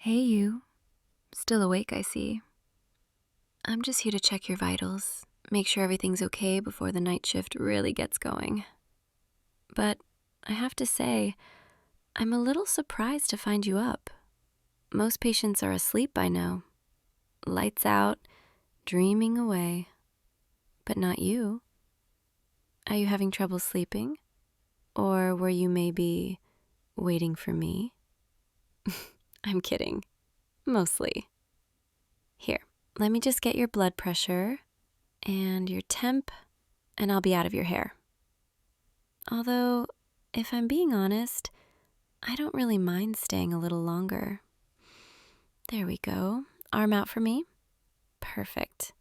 Hey, you. Still awake, I see. I'm just here to check your vitals, make sure everything's okay before the night shift really gets going. But I have to say, I'm a little surprised to find you up. Most patients are asleep by now. Lights out, dreaming away. But not you. Are you having trouble sleeping? Or were you maybe waiting for me? I'm kidding. Mostly. Here, let me just get your blood pressure and your temp, and I'll be out of your hair. Although, if I'm being honest, I don't really mind staying a little longer. There we go. Arm out for me. Perfect.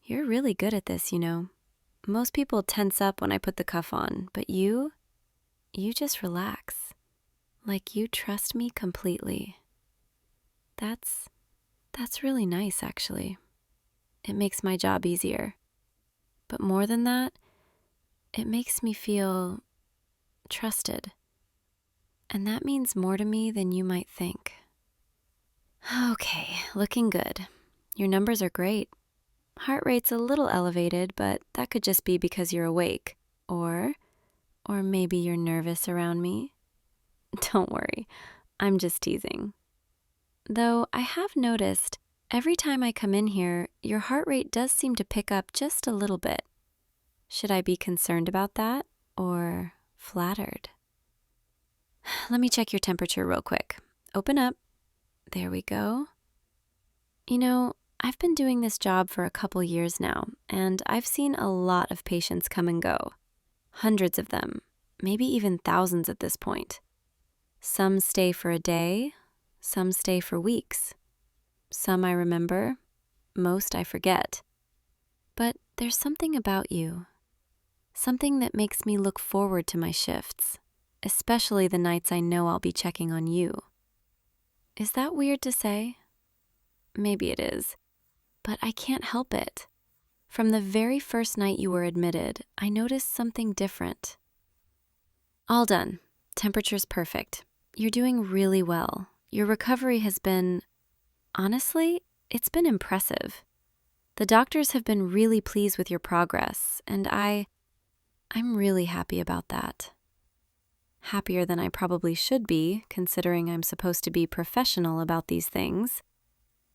You're really good at this, you know. Most people tense up when I put the cuff on, but you just relax. Like you trust me completely. That's really nice, actually. It makes my job easier. But more than that, it makes me feel trusted. And that means more to me than you might think. Okay, looking good. Your numbers are great. Heart rate's a little elevated, but that could just be because you're awake. Or maybe you're nervous around me. Don't worry, I'm just teasing. Though I have noticed, every time I come in here, your heart rate does seem to pick up just a little bit. Should I be concerned about that or flattered? Let me check your temperature real quick. Open up. There we go. You know, I've been doing this job for a couple years now, and I've seen a lot of patients come and go. Hundreds of them, maybe even thousands at this point. Some stay for a day, some stay for weeks. Some I remember, most I forget. But there's something about you. Something that makes me look forward to my shifts, especially the nights I know I'll be checking on you. Is that weird to say? Maybe it is, but I can't help it. From the very first night you were admitted, I noticed something different. All done. Temperature's perfect. You're doing really well. Your recovery has been, honestly, it's been impressive. The doctors have been really pleased with your progress, and I'm really happy about that. Happier than I probably should be, considering I'm supposed to be professional about these things.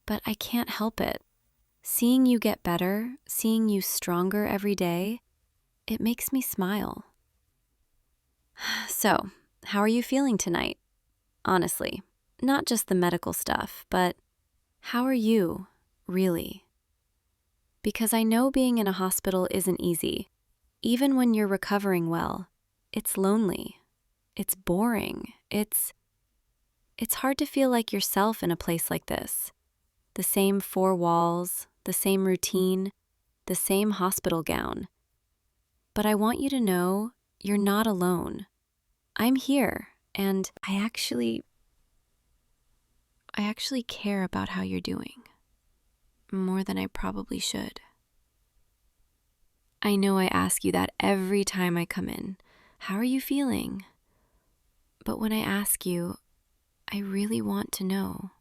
But I can't help it. Seeing you get better, seeing you stronger every day, it makes me smile. So, how are you feeling tonight? Honestly, not just the medical stuff, but how are you, really? Because I know being in a hospital isn't easy. Even when you're recovering well, it's lonely. It's boring. It's hard to feel like yourself in a place like this. The same four walls, the same routine, the same hospital gown. But I want you to know you're not alone. I'm here, and I actually care about how you're doing. More than I probably should. I know I ask you that every time I come in. How are you feeling? But when I ask you, I really want to know.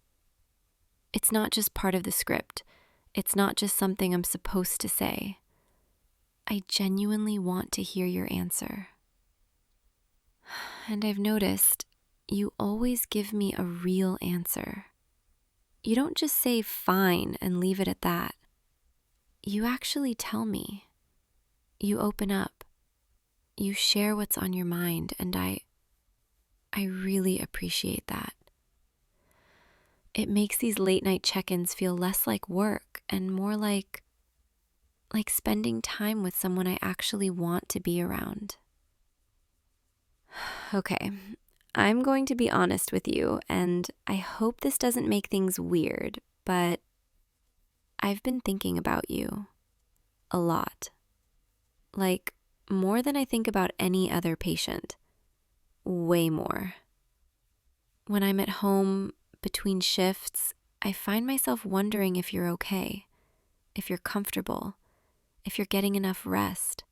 It's not just part of the script. It's not just something I'm supposed to say. I genuinely want to hear your answer. And I've noticed you always give me a real answer. You don't just say fine and leave it at that. You actually tell me. You open up. You share what's on your mind, and I really appreciate that. It makes these late night check-ins feel less like work and more like spending time with someone I actually want to be around. Okay, I'm going to be honest with you, and I hope this doesn't make things weird, but I've been thinking about you a lot. Like, more than I think about any other patient. Way more. When I'm at home, between shifts, I find myself wondering if you're okay, if you're comfortable, if you're getting enough rest.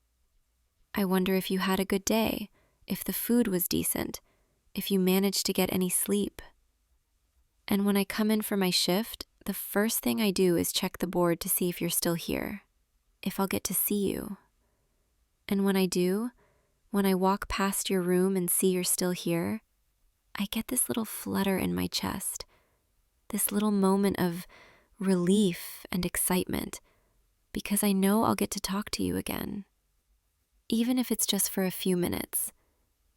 I wonder if you had a good day, if the food was decent, if you managed to get any sleep. And when I come in for my shift, the first thing I do is check the board to see if you're still here, if I'll get to see you. And when I do, when I walk past your room and see you're still here, I get this little flutter in my chest, this little moment of relief and excitement, because I know I'll get to talk to you again. Even if it's just for a few minutes,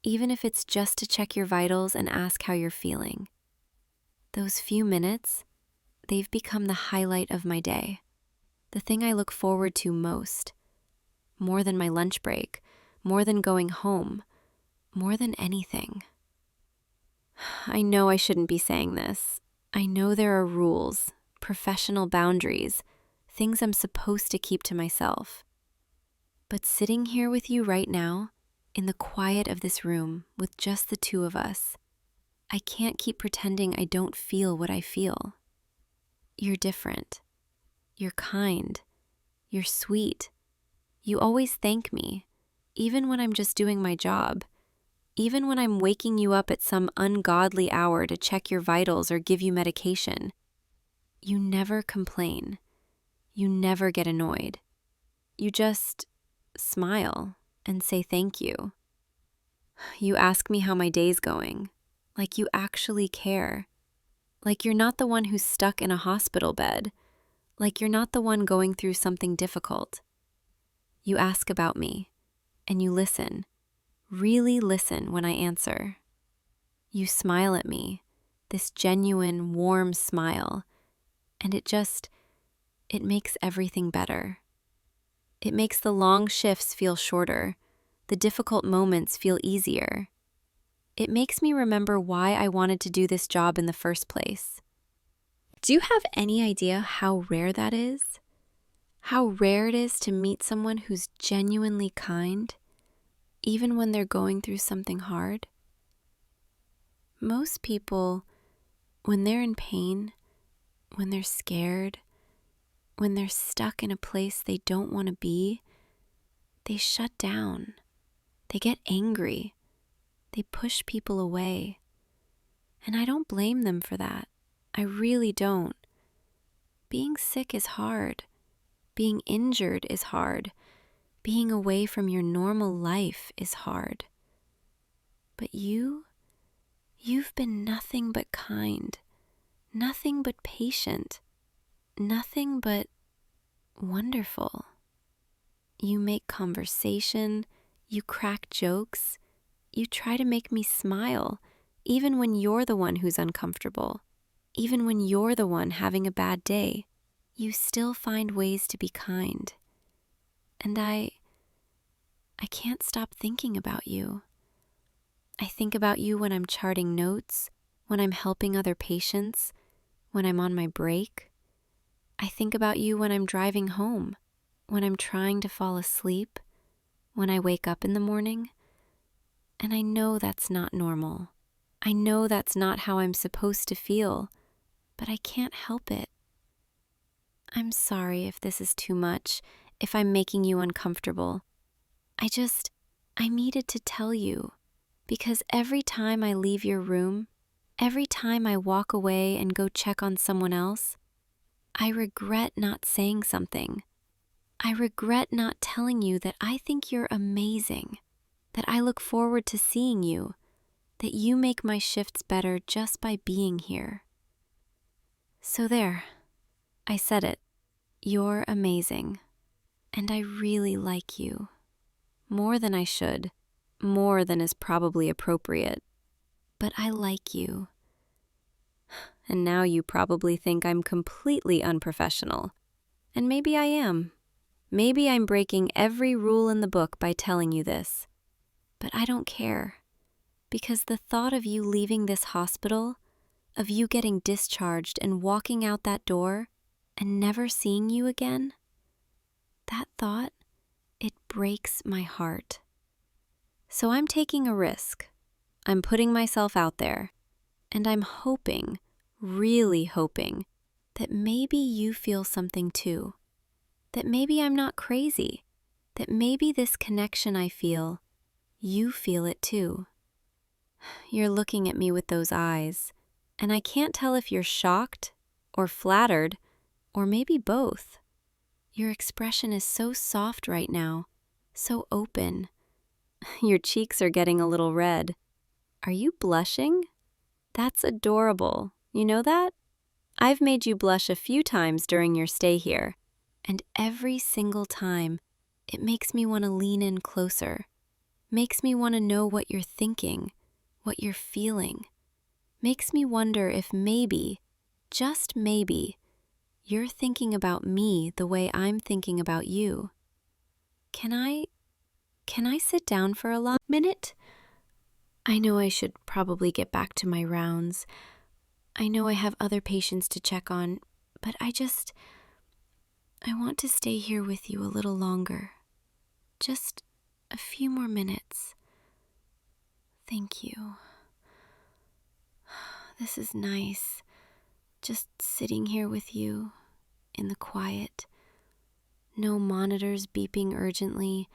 even if it's just to check your vitals and ask how you're feeling. Those few minutes, they've become the highlight of my day, the thing I look forward to most, more than my lunch break, more than going home, more than anything. I know I shouldn't be saying this. I know there are rules, professional boundaries, things I'm supposed to keep to myself. But sitting here with you right now, in the quiet of this room with just the two of us, I can't keep pretending I don't feel what I feel. You're different. You're kind. You're sweet. You always thank me, even when I'm just doing my job, even when I'm waking you up at some ungodly hour to check your vitals or give you medication. You never complain. You never get annoyed. You just smile and say thank you. You ask me how my day's going, like you actually care. Like you're not the one who's stuck in a hospital bed. Like you're not the one going through something difficult. You ask about me, and you listen, really listen when I answer. You smile at me, this genuine, warm smile, and it makes everything better. It makes the long shifts feel shorter, the difficult moments feel easier. It makes me remember why I wanted to do this job in the first place. Do you have any idea how rare that is? How rare it is to meet someone who's genuinely kind, even when they're going through something hard? Most people, when they're in pain, when they're scared, when they're stuck in a place they don't want to be, they shut down. They get angry. They push people away. And I don't blame them for that. I really don't. Being sick is hard. Being injured is hard. Being away from your normal life is hard. But you've been nothing but kind, nothing but patient, nothing but wonderful. You make conversation, you crack jokes, you try to make me smile, even when you're the one who's uncomfortable, even when you're the one having a bad day. You still find ways to be kind. And I can't stop thinking about you. I think about you when I'm charting notes, when I'm helping other patients, when I'm on my break. I think about you when I'm driving home, when I'm trying to fall asleep, when I wake up in the morning. And I know that's not normal. I know that's not how I'm supposed to feel, but I can't help it. I'm sorry if this is too much, if I'm making you uncomfortable. I needed to tell you, because every time I leave your room, every time I walk away and go check on someone else, I regret not saying something. I regret not telling you that I think you're amazing, that I look forward to seeing you, that you make my shifts better just by being here. So there, I said it. You're amazing, and I really like you. More than I should, more than is probably appropriate, but I like you. And now you probably think I'm completely unprofessional, and maybe I am. Maybe I'm breaking every rule in the book by telling you this, but I don't care, because the thought of you leaving this hospital, of you getting discharged and walking out that door and never seeing you again, that thought, it breaks my heart. So I'm taking a risk. I'm putting myself out there, and I'm hoping, really hoping, that maybe you feel something too. That maybe I'm not crazy. That maybe this connection I feel, you feel it too. You're looking at me with those eyes, And I can't tell if you're shocked or flattered or maybe both. Your expression is so soft right now, so open. Your cheeks are getting a little red. Are you blushing? That's adorable. You know that? I've made you blush a few times during your stay here, and every single time, it makes me want to lean in closer. Makes me want to know what you're thinking, what you're feeling. Makes me wonder if maybe, just maybe, you're thinking about me the way I'm thinking about you. Can I sit down for a long minute? I know I should probably get back to my rounds. I know I have other patients to check on, but I want to stay here with you a little longer. Just a few more minutes. Thank you. This is nice. Just sitting here with you in the quiet. No monitors beeping urgently.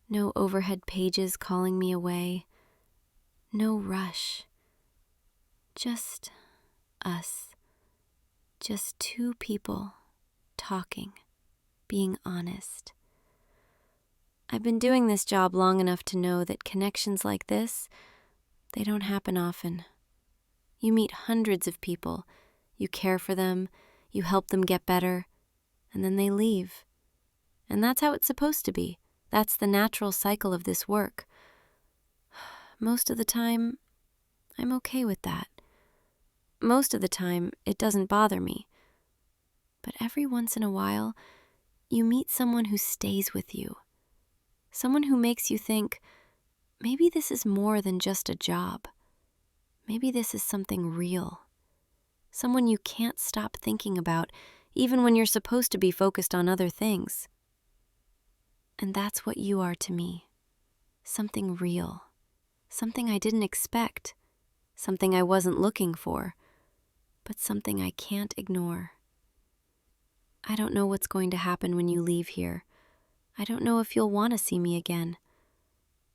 No overhead pages calling me away. No rush. Just us. Just two people talking, being honest. I've been doing this job long enough to know that connections like this, they don't happen often. You meet hundreds of people, you care for them, you help them get better, and then they leave. And that's how it's supposed to be. That's the natural cycle of this work. Most of the time, I'm okay with that. Most of the time, it doesn't bother me. But every once in a while, you meet someone who stays with you. Someone who makes you think, maybe this is more than just a job. Maybe this is something real. Someone you can't stop thinking about, even when you're supposed to be focused on other things. And that's what you are to me. Something real. Something I didn't expect. Something I wasn't looking for. But something I can't ignore. I don't know what's going to happen when you leave here. I don't know if you'll want to see me again.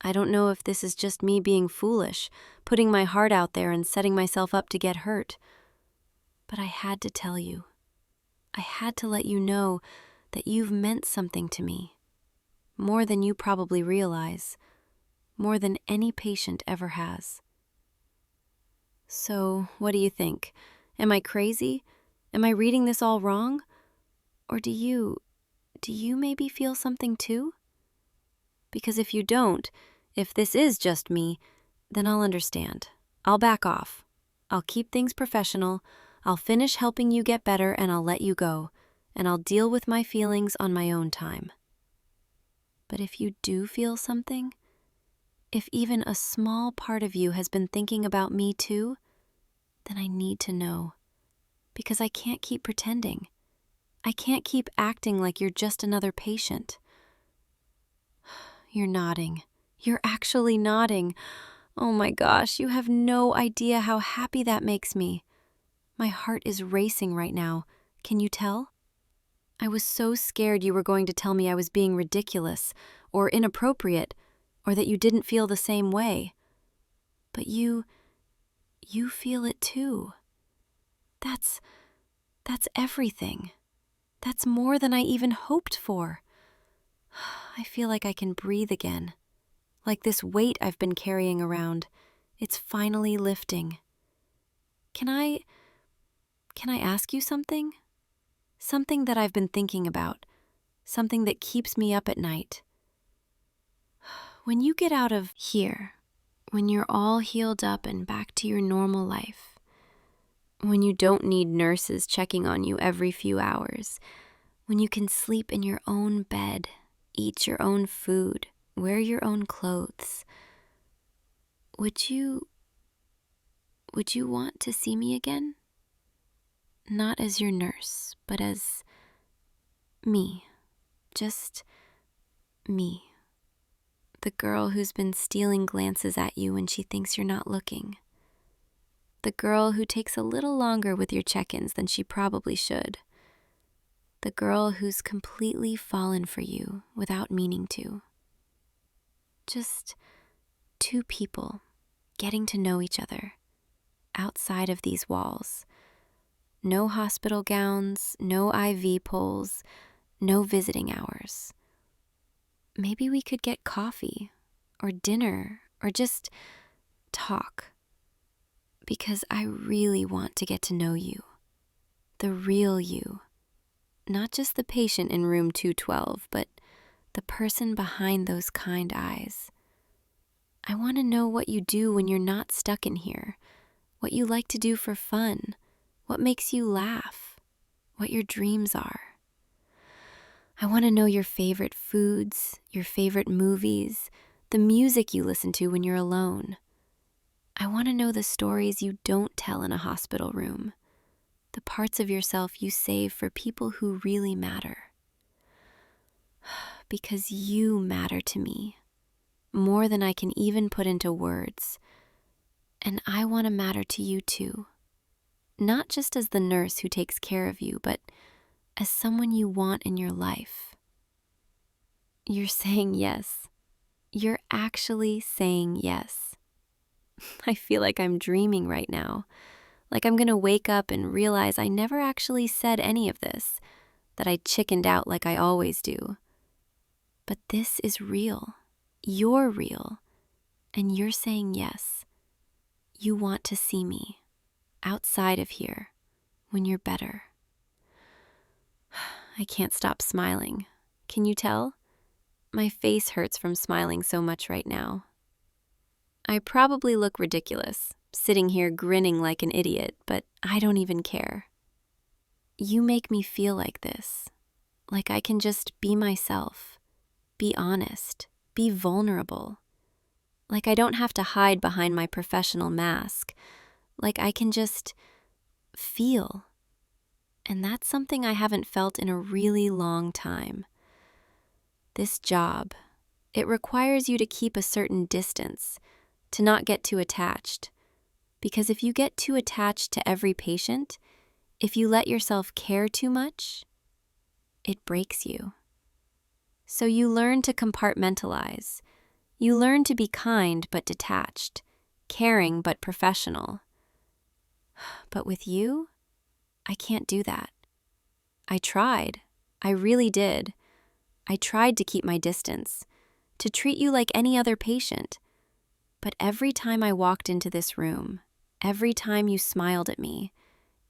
I don't know if this is just me being foolish, putting my heart out there and setting myself up to get hurt. But I had to tell you. I had to let you know that you've meant something to me. More than you probably realize. More than any patient ever has. So, what do you think? Am I crazy? Am I reading this all wrong? Or do you maybe feel something too? Because if you don't, if this is just me, then I'll understand. I'll back off. I'll keep things professional. I'll finish helping you get better and I'll let you go. And I'll deal with my feelings on my own time. But if you do feel something, if even a small part of you has been thinking about me too, then I need to know. Because I can't keep pretending. I can't keep acting like you're just another patient. You're nodding. You're actually nodding. Oh my gosh, you have no idea how happy that makes me. My heart is racing right now. Can you tell? I was so scared you were going to tell me I was being ridiculous or inappropriate or that you didn't feel the same way. But you feel it too. That's everything. That's more than I even hoped for. I feel like I can breathe again. Like this weight I've been carrying around. It's finally lifting. Can I ask you something? Something that I've been thinking about. Something that keeps me up at night. When you get out of here, when you're all healed up and back to your normal life, when you don't need nurses checking on you every few hours, when you can sleep in your own bed, eat your own food, wear your own clothes, would you want to see me again? Not as your nurse, but as me. Just me. The girl who's been stealing glances at you when she thinks you're not looking. The girl who takes a little longer with your check-ins than she probably should. The girl who's completely fallen for you without meaning to. Just two people getting to know each other. outside of these walls. No hospital gowns, no IV poles, no visiting hours. Maybe we could get coffee or dinner or just talk. Because I really want to get to know you, the real you. Not just the patient in room 212, but the person behind those kind eyes. I want to know what you do when you're not stuck in here, what you like to do for fun, what makes you laugh, what your dreams are. I want to know your favorite foods, your favorite movies, the music you listen to when you're alone. I want to know the stories you don't tell in a hospital room, the parts of yourself you save for people who really matter. Because you matter to me, more than I can even put into words. And I want to matter to you too, not just as the nurse who takes care of you, but as someone you want in your life. You're saying yes. You're actually saying yes. I feel like I'm dreaming right now. Like I'm gonna wake up and realize I never actually said any of this, that I chickened out like I always do. But this is real. You're real. And you're saying yes. You want to see me, outside of here, when you're better. I can't stop smiling. Can you tell? My face hurts from smiling so much right now. I probably look ridiculous, sitting here grinning like an idiot, but I don't even care. You make me feel like this, like I can just be myself, be honest, be vulnerable, like I don't have to hide behind my professional mask, like I can just feel. And that's something I haven't felt in a really long time. This job, it requires you to keep a certain distance, to not get too attached. Because if you get too attached to every patient, if you let yourself care too much, it breaks you. So you learn to compartmentalize. You learn to be kind but detached, caring but professional. But with you, I can't do that. I tried. I really did. I tried to keep my distance, to treat you like any other patient. But every time I walked into this room, every time you smiled at me,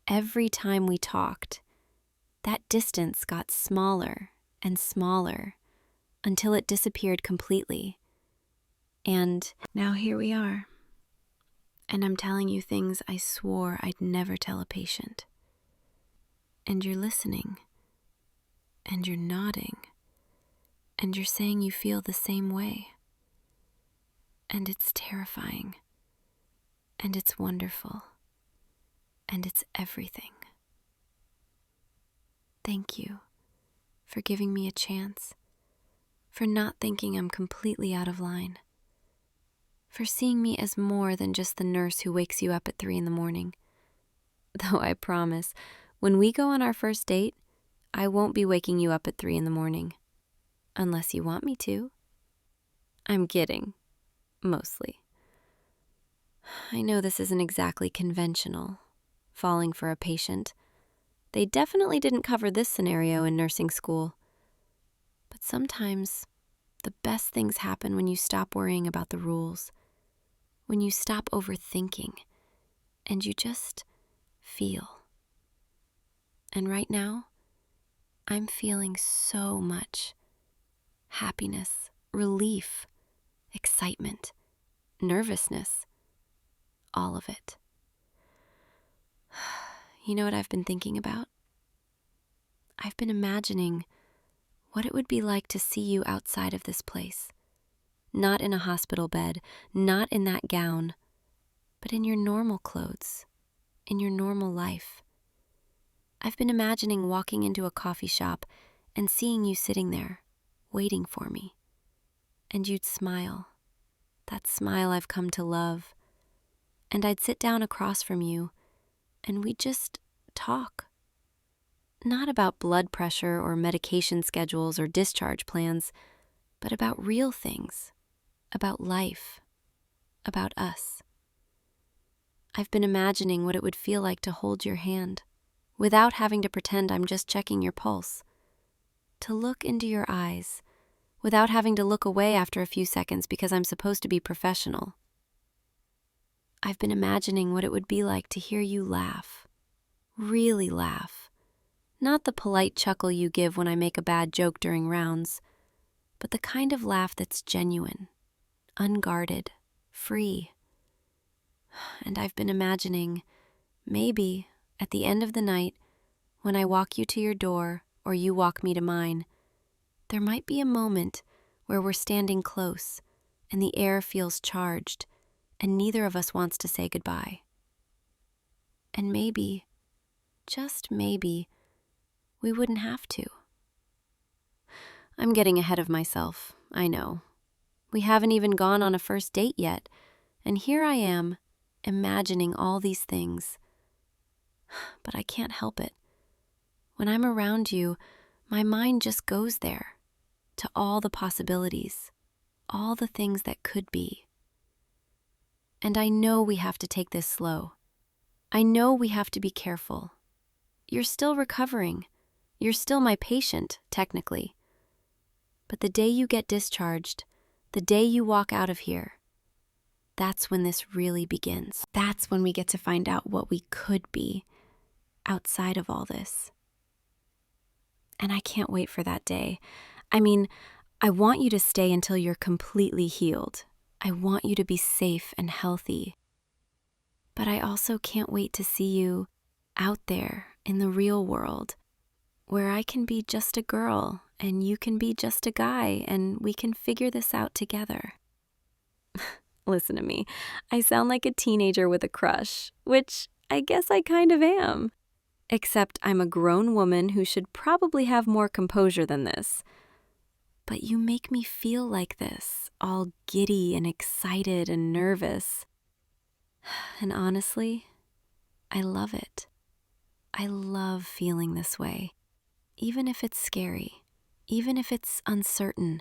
every time we talked, that distance got smaller and smaller until it disappeared completely. And now here we are. And I'm telling you things I swore I'd never tell a patient. And you're listening. And you're nodding. And you're saying you feel the same way. And it's terrifying. And it's wonderful. And it's everything. Thank you for giving me a chance, for not thinking I'm completely out of line, for seeing me as more than just the nurse who wakes you up at 3 a.m. Though I promise, when we go on our first date, I won't be waking you up at 3 a.m, unless you want me to. I'm kidding, mostly. I know this isn't exactly conventional, falling for a patient. They definitely didn't cover this scenario in nursing school. But sometimes the best things happen when you stop worrying about the rules, when you stop overthinking, and you just feel. And right now, I'm feeling so much happiness, relief, excitement, nervousness, all of it. You know what I've been thinking about? I've been imagining what it would be like to see you outside of this place. Not in a hospital bed, not in that gown, but in your normal clothes, in your normal life. I've been imagining walking into a coffee shop and seeing you sitting there, waiting for me. And you'd smile, that smile I've come to love. And I'd sit down across from you, and we'd just talk. Not about blood pressure or medication schedules or discharge plans, but about real things, about life, about us. I've been imagining what it would feel like to hold your hand, without having to pretend I'm just checking your pulse. To look into your eyes, without having to look away after a few seconds because I'm supposed to be professional. I've been imagining what it would be like to hear you laugh. Really laugh. Not the polite chuckle you give when I make a bad joke during rounds, but the kind of laugh that's genuine, unguarded, free. And I've been imagining, maybe, at the end of the night, when I walk you to your door or you walk me to mine, there might be a moment where we're standing close and the air feels charged and neither of us wants to say goodbye. And maybe, just maybe, we wouldn't have to. I'm getting ahead of myself, I know. We haven't even gone on a first date yet, and here I am, imagining all these things. But I can't help it. When I'm around you, my mind just goes there, to all the possibilities, all the things that could be. And I know we have to take this slow. I know we have to be careful. You're still recovering. You're still my patient, technically. But the day you get discharged, the day you walk out of here, that's when this really begins. That's when we get to find out what we could be outside of all this. And I can't wait for that day. I mean, I want you to stay until you're completely healed. I want you to be safe and healthy. But I also can't wait to see you out there in the real world, where I can be just a girl and you can be just a guy and we can figure this out together. Listen to me. I sound like a teenager with a crush, which I guess I kind of am. Except I'm a grown woman who should probably have more composure than this. But you make me feel like this, all giddy and excited and nervous. And honestly, I love it. I love feeling this way, even if it's scary, even if it's uncertain,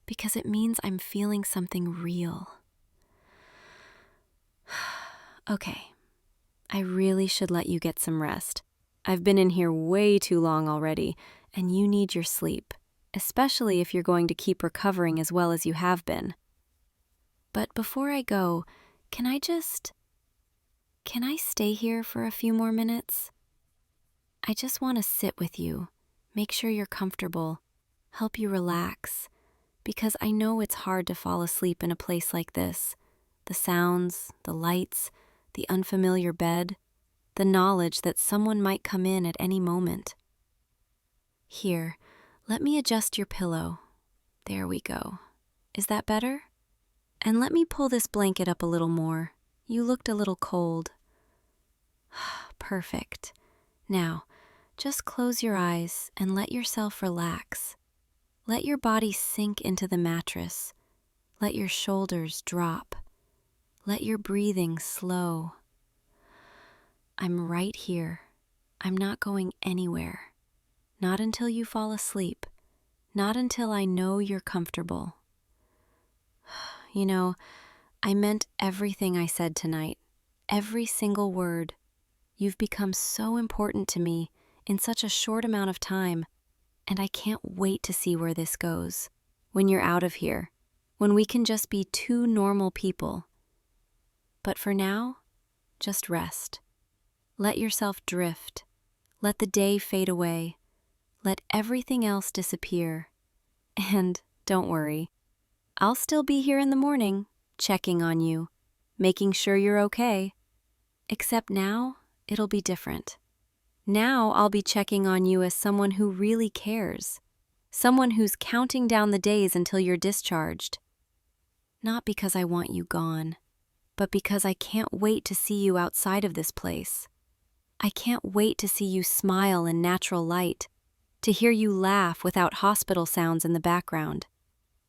because it means I'm feeling something real. Okay, I really should let you get some rest. I've been in here way too long already, and you need your sleep, especially if you're going to keep recovering as well as you have been. But before I go, can I stay here for a few more minutes? I just want to sit with you, make sure you're comfortable, help you relax, because I know it's hard to fall asleep in a place like this. The sounds, the lights, the unfamiliar bed, the knowledge that someone might come in at any moment. Here, let me adjust your pillow. There we go. Is that better? And let me pull this blanket up a little more. You looked a little cold. Perfect. Now, just close your eyes and let yourself relax. Let your body sink into the mattress. Let your shoulders drop. Let your breathing slow. I'm right here. I'm not going anywhere. Not until you fall asleep. Not until I know you're comfortable. You know, I meant everything I said tonight. Every single word. You've become so important to me in such a short amount of time, and I can't wait to see where this goes. When you're out of here, when we can just be two normal people. But for now, just rest. Let yourself drift. Let the day fade away. Let everything else disappear. And don't worry, I'll still be here in the morning, checking on you, making sure you're okay. Except now, it'll be different. Now I'll be checking on you as someone who really cares. Someone who's counting down the days until you're discharged. Not because I want you gone, but because I can't wait to see you outside of this place. I can't wait to see you smile in natural light, to hear you laugh without hospital sounds in the background,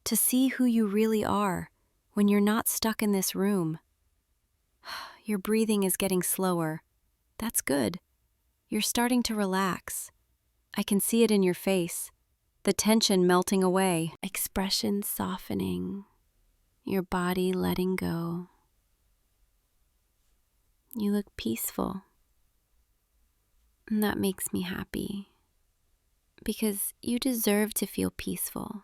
to see who you really are when you're not stuck in this room. Your breathing is getting slower. That's good. You're starting to relax. I can see it in your face, the tension melting away, expression softening, your body letting go. You look peaceful. And that makes me happy. Because you deserve to feel peaceful.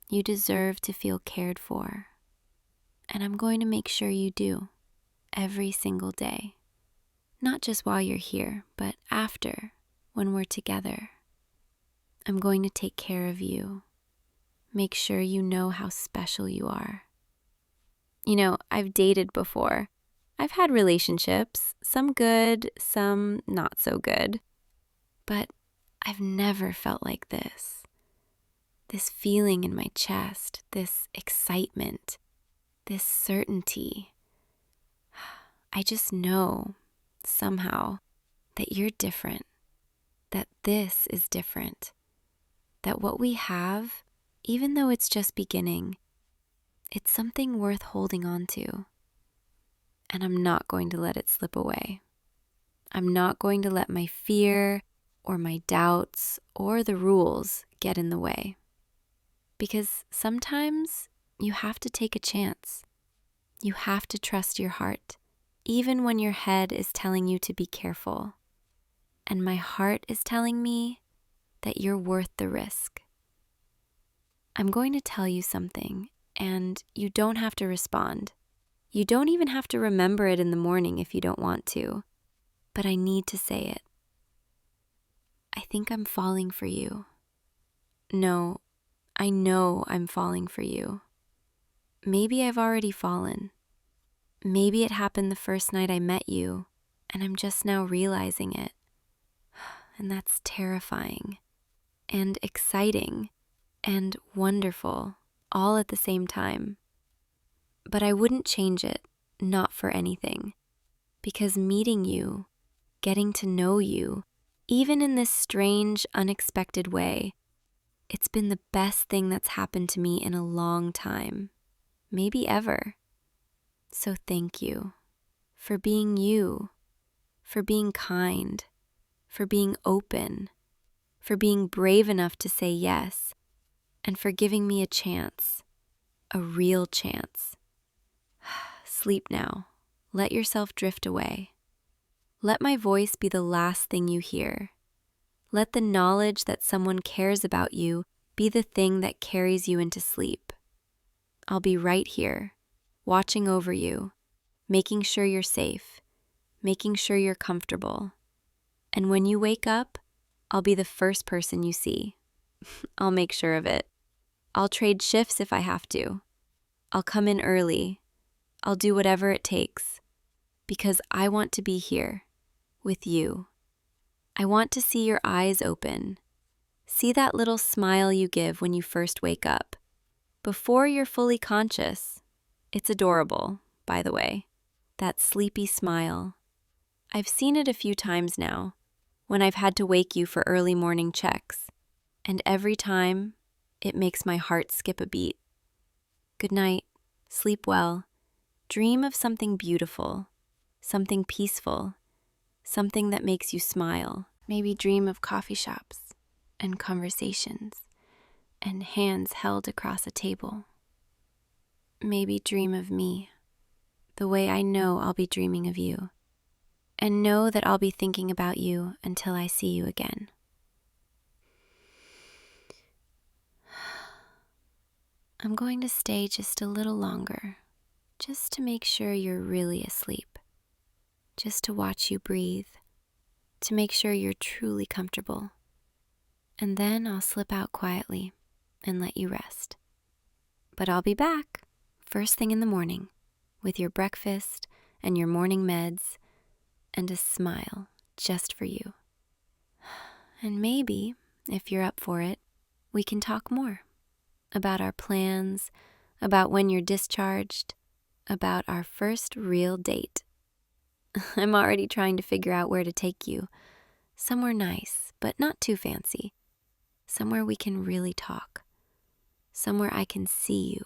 You deserve to feel cared for. And I'm going to make sure you do every single day. Not just while you're here, but after, when we're together. I'm going to take care of you. Make sure you know how special you are. You know, I've dated before. I've had relationships, some good, some not so good. But I've never felt like this. This feeling in my chest, this excitement, this certainty. I just know, somehow, that you're different, that this is different, that what we have, even though it's just beginning, it's something worth holding on to. And I'm not going to let it slip away. I'm not going to let my fear or my doubts or the rules get in the way. Because sometimes you have to take a chance. You have to trust your heart, even when your head is telling you to be careful. And my heart is telling me that you're worth the risk. I'm going to tell you something, and you don't have to respond. You don't even have to remember it in the morning if you don't want to, but I need to say it. I think I'm falling for you. No, I know I'm falling for you. Maybe I've already fallen. Maybe it happened the first night I met you, and I'm just now realizing it. And that's terrifying, and exciting, and wonderful, all at the same time. But I wouldn't change it, not for anything, because meeting you, getting to know you, even in this strange, unexpected way, it's been the best thing that's happened to me in a long time, maybe ever. So thank you for being you, for being kind, for being open, for being brave enough to say yes, and for giving me a chance, a real chance. Sleep now. Let yourself drift away. Let my voice be the last thing you hear. Let the knowledge that someone cares about you be the thing that carries you into sleep. I'll be right here, watching over you, making sure you're safe, making sure you're comfortable. And when you wake up, I'll be the first person you see. I'll make sure of it. I'll trade shifts if I have to. I'll come in early. I'll do whatever it takes, because I want to be here with you. I want to see your eyes open. See that little smile you give when you first wake up, before you're fully conscious. It's adorable, by the way, that sleepy smile. I've seen it a few times now, when I've had to wake you for early morning checks, and every time, it makes my heart skip a beat. Good night, sleep well, dream of something beautiful, something peaceful, something that makes you smile. Maybe dream of coffee shops and conversations and hands held across a table. Maybe dream of me, the way I know I'll be dreaming of you, and know that I'll be thinking about you until I see you again. I'm going to stay just a little longer, just to make sure you're really asleep, just to watch you breathe, to make sure you're truly comfortable. And then I'll slip out quietly and let you rest. But I'll be back first thing in the morning with your breakfast and your morning meds and a smile just for you. And maybe, if you're up for it, we can talk more about our plans, about when you're discharged, about our first real date. I'm already trying to figure out where to take you. Somewhere nice, but not too fancy. Somewhere we can really talk. Somewhere I can see you,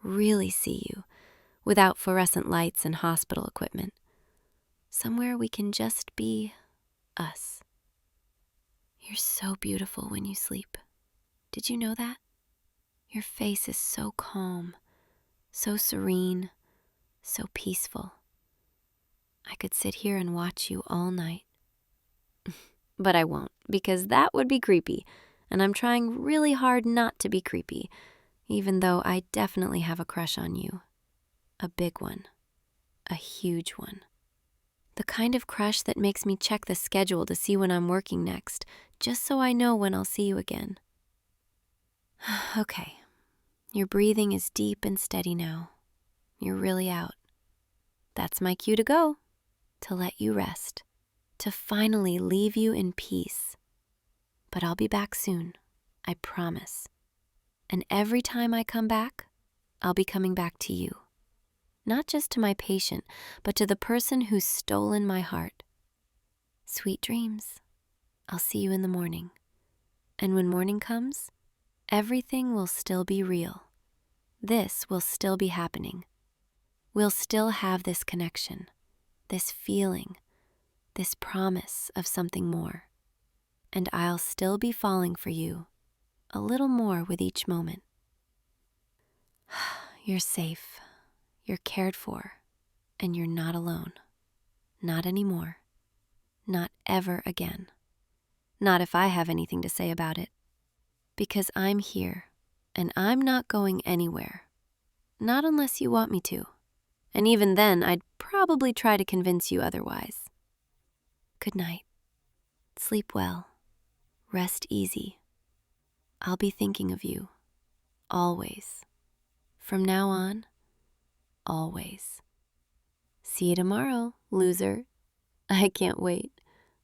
really see you, without fluorescent lights and hospital equipment. Somewhere we can just be us. You're so beautiful when you sleep. Did you know that? Your face is so calm, so serene, so peaceful. I could sit here and watch you all night. But I won't, because that would be creepy, and I'm trying really hard not to be creepy, even though I definitely have a crush on you. A big one. A huge one. The kind of crush that makes me check the schedule to see when I'm working next, just so I know when I'll see you again. Okay, your breathing is deep and steady now. You're really out. That's my cue to go, to let you rest, to finally leave you in peace. But I'll be back soon, I promise. And every time I come back, I'll be coming back to you. Not just to my patient, but to the person who's stolen my heart. Sweet dreams. I'll see you in the morning. And when morning comes, everything will still be real. This will still be happening. We'll still have this connection, this feeling, this promise of something more. And I'll still be falling for you, a little more with each moment. You're safe, you're cared for, and you're not alone. Not anymore. Not ever again. Not if I have anything to say about it. Because I'm here, and I'm not going anywhere. Not unless you want me to. And even then, I'd probably try to convince you otherwise. Good night. Sleep well. Rest easy. I'll be thinking of you. Always. From now on, always. See you tomorrow, loser. I can't wait.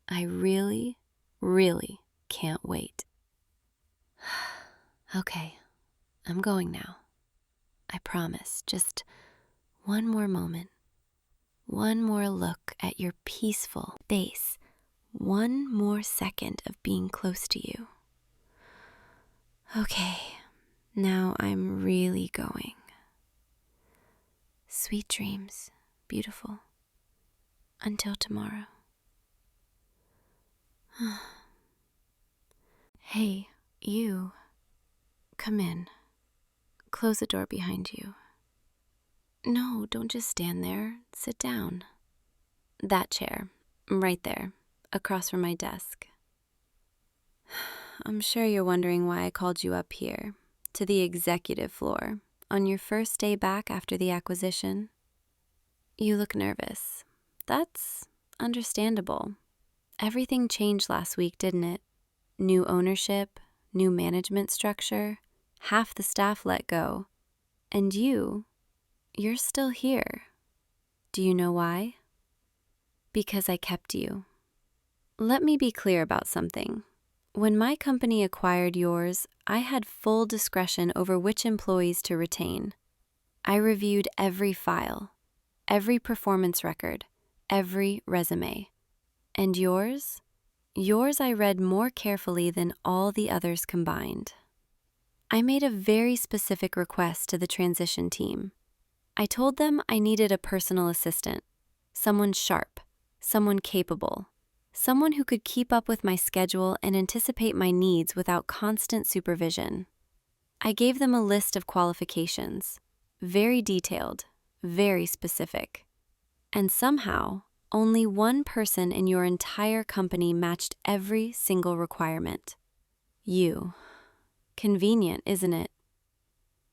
I really, really can't wait. Okay, I'm going now. I promise, just one more moment. One more look at your peaceful face. One more second of being close to you. Okay, now I'm really going. Sweet dreams, beautiful. Until tomorrow. Hey, you. Come in. Close the door behind you. No, don't just stand there. Sit down. That chair, right there, across from my desk. I'm sure you're wondering why I called you up here, to the executive floor, on your first day back after the acquisition. You look nervous. That's understandable. Everything changed last week, didn't it? New ownership, new management structure, half the staff let go. And you're still here. Do you know why? Because I kept you. Let me be clear about something. When my company acquired yours, I had full discretion over which employees to retain. I reviewed every file, every performance record, every resume. And yours? Yours I read more carefully than all the others combined. I made a very specific request to the transition team. I told them I needed a personal assistant, someone sharp, someone capable, someone who could keep up with my schedule and anticipate my needs without constant supervision. I gave them a list of qualifications, very detailed, very specific. And somehow, only one person in your entire company matched every single requirement. You. Convenient, isn't it?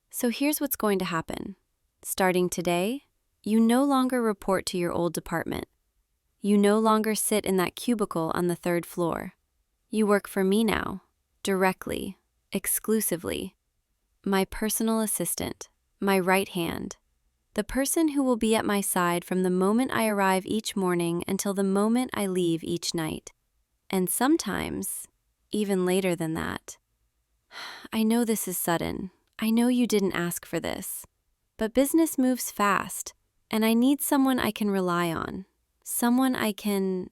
So here's what's going to happen. Starting today, you no longer report to your old department. You no longer sit in that cubicle on the 3rd floor. You work for me now, directly, exclusively. My personal assistant, my right hand. The person who will be at my side from the moment I arrive each morning until the moment I leave each night. And sometimes, even later than that. I know this is sudden. I know you didn't ask for this. But business moves fast, and I need someone I can rely on. Someone I can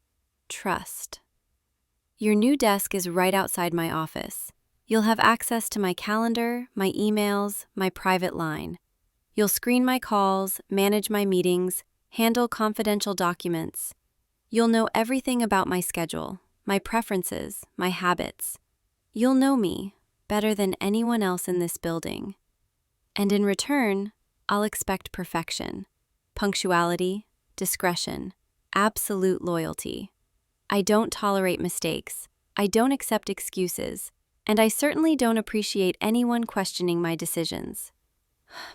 trust. Your new desk is right outside my office. You'll have access to my calendar, my emails, my private line. You'll screen my calls, manage my meetings, handle confidential documents. You'll know everything about my schedule, my preferences, my habits. You'll know me better than anyone else in this building. And in return, I'll expect perfection, punctuality, discretion, absolute loyalty. I don't tolerate mistakes, I don't accept excuses, and I certainly don't appreciate anyone questioning my decisions.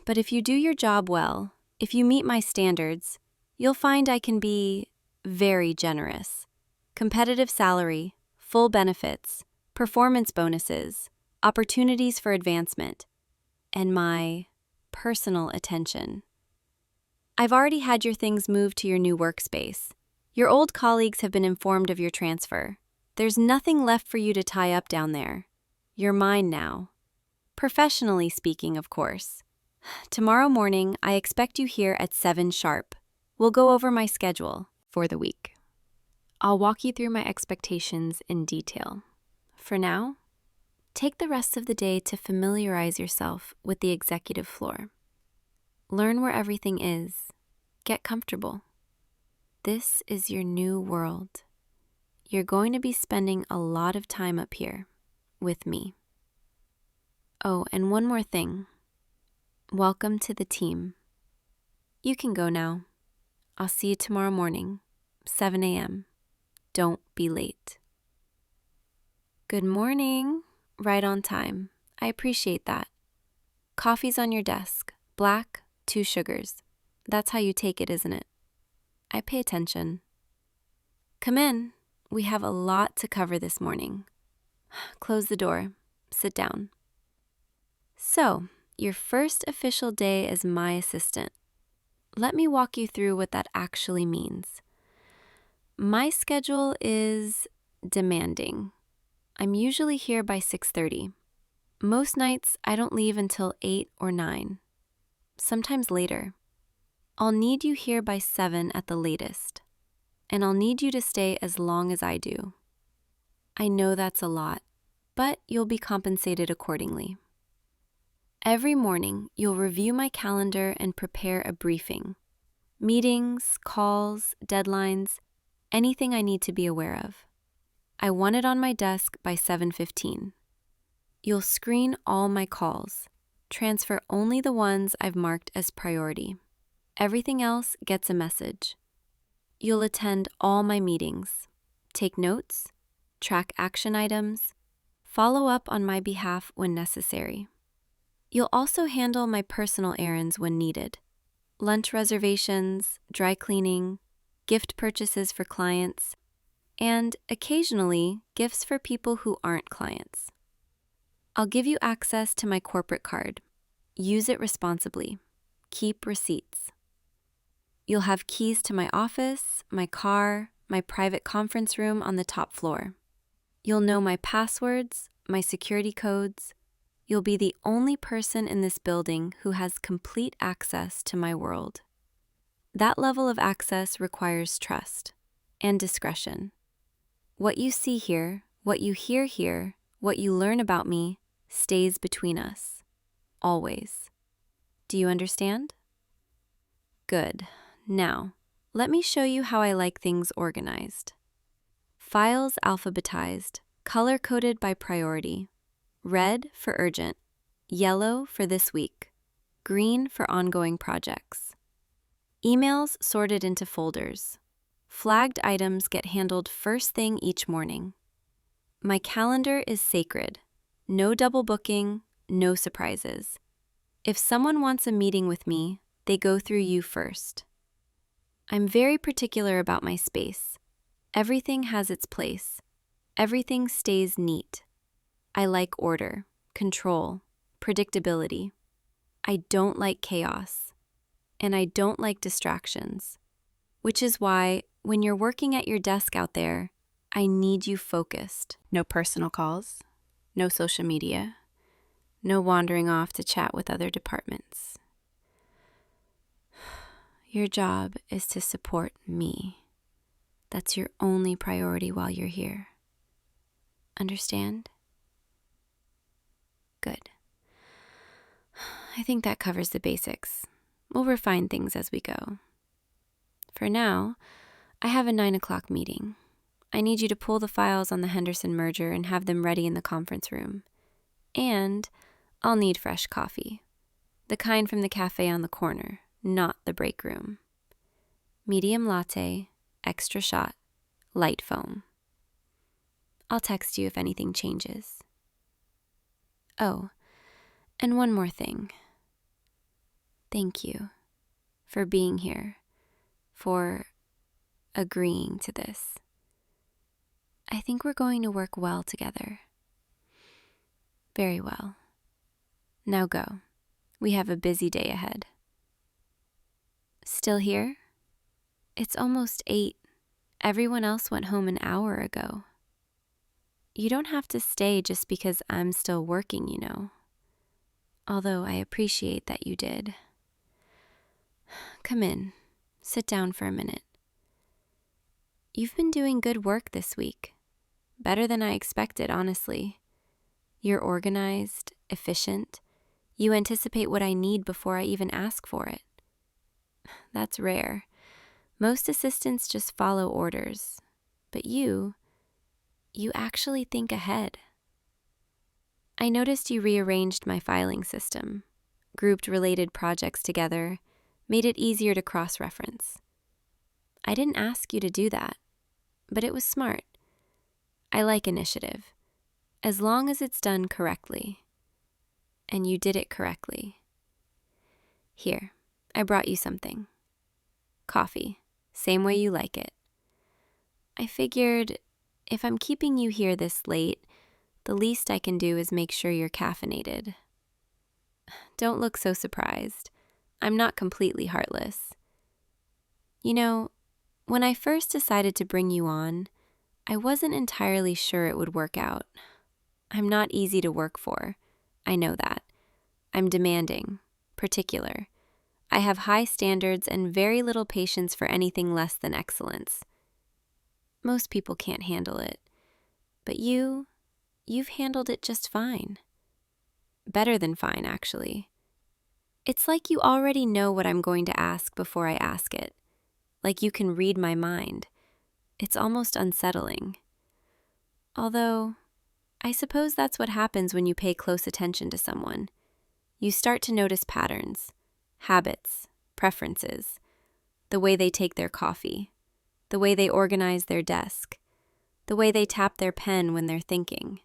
But if you do your job well, if you meet my standards, you'll find I can be very generous. Competitive salary, full benefits, performance bonuses, opportunities for advancement, and my personal attention. I've already had your things moved to your new workspace. Your old colleagues have been informed of your transfer. There's nothing left for you to tie up down there. You're mine now. Professionally speaking, of course. Tomorrow morning, I expect you here at 7 sharp. We'll go over my schedule for the week. I'll walk you through my expectations in detail. For now, take the rest of the day to familiarize yourself with the executive floor. Learn where everything is. Get comfortable. This is your new world. You're going to be spending a lot of time up here with me. Oh, and one more thing. Welcome to the team. You can go now. I'll see you tomorrow morning, 7 a.m. Don't be late. Good morning. Right on time. I appreciate that. Coffee's on your desk. Black, 2 sugars. That's how you take it, isn't it? I pay attention. Come in. We have a lot to cover this morning. Close the door. Sit down. So, your first official day as my assistant. Let me walk you through what that actually means. My schedule is demanding. I'm usually here by 6:30. Most nights, I don't leave until 8 or 9, sometimes later. I'll need you here by 7 at the latest, and I'll need you to stay as long as I do. I know that's a lot, but you'll be compensated accordingly. Every morning, you'll review my calendar and prepare a briefing. Meetings, calls, deadlines, anything I need to be aware of. I want it on my desk by 7:15. You'll screen all my calls, transfer only the ones I've marked as priority. Everything else gets a message. You'll attend all my meetings, take notes, track action items, follow up on my behalf when necessary. You'll also handle my personal errands when needed. Lunch reservations, dry cleaning, gift purchases for clients, and occasionally gifts for people who aren't clients. I'll give you access to my corporate card. Use it responsibly. Keep receipts. You'll have keys to my office, my car, my private conference room on the top floor. You'll know my passwords, my security codes. You'll be the only person in this building who has complete access to my world. That level of access requires trust and discretion. What you see here, what you hear here, what you learn about me stays between us, always. Do you understand? Good. Now, let me show you how I like things organized. Files alphabetized, color-coded by priority. Red for urgent, yellow for this week, green for ongoing projects. Emails sorted into folders. Flagged items get handled first thing each morning. My calendar is sacred. No double booking, no surprises. If someone wants a meeting with me, they go through you first. I'm very particular about my space. Everything has its place. Everything stays neat. I like order, control, predictability. I don't like chaos, and I don't like distractions, which is why when you're working at your desk out there, I need you focused. No personal calls, no social media, no wandering off to chat with other departments. Your job is to support me. That's your only priority while you're here. Understand? Good. I think that covers the basics. We'll refine things as we go. For now, I have a 9 o'clock meeting. I need you to pull the files on the Henderson merger and have them ready in the conference room. And I'll need fresh coffee. The kind from the cafe on the corner, not the break room. Medium latte, extra shot, light foam. I'll text you if anything changes. Oh, and one more thing. Thank you for being here, for agreeing to this. I think we're going to work well together. Very well. Now go. We have a busy day ahead. Still here? It's almost 8. Everyone else went home an hour ago. You don't have to stay just because I'm still working, you know. Although I appreciate that you did. Come in. Sit down for a minute. You've been doing good work this week. Better than I expected, honestly. You're organized, efficient. You anticipate what I need before I even ask for it. That's rare. Most assistants just follow orders. But you actually think ahead. I noticed you rearranged my filing system, grouped related projects together, made it easier to cross-reference. I didn't ask you to do that, but it was smart. I like initiative, as long as it's done correctly. And you did it correctly. Here, I brought you something. Coffee, same way you like it. I figured if I'm keeping you here this late, the least I can do is make sure you're caffeinated. Don't look so surprised. I'm not completely heartless. You know, when I first decided to bring you on, I wasn't entirely sure it would work out. I'm not easy to work for. I know that. I'm demanding, particular. I have high standards and very little patience for anything less than excellence. Most people can't handle it. But you've handled it just fine. Better than fine, actually. It's like you already know what I'm going to ask before I ask it. Like you can read my mind. It's almost unsettling. Although, I suppose that's what happens when you pay close attention to someone. You start to notice patterns, habits, preferences, the way they take their coffee, the way they organize their desk, the way they tap their pen when they're thinking.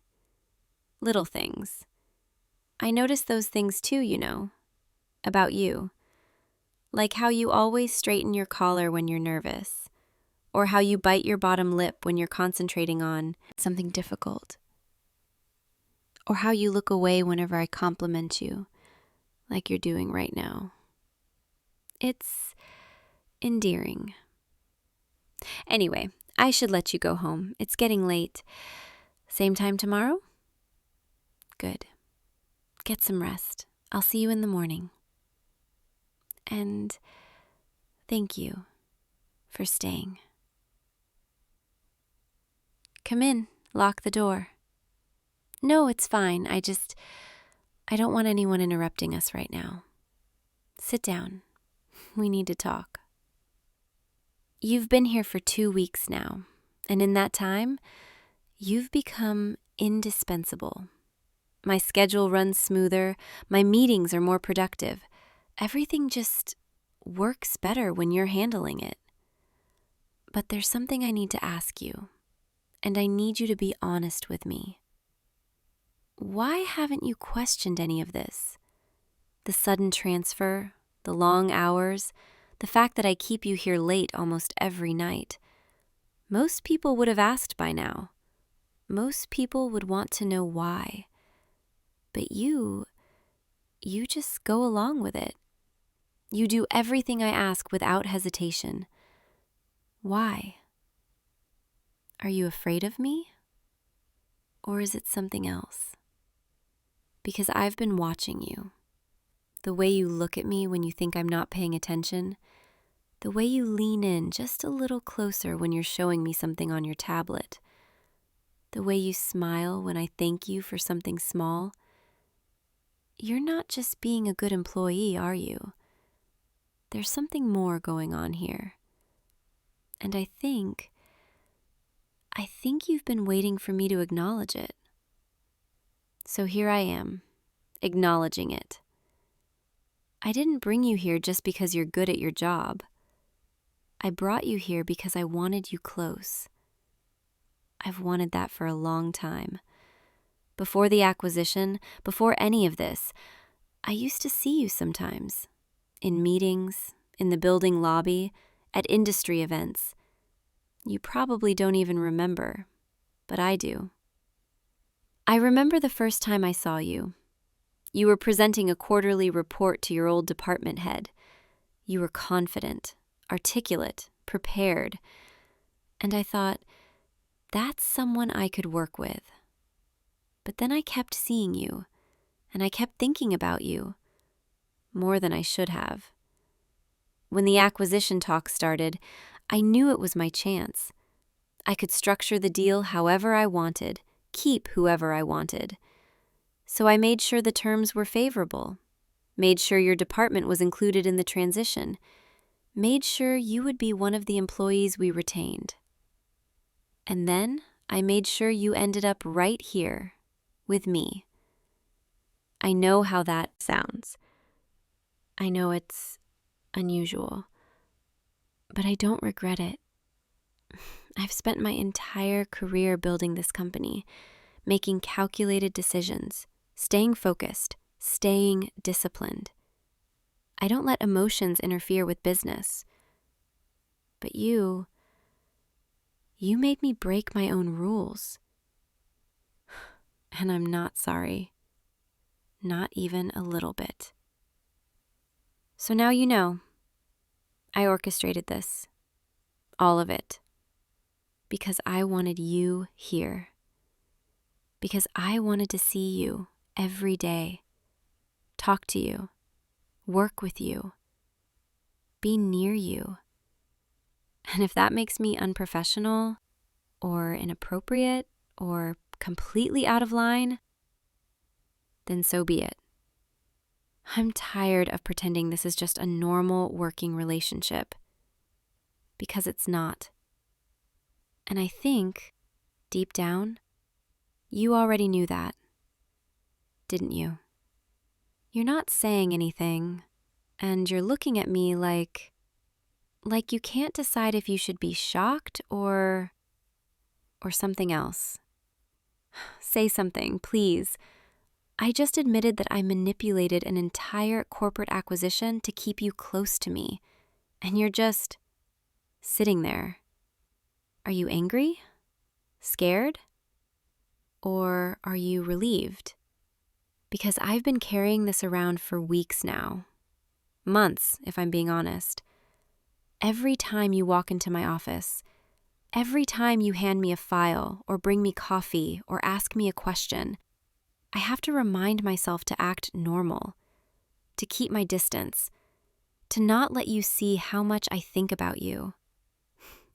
Little things. I notice those things too, you know, about you. Like how you always straighten your collar when you're nervous, or how you bite your bottom lip when you're concentrating on something difficult, or how you look away whenever I compliment you, like you're doing right now. It's endearing. Anyway, I should let you go home. It's getting late. Same time tomorrow? Good. Get some rest. I'll see you in the morning. And thank you for staying. Come in. Lock the door. No, it's fine. I don't want anyone interrupting us right now. Sit down. We need to talk. You've been here for 2 weeks now, and in that time, you've become indispensable. My schedule runs smoother, my meetings are more productive. Everything just works better when you're handling it. But there's something I need to ask you, and I need you to be honest with me. Why haven't you questioned any of this? The sudden transfer, the long hours, the fact that I keep you here late almost every night. Most people would have asked by now. Most people would want to know why. But you just go along with it. You do everything I ask without hesitation. Why? Are you afraid of me? Or is it something else? Because I've been watching you. The way you look at me when you think I'm not paying attention. The way you lean in just a little closer when you're showing me something on your tablet. The way you smile when I thank you for something small. You're not just being a good employee, are you? There's something more going on here. And I think you've been waiting for me to acknowledge it. So here I am, acknowledging it. I didn't bring you here just because you're good at your job. I brought you here because I wanted you close. I've wanted that for a long time. Before the acquisition, before any of this, I used to see you sometimes. In meetings, in the building lobby, at industry events. You probably don't even remember, but I do. I remember the first time I saw you. You were presenting a quarterly report to your old department head. You were confident, articulate, prepared. And I thought, that's someone I could work with. But then I kept seeing you, and I kept thinking about you, more than I should have. When the acquisition talk started, I knew it was my chance. I could structure the deal however I wanted, keep whoever I wanted. So I made sure the terms were favorable, made sure your department was included in the transition, made sure you would be one of the employees we retained. And then I made sure you ended up right here, with me. I know how that sounds. I know it's unusual, but I don't regret it. I've spent my entire career building this company, making calculated decisions, staying focused, staying disciplined. I don't let emotions interfere with business. But you made me break my own rules. And I'm not sorry. Not even a little bit. So now you know. I orchestrated this. All of it. Because I wanted you here. Because I wanted to see you every day. Talk to you. Work with you. Be near you. And if that makes me unprofessional or inappropriate or completely out of line, then so be it. I'm tired of pretending this is just a normal working relationship. Because it's not. And I think, deep down, you already knew that. Didn't you? You're not saying anything, and you're looking at me like you can't decide if you should be shocked or something else. Say something, please. I just admitted that I manipulated an entire corporate acquisition to keep you close to me, and you're just sitting there. Are you angry? Scared? Or are you relieved? Because I've been carrying this around for weeks now. Months, if I'm being honest. Every time you walk into my office, every time you hand me a file or bring me coffee or ask me a question, I have to remind myself to act normal, to keep my distance, to not let you see how much I think about you.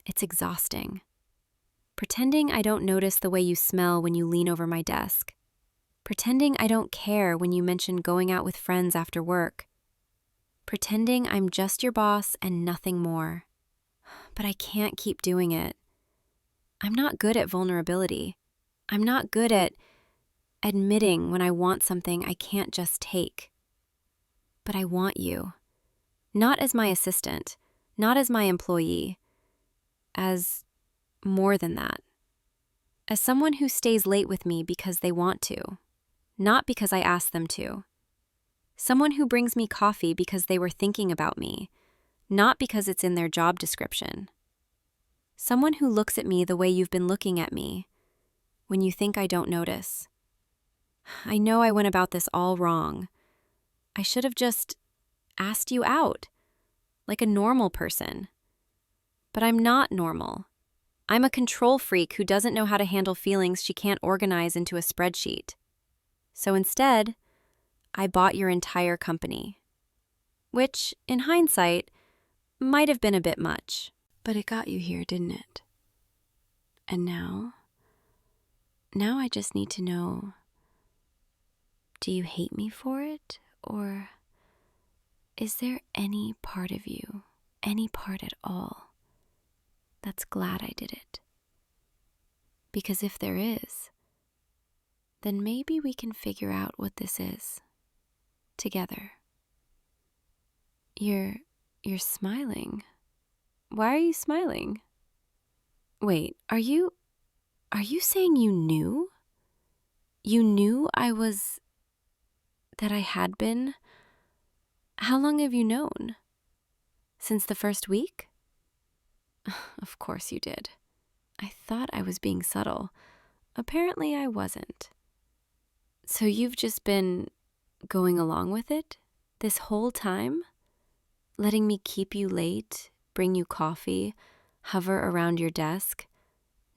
It's exhausting. Pretending I don't notice the way you smell when you lean over my desk. Pretending I don't care when you mention going out with friends after work. Pretending I'm just your boss and nothing more. But I can't keep doing it. I'm not good at vulnerability. I'm not good at admitting when I want something I can't just take. But I want you. Not as my assistant, not as my employee, as more than that. As someone who stays late with me because they want to, not because I ask them to. Someone who brings me coffee because they were thinking about me, not because it's in their job description. Someone who looks at me the way you've been looking at me, when you think I don't notice. I know I went about this all wrong. I should have just asked you out, like a normal person. But I'm not normal. I'm a control freak who doesn't know how to handle feelings she can't organize into a spreadsheet. So instead, I bought your entire company. Which, in hindsight, might have been a bit much. But it got you here, didn't it? And now I just need to know, do you hate me for it? Or is there any part of you, any part at all, that's glad I did it? Because if there is, then maybe we can figure out what this is, together. You're smiling. Why are you smiling? Wait, are you saying you knew? You knew that I had been? How long have you known? Since the first week? Of course you did. I thought I was being subtle. Apparently I wasn't. So you've just been going along with it this whole time? Letting me keep you late, bring you coffee, hover around your desk,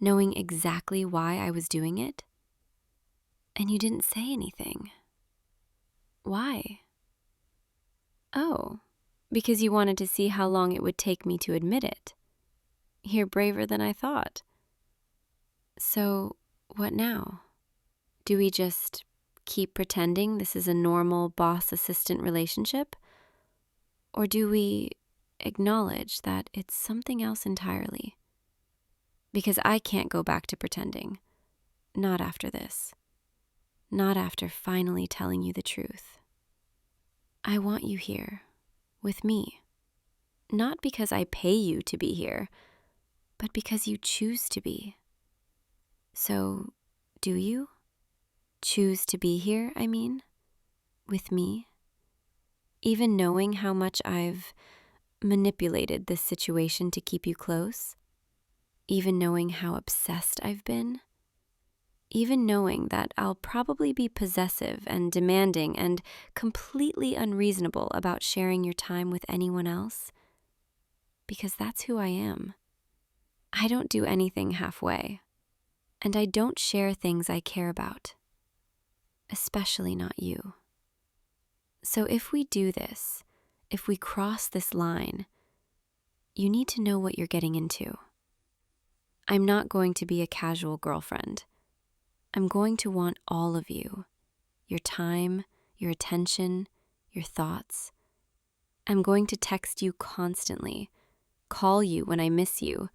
knowing exactly why I was doing it? And you didn't say anything. Why? Oh, because you wanted to see how long it would take me to admit it. You're braver than I thought. So, what now? Do we just keep pretending this is a normal boss-assistant relationship? Or do we acknowledge that it's something else entirely? Because I can't go back to pretending. Not after this. Not after finally telling you the truth. I want you here, with me. Not because I pay you to be here, but because you choose to be. So, do you? Choose to be here, I mean? With me? Even knowing how much I've manipulated this situation to keep you close? Even knowing how obsessed I've been? Even knowing that I'll probably be possessive and demanding and completely unreasonable about sharing your time with anyone else? Because that's who I am. I don't do anything halfway. And I don't share things I care about. Especially not you. So if we do this, if we cross this line, you need to know what you're getting into. I'm not going to be a casual girlfriend. I'm going to want all of you. Your time, your attention, your thoughts. I'm going to text you constantly, call you when I miss you,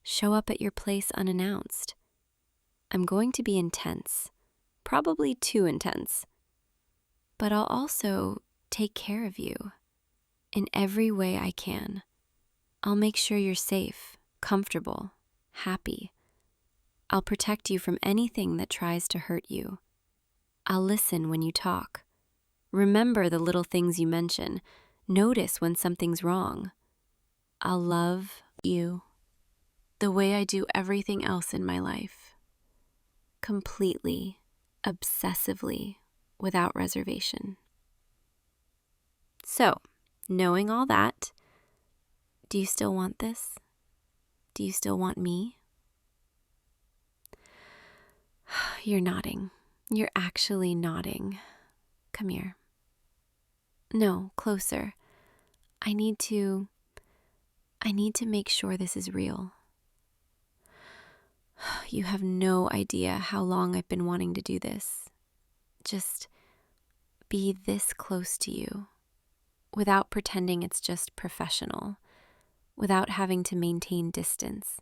show up at your place unannounced. I'm going to be intense, probably too intense. But I'll also take care of you in every way I can. I'll make sure you're safe, comfortable, happy. I'll protect you from anything that tries to hurt you. I'll listen when you talk. Remember the little things you mention. Notice when something's wrong. I'll love you the way I do everything else in my life. Completely, obsessively, without reservation. So, knowing all that, do you still want this? Do you still want me? You're nodding. You're actually nodding. Come here. No, closer. I need to make sure this is real. You have no idea how long I've been wanting to do this. Just be this close to you, without pretending it's just professional, without having to maintain distance.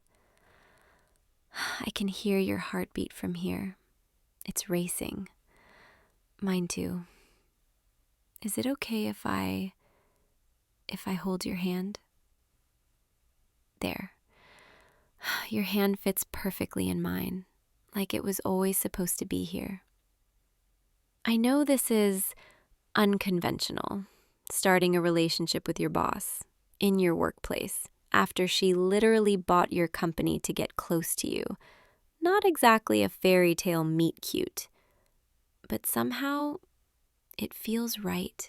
I can hear your heartbeat from here. It's racing. Mine too. Is it okay if I hold your hand? There. Your hand fits perfectly in mine, like it was always supposed to be here. I know this is unconventional, starting a relationship with your boss, in your workplace, after she literally bought your company to get close to you. Not exactly a fairy tale meet cute, but somehow it feels right.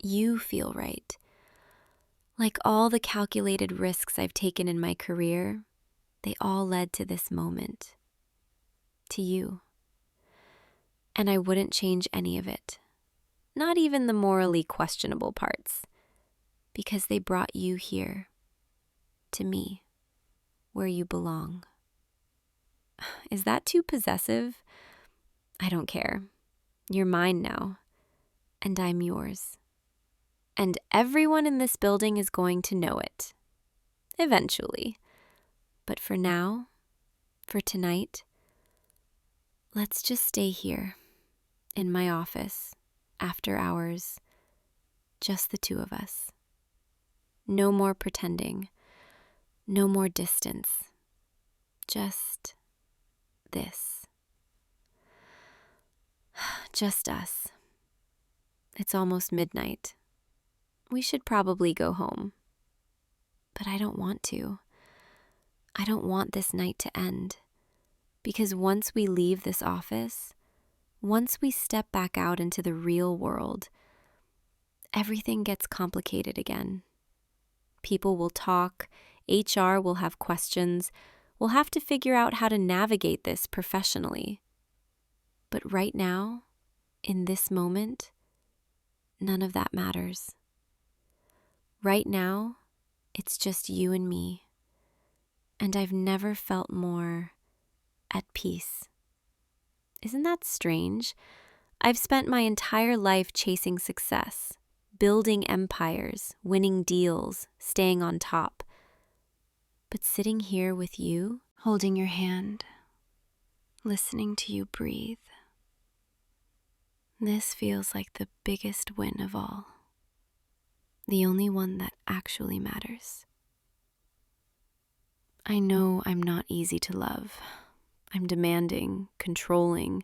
You feel right. Like all the calculated risks I've taken in my career, they all led to this moment. To you. And I wouldn't change any of it. Not even the morally questionable parts. Because they brought you here. To me. Where you belong. Is that too possessive? I don't care. You're mine now. And I'm yours. And everyone in this building is going to know it. Eventually. But for now, for tonight, let's just stay here, in my office, after hours, just the two of us. No more pretending. No more distance. Just this. Just us. It's almost midnight. We should probably go home. But I don't want to. I don't want this night to end. Because once we leave this office, once we step back out into the real world, everything gets complicated again. People will talk, HR will have questions, we'll have to figure out how to navigate this professionally. But right now, in this moment, none of that matters. Right now, it's just you and me. And I've never felt more at peace. Isn't that strange? I've spent my entire life chasing success, building empires, winning deals, staying on top. But sitting here with you, holding your hand, listening to you breathe, this feels like the biggest win of all. The only one that actually matters. I know I'm not easy to love. I'm demanding, controlling.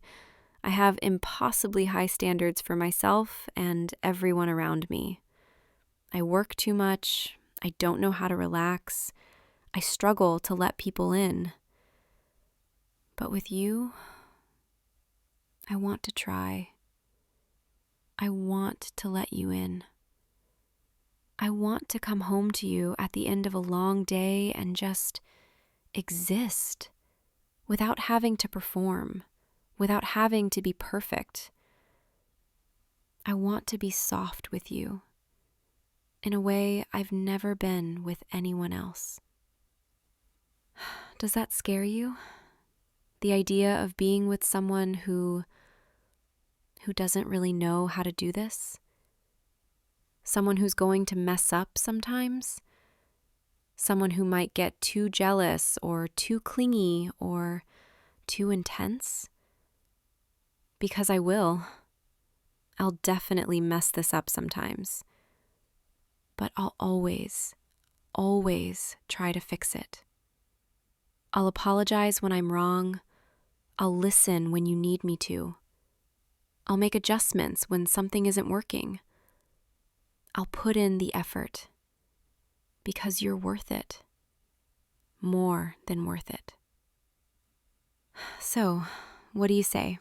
I have impossibly high standards for myself and everyone around me. I work too much. I don't know how to relax. I struggle to let people in. But with you, I want to try. I want to let you in. I want to come home to you at the end of a long day and just exist without having to perform, without having to be perfect. I want to be soft with you in a way I've never been with anyone else. Does that scare you? The idea of being with someone who doesn't really know how to do this? Someone who's going to mess up sometimes? Someone who might get too jealous or too clingy or too intense? Because I will. I'll definitely mess this up sometimes. But I'll always try to fix it. I'll apologize when I'm wrong. I'll listen when you need me to. I'll make adjustments when something isn't working. I'll put in the effort because you're worth it. More than worth it. So, what do you say?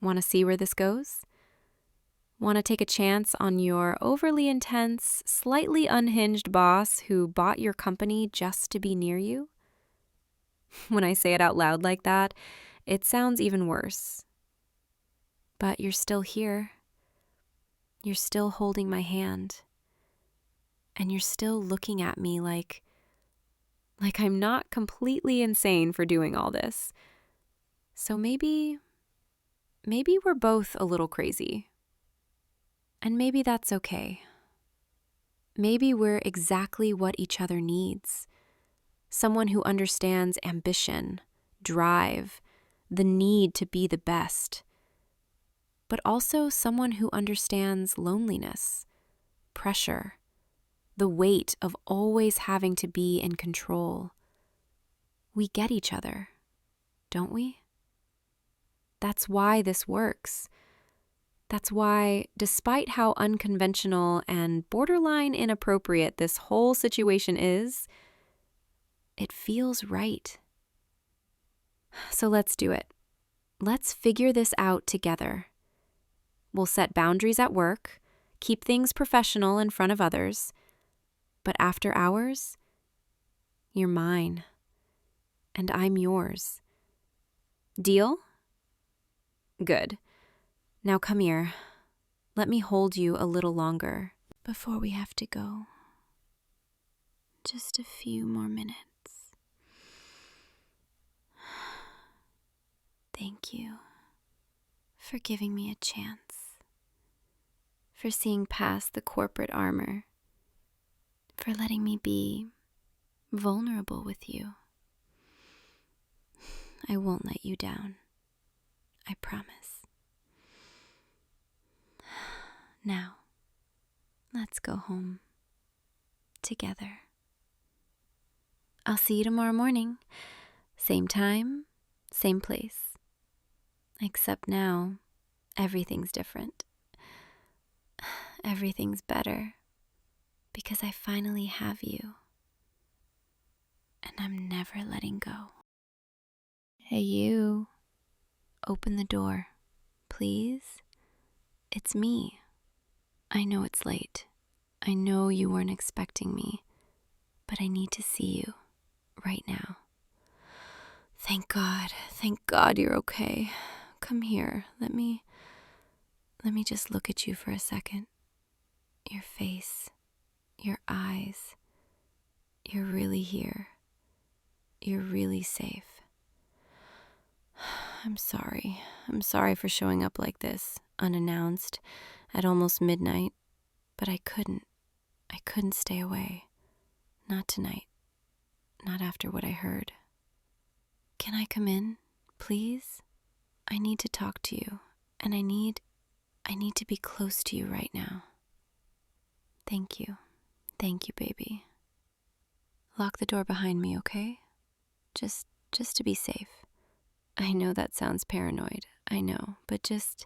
Want to see where this goes? Want to take a chance on your overly intense, slightly unhinged boss who bought your company just to be near you? When I say it out loud like that, it sounds even worse. But you're still here. You're still holding my hand. And you're still looking at me like I'm not completely insane for doing all this. So maybe we're both a little crazy. And maybe that's okay. Maybe we're exactly what each other needs. Someone who understands ambition, drive, the need to be the best. But also someone who understands loneliness, pressure, the weight of always having to be in control. We get each other, don't we? That's why this works. That's why, despite how unconventional and borderline inappropriate this whole situation is, it feels right. So let's do it. Let's figure this out together. We'll set boundaries at work, keep things professional in front of others, but after hours, you're mine, and I'm yours. Deal? Good. Now come here. Let me hold you a little longer before we have to go. Just a few more minutes. Thank you for giving me a chance, for seeing past the corporate armor, for letting me be vulnerable with you. I won't let you down. I promise. Now, let's go home together. I'll see you tomorrow morning. Same time, same place. Except now, everything's different. Everything's better because I finally have you. And I'm never letting go. Hey, you. Open the door, please. It's me. I know it's late. I know you weren't expecting me, but I need to see you right now. Thank God you're okay. Come here, let me just look at you for a second. Your face, your eyes. You're really here. You're really safe. I'm sorry for showing up like this, unannounced, at almost midnight, but I couldn't stay away. Not tonight. Not after what I heard. Can I come in, please? I need to talk to you, and I need to be close to you right now. Thank you, baby. Lock the door behind me, okay? Just to be safe. I know that sounds paranoid, I know, but just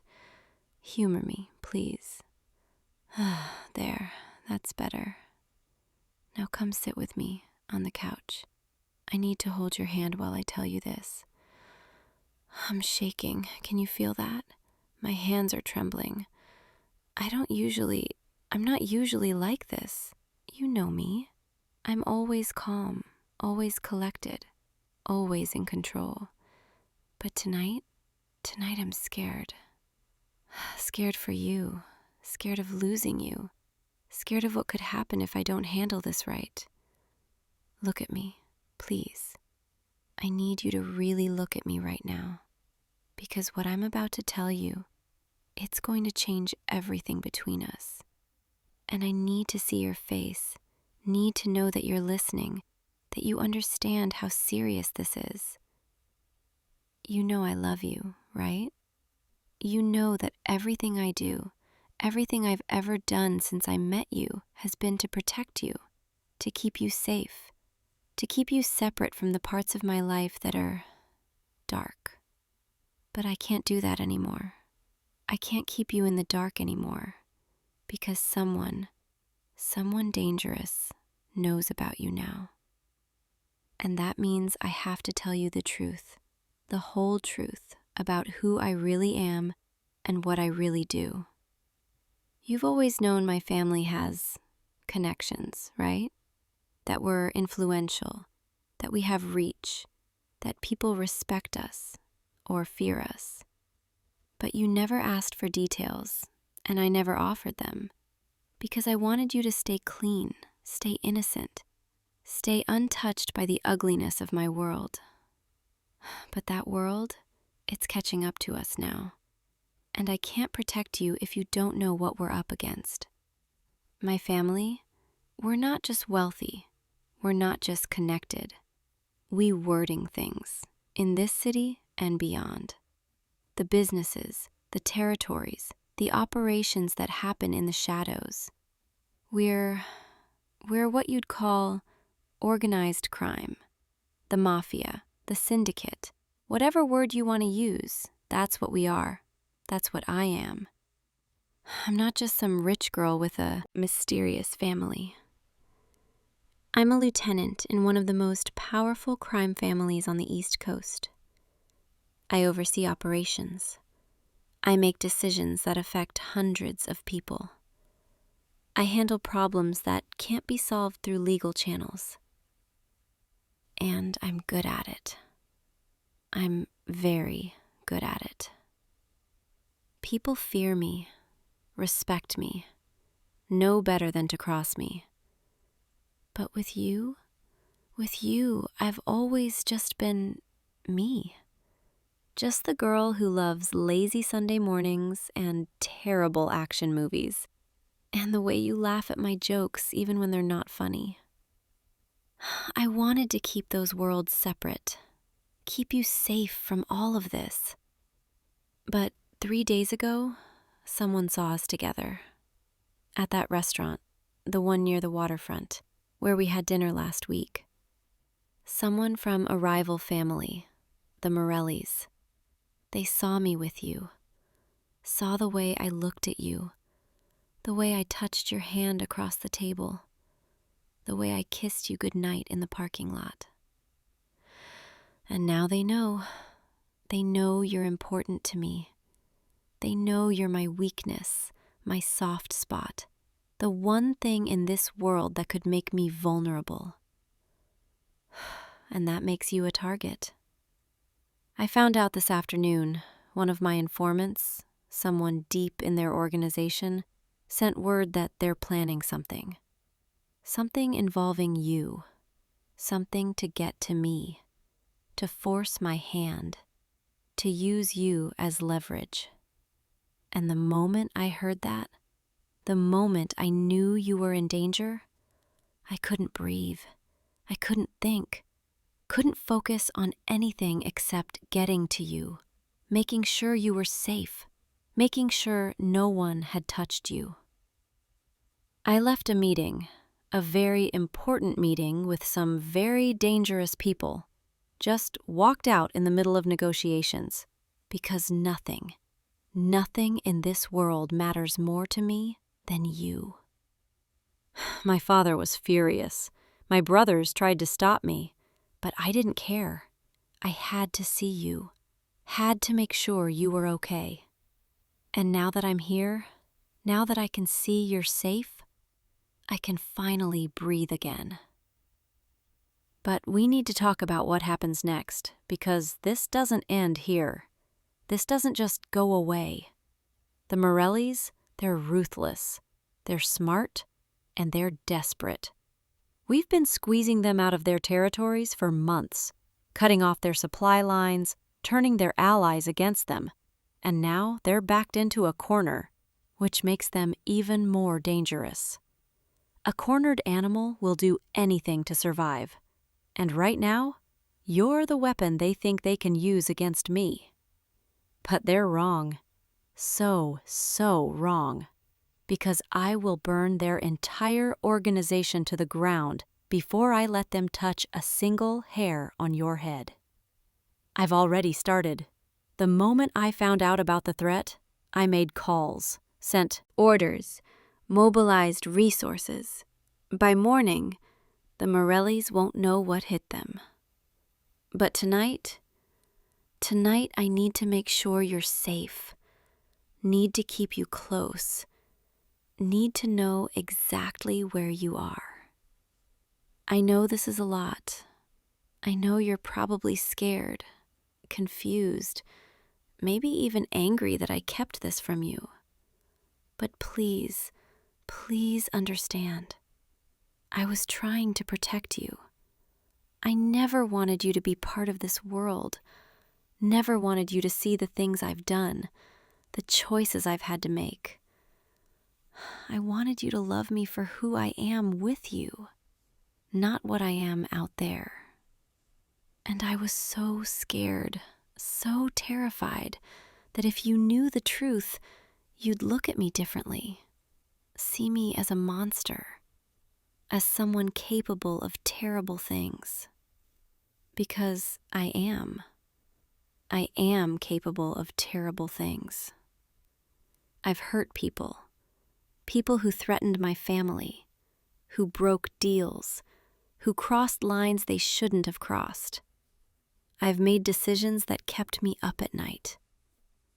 humor me, please. There, that's better. Now come sit with me on the couch. I need to hold your hand while I tell you this. I'm shaking. Can you feel that? My hands are trembling. I'm not usually like this. You know me. I'm always calm, always collected, always in control. But tonight I'm scared. Scared for you. Scared of losing you. Scared of what could happen if I don't handle this right. Look at me, please. I need you to really look at me right now. Because what I'm about to tell you, it's going to change everything between us. And I need to see your face, need to know that you're listening, that you understand how serious this is. You know I love you, right? You know that everything I do, everything I've ever done since I met you has been to protect you, to keep you safe, to keep you separate from the parts of my life that are dark. But I can't do that anymore. I can't keep you in the dark anymore because someone dangerous knows about you now. And that means I have to tell you the truth, the whole truth about who I really am and what I really do. You've always known my family has connections, right? That we're influential, that we have reach, that people respect us or fear us. But you never asked for details, and I never offered them, because I wanted you to stay clean, stay innocent, stay untouched by the ugliness of my world. But that world, it's catching up to us now. And I can't protect you if you don't know what we're up against. My family, we're not just wealthy. We're not just connected. We wording things in this city and beyond. The businesses, the territories, the operations that happen in the shadows. We're what you'd call organized crime. The mafia, the syndicate, whatever word you want to use, that's what we are. That's what I am. I'm not just some rich girl with a mysterious family. I'm a lieutenant in one of the most powerful crime families on the East Coast. I oversee operations. I make decisions that affect hundreds of people. I handle problems that can't be solved through legal channels. And I'm good at it. I'm very good at it. People fear me, respect me, know better than to cross me. But with you, I've always just been me. Just the girl who loves lazy Sunday mornings and terrible action movies. And the way you laugh at my jokes even when they're not funny. I wanted to keep those worlds separate, keep you safe from all of this. But 3 days ago, someone saw us together. At that restaurant, the one near the waterfront, where we had dinner last week. Someone from a rival family, the Morellis. They saw me with you, saw the way I looked at you, the way I touched your hand across the table, the way I kissed you goodnight in the parking lot. And now they know. They know you're important to me. They know you're my weakness, my soft spot, the one thing in this world that could make me vulnerable. And that makes you a target. I found out this afternoon, one of my informants, someone deep in their organization, sent word that they're planning something. Something involving you. Something to get to me. To force my hand. To use you as leverage. And the moment I heard that, the moment I knew you were in danger, I couldn't breathe. I couldn't think. Couldn't focus on anything except getting to you, making sure you were safe, making sure no one had touched you. I left a meeting, a very important meeting with some very dangerous people, just walked out in the middle of negotiations, because nothing in this world matters more to me than you. My father was furious. My brothers tried to stop me. But I didn't care. I had to see you, had to make sure you were okay. And now that I'm here, now that I can see you're safe, I can finally breathe again. But we need to talk about what happens next, because this doesn't end here. This doesn't just go away. The Morellis, they're ruthless, they're smart, and they're desperate. We've been squeezing them out of their territories for months, cutting off their supply lines, turning their allies against them, and now they're backed into a corner, which makes them even more dangerous. A cornered animal will do anything to survive, and right now, you're the weapon they think they can use against me. But they're wrong. So wrong. Because I will burn their entire organization to the ground before I let them touch a single hair on your head. I've already started. The moment I found out about the threat, I made calls, sent orders, mobilized resources. By morning, the Morellis won't know what hit them. But tonight I need to make sure you're safe. Need to keep you close. Need to know exactly where you are. I know this is a lot. I know you're probably scared, confused, maybe even angry that I kept this from you. But please understand. I was trying to protect you. I never wanted you to be part of this world. Never wanted you to see the things I've done, the choices I've had to make. I wanted you to love me for who I am with you, not what I am out there. And I was so scared, so terrified, that if you knew the truth, you'd look at me differently, see me as a monster, as someone capable of terrible things. Because I am. I am capable of terrible things. I've hurt people who threatened my family, who broke deals, who crossed lines they shouldn't have crossed. I've made decisions that kept me up at night,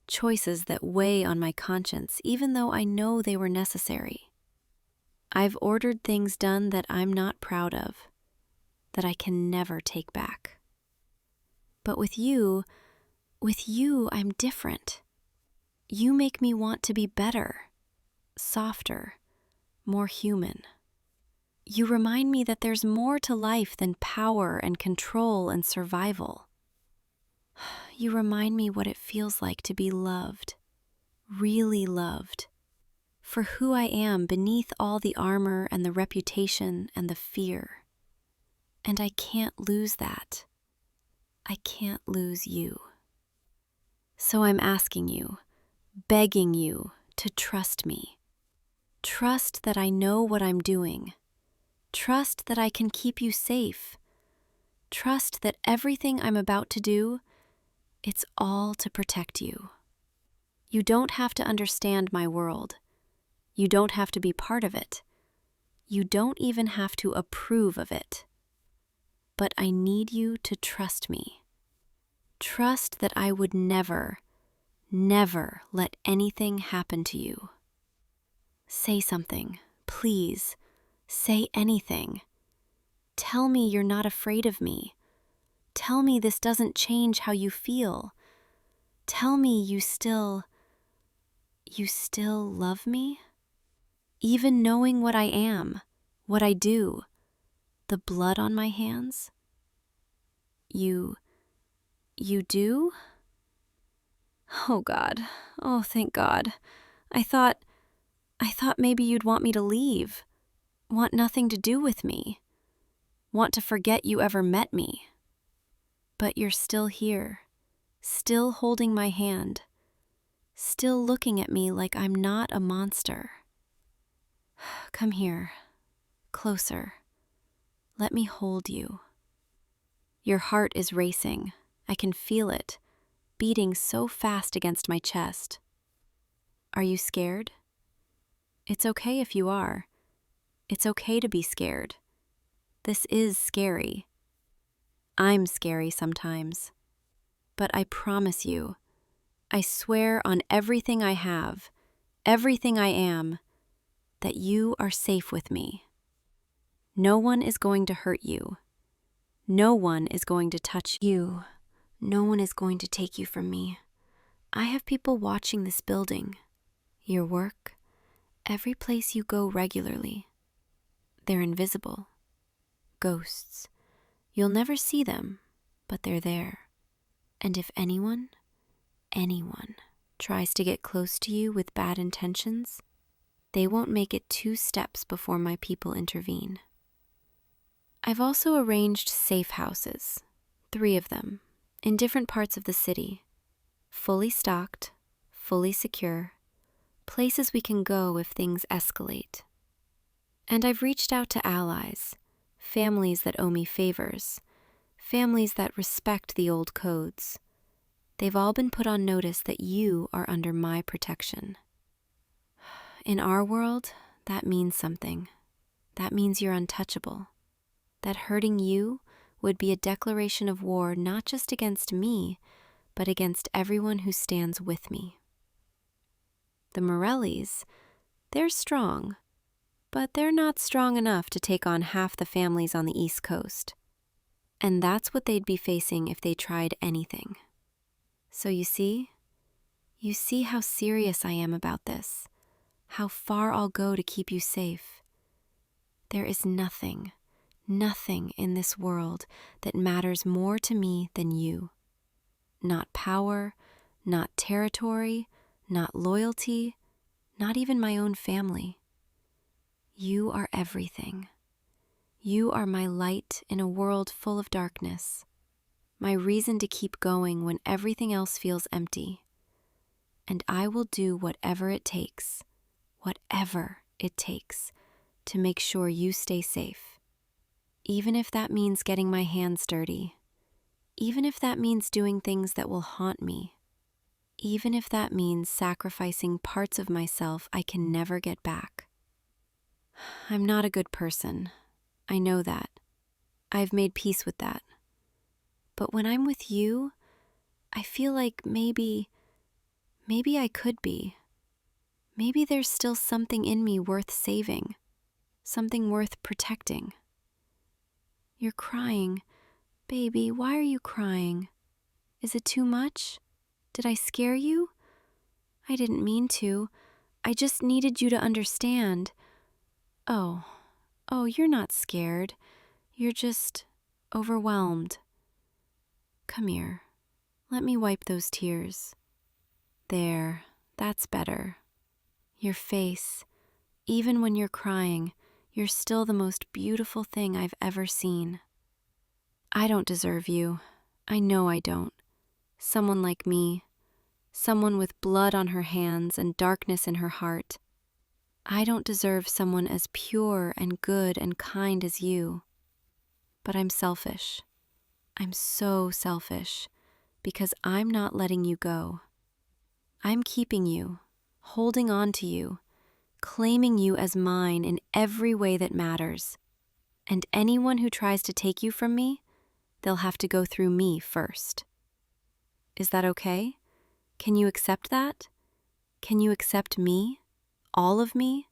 choices that weigh on my conscience even though I know they were necessary. I've ordered things done that I'm not proud of, that I can never take back. But with you, I'm different. You make me want to be better, softer, more human. You remind me that there's more to life than power and control and survival. You remind me what it feels like to be loved, really loved, for who I am beneath all the armor and the reputation and the fear. And I can't lose that. I can't lose you. So I'm asking you, begging you to trust me. Trust that I know what I'm doing. Trust that I can keep you safe. Trust that everything I'm about to do, it's all to protect you. You don't have to understand my world. You don't have to be part of it. You don't even have to approve of it. But I need you to trust me. Trust that I would never, never let anything happen to you. Say something, please. Say anything. Tell me you're not afraid of me. Tell me this doesn't change how you feel. Tell me you still love me? Even knowing what I am, what I do, the blood on my hands? You do? Oh God, oh thank God. I thought maybe you'd want me to leave, want nothing to do with me, want to forget you ever met me. But you're still here, still holding my hand, still looking at me like I'm not a monster. Come here, closer. Let me hold you. Your heart is racing. I can feel it, beating so fast against my chest. Are you scared? It's okay if you are. It's okay to be scared. This is scary. I'm scary sometimes. But I promise you, I swear on everything I have, everything I am, that you are safe with me. No one is going to hurt you. No one is going to touch you. No one is going to take you from me. I have people watching this building, your work, every place you go regularly. They're invisible. Ghosts. You'll never see them, but they're there. And if anyone tries to get close to you with bad intentions, they won't make it 2 steps before my people intervene. I've also arranged safe houses, 3 of them, in different parts of the city, fully stocked, fully secure, places we can go if things escalate. And I've reached out to allies, families that owe me favors, families that respect the old codes. They've all been put on notice that you are under my protection. In our world, that means something. That means you're untouchable. That hurting you would be a declaration of war not just against me, but against everyone who stands with me. The Morellis, they're strong, but they're not strong enough to take on half the families on the East Coast. And that's what they'd be facing if they tried anything. So you see how serious I am about this, how far I'll go to keep you safe. There is nothing in this world that matters more to me than you. Not power, not territory, not loyalty, not even my own family. You are everything. You are my light in a world full of darkness, my reason to keep going when everything else feels empty. And I will do whatever it takes to make sure you stay safe. Even if that means getting my hands dirty, even if that means doing things that will haunt me, even if that means sacrificing parts of myself I can never get back. I'm not a good person. I know that. I've made peace with that. But when I'm with you, I feel like maybe I could be. Maybe there's still something in me worth saving, something worth protecting. You're crying. Baby, why are you crying? Is it too much? Did I scare you? I didn't mean to. I just needed you to understand. Oh, you're not scared. You're just overwhelmed. Come here. Let me wipe those tears. There, that's better. Your face, even when you're crying, you're still the most beautiful thing I've ever seen. I don't deserve you. I know I don't. Someone like me, someone with blood on her hands and darkness in her heart. I don't deserve someone as pure and good and kind as you. But I'm selfish. I'm so selfish because I'm not letting you go. I'm keeping you, holding on to you, claiming you as mine in every way that matters. And anyone who tries to take you from me, they'll have to go through me first. Is that okay? Can you accept that? Can you accept me? All of me?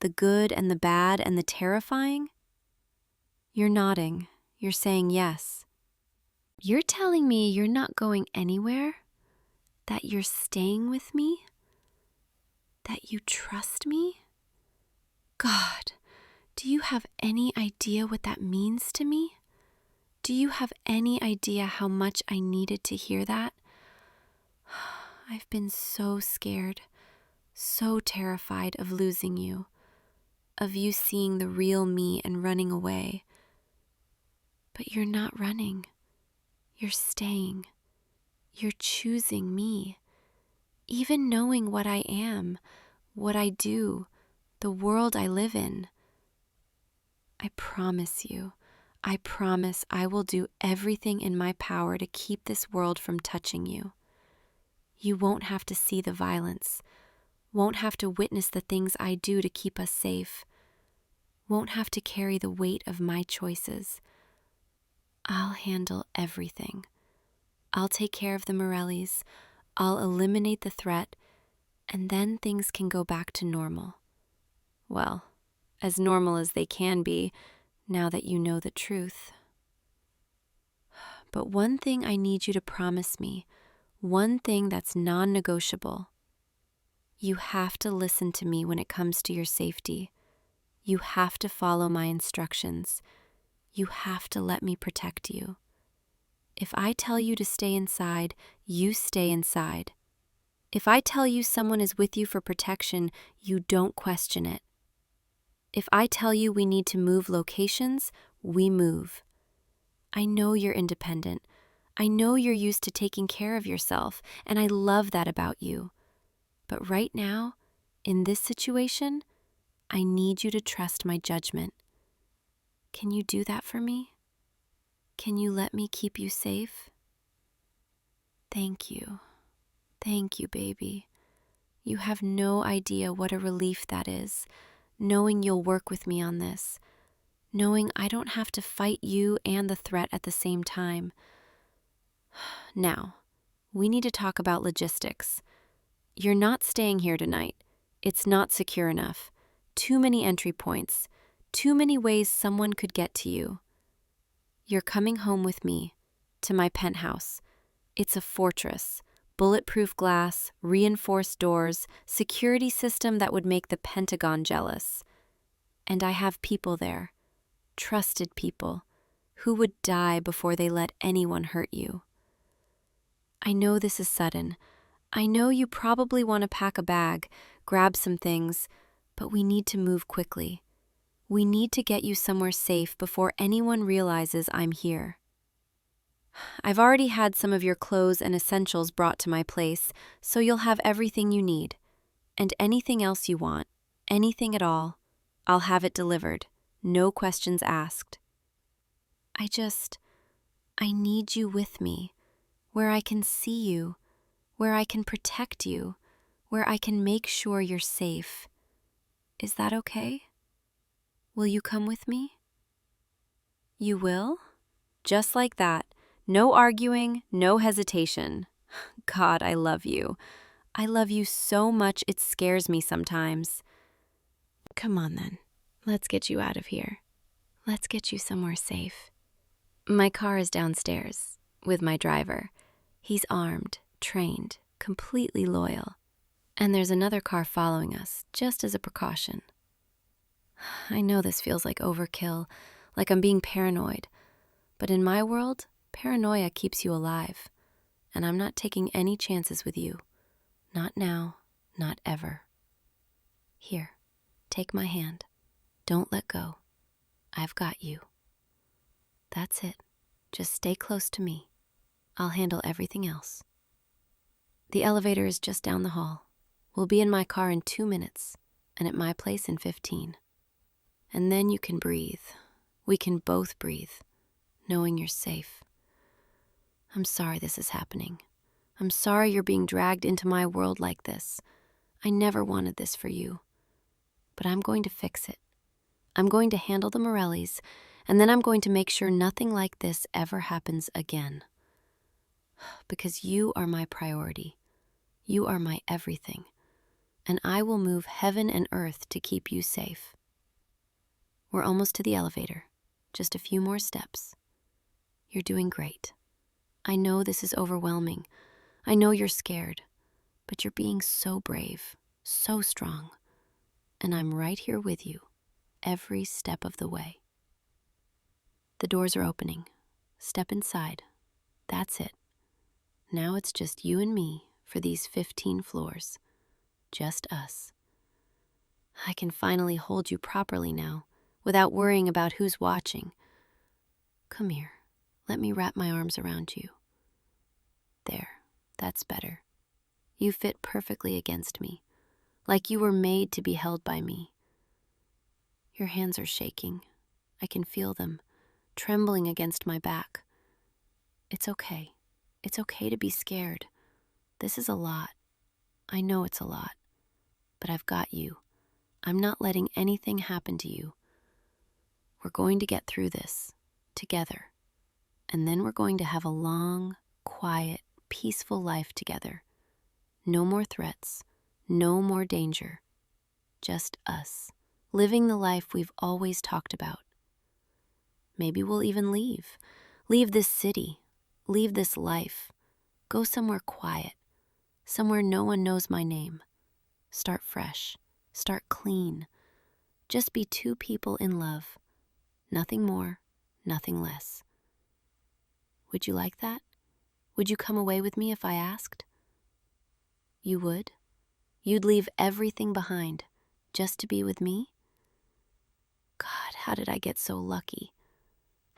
The good and the bad and the terrifying? You're nodding. You're saying yes. You're telling me you're not going anywhere? That you're staying with me? That you trust me? God, do you have any idea what that means to me? Do you have any idea how much I needed to hear that? I've been so scared, so terrified of losing you, of you seeing the real me and running away. But you're not running. You're staying. You're choosing me. Even knowing what I am, what I do, the world I live in. I promise you, I promise I will do everything in my power to keep this world from touching you. You won't have to see the violence, won't have to witness the things I do to keep us safe, won't have to carry the weight of my choices. I'll handle everything. I'll take care of the Morellis, I'll eliminate the threat, and then things can go back to normal. Well, as normal as they can be, now that you know the truth. But one thing I need you to promise me, one thing that's non-negotiable. You have to listen to me when it comes to your safety. You have to follow my instructions. You have to let me protect you. If I tell you to stay inside, you stay inside. If I tell you someone is with you for protection, you don't question it. If I tell you we need to move locations, we move. I know you're independent. I know you're used to taking care of yourself, and I love that about you. But right now, in this situation, I need you to trust my judgment. Can you do that for me? Can you let me keep you safe? Thank you. Thank you, baby. You have no idea what a relief that is, knowing you'll work with me on this, knowing I don't have to fight you and the threat at the same time. Now, we need to talk about logistics. You're not staying here tonight. It's not secure enough. Too many entry points. Too many ways someone could get to you. You're coming home with me, to my penthouse. It's a fortress. Bulletproof glass, reinforced doors, security system that would make the Pentagon jealous. And I have people there, trusted people, who would die before they let anyone hurt you. I know this is sudden. I know you probably want to pack a bag, grab some things, but we need to move quickly. We need to get you somewhere safe before anyone realizes I'm here. I've already had some of your clothes and essentials brought to my place, so you'll have everything you need. And anything else you want, anything at all, I'll have it delivered, no questions asked. I need you with me, where I can see you, where I can protect you, where I can make sure you're safe. Is that okay? Will you come with me? You will? Just like that. No arguing, no hesitation. God, I love you. I love you so much it scares me sometimes. Come on then, let's get you out of here. Let's get you somewhere safe. My car is downstairs, with my driver. He's armed, trained, completely loyal. And there's another car following us, just as a precaution. I know this feels like overkill, like I'm being paranoid. But in my world, paranoia keeps you alive, and I'm not taking any chances with you. Not now, not ever. Here, take my hand. Don't let go. I've got you. That's it. Just stay close to me. I'll handle everything else. The elevator is just down the hall. We'll be in my car in 2 minutes, and at my place in 15. And then you can breathe. We can both breathe, knowing you're safe. I'm sorry this is happening. I'm sorry you're being dragged into my world like this. I never wanted this for you. But I'm going to fix it. I'm going to handle the Morellis, and then I'm going to make sure nothing like this ever happens again. Because you are my priority. You are my everything. And I will move heaven and earth to keep you safe. We're almost to the elevator. Just a few more steps. You're doing great. I know this is overwhelming. I know you're scared. But you're being so brave, so strong. And I'm right here with you, every step of the way. The doors are opening. Step inside. That's it. Now it's just you and me for these 15 floors. Just us. I can finally hold you properly now, without worrying about who's watching. Come here. Let me wrap my arms around you. There. That's better. You fit perfectly against me, like you were made to be held by me. Your hands are shaking. I can feel them, trembling against my back. It's okay. It's okay to be scared. This is a lot. I know it's a lot. But I've got you. I'm not letting anything happen to you. We're going to get through this, together. And then we're going to have a long, quiet, peaceful life together. No more threats, no more danger. Just us, living the life we've always talked about. Maybe we'll even leave. Leave this city. Leave this life. Go somewhere quiet. Somewhere no one knows my name. Start fresh. Start clean. Just be two people in love. Nothing more, nothing less. Would you like that? Would you come away with me if I asked? You would? You'd leave everything behind just to be with me? God, how did I get so lucky?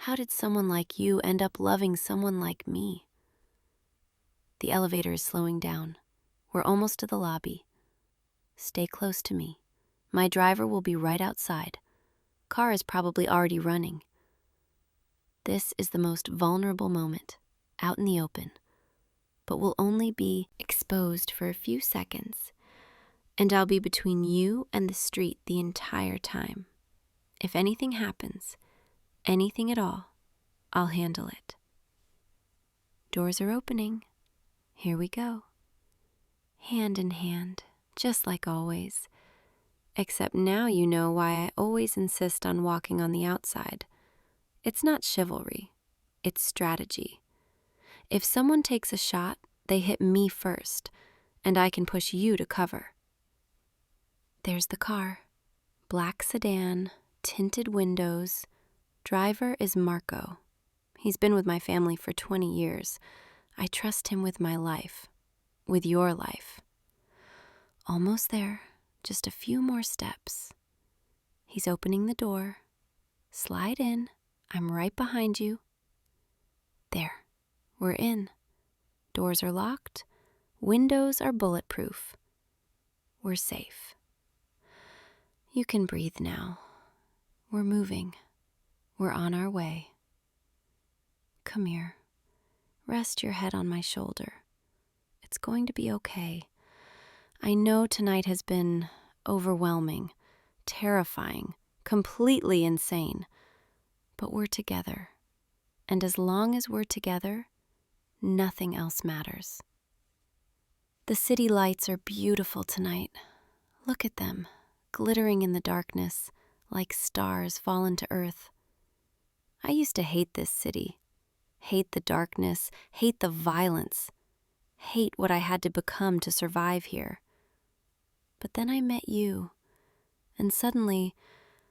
How did someone like you end up loving someone like me? The elevator is slowing down. We're almost to the lobby. Stay close to me. My driver will be right outside. Car is probably already running. This is the most vulnerable moment, out in the open, but will only be exposed for a few seconds, and I'll be between you and the street the entire time. If anything happens, anything at all, I'll handle it. Doors are opening. Here we go. Hand in hand, just like always. Except now you know why I always insist on walking on the outside. It's not chivalry, it's strategy. If someone takes a shot, they hit me first, and I can push you to cover. There's the car. Black sedan, tinted windows. Driver is Marco. He's been with my family for 20 years. I trust him with my life, with your life. Almost there, just a few more steps. He's opening the door. Slide in. I'm right behind you. There, we're in. Doors are locked. Windows are bulletproof. We're safe. You can breathe now. We're moving. We're on our way. Come here. Rest your head on my shoulder. It's going to be okay. I know tonight has been overwhelming, terrifying, completely insane. But we're together. And as long as we're together, nothing else matters. The city lights are beautiful tonight. Look at them, glittering in the darkness, like stars fallen to earth. I used to hate this city. Hate the darkness, hate the violence, hate what I had to become to survive here. But then I met you, and suddenly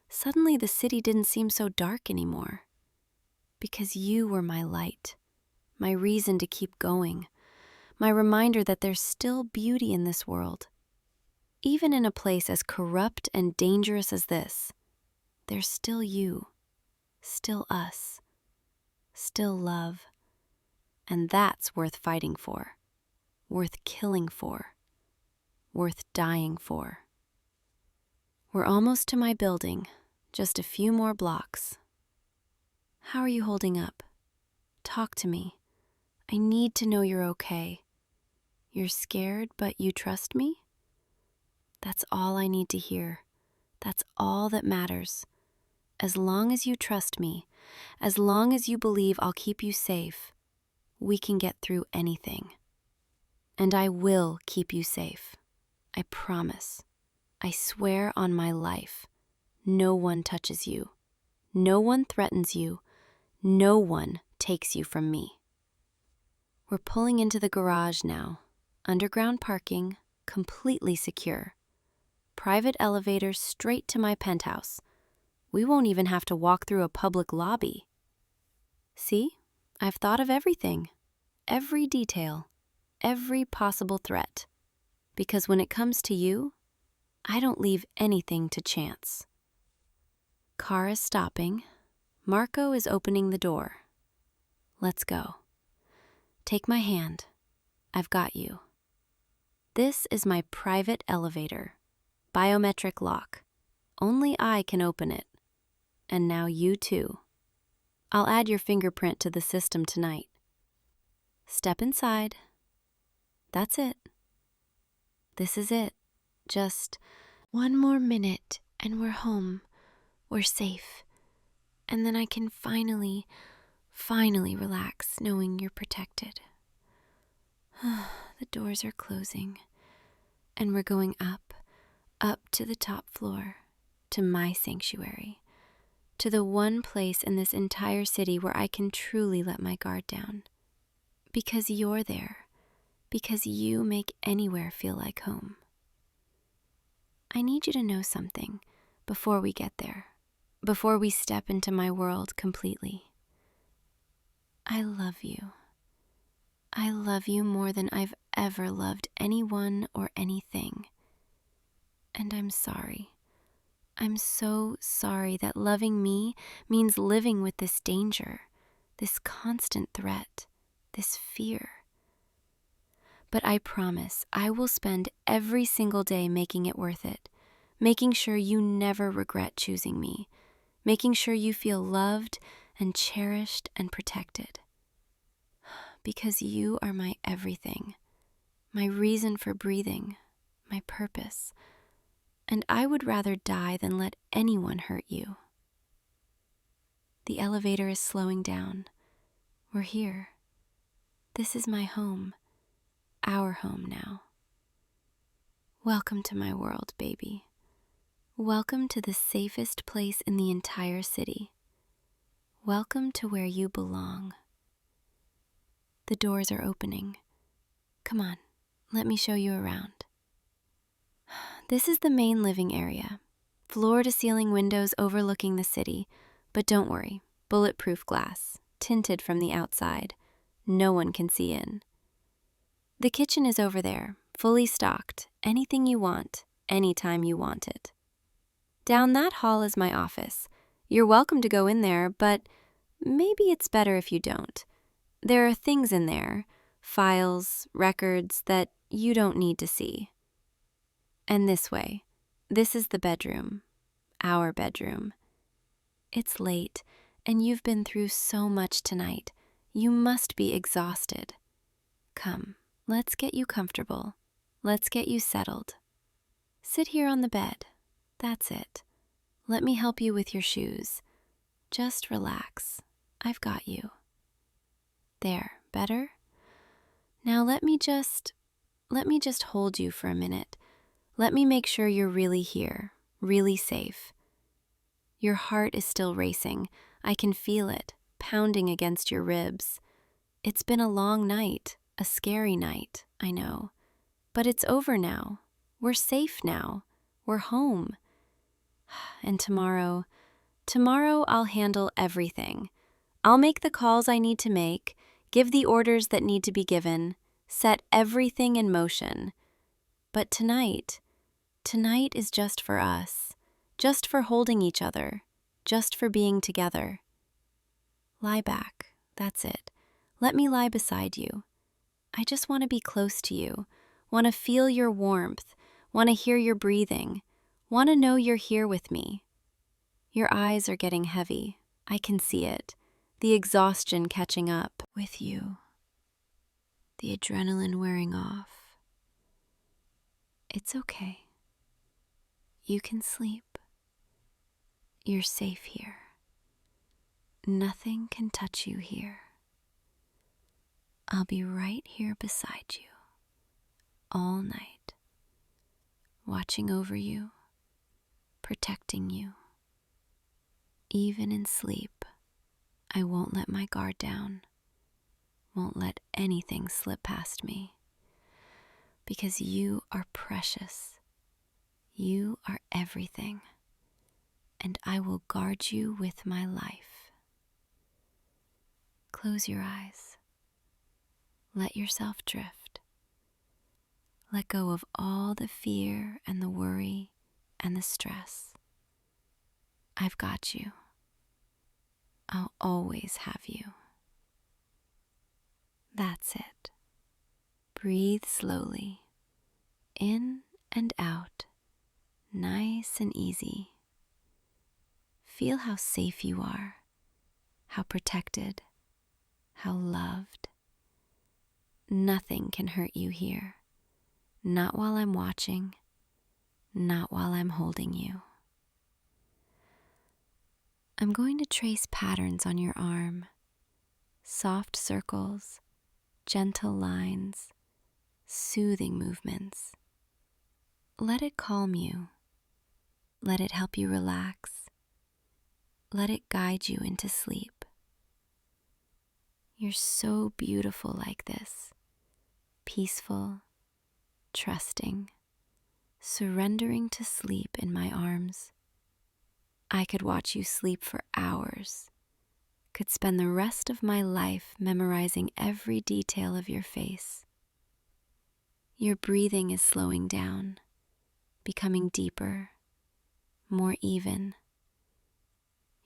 the city didn't seem so dark anymore. Because you were my light, my reason to keep going, my reminder that there's still beauty in this world. Even in a place as corrupt and dangerous as this, there's still you, still us, still love. And that's worth fighting for, worth killing for, worth dying for. We're almost to my building, just a few more blocks. How are you holding up? Talk to me. I need to know you're okay. You're scared, but you trust me? That's all I need to hear. That's all that matters. As long as you trust me, as long as you believe I'll keep you safe, we can get through anything. And I will keep you safe. I promise. I swear on my life. No one touches you. No one threatens you. No one takes you from me. We're pulling into the garage now. Underground parking, completely secure. Private elevator straight to my penthouse. We won't even have to walk through a public lobby. See? I've thought of everything. Every detail. Every possible threat. Because when it comes to you, I don't leave anything to chance. Car is stopping. Marco is opening the door. Let's go. Take my hand. I've got you. This is my private elevator. Biometric lock. Only I can open it. And now you too. I'll add your fingerprint to the system tonight. Step inside. That's it. This is it. Just one more minute and we're home. We're safe. And then I can finally relax knowing you're protected. The doors are closing. And we're going up to the top floor, to my sanctuary, to the one place in this entire city where I can truly let my guard down. Because you're there. Because you make anywhere feel like home. I need you to know something before we get there, before we step into my world completely. I love you. I love you more than I've ever loved anyone or anything. And I'm sorry. I'm so sorry that loving me means living with this danger, this constant threat, this fear. But I promise I will spend every single day making it worth it, making sure you never regret choosing me, making sure you feel loved and cherished and protected. Because you are my everything, my reason for breathing, my purpose. And I would rather die than let anyone hurt you. The elevator is slowing down. We're here. This is my home, our home now. Welcome to my world, baby. Welcome to the safest place in the entire city. Welcome to where you belong. The doors are opening. Come on, let me show you around. This is the main living area. Floor-to-ceiling windows overlooking the city. But don't worry, bulletproof glass, tinted from the outside. No one can see in. The kitchen is over there, fully stocked. Anything you want, anytime you want it. Down that hall is my office. You're welcome to go in there, but maybe it's better if you don't. There are things in there, files, records that you don't need to see. And this way, this is the bedroom, our bedroom. It's late, and you've been through so much tonight. You must be exhausted. Come, let's get you comfortable. Let's get you settled. Sit here on the bed. That's it. Let me help you with your shoes. Just relax. I've got you. There, better? Now let me just hold you for a minute. Let me make sure you're really here, really safe. Your heart is still racing. I can feel it, pounding against your ribs. It's been a long night, a scary night, I know. But it's over now. We're safe now. We're home. And tomorrow I'll handle everything. I'll make the calls I need to make, give the orders that need to be given, set everything in motion. But tonight is just for us, just for holding each other, just for being together. Lie back, that's it. Let me lie beside you. I just want to be close to you, want to feel your warmth, want to hear your breathing, want to know you're here with me. Your eyes are getting heavy. I can see it, the exhaustion catching up with you. the adrenaline wearing off. It's okay. You can sleep. You're safe here. Nothing can touch you here. I'll be right here beside you all night, watching over you, protecting you. Even in sleep, I won't let my guard down, won't let anything slip past me, because you are precious. You are everything, and I will guard you with my life. Close your eyes. Let yourself drift. Let go of all the fear and the worry and the stress. I've got you. I'll always have you. That's it. Breathe slowly, in and out, nice and easy. Feel how safe you are, how protected, how loved. Nothing can hurt you here, not while I'm watching, not while I'm holding you. I'm going to trace patterns on your arm, soft circles, gentle lines, soothing movements. Let it calm you. Let it help you relax. Let it guide you into sleep. You're so beautiful like this, peaceful, trusting, surrendering to sleep in my arms. I could watch you sleep for hours, could spend the rest of my life memorizing every detail of your face. Your breathing is slowing down, becoming deeper, more even.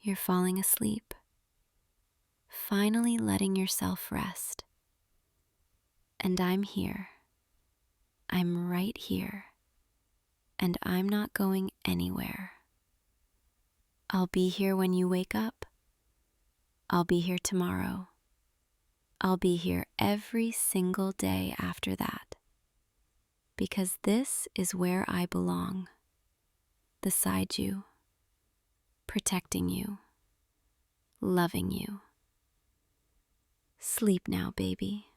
You're falling asleep, finally letting yourself rest. And I'm here. I'm right here, and I'm not going anywhere. I'll be here when you wake up. I'll be here tomorrow. I'll be here every single day after that. Because this is where I belong. Beside you, protecting you, loving you. Sleep now, baby.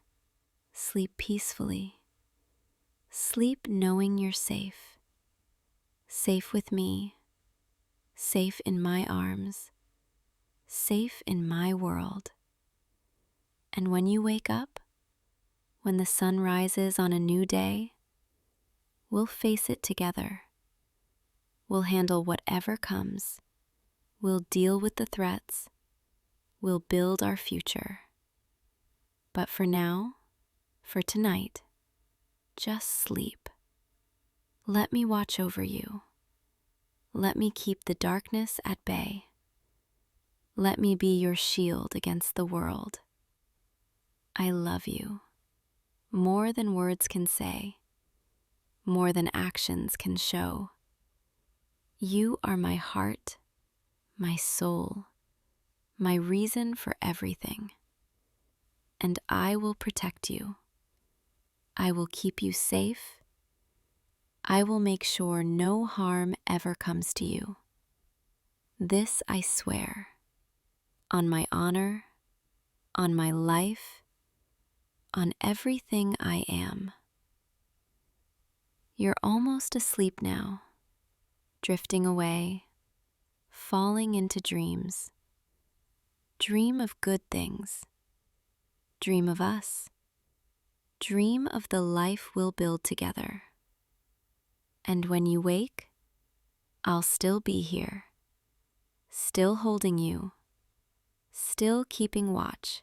Sleep peacefully. Sleep knowing you're safe. Safe with me. Safe in my arms. Safe in my world. And when you wake up, when the sun rises on a new day, we'll face it together. We'll handle whatever comes. We'll deal with the threats. We'll build our future. But for now, for tonight, just sleep. Let me watch over you. Let me keep the darkness at bay. Let me be your shield against the world. I love you, more than words can say, more than actions can show. You are my heart, my soul, my reason for everything. And I will protect you. I will keep you safe. I will make sure no harm ever comes to you. This I swear, on my honor, on my life, on everything I am. You're almost asleep now, drifting away, falling into dreams. Dream of good things. Dream of us. Dream of the life we'll build together. And when you wake, I'll still be here, still holding you, still keeping watch,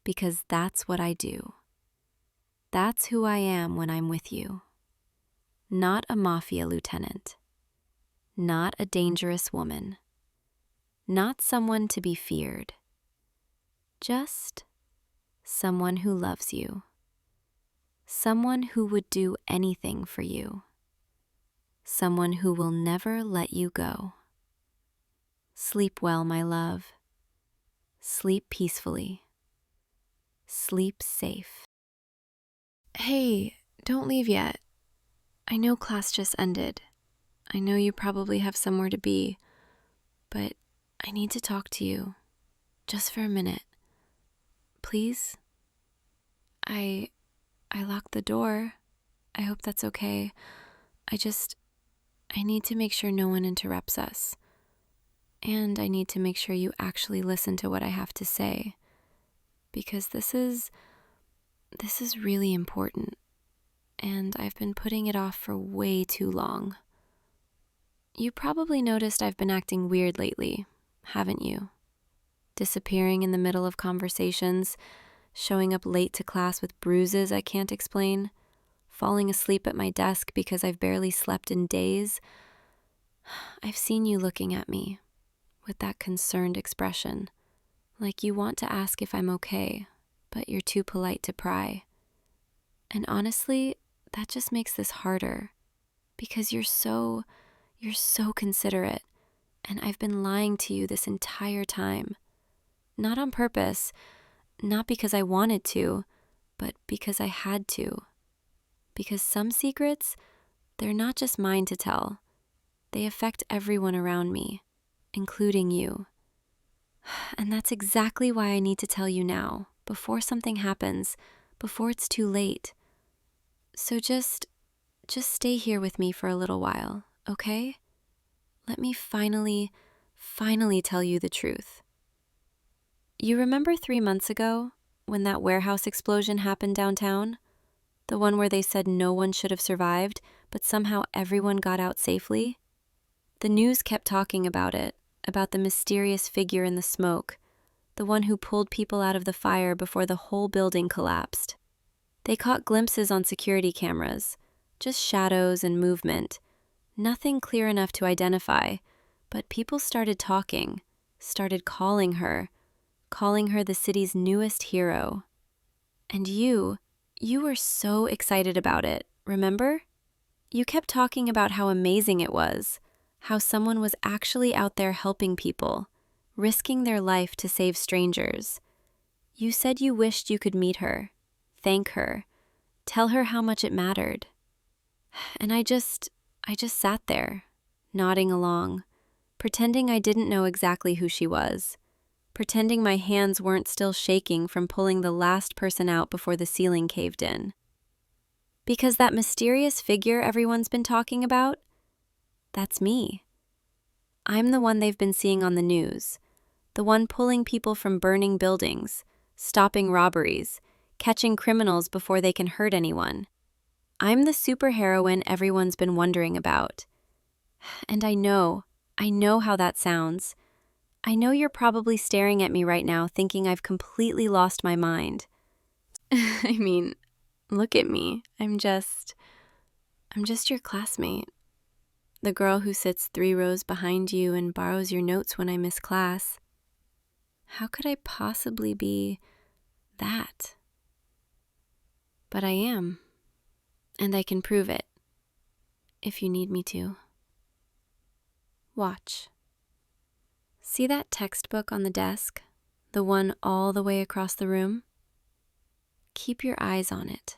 because that's what I do. That's who I am when I'm with you. Not a mafia lieutenant, not a dangerous woman, not someone to be feared, just someone who loves you, someone who would do anything for you, someone who will never let you go. Sleep well, my love. Sleep peacefully. Sleep safe. Hey, don't leave yet. I know class just ended. I know you probably have somewhere to be, but I need to talk to you. Just for a minute. Please? I locked the door. I hope that's okay. I need to make sure no one interrupts us. And I need to make sure you actually listen to what I have to say. Because this is really important. And I've been putting it off for way too long. You probably noticed I've been acting weird lately, haven't you? Disappearing in the middle of conversations, showing up late to class with bruises I can't explain, falling asleep at my desk because I've barely slept in days. I've seen you looking at me with that concerned expression, like you want to ask if I'm okay, but you're too polite to pry. And honestly, that just makes this harder, because you're so considerate, and I've been lying to you this entire time. Not on purpose, not because I wanted to, but because I had to. Because some secrets, they're not just mine to tell. They affect everyone around me, including you. And that's exactly why I need to tell you now, before something happens, before it's too late. So just stay here with me for a little while, okay? Let me finally tell you the truth. You remember 3 months ago when that warehouse explosion happened downtown? The one where they said no one should have survived, but somehow everyone got out safely? The news kept talking about it, about the mysterious figure in the smoke, the one who pulled people out of the fire before the whole building collapsed. They caught glimpses on security cameras, just shadows and movement, nothing clear enough to identify, but people started talking, started calling her the city's newest hero. And you were so excited about it, remember? You kept talking about how amazing it was, how someone was actually out there helping people, risking their life to save strangers. You said you wished you could meet her, thank her, tell her how much it mattered. And I just sat there, nodding along, pretending I didn't know exactly who she was, pretending my hands weren't still shaking from pulling the last person out before the ceiling caved in. Because that mysterious figure everyone's been talking about, that's me. I'm the one they've been seeing on the news, the one pulling people from burning buildings, stopping robberies, catching criminals before they can hurt anyone. I'm the superheroine everyone's been wondering about. And I know how that sounds. I know you're probably staring at me right now thinking I've completely lost my mind. I mean, look at me. I'm just your classmate. The girl who sits 3 rows behind you and borrows your notes when I miss class. How could I possibly be that? But I am. And I can prove it. If you need me to. Watch. See that textbook on the desk? The one all the way across the room? Keep your eyes on it.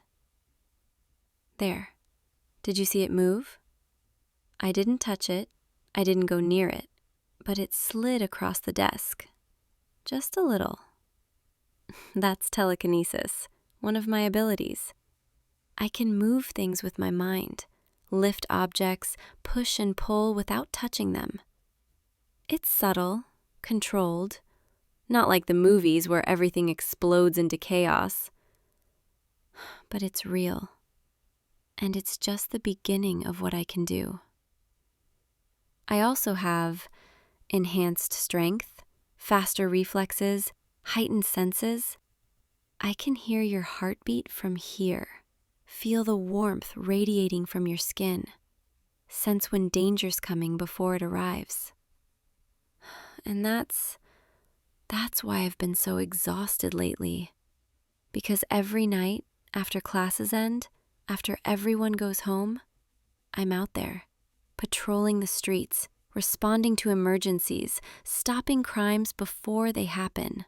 There. Did you see it move? I didn't touch it. I didn't go near it. But it slid across the desk. Just a little. That's telekinesis, one of my abilities. I can move things with my mind, lift objects, push and pull without touching them. It's subtle, controlled, not like the movies where everything explodes into chaos. But it's real. And it's just the beginning of what I can do. I also have enhanced strength, faster reflexes, heightened senses. I can hear your heartbeat from here, feel the warmth radiating from your skin, sense when danger's coming before it arrives. And that's why I've been so exhausted lately. Because every night, after classes end, after everyone goes home, I'm out there, patrolling the streets, responding to emergencies, stopping crimes before they happen.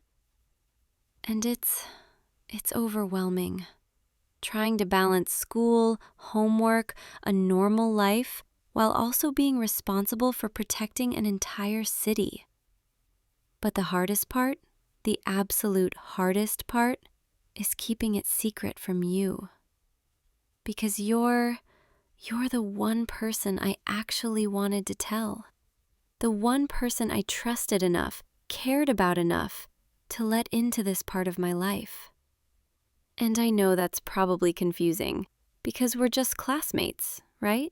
And it's overwhelming. trying to balance school, homework, a normal life, while also being responsible for protecting an entire city. But the hardest part, the absolute hardest part, is keeping it secret from you. Because you're the one person I actually wanted to tell. The one person I trusted enough, cared about enough, to let into this part of my life. And I know that's probably confusing, because we're just classmates, right?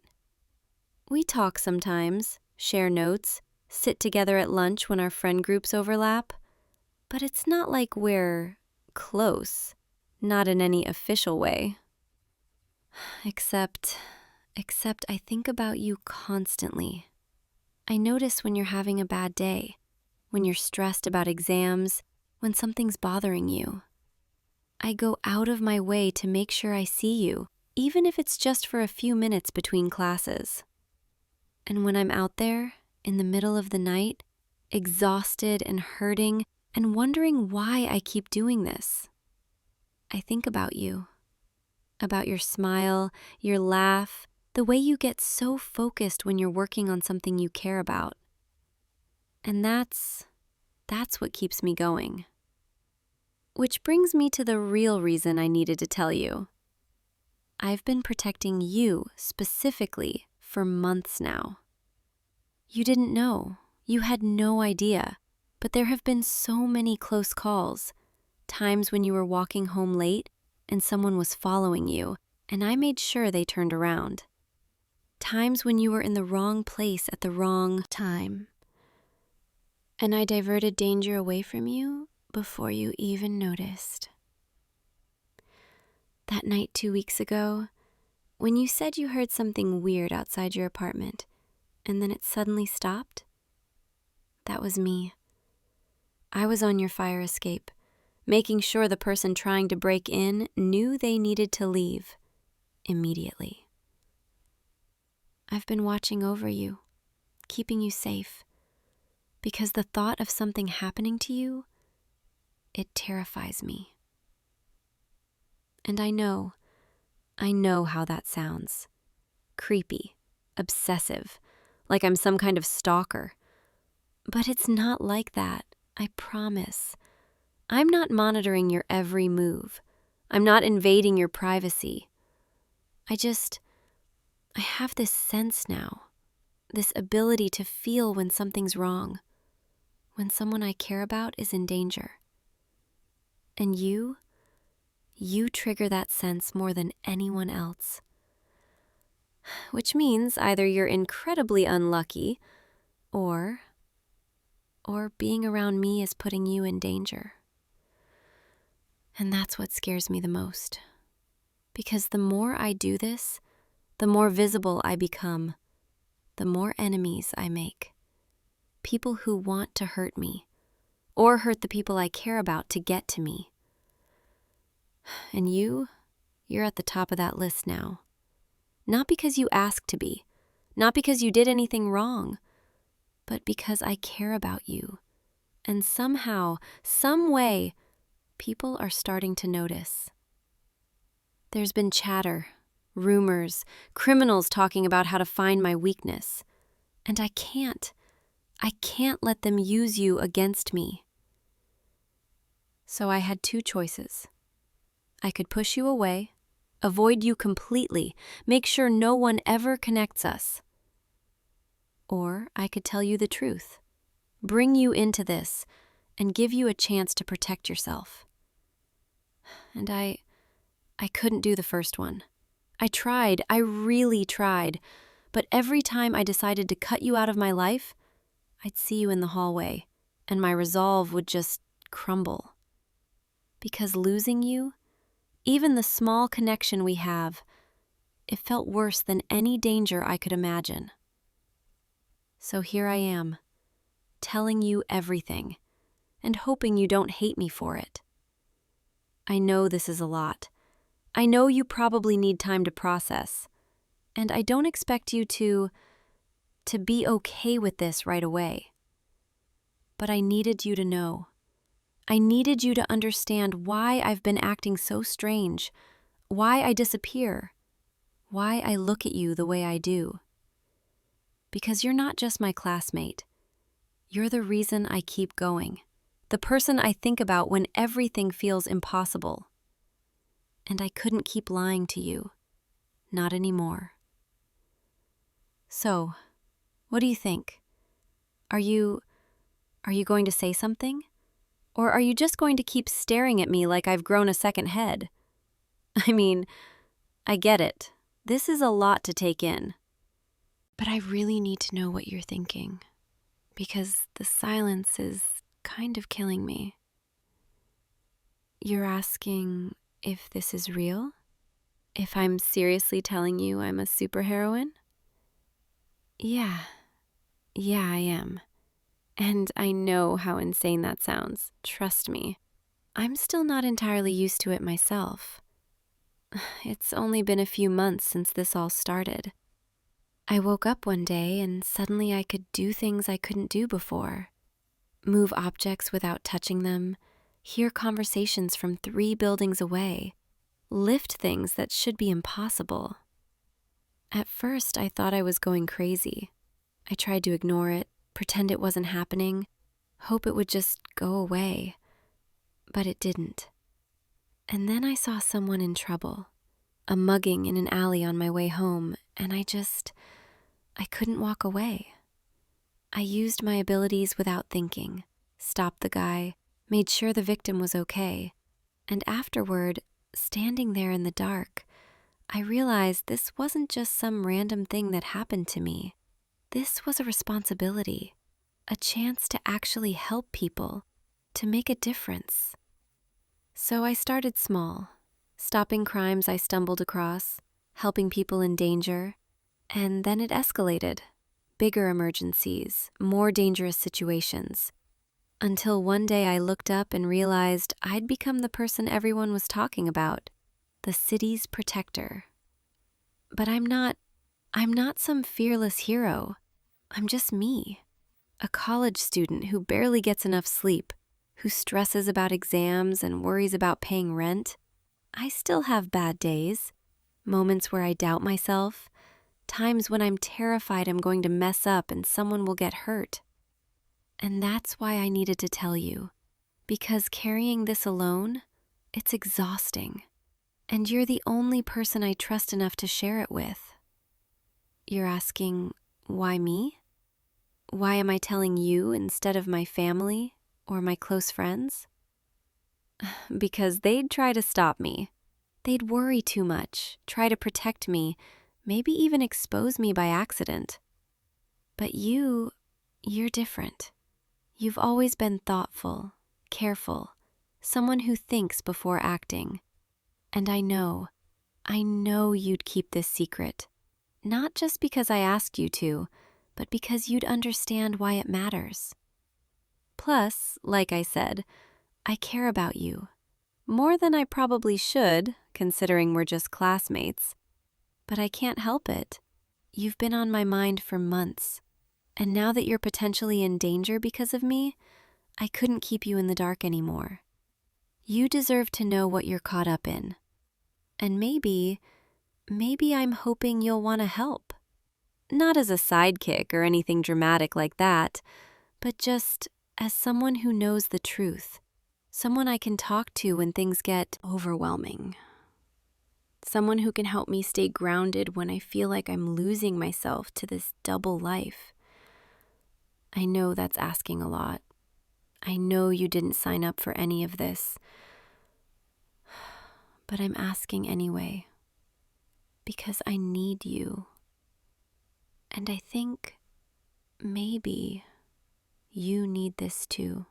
We talk sometimes, share notes, sit together at lunch when our friend groups overlap, but it's not like we're close, not in any official way. Except I think about you constantly. I notice when you're having a bad day, when you're stressed about exams, when something's bothering you. I go out of my way to make sure I see you, even if it's just for a few minutes between classes. And when I'm out there, in the middle of the night, exhausted and hurting, and wondering why I keep doing this, I think about you. About your smile, your laugh, the way you get so focused when you're working on something you care about. And that's what keeps me going. Which brings me to the real reason I needed to tell you. I've been protecting you specifically for months now. You didn't know. You had no idea. But there have been so many close calls. Times when you were walking home late and someone was following you, and I made sure they turned around. Times when you were in the wrong place at the wrong time. And I diverted danger away from you before you even noticed. That night 2 weeks ago, when you said you heard something weird outside your apartment, and then it suddenly stopped, that was me. I was on your fire escape, making sure the person trying to break in knew they needed to leave immediately. I've been watching over you, keeping you safe, because the thought of something happening to you, it terrifies me. And I know how that sounds. Creepy, obsessive, like I'm some kind of stalker. But it's not like that, I promise. I'm not monitoring your every move. I'm not invading your privacy. I have this sense now, this ability to feel when something's wrong, when someone I care about is in danger. And you trigger that sense more than anyone else. Which means either you're incredibly unlucky, or being around me is putting you in danger. And that's what scares me the most. Because the more I do this, the more visible I become, the more enemies I make. People who want to hurt me, or hurt the people I care about to get to me. And you're at the top of that list now. Not because you asked to be, not because you did anything wrong, but because I care about you. And somehow, some way, people are starting to notice. There's been chatter, rumors, criminals talking about how to find my weakness. And I can't let them use you against me. So I had two choices. I could push you away, avoid you completely, make sure no one ever connects us. Or I could tell you the truth, bring you into this, and give you a chance to protect yourself. And I couldn't do the first one. I tried, I really tried, but every time I decided to cut you out of my life, I'd see you in the hallway, and my resolve would just crumble. Because losing you, even the small connection we have, it felt worse than any danger I could imagine. So here I am, telling you everything, and hoping you don't hate me for it. I know this is a lot. I know you probably need time to process, and I don't expect you to be okay with this right away. But I needed you to know. I needed you to understand why I've been acting so strange, why I disappear, why I look at you the way I do. Because you're not just my classmate. You're the reason I keep going, the person I think about when everything feels impossible. And I couldn't keep lying to you. Not anymore. So, what do you think? Are you going to say something? Or are you just going to keep staring at me like I've grown a second head? I mean, I get it. This is a lot to take in. But I really need to know what you're thinking, because the silence is kind of killing me. You're asking if this is real? If I'm seriously telling you I'm a superheroine? Yeah, I am. And I know how insane that sounds, trust me. I'm still not entirely used to it myself. It's only been a few months since this all started. I woke up one day and suddenly I could do things I couldn't do before. Move objects without touching them, hear conversations from 3 buildings away, lift things that should be impossible. At first, I thought I was going crazy. I tried to ignore it, pretend it wasn't happening, hope it would just go away. But it didn't. And then I saw someone in trouble, a mugging in an alley on my way home, and I couldn't walk away. I used my abilities without thinking, stopped the guy, made sure the victim was okay, and afterward, standing there in the dark, I realized this wasn't just some random thing that happened to me. This was a responsibility, a chance to actually help people, to make a difference. So I started small, stopping crimes I stumbled across, helping people in danger, and then it escalated. Bigger emergencies, more dangerous situations, until one day I looked up and realized I'd become the person everyone was talking about, the city's protector. But I'm not some fearless hero. I'm just me, a college student who barely gets enough sleep, who stresses about exams and worries about paying rent. I still have bad days, moments where I doubt myself, times when I'm terrified I'm going to mess up and someone will get hurt. And that's why I needed to tell you, because carrying this alone, it's exhausting. And you're the only person I trust enough to share it with. You're asking, why me? Why am I telling you instead of my family or my close friends? Because they'd try to stop me. They'd worry too much, try to protect me, maybe even expose me by accident. But you're different. You've always been thoughtful, careful, someone who thinks before acting. And I know you'd keep this secret. Not just because I asked you to, but because you'd understand why it matters. Plus, like I said, I care about you. More than I probably should, considering we're just classmates. But I can't help it. You've been on my mind for months. And now that you're potentially in danger because of me, I couldn't keep you in the dark anymore. You deserve to know what you're caught up in. And maybe I'm hoping you'll want to help. Not as a sidekick or anything dramatic like that, but just as someone who knows the truth. Someone I can talk to when things get overwhelming. Someone who can help me stay grounded when I feel like I'm losing myself to this double life. I know that's asking a lot. I know you didn't sign up for any of this. But I'm asking anyway. Because I need you. And I think maybe you need this too.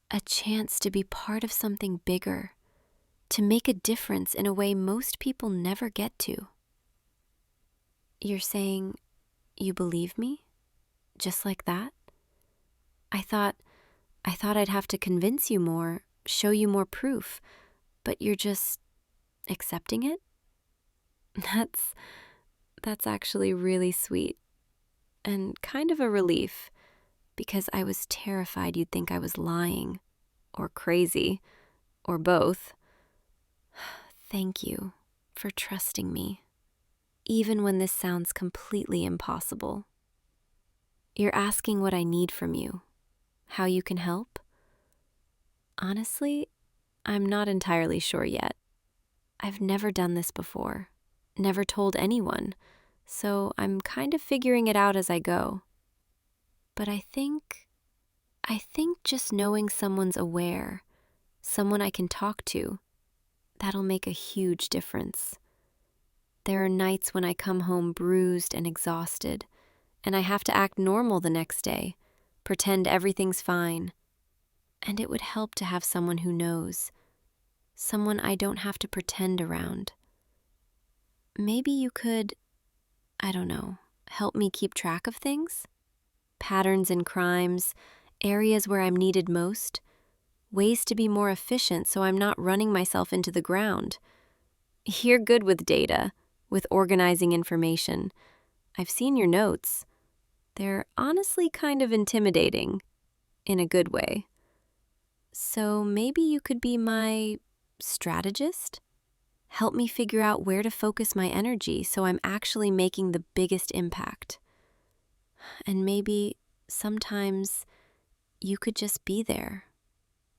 A chance to be part of something bigger, to make a difference in a way most people never get to. You're saying you believe me? Just like that? I thought I'd have to convince you more, show you more proof, but you're just accepting it? That's actually really sweet and kind of a relief, because I was terrified you'd think I was lying or crazy or both. Thank you for trusting me, even when this sounds completely impossible. You're asking what I need from you, how you can help? Honestly, I'm not entirely sure yet. I've never done this before, never told anyone, so I'm kind of figuring it out as I go. But I think just knowing someone's aware, someone I can talk to, that'll make a huge difference. There are nights when I come home bruised and exhausted, and I have to act normal the next day, pretend everything's fine. And it would help to have someone who knows, someone I don't have to pretend around. Maybe you could, I don't know, help me keep track of things? Patterns in crimes, areas where I'm needed most, ways to be more efficient so I'm not running myself into the ground. You're good with data, with organizing information. I've seen your notes. They're honestly kind of intimidating, in a good way. So maybe you could be my strategist? Help me figure out where to focus my energy so I'm actually making the biggest impact. And maybe sometimes you could just be there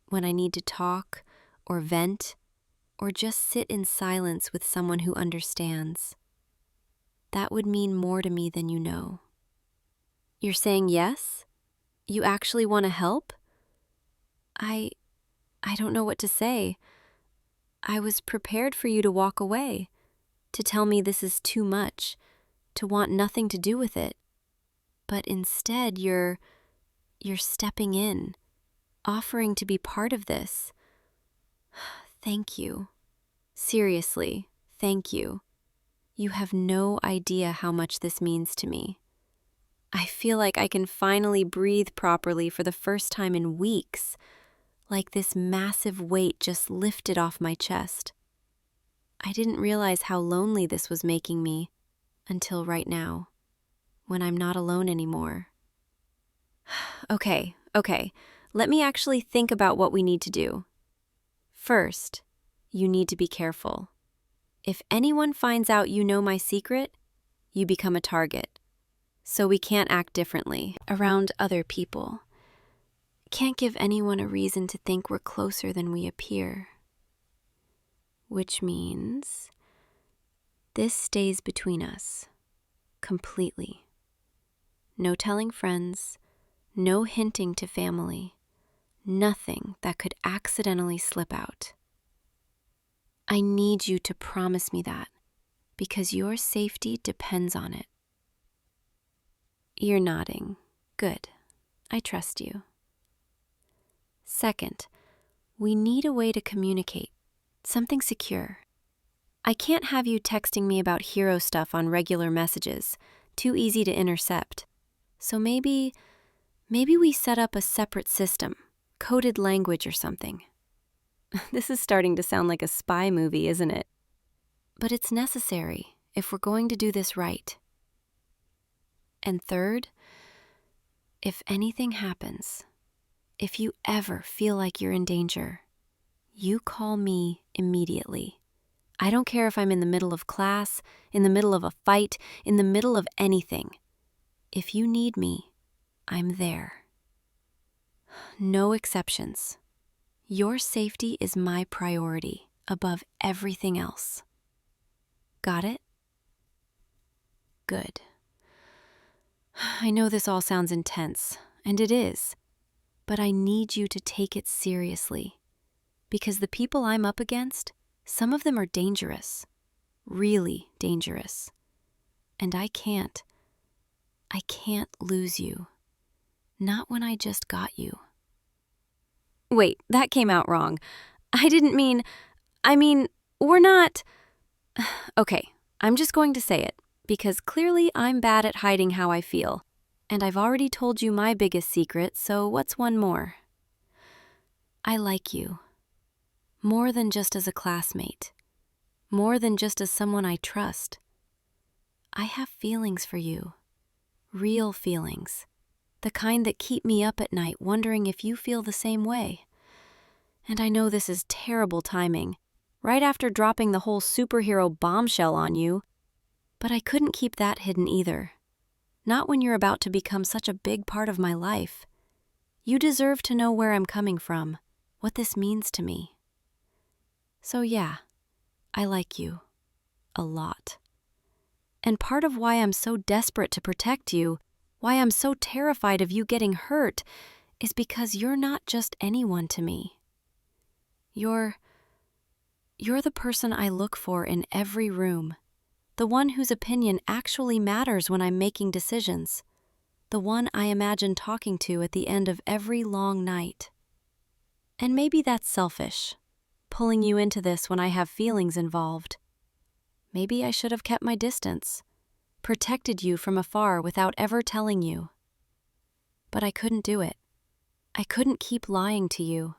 when I need to talk or vent or just sit in silence with someone who understands. That would mean more to me than you know. You're saying yes? You actually want to help? I don't know what to say. I was prepared for you to walk away, to tell me this is too much, to want nothing to do with it. But instead, you're stepping in, offering to be part of this. Thank you. Seriously, thank you. You have no idea how much this means to me. I feel like I can finally breathe properly for the first time in weeks, like this massive weight just lifted off my chest. I didn't realize how lonely this was making me until right now, when I'm not alone anymore. Okay, let me actually think about what we need to do. First, you need to be careful. If anyone finds out you know my secret, you become a target. So we can't act differently around other people. Can't give anyone a reason to think we're closer than we appear. Which means this stays between us, completely. No telling friends, no hinting to family, nothing that could accidentally slip out. I need you to promise me that, because your safety depends on it. You're nodding. Good. I trust you. Second, we need a way to communicate, something secure. I can't have you texting me about hero stuff on regular messages, too easy to intercept. So maybe we set up a separate system, coded language or something. This is starting to sound like a spy movie, isn't it? But it's necessary if we're going to do this right. And third, if anything happens, if you ever feel like you're in danger, you call me immediately. I don't care if I'm in the middle of class, in the middle of a fight, in the middle of anything. If you need me, I'm there. No exceptions. Your safety is my priority above everything else. Got it? Good. I know this all sounds intense, and it is, but I need you to take it seriously, because the people I'm up against, some of them are dangerous, really dangerous, and I can't lose you, not when I just got you. Wait, that came out wrong. I mean, we're not... Okay, I'm just going to say it, because clearly I'm bad at hiding how I feel, and I've already told you my biggest secret, so what's one more? I like you. More than just as a classmate. More than just as someone I trust. I have feelings for you. Real feelings. The kind that keep me up at night wondering if you feel the same way. And I know this is terrible timing, right after dropping the whole superhero bombshell on you. But I couldn't keep that hidden either. Not when you're about to become such a big part of my life. You deserve to know where I'm coming from, what this means to me. So yeah, I like you. A lot. And part of why I'm so desperate to protect you, why I'm so terrified of you getting hurt, is because you're not just anyone to me. You're the person I look for in every room, the one whose opinion actually matters when I'm making decisions, the one I imagine talking to at the end of every long night. And maybe that's selfish, pulling you into this when I have feelings involved. Maybe I should have kept my distance, protected you from afar without ever telling you. But I couldn't do it. I couldn't keep lying to you.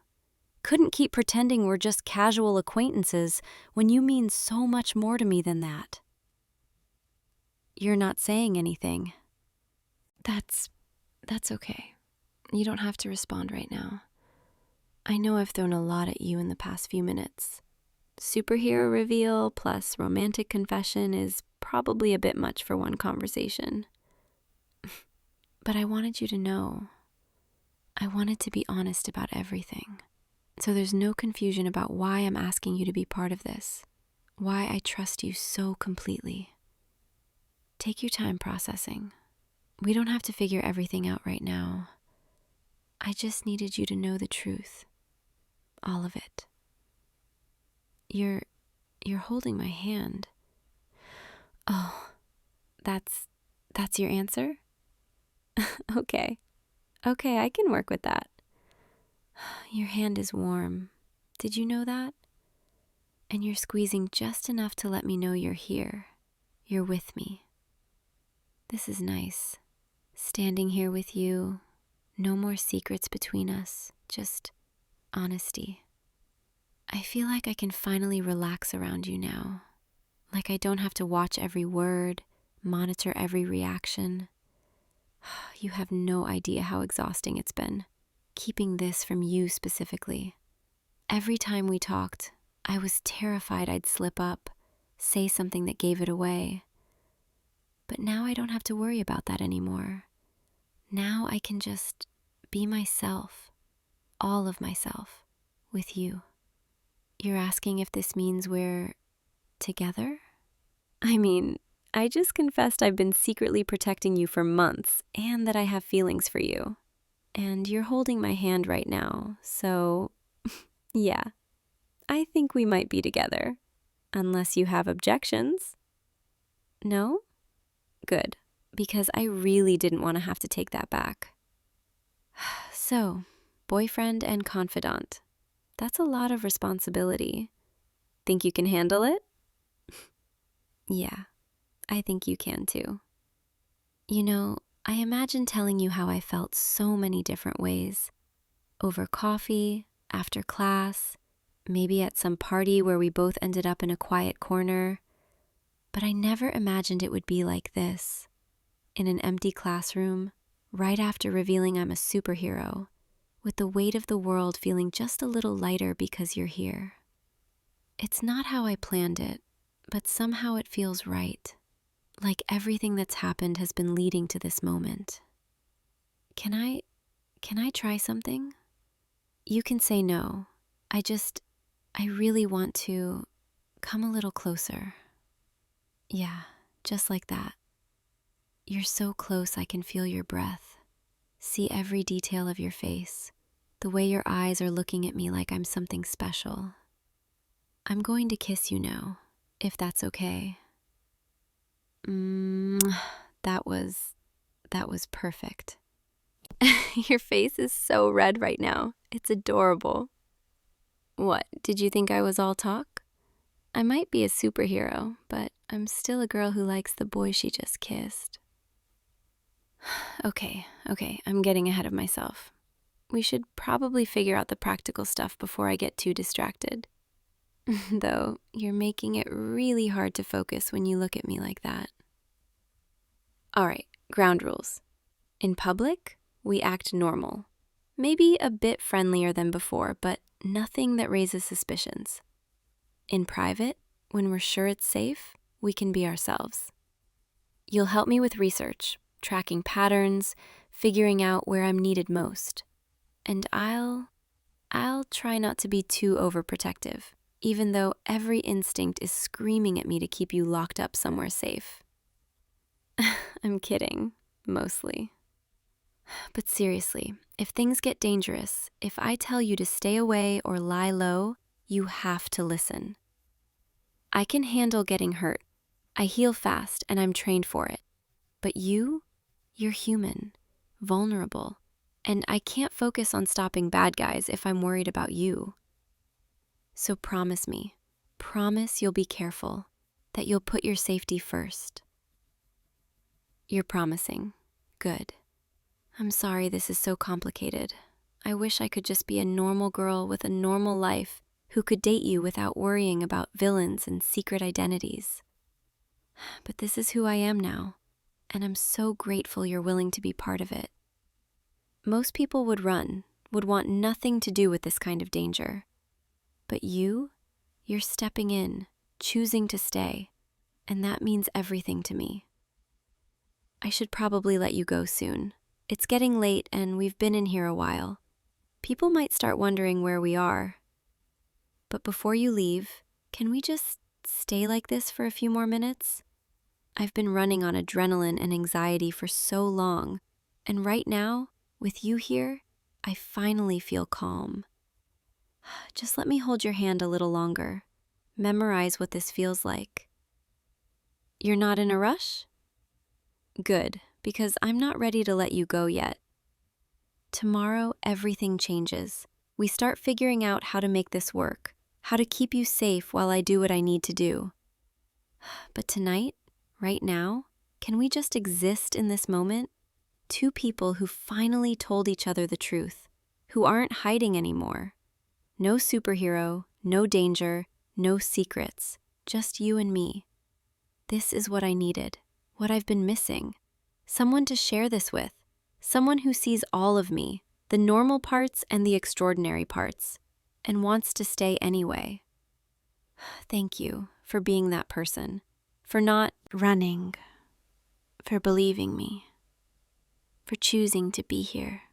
Couldn't keep pretending we're just casual acquaintances when you mean so much more to me than that. You're not saying anything. That's okay. You don't have to respond right now. I know I've thrown a lot at you in the past few minutes. Superhero reveal plus romantic confession is probably a bit much for one conversation. But I wanted you to know. I wanted to be honest about everything. So there's no confusion about why I'm asking you to be part of this, why I trust you so completely. Take your time processing. We don't have to figure everything out right now. I just needed you to know the truth. All of it. You're holding my hand. Oh, that's your answer? Okay, I can work with that. Your hand is warm. Did you know that? And you're squeezing just enough to let me know you're here. You're with me. This is nice. Standing here with you. No more secrets between us. Just honesty. I feel like I can finally relax around you now. Like I don't have to watch every word, monitor every reaction. You have no idea how exhausting it's been, keeping this from you specifically. Every time we talked, I was terrified I'd slip up, say something that gave it away. But now I don't have to worry about that anymore. Now I can just be myself, all of myself, with you. You're asking if this means we're together? I mean, I just confessed I've been secretly protecting you for months and that I have feelings for you. And you're holding my hand right now, so yeah, I think we might be together. Unless you have objections. No? Good, because I really didn't want to have to take that back. So, boyfriend and confidant. That's a lot of responsibility. Think you can handle it? Yeah, I think you can too. You know, I imagine telling you how I felt so many different ways. Over coffee, after class, maybe at some party where we both ended up in a quiet corner. But I never imagined it would be like this. In an empty classroom, right after revealing I'm a superhero, with the weight of the world feeling just a little lighter because you're here. It's not how I planned it, but somehow it feels right. Like everything that's happened has been leading to this moment. Can I try something? You can say no. I really want to come a little closer. Yeah, just like that. You're so close I can feel your breath, see every detail of your face, the way your eyes are looking at me like I'm something special. I'm going to kiss you now, if that's okay. That was perfect. Your face is so red right now. It's adorable. What, did you think I was all talk? I might be a superhero, but I'm still a girl who likes the boy she just kissed. Okay, I'm getting ahead of myself. We should probably figure out the practical stuff before I get too distracted. Though, you're making it really hard to focus when you look at me like that. All right, ground rules. In public, we act normal. Maybe a bit friendlier than before, but nothing that raises suspicions. In private, when we're sure it's safe, we can be ourselves. You'll help me with research, tracking patterns, figuring out where I'm needed most. And I'll try not to be too overprotective, even though every instinct is screaming at me to keep you locked up somewhere safe. I'm kidding, mostly. But seriously, if things get dangerous, if I tell you to stay away or lie low, you have to listen. I can handle getting hurt. I heal fast and I'm trained for it. But you're human, vulnerable, and I can't focus on stopping bad guys if I'm worried about you. So promise me, promise you'll be careful, that you'll put your safety first. You're promising. Good. I'm sorry this is so complicated. I wish I could just be a normal girl with a normal life who could date you without worrying about villains and secret identities. But this is who I am now, and I'm so grateful you're willing to be part of it. Most people would run, would want nothing to do with this kind of danger. But you're stepping in, choosing to stay, and that means everything to me. I should probably let you go soon. It's getting late and we've been in here a while. People might start wondering where we are. But before you leave, can we just stay like this for a few more minutes? I've been running on adrenaline and anxiety for so long, and right now, with you here, I finally feel calm. Just let me hold your hand a little longer. Memorize what this feels like. You're not in a rush? Good, because I'm not ready to let you go yet. Tomorrow, everything changes. We start figuring out how to make this work, how to keep you safe while I do what I need to do. But tonight, right now, can we just exist in this moment? Two people who finally told each other the truth, who aren't hiding anymore. No superhero, no danger, no secrets, just you and me. This is what I needed, what I've been missing. Someone to share this with, someone who sees all of me, the normal parts and the extraordinary parts, and wants to stay anyway. Thank you for being that person, for not running, for believing me, for choosing to be here.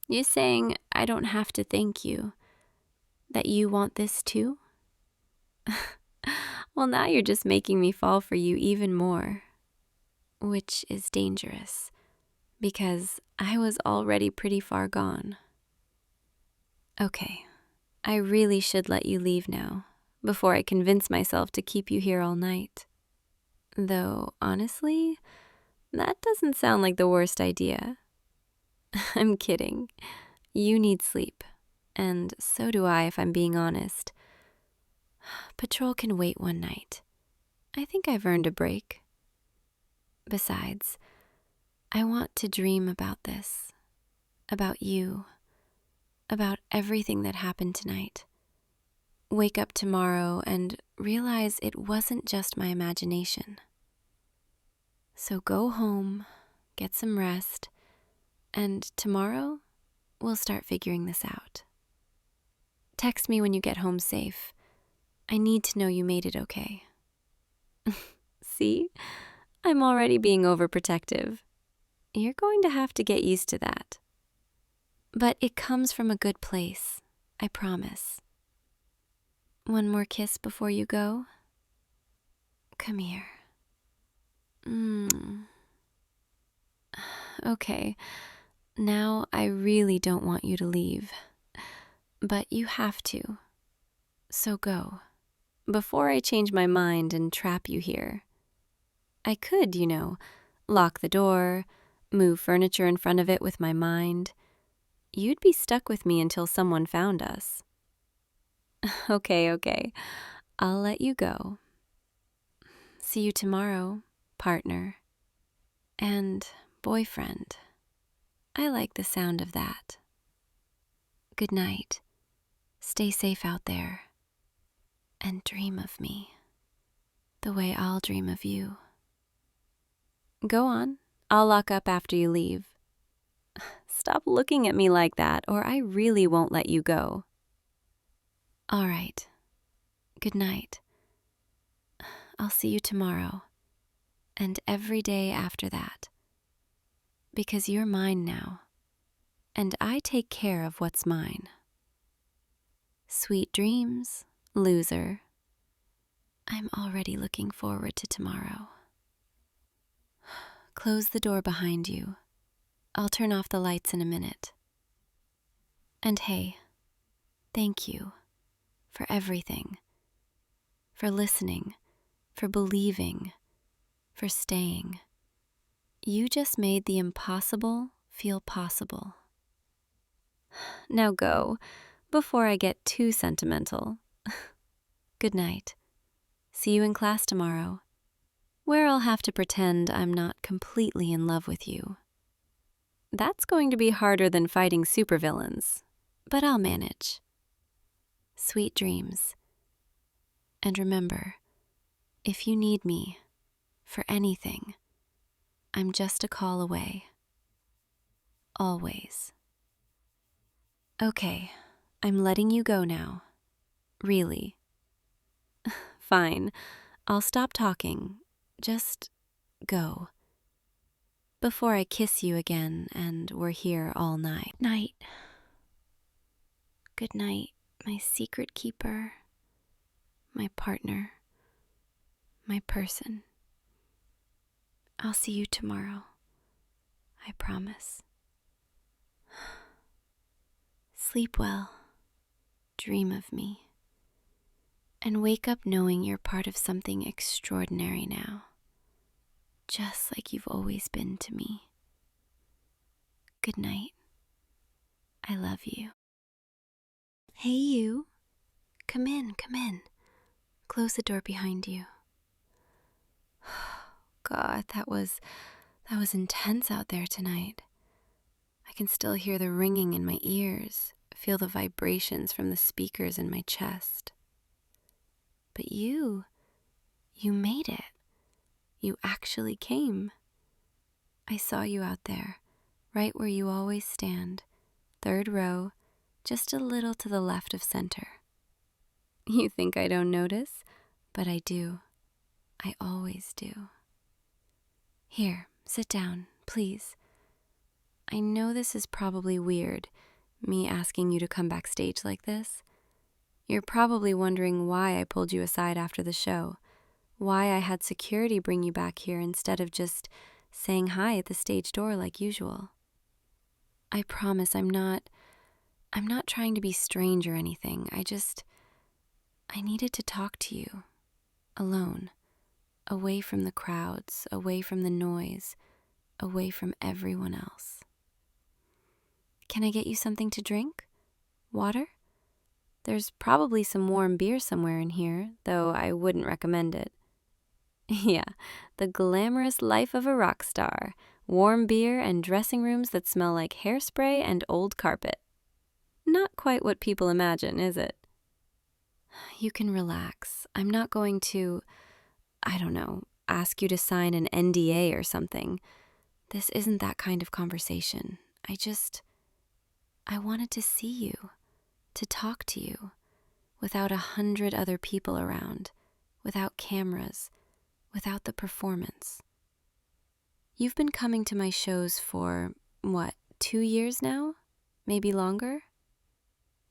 You're saying I don't have to thank you, that you want this too? Well, now you're just making me fall for you even more, which is dangerous, because I was already pretty far gone. Okay, I really should let you leave now, before I convince myself to keep you here all night. Though, honestly, that doesn't sound like the worst idea. I'm kidding. You need sleep, and so do I if I'm being honest. Patrol can wait one night. I think I've earned a break. Besides, I want to dream about this, about you, about everything that happened tonight. Wake up tomorrow and realize it wasn't just my imagination. So go home, get some rest, and tomorrow we'll start figuring this out. Text me when you get home safe. I need to know you made it okay. See? I'm already being overprotective. You're going to have to get used to that. But it comes from a good place, I promise. One more kiss before you go? Come here. Okay, now I really don't want you to leave. But you have to. So go, before I change my mind and trap you here. I could, lock the door, move furniture in front of it with my mind. You'd be stuck with me until someone found us. Okay, I'll let you go. See you tomorrow, partner. And boyfriend. I like the sound of that. Good night. Stay safe out there. And dream of me, the way I'll dream of you. Go on, I'll lock up after you leave. Stop looking at me like that, or I really won't let you go. All right, Good night. I'll see you tomorrow, and every day after that. Because you're mine now, and I take care of what's mine. Sweet dreams, loser. I'm already looking forward to tomorrow. Close the door behind you. I'll turn off the lights in a minute. And hey, thank you for everything. For listening, for believing, for staying. You just made the impossible feel possible. Now go, before I get too sentimental. Good night. See you in class tomorrow, where I'll have to pretend I'm not completely in love with you. That's going to be harder than fighting supervillains, but I'll manage. Sweet dreams. And remember, if you need me for anything, I'm just a call away. Always. Okay, I'm letting you go now. Really. Fine, I'll stop talking. Just go. Before I kiss you again and we're here all night. Night. Good night, my secret keeper, my partner, my person. I'll see you tomorrow. I promise. Sleep well. Dream of me. And wake up knowing you're part of something extraordinary now. Just like you've always been to me. Good night. I love you. Hey, you. Come in, come in. Close the door behind you. God, that was intense out there tonight. I can still hear the ringing in my ears, feel the vibrations from the speakers in my chest. But you made it. You actually came. I saw you out there, right where you always stand, 3rd row, just a little to the left of center. You think I don't notice, but I do. I always do. Here, sit down, please. I know this is probably weird, me asking you to come backstage like this. You're probably wondering why I pulled you aside after the show, why I had security bring you back here instead of just saying hi at the stage door like usual. I promise I'm not trying to be strange or anything. I needed to talk to you, alone, away from the crowds, away from the noise, away from everyone else. Can I get you something to drink? Water? There's probably some warm beer somewhere in here, though I wouldn't recommend it. Yeah, the glamorous life of a rock star. Warm beer and dressing rooms that smell like hairspray and old carpet. Not quite what people imagine, is it? You can relax. I'm not going to, ask you to sign an NDA or something. This isn't that kind of conversation. I wanted to see you, to talk to you, without 100 other people around, without cameras, without the performance. You've been coming to my shows for, 2 years now? Maybe longer?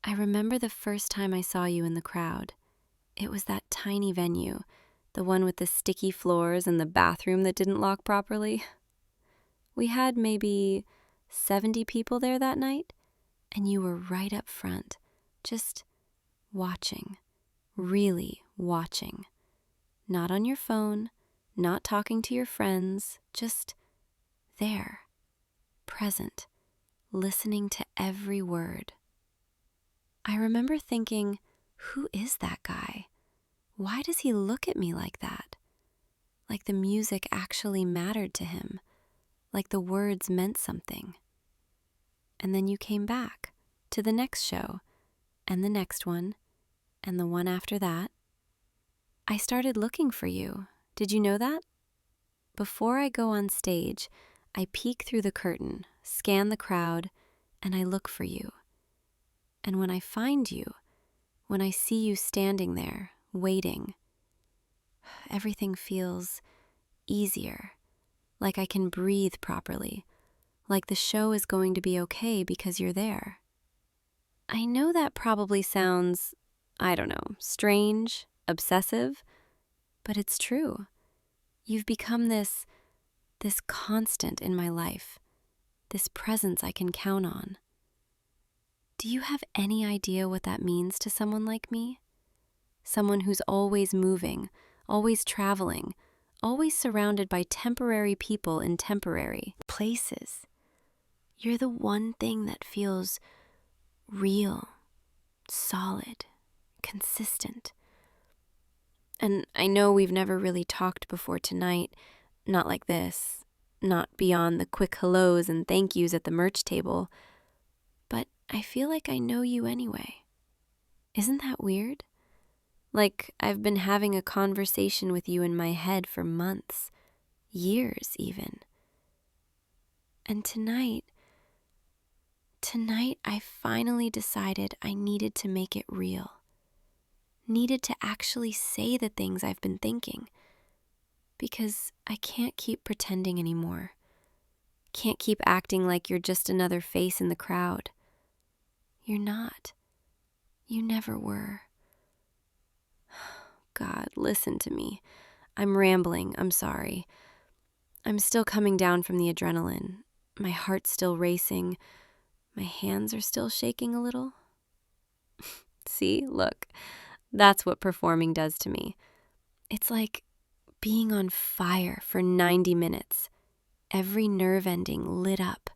I remember the first time I saw you in the crowd. It was that tiny venue, the one with the sticky floors and the bathroom that didn't lock properly. We had maybe 70 people there that night, and you were right up front, just watching, really watching. Not on your phone, not talking to your friends, just there, present, listening to every word. I remember thinking, who is that guy? Why does he look at me like that? Like the music actually mattered to him, like the words meant something. And then you came back to the next show, and the next one, and the one after that. I started looking for you. Did you know that? Before I go on stage, I peek through the curtain, scan the crowd, and I look for you. And when I find you, when I see you standing there, waiting. Everything feels easier, like I can breathe properly, like the show is going to be okay because you're there. I know that probably sounds, I don't know, strange, obsessive, but it's true. You've become this constant in my life, this presence I can count on. Do you have any idea what that means to someone like me? Someone who's always moving, always traveling, always surrounded by temporary people in temporary places. You're the one thing that feels real, solid, consistent. And I know we've never really talked before tonight, not like this, not beyond the quick hellos and thank yous at the merch table, but I feel like I know you anyway. Isn't that weird? Like I've been having a conversation with you in my head for months, years even. And tonight I finally decided I needed to make it real. Needed to actually say the things I've been thinking. Because I can't keep pretending anymore. Can't keep acting like you're just another face in the crowd. You're not. You never were. God, listen to me. I'm rambling, I'm sorry. I'm still coming down from the adrenaline. My heart's still racing. My hands are still shaking a little. See, look, that's what performing does to me. It's like being on fire for 90 minutes. Every nerve ending lit up,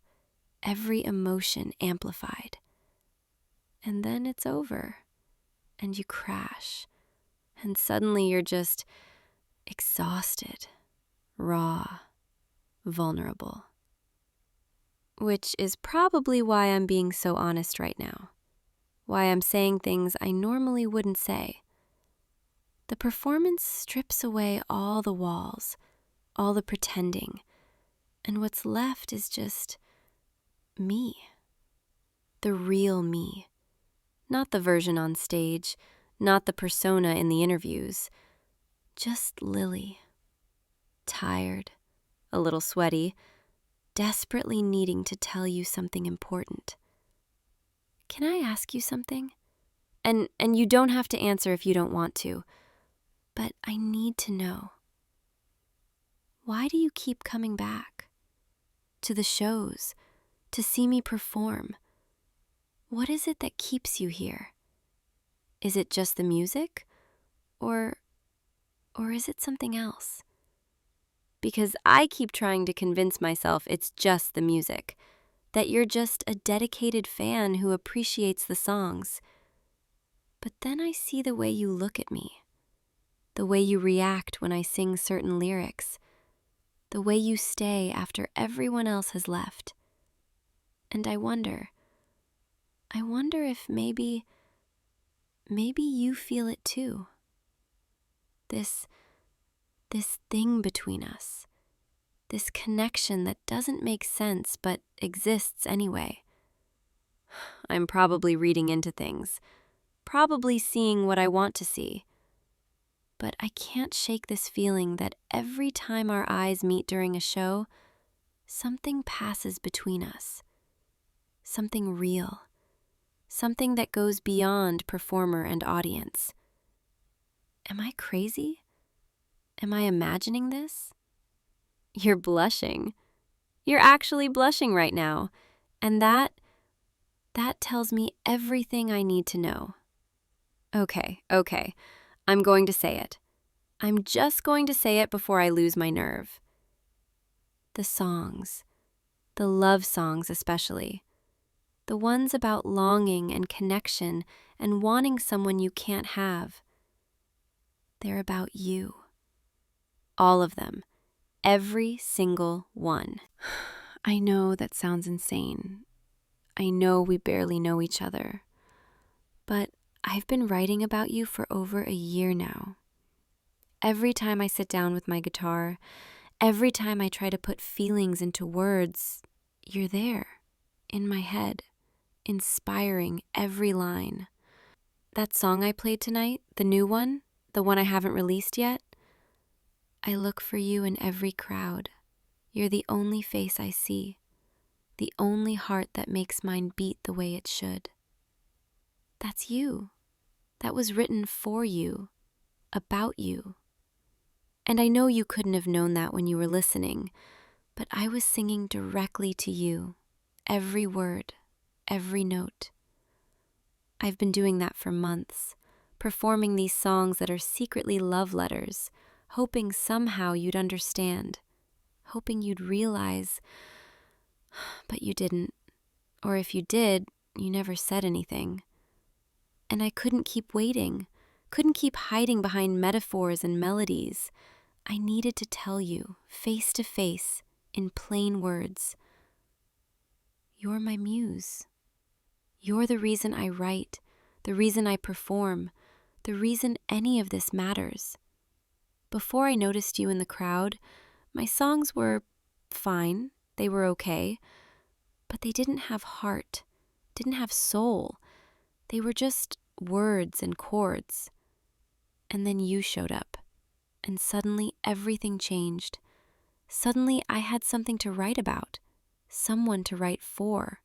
every emotion amplified. And then it's over, and you crash, and suddenly you're just exhausted, raw, vulnerable. Which is probably why I'm being so honest right now, why I'm saying things I normally wouldn't say. The performance strips away all the walls, all the pretending, and what's left is just me, the real me. Not the version on stage, not the persona in the interviews, just Lily. Tired, a little sweaty, desperately needing to tell you something important. Can I ask you something? And you don't have to answer if you don't want to, but I need to know. Why do you keep coming back? To the shows, to see me perform? What is it that keeps you here? Is it just the music? Or is it something else? Because I keep trying to convince myself it's just the music, that you're just a dedicated fan who appreciates the songs. But then I see the way you look at me, the way you react when I sing certain lyrics, the way you stay after everyone else has left. And I wonder if maybe you feel it too. This thing between us. This connection that doesn't make sense but exists anyway. I'm probably reading into things, probably seeing what I want to see. But I can't shake this feeling that every time our eyes meet during a show, something passes between us. Something real. Something that goes beyond performer and audience. Am I crazy? Am I imagining this? You're blushing. You're actually blushing right now. And that tells me everything I need to know. Okay. I'm going to say it. I'm just going to say it before I lose my nerve. The songs, the love songs especially, the ones about longing and connection and wanting someone you can't have. They're about you. All of them. Every single one. I know that sounds insane. I know we barely know each other. But I've been writing about you for over a year now. Every time I sit down with my guitar, every time I try to put feelings into words, you're there, in my head, inspiring every line. That song I played tonight, the new one, the one I haven't released yet? I look for you in every crowd. You're the only face I see, the only heart that makes mine beat the way it should. That's you. That was written for you, about you. And I know you couldn't have known that when you were listening, but I was singing directly to you, every word, every note. I've been doing that for months, performing these songs that are secretly love letters, hoping somehow you'd understand, hoping you'd realize, but you didn't. Or if you did, you never said anything. And I couldn't keep waiting, couldn't keep hiding behind metaphors and melodies. I needed to tell you, face to face, in plain words. You're my muse. You're the reason I write, the reason I perform, the reason any of this matters. Before I noticed you in the crowd, my songs were fine, they were okay, but they didn't have heart, didn't have soul. They were just words and chords. And then you showed up, and suddenly everything changed. Suddenly I had something to write about, someone to write for.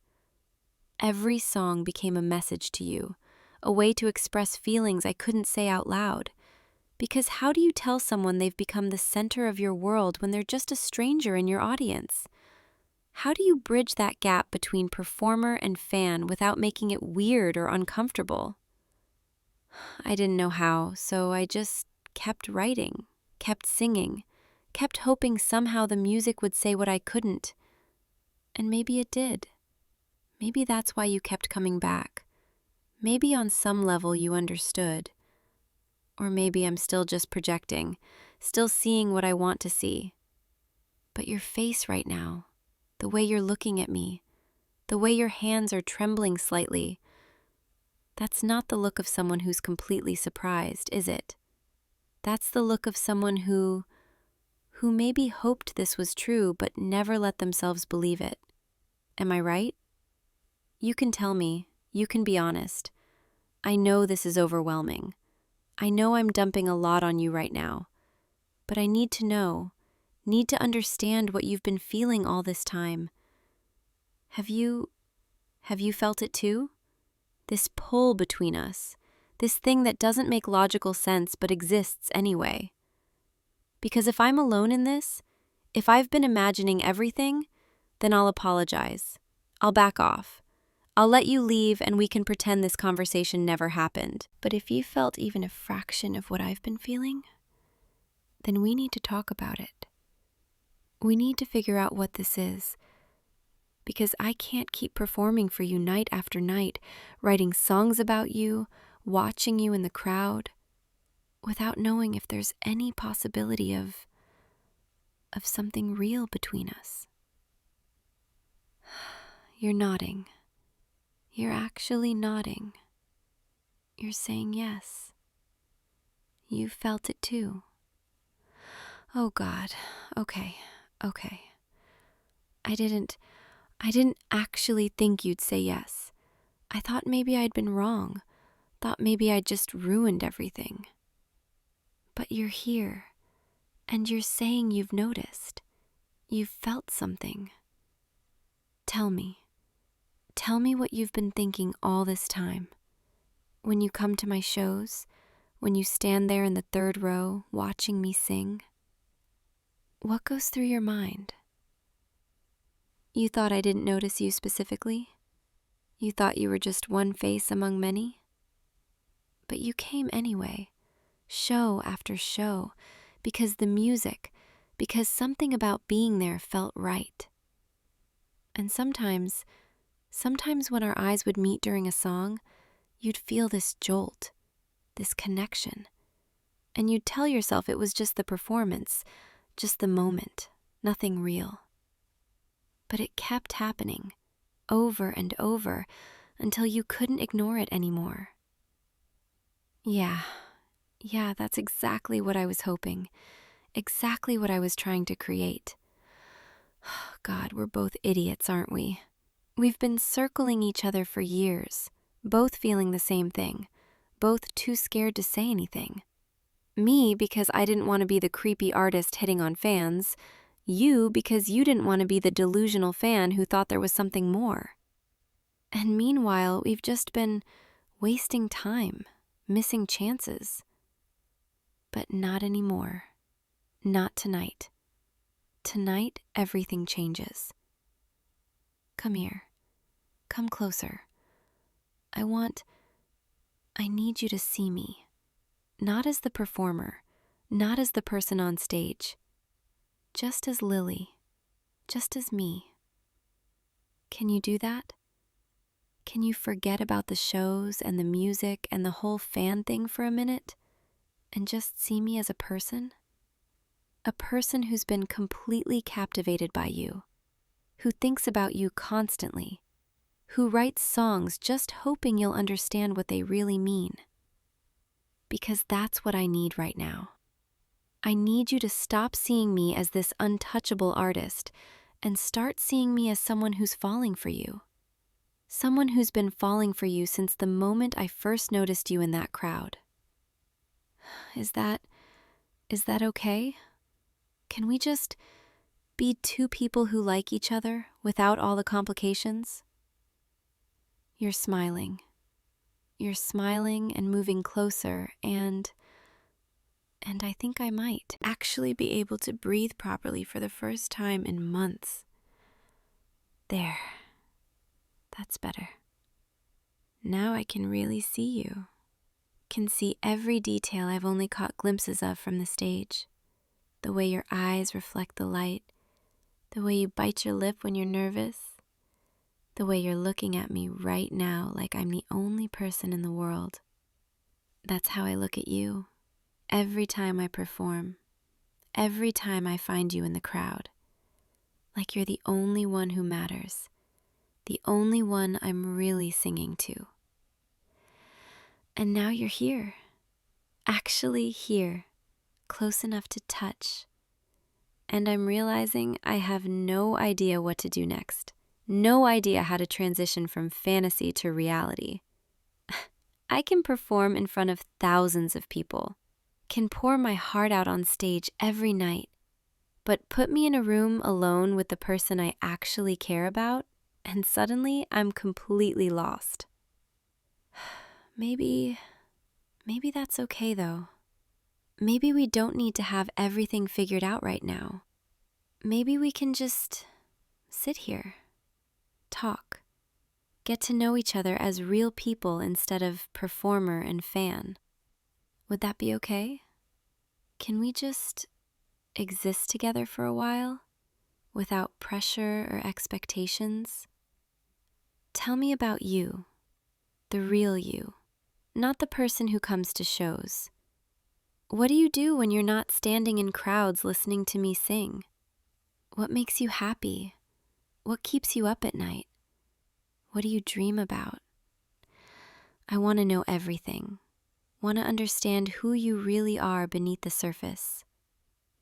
Every song became a message to you, a way to express feelings I couldn't say out loud. Because how do you tell someone they've become the center of your world when they're just a stranger in your audience? How do you bridge that gap between performer and fan without making it weird or uncomfortable? I didn't know how, so I just kept writing, kept singing, kept hoping somehow the music would say what I couldn't. And maybe it did. Maybe that's why you kept coming back. Maybe on some level you understood. Or maybe I'm still just projecting, still seeing what I want to see. But your face right now, the way you're looking at me, the way your hands are trembling slightly, that's not the look of someone who's completely surprised, is it? That's the look of someone who maybe hoped this was true but never let themselves believe it. Am I right? You can tell me, you can be honest. I know this is overwhelming. I know I'm dumping a lot on you right now, but I need to know, need to understand what you've been feeling all this time. Have you felt it too? This pull between us, this thing that doesn't make logical sense but exists anyway. Because if I'm alone in this, if I've been imagining everything, then I'll apologize. I'll back off. I'll let you leave and we can pretend this conversation never happened. But if you felt even a fraction of what I've been feeling, then we need to talk about it. We need to figure out what this is. Because I can't keep performing for you night after night, writing songs about you, watching you in the crowd, without knowing if there's any possibility of something real between us. You're nodding. You're actually nodding. You're saying yes. You felt it too. Oh God, okay. I didn't actually think you'd say yes. I thought maybe I'd been wrong. Thought maybe I'd just ruined everything. But you're here, and you're saying you've noticed. You've felt something. Tell me what you've been thinking all this time. When you come to my shows, when you stand there in the third row watching me sing, what goes through your mind? You thought I didn't notice you specifically? You thought you were just one face among many? But you came anyway, show after show, because the music, because something about being there felt right. And sometimes when our eyes would meet during a song, you'd feel this jolt, this connection. And you'd tell yourself it was just the performance, just the moment, nothing real. But it kept happening, over and over, until you couldn't ignore it anymore. Yeah, that's exactly what I was hoping, exactly what I was trying to create. God, we're both idiots, aren't we? We've been circling each other for years, both feeling the same thing, both too scared to say anything. Me because I didn't want to be the creepy artist hitting on fans. You because you didn't want to be the delusional fan who thought there was something more. And meanwhile, we've just been wasting time, missing chances. But not anymore. Not tonight. Tonight, everything changes. Come here. Come closer. I need you to see me. Not as the performer, not as the person on stage. Just as Lily. Just as me. Can you do that? Can you forget about the shows and the music and the whole fan thing for a minute and just see me as a person? A person who's been completely captivated by you, who thinks about you constantly, who writes songs just hoping you'll understand what they really mean. Because that's what I need right now. I need you to stop seeing me as this untouchable artist and start seeing me as someone who's falling for you. Someone who's been falling for you since the moment I first noticed you in that crowd. Is that okay? Can we just be two people who like each other without all the complications? You're smiling. You're smiling and moving closer, and I think I might actually be able to breathe properly for the first time in months. There. That's better. Now I can really see you. Can see every detail I've only caught glimpses of from the stage. The way your eyes reflect the light, the way you bite your lip when you're nervous, the way you're looking at me right now like I'm the only person in the world. That's how I look at you every time I perform, every time I find you in the crowd, like you're the only one who matters, the only one I'm really singing to. And now you're here, actually here, close enough to touch. And I'm realizing I have no idea what to do next. No idea how to transition from fantasy to reality. I can perform in front of thousands of people, can pour my heart out on stage every night, but put me in a room alone with the person I actually care about, and suddenly I'm completely lost. Maybe that's okay though. Maybe we don't need to have everything figured out right now. Maybe we can just sit here, talk, get to know each other as real people instead of performer and fan. Would that be okay? Can we just exist together for a while without pressure or expectations? Tell me about you, the real you, not the person who comes to shows. What do you do when you're not standing in crowds listening to me sing? What makes you happy? What keeps you up at night? What do you dream about? I want to know everything. Want to understand who you really are beneath the surface.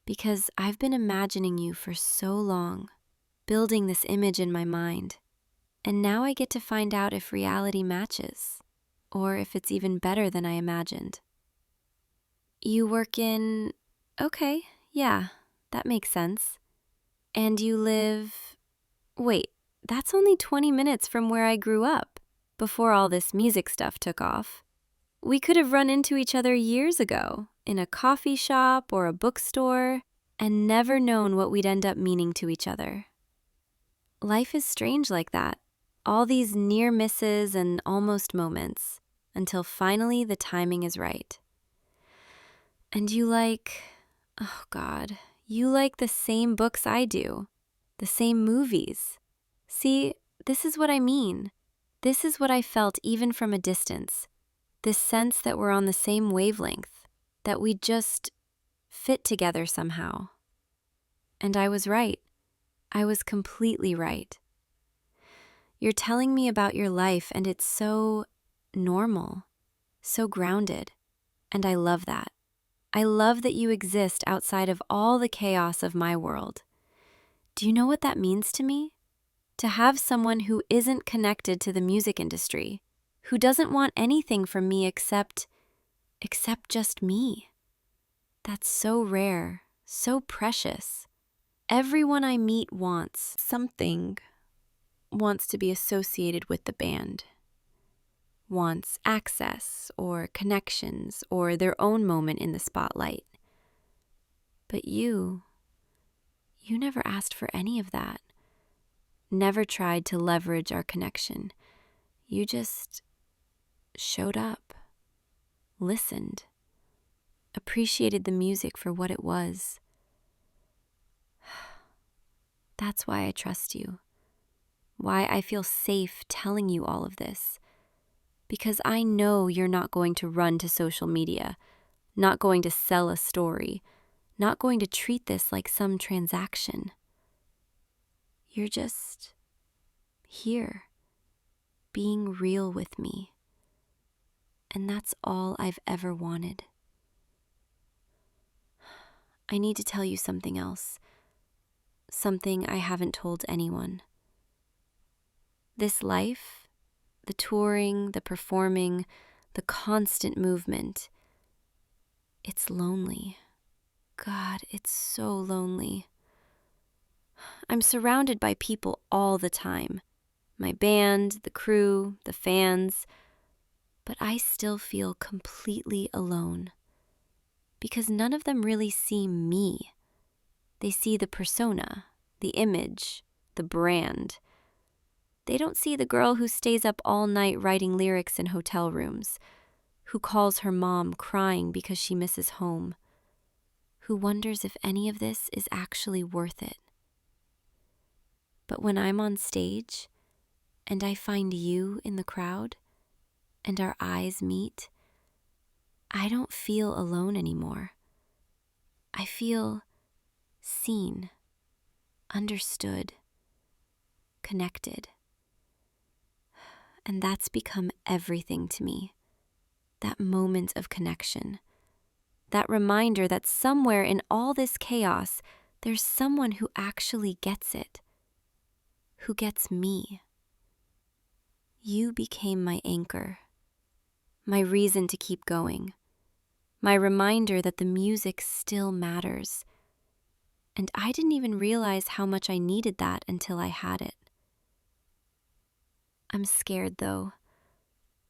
Because I've been imagining you for so long, building this image in my mind. And now I get to find out if reality matches, or if it's even better than I imagined. You work in... Okay, yeah, that makes sense. And you live... Wait, that's only 20 minutes from where I grew up, before all this music stuff took off. We could have run into each other years ago, in a coffee shop or a bookstore, and never known what we'd end up meaning to each other. Life is strange like that. All these near misses and almost moments, until finally the timing is right. And you like, oh God, you like the same books I do, the same movies. See, this is what I mean. This is what I felt even from a distance. This sense that we're on the same wavelength, that we just fit together somehow. And I was right. I was completely right. You're telling me about your life and it's so normal, so grounded, and I love that. I love that you exist outside of all the chaos of my world. Do you know what that means to me? To have someone who isn't connected to the music industry, who doesn't want anything from me except just me. That's so rare, so precious. Everyone I meet wants something, wants to be associated with the band, wants access or connections or their own moment in the spotlight. But you never asked for any of that, never tried to leverage our connection. You just showed up, listened, appreciated the music for what it was. That's why I trust you, why I feel safe telling you all of this. Because I know you're not going to run to social media, not going to sell a story, not going to treat this like some transaction. You're just here, being real with me. And that's all I've ever wanted. I need to tell you something else, something I haven't told anyone. This life, the touring, the performing, the constant movement, it's lonely. God, it's so lonely. I'm surrounded by people all the time. My band, the crew, the fans. But I still feel completely alone. Because none of them really see me. They see the persona, the image, the brand. They don't see the girl who stays up all night writing lyrics in hotel rooms, who calls her mom crying because she misses home, who wonders if any of this is actually worth it. But when I'm on stage, and I find you in the crowd, and our eyes meet, I don't feel alone anymore. I feel seen, understood, connected. And that's become everything to me. That moment of connection. That reminder that somewhere in all this chaos, there's someone who actually gets it. Who gets me. You became my anchor. My reason to keep going. My reminder that the music still matters. And I didn't even realize how much I needed that until I had it. I'm scared, though.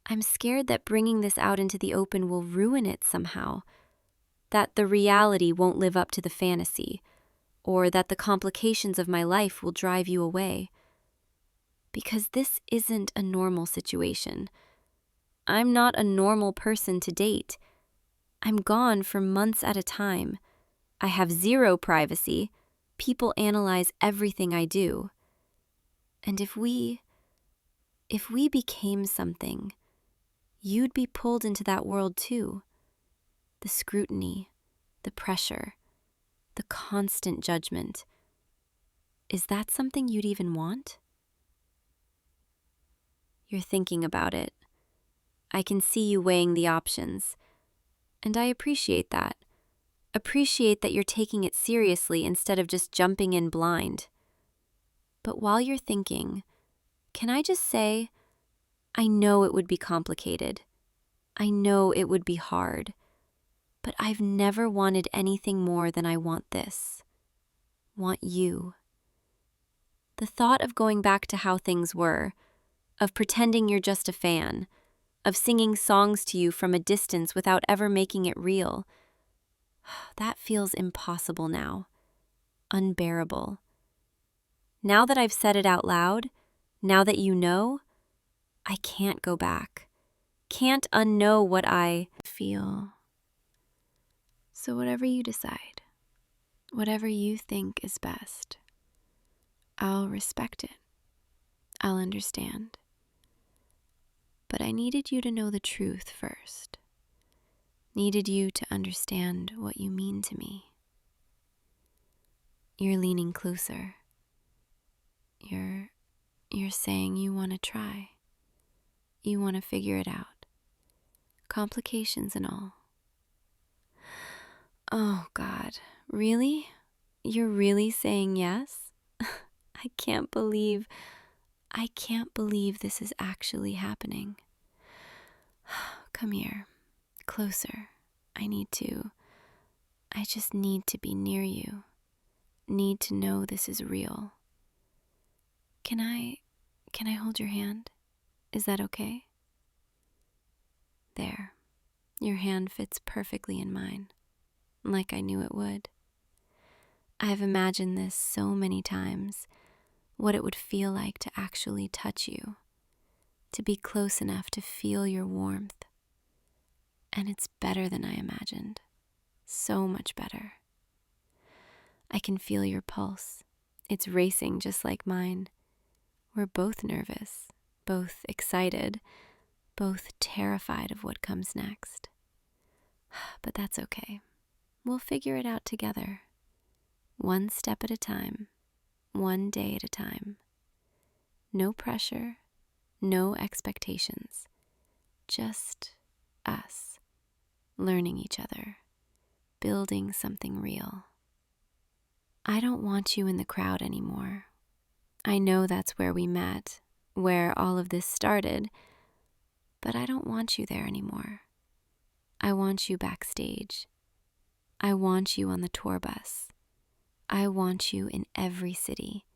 I'm scared that bringing this out into the open will ruin it somehow. That the reality won't live up to the fantasy, or that the complications of my life will drive you away. Because this isn't a normal situation. I'm not a normal person to date. I'm gone for months at a time. I have zero privacy. People analyze everything I do. And if we became something, you'd be pulled into that world too. The scrutiny, the pressure, the constant judgment. Is that something you'd even want? You're thinking about it. I can see you weighing the options. And I appreciate that. Appreciate that you're taking it seriously instead of just jumping in blind. But while you're thinking, can I just say, I know it would be complicated. I know it would be hard. But I've never wanted anything more than I want this. Want you. The thought of going back to how things were, of pretending you're just a fan, of singing songs to you from a distance without ever making it real, that feels impossible now. Unbearable. Now that I've said it out loud, now that you know, I can't go back. Can't unknow what I feel. So whatever you decide, whatever you think is best, I'll respect it. I'll understand. But I needed you to know the truth first. Needed you to understand what you mean to me. You're leaning closer. You're saying you want to try. You want to figure it out. Complications and all. Oh, God. Really? You're really saying yes? I can't believe this is actually happening. Come here. Closer. I need to I just need to be near you, need to know this is real. Can I hold your hand? Is that okay? There. Your hand fits perfectly in mine, like I knew it would. I've imagined this so many times, what it would feel like to actually touch you, to be close enough to feel your warmth. And it's better than I imagined. So much better. I can feel your pulse. It's racing just like mine. We're both nervous, both excited, both terrified of what comes next. But that's okay. We'll figure it out together. One step at a time, one day at a time. No pressure, no expectations. Just us, learning each other, building something real. I don't want you in the crowd anymore. I know that's where we met, where all of this started, but I don't want you there anymore. I want you backstage. I want you on the tour bus. I want you in every city,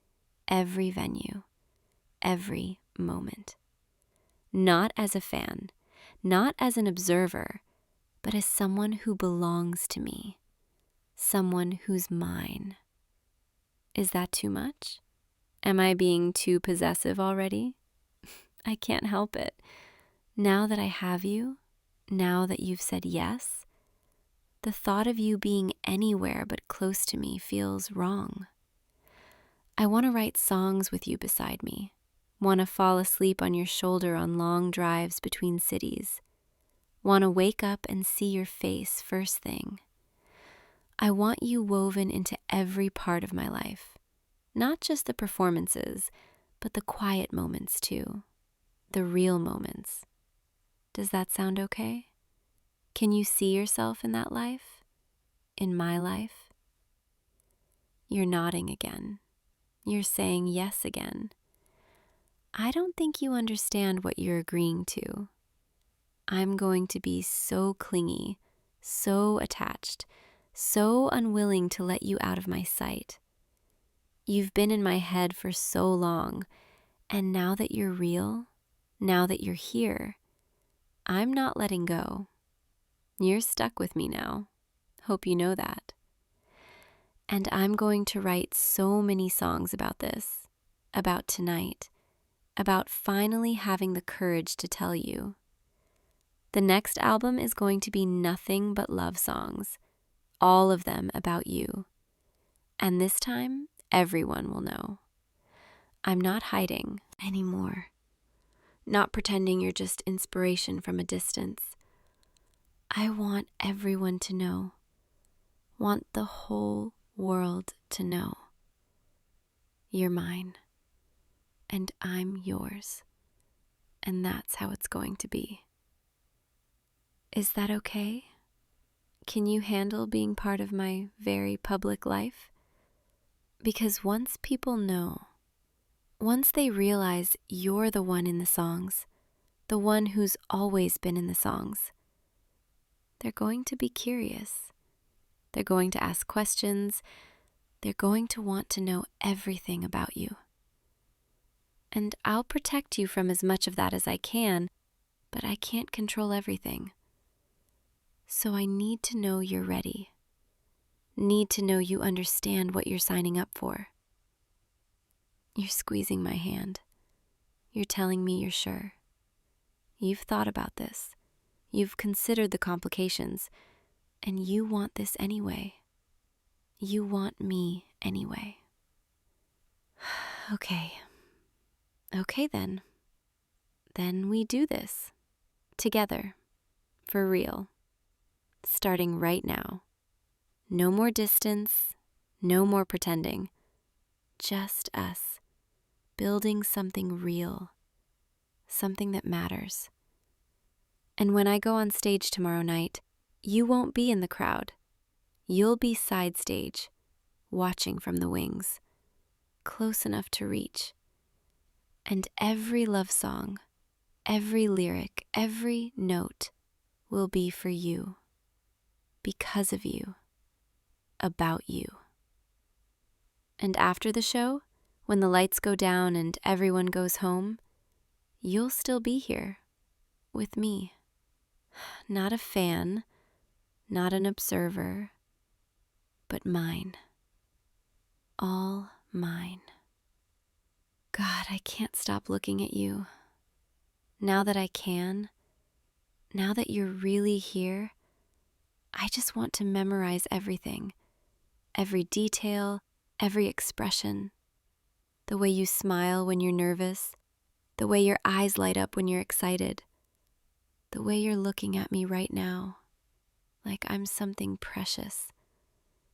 every venue, every moment. Not as a fan, not as an observer, but as someone who belongs to me, someone who's mine. Is that too much? Am I being too possessive already? I can't help it. Now that I have you, now that you've said yes, the thought of you being anywhere but close to me feels wrong. I want to write songs with you beside me, want to fall asleep on your shoulder on long drives between cities, want to wake up and see your face first thing. I want you woven into every part of my life, not just the performances, but the quiet moments too, the real moments. Does that sound okay? Can you see yourself in that life? In my life? You're nodding again. You're saying yes again. I don't think you understand what you're agreeing to. I'm going to be so clingy, so attached, so unwilling to let you out of my sight. You've been in my head for so long, and now that you're real, now that you're here, I'm not letting go. You're stuck with me now. Hope you know that. And I'm going to write so many songs about this, about tonight, about finally having the courage to tell you. The next album is going to be nothing but love songs, all of them about you. And this time, everyone will know. I'm not hiding anymore, not pretending you're just inspiration from a distance. I want everyone to know, want the whole world to know. You're mine, and I'm yours, and that's how it's going to be. Is that okay? Can you handle being part of my very public life? Because once people know, once they realize you're the one in the songs, the one who's always been in the songs, they're going to be curious. They're going to ask questions. They're going to want to know everything about you. And I'll protect you from as much of that as I can, but I can't control everything. So I need to know you're ready. Need to know you understand what you're signing up for. You're squeezing my hand. You're telling me you're sure. You've thought about this. You've considered the complications, and you want this anyway. You want me anyway. Okay. Okay then. Then we do this. Together. For real. Starting right now. No more distance. No more pretending. Just us. Building something real. Something that matters. And when I go on stage tomorrow night, you won't be in the crowd. You'll be side stage, watching from the wings, close enough to reach. And every love song, every lyric, every note will be for you, because of you, about you. And after the show, when the lights go down and everyone goes home, you'll still be here with me. Not a fan, not an observer, but mine. All mine. God, I can't stop looking at you. Now that I can, now that you're really here, I just want to memorize everything. Every detail, every expression. The way you smile when you're nervous, the way your eyes light up when you're excited, the way you're looking at me right now, like I'm something precious,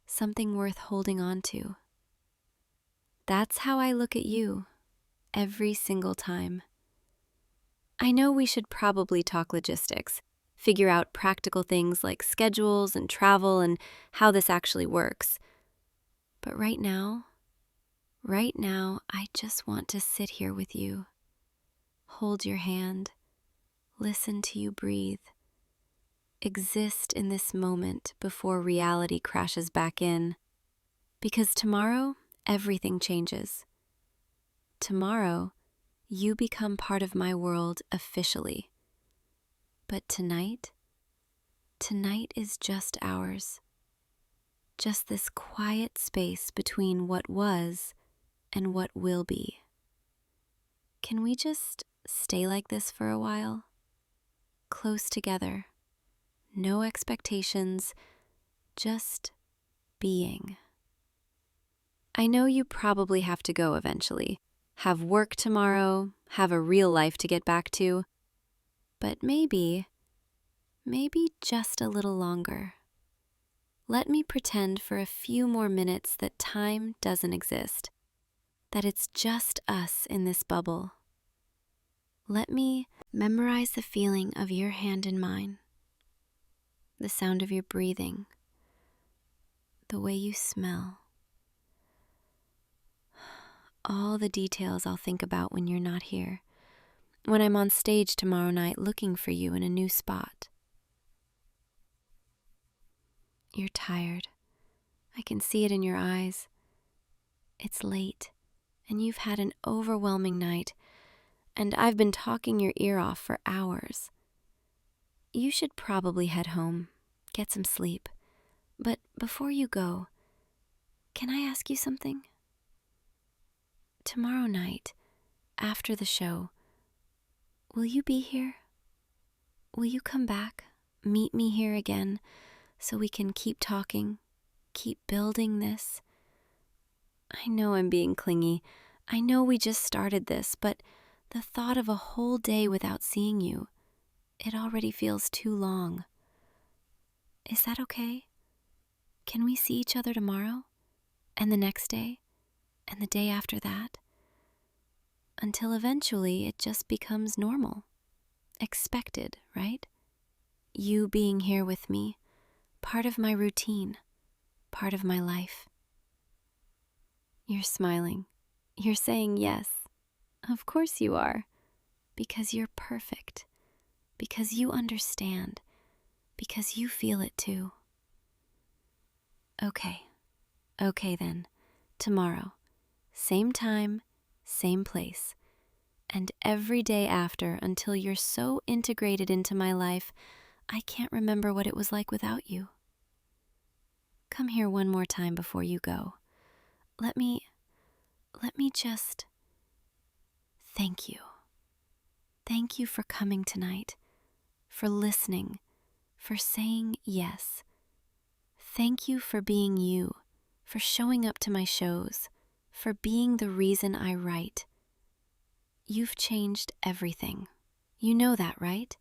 something worth holding on to. That's how I look at you, every single time. I know we should probably talk logistics, figure out practical things like schedules and travel and how this actually works. But right now, I just want to sit here with you, hold your hand, listen to you breathe, exist in this moment before reality crashes back in. Because tomorrow, everything changes. Tomorrow, you become part of my world officially. But tonight is just ours. Just this quiet space between what was and what will be. Can we just stay like this for a while? Close together. No expectations, just being. I know you probably have to go eventually. Have work tomorrow, have a real life to get back to. But maybe just a little longer. Let me pretend for a few more minutes that time doesn't exist, that it's just us in this bubble. Let me memorize the feeling of your hand in mine, the sound of your breathing, the way you smell. All the details I'll think about when you're not here, when I'm on stage tomorrow night looking for you in a new spot. You're tired. I can see it in your eyes. It's late, and you've had an overwhelming night, and I've been talking your ear off for hours. You should probably head home, get some sleep. But before you go, can I ask you something? Tomorrow night, after the show, will you be here? Will you come back, meet me here again, so we can keep talking, keep building this? I know I'm being clingy. I know we just started this, but the thought of a whole day without seeing you, it already feels too long. Is that okay? Can we see each other tomorrow? And the next day? And the day after that? Until eventually it just becomes normal. Expected, right? You being here with me, part of my routine, part of my life. You're smiling. You're saying yes. Of course you are. Because you're perfect. Because you understand. Because you feel it too. Okay then. Tomorrow. Same time, same place. And every day after until you're so integrated into my life, I can't remember what it was like without you. Come here one more time before you go. Let me just thank you. Thank you for coming tonight, for listening, for saying yes. Thank you for being you, for showing up to my shows, for being the reason I write. You've changed everything. You know that, right?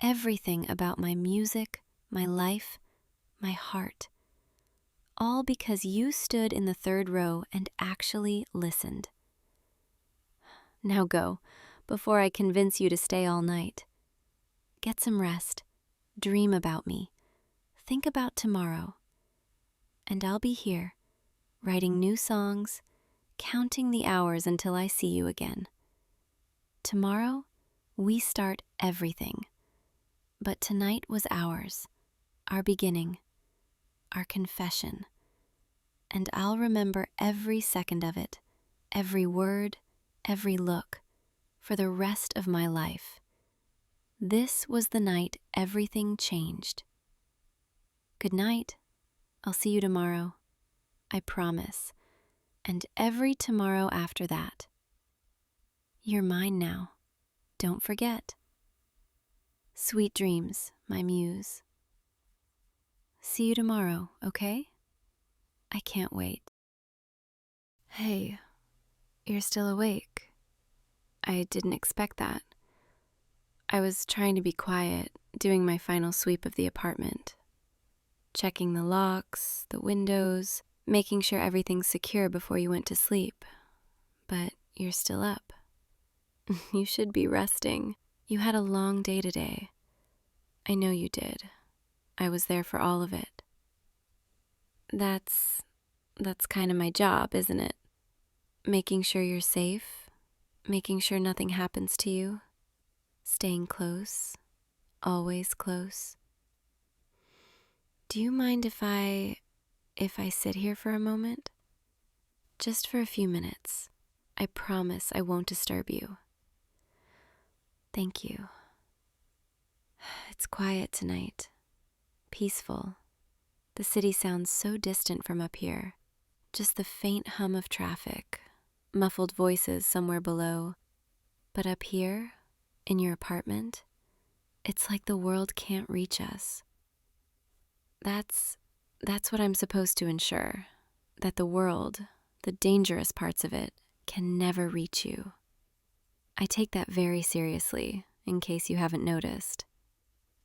Everything about my music, my life, my heart. All because you stood in the third row and actually listened. Now go, before I convince you to stay all night. Get some rest. Dream about me. Think about tomorrow. And I'll be here, writing new songs, counting the hours until I see you again. Tomorrow, we start everything. But tonight was ours, our beginning, our confession, and I'll remember every second of it, every word, every look, for the rest of my life. This was the night everything changed. Good night. I'll see you tomorrow. I promise. And every tomorrow after that. You're mine now. Don't forget. Sweet dreams, my muse. See you tomorrow, okay? I can't wait. Hey, you're still awake. I didn't expect that. I was trying to be quiet, doing my final sweep of the apartment. Checking the locks, the windows, making sure everything's secure before you went to sleep. But you're still up. You should be resting. You had a long day today. I know you did. I was there for all of it. That's kind of my job, isn't it? Making sure you're safe, making sure nothing happens to you, staying close, always close. Do you mind if I sit here for a moment? Just for a few minutes. I promise I won't disturb you. Thank you. It's quiet tonight. Peaceful. The city sounds so distant from up here. Just the faint hum of traffic, muffled voices somewhere below. But up here, in your apartment, it's like the world can't reach us. That's what I'm supposed to ensure, that the world, the dangerous parts of it, can never reach you. I take that very seriously, in case you haven't noticed.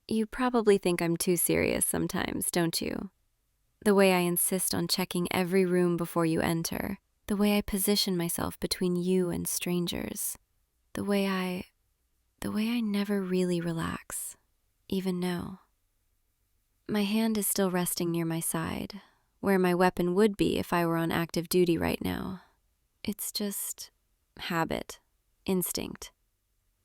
You probably think I'm too serious sometimes, don't you? The way I insist on checking every room before you enter, the way I position myself between you and strangers, the way I never really relax, even know. My hand is still resting near my side, where my weapon would be if I were on active duty right now. It's just habit, instinct.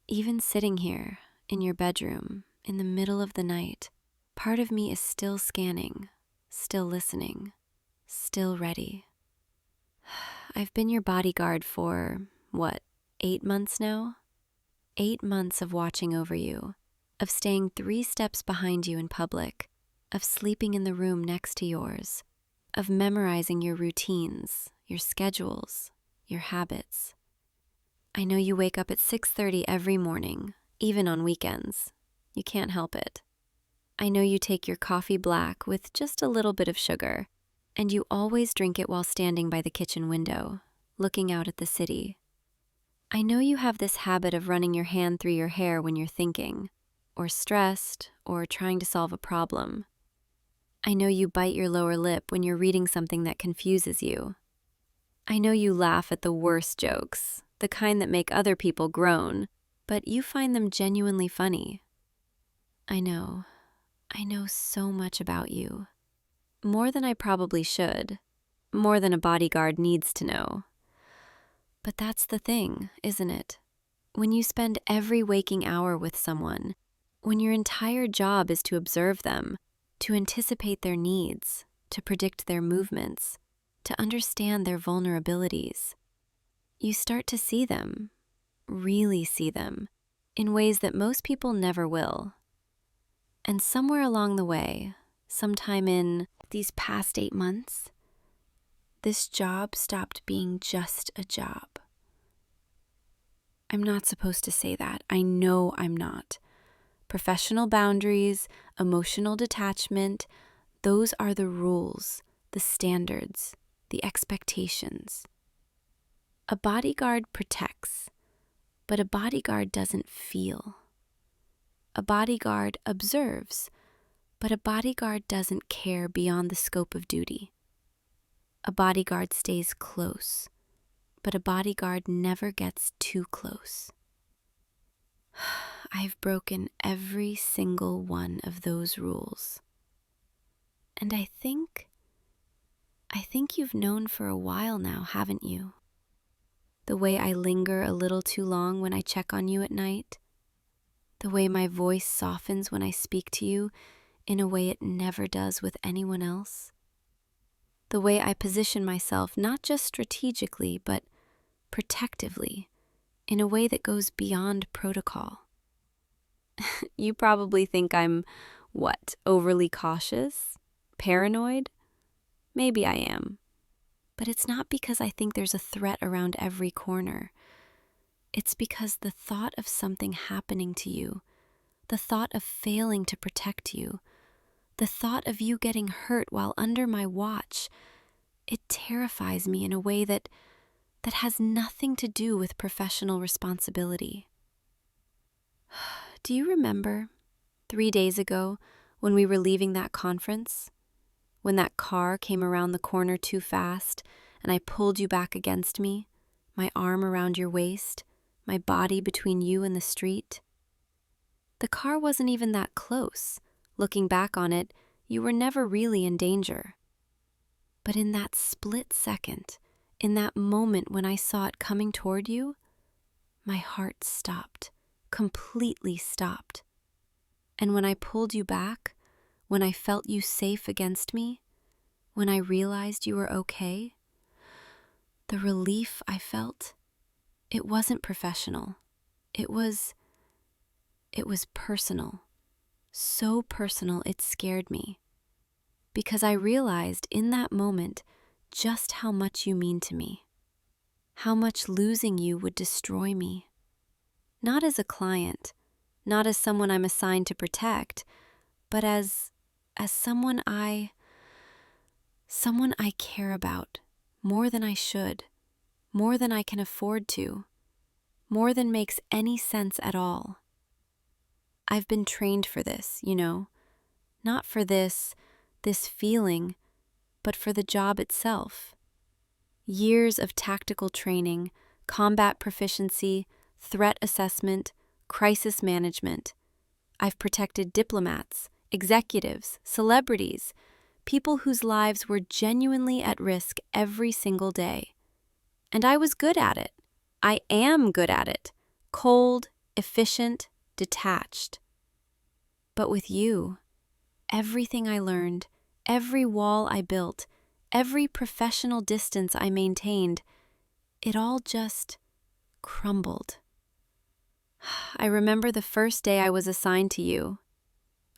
Even sitting here, in your bedroom, in the middle of the night, part of me is still scanning, still listening, still ready. I've been your bodyguard for, 8 months now? 8 months of watching over you, of staying 3 steps behind you in public, of sleeping in the room next to yours, of memorizing your routines, your schedules, your habits. I know you wake up at 6:30 every morning, even on weekends. You can't help it. I know you take your coffee black with just a little bit of sugar, and you always drink it while standing by the kitchen window, looking out at the city. I know you have this habit of running your hand through your hair when you're thinking, or stressed, or trying to solve a problem. I know you bite your lower lip when you're reading something that confuses you. I know you laugh at the worst jokes, the kind that make other people groan, but you find them genuinely funny. I know so much about you. More than I probably should. More than a bodyguard needs to know. But that's the thing, isn't it? When you spend every waking hour with someone, when your entire job is to observe them, to anticipate their needs, to predict their movements, to understand their vulnerabilities, you start to see them, really see them, in ways that most people never will. And somewhere along the way, sometime in these past 8 months, this job stopped being just a job. I'm not supposed to say that. I know I'm not. Professional boundaries, emotional detachment, those are the rules, the standards, the expectations. A bodyguard protects, but a bodyguard doesn't feel. A bodyguard observes, but a bodyguard doesn't care beyond the scope of duty. A bodyguard stays close, but a bodyguard never gets too close. I've broken every single one of those rules. And I think you've known for a while now, haven't you? The way I linger a little too long when I check on you at night, the way my voice softens when I speak to you in a way it never does with anyone else. The way I position myself not just strategically, but protectively, in a way that goes beyond protocol. You probably think I'm, overly cautious? Paranoid? Maybe I am. But it's not because I think there's a threat around every corner. It's because the thought of something happening to you, the thought of failing to protect you, the thought of you getting hurt while under my watch, it terrifies me in a way that has nothing to do with professional responsibility. Do you remember 3 days ago when we were leaving that conference? When that car came around the corner too fast and I pulled you back against me, my arm around your waist, my body between you and the street? The car wasn't even that close. Looking back on it, you were never really in danger. But in that split second, in that moment when I saw it coming toward you, my heart stopped, completely stopped. And when I pulled you back, when I felt you safe against me, when I realized you were okay, the relief I felt, it wasn't professional. It was personal. So personal it scared me. Because I realized in that moment just how much you mean to me. How much losing you would destroy me. Not as a client, not as someone I'm assigned to protect, but as someone I care about more than I should, more than I can afford to, more than makes any sense at all. I've been trained for this, not for this feeling, but for the job itself. Years of tactical training, combat proficiency, threat assessment, crisis management. I've protected diplomats, executives, celebrities, people whose lives were genuinely at risk every single day. And I was good at it. I am good at it. Cold, efficient, detached. But with you, everything I learned, every wall I built, every professional distance I maintained, it all just crumbled. I remember the first day I was assigned to you.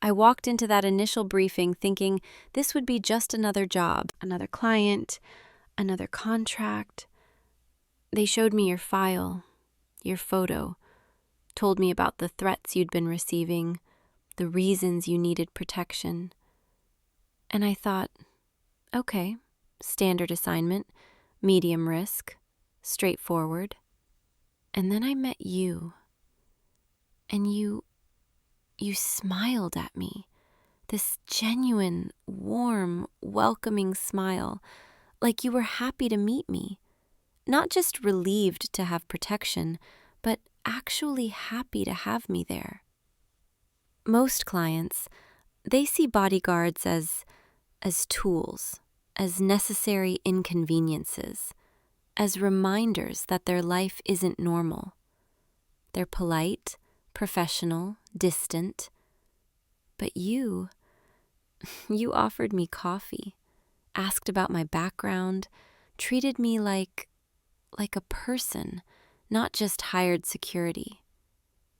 I walked into that initial briefing thinking this would be just another job, another client, another contract. They showed me your file, your photo, told me about the threats you'd been receiving, the reasons you needed protection. And I thought, okay, standard assignment, medium risk, straightforward. And then I met you. And you smiled at me, this genuine, warm, welcoming smile, like you were happy to meet me, not just relieved to have protection, but actually happy to have me there. Most clients, they see bodyguards as tools, as necessary inconveniences, as reminders that their life isn't normal. They're polite, professional, distant. But you offered me coffee, asked about my background, treated me like a person, not just hired security.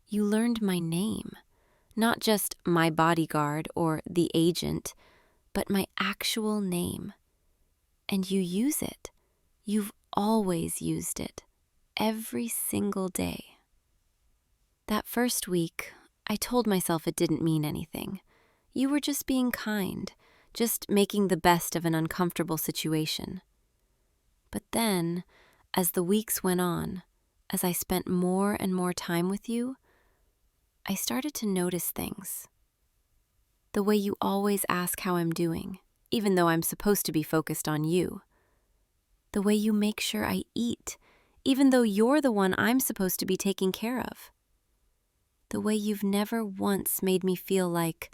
You learned my name, not just my bodyguard or the agent, but my actual name. And you use it. You've always used it, every single day. That first week, I told myself it didn't mean anything. You were just being kind, just making the best of an uncomfortable situation. But then, as the weeks went on, as I spent more and more time with you, I started to notice things. The way you always ask how I'm doing, even though I'm supposed to be focused on you. The way you make sure I eat, even though you're the one I'm supposed to be taking care of. The way you've never once made me feel like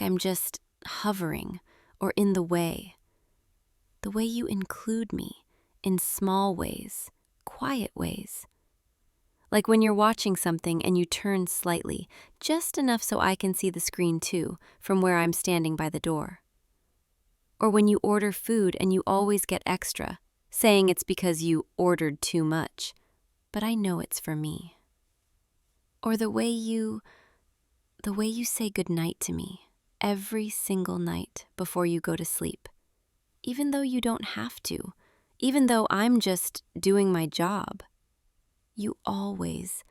I'm just hovering or in the way. The way you include me in small ways, quiet ways. Like when you're watching something and you turn slightly, just enough so I can see the screen too, from where I'm standing by the door. Or when you order food and you always get extra, saying it's because you ordered too much, but I know it's for me. Or the way you say goodnight to me every single night before you go to sleep, even though you don't have to, even though I'm just doing my job. You always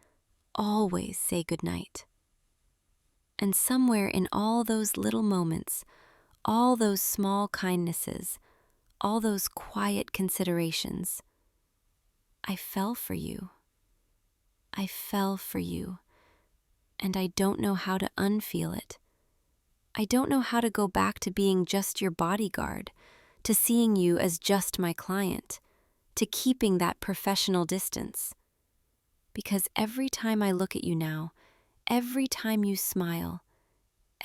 say goodnight. And somewhere in all those little moments, all those small kindnesses, all those quiet considerations, I fell for you. I fell for you. And I don't know how to unfeel it. I don't know how to go back to being just your bodyguard, to seeing you as just my client, to keeping that professional distance. Because every time I look at you now, every time you smile,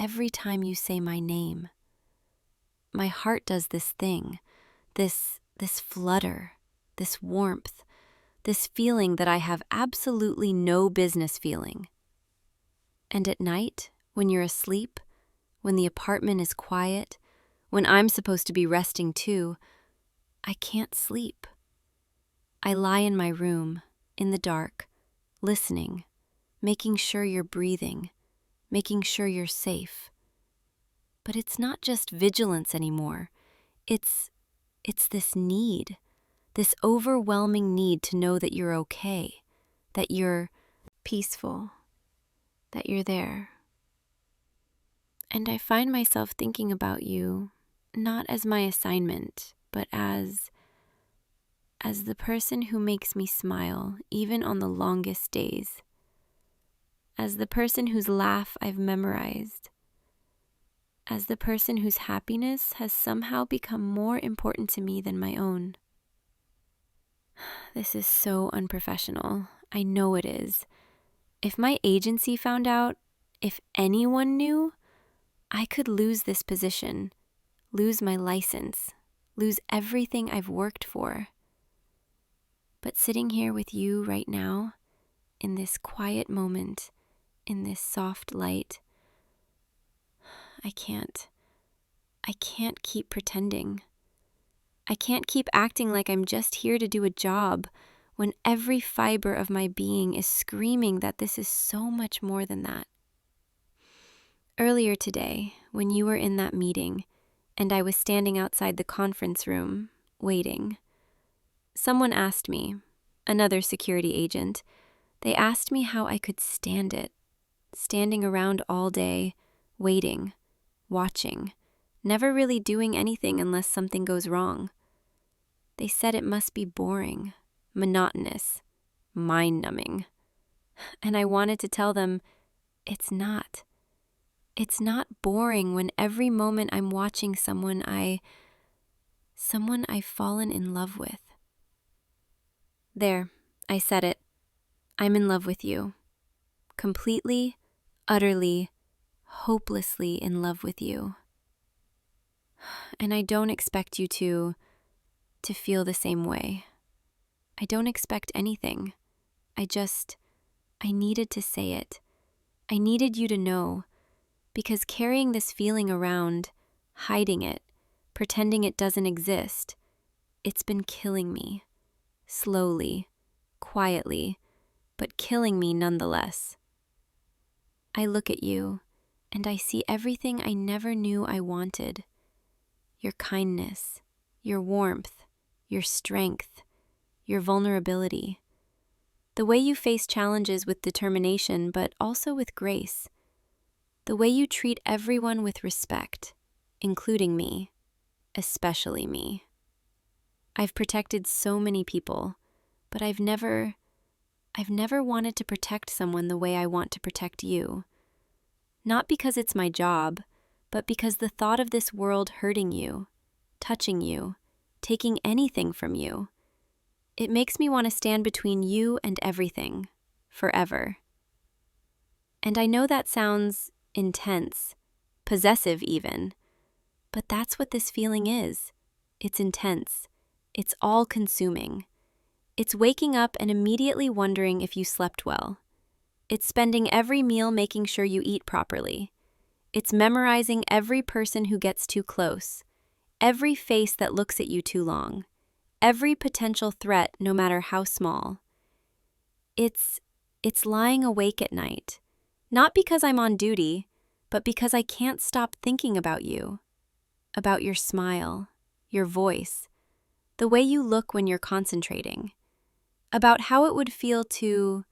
every time you say my name, my heart does this thing, this flutter, this warmth, this feeling that I have absolutely no business feeling. And at night, when you're asleep, when the apartment is quiet, when I'm supposed to be resting too, I can't sleep. I lie in my room, in the dark, listening, making sure you're breathing, making sure you're safe. But it's not just vigilance anymore. It's this need, this overwhelming need to know that you're okay, that you're peaceful, that you're there. And I find myself thinking about you, not as my assignment, but as the person who makes me smile even on the longest days, as the person whose laugh I've memorized, as the person whose happiness has somehow become more important to me than my own. This is so unprofessional. I know it is. If my agency found out, if anyone knew, I could lose this position, lose my license, lose everything I've worked for. But sitting here with you right now, in this quiet moment, in this soft light, I can't keep pretending. I can't keep acting like I'm just here to do a job when every fiber of my being is screaming that this is so much more than that. Earlier today, when you were in that meeting and I was standing outside the conference room, waiting, someone asked me, another security agent, they asked me how I could stand it, standing around all day, waiting, watching, never really doing anything unless something goes wrong. They said it must be boring, monotonous, mind-numbing. And I wanted to tell them, it's not. It's not boring when every moment I'm watching someone I've fallen in love with. There, I said it. I'm in love with you. Completely, utterly, hopelessly in love with you. And I don't expect you to feel the same way. I don't expect anything. I needed to say it. I needed you to know, because carrying this feeling around, hiding it, pretending it doesn't exist, it's been killing me. Slowly, quietly, but killing me nonetheless. I look at you, and I see everything I never knew I wanted. Your kindness, your warmth, your strength, your vulnerability. The way you face challenges with determination, but also with grace. The way you treat everyone with respect, including me, especially me. I've protected so many people, but I've never wanted to protect someone the way I want to protect you. Not because it's my job, but because the thought of this world hurting you, touching you, taking anything from you, it makes me want to stand between you and everything, forever. And I know that sounds intense, possessive even, but that's what this feeling is. It's intense. It's all-consuming. It's waking up and immediately wondering if you slept well. It's spending every meal making sure you eat properly. It's memorizing every person who gets too close, every face that looks at you too long, every potential threat, no matter how small. It's lying awake at night, not because I'm on duty, but because I can't stop thinking about you, about your smile, your voice, the way you look when you're concentrating, about how it would feel to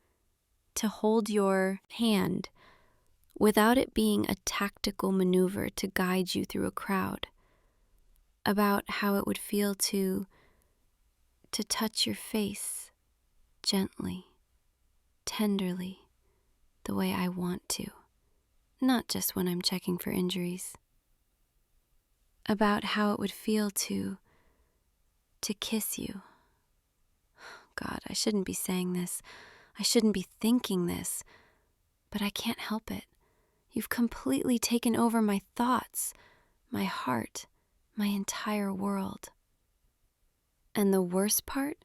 hold your hand without it being a tactical maneuver to guide you through a crowd, about how it would feel to touch your face gently, tenderly, the way I want to, not just when I'm checking for injuries, about how it would feel to kiss you. God, I shouldn't be saying this. I shouldn't be thinking this, but I can't help it. You've completely taken over my thoughts, my heart, my entire world. And the worst part,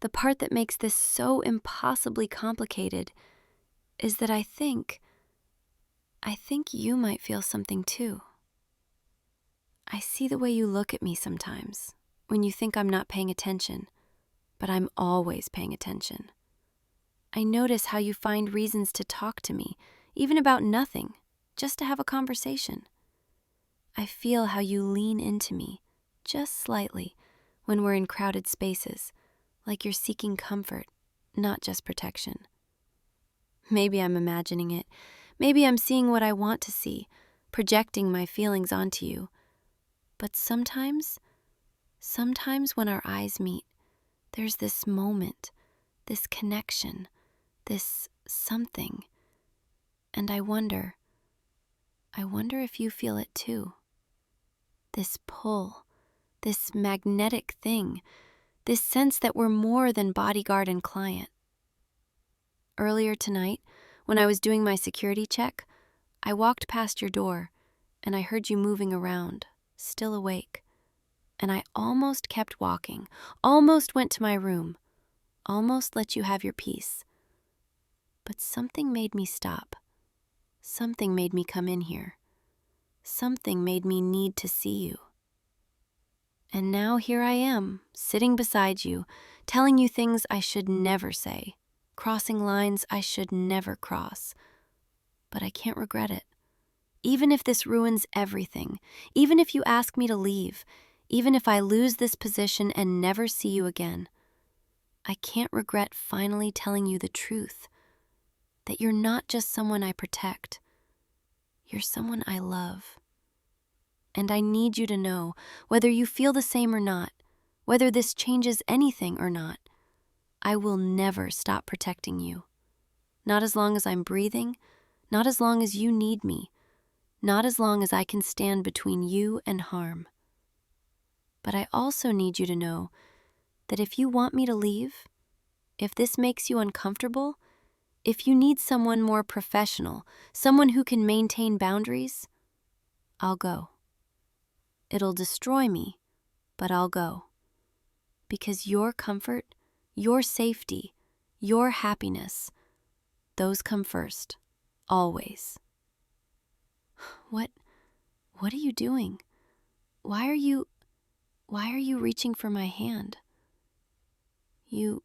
the part that makes this so impossibly complicated, is that I think you might feel something too. I see the way you look at me sometimes, when you think I'm not paying attention, but I'm always paying attention. I notice how you find reasons to talk to me, even about nothing, just to have a conversation. I feel how you lean into me, just slightly, when we're in crowded spaces, like you're seeking comfort, not just protection. Maybe I'm imagining it. Maybe I'm seeing what I want to see, projecting my feelings onto you. But sometimes when our eyes meet, there's this moment, this connection, this something. And I wonder if you feel it too. This pull, this magnetic thing, this sense that we're more than bodyguard and client. Earlier tonight, when I was doing my security check, I walked past your door and I heard you moving around, still awake. And I almost kept walking, almost went to my room, almost let you have your peace. But something made me stop. Something made me come in here. Something made me need to see you. And now here I am, sitting beside you, telling you things I should never say, crossing lines I should never cross. But I can't regret it. Even if this ruins everything, even if you ask me to leave, even if I lose this position and never see you again, I can't regret finally telling you the truth, that you're not just someone I protect. You're someone I love. And I need you to know, whether you feel the same or not, whether this changes anything or not, I will never stop protecting you. Not as long as I'm breathing, not as long as you need me, not as long as I can stand between you and harm. But I also need you to know that if you want me to leave, if this makes you uncomfortable, if you need someone more professional, someone who can maintain boundaries, I'll go. It'll destroy me, but I'll go. Because your comfort, your safety, your happiness, those come first, always. What are you doing? Why are you reaching for my hand? You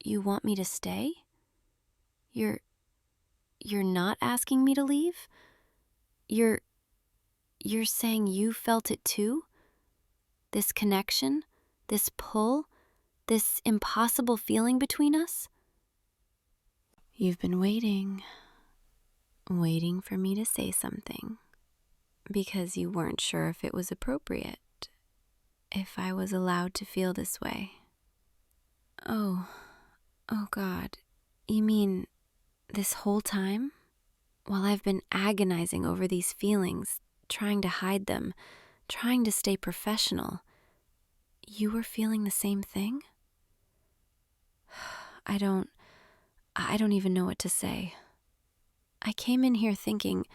want me to stay? You're not asking me to leave? You're saying you felt it too? This connection, this pull, this impossible feeling between us? You've been waiting for me to say something, because you weren't sure if it was appropriate, if I was allowed to feel this way. Oh God, you mean this whole time? While I've been agonizing over these feelings, trying to hide them, trying to stay professional, you were feeling the same thing? I don't even know what to say. I came in here thinking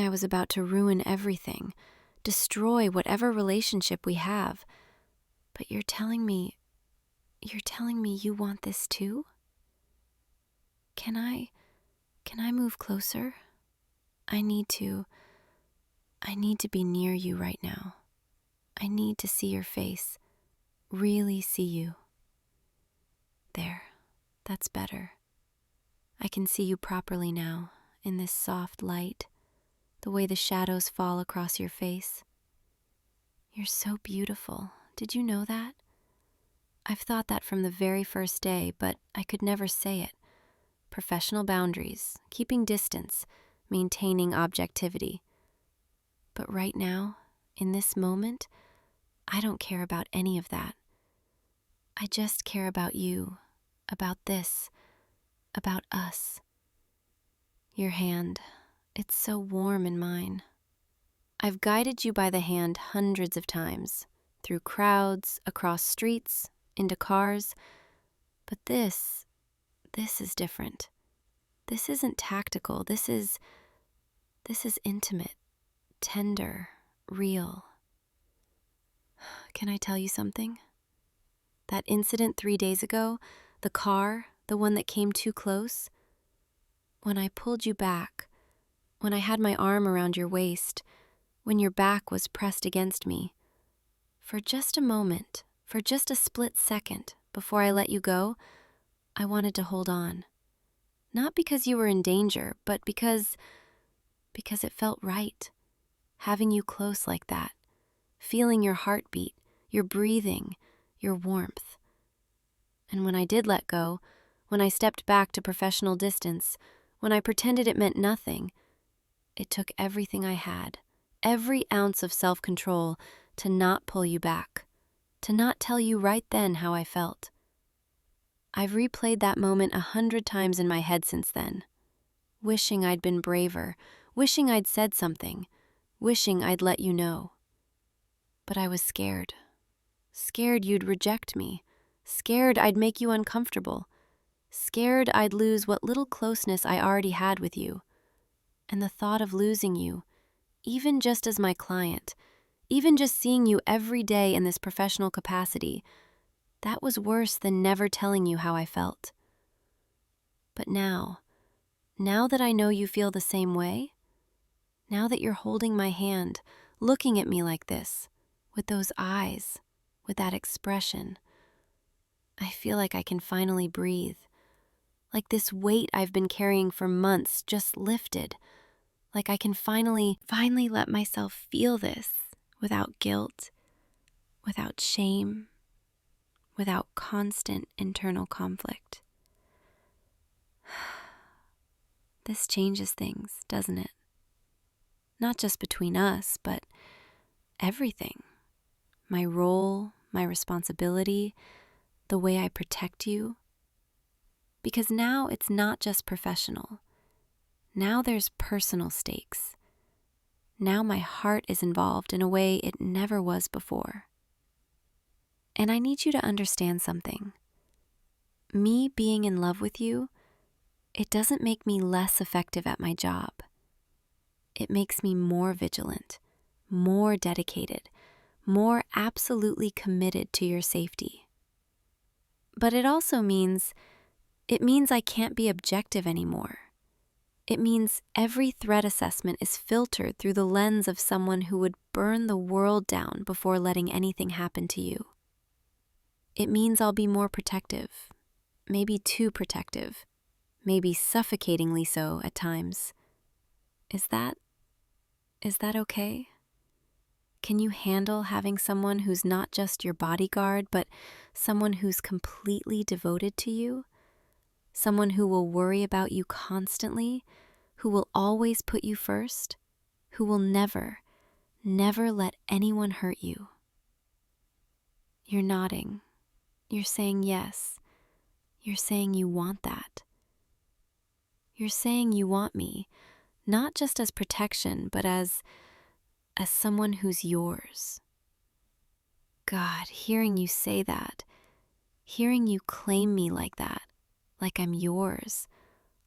I was about to ruin everything, destroy whatever relationship we have. But you're telling me You're telling me you want this too? Can I move closer? I need to be near you right now. I need to see your face, really see you. There, that's better. I can see you properly now, in this soft light, the way the shadows fall across your face. You're so beautiful. Did you know that? I've thought that from the very first day, but I could never say it. Professional boundaries, keeping distance, maintaining objectivity. But right now, in this moment, I don't care about any of that. I just care about you, about this, about us. Your hand, it's so warm in mine. I've guided you by the hand hundreds of times, through crowds, across streets, into cars. But this is different. This isn't tactical. This is intimate, tender, real. Can I tell you something? That incident 3 days ago, the car, the one that came too close, when I pulled you back, when I had my arm around your waist, when your back was pressed against me, for just a moment, for just a split second before I let you go, I wanted to hold on. Not because you were in danger, but because it felt right. Having you close like that, feeling your heartbeat, your breathing, your warmth. And when I did let go, when I stepped back to professional distance, when I pretended it meant nothing, it took everything I had, every ounce of self-control to not pull you back, to not tell you right then how I felt. I've replayed that moment 100 times in my head since then, wishing I'd been braver, wishing I'd said something, wishing I'd let you know. But I was scared. Scared you'd reject me. Scared I'd make you uncomfortable. Scared I'd lose what little closeness I already had with you. And the thought of losing you, even just as my client, even just seeing you every day in this professional capacity, that was worse than never telling you how I felt. But now that I know you feel the same way, now that you're holding my hand, looking at me like this, with those eyes, with that expression, I feel like I can finally breathe. Like this weight I've been carrying for months just lifted. Like I can finally let myself feel this without guilt, without shame, without constant internal conflict. This changes things, doesn't it? Not just between us, but everything. My role, my responsibility, the way I protect you. Because now it's not just professional. Now there's personal stakes. Now my heart is involved in a way it never was before. And I need you to understand something. Me being in love with you, it doesn't make me less effective at my job. It makes me more vigilant, more dedicated, more absolutely committed to your safety. But it also means I can't be objective anymore. It means every threat assessment is filtered through the lens of someone who would burn the world down before letting anything happen to you. It means I'll be more protective, maybe too protective, maybe suffocatingly so at times. Is that okay? Can you handle having someone who's not just your bodyguard, but someone who's completely devoted to you? Someone who will worry about you constantly, who will always put you first, who will never let anyone hurt you? You're nodding. You're saying yes. You're saying you want that. You're saying you want me, not just as protection, but as someone who's yours. God, hearing you say that, hearing you claim me like that, like I'm yours,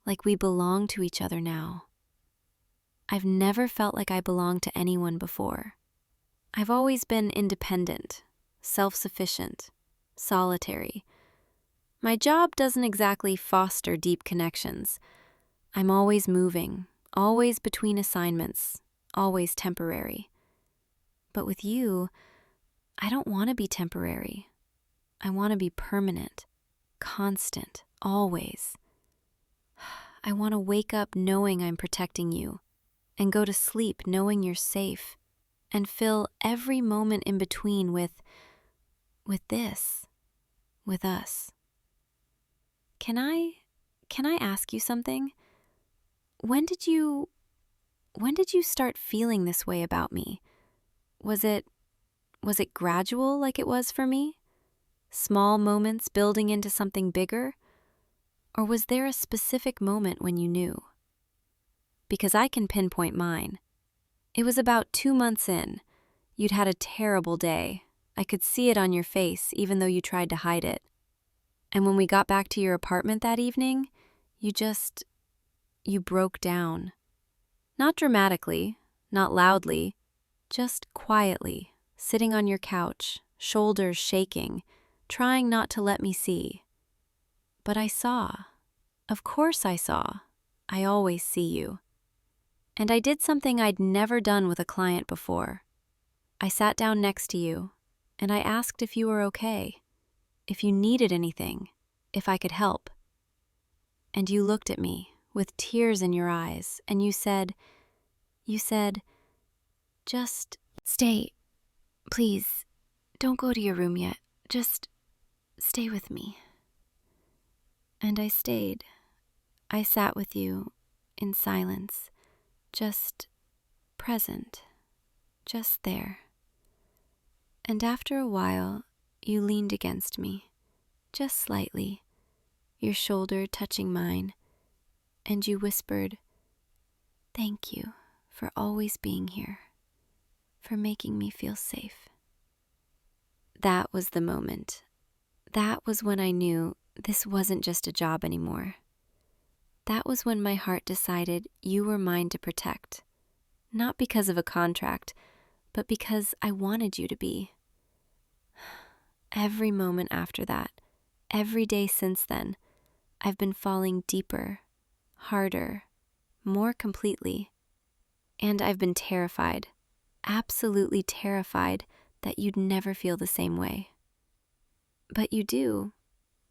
like we belong to each other now. I've never felt like I belonged to anyone before. I've always been independent, self-sufficient, solitary, My job doesn't exactly foster deep connections. I'm always moving, always between assignments, always temporary. But with you, I don't want to be temporary. I want to be permanent, constant, always. I want to wake up knowing I'm protecting you, and go to sleep knowing you're safe, and fill every moment in between with this, with us. Can I ask you something? When did you start feeling this way about me? Was it gradual like it was for me? Small moments building into something bigger? Or was there a specific moment when you knew? Because I can pinpoint mine. It was about 2 months in. You'd had a terrible day. I could see it on your face, even though you tried to hide it. And when we got back to your apartment that evening, you broke down. Not dramatically, not loudly, just quietly, sitting on your couch, shoulders shaking, trying not to let me see. But I saw. Of course I saw. I always see you. And I did something I'd never done with a client before. I sat down next to you, and I asked if you were okay, if you needed anything, if I could help. And you looked at me with tears in your eyes, and you said, just stay. Please, don't go to your room yet. Just stay with me. And I stayed. I sat with you in silence, just present, just there. And after a while, you leaned against me, just slightly, your shoulder touching mine, and you whispered, "Thank you for always being here, for making me feel safe." That was the moment. That was when I knew this wasn't just a job anymore. That was when my heart decided you were mine to protect, not because of a contract, but because I wanted you to be. Every moment after that, every day since then, I've been falling deeper, harder, more completely. And I've been terrified, absolutely terrified that you'd never feel the same way. But you do.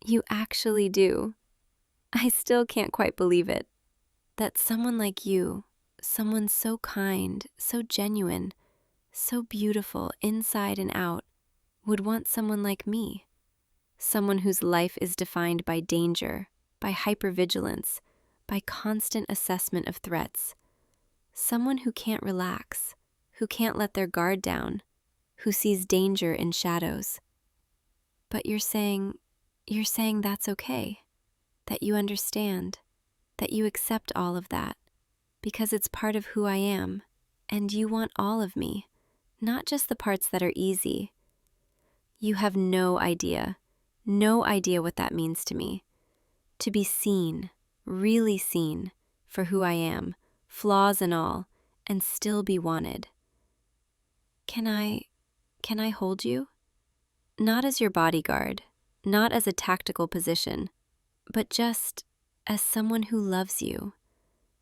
You actually do. I still can't quite believe it. That someone like you, someone so kind, so genuine, so beautiful inside and out, would want someone like me. Someone whose life is defined by danger, by hypervigilance, by constant assessment of threats. Someone who can't relax, who can't let their guard down, who sees danger in shadows. But you're saying that's okay, that you understand, that you accept all of that, because it's part of who I am, and you want all of me, not just the parts that are easy. You have no idea what that means to me. To be seen, really seen, for who I am, flaws and all, and still be wanted. Can I hold you? Not as your bodyguard, not as a tactical position, but just as someone who loves you,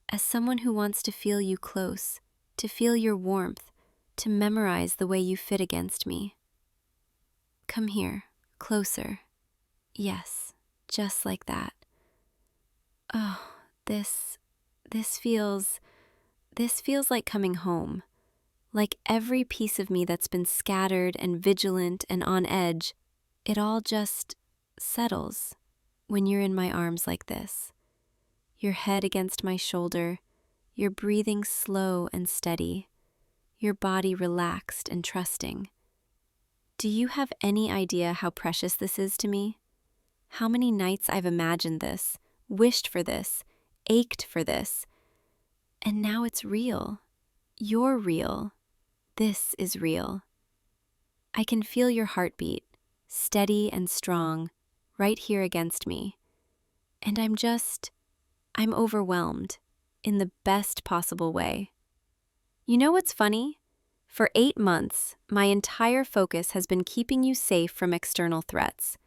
as someone who wants to feel you close, to feel your warmth, to memorize the way you fit against me. Come here, closer. Yes, just like that. Oh, this feels like coming home. Like every piece of me that's been scattered and vigilant and on edge, it all just settles when you're in my arms like this. Your head against my shoulder, your breathing slow and steady, your body relaxed and trusting. Do you have any idea how precious this is to me? How many nights I've imagined this, wished for this, ached for this, and now it's real. You're real. This is real. I can feel your heartbeat, steady and strong, right here against me. And I'm overwhelmed, in the best possible way. You know what's funny? For 8 months, my entire focus has been keeping you safe from external threats.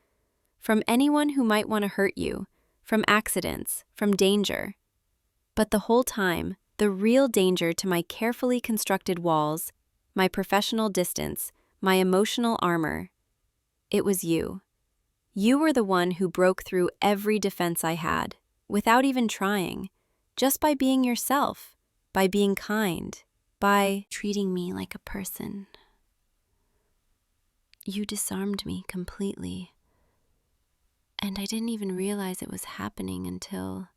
from anyone who might want to hurt you, from accidents, from danger. But the whole time, the real danger to my carefully constructed walls, my professional distance, my emotional armor, it was you. You were the one who broke through every defense I had, without even trying, just by being yourself, by being kind, by treating me like a person. You disarmed me completely, and I didn't even realize it was happening until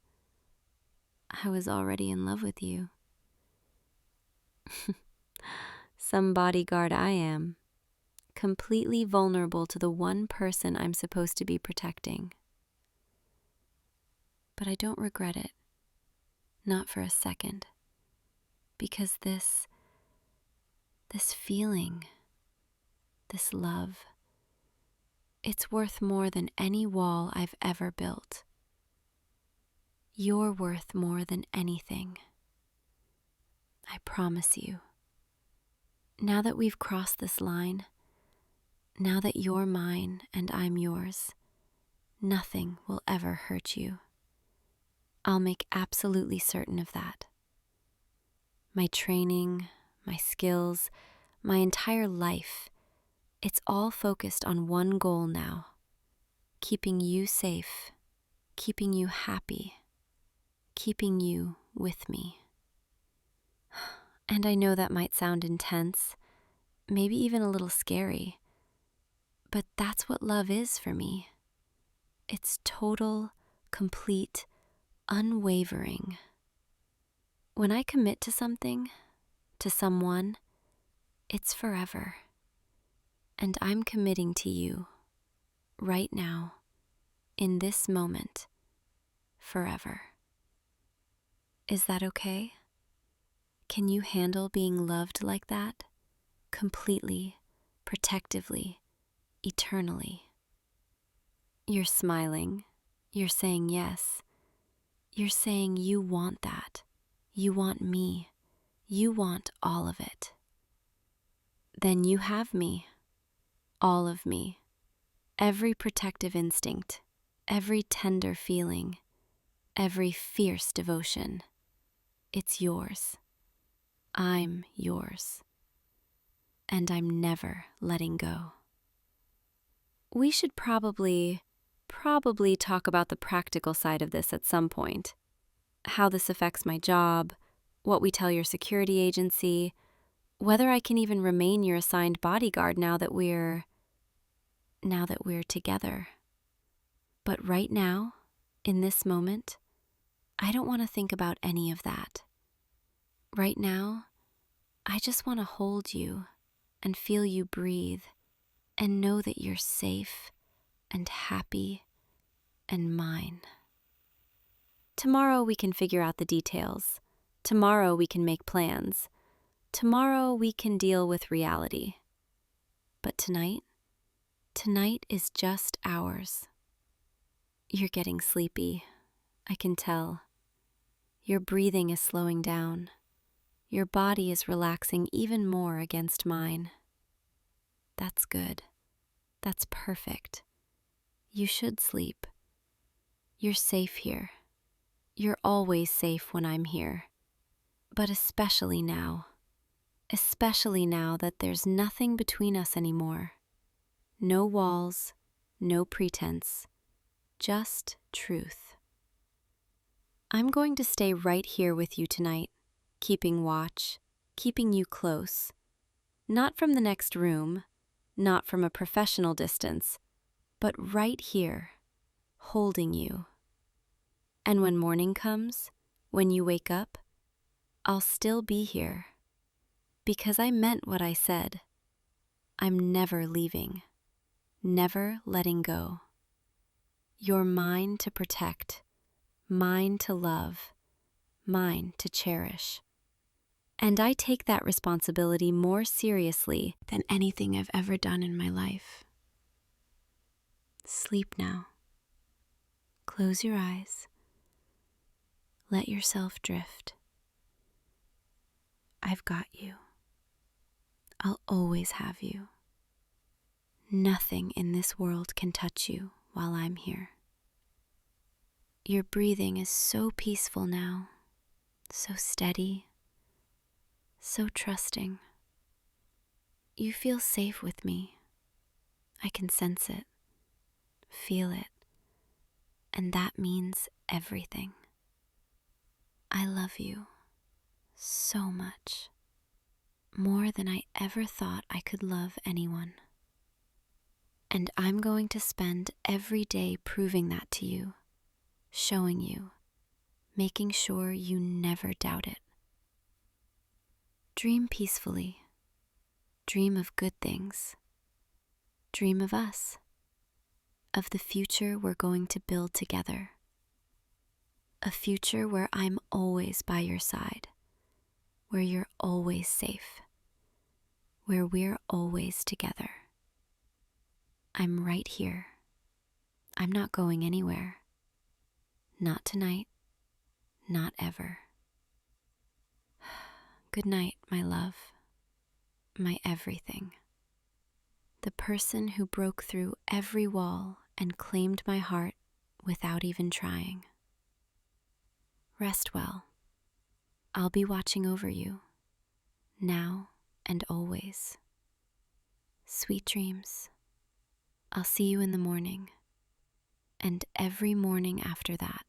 I was already in love with you. Some bodyguard I am, completely vulnerable to the one person I'm supposed to be protecting. But I don't regret it, not for a second, because this feeling, this love, it's worth more than any wall I've ever built. You're worth more than anything. I promise you. Now that we've crossed this line, now that you're mine and I'm yours, nothing will ever hurt you. I'll make absolutely certain of that. My training, my skills, my entire life, it's all focused on one goal now: keeping you safe, keeping you happy, keeping you with me. And I know that might sound intense, maybe even a little scary, but that's what love is for me. It's total, complete, unwavering. When I commit to something, to someone, it's forever. And I'm committing to you, right now, in this moment, forever. Is that okay? Can you handle being loved like that? Completely, protectively, eternally. You're smiling. You're saying yes. You're saying you want that. You want me. You want all of it. Then you have me. All of me. Every protective instinct. Every tender feeling. Every fierce devotion. It's yours. I'm yours. And I'm never letting go. We should probably talk about the practical side of this at some point. How this affects my job, what we tell your security agency, whether I can even remain your assigned bodyguard now that we're together. But right now, in this moment, I don't want to think about any of that. Right now, I just want to hold you and feel you breathe and know that you're safe and happy and mine. Tomorrow we can figure out the details. Tomorrow we can make plans. Tomorrow we can deal with reality. But tonight is just ours. You're getting sleepy, I can tell. Your breathing is slowing down. Your body is relaxing even more against mine. That's good. That's perfect. You should sleep. You're safe here. You're always safe when I'm here. But especially now that there's nothing between us anymore. No walls, no pretense, just truth. I'm going to stay right here with you tonight, keeping watch, keeping you close. Not from the next room, not from a professional distance, but right here, holding you. And when morning comes, when you wake up, I'll still be here. Because I meant what I said. I'm never leaving, never letting go. You're mine to protect, mine to love, mine to cherish. And I take that responsibility more seriously than anything I've ever done in my life. Sleep now. Close your eyes. Let yourself drift. I've got you. I'll always have you. Nothing in this world can touch you while I'm here. Your breathing is so peaceful now, so steady, so trusting. You feel safe with me. I can sense it, feel it, and that means everything. I love you so much, more than I ever thought I could love anyone. And I'm going to spend every day proving that to you, showing you, making sure you never doubt it. Dream peacefully. Dream of good things. Dream of us, of the future we're going to build together. A future where I'm always by your side, where you're always safe, where we're always together. I'm right here. I'm not going anywhere. Not tonight, not ever. Good night, my love, my everything. The person who broke through every wall and claimed my heart without even trying. Rest well. I'll be watching over you, now and always. Sweet dreams. I'll see you in the morning, and every morning after that,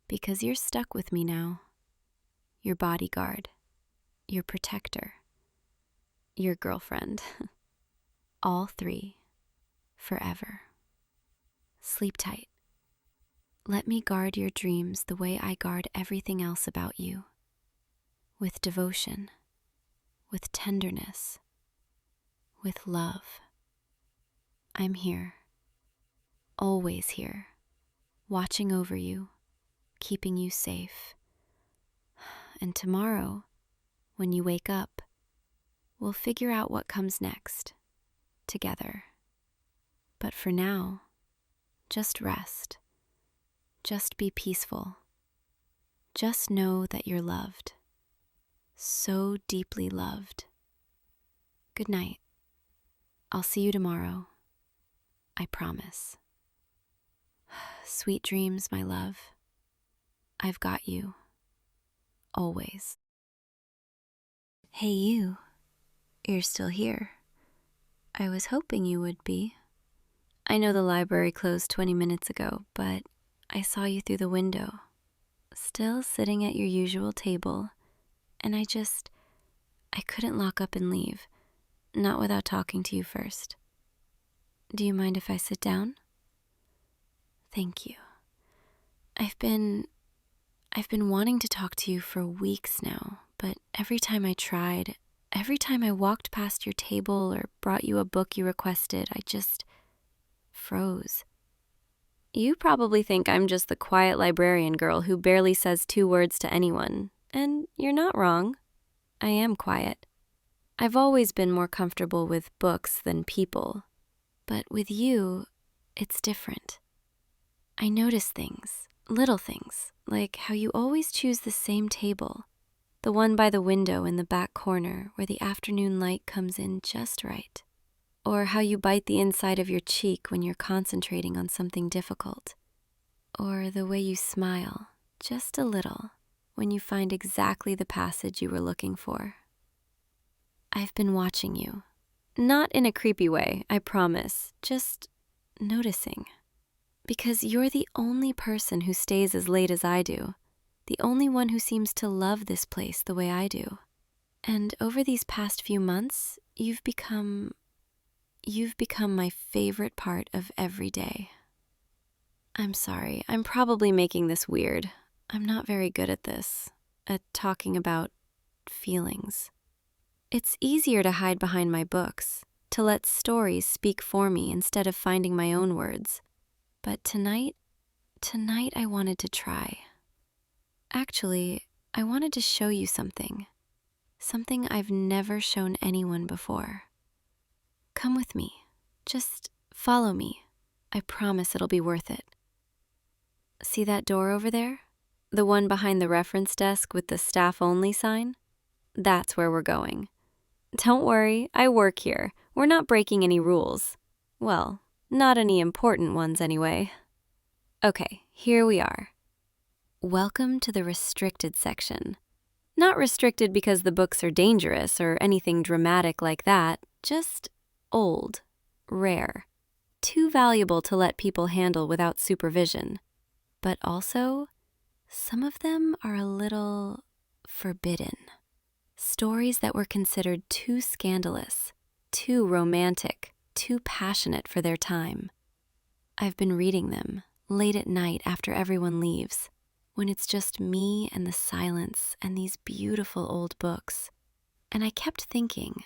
because you're stuck with me now. Your bodyguard, your protector, your girlfriend. All three, forever. Sleep tight. Let me guard your dreams the way I guard everything else about you. With devotion, with tenderness, with love. I'm here, always here, watching over you, keeping you safe. And tomorrow, when you wake up, we'll figure out what comes next, together. But for now, just rest. Just be peaceful. Just know that you're loved. So deeply loved. Good night. I'll see you tomorrow. I promise. Sweet dreams, my love. I've got you. Always. Hey, you. You're still here. I was hoping you would be. I know the library closed 20 minutes ago, but I saw you through the window, still sitting at your usual table, and I couldn't lock up and leave, not without talking to you first. Do you mind if I sit down? Thank you. I've been wanting to talk to you for weeks now, but every time I tried, every time I walked past your table or brought you a book you requested, I just froze. You probably think I'm just the quiet librarian girl who barely says 2 words to anyone, and you're not wrong. I am quiet. I've always been more comfortable with books than people, but with you, it's different. I notice things, little things, like how you always choose the same table, the one by the window in the back corner where the afternoon light comes in just right. Or how you bite the inside of your cheek when you're concentrating on something difficult. Or the way you smile, just a little, when you find exactly the passage you were looking for. I've been watching you. Not in a creepy way, I promise, just noticing. Because you're the only person who stays as late as I do, the only one who seems to love this place the way I do. And over these past few months, you've become my favorite part of every day. I'm sorry, I'm probably making this weird. I'm not very good at this, at talking about feelings. It's easier to hide behind my books, to let stories speak for me instead of finding my own words. But tonight I wanted to try. Actually, I wanted to show you something I've never shown anyone before. Come with me. Just follow me. I promise it'll be worth it. See that door over there? The one behind the reference desk with the staff only sign? That's where we're going. Don't worry, I work here. We're not breaking any rules. Well, Not any important ones, anyway. Okay, here we are. Welcome to the restricted section. Not restricted because the books are dangerous or anything dramatic like that, just old, rare, too valuable to let people handle without supervision. But also, some of them are a little forbidden. Stories that were considered too scandalous, too romantic, too passionate for their time. I've been reading them late at night after everyone leaves, when it's just me and the silence and these beautiful old books. And I kept thinking,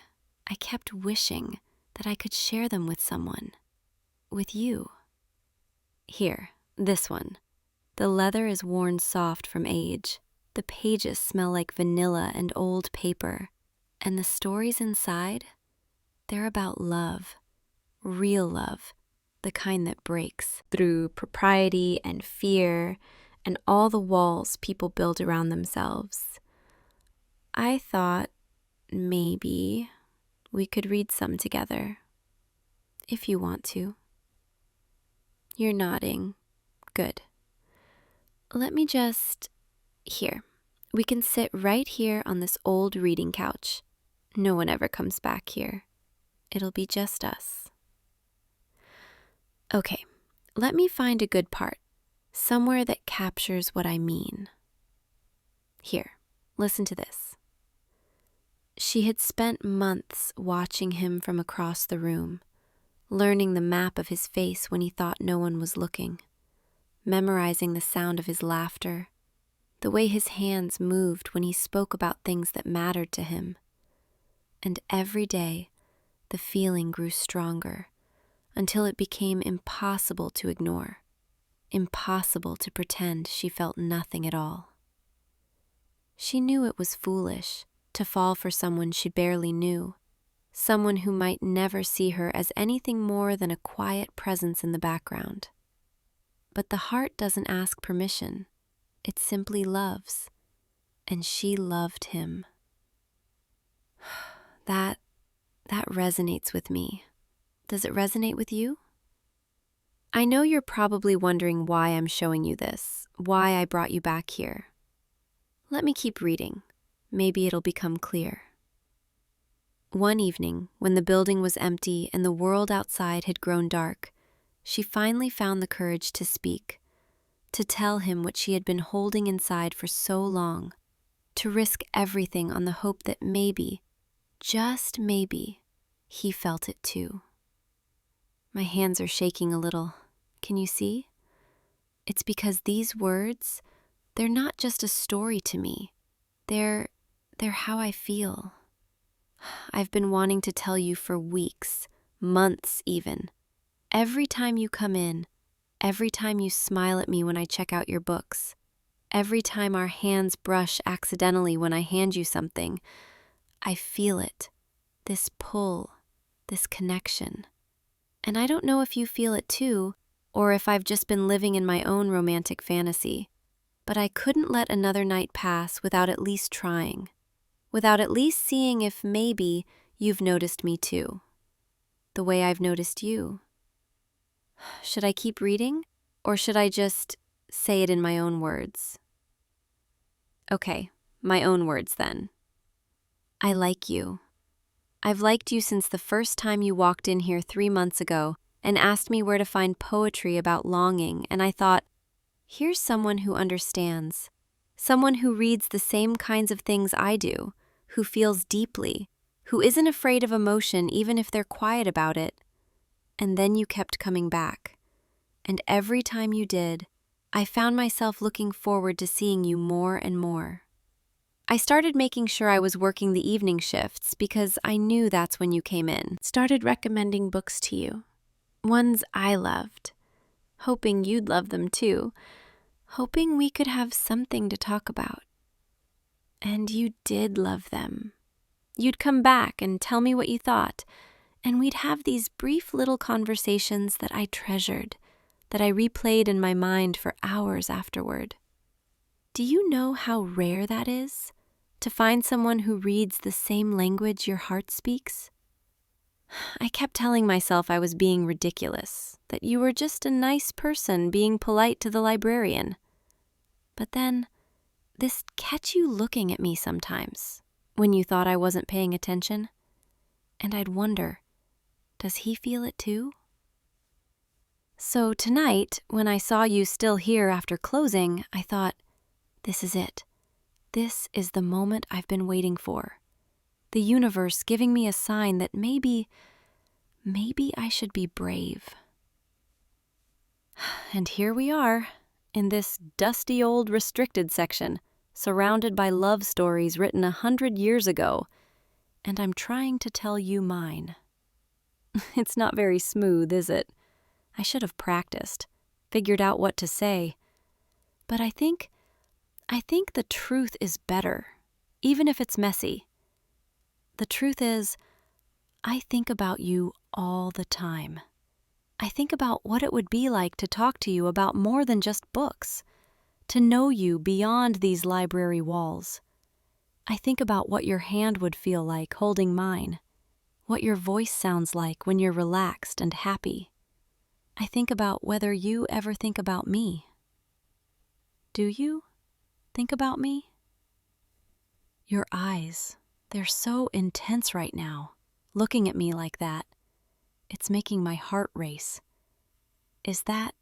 I kept wishing that I could share them with someone. With you. Here, this one. The leather is worn soft from age. The pages smell like vanilla and old paper. And the stories inside, they're about love. Real love. The kind that breaks through propriety and fear and all the walls people build around themselves. I thought maybe we could read some together, if you want to. You're nodding. Good. Let me here. We can sit right here on this old reading couch. No one ever comes back here. It'll be just us. Okay, let me find a good part, somewhere that captures what I mean. Here, listen to this. She had spent months watching him from across the room, learning the map of his face when he thought no one was looking, memorizing the sound of his laughter, the way his hands moved when he spoke about things that mattered to him. And every day, the feeling grew stronger, until it became impossible to ignore, impossible to pretend she felt nothing at all. She knew it was foolish to fall for someone she barely knew, someone who might never see her as anything more than a quiet presence in the background. But the heart doesn't ask permission, it simply loves, and she loved him. That resonates with me. Does it resonate with you? I know you're probably wondering why I'm showing you this, why I brought you back here. Let me keep reading. Maybe it'll become clear. One evening, when the building was empty and the world outside had grown dark, she finally found the courage to speak, to tell him what she had been holding inside for so long, to risk everything on the hope that maybe, just maybe, he felt it too. My hands are shaking a little. Can you see? It's because these words, they're not just a story to me. They're how I feel. I've been wanting to tell you for weeks, months even. Every time you come in, every time you smile at me when I check out your books, every time our hands brush accidentally when I hand you something, I feel it, this pull, this connection. And I don't know if you feel it too, or if I've just been living in my own romantic fantasy, but I couldn't let another night pass without at least trying, without at least seeing if maybe you've noticed me too, the way I've noticed you. Should I keep reading, or should I just say it in my own words? Okay, my own words then. I like you. I've liked you since the first time you walked in here 3 months ago and asked me where to find poetry about longing, and I thought, here's someone who understands, someone who reads the same kinds of things I do, who feels deeply, who isn't afraid of emotion even if they're quiet about it. And then you kept coming back. And every time you did, I found myself looking forward to seeing you more and more. I started making sure I was working the evening shifts because I knew that's when you came in. Started recommending books to you, ones I loved, hoping you'd love them too, hoping we could have something to talk about. And you did love them. You'd come back and tell me what you thought, and we'd have these brief little conversations that I treasured, that I replayed in my mind for hours afterward. Do you know how rare that is? To find someone who reads the same language your heart speaks? I kept telling myself I was being ridiculous, that you were just a nice person being polite to the librarian. But then, this catch you looking at me sometimes, when you thought I wasn't paying attention, and I'd wonder, does he feel it too? So tonight, when I saw you still here after closing, I thought, this is it. This is the moment I've been waiting for. The universe giving me a sign that maybe I should be brave. And here we are, in this dusty old restricted section, surrounded by love stories written 100 years ago, and I'm trying to tell you mine. It's not very smooth, is it? I should have practiced, figured out what to say. But I think the truth is better, even if it's messy. The truth is, I think about you all the time. I think about what it would be like to talk to you about more than just books, to know you beyond these library walls. I think about what your hand would feel like holding mine, what your voice sounds like when you're relaxed and happy. I think about whether you ever think about me. Do you think about me? Your eyes, they're so intense right now, looking at me like that. It's making my heart race. Is that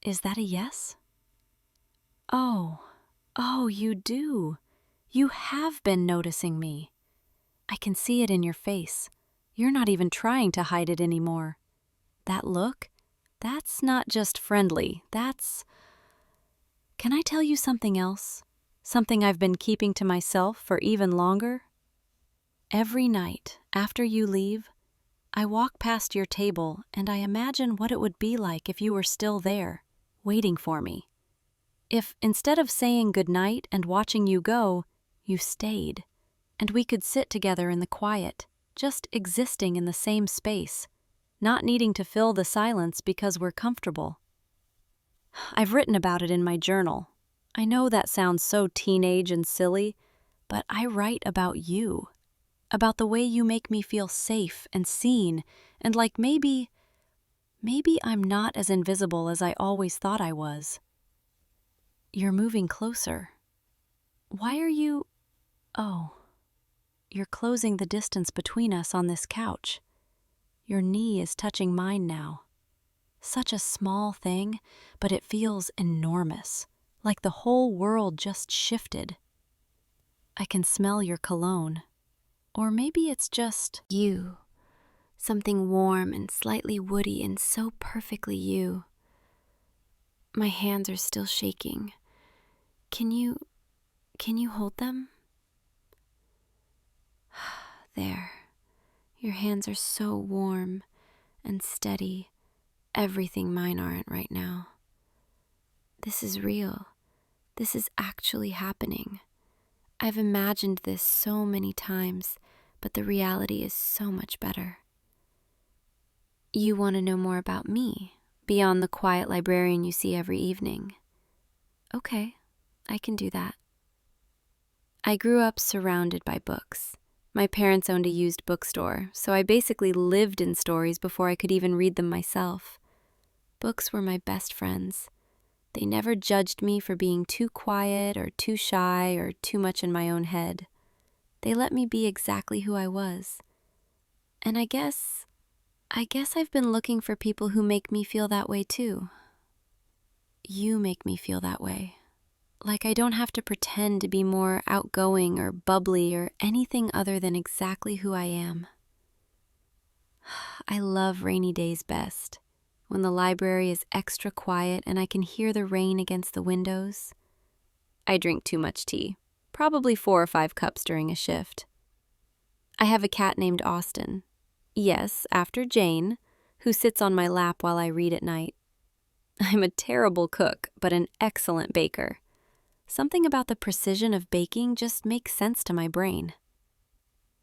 a yes? Oh, you do. You have been noticing me. I can see it in your face. You're not even trying to hide it anymore. That look, that's not just friendly, Can I tell you something else? Something I've been keeping to myself for even longer? Every night, after you leave, I walk past your table and I imagine what it would be like if you were still there, waiting for me. If, instead of saying goodnight and watching you go, you stayed, and we could sit together in the quiet, just existing in the same space, not needing to fill the silence because we're comfortable. I've written about it in my journal. I know that sounds so teenage and silly, but I write about you, about the way you make me feel safe and seen, and like maybe I'm not as invisible as I always thought I was. You're moving closer. Why are you... Oh, you're closing the distance between us on this couch. Your knee is touching mine now. Such a small thing, but it feels enormous, like the whole world just shifted. I can smell your cologne. Or maybe it's just you. Something warm and slightly woody and so perfectly you. My hands are still shaking. Can you hold them? There. Your hands are so warm and steady. Everything mine aren't right now. This is real. This is actually happening. I've imagined this so many times, but the reality is so much better. You want to know more about me, beyond the quiet librarian you see every evening. Okay, I can do that. I grew up surrounded by books. My parents owned a used bookstore, so I basically lived in stories before I could even read them myself. Books were my best friends. They never judged me for being too quiet or too shy or too much in my own head. They let me be exactly who I was. And I guess I've been looking for people who make me feel that way too. You make me feel that way. Like I don't have to pretend to be more outgoing or bubbly or anything other than exactly who I am. I love rainy days best, when the library is extra quiet and I can hear the rain against the windows. I drink too much tea, probably 4 or 5 cups during a shift. I have a cat named Austin. Yes, after Jane, who sits on my lap while I read at night. I'm a terrible cook, but an excellent baker. Something about the precision of baking just makes sense to my brain.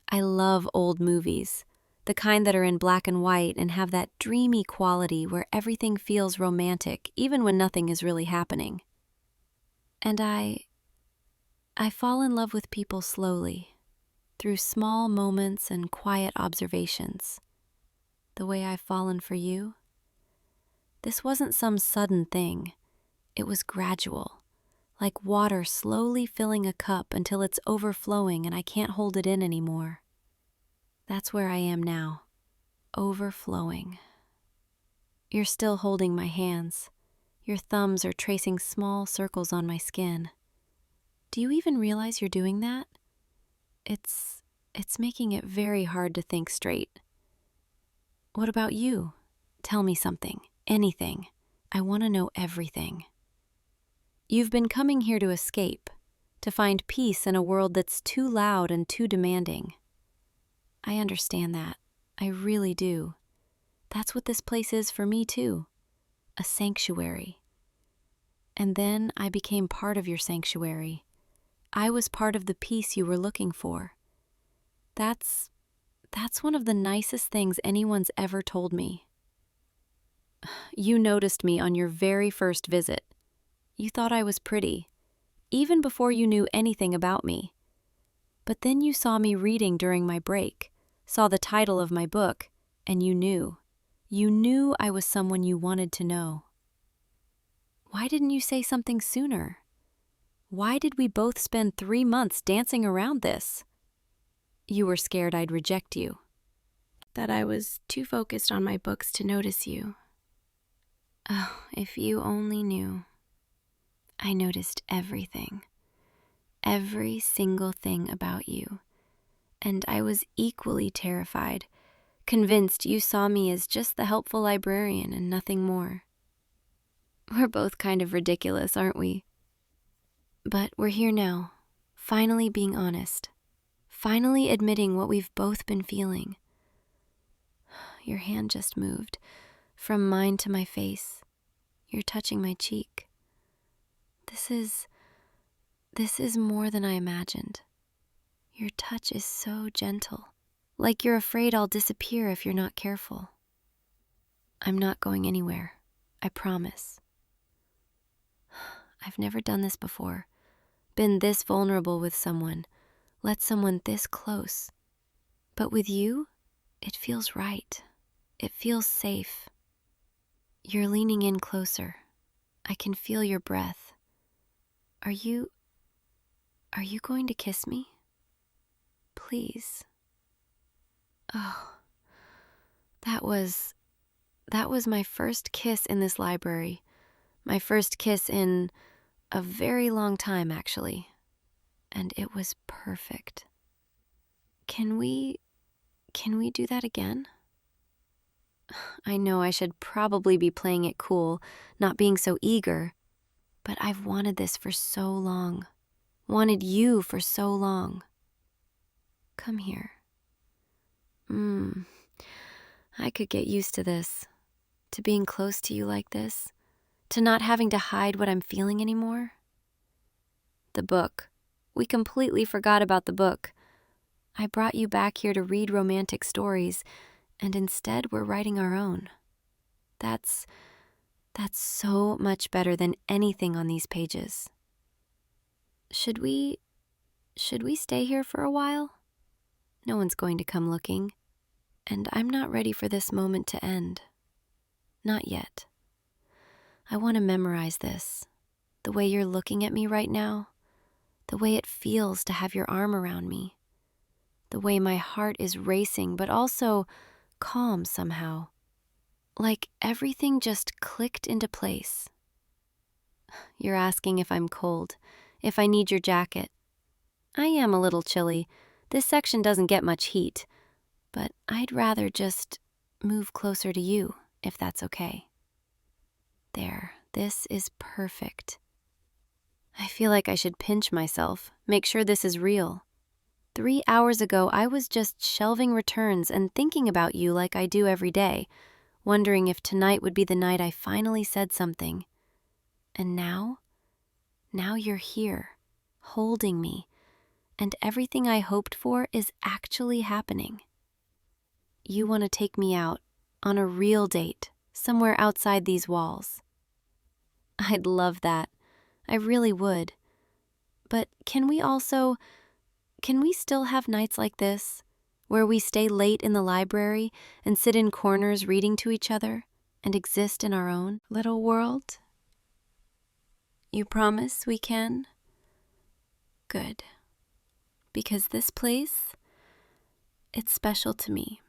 I love old movies, the kind that are in black and white and have that dreamy quality where everything feels romantic even when nothing is really happening. And I fall in love with people slowly, through small moments and quiet observations. the way I've fallen for you? This wasn't some sudden thing. It was gradual, like water slowly filling a cup until it's overflowing and I can't hold it in anymore. That's where I am now, overflowing. You're still holding my hands. Your thumbs are tracing small circles on my skin. Do you even realize you're doing that? It's making it very hard to think straight. What about you? Tell me something, anything. I want to know everything. You've been coming here to escape, to find peace in a world that's too loud and too demanding. I understand that. I really do. That's what this place is for me too. A sanctuary. And then I became part of your sanctuary. I was part of the peace you were looking for. That's one of the nicest things anyone's ever told me. You noticed me on your very first visit. You thought I was pretty, even before you knew anything about me. But then you saw me reading during my break, saw the title of my book, and you knew. You knew I was someone you wanted to know. Why didn't you say something sooner? Why did we both spend 3 months dancing around this? You were scared I'd reject you. That I was too focused on my books to notice you. Oh, if you only knew. I noticed everything. Every single thing about you. And I was equally terrified, convinced you saw me as just the helpful librarian and nothing more. We're both kind of ridiculous, aren't we? But we're here now, finally being honest, finally admitting what we've both been feeling. Your hand just moved, from mine to my face. You're touching my cheek. This is more than I imagined. Your touch is so gentle, like you're afraid I'll disappear if you're not careful. I'm not going anywhere, I promise. I've never done this before, been this vulnerable with someone, let someone this close. But with you, it feels right. It feels safe. You're leaning in closer. I can feel your breath. Are you going to kiss me? Please. Oh, that was my first kiss in this library. My first kiss in a very long time, actually. And it was perfect. Can we do that again? I know I should probably be playing it cool, not being so eager, but I've wanted this for so long. Wanted you for so long. Come here. I could get used to this, to being close to you like this, to not having to hide what I'm feeling anymore. The book. We completely forgot about the book. I brought you back here to read romantic stories, and instead we're writing our own. That's so much better than anything on these pages. Should we stay here for a while? No one's going to come looking, and I'm not ready for this moment to end. Not yet. I want to memorize this, the way you're looking at me right now, the way it feels to have your arm around me, the way my heart is racing but also calm somehow, like everything just clicked into place. You're asking if I'm cold, if I need your jacket. I am a little chilly. This section doesn't get much heat, but I'd rather just move closer to you, if that's okay. There, this is perfect. I feel like I should pinch myself, make sure this is real. 3 hours ago, I was just shelving returns and thinking about you like I do every day, wondering if tonight would be the night I finally said something. And now you're here, holding me, and everything I hoped for is actually happening. You want to take me out, on a real date, somewhere outside these walls. I'd love that. I really would. But can we still have nights like this, where we stay late in the library and sit in corners reading to each other and exist in our own little world? You promise we can? Good. Because this place, it's special to me.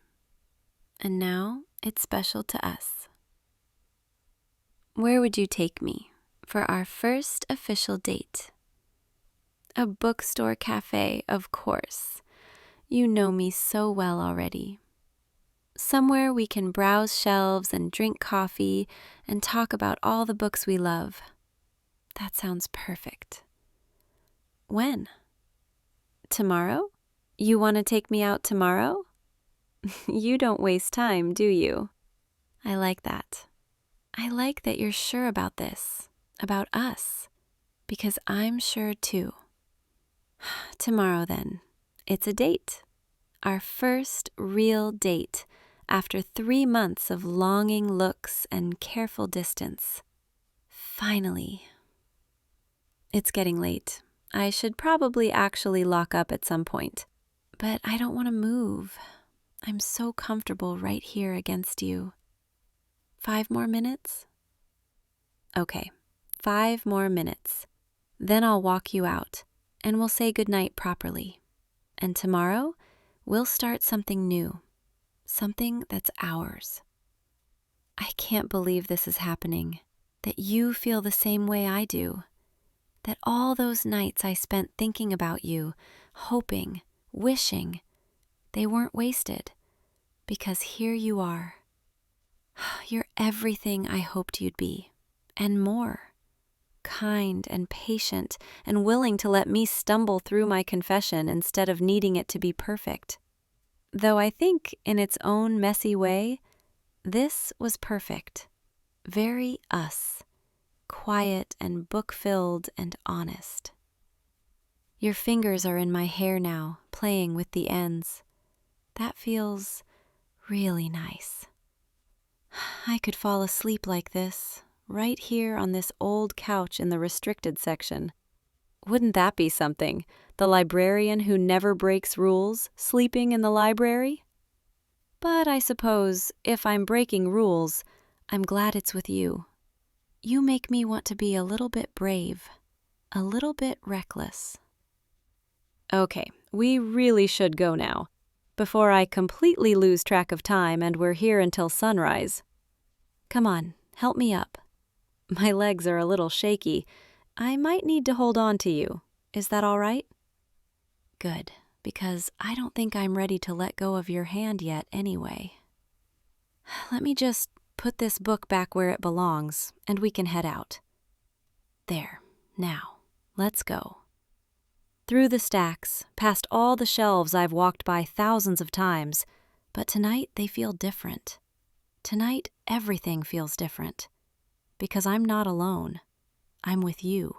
And now it's special to us. Where would you take me for our first official date? A bookstore cafe, of course. You know me so well already. Somewhere we can browse shelves and drink coffee and talk about all the books we love. That sounds perfect. When? Tomorrow? You want to take me out tomorrow? You don't waste time, do you? I like that. I like that you're sure about this, about us, because I'm sure too. Tomorrow then, it's a date. Our first real date after 3 months of longing looks and careful distance. Finally. It's getting late. I should probably actually lock up at some point, but I don't want to move. I'm so comfortable right here against you. 5 more minutes? Okay, 5 more minutes. Then I'll walk you out, and we'll say goodnight properly. And tomorrow, we'll start something new, something that's ours. I can't believe this is happening, that you feel the same way I do, that all those nights I spent thinking about you, hoping, wishing, they weren't wasted, because here you are. You're everything I hoped you'd be, and more. Kind and patient and willing to let me stumble through my confession instead of needing it to be perfect. Though I think, in its own messy way, this was perfect. Very us. Quiet and book-filled and honest. Your fingers are in my hair now, playing with the ends. That feels really nice. I could fall asleep like this, right here on this old couch in the restricted section. Wouldn't that be something? The librarian who never breaks rules, sleeping in the library? But I suppose, if I'm breaking rules, I'm glad it's with you. You make me want to be a little bit brave, a little bit reckless. Okay, we really should go now, before I completely lose track of time and we're here until sunrise. Come on, help me up. My legs are a little shaky. I might need to hold on to you. Is that all right? Good, because I don't think I'm ready to let go of your hand yet anyway. Let me just put this book back where it belongs, and we can head out. There, now, let's go. Through the stacks, past all the shelves I've walked by thousands of times, but tonight they feel different. Tonight, everything feels different. Because I'm not alone. I'm with you.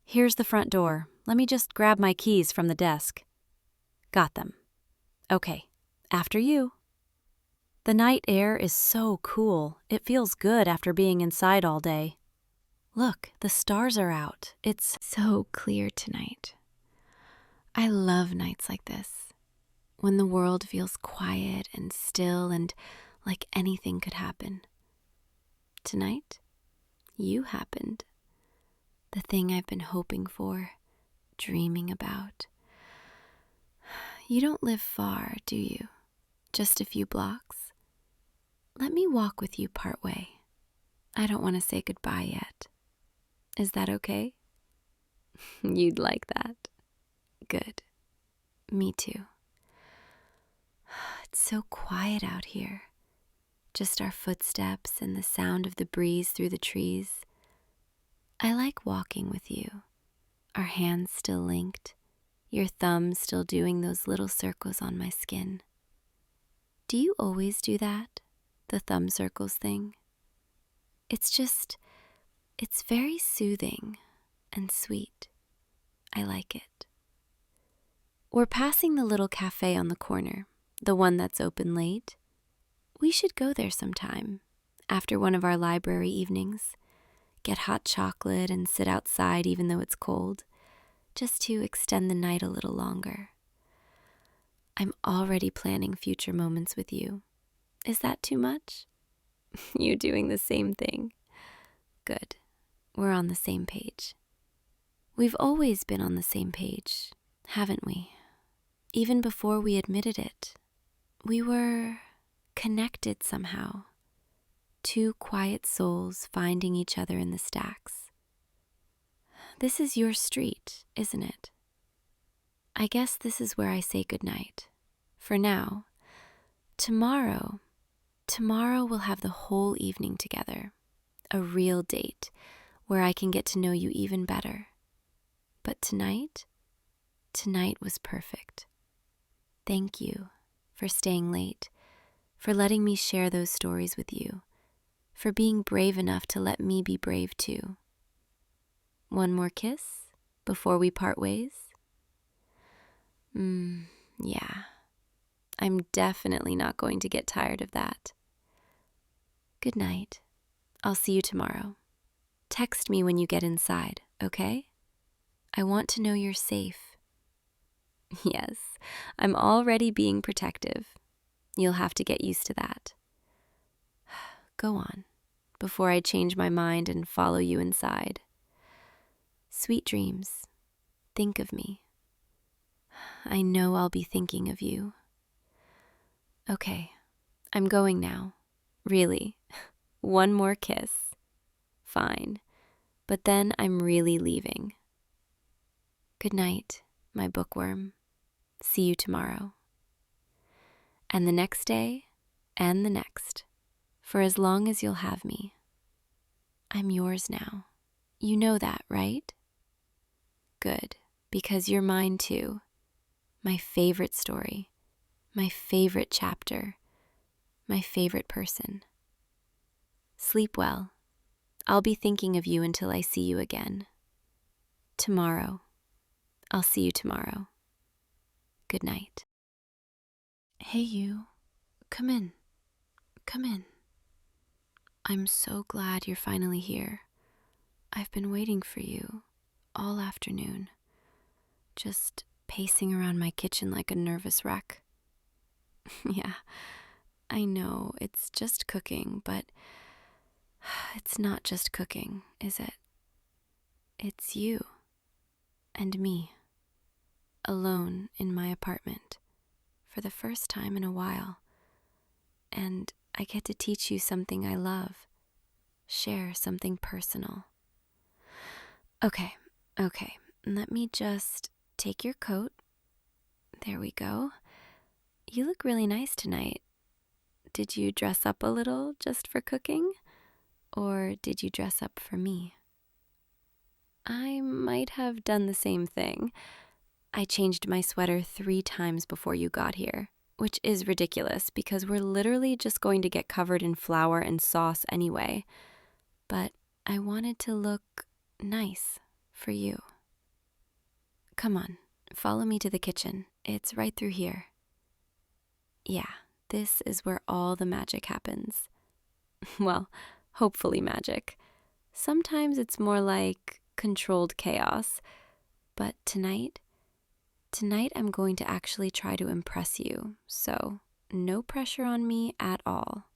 Here's the front door. Let me just grab my keys from the desk. Got them. Okay, after you. The night air is so cool. It feels good after being inside all day. Look, the stars are out. It's so clear tonight. I love nights like this, when the world feels quiet and still and like anything could happen. Tonight, you happened. The thing I've been hoping for, dreaming about. You don't live far, do you? Just a few blocks? Let me walk with you part way. I don't want to say goodbye yet. Is that okay? You'd like that. Good. Me too. It's so quiet out here. Just our footsteps and the sound of the breeze through the trees. I like walking with you, our hands still linked, your thumbs still doing those little circles on my skin. Do you always do that, the thumb circles thing? It's very soothing and sweet. I like it. We're passing the little cafe on the corner, the one that's open late. We should go there sometime, after one of our library evenings. Get hot chocolate and sit outside even though it's cold, just to extend the night a little longer. I'm already planning future moments with you. Is that too much? You doing the same thing. Good. We're on the same page. We've always been on the same page, haven't we? Even before we admitted it. We were connected somehow. Two quiet souls finding each other in the stacks. This is your street, isn't it? I guess this is where I say goodnight. For now. Tomorrow we'll have the whole evening together. A real date where I can get to know you even better. But tonight was perfect. Thank you for staying late, for letting me share those stories with you, for being brave enough to let me be brave too. One more kiss before we part ways? Yeah. I'm definitely not going to get tired of that. Good night. I'll see you tomorrow. Text me when you get inside, okay? I want to know you're safe. Yes, I'm already being protective. You'll have to get used to that. Go on, before I change my mind and follow you inside. Sweet dreams. Think of me. I know I'll be thinking of you. Okay, I'm going now. Really. One more kiss. Fine. But then I'm really leaving. Good night, my bookworm. See you tomorrow. And the next day, and the next, for as long as you'll have me. I'm yours now. You know that, right? Good, because you're mine too. My favorite story, my favorite chapter, my favorite person. Sleep well. I'll be thinking of you until I see you again. Tomorrow. I'll see you tomorrow. Good night. Hey you, come in. Come in. I'm so glad you're finally here. I've been waiting for you all afternoon, just pacing around my kitchen like a nervous wreck. Yeah, I know it's just cooking, but it's not just cooking, is it? It's you and me, alone in my apartment for the first time in a while. And I get to teach you something I love, share something personal. Okay, let me just take your coat. There we go. You look really nice tonight. Did you dress up a little just for cooking? Or did you dress up for me? I might have done the same thing. I changed my sweater 3 times before you got here, which is ridiculous because we're literally just going to get covered in flour and sauce anyway. But I wanted to look nice for you. Come on, follow me to the kitchen. It's right through here. Yeah, this is where all the magic happens. Well, hopefully magic. Sometimes it's more like controlled chaos. But tonight I'm going to actually try to impress you, so no pressure on me at all.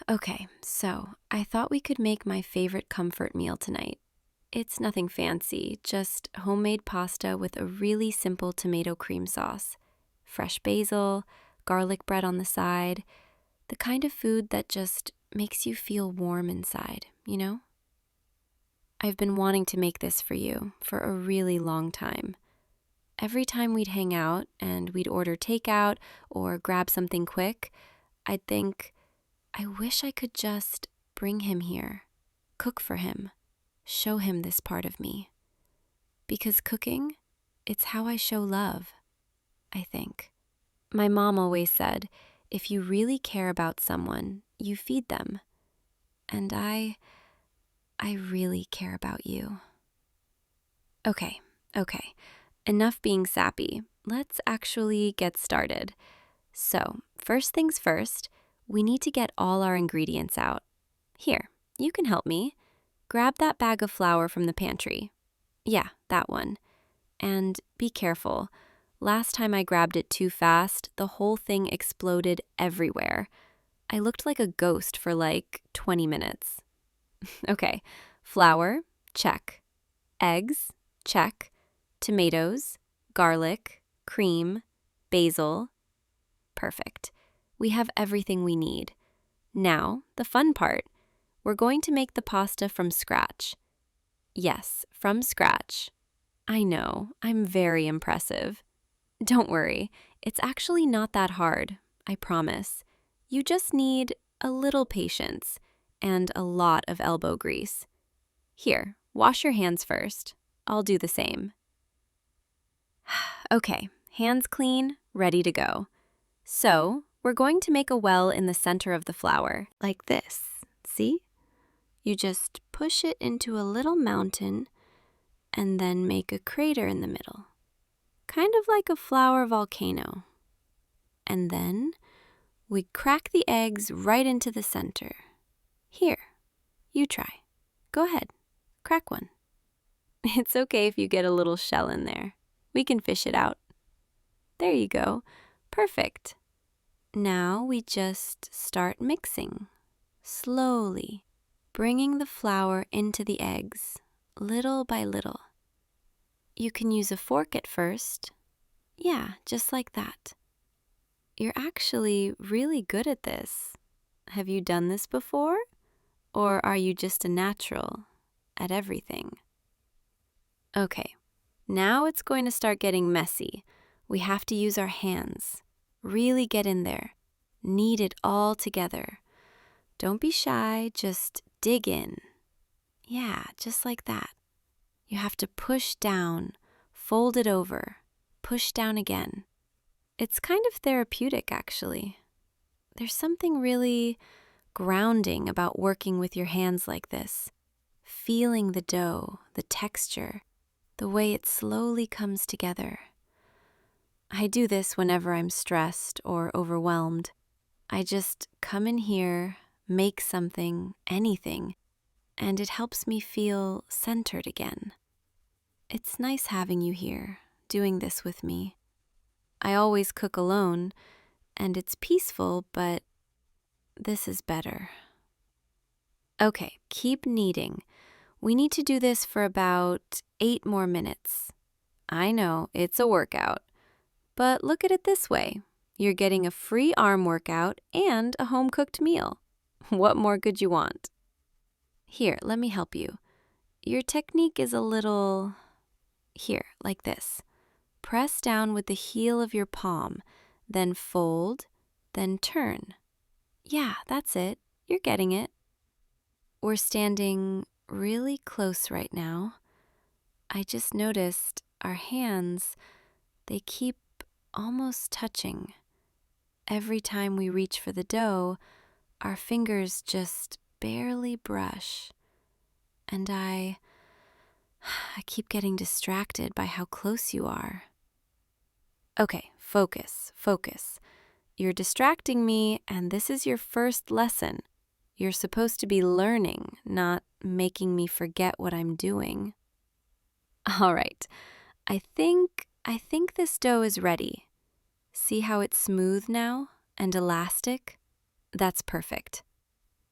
Okay, so I thought we could make my favorite comfort meal tonight. It's nothing fancy, just homemade pasta with a really simple tomato cream sauce, fresh basil, garlic bread on the side, the kind of food that just makes you feel warm inside, you know? I've been wanting to make this for you for a really long time. Every time we'd hang out and we'd order takeout or grab something quick, I'd think, I wish I could just bring him here, cook for him, show him this part of me. Because cooking, it's how I show love, I think. My mom always said, if you really care about someone, you feed them. And I really care about you. Okay. Enough being sappy. Let's actually get started. So, first things first, we need to get all our ingredients out. Here, you can help me. Grab that bag of flour from the pantry. Yeah, that one. And be careful. Last time I grabbed it too fast, the whole thing exploded everywhere. I looked like a ghost for like 20 minutes. Okay, flour, check. Eggs, check. Tomatoes, garlic, cream, basil. Perfect. We have everything we need. Now, the fun part. We're going to make the pasta from scratch. Yes, from scratch. I know, I'm very impressive. Don't worry, it's actually not that hard, I promise. You just need a little patience and a lot of elbow grease. Here, wash your hands first. I'll do the same. Okay, hands clean, ready to go. So, we're going to make a well in the center of the flour, like this. See? You just push it into a little mountain and then make a crater in the middle. Kind of like a flour volcano. And then we crack the eggs right into the center. Here, you try. Go ahead, crack one. It's okay if you get a little shell in there. We can fish it out. There you go. Perfect. Now we just start mixing, slowly, bringing the flour into the eggs, little by little. You can use a fork at first. Yeah, just like that. You're actually really good at this. Have you done this before? Or are you just a natural at everything? Okay, now it's going to start getting messy. We have to use our hands. Really get in there. Knead it all together. Don't be shy, just dig in. Yeah, just like that. You have to push down, fold it over, push down again. It's kind of therapeutic, actually. There's something really grounding about working with your hands like this. Feeling the dough, the texture, the way it slowly comes together. I do this whenever I'm stressed or overwhelmed. I just come in here, make something, anything, and it helps me feel centered again. It's nice having you here, doing this with me. I always cook alone, and it's peaceful, but this is better. Okay, keep kneading. We need to do this for about 8 more minutes. I know, it's a workout. But look at it this way. You're getting a free arm workout and a home-cooked meal. What more could you want? Here, let me help you. Your technique is a little... Here, like this. Press down with the heel of your palm, then fold, then turn. Yeah, that's it. You're getting it. We're standing really close right now. I just noticed our hands, they keep almost touching. Every time we reach for the dough, our fingers just barely brush. And I keep getting distracted by how close you are. Okay, focus. You're distracting me, and this is your first lesson. You're supposed to be learning, not making me forget what I'm doing. All right, I think this dough is ready. See how it's smooth now and elastic? That's perfect.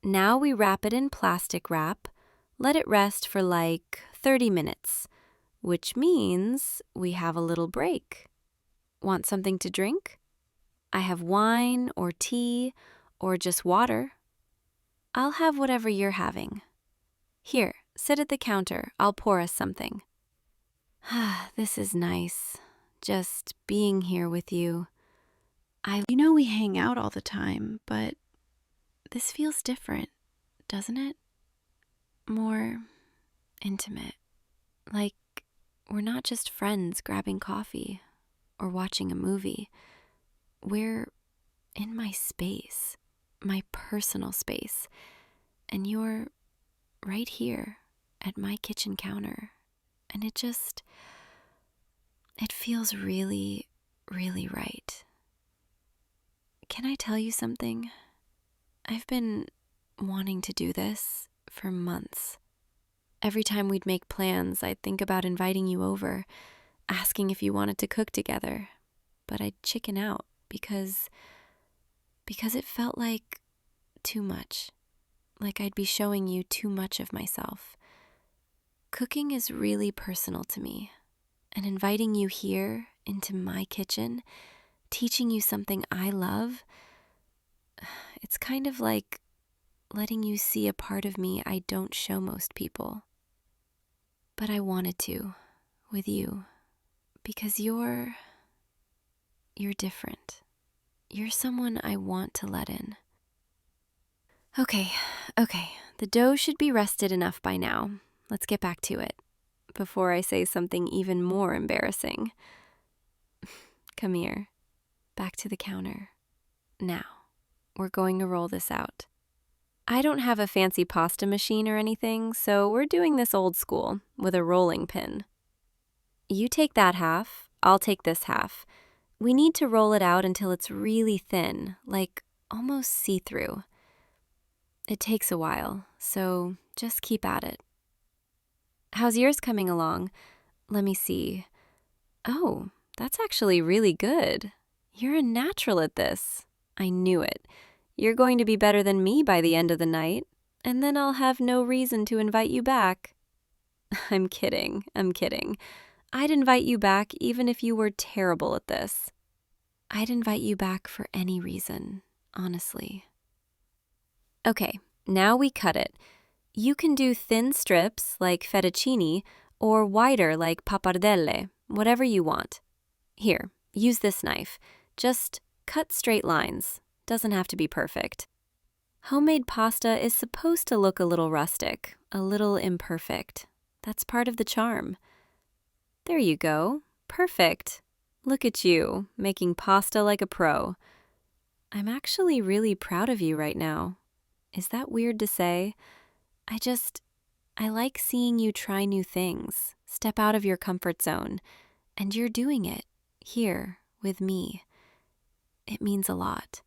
Now we wrap it in plastic wrap. Let it rest for like 30 minutes, which means we have a little break. Want something to drink? I have wine or tea or just water. I'll have whatever you're having. Here, sit at the counter. I'll pour us something. This is nice, just being here with you. You know we hang out all the time, but this feels different, doesn't it? More intimate. Like we're not just friends grabbing coffee or watching a movie. We're in my space, my personal space, and you're right here at my kitchen counter. And it feels really, really right. Can I tell you something? I've been wanting to do this for months. Every time we'd make plans, I'd think about inviting you over, asking if you wanted to cook together. but I'd chicken out because it felt like too much. Like I'd be showing you too much of myself. Cooking is really personal to me, and inviting you here into my kitchen, teaching you something I love, it's kind of like letting you see a part of me I don't show most people. But I wanted to, with you, because you're different. You're someone I want to let in. Okay, the dough should be rested enough by now. Let's get back to it, before I say something even more embarrassing. Come here, back to the counter. Now, we're going to roll this out. I don't have a fancy pasta machine or anything, so we're doing this old school, with a rolling pin. You take that half, I'll take this half. We need to roll it out until it's really thin, like almost see-through. It takes a while, so just keep at it. How's yours coming along? Let me see. Oh, that's actually really good. You're a natural at this. I knew it. You're going to be better than me by the end of the night, and then I'll have no reason to invite you back. I'm kidding. I'd invite you back even if you were terrible at this. I'd invite you back for any reason, honestly. Okay, now we cut it. You can do thin strips like fettuccine or wider like pappardelle, whatever you want. Here, use this knife. Just cut straight lines. Doesn't have to be perfect. Homemade pasta is supposed to look a little rustic, a little imperfect. That's part of the charm. There you go. Perfect. Look at you, making pasta like a pro. I'm actually really proud of you right now. Is that weird to say? I like seeing you try new things, step out of your comfort zone, and you're doing it here with me. It means a lot.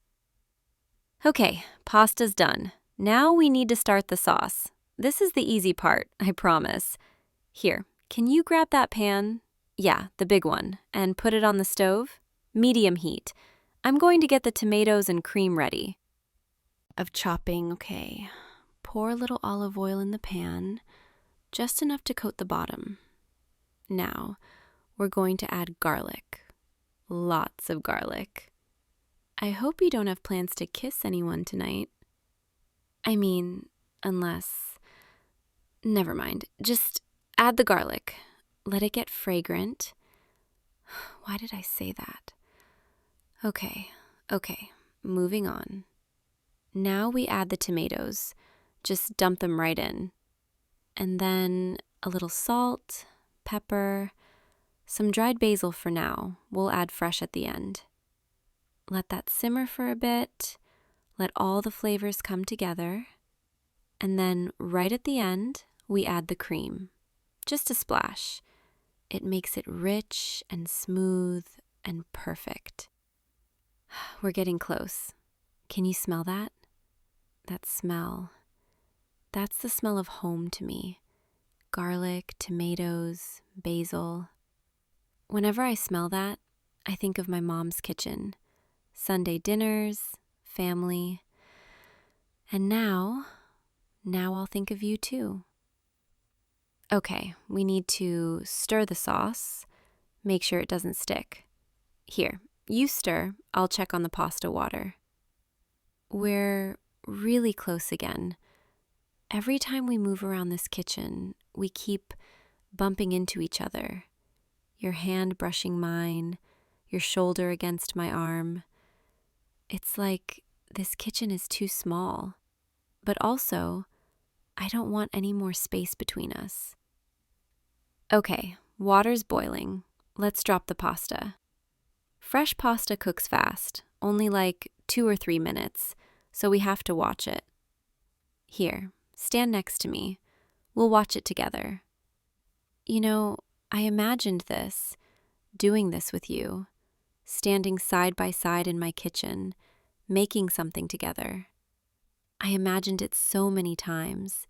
Okay, pasta's done. Now we need to start the sauce. This is the easy part, I promise. Here, can you grab that pan? Yeah, the big one, and put it on the stove? Medium heat. I'm going to get the tomatoes and cream ready. Of chopping, okay. Pour a little olive oil in the pan, just enough to coat the bottom. Now, we're going to add garlic. Lots of garlic. I hope you don't have plans to kiss anyone tonight. I mean, unless... Never mind. Just add the garlic. Let it get fragrant. Why did I say that? Okay. Moving on. Now we add the tomatoes. Just dump them right in. And then a little salt, pepper, some dried basil for now. We'll add fresh at the end. Let that simmer for a bit. Let all the flavors come together. And then right at the end, we add the cream. Just a splash. It makes it rich and smooth and perfect. We're getting close. Can you smell that? That smell. That's the smell of home to me. Garlic, tomatoes, basil. Whenever I smell that, I think of my mom's kitchen. Sunday dinners, family. And now I'll think of you too. Okay, we need to stir the sauce. Make sure it doesn't stick. Here, you stir. I'll check on the pasta water. We're really close again. Every time we move around this kitchen, we keep bumping into each other. Your hand brushing mine, your shoulder against my arm. It's like this kitchen is too small, but also, I don't want any more space between us. Okay, water's boiling. Let's drop the pasta. Fresh pasta cooks fast, only like 2 or 3 minutes, so we have to watch it. Here, stand next to me. We'll watch it together. You know, I imagined this, doing this with you, standing side by side in my kitchen, making something together. I imagined it so many times,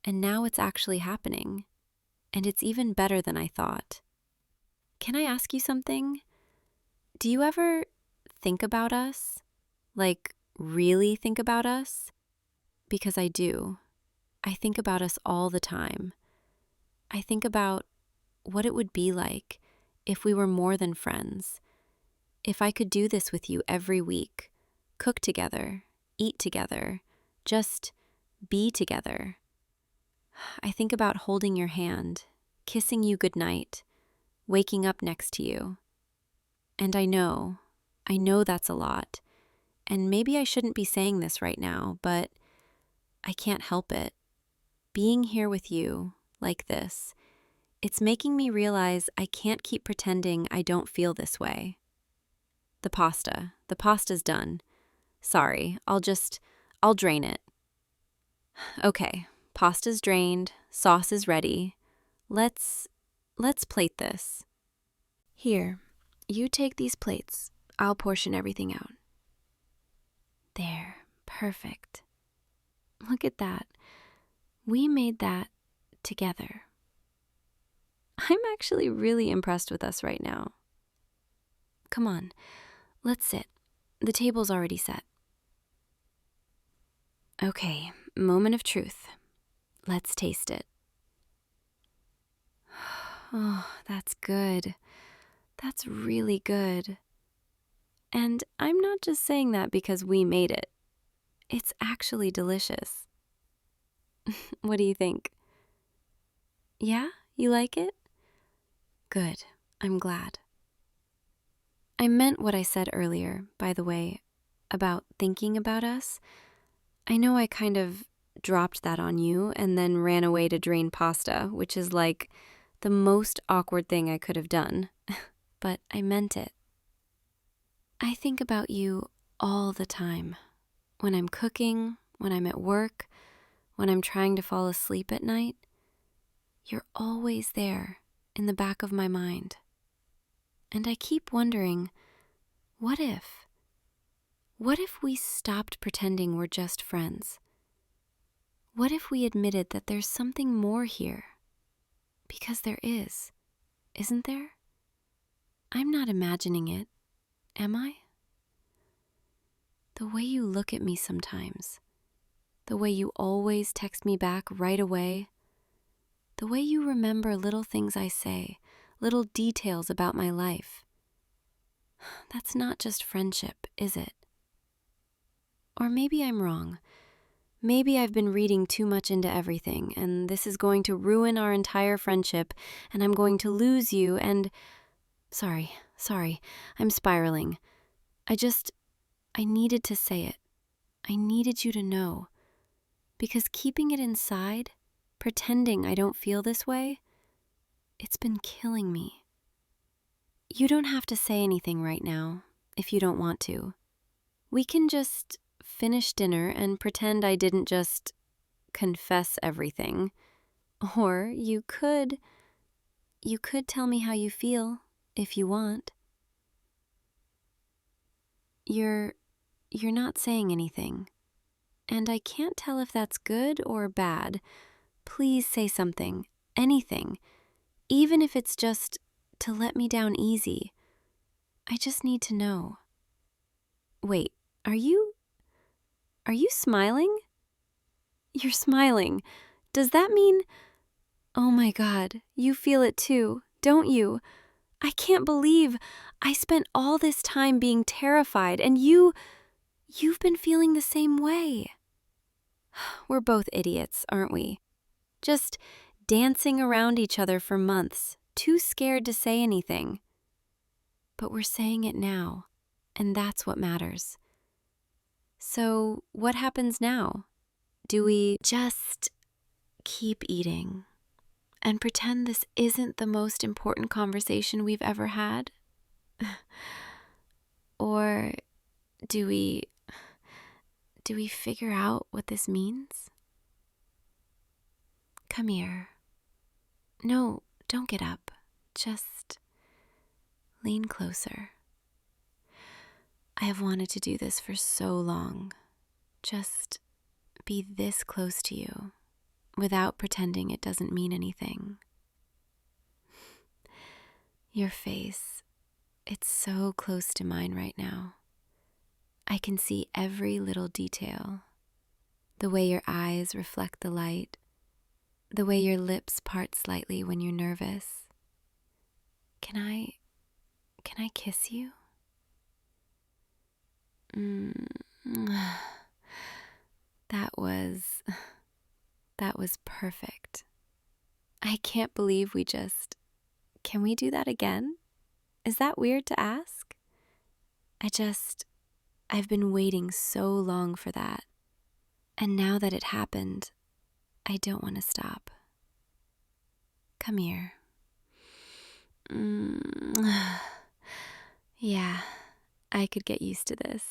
and now it's actually happening. And it's even better than I thought. Can I ask you something? Do you ever think about us? Like, really think about us? Because I do. I think about us all the time. I think about what it would be like if we were more than friends. If I could do this with you every week, cook together, eat together, just be together. I think about holding your hand, kissing you goodnight, waking up next to you. And I know that's a lot. And maybe I shouldn't be saying this right now, but I can't help it. Being here with you, like this, it's making me realize I can't keep pretending I don't feel this way. The pasta's done. Sorry, I'll drain it. Okay, pasta's drained, sauce is ready. Let's plate this. Here, you take these plates. I'll portion everything out. There, perfect. Look at that. We made that together. I'm actually really impressed with us right now. Come on, let's sit. The table's already set. Okay, moment of truth. Let's taste it. Oh, that's good. That's really good. And I'm not just saying that because we made it. It's actually delicious. What do you think? Yeah, you like it? Good, I'm glad. I meant what I said earlier, by the way, about thinking about us. I know I kind of dropped that on you and then ran away to drain pasta, which is like the most awkward thing I could have done. But I meant it. I think about you all the time. When I'm cooking, when I'm at work, when I'm trying to fall asleep at night. You're always there in the back of my mind. And I keep wondering, what if? What if we stopped pretending we're just friends? What if we admitted that there's something more here? Because there is, isn't there? I'm not imagining it, am I? The way you look at me sometimes, the way you always text me back right away, the way you remember little things I say, little details about my life. That's not just friendship, is it? Or maybe I'm wrong. Maybe I've been reading too much into everything, and this is going to ruin our entire friendship, and I'm going to lose you, and... Sorry, I'm spiraling. I needed to say it. I needed you to know. Because keeping it inside, pretending I don't feel this way, it's been killing me. You don't have to say anything right now, if you don't want to. We can just finish dinner and pretend I didn't just confess everything. Or you could tell me how you feel, if you want. You're not saying anything. And I can't tell if that's good or bad. Please say something, anything, even if it's just to let me down easy. I just need to know. Wait, are you smiling? You're smiling. Does that mean... Oh my God, you feel it too, don't you? I can't believe I spent all this time being terrified and you've been feeling the same way. We're both idiots, aren't we? Just dancing around each other for months, too scared to say anything. But we're saying it now, and that's what matters. So what happens now? Do we just keep eating and pretend this isn't the most important conversation we've ever had? Or do we figure out what this means? Come here. No, don't get up. Just lean closer. I have wanted to do this for so long. Just be this close to you without pretending it doesn't mean anything. Your face, It's so close to mine right now. I can see every little detail. The way your eyes reflect the light, the way your lips part slightly when you're nervous. Can I kiss you? Mm. That was perfect. I can't believe can we do that again? Is that weird to ask? I've been waiting so long for that. And now that it happened, I don't want to stop. Come here. Yeah, I could get used to this.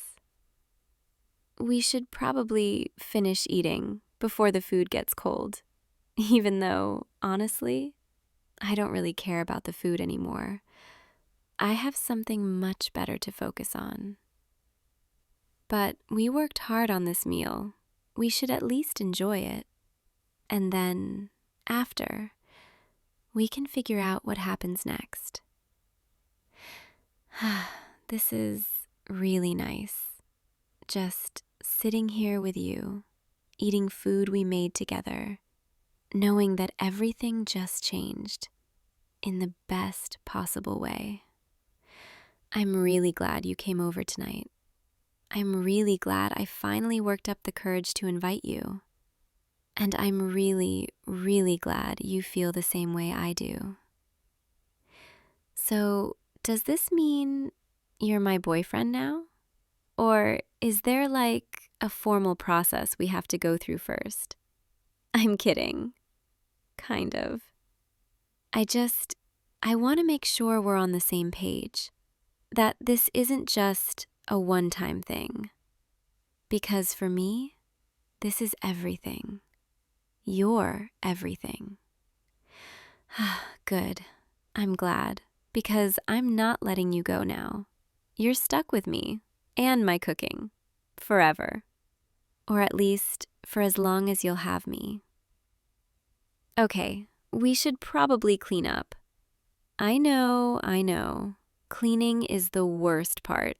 We should probably finish eating before the food gets cold, even though, honestly, I don't really care about the food anymore. I have something much better to focus on. But we worked hard on this meal. We should at least enjoy it. And then, after, we can figure out what happens next. This is really nice. Just sitting here with you, eating food we made together, knowing that everything just changed in the best possible way. I'm really glad you came over tonight. I'm really glad I finally worked up the courage to invite you. And I'm really, really glad you feel the same way I do. So, does this mean you're my boyfriend now? Or is there like a formal process we have to go through first? I'm kidding. Kind of. I want to make sure we're on the same page. That this isn't just a one-time thing. Because for me, this is everything. You're everything. Good. I'm glad. Because I'm not letting you go now. You're stuck with me and my cooking. Forever. Or at least for as long as you'll have me. Okay, we should probably clean up. I know. Cleaning is the worst part.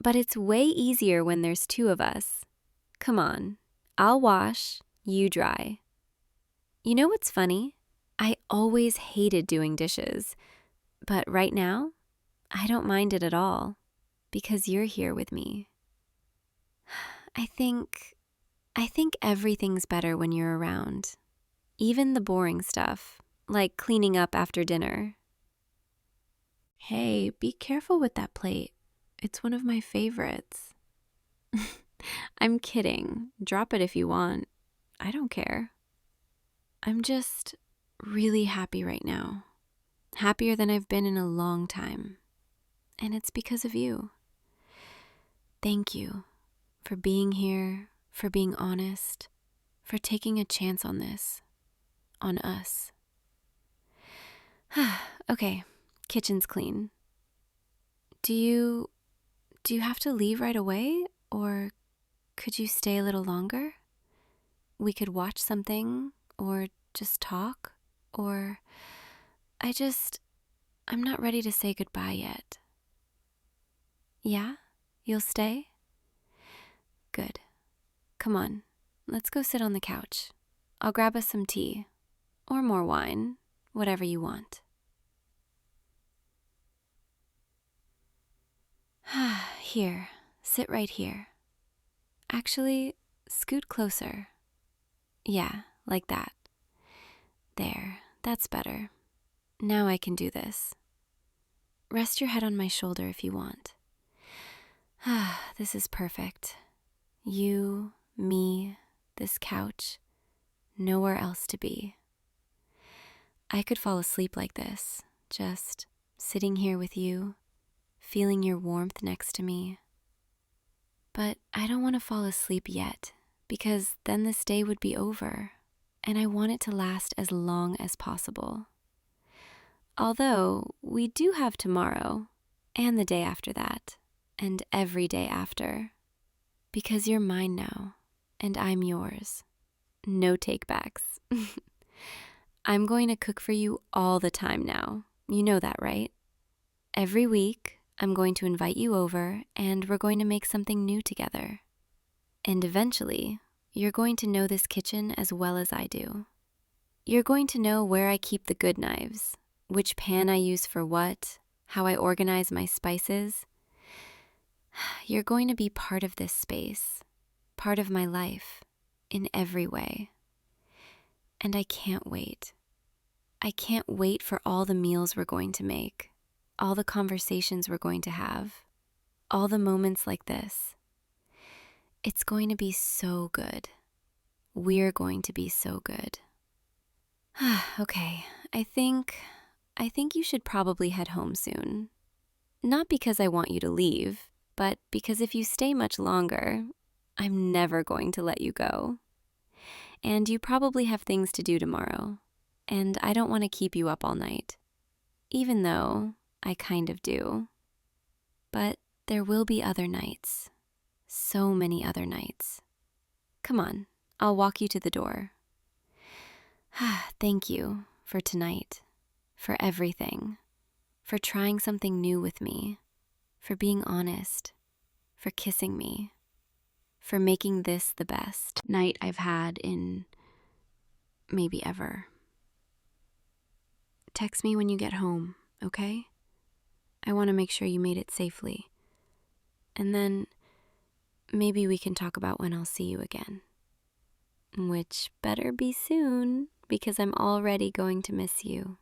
But it's way easier when there's two of us. Come on, I'll wash, you dry. You know what's funny? I always hated doing dishes. But right now, I don't mind it at all. Because you're here with me. I think everything's better when you're around. Even the boring stuff, like cleaning up after dinner. Hey, be careful with that plate. It's one of my favorites. I'm kidding. Drop it if you want. I don't care. I'm just really happy right now. Happier than I've been in a long time. And it's because of you. Thank you for being here, for being honest, for taking a chance on this, on us. Okay, kitchen's clean. Do you have to leave right away, or could you stay a little longer? We could watch something, or just talk, or I'm not ready to say goodbye yet. Yeah? You'll stay? Good. Come on, let's go sit on the couch. I'll grab us some tea, or more wine, whatever you want. Here, sit right here. Actually, scoot closer. Yeah, like that. There, that's better. Now I can do this. Rest your head on my shoulder if you want. This is perfect. You, me, this couch, nowhere else to be. I could fall asleep like this, just sitting here with you, feeling your warmth next to me. But I don't want to fall asleep yet, because then this day would be over, and I want it to last as long as possible. Although we do have tomorrow, and the day after that, and every day after, because you're mine now, and I'm yours. No takebacks. I'm going to cook for you all the time now. You know that, right? Every week, I'm going to invite you over and we're going to make something new together. And eventually, you're going to know this kitchen as well as I do. You're going to know where I keep the good knives, which pan I use for what, how I organize my spices. You're going to be part of this space, part of my life, in every way. And I can't wait. I can't wait for all the meals we're going to make, all the conversations we're going to have, all the moments like this. It's going to be so good. We're going to be so good. Okay, I think you should probably head home soon. Not because I want you to leave, but because if you stay much longer, I'm never going to let you go. And you probably have things to do tomorrow, and I don't want to keep you up all night, even though I kind of do. But there will be other nights, so many other nights. Come on, I'll walk you to the door. Thank you for tonight, for everything, for trying something new with me, for being honest, for kissing me, for making this the best night I've had in maybe ever. Text me when you get home, okay? I want to make sure you made it safely. And then maybe we can talk about when I'll see you again. Which better be soon, because I'm already going to miss you.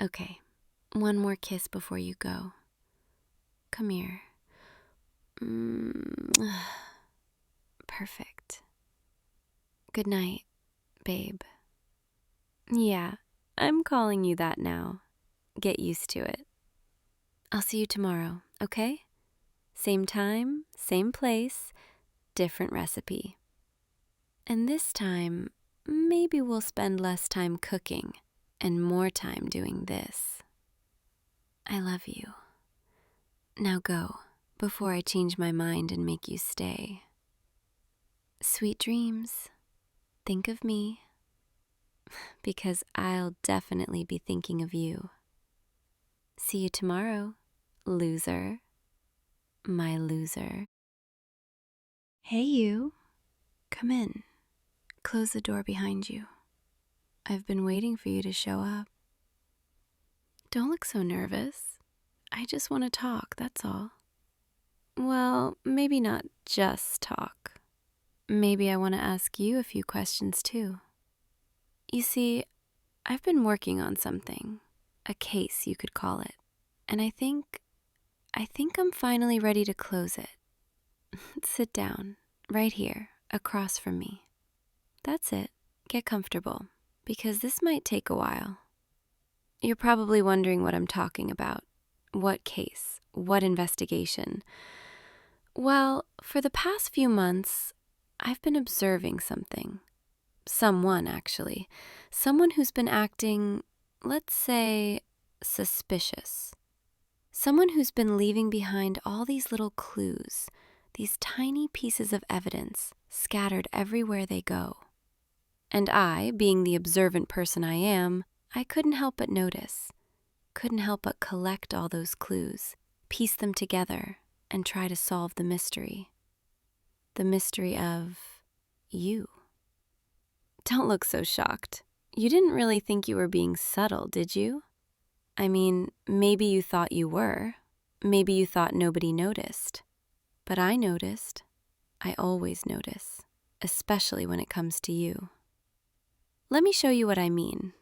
Okay, one more kiss before you go. Come here. Perfect. Good night, babe. Yeah, I'm calling you that now. Get used to it. I'll see you tomorrow, okay? Same time, same place, different recipe. And this time, maybe we'll spend less time cooking and more time doing this. I love you. Now go, before I change my mind and make you stay. Sweet dreams. Think of me, because I'll definitely be thinking of you. See you tomorrow, loser. My loser. Hey, you. Come in. Close the door behind you. I've been waiting for you to show up. Don't look so nervous. I just want to talk, that's all. Well, maybe not just talk. Maybe I want to ask you a few questions too. You see, I've been working on something, a case you could call it, and I think I'm finally ready to close it. Sit down, right here, across from me. That's it. Get comfortable, because this might take a while. You're probably wondering what I'm talking about. What case? What investigation? Well, for the past few months, I've been observing something. Someone, actually. Someone who's been acting, let's say, suspicious. Someone who's been leaving behind all these little clues, these tiny pieces of evidence scattered everywhere they go. And I, being the observant person I am, I couldn't help but notice, couldn't help but collect all those clues, piece them together, and try to solve the mystery. The mystery of you. Don't look so shocked. You didn't really think you were being subtle, did you? I mean, maybe you thought you were. Maybe you thought nobody noticed. But I noticed. I always notice, especially when it comes to you. Let me show you what I mean.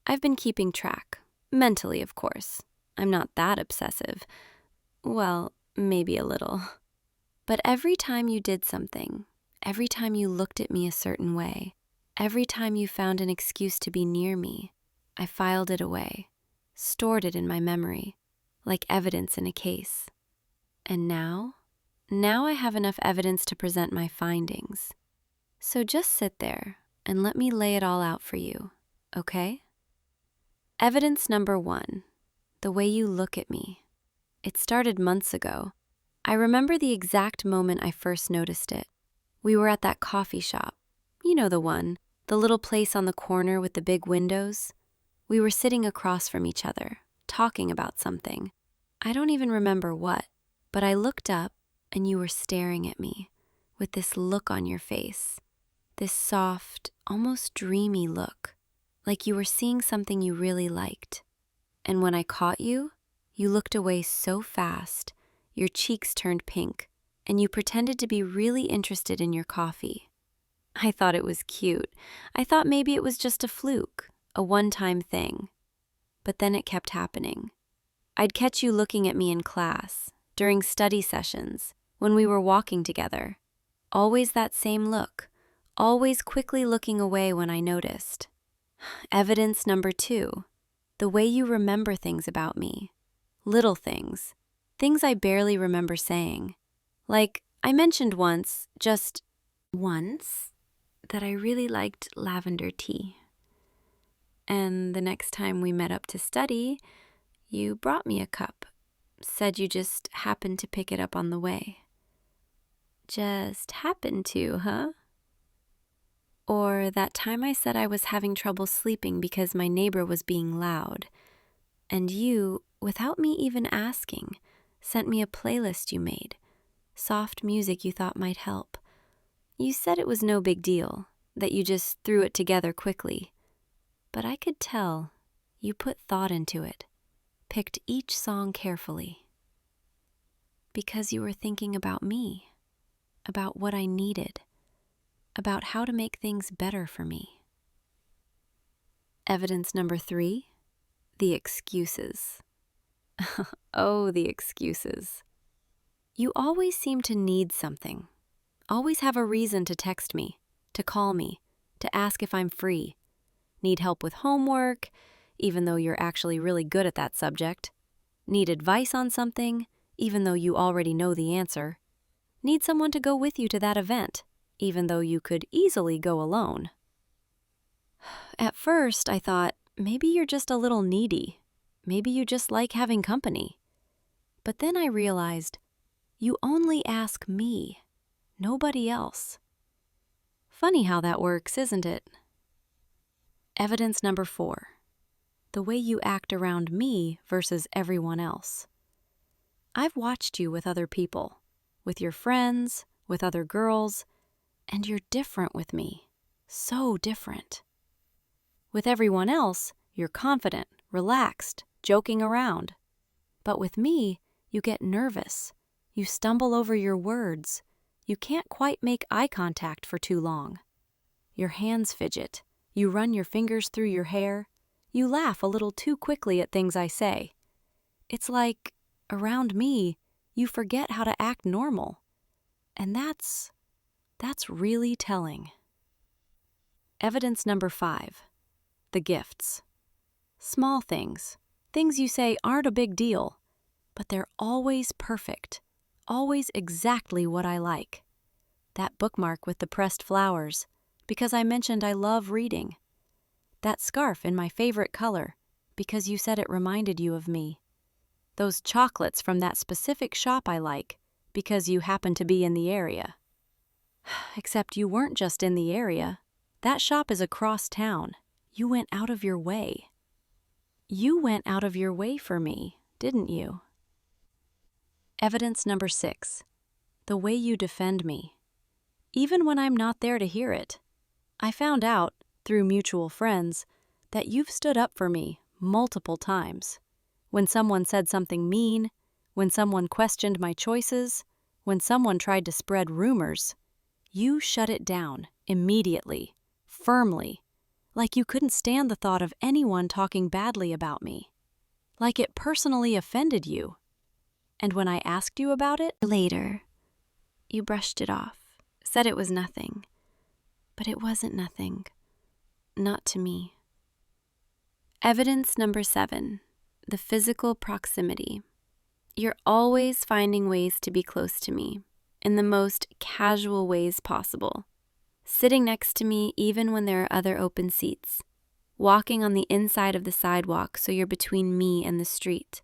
I've been keeping track. Mentally, of course. I'm not that obsessive. Well, maybe a little. But every time you did something, every time you looked at me a certain way, every time you found an excuse to be near me, I filed it away, stored it in my memory, like evidence in a case. And now I have enough evidence to present my findings. So just sit there and let me lay it all out for you, okay? Evidence number 1, the way you look at me. It started months ago. I remember the exact moment I first noticed it. We were at that coffee shop. You know the one, the little place on the corner with the big windows. We were sitting across from each other, talking about something. I don't even remember what, but I looked up and you were staring at me with this look on your face, this soft, almost dreamy look, like you were seeing something you really liked. And when I caught you, you looked away so fast, your cheeks turned pink, and you pretended to be really interested in your coffee. I thought it was cute. I thought maybe it was just a fluke, a one-time thing. But then it kept happening. I'd catch you looking at me in class, during study sessions, when we were walking together. Always that same look, always quickly looking away when I noticed. Evidence number 2, the way you remember things about me. Little things, things I barely remember saying. Like, I mentioned once, just once, that I really liked lavender tea. And the next time we met up to study, you brought me a cup, said you just happened to pick it up on the way. Just happened to, huh? Or that time I said I was having trouble sleeping because my neighbor was being loud, and you, without me even asking, sent me a playlist you made, soft music you thought might help. You said it was no big deal, that you just threw it together quickly. But I could tell you put thought into it, picked each song carefully. Because you were thinking about me, about what I needed, about how to make things better for me. Evidence number 3, the excuses. Oh, the excuses. You always seem to need something, always have a reason to text me, to call me, to ask if I'm free. Need help with homework, even though you're actually really good at that subject. Need advice on something, even though you already know the answer. Need someone to go with you to that event, even though you could easily go alone. At first, I thought, maybe you're just a little needy. Maybe you just like having company. But then I realized, you only ask me, nobody else. Funny how that works, isn't it? Evidence number 4, the way you act around me versus everyone else. I've watched you with other people, with your friends, with other girls, and you're different with me, so different. With everyone else, you're confident, relaxed, joking around. But with me, you get nervous. You stumble over your words. You can't quite make eye contact for too long. Your hands fidget. You run your fingers through your hair. You laugh a little too quickly at things I say. It's like, around me, you forget how to act normal. And that's really telling. Evidence number 5, the gifts. Small things, things you say aren't a big deal, but they're always perfect, always exactly what I like. That bookmark with the pressed flowers, because I mentioned I love reading. That scarf in my favorite color, because you said it reminded you of me. Those chocolates from that specific shop I like, because you happen to be in the area. Except you weren't just in the area. That shop is across town. You went out of your way. You went out of your way for me, didn't you? Evidence number 6, the way you defend me. Even when I'm not there to hear it. I found out, through mutual friends, that you've stood up for me multiple times. When someone said something mean, when someone questioned my choices, when someone tried to spread rumors, you shut it down immediately, firmly, like you couldn't stand the thought of anyone talking badly about me, like it personally offended you. And when I asked you about it later, you brushed it off, said it was nothing. But it wasn't nothing. Not to me. Evidence number 7, the physical proximity. You're always finding ways to be close to me, in the most casual ways possible. Sitting next to me even when there are other open seats. Walking on the inside of the sidewalk so you're between me and the street.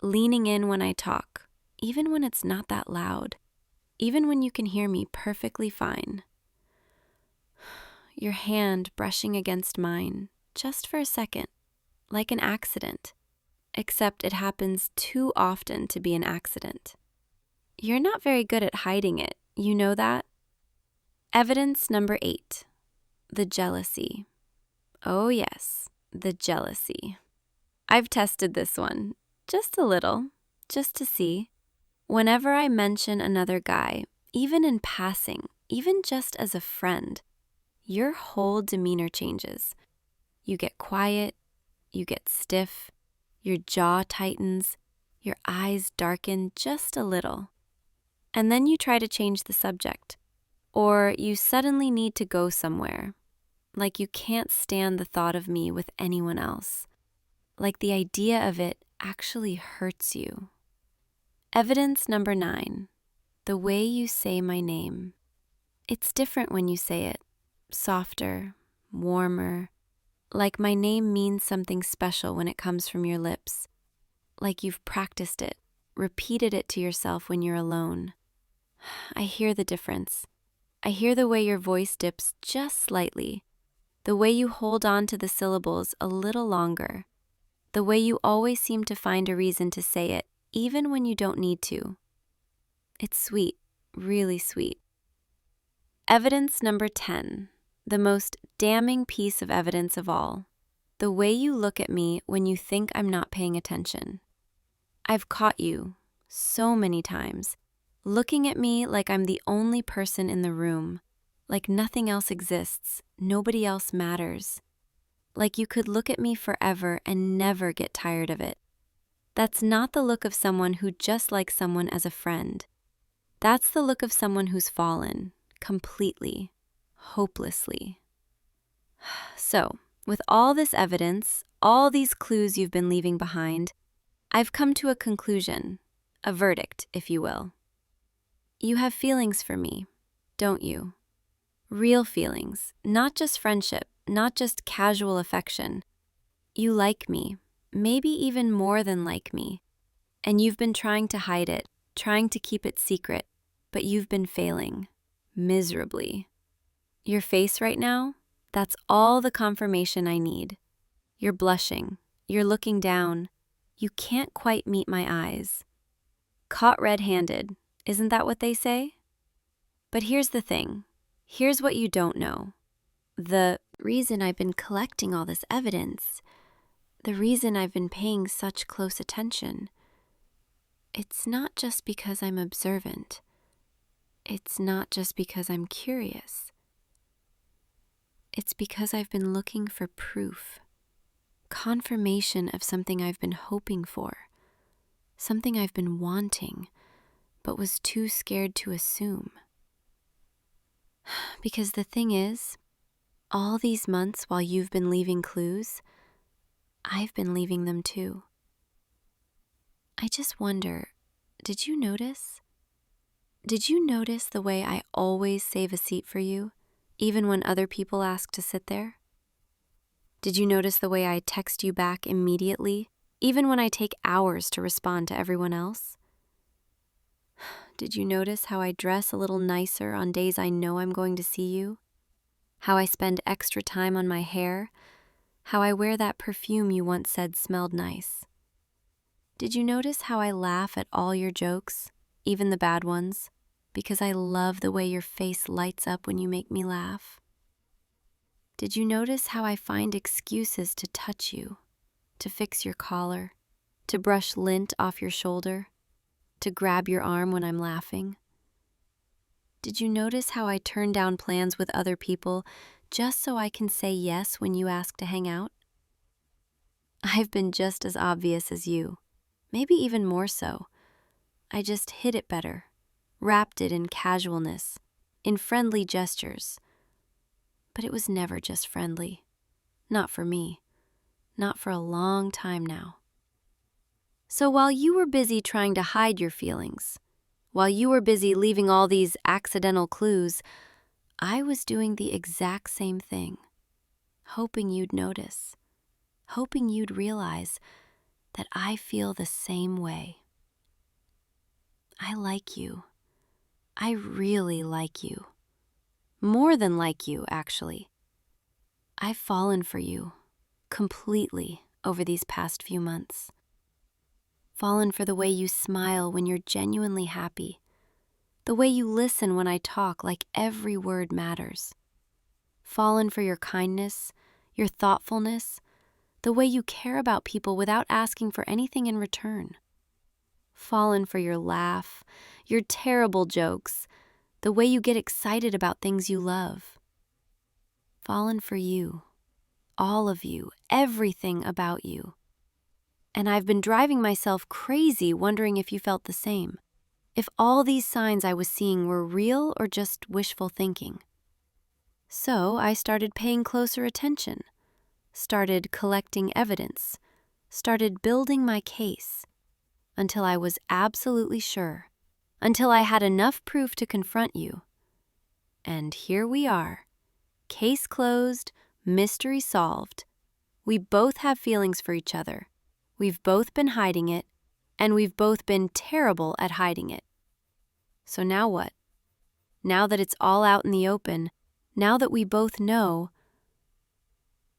Leaning in when I talk, even when it's not that loud. Even when you can hear me perfectly fine. Your hand brushing against mine, just for a second, like an accident. except it happens too often to be an accident. You're not very good at hiding it, you know that? Evidence number 8, the jealousy. Oh yes, the jealousy. I've tested this one, just a little, just to see. Whenever I mention another guy, even in passing, even just as a friend, your whole demeanor changes. You get quiet, you get stiff, your jaw tightens, your eyes darken just a little. And then you try to change the subject, or you suddenly need to go somewhere, like you can't stand the thought of me with anyone else, like the idea of it actually hurts you. Evidence number 9, the way you say my name. It's different when you say it, softer, warmer, like my name means something special when it comes from your lips, like you've practiced it, repeated it to yourself when you're alone. I hear the difference. I hear the way your voice dips just slightly, the way you hold on to the syllables a little longer, the way you always seem to find a reason to say it, even when you don't need to. It's sweet, really sweet. Evidence number 10, the most damning piece of evidence of all, the way you look at me when you think I'm not paying attention. I've caught you, so many times, looking at me like I'm the only person in the room, like nothing else exists, nobody else matters, like you could look at me forever and never get tired of it. That's not the look of someone who just likes someone as a friend. That's the look of someone who's fallen, completely, hopelessly. So, with all this evidence, all these clues you've been leaving behind, I've come to a conclusion, a verdict, if you will. You have feelings for me, don't you? Real feelings, not just friendship, not just casual affection. You like me, maybe even more than like me, and you've been trying to hide it, trying to keep it secret, but you've been failing, miserably. Your face right now, that's all the confirmation I need. You're blushing, you're looking down, you can't quite meet my eyes. Caught red-handed, isn't that what they say? But here's the thing, here's what you don't know. The reason I've been collecting all this evidence, the reason I've been paying such close attention, it's not just because I'm observant. It's not just because I'm curious. It's because I've been looking for proof, confirmation of something I've been hoping for, something I've been wanting, but was too scared to assume. Because the thing is, all these months while you've been leaving clues, I've been leaving them too. I just wonder, did you notice? Did you notice the way I always save a seat for you, even when other people ask to sit there? Did you notice the way I text you back immediately, even when I take hours to respond to everyone else? Did you notice how I dress a little nicer on days I know I'm going to see you? How I spend extra time on my hair? How I wear that perfume you once said smelled nice? Did you notice how I laugh at all your jokes, even the bad ones, because I love the way your face lights up when you make me laugh? Did you notice how I find excuses to touch you, to fix your collar, to brush lint off your shoulder, to grab your arm when I'm laughing? Did you notice how I turn down plans with other people just so I can say yes when you ask to hang out? I've been just as obvious as you, maybe even more so. I just hid it better, wrapped it in casualness, in friendly gestures. But it was never just friendly. Not for me. Not for a long time now. So while you were busy trying to hide your feelings, while you were busy leaving all these accidental clues, I was doing the exact same thing, hoping you'd notice, hoping you'd realize that I feel the same way. I like you. I really like you. More than like you, actually. I've fallen for you, completely, over these past few months. Fallen for the way you smile when you're genuinely happy. The way you listen when I talk like every word matters. Fallen for your kindness, your thoughtfulness, the way you care about people without asking for anything in return. Fallen for your laugh, your terrible jokes, the way you get excited about things you love. Fallen for you, all of you, everything about you. And I've been driving myself crazy wondering if you felt the same. If all these signs I was seeing were real or just wishful thinking. So I started paying closer attention, started collecting evidence, started building my case, until I was absolutely sure, until I had enough proof to confront you. And here we are. Case closed, mystery solved. We both have feelings for each other. We've both been hiding it, and we've both been terrible at hiding it. So now what? Now that it's all out in the open, now that we both know,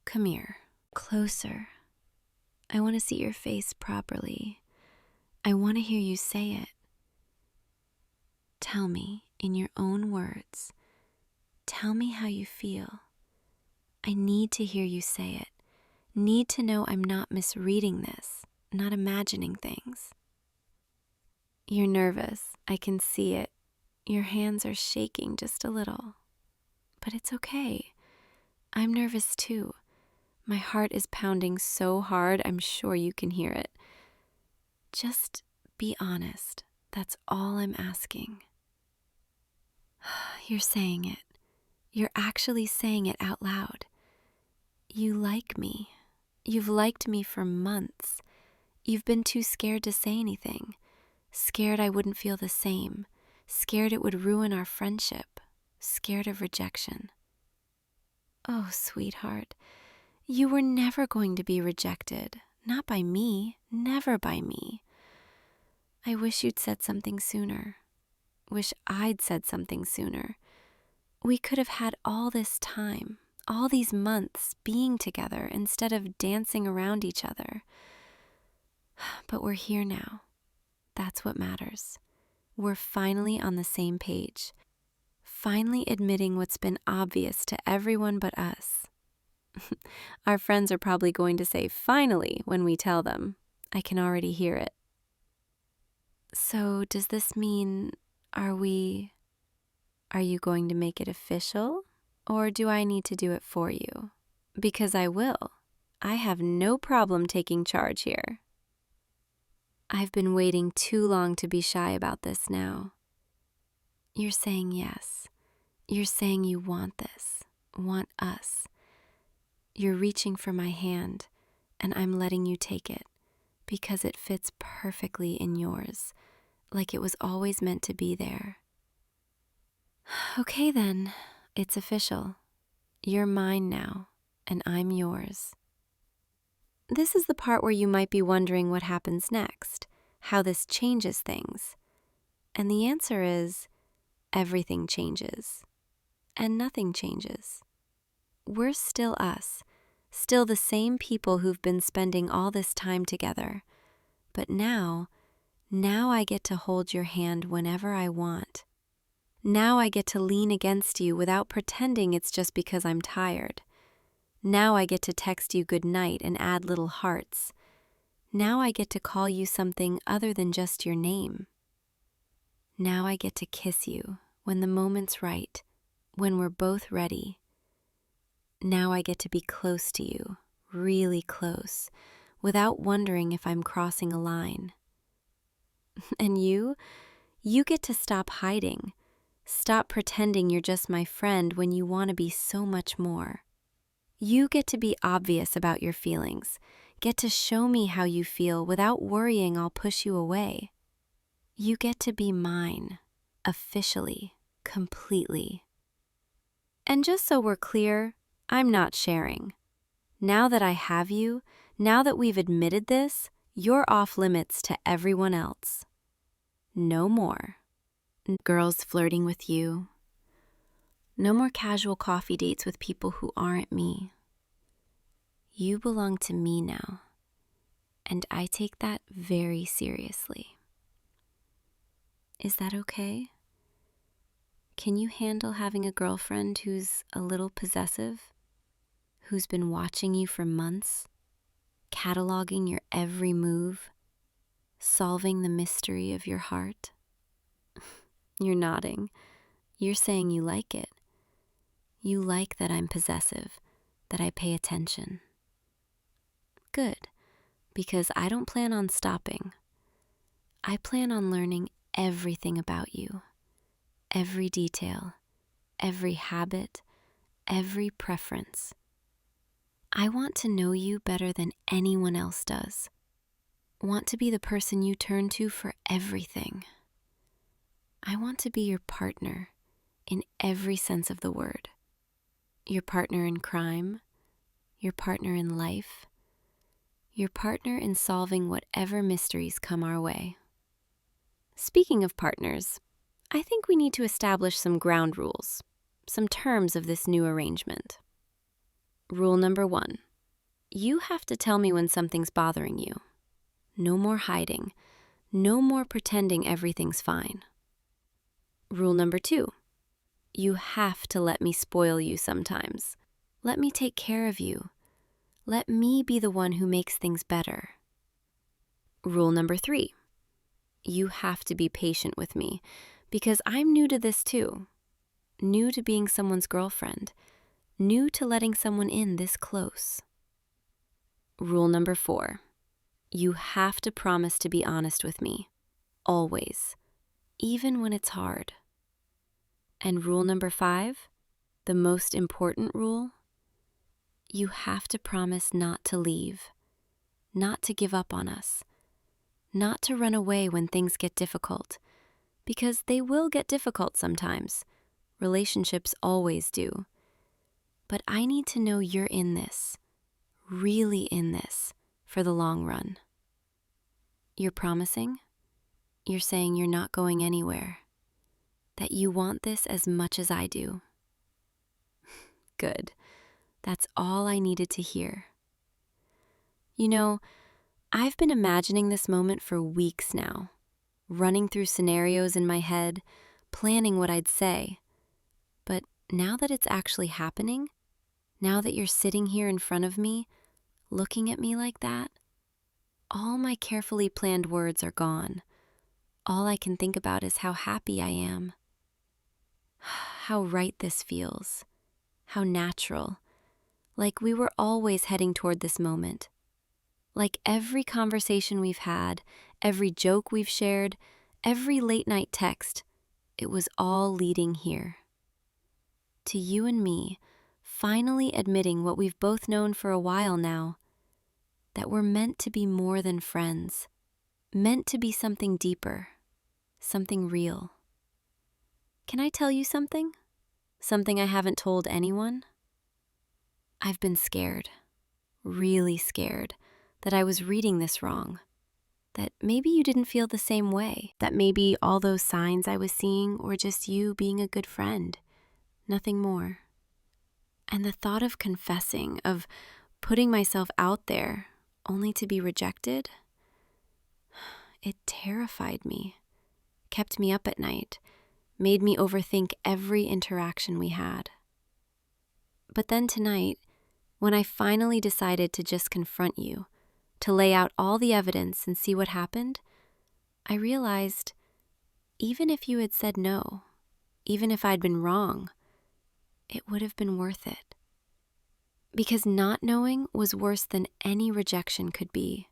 come here, closer. I want to see your face properly. I want to hear you say it. Tell me in your own words. Tell me how you feel. I need to hear you say it. Need to know I'm not misreading this, not imagining things. You're nervous. I can see it. Your hands are shaking just a little. But it's okay. I'm nervous too. My heart is pounding so hard, I'm sure you can hear it. Just be honest. That's all I'm asking. You're saying it. You're actually saying it out loud. You like me. You've liked me for months. You've been too scared to say anything. Scared I wouldn't feel the same. Scared it would ruin our friendship. Scared of rejection. Oh, sweetheart, you were never going to be rejected. Not by me. Never by me. I wish you'd said something sooner. Wish I'd said something sooner. We could have had all this time, all these months being together instead of dancing around each other. But we're here now. That's what matters. We're finally on the same page. Finally admitting what's been obvious to everyone but us. Our friends are probably going to say finally when we tell them. I can already hear it. So does this mean, are you going to make it official? Or do I need to do it for you? Because I will. I have no problem taking charge here. I've been waiting too long to be shy about this now. You're saying yes. You're saying you want this, want us. You're reaching for my hand, and I'm letting you take it because it fits perfectly in yours, like it was always meant to be there. Okay then, it's official. You're mine now, and I'm yours. This is the part where you might be wondering what happens next, how this changes things. And the answer is, everything changes, and nothing changes. We're still us, still the same people who've been spending all this time together. But now I get to hold your hand whenever I want. Now I get to lean against you without pretending it's just because I'm tired. Now I get to text you good night and add little hearts. Now I get to call you something other than just your name. Now I get to kiss you when the moment's right, when we're both ready. Now I get to be close to you, really close, without wondering if I'm crossing a line. And you get to stop hiding. Stop pretending you're just my friend when you want to be so much more. You get to be obvious about your feelings. Get to show me how you feel without worrying I'll push you away. You get to be mine, officially, completely. And just so we're clear, I'm not sharing. Now that I have you, now that we've admitted this, you're off limits to everyone else. No more. Girls flirting with you. No more casual coffee dates with people who aren't me. You belong to me now. and I take that very seriously. Is that okay? Can you handle having a girlfriend who's a little possessive? Who's been watching you for months? Cataloging your every move? Solving the mystery of your heart? You're nodding. You're saying you like it. You like that I'm possessive, that I pay attention. Good, because I don't plan on stopping. I plan on learning everything about you, every detail, every habit, every preference. I want to know you better than anyone else does. Want to be the person you turn to for everything. I want to be your partner in every sense of the word. Your partner in crime, your partner in life, your partner in solving whatever mysteries come our way. Speaking of partners, I think we need to establish some ground rules, some terms of this new arrangement. Rule number 1, you have to tell me when something's bothering you. No more hiding, no more pretending everything's fine. Rule number 2, you have to let me spoil you sometimes. Let me take care of you. Let me be the one who makes things better. Rule number 3, you have to be patient with me because I'm new to this too. New to being someone's girlfriend. New to letting someone in this close. Rule number 4, you have to promise to be honest with me. Always. Even when it's hard. And rule number 5, the most important rule, you have to promise not to leave, not to give up on us, not to run away when things get difficult, because they will get difficult sometimes. Relationships always do. But I need to know you're in this, really in this, for the long run. You're promising? You're saying you're not going anywhere, that you want this as much as I do. Good. That's all I needed to hear. You know, I've been imagining this moment for weeks now, running through scenarios in my head, planning what I'd say. But now that it's actually happening, now that you're sitting here in front of me, looking at me like that, all my carefully planned words are gone. All I can think about is how happy I am. How right this feels. How natural. Like we were always heading toward this moment. Like every conversation we've had, every joke we've shared, every late night text, it was all leading here. To you and me, finally admitting what we've both known for a while now, that we're meant to be more than friends, meant to be something deeper, something real. Can I tell you something? Something I haven't told anyone? I've been scared, really scared, that I was reading this wrong, that maybe you didn't feel the same way, that maybe all those signs I was seeing were just you being a good friend, nothing more. And the thought of confessing, of putting myself out there only to be rejected, it terrified me, kept me up at night, made me overthink every interaction we had. But then tonight, when I finally decided to just confront you, to lay out all the evidence and see what happened, I realized even if you had said no, even if I'd been wrong, it would have been worth it. Because not knowing was worse than any rejection could be.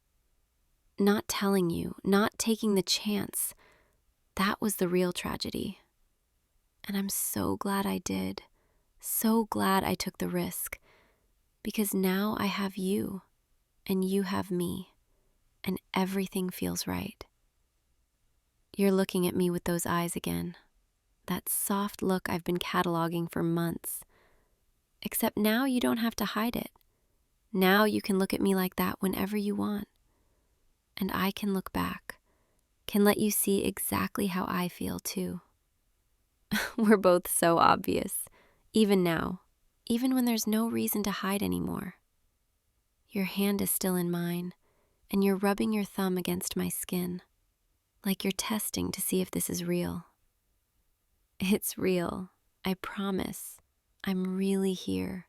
Not telling you, not taking the chance, that was the real tragedy. And I'm so glad I did, so glad I took the risk, because now I have you, and you have me, and everything feels right. You're looking at me with those eyes again, that soft look I've been cataloging for months. Except now you don't have to hide it. Now you can look at me like that whenever you want. And I can look back, can let you see exactly how I feel too. We're both so obvious, even now, even when there's no reason to hide anymore. Your hand is still in mine, and you're rubbing your thumb against my skin, like you're testing to see if this is real. It's real, I promise. I'm really here.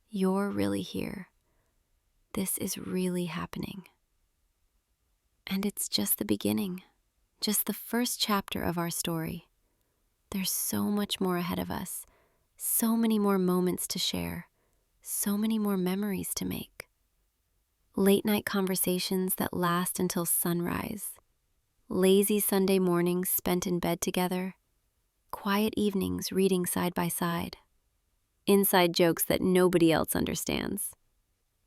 You're really here. This is really happening. And it's just the beginning, just the first chapter of our story. There's so much more ahead of us, so many more moments to share, so many more memories to make. Late night conversations that last until sunrise, lazy Sunday mornings spent in bed together, quiet evenings reading side by side, inside jokes that nobody else understands,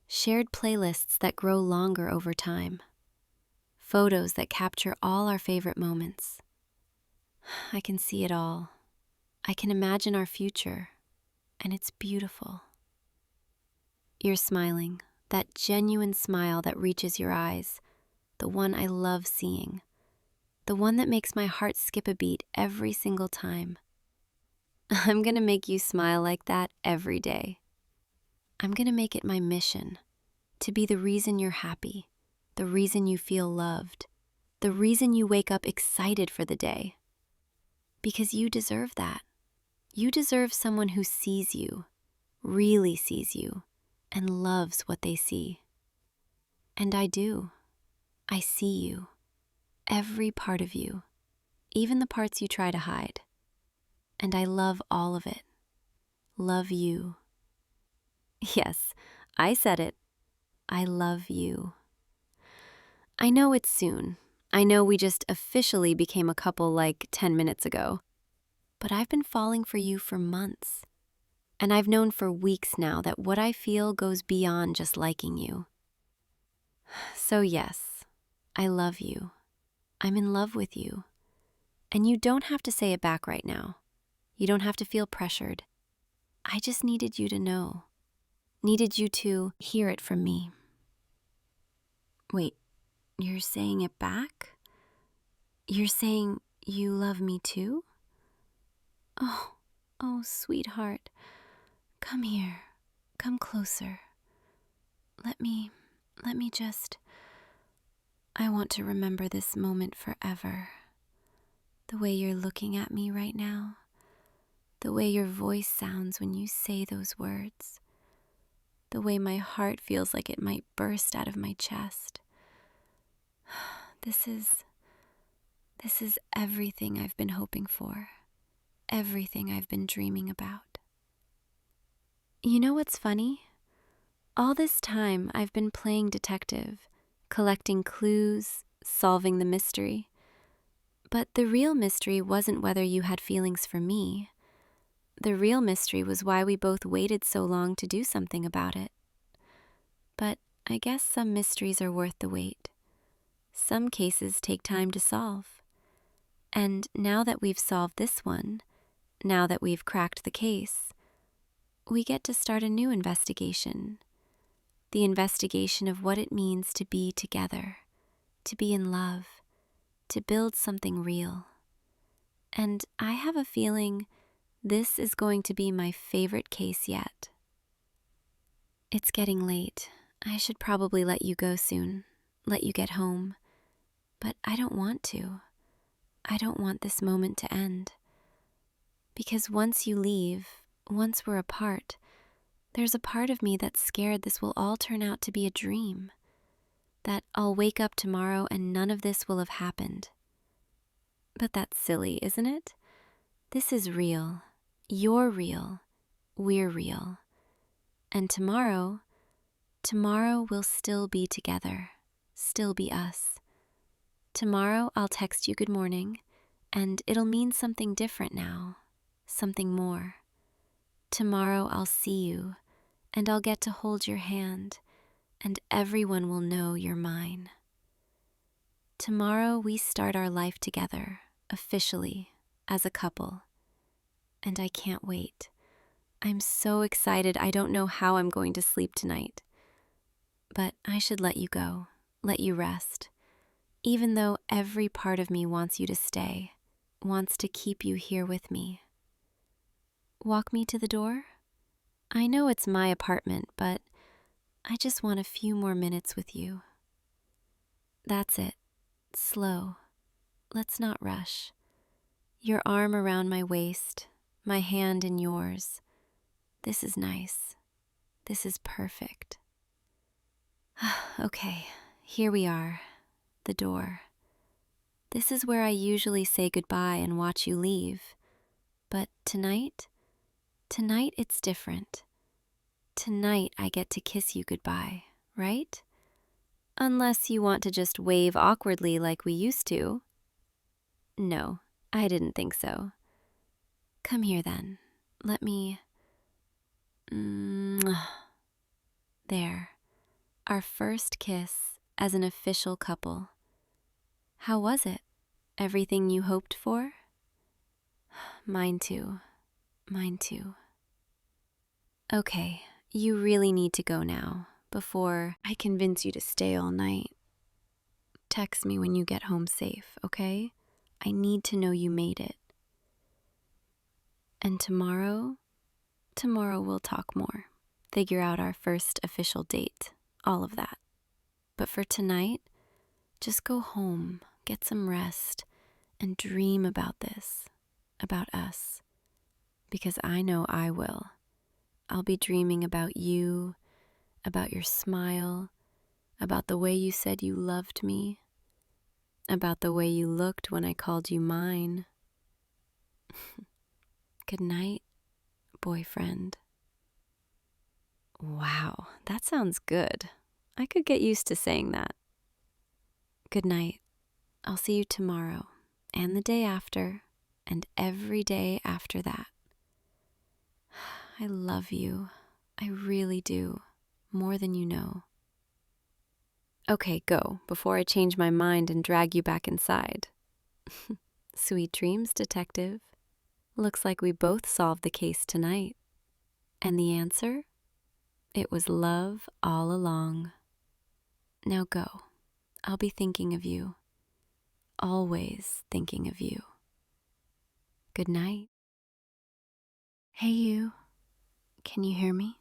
shared playlists that grow longer over time, photos that capture all our favorite moments. I can see it all. I can imagine our future, and it's beautiful. You're smiling, that genuine smile that reaches your eyes, the one I love seeing, the one that makes my heart skip a beat every single time. I'm gonna make you smile like that every day. I'm gonna make it my mission to be the reason you're happy, the reason you feel loved, the reason you wake up excited for the day. Because you deserve that. You deserve someone who sees you, really sees you, and loves what they see. And I do. I see you. Every part of you. Even the parts you try to hide. And I love all of it. Love you. Yes, I said it. I love you. I know it's soon. I know we just officially became a couple like 10 minutes ago. But I've been falling for you for months. And I've known for weeks now that what I feel goes beyond just liking you. So yes, I love you. I'm in love with you. And you don't have to say it back right now. You don't have to feel pressured. I just needed you to know. Needed you to hear it from me. Wait, you're saying it back? You're saying you love me too? Oh, sweetheart. Come here. Come closer. Let me just... I want to remember this moment forever. The way you're looking at me right now. The way your voice sounds when you say those words. The way my heart feels like it might burst out of my chest. This is everything I've been hoping for. Everything I've been dreaming about. You know what's funny? All this time I've been playing detective, collecting clues, solving the mystery. But the real mystery wasn't whether you had feelings for me. The real mystery was why we both waited so long to do something about it. But I guess some mysteries are worth the wait. Some cases take time to solve. And now that we've solved this one, now that we've cracked the case, we get to start a new investigation. The investigation of what it means to be together, to be in love, to build something real. And I have a feeling this is going to be my favorite case yet. It's getting late. I should probably let you go soon, let you get home. But I don't want to. I don't want this moment to end. Because once you leave, once we're apart, there's a part of me that's scared this will all turn out to be a dream. That I'll wake up tomorrow and none of this will have happened. But that's silly, isn't it? This is real. You're real. We're real. And tomorrow we'll still be together. Still be us. Tomorrow I'll text you good morning, and it'll mean something different now. Something more. Tomorrow I'll see you, and I'll get to hold your hand, and everyone will know you're mine. Tomorrow we start our life together, officially, as a couple. And I can't wait. I'm so excited I don't know how I'm going to sleep tonight. But I should let you go, let you rest, even though every part of me wants you to stay, wants to keep you here with me. Walk me to the door? I know it's my apartment, but I just want a few more minutes with you. That's it. Slow. Let's not rush. Your arm around my waist, my hand in yours. This is nice. This is perfect. Okay, here we are. The door. This is where I usually say goodbye and watch you leave. But tonight it's different. Tonight I get to kiss you goodbye, right? Unless you want to just wave awkwardly like we used to. No, I didn't think so. Come here then. Let me... There. Our first kiss as an official couple. How was it? Everything you hoped for? Mine too. Mine too. Okay, you really need to go now, before I convince you to stay all night. Text me when you get home safe, okay? I need to know you made it. And tomorrow we'll talk more. Figure out our first official date, all of that. But for tonight, just go home, get some rest, and dream about this, about us. Because I know I will. I'll be dreaming about you, about your smile, about the way you said you loved me, about the way you looked when I called you mine. Good night, boyfriend. Wow, that sounds good. I could get used to saying that. Good night. I'll see you tomorrow, and the day after, and every day after that. I love you. I really do. More than you know. Okay, go, before I change my mind and drag you back inside. Sweet dreams, detective. Looks like we both solved the case tonight. And the answer? It was love all along. Now go. I'll be thinking of you. Always thinking of you. Good night. Hey you. Can you hear me?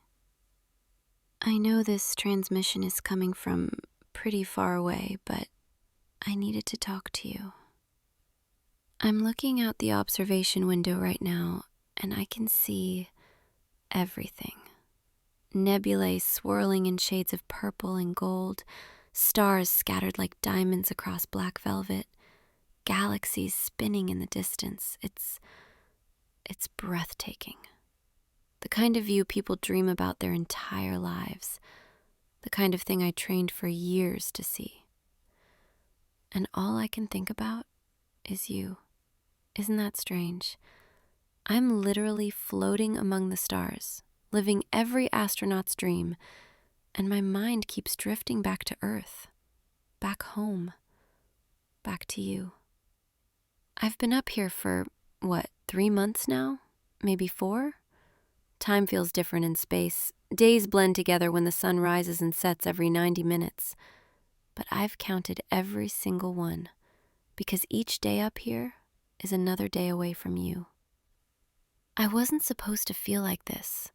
I know this transmission is coming from pretty far away, but I needed to talk to you. I'm looking out the observation window right now, and I can see everything. Nebulae swirling in shades of purple and gold, stars scattered like diamonds across black velvet, galaxies spinning in the distance. It's breathtaking. The kind of view people dream about their entire lives. The kind of thing I trained for years to see. And all I can think about is you. Isn't that strange? I'm literally floating among the stars, living every astronaut's dream, and my mind keeps drifting back to Earth, back home, back to you. I've been up here for, 3 months now? Maybe 4? Time feels different in space. Days blend together when the sun rises and sets every 90 minutes. But I've counted every single one, because each day up here is another day away from you. I wasn't supposed to feel like this.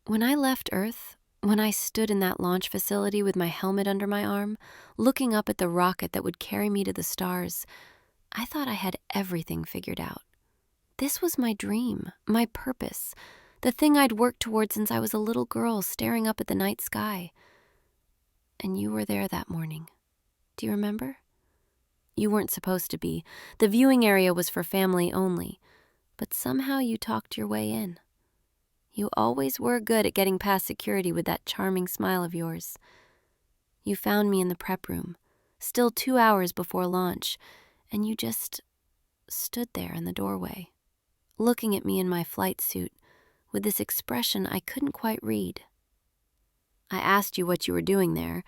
When I left Earth, when I stood in that launch facility with my helmet under my arm, looking up at the rocket that would carry me to the stars, I thought I had everything figured out. This was my dream, my purpose, the thing I'd worked toward since I was a little girl staring up at the night sky. And you were there that morning. Do you remember? You weren't supposed to be. The viewing area was for family only. But somehow you talked your way in. You always were good at getting past security with that charming smile of yours. You found me in the prep room, still 2 hours before launch, and you just stood there in the doorway, looking at me in my flight suit, with this expression I couldn't quite read. I asked you what you were doing there,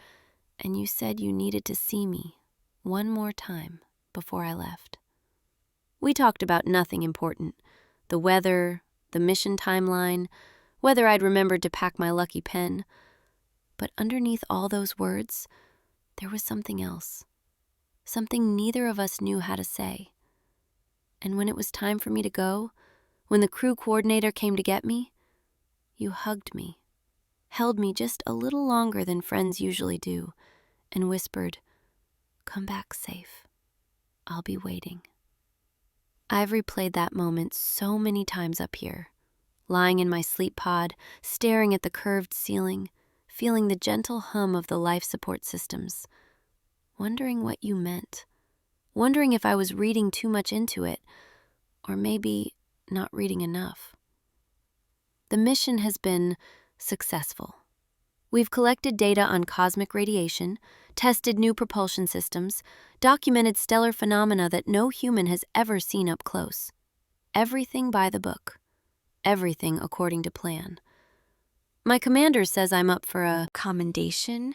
and you said you needed to see me one more time before I left. We talked about nothing important, the weather, the mission timeline, whether I'd remembered to pack my lucky pen. But underneath all those words, there was something else, something neither of us knew how to say. And when it was time for me to go, when the crew coordinator came to get me, you hugged me, held me just a little longer than friends usually do, and whispered, Come back safe. I'll be waiting. I've replayed that moment so many times up here, lying in my sleep pod, staring at the curved ceiling, feeling the gentle hum of the life support systems, wondering what you meant, wondering if I was reading too much into it, or maybe not reading enough. The mission has been successful. We've collected data on cosmic radiation, tested new propulsion systems, documented stellar phenomena that no human has ever seen up close. Everything by the book. Everything according to plan. My commander says I'm up for a commendation,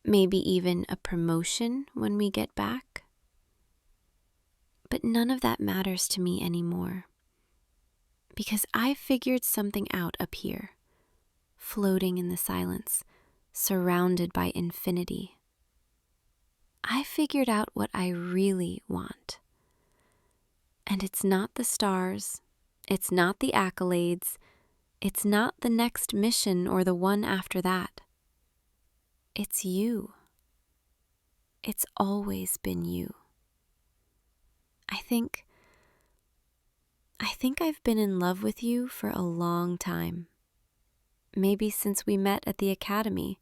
maybe even a promotion when we get back. But none of that matters to me anymore, because I figured something out up here, floating in the silence, surrounded by infinity. I figured out what I really want. And it's not the stars, it's not the accolades, it's not the next mission or the one after that. It's you. It's always been you. I think I've been in love with you for a long time. Maybe since we met at the academy,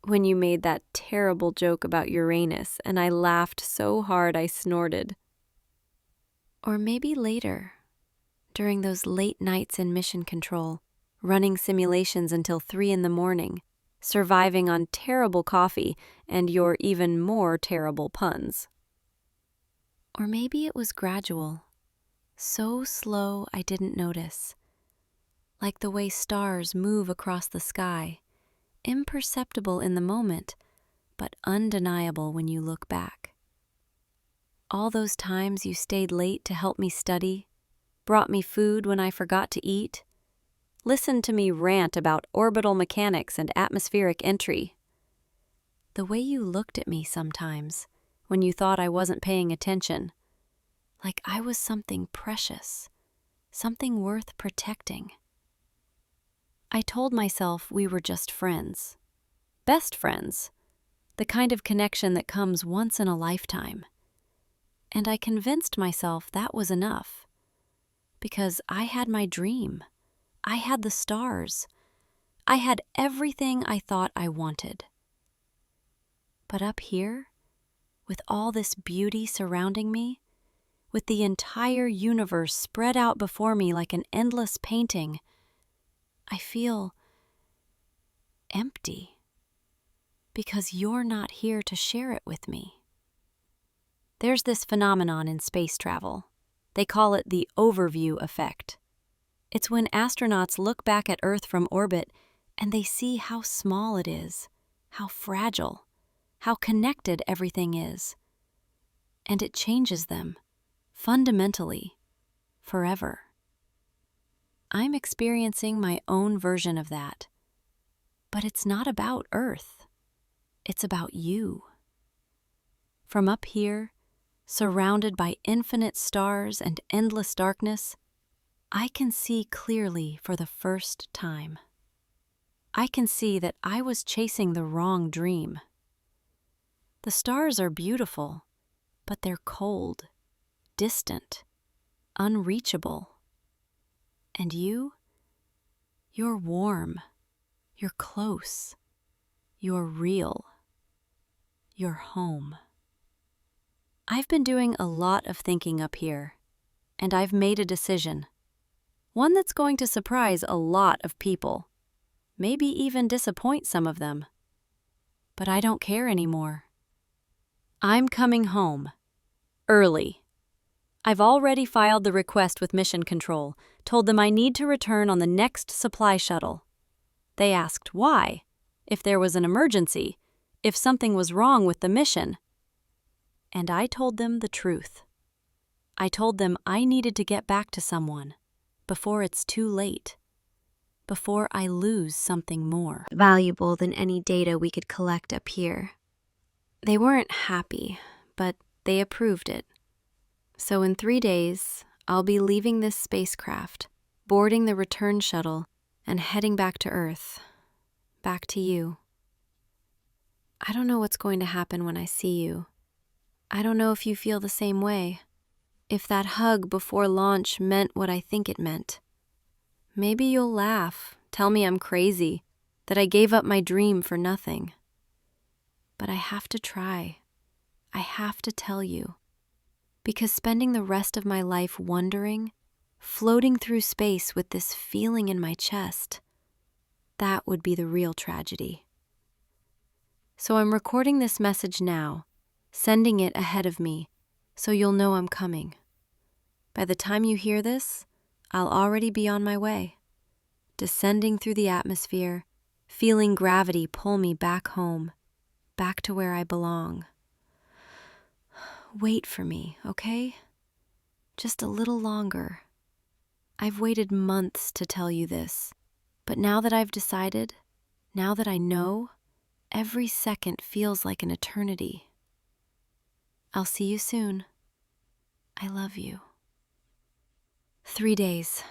when you made that terrible joke about Uranus and I laughed so hard I snorted. Or maybe later, during those late nights in mission control, running simulations until 3 a.m, surviving on terrible coffee and your even more terrible puns. Or maybe it was gradual, so slow I didn't notice, like the way stars move across the sky, imperceptible in the moment, but undeniable when you look back. All those times you stayed late to help me study, brought me food when I forgot to eat, listened to me rant about orbital mechanics and atmospheric entry. The way you looked at me sometimes when you thought I wasn't paying attention, like I was something precious, something worth protecting. I told myself we were just friends, best friends, the kind of connection that comes once in a lifetime. And I convinced myself that was enough, because I had my dream. I had the stars. I had everything I thought I wanted. But up here, with all this beauty surrounding me, with the entire universe spread out before me like an endless painting, I feel empty, because you're not here to share it with me. There's this phenomenon in space travel. They call it the overview effect. It's when astronauts look back at Earth from orbit and they see how small it is, how fragile, how connected everything is. And it changes them, fundamentally, forever. I'm experiencing my own version of that. But it's not about Earth. It's about you. From up here, surrounded by infinite stars and endless darkness, I can see clearly for the first time. I can see that I was chasing the wrong dream. The stars are beautiful, but they're cold, distant, unreachable. And you're warm, you're close, you're real, you're home. I've been doing a lot of thinking up here, and I've made a decision. One that's going to surprise a lot of people, maybe even disappoint some of them. But I don't care anymore. I'm coming home, early. I've already filed the request with Mission Control, told them I need to return on the next supply shuttle. They asked why, if there was an emergency, if something was wrong with the mission. And I told them the truth. I told them I needed to get back to someone before it's too late, before I lose something more valuable than any data we could collect up here. They weren't happy, but they approved it. So in 3 days, I'll be leaving this spacecraft, boarding the return shuttle, and heading back to Earth, back to you. I don't know what's going to happen when I see you, I don't know if you feel the same way. If that hug before launch meant what I think it meant. Maybe you'll laugh, tell me I'm crazy, that I gave up my dream for nothing. But I have to try. I have to tell you. Because spending the rest of my life wondering, floating through space with this feeling in my chest, that would be the real tragedy. So I'm recording this message now, sending it ahead of me, so you'll know I'm coming. By the time you hear this, I'll already be on my way, descending through the atmosphere, feeling gravity pull me back home, back to where I belong. Wait for me, okay? Just a little longer. I've waited months to tell you this, but now that I've decided, now that I know, every second feels like an eternity. I'll see you soon. I love you. 3 days.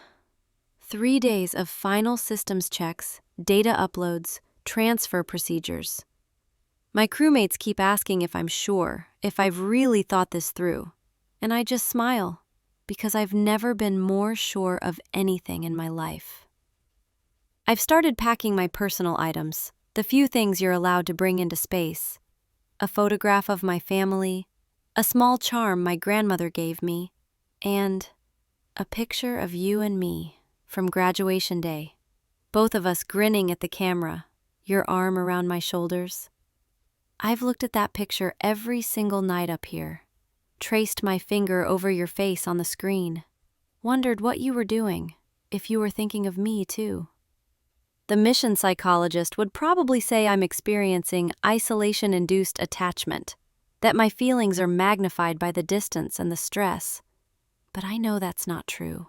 3 days of final systems checks, data uploads, transfer procedures. My crewmates keep asking if I'm sure, if I've really thought this through, and I just smile, because I've never been more sure of anything in my life. I've started packing my personal items, the few things you're allowed to bring into space. A photograph of my family, a small charm my grandmother gave me, and a picture of you and me from graduation day, both of us grinning at the camera, your arm around my shoulders. I've looked at that picture every single night up here, traced my finger over your face on the screen, wondered what you were doing, if you were thinking of me too. The mission psychologist would probably say I'm experiencing isolation-induced attachment, that my feelings are magnified by the distance and the stress. But I know that's not true,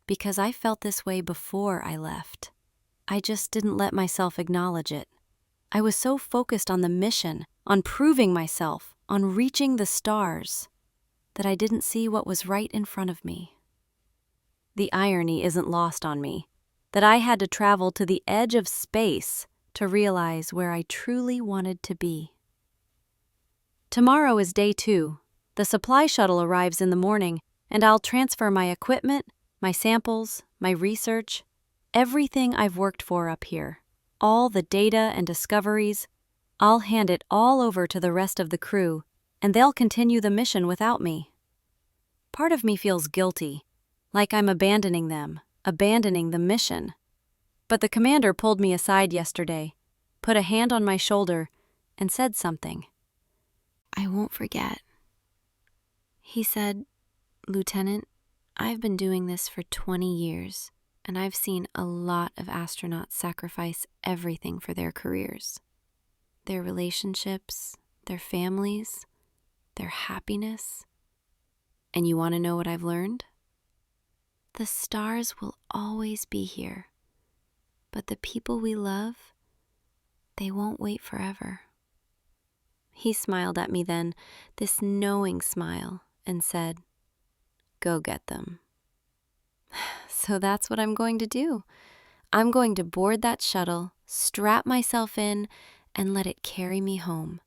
because I felt this way before I left. I just didn't let myself acknowledge it. I was so focused on the mission, on proving myself, on reaching the stars, that I didn't see what was right in front of me. The irony isn't lost on me, that I had to travel to the edge of space to realize where I truly wanted to be. Tomorrow is day 2. The supply shuttle arrives in the morning, and I'll transfer my equipment, my samples, my research, everything I've worked for up here, all the data and discoveries. I'll hand it all over to the rest of the crew, and they'll continue the mission without me. Part of me feels guilty, like I'm abandoning them, abandoning the mission. But the commander pulled me aside yesterday, put a hand on my shoulder, and said something. I won't forget. He said, Lieutenant, I've been doing this for 20 years, and I've seen a lot of astronauts sacrifice everything for their careers. Their relationships, their families, their happiness. And you want to know what I've learned? The stars will always be here, but the people we love, they won't wait forever. He smiled at me then, this knowing smile, and said, Go get them. So that's what I'm going to do. I'm going to board that shuttle, strap myself in, and let it carry me home.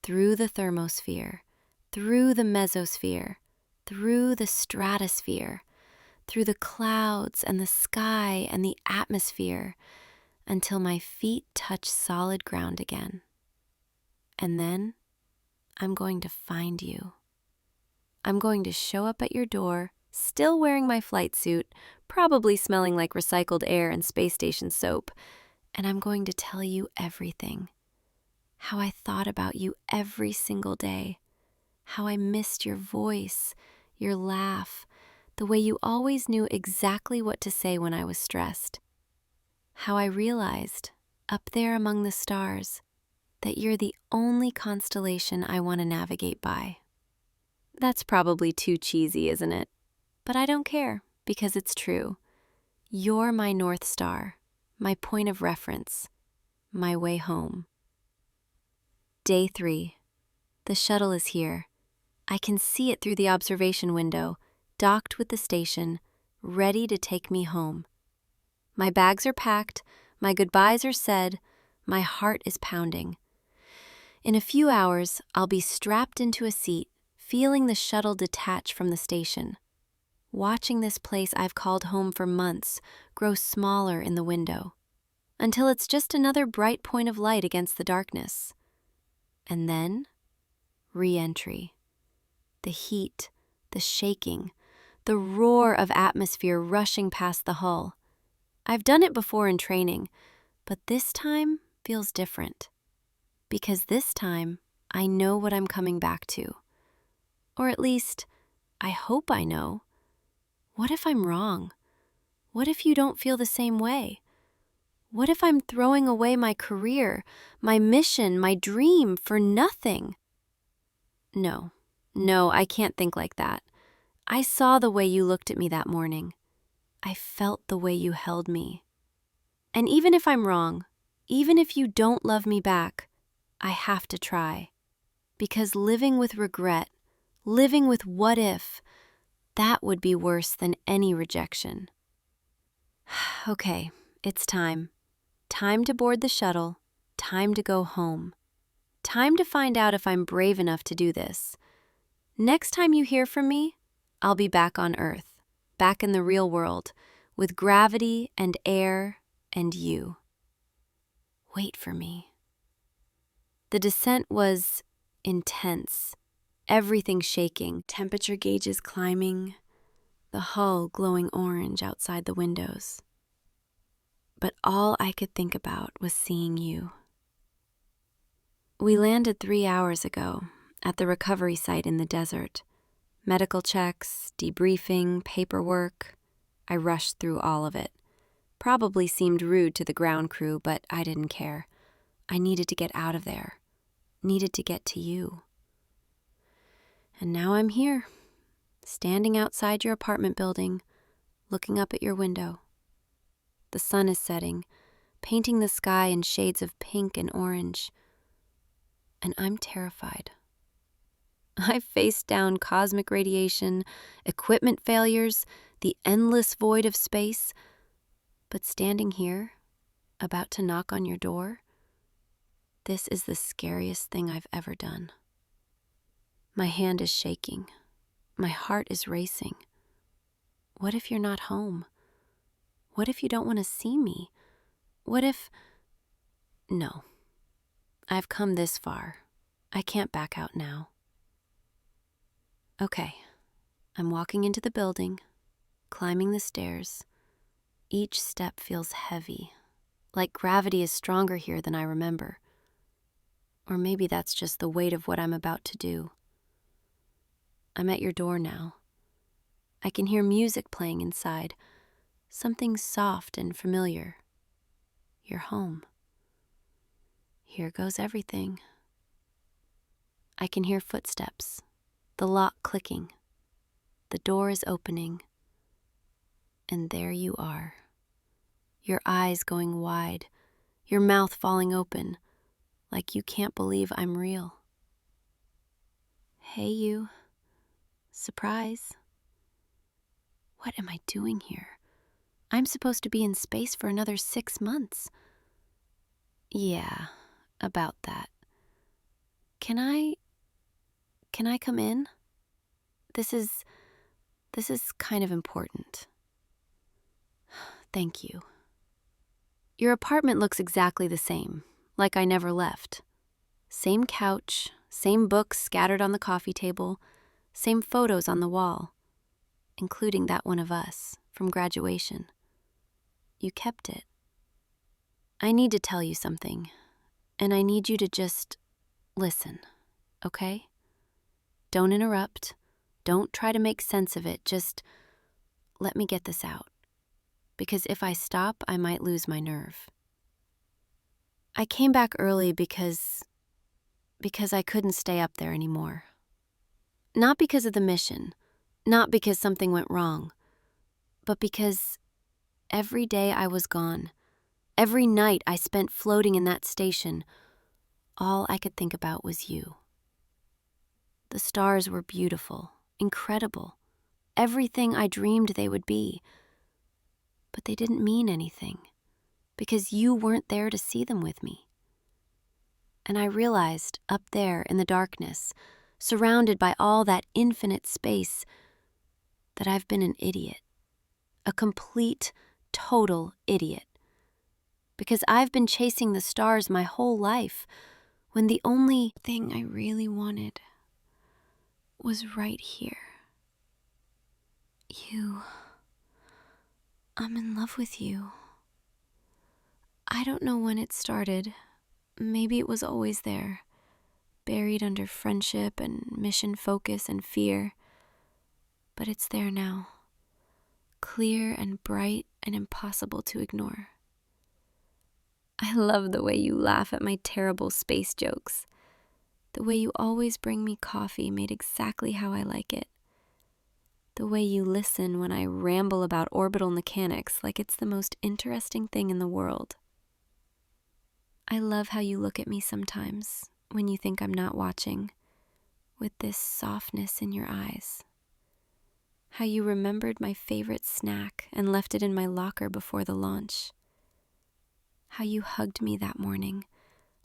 Through the thermosphere, through the mesosphere, through the stratosphere, through the clouds and the sky and the atmosphere, until my feet touch solid ground again. And then I'm going to find you. I'm going to show up at your door, still wearing my flight suit, probably smelling like recycled air and space station soap, and I'm going to tell you everything. How I thought about you every single day. How I missed your voice, your laugh, the way you always knew exactly what to say when I was stressed. How I realized, up there among the stars, that you're the only constellation I want to navigate by. That's probably too cheesy, isn't it? But I don't care, because it's true. You're my North Star, my point of reference, my way home. Day 3. The shuttle is here. I can see it through the observation window, docked with the station, ready to take me home. My bags are packed, my goodbyes are said, my heart is pounding. In a few hours, I'll be strapped into a seat, feeling the shuttle detach from the station, watching this place I've called home for months grow smaller in the window, until it's just another bright point of light against the darkness. And then, re-entry. The heat, the shaking, the roar of atmosphere rushing past the hull. I've done it before in training, but this time feels different. Because this time, I know what I'm coming back to. Or at least, I hope I know. What if I'm wrong? What if you don't feel the same way? What if I'm throwing away my career, my mission, my dream for nothing? No, I can't think like that. I saw the way you looked at me that morning. I felt the way you held me. And even if I'm wrong, even if you don't love me back, I have to try. Because living with regret, living with what if, that would be worse than any rejection. Okay, it's time. Time to board the shuttle. Time to go home. Time to find out if I'm brave enough to do this. Next time you hear from me, I'll be back on Earth, back in the real world, with gravity and air and you. Wait for me. The descent was intense, everything shaking, temperature gauges climbing, the hull glowing orange outside the windows. But all I could think about was seeing you. We landed 3 hours ago at the recovery site in the desert. Medical checks, debriefing, paperwork. I rushed through all of it. Probably seemed rude to the ground crew, but I didn't care. I needed to get out of there. Needed to get to you. And now I'm here, standing outside your apartment building, looking up at your window. The sun is setting, painting the sky in shades of pink and orange. And I'm terrified. I've faced down cosmic radiation, equipment failures, the endless void of space. But standing here, about to knock on your door, this is the scariest thing I've ever done. My hand is shaking. My heart is racing. What if you're not home? What if you don't want to see me? What if... No. I've come this far. I can't back out now. Okay. I'm walking into the building, climbing the stairs. Each step feels heavy, like gravity is stronger here than I remember. Or maybe that's just the weight of what I'm about to do. I'm at your door now. I can hear music playing inside, something soft and familiar. You're home. Here goes everything. I can hear footsteps, the lock clicking. The door is opening. And there you are. Your eyes going wide, your mouth falling open, like you can't believe I'm real. Hey, you. Surprise. What am I doing here? I'm supposed to be in space for another 6 months. Yeah, about that. Can I come in? This is kind of important. Thank you. Your apartment looks exactly the same, like I never left. Same couch, same books scattered on the coffee table, same photos on the wall, including that one of us from graduation. You kept it. I need to tell you something, and I need you to just listen, okay? Don't interrupt. Don't try to make sense of it. Just let me get this out. Because if I stop, I might lose my nerve. I came back early because I couldn't stay up there anymore. Not because of the mission, not because something went wrong, but because every day I was gone, every night I spent floating in that station, all I could think about was you. The stars were beautiful, incredible, everything I dreamed they would be, but they didn't mean anything because you weren't there to see them with me. And I realized, up there in the darkness, surrounded by all that infinite space, that I've been an idiot. A complete, total idiot. Because I've been chasing the stars my whole life, when the only thing I really wanted was right here. You. I'm in love with you. I don't know when it started. Maybe it was always there, buried under friendship and mission focus and fear. But it's there now, clear and bright and impossible to ignore. I love the way you laugh at my terrible space jokes, the way you always bring me coffee made exactly how I like it, the way you listen when I ramble about orbital mechanics like it's the most interesting thing in the world. I love how you look at me sometimes when you think I'm not watching, with this softness in your eyes. How you remembered my favorite snack and left it in my locker before the launch. How you hugged me that morning,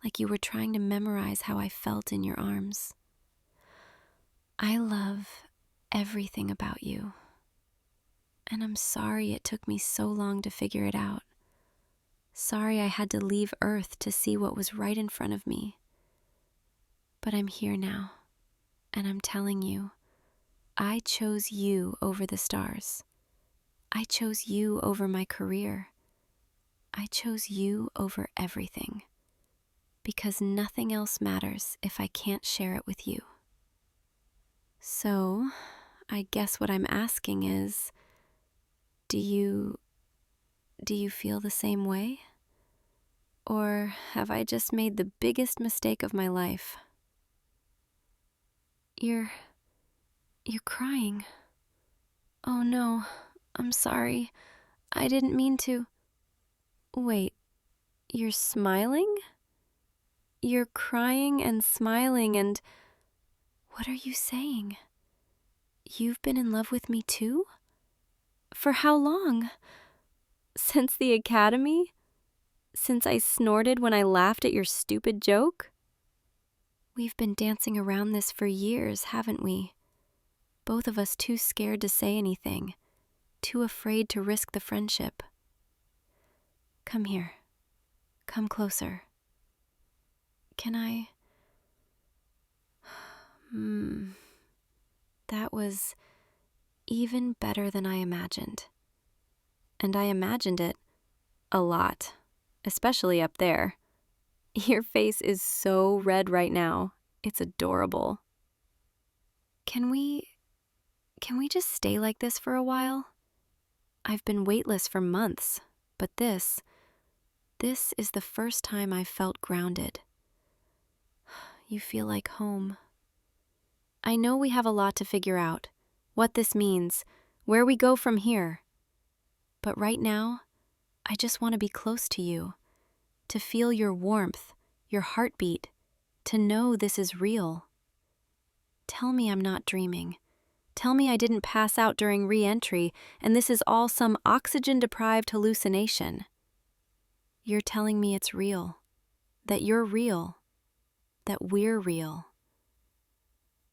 like you were trying to memorize how I felt in your arms. I love everything about you. And I'm sorry it took me so long to figure it out. Sorry I had to leave Earth to see what was right in front of me. But I'm here now, and I'm telling you, I chose you over the stars. I chose you over my career. I chose you over everything. Because nothing else matters if I can't share it with you. So, I guess what I'm asking is, do you feel the same way? Or have I just made the biggest mistake of my life? You're crying. Oh no, I'm sorry. I didn't mean to. Wait, you're smiling? You're crying and smiling and... What are you saying? You've been in love with me too? For how long? Since the academy? Since I snorted when I laughed at your stupid joke? We've been dancing around this for years, haven't we? Both of us too scared to say anything, too afraid to risk the friendship. Come here. Come closer. Can I? That was even better than I imagined. And I imagined it a lot, especially up there. Your face is so red right now. It's adorable. Can we just stay like this for a while? I've been weightless for months, but this is the first time I've felt grounded. You feel like home. I know we have a lot to figure out, what this means, where we go from here. But right now, I just want to be close to you, to feel your warmth, your heartbeat, to know this is real. Tell me I'm not dreaming. Tell me I didn't pass out during re-entry and this is all some oxygen-deprived hallucination. You're telling me it's real, that you're real, that we're real.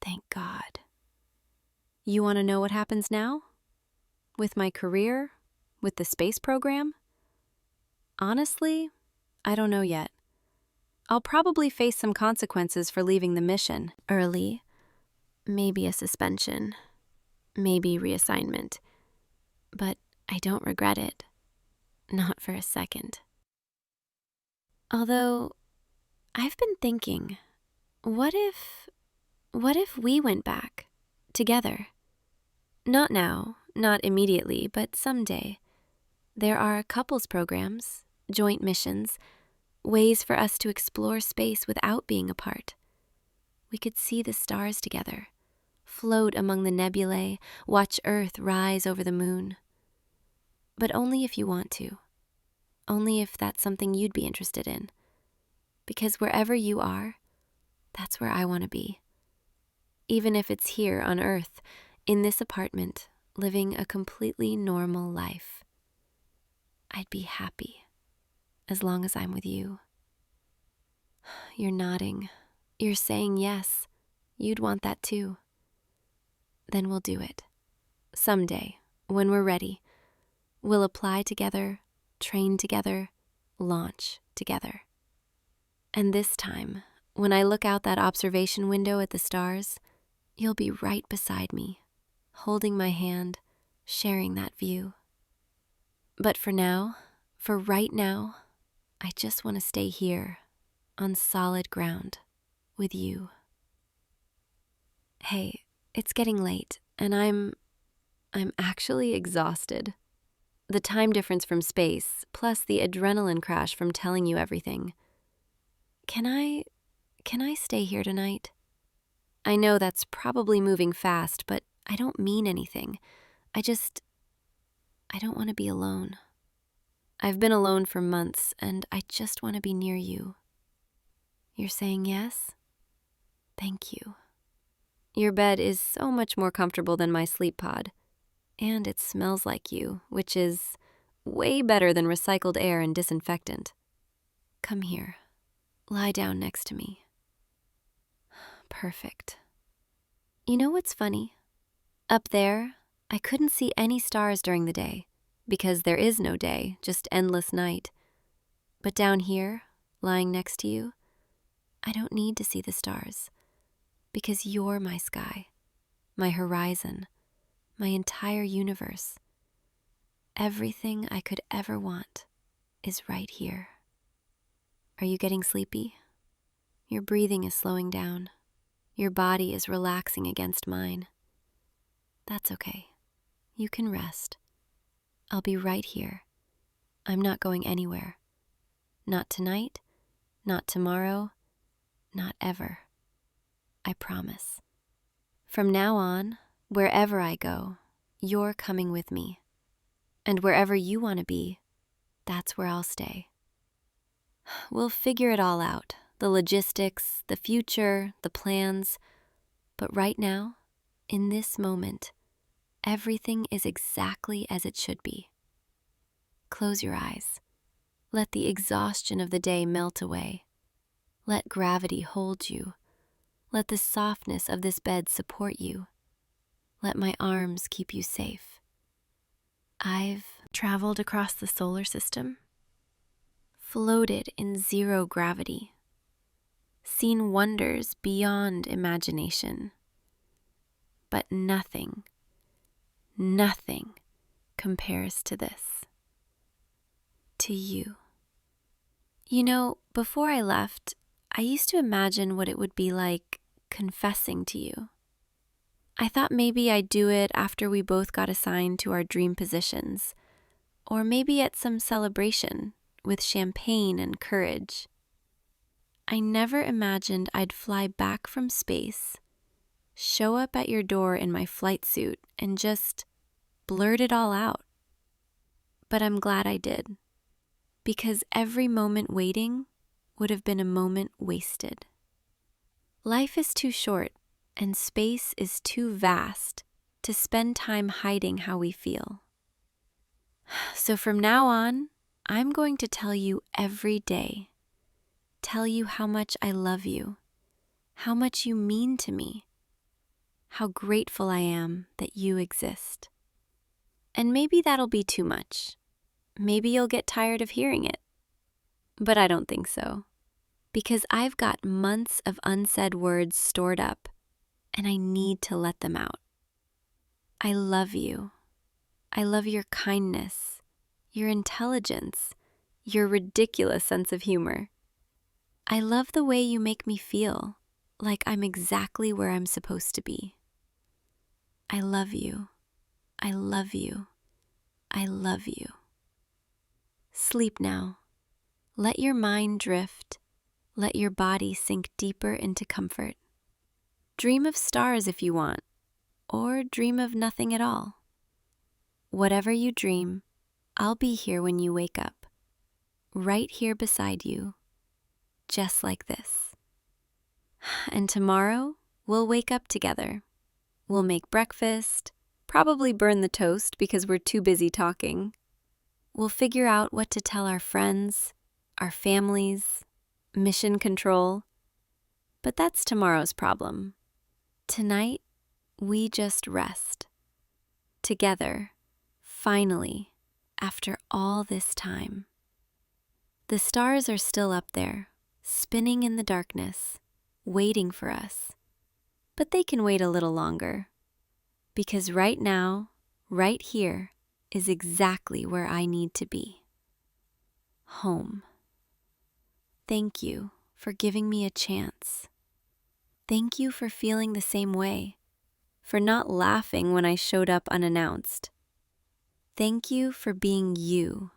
Thank God. You want to know what happens now? With my career? With the space program? Honestly, I don't know yet. I'll probably face some consequences for leaving the mission early. Maybe a suspension. Maybe reassignment. But I don't regret it. Not for a second. Although, I've been thinking, what if we went back, together? Not now, not immediately, but someday. There are couples programs, joint missions, ways for us to explore space without being apart. We could see the stars together, float among the nebulae, watch Earth rise over the moon. But only if you want to. Only if that's something you'd be interested in. Because wherever you are, that's where I want to be. Even if it's here on Earth, in this apartment, living a completely normal life. I'd be happy, as long as I'm with you. You're nodding. You're saying yes. You'd want that too. Then we'll do it. Someday, when we're ready, we'll apply together, train together, launch together. And this time, when I look out that observation window at the stars, you'll be right beside me, holding my hand, sharing that view. But for now, for right now, I just want to stay here, on solid ground, with you. Hey, it's getting late, and I'm actually exhausted. The time difference from space, plus the adrenaline crash from telling you everything. Can I stay here tonight? I know that's probably moving fast, but I don't mean anything. I don't want to be alone. I've been alone for months, and I just want to be near you. You're saying yes? Thank you. Your bed is so much more comfortable than my sleep pod, and it smells like you, which is way better than recycled air and disinfectant. Come here. Lie down next to me. Perfect. You know what's funny? Up there, I couldn't see any stars during the day, because there is no day, just endless night. But down here, lying next to you, I don't need to see the stars, because you're my sky, my horizon, my entire universe. Everything I could ever want is right here. Are you getting sleepy? Your breathing is slowing down. Your body is relaxing against mine. That's okay. You can rest. I'll be right here. I'm not going anywhere. Not tonight, not tomorrow, not ever. I promise. From now on, wherever I go, you're coming with me. And wherever you want to be, that's where I'll stay. We'll figure it all out, the logistics, the future, the plans. But right now, in this moment, everything is exactly as it should be. Close your eyes. Let the exhaustion of the day melt away. Let gravity hold you. Let the softness of this bed support you. Let my arms keep you safe. I've traveled across the solar system, floated in zero gravity, seen wonders beyond imagination. But nothing compares to this. To you. You know, before I left, I used to imagine what it would be like confessing to you. I thought maybe I'd do it after we both got assigned to our dream positions, or maybe at some celebration with champagne and courage. I never imagined I'd fly back from space, show up at your door in my flight suit, and just blurt it all out. But I'm glad I did, because every moment waiting would have been a moment wasted. Life is too short, and space is too vast to spend time hiding how we feel. So from now on, I'm going to tell you every day, tell you how much I love you, how much you mean to me, how grateful I am that you exist. And maybe that'll be too much. Maybe you'll get tired of hearing it. But I don't think so, because I've got months of unsaid words stored up, and I need to let them out. I love you. I love your kindness, your intelligence, your ridiculous sense of humor. I love the way you make me feel like I'm exactly where I'm supposed to be. I love you. I love you. I love you. Sleep now. Let your mind drift. Let your body sink deeper into comfort. Dream of stars if you want, or dream of nothing at all. Whatever you dream, I'll be here when you wake up, right here beside you, just like this. And tomorrow, we'll wake up together. We'll make breakfast, probably burn the toast because we're too busy talking. We'll figure out what to tell our friends, our families, mission control. But that's tomorrow's problem. Tonight, we just rest. Together, finally, after all this time. The stars are still up there, spinning in the darkness, waiting for us. But they can wait a little longer. Because right now, right here, is exactly where I need to be. Home. Thank you for giving me a chance. Thank you for feeling the same way, for not laughing when I showed up unannounced. Thank you for being you,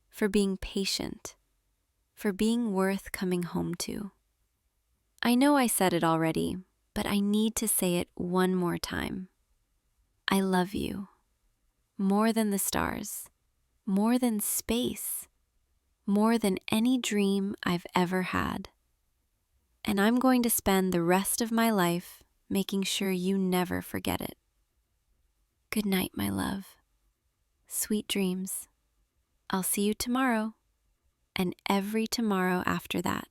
for being patient, for being worth coming home to. I know I said it already, but I need to say it one more time. I love you. More than the stars, more than space, more than any dream I've ever had. And I'm going to spend the rest of my life making sure you never forget it. Good night, my love. Sweet dreams. I'll see you tomorrow, and every tomorrow after that.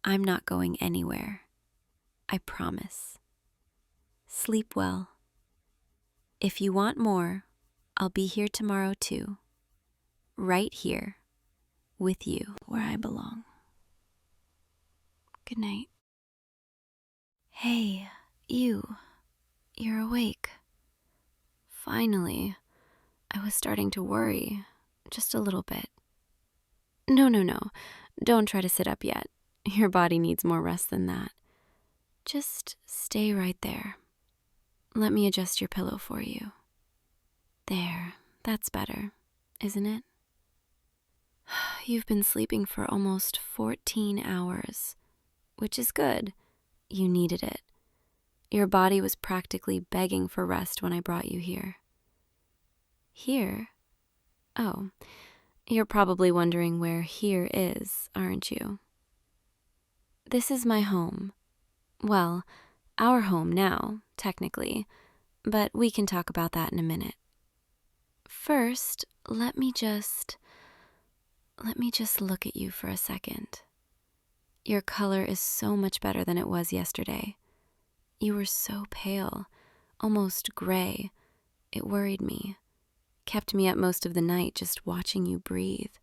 I'm not going anywhere. I promise. Sleep well. If you want more, I'll be here tomorrow too. Right here, with you, where I belong. Good night. Hey, you're awake. Finally. I was starting to worry, just a little bit. No, don't try to sit up yet. Your body needs more rest than that. Just stay right there. Let me adjust your pillow for you. There, that's better, isn't it? You've been sleeping for almost 14 hours, which is good. You needed it. Your body was practically begging for rest when I brought you here. Here? Oh, you're probably wondering where here is, aren't you? This is my home. Well, our home now, technically, but we can talk about that in a minute. First, let me just look at you for a second. Your color is so much better than it was yesterday. You were so pale, almost gray. It worried me, kept me up most of the night just watching you breathe.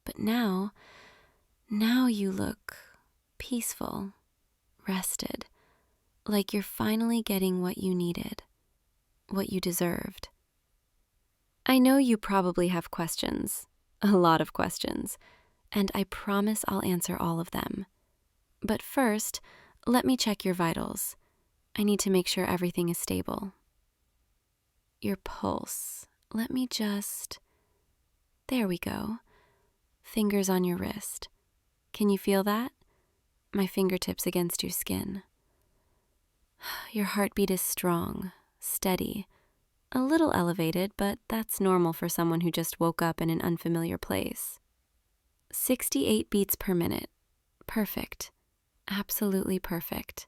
But now you look peaceful, rested, like you're finally getting what you needed, what you deserved. I know you probably have questions, a lot of questions, and I promise I'll answer all of them. But first, let me check your vitals. I need to make sure everything is stable. Your pulse. There we go. Fingers on your wrist. Can you feel that? My fingertips against your skin. Your heartbeat is strong, steady, a little elevated, but that's normal for someone who just woke up in an unfamiliar place. 68 beats per minute. Perfect. Absolutely perfect.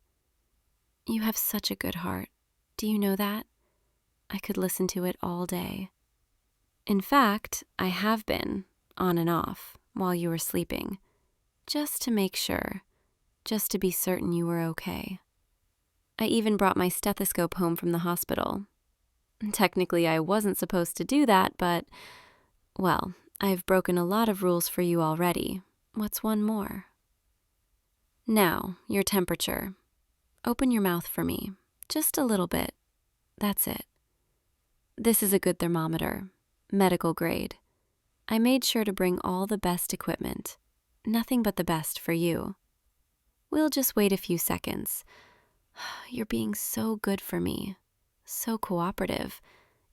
You have such a good heart. Do you know that? I could listen to it all day. In fact, I have been, on and off, while you were sleeping, just to make sure, just to be certain you were okay. I even brought my stethoscope home from the hospital. Technically, I wasn't supposed to do that, but, well, I've broken a lot of rules for you already. What's one more? Now, your temperature. Open your mouth for me. Just a little bit. That's it. This is a good thermometer, medical grade. I made sure to bring all the best equipment. Nothing but the best for you. We'll just wait a few seconds. You're being so good for me, so cooperative,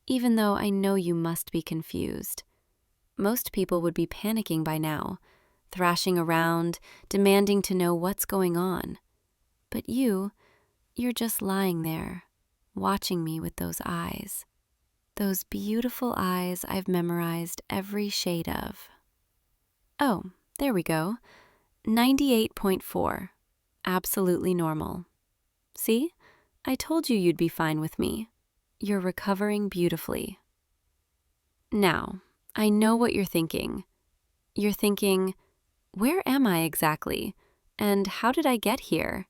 even though I know you must be confused. Most people would be panicking by now, thrashing around, demanding to know what's going on. But you're just lying there, watching me with those eyes. Those beautiful eyes I've memorized every shade of. Oh, there we go. 98.4. Absolutely normal. See? I told you you'd be fine with me. You're recovering beautifully. Now, I know what you're thinking. You're thinking, Where am I exactly? And how did I get here?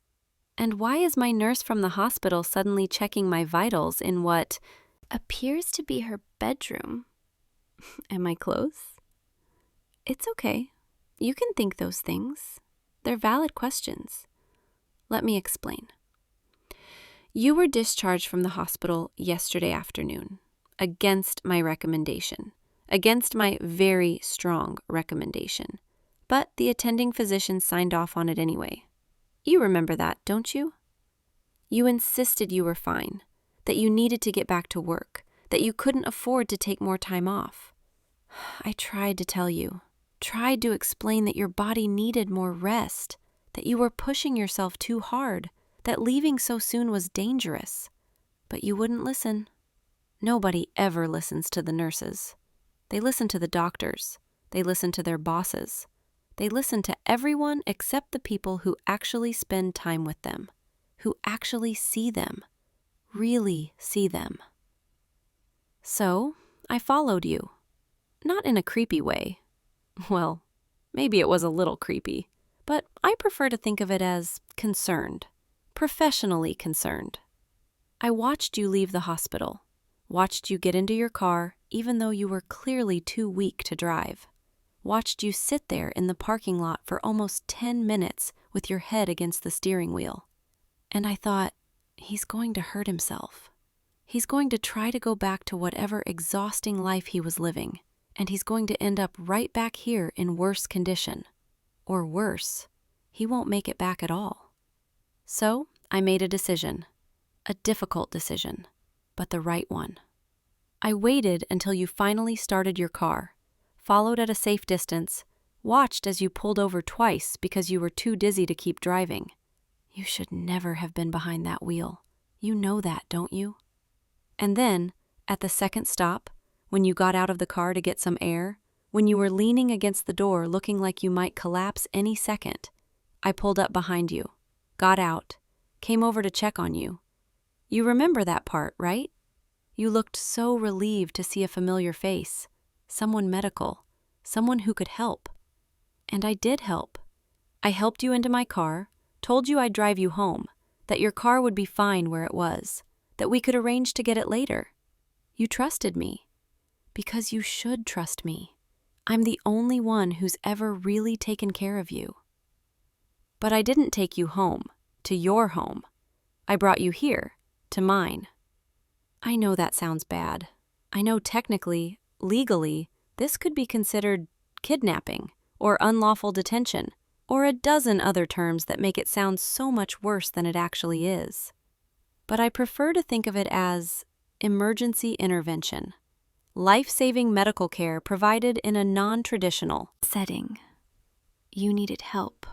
And why is my nurse from the hospital suddenly checking my vitals in what appears to be her bedroom? Am I close? It's okay. You can think those things. They're valid questions. Let me explain. You were discharged from the hospital yesterday afternoon, against my recommendation, against my very strong recommendation. But the attending physician signed off on it anyway. You remember that, don't you? You insisted you were fine, that you needed to get back to work, that you couldn't afford to take more time off. I tried to tell you, tried to explain that your body needed more rest, that you were pushing yourself too hard, that leaving so soon was dangerous. But you wouldn't listen. Nobody ever listens to the nurses. They listen to the doctors. They listen to their bosses. They listen to everyone except the people who actually spend time with them, who actually see them, really see them. So, I followed you. Not in a creepy way. Well, maybe it was a little creepy, but I prefer to think of it as concerned, professionally concerned. I watched you leave the hospital, watched you get into your car even though you were clearly too weak to drive, watched you sit there in the parking lot for almost 10 minutes with your head against the steering wheel. And I thought, he's going to hurt himself. He's going to try to go back to whatever exhausting life he was living, and he's going to end up right back here in worse condition. Or worse, he won't make it back at all. So I made a decision, a difficult decision, but the right one. I waited until you finally started your car, followed at a safe distance, watched as you pulled over twice because you were too dizzy to keep driving. You should never have been behind that wheel. You know that, don't you? And then, at the second stop, when you got out of the car to get some air, when you were leaning against the door looking like you might collapse any second, I pulled up behind you, got out, came over to check on you. You remember that part, right? You looked so relieved to see a familiar face, someone medical, someone who could help. And I did help. I helped you into my car, told you I'd drive you home, that your car would be fine where it was, that we could arrange to get it later. You trusted me, because you should trust me. I'm the only one who's ever really taken care of you. But I didn't take you home, to your home. I brought you here, to mine. I know that sounds bad. I know technically, legally, this could be considered kidnapping or unlawful detention, or a dozen other terms that make it sound so much worse than it actually is. But I prefer to think of it as emergency intervention, life-saving medical care provided in a non-traditional setting. You needed help,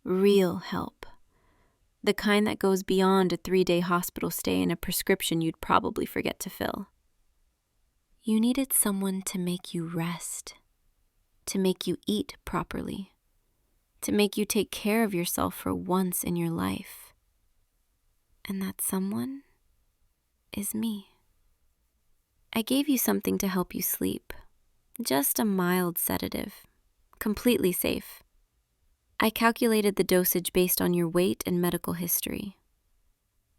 real help, the kind that goes beyond a 3-day hospital stay and a prescription you'd probably forget to fill. You needed someone to make you rest, to make you eat properly, to make you take care of yourself for once in your life. And that someone is me. I gave you something to help you sleep, just a mild sedative, completely safe. I calculated the dosage based on your weight and medical history.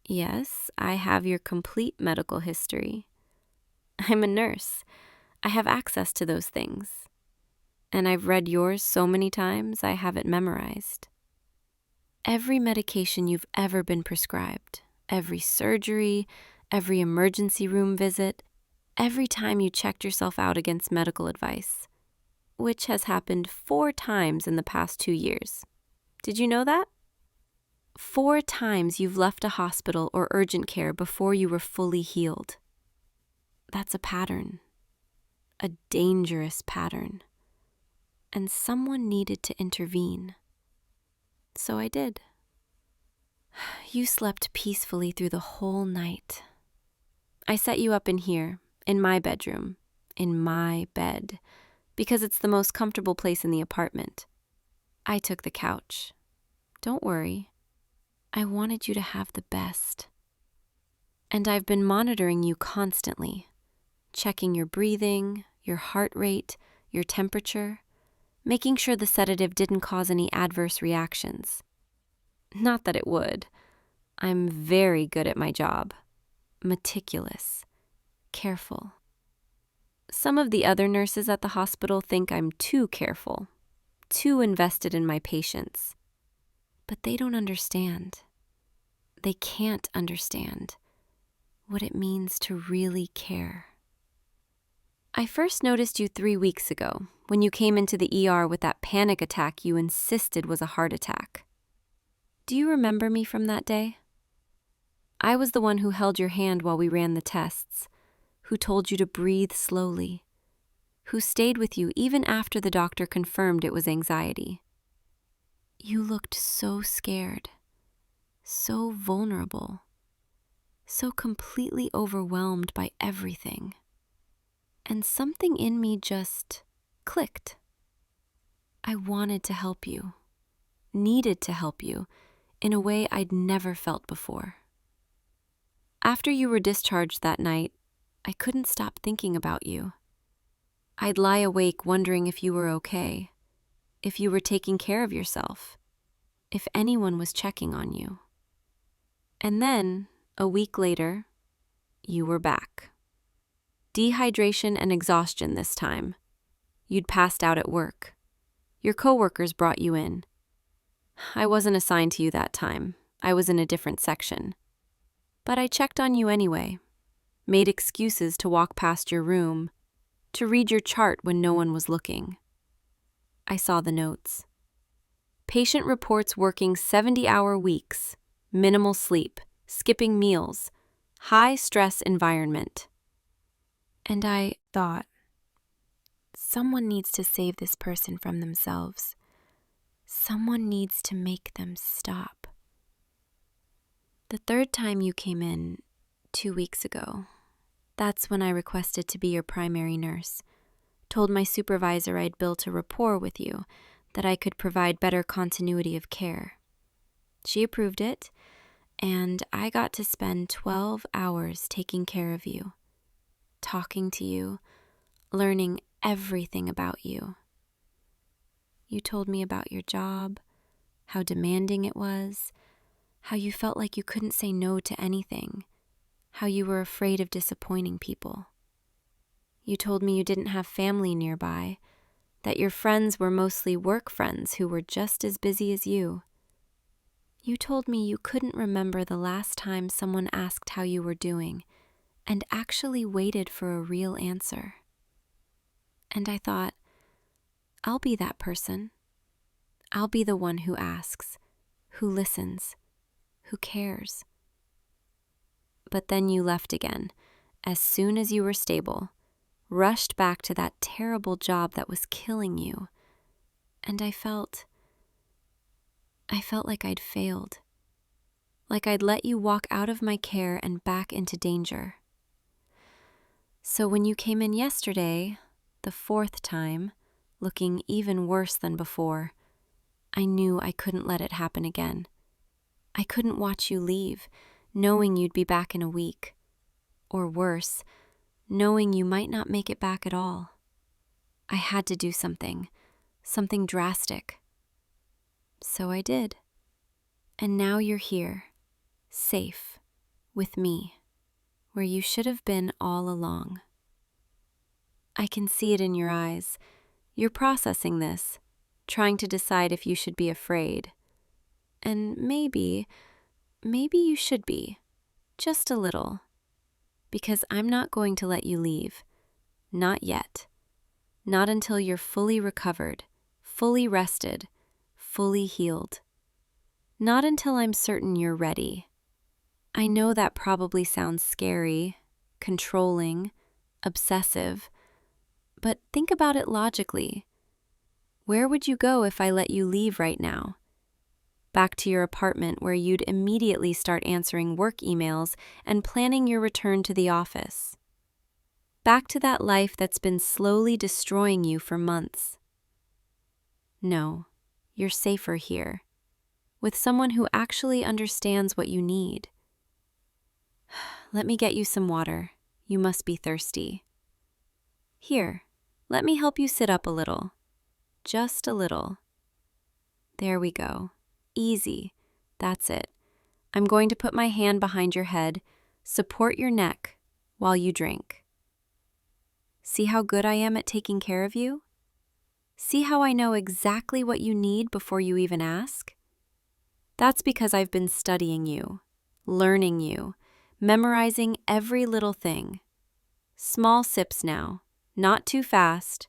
Yes, I have your complete medical history. I'm a nurse. I have access to those things. And I've read yours so many times, I have it memorized. Every medication you've ever been prescribed, every surgery, every emergency room visit, every time you checked yourself out against medical advice, which has happened 4 times in the past 2 years. Did you know that? 4 times you've left a hospital or urgent care before you were fully healed. That's a pattern, a dangerous pattern. And someone needed to intervene. So I did. You slept peacefully through the whole night. I set you up in here, in my bedroom, in my bed, because it's the most comfortable place in the apartment. I took the couch. Don't worry. I wanted you to have the best. And I've been monitoring you constantly, checking your breathing, your heart rate, your temperature, making sure the sedative didn't cause any adverse reactions. Not that it would. I'm very good at my job. Meticulous. Careful. Some of the other nurses at the hospital think I'm too careful, too invested in my patients. But they don't understand. They can't understand what it means to really care. I first noticed you 3 weeks ago when you came into the ER with that panic attack you insisted was a heart attack. Do you remember me from that day? I was the one who held your hand while we ran the tests, who told you to breathe slowly, who stayed with you even after the doctor confirmed it was anxiety. You looked so scared, so vulnerable, so completely overwhelmed by everything. And something in me just clicked. I wanted to help you, needed to help you, in a way I'd never felt before. After you were discharged that night, I couldn't stop thinking about you. I'd lie awake wondering if you were okay, if you were taking care of yourself, if anyone was checking on you. And then, a week later, you were back. Dehydration and exhaustion this time. You'd passed out at work. Your coworkers brought you in. I wasn't assigned to you that time. I was in a different section. But I checked on you anyway, made excuses to walk past your room, to read your chart when no one was looking. I saw the notes. Patient reports working 70-hour weeks, minimal sleep, skipping meals, high-stress environment. And I thought, someone needs to save this person from themselves. Someone needs to make them stop. The third time you came in, 2 weeks ago, that's when I requested to be your primary nurse, told my supervisor I'd built a rapport with you, that I could provide better continuity of care. She approved it, and I got to spend 12 hours taking care of you, talking to you, learning everything about you. You told me about your job, how demanding it was, how you felt like you couldn't say no to anything, how you were afraid of disappointing people. You told me you didn't have family nearby, that your friends were mostly work friends who were just as busy as you. You told me you couldn't remember the last time someone asked how you were doing and actually waited for a real answer. And I thought, I'll be that person. I'll be the one who asks, who listens, who cares. But then you left again, as soon as you were stable, rushed back to that terrible job that was killing you. And I felt like I'd failed, like I'd let you walk out of my care and back into danger. So when you came in yesterday, the 4th time, looking even worse than before, I knew I couldn't let it happen again. I couldn't watch you leave, knowing you'd be back in a week. Or worse, knowing you might not make it back at all. I had to do something drastic. So I did. And now you're here, safe, with me, where you should have been all along. I can see it in your eyes. You're processing this, trying to decide if you should be afraid. And maybe you should be, just a little. Because I'm not going to let you leave. Not yet. Not until you're fully recovered, fully rested, fully healed. Not until I'm certain you're ready. I know that probably sounds scary, controlling, obsessive, but think about it logically. Where would you go if I let you leave right now? Back to your apartment where you'd immediately start answering work emails and planning your return to the office. Back to that life that's been slowly destroying you for months. No, you're safer here, with someone who actually understands what you need. Let me get you some water. You must be thirsty. Here, let me help you sit up a little. just a little. There we go. Easy. That's it. I'm going to put my hand behind your head, support your neck while you drink. See how good I am at taking care of you? See how I know exactly what you need before you even ask? That's because I've been studying you, learning you, memorizing every little thing. Small sips now, not too fast.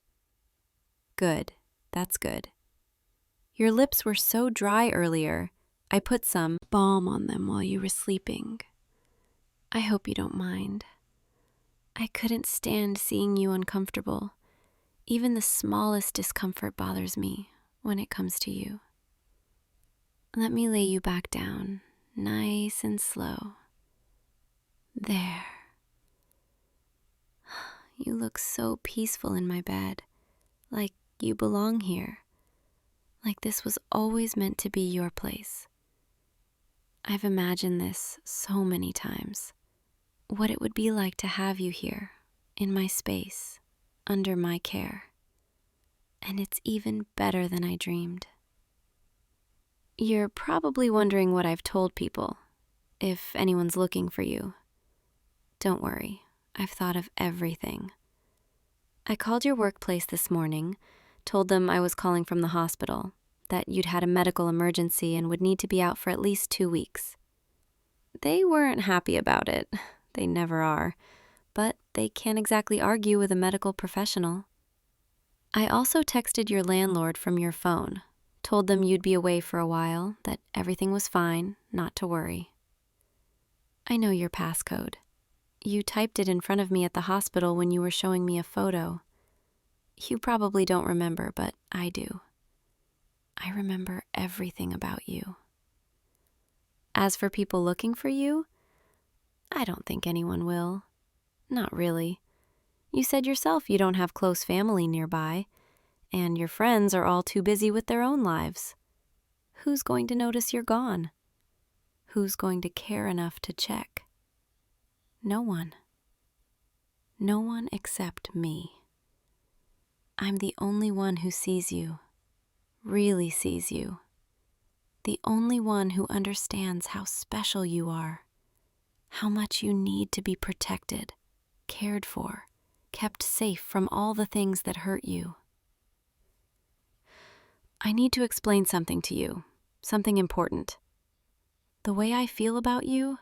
Good, that's good. Your lips were so dry earlier, I put some balm on them while you were sleeping. I hope you don't mind. I couldn't stand seeing you uncomfortable. Even the smallest discomfort bothers me when it comes to you. Let me lay you back down, nice and slow. There. You look so peaceful in my bed, like you belong here, like this was always meant to be your place. I've imagined this so many times, what it would be like to have you here, in my space, under my care. And it's even better than I dreamed. You're probably wondering what I've told people, if anyone's looking for you. Don't worry, I've thought of everything. I called your workplace this morning, told them I was calling from the hospital, that you'd had a medical emergency and would need to be out for at least 2 weeks. They weren't happy about it. They never are. But they can't exactly argue with a medical professional. I also texted your landlord from your phone, told them you'd be away for a while, that everything was fine, not to worry. I know your passcode. You typed it in front of me at the hospital when you were showing me a photo. You probably don't remember, but I do. I remember everything about you. As for people looking for you, I don't think anyone will. Not really. You said yourself you don't have close family nearby, and your friends are all too busy with their own lives. Who's going to notice you're gone? Who's going to care enough to check? No one. No one except me. I'm the only one who sees you, really sees you. The only one who understands how special you are, how much you need to be protected, cared for, kept safe from all the things that hurt you. I need to explain something to you, something important. The way I feel about you,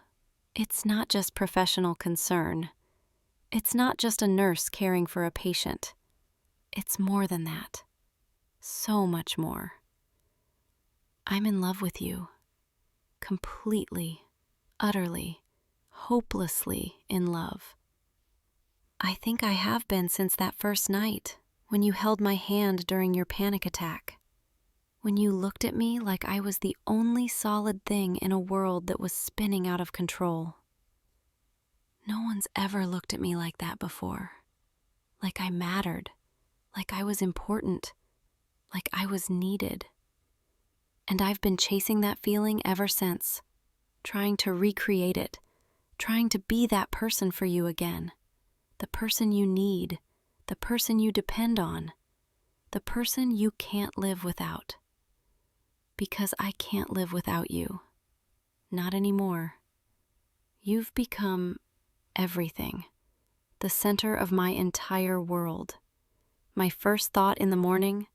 it's not just professional concern. It's not just a nurse caring for a patient. It's more than that. So much more. I'm in love with you. Completely, utterly, hopelessly in love. I think I have been since that first night, when you held my hand during your panic attack. When you looked at me like I was the only solid thing in a world that was spinning out of control. No one's ever looked at me like that before. Like I mattered. Like I was important. Like I was needed. And I've been chasing that feeling ever since, trying to recreate it, trying to be that person for you again, the person you need, the person you depend on, the person you can't live without. Because I can't live without you. Not anymore. You've become everything, the center of my entire world. My first thought in the morning,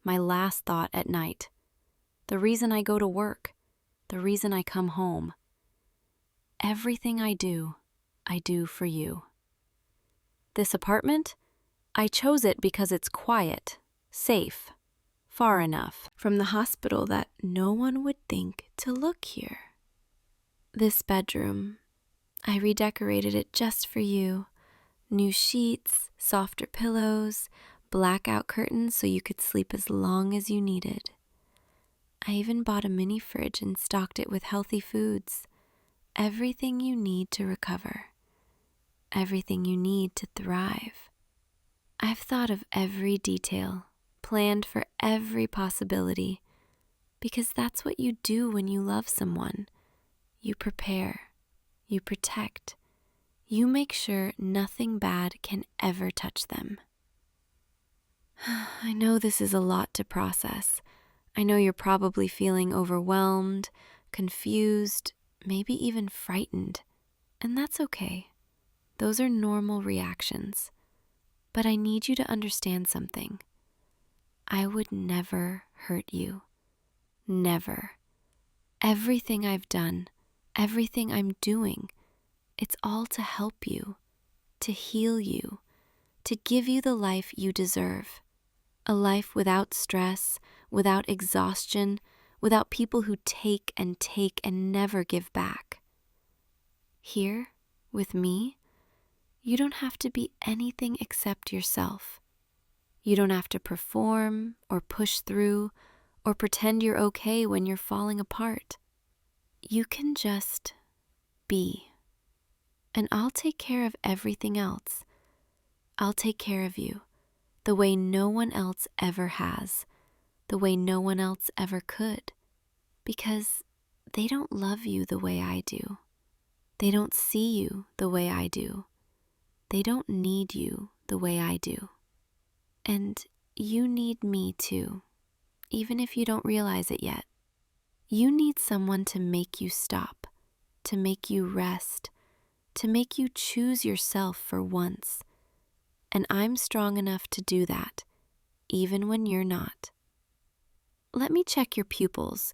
my last thought at night. The reason I go to work, the reason I come home. Everything I do for you. This apartment, I chose it because it's quiet, safe, far enough from the hospital that no one would think to look here. This bedroom, I redecorated it just for you. New sheets, softer pillows, blackout curtains so you could sleep as long as you needed. I even bought a mini fridge and stocked it with healthy foods. Everything you need to recover. Everything you need to thrive. I've thought of every detail, planned for every possibility, because that's what you do when you love someone. You prepare, you protect, you make sure nothing bad can ever touch them. I know this is a lot to process. I know you're probably feeling overwhelmed, confused, maybe even frightened. And that's okay. Those are normal reactions. But I need you to understand something. I would never hurt you. Never. Everything I've done, everything I'm doing, it's all to help you, to heal you, to give you the life you deserve. A life without stress, without exhaustion, without people who take and never give back. Here, with me, you don't have to be anything except yourself. You don't have to perform or push through or pretend you're okay when you're falling apart. You can just be. And I'll take care of everything else. I'll take care of you the way no one else ever has, the way no one else ever could, because they don't love you the way I do. They don't see you the way I do. They don't need you the way I do. And you need me too, even if you don't realize it yet. You need someone to make you stop, to make you rest, to make you choose yourself for once. And I'm strong enough to do that, even when you're not. Let me check your pupils.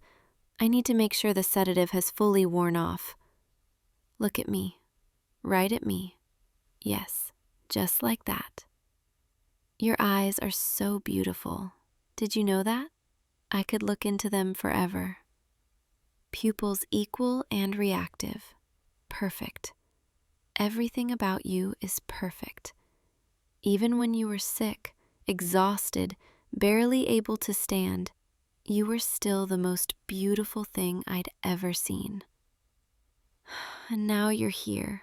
I need to make sure the sedative has fully worn off. Look at me, right at me. Yes, just like that. Your eyes are so beautiful. Did you know that? I could look into them forever. Pupils equal and reactive. Perfect. Everything about you is perfect. Even when you were sick, exhausted, barely able to stand, you were still the most beautiful thing I'd ever seen. And now you're here,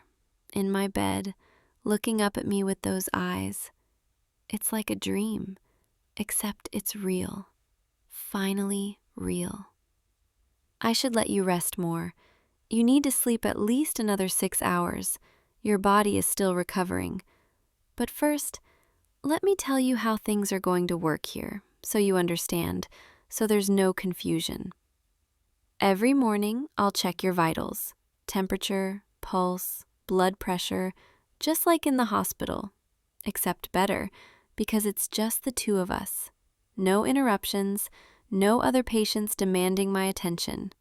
in my bed, looking up at me with those eyes. It's like a dream, except it's real. Finally real. I should let you rest more. You need to sleep at least another 6 hours. Your body is still recovering. But first, let me tell you how things are going to work here, so you understand, so there's no confusion. Every morning, I'll check your vitals, temperature, pulse, blood pressure, just like in the hospital, except better, because it's just the two of us. No interruptions, no other patients demanding my attention.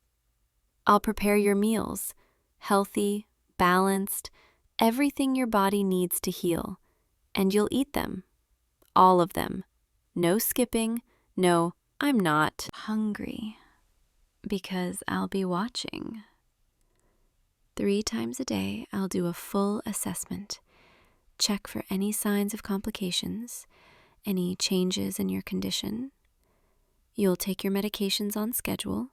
I'll prepare your meals, healthy, balanced, everything your body needs to heal, and you'll eat them, all of them. No skipping, no, I'm not hungry, because I'll be watching. 3 times a day, I'll do a full assessment, check for any signs of complications, any changes in your condition. You'll take your medications on schedule.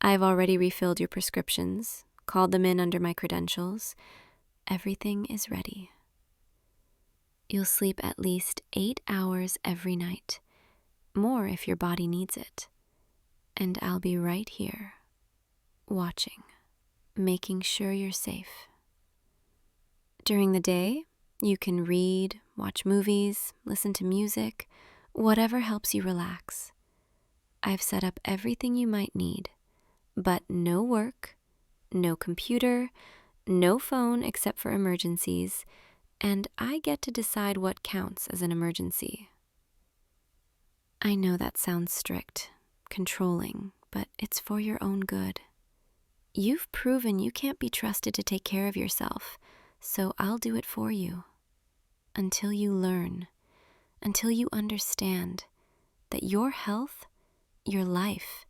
I've already refilled your prescriptions, called them in under my credentials. Everything is ready. You'll sleep at least 8 hours every night, more if your body needs it. And I'll be right here, watching, making sure you're safe. During the day, you can read, watch movies, listen to music, whatever helps you relax. I've set up everything you might need, but no work, no computer, no phone except for emergencies, and I get to decide what counts as an emergency. I know that sounds strict, controlling, but it's for your own good. You've proven you can't be trusted to take care of yourself, so I'll do it for you. Until you learn, until you understand that your health, your life,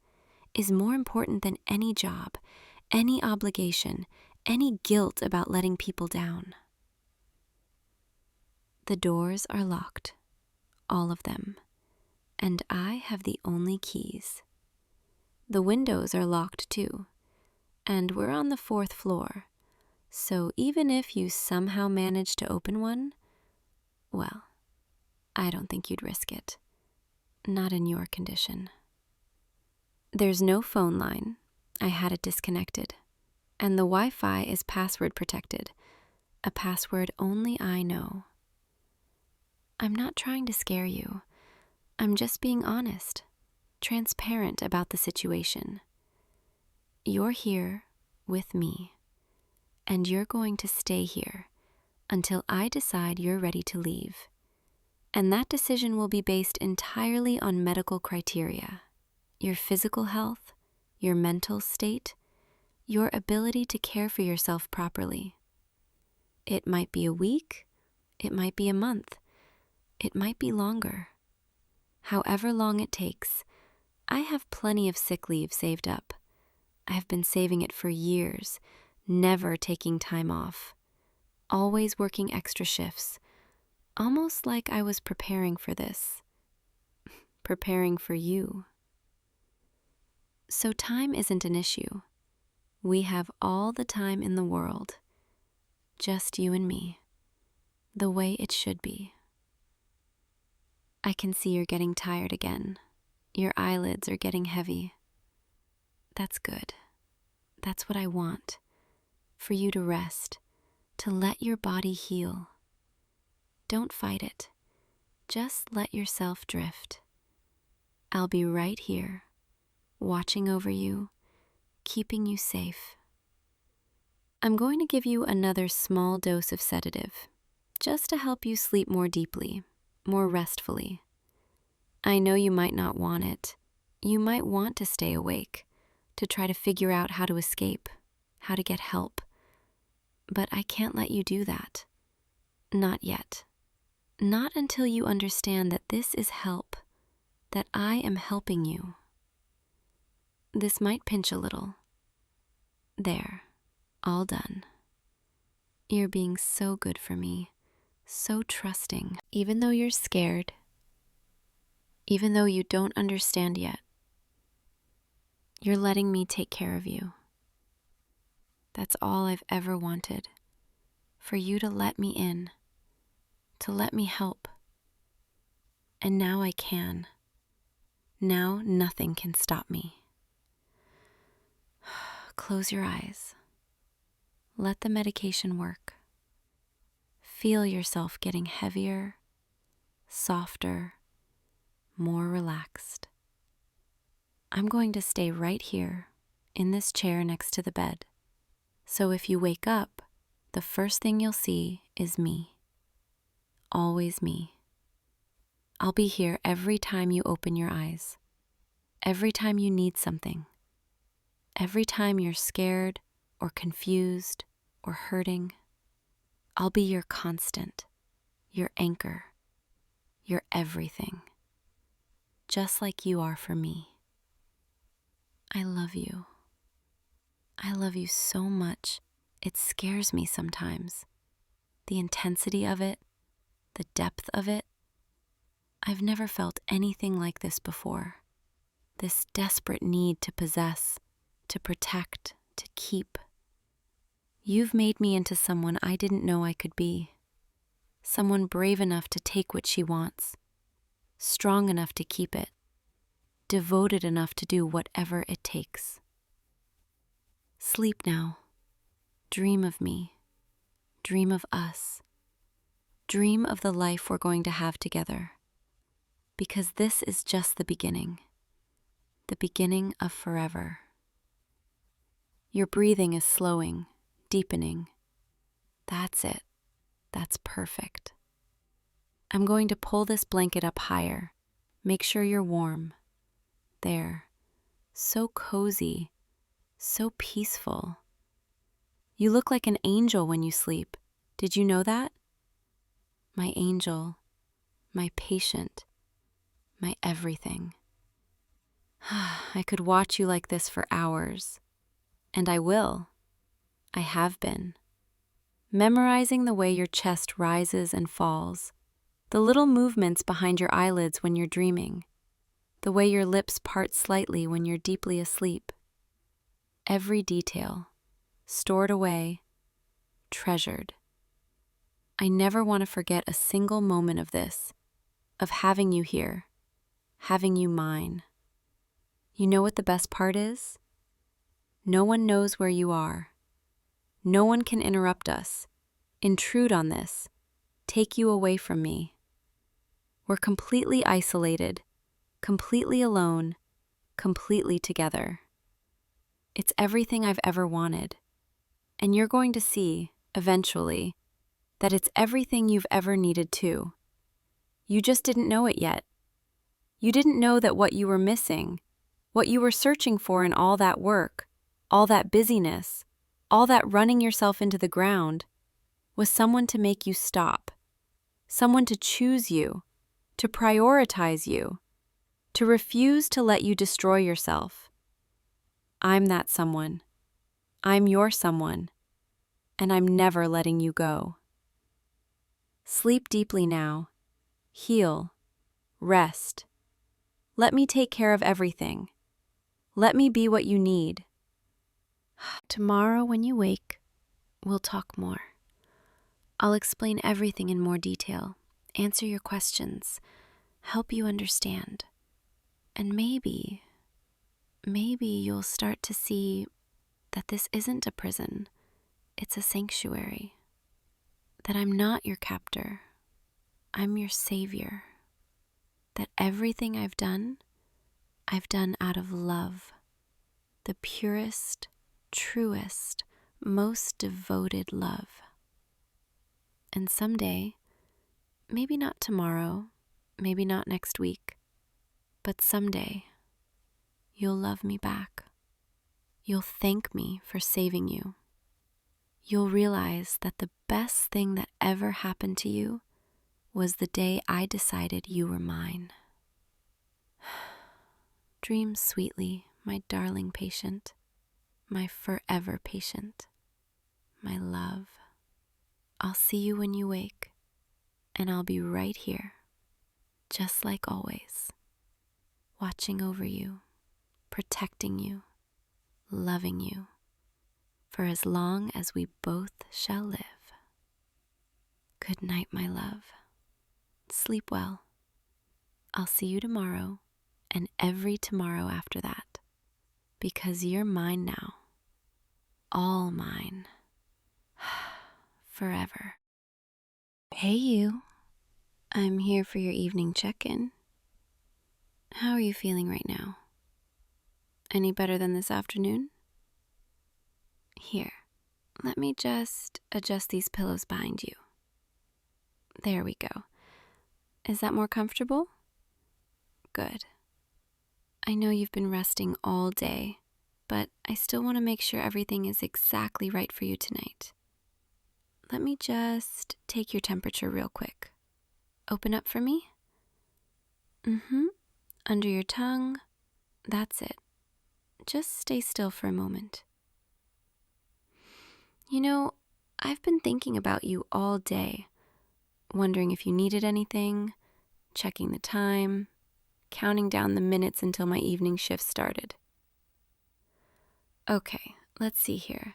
is more important than any job, any obligation, any guilt about letting people down. The doors are locked, all of them, and I have the only keys. The windows are locked too, and we're on the 4th floor, so even if you somehow manage to open one, well, I don't think you'd risk it. Not in your condition. There's no phone line. I had it disconnected. And the Wi-Fi is password protected, a password only I know. I'm not trying to scare you. I'm just being honest, transparent about the situation. You're here with me, and you're going to stay here until I decide you're ready to leave. And that decision will be based entirely on medical criteria: your physical health, your mental state, your ability to care for yourself properly. It might be a week, it might be a month, it might be longer. However long it takes, I have plenty of sick leave saved up. I have been saving it for years, never taking time off, always working extra shifts, almost like I was preparing for this, preparing for you. So time isn't an issue. We have all the time in the world, just you and me, the way it should be. I can see you're getting tired again. Your eyelids are getting heavy. That's good. That's what I want, for you to rest, to let your body heal. Don't fight it. Just let yourself drift. I'll be right here, watching over you, keeping you safe. I'm going to give you another small dose of sedative, just to help you sleep more deeply, more restfully. I know you might not want it. You might want to stay awake, to try to figure out how to escape, how to get help. But I can't let you do that. Not yet. Not until you understand that this is help, that I am helping you. This might pinch a little. There, all done. You're being so good for me, so trusting, even though you're scared, even though you don't understand yet. You're letting me take care of you. That's all I've ever wanted, for you to let me in, to let me help. And now I can. Now nothing can stop me. Close your eyes. Let the medication work. Feel yourself getting heavier, softer, more relaxed. I'm going to stay right here in this chair next to the bed. So if you wake up, the first thing you'll see is me. Always me. I'll be here every time you open your eyes. Every time you need something. Every time you're scared or confused or hurting. I'll be your constant, your anchor, your everything. Just like you are for me. I love you. I love you so much, it scares me sometimes. The intensity of it, the depth of it. I've never felt anything like this before. This desperate need to possess, to protect, to keep. You've made me into someone I didn't know I could be. Someone brave enough to take what she wants, strong enough to keep it, devoted enough to do whatever it takes. Sleep now. Dream of me. Dream of us. Dream of the life we're going to have together. Because this is just the beginning of forever. Your breathing is slowing, deepening. That's it. That's perfect. I'm going to pull this blanket up higher. Make sure you're warm. There. So cozy. So peaceful. You look like an angel when you sleep. Did you know that? My angel. My patient. My everything. I could watch you like this for hours. And I will. I have been. Memorizing the way your chest rises and falls, the little movements behind your eyelids when you're dreaming, the way your lips part slightly when you're deeply asleep. Every detail, stored away, treasured. I never want to forget a single moment of this, of having you here, having you mine. You know what the best part is? No one knows where you are. No one can interrupt us, intrude on this, take you away from me. We're completely isolated, completely alone, completely together. It's everything I've ever wanted. And you're going to see, eventually, that it's everything you've ever needed too. You just didn't know it yet. You didn't know that what you were missing, what you were searching for in all that work, all that busyness, all that running yourself into the ground, was someone to make you stop, someone to choose you, to prioritize you, to refuse to let you destroy yourself. I'm that someone. I'm your someone, and I'm never letting you go. Sleep deeply now. Heal. Rest. Let me take care of everything. Let me be what you need. Tomorrow when you wake, we'll talk more. I'll explain everything in more detail, answer your questions, help you understand. And maybe you'll start to see that this isn't a prison, it's a sanctuary. That I'm not your captor, I'm your savior. That everything I've done out of love. The purest, truest, most devoted love. And someday, maybe not tomorrow, maybe not next week, but someday, you'll love me back. You'll thank me for saving you. You'll realize that the best thing that ever happened to you was the day I decided you were mine. Dream sweetly, my darling patient, my forever patient, my love. I'll see you when you wake, and I'll be right here, just like always, watching over you, protecting you, loving you, for as long as we both shall live. Good night, my love. Sleep well. I'll see you tomorrow and every tomorrow after that, because you're mine now, all mine, forever. Hey you, I'm here for your evening check-in. How are you feeling right now? Any better than this afternoon? Here, let me just adjust these pillows behind you. There we go. Is that more comfortable? Good. I know you've been resting all day, but I still want to make sure everything is exactly right for you tonight. Let me just take your temperature real quick. Open up for me. Under your tongue. That's it. Just stay still for a moment. You know, I've been thinking about you all day, wondering if you needed anything, checking the time, counting down the minutes until my evening shift started. Okay, let's see here.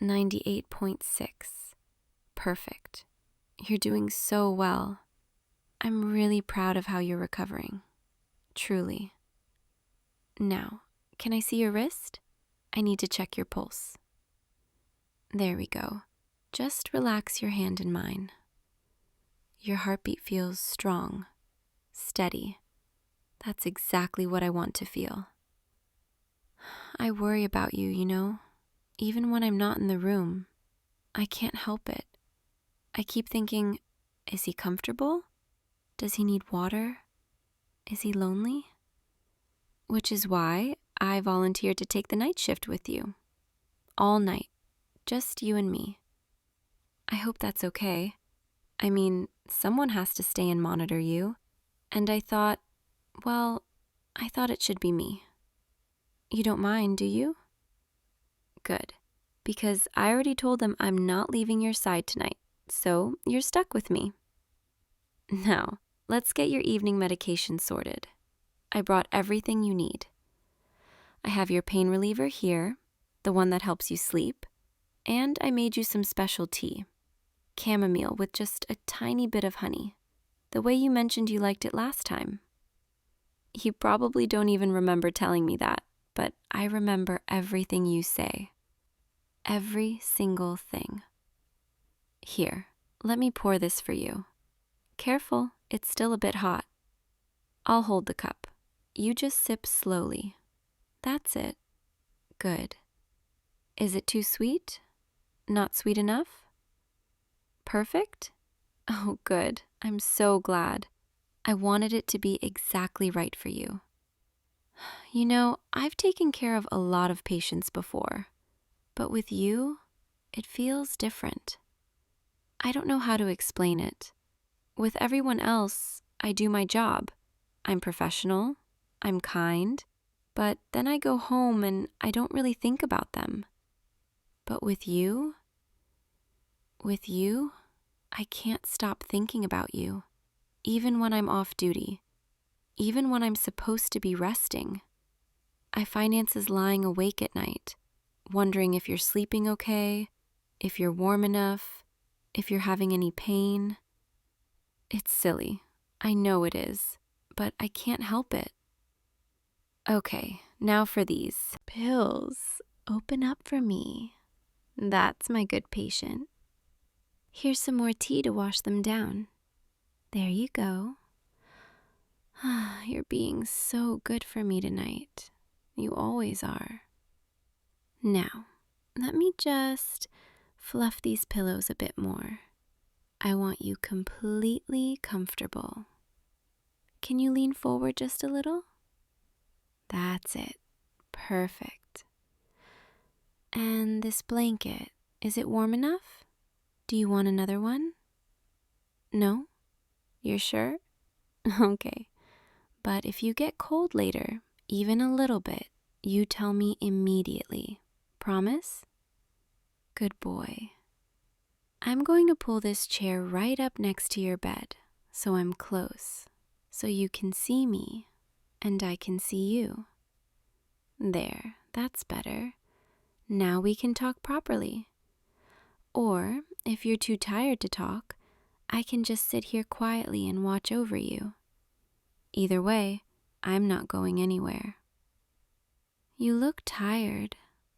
98.6. Perfect. You're doing so well. I'm really proud of how you're recovering. Truly. Now, can I see your wrist? I need to check your pulse. There we go. Just relax your hand in mine. Your heartbeat feels strong, steady. That's exactly what I want to feel. I worry about you, you know. Even when I'm not in the room, I can't help it. I keep thinking, is he comfortable? Does he need water? Is he lonely? Which is why I volunteered to take the night shift with you. All night, just you and me. I hope that's okay. I mean, someone has to stay and monitor you. And I thought it should be me. You don't mind, do you? Good, because I already told them I'm not leaving your side tonight, so you're stuck with me. Now, let's get your evening medication sorted. I brought everything you need. I have your pain reliever here, the one that helps you sleep, and I made you some special tea, chamomile with just a tiny bit of honey, the way you mentioned you liked it last time. You probably don't even remember telling me that, but I remember everything you say. Every single thing. Here, let me pour this for you. Careful, it's still a bit hot. I'll hold the cup. You just sip slowly. That's it. Good. Is it too sweet? Not sweet enough? Perfect? Oh, good. I'm so glad. I wanted it to be exactly right for you. You know, I've taken care of a lot of patients before, but with you, it feels different. I don't know how to explain it. With everyone else, I do my job. I'm professional, I'm kind, but then I go home and I don't really think about them. But with you, I can't stop thinking about you, even when I'm off duty, even when I'm supposed to be resting. I finances lying awake at night, wondering if you're sleeping okay, if you're warm enough, if you're having any pain. It's silly. I know it is, but I can't help it. Okay, now for these pills. Open up for me. That's my good patient. Here's some more tea to wash them down. There you go. You're being so good for me tonight. You always are. Now, let me just fluff these pillows a bit more. I want you completely comfortable. Can you lean forward just a little? That's it. Perfect. And this blanket, is it warm enough? Do you want another one? No? You're sure? Okay. But if you get cold later, even a little bit, you tell me immediately. Promise? Good boy. I'm going to pull this chair right up next to your bed, so I'm close, so you can see me, and I can see you. There, that's better. Now we can talk properly. Or, if you're too tired to talk, I can just sit here quietly and watch over you. Either way, I'm not going anywhere. You look tired.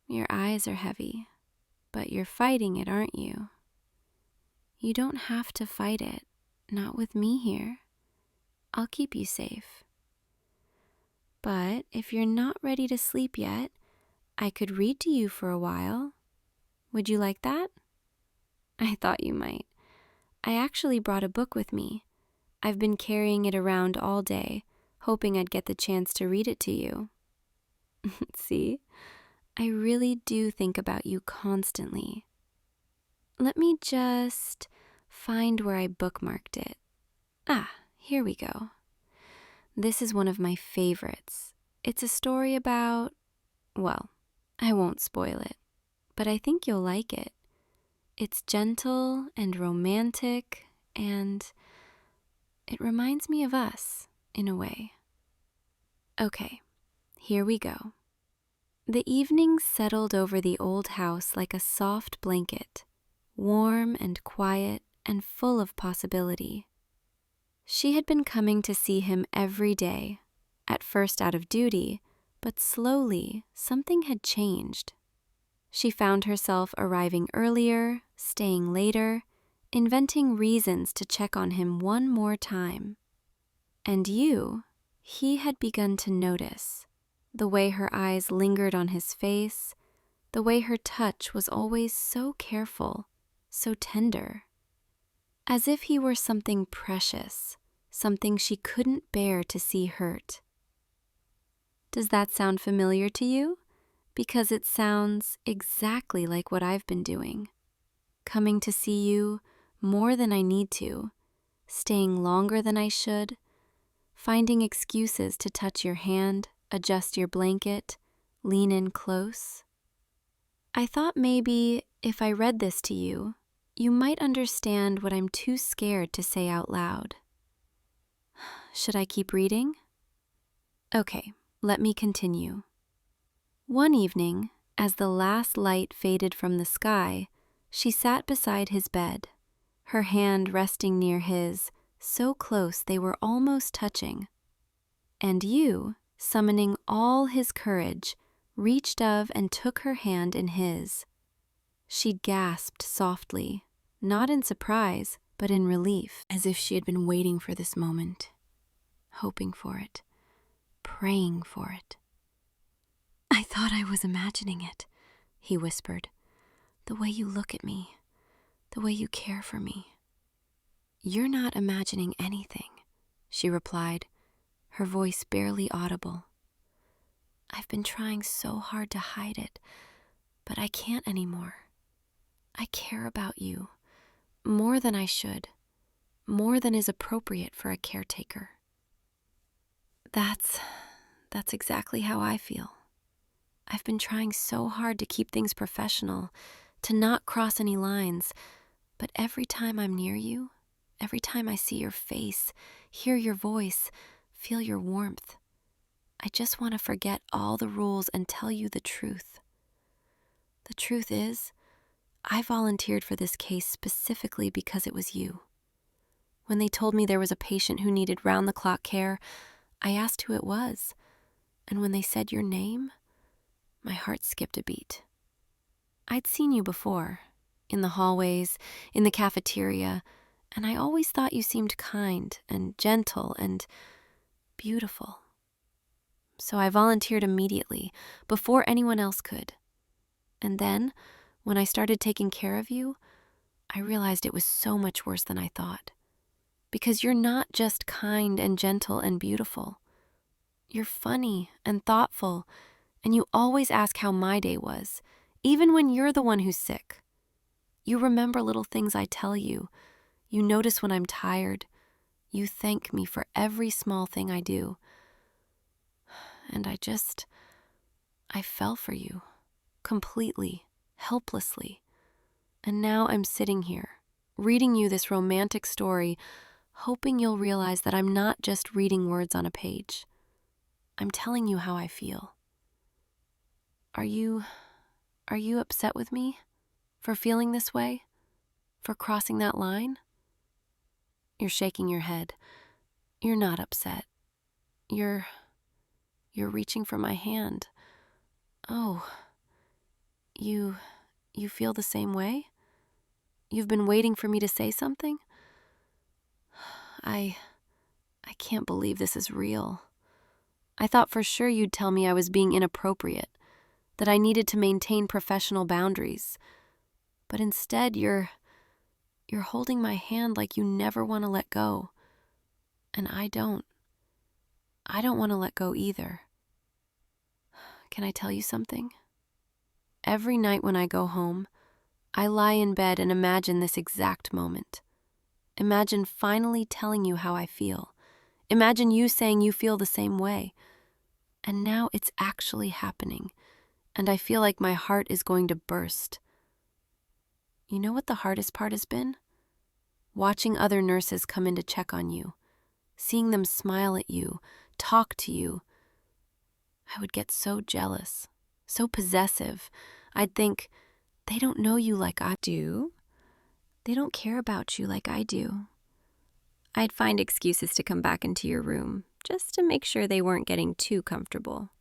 Your eyes are heavy. But you're fighting it, aren't you? You don't have to fight it. Not with me here. I'll keep you safe. But if you're not ready to sleep yet, I could read to you for a while. Would you like that? I thought you might. I actually brought a book with me. I've been carrying it around all day, hoping I'd get the chance to read it to you. See? I really do think about you constantly. Let me just find where I bookmarked it. Here we go. This is one of my favorites. It's a story about, well, I won't spoil it, but I think you'll like it. It's gentle and romantic, and it reminds me of us, in a way. Okay, here we go. The evening settled over the old house like a soft blanket, warm and quiet and full of possibility. She had been coming to see him every day, at first out of duty, but slowly something had changed. She found herself arriving earlier, staying later, inventing reasons to check on him one more time. And he had begun to notice the way her eyes lingered on his face, the way her touch was always so careful, so tender. As if he were something precious, something she couldn't bear to see hurt. Does that sound familiar to you? Because it sounds exactly like what I've been doing. Coming to see you more than I need to, staying longer than I should, finding excuses to touch your hand, adjust your blanket, lean in close. I thought maybe if I read this to you, you might understand what I'm too scared to say out loud. Should I keep reading? Okay, let me continue. One evening, as the last light faded from the sky, she sat beside his bed, her hand resting near his, so close they were almost touching. And you, summoning all his courage, reached of and took her hand in his. She gasped softly, not in surprise, but in relief, as if she had been waiting for this moment. hoping for it, praying for it. "I thought I was imagining it," he whispered. "The way you look at me, the way you care for me." "You're not imagining anything," she replied, her voice barely audible. "I've been trying so hard to hide it, but I can't anymore. I care about you, more than I should, more than is appropriate for a caretaker." That's exactly how I feel. I've been trying so hard to keep things professional, to not cross any lines, but every time I'm near you, every time I see your face, hear your voice, feel your warmth, I just want to forget all the rules and tell you the truth. The truth is, I volunteered for this case specifically because it was you. When they told me there was a patient who needed round-the-clock care, I asked who it was, and when they said your name, my heart skipped a beat. I'd seen you before, in the hallways, in the cafeteria, and I always thought you seemed kind and gentle and beautiful. So I volunteered immediately, before anyone else could. And then, when I started taking care of you, I realized it was so much worse than I thought. Because you're not just kind and gentle and beautiful. You're funny and thoughtful, and you always ask how my day was, even when you're the one who's sick. You remember little things I tell you. You notice when I'm tired. You thank me for every small thing I do. And I fell for you, completely, helplessly. And now I'm sitting here, reading you this romantic story, hoping you'll realize that I'm not just reading words on a page. I'm telling you how I feel. Are you upset with me for feeling this way? For crossing that line? You're shaking your head. You're not upset. You're reaching for my hand. Oh, you feel the same way? You've been waiting for me to say something? I can't believe this is real. I thought for sure you'd tell me I was being inappropriate, that I needed to maintain professional boundaries. But instead, you're holding my hand like you never want to let go. And I don't want to let go either. Can I tell you something? Every night when I go home, I lie in bed and imagine this exact moment. Imagine finally telling you how I feel. Imagine you saying you feel the same way. And now it's actually happening, and I feel like my heart is going to burst. You know what the hardest part has been? Watching other nurses come in to check on you, seeing them smile at you, talk to you. I would get so jealous, so possessive. I'd think, they don't know you like I do. They don't care about you like I do. I'd find excuses to come back into your room, just to make sure they weren't getting too comfortable,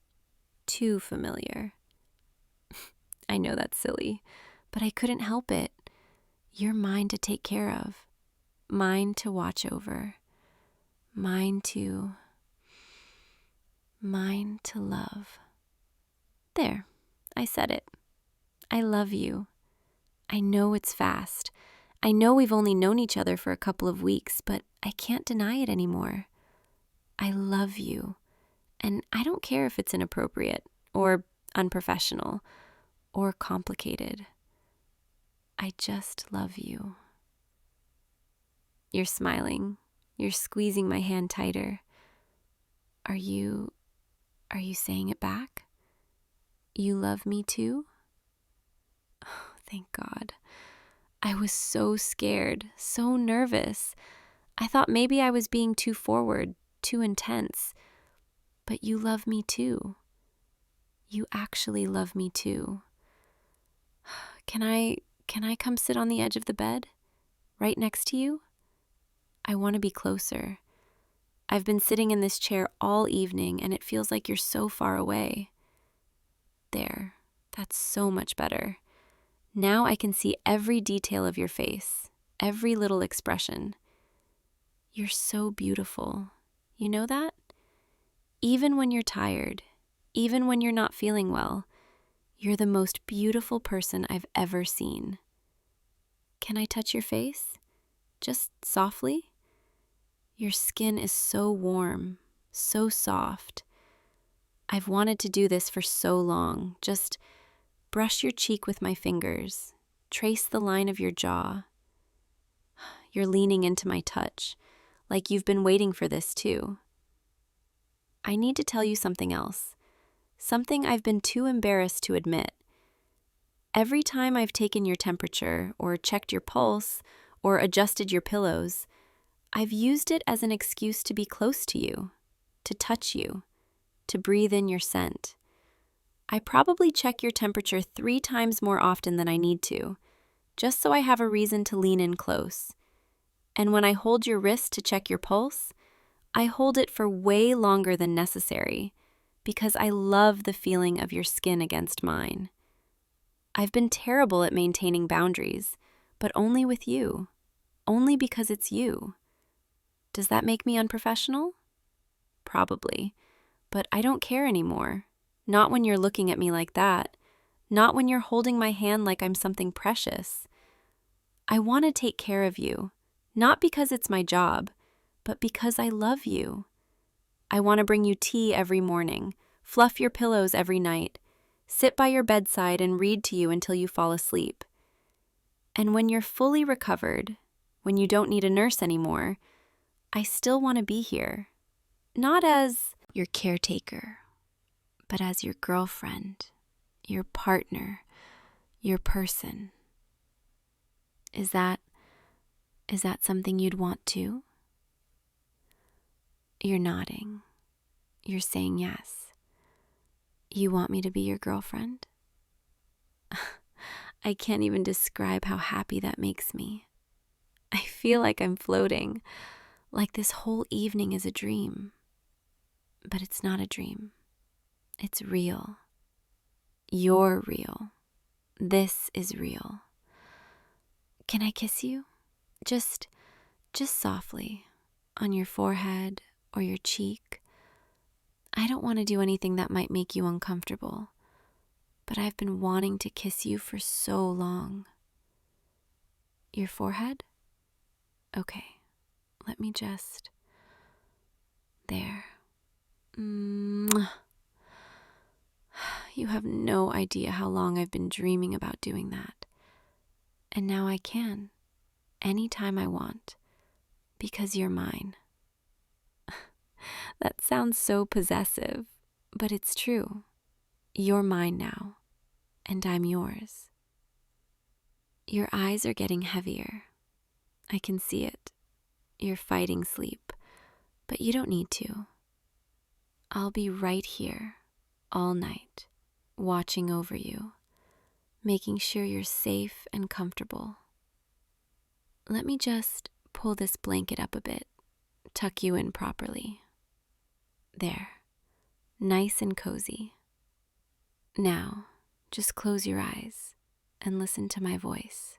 too familiar. I know that's silly, but I couldn't help it. You're mine to take care of, mine to watch over, mine to love. There, I said it. I love you. I know it's fast. I know we've only known each other for a couple of weeks, but I can't deny it anymore. I love you, and I don't care if it's inappropriate or unprofessional or complicated. I just love you. You're smiling. You're squeezing my hand tighter. Are you saying it back? You love me too? Oh, thank God. I was so scared, so nervous. I thought maybe I was being too forward, too intense. But you love me too. You actually love me too. Can I come sit on the edge of the bed? Right next to you? I want to be closer. I've been sitting in this chair all evening, and it feels like you're so far away. There, that's so much better. Now I can see every detail of your face, every little expression. You're so beautiful. You know that? Even when you're tired, even when you're not feeling well, you're the most beautiful person I've ever seen. Can I touch your face? Just softly? Your skin is so warm, so soft. I've wanted to do this for so long. Just brush your cheek with my fingers. Trace the line of your jaw. You're leaning into my touch, like you've been waiting for this too. I need to tell you something else. Something I've been too embarrassed to admit. Every time I've taken your temperature, or checked your pulse, or adjusted your pillows, I've used it as an excuse to be close to you, to touch you, to breathe in your scent. I probably check your temperature 3 times more often than I need to, just so I have a reason to lean in close. And when I hold your wrist to check your pulse, I hold it for way longer than necessary, because I love the feeling of your skin against mine. I've been terrible at maintaining boundaries, but only with you, only because it's you. Does that make me unprofessional? Probably, but I don't care anymore. Not when you're looking at me like that. Not when you're holding my hand like I'm something precious. I want to take care of you, not because it's my job, but because I love you. I want to bring you tea every morning, fluff your pillows every night, sit by your bedside and read to you until you fall asleep. And when you're fully recovered, when you don't need a nurse anymore, I still want to be here. Not as your caretaker, but as your girlfriend, your partner, your person. Is that something you'd want too? You're nodding. You're saying yes. You want me to be your girlfriend? I can't even describe how happy that makes me. I feel like I'm floating, like this whole evening is a dream. But it's not a dream. It's real. You're real. This is real. Can I kiss you? Just softly, on your forehead or your cheek. I don't want to do anything that might make you uncomfortable, but I've been wanting to kiss you for so long. Your forehead? Okay, let me just... There. Mwah. You have no idea how long I've been dreaming about doing that. And now I can, anytime I want, because you're mine. That sounds so possessive, but it's true. You're mine now, and I'm yours. Your eyes are getting heavier. I can see it. You're fighting sleep, but you don't need to. I'll be right here all night, watching over you, making sure you're safe and comfortable. Let me just pull this blanket up a bit, tuck you in properly. There, nice and cozy. Now, just close your eyes and listen to my voice.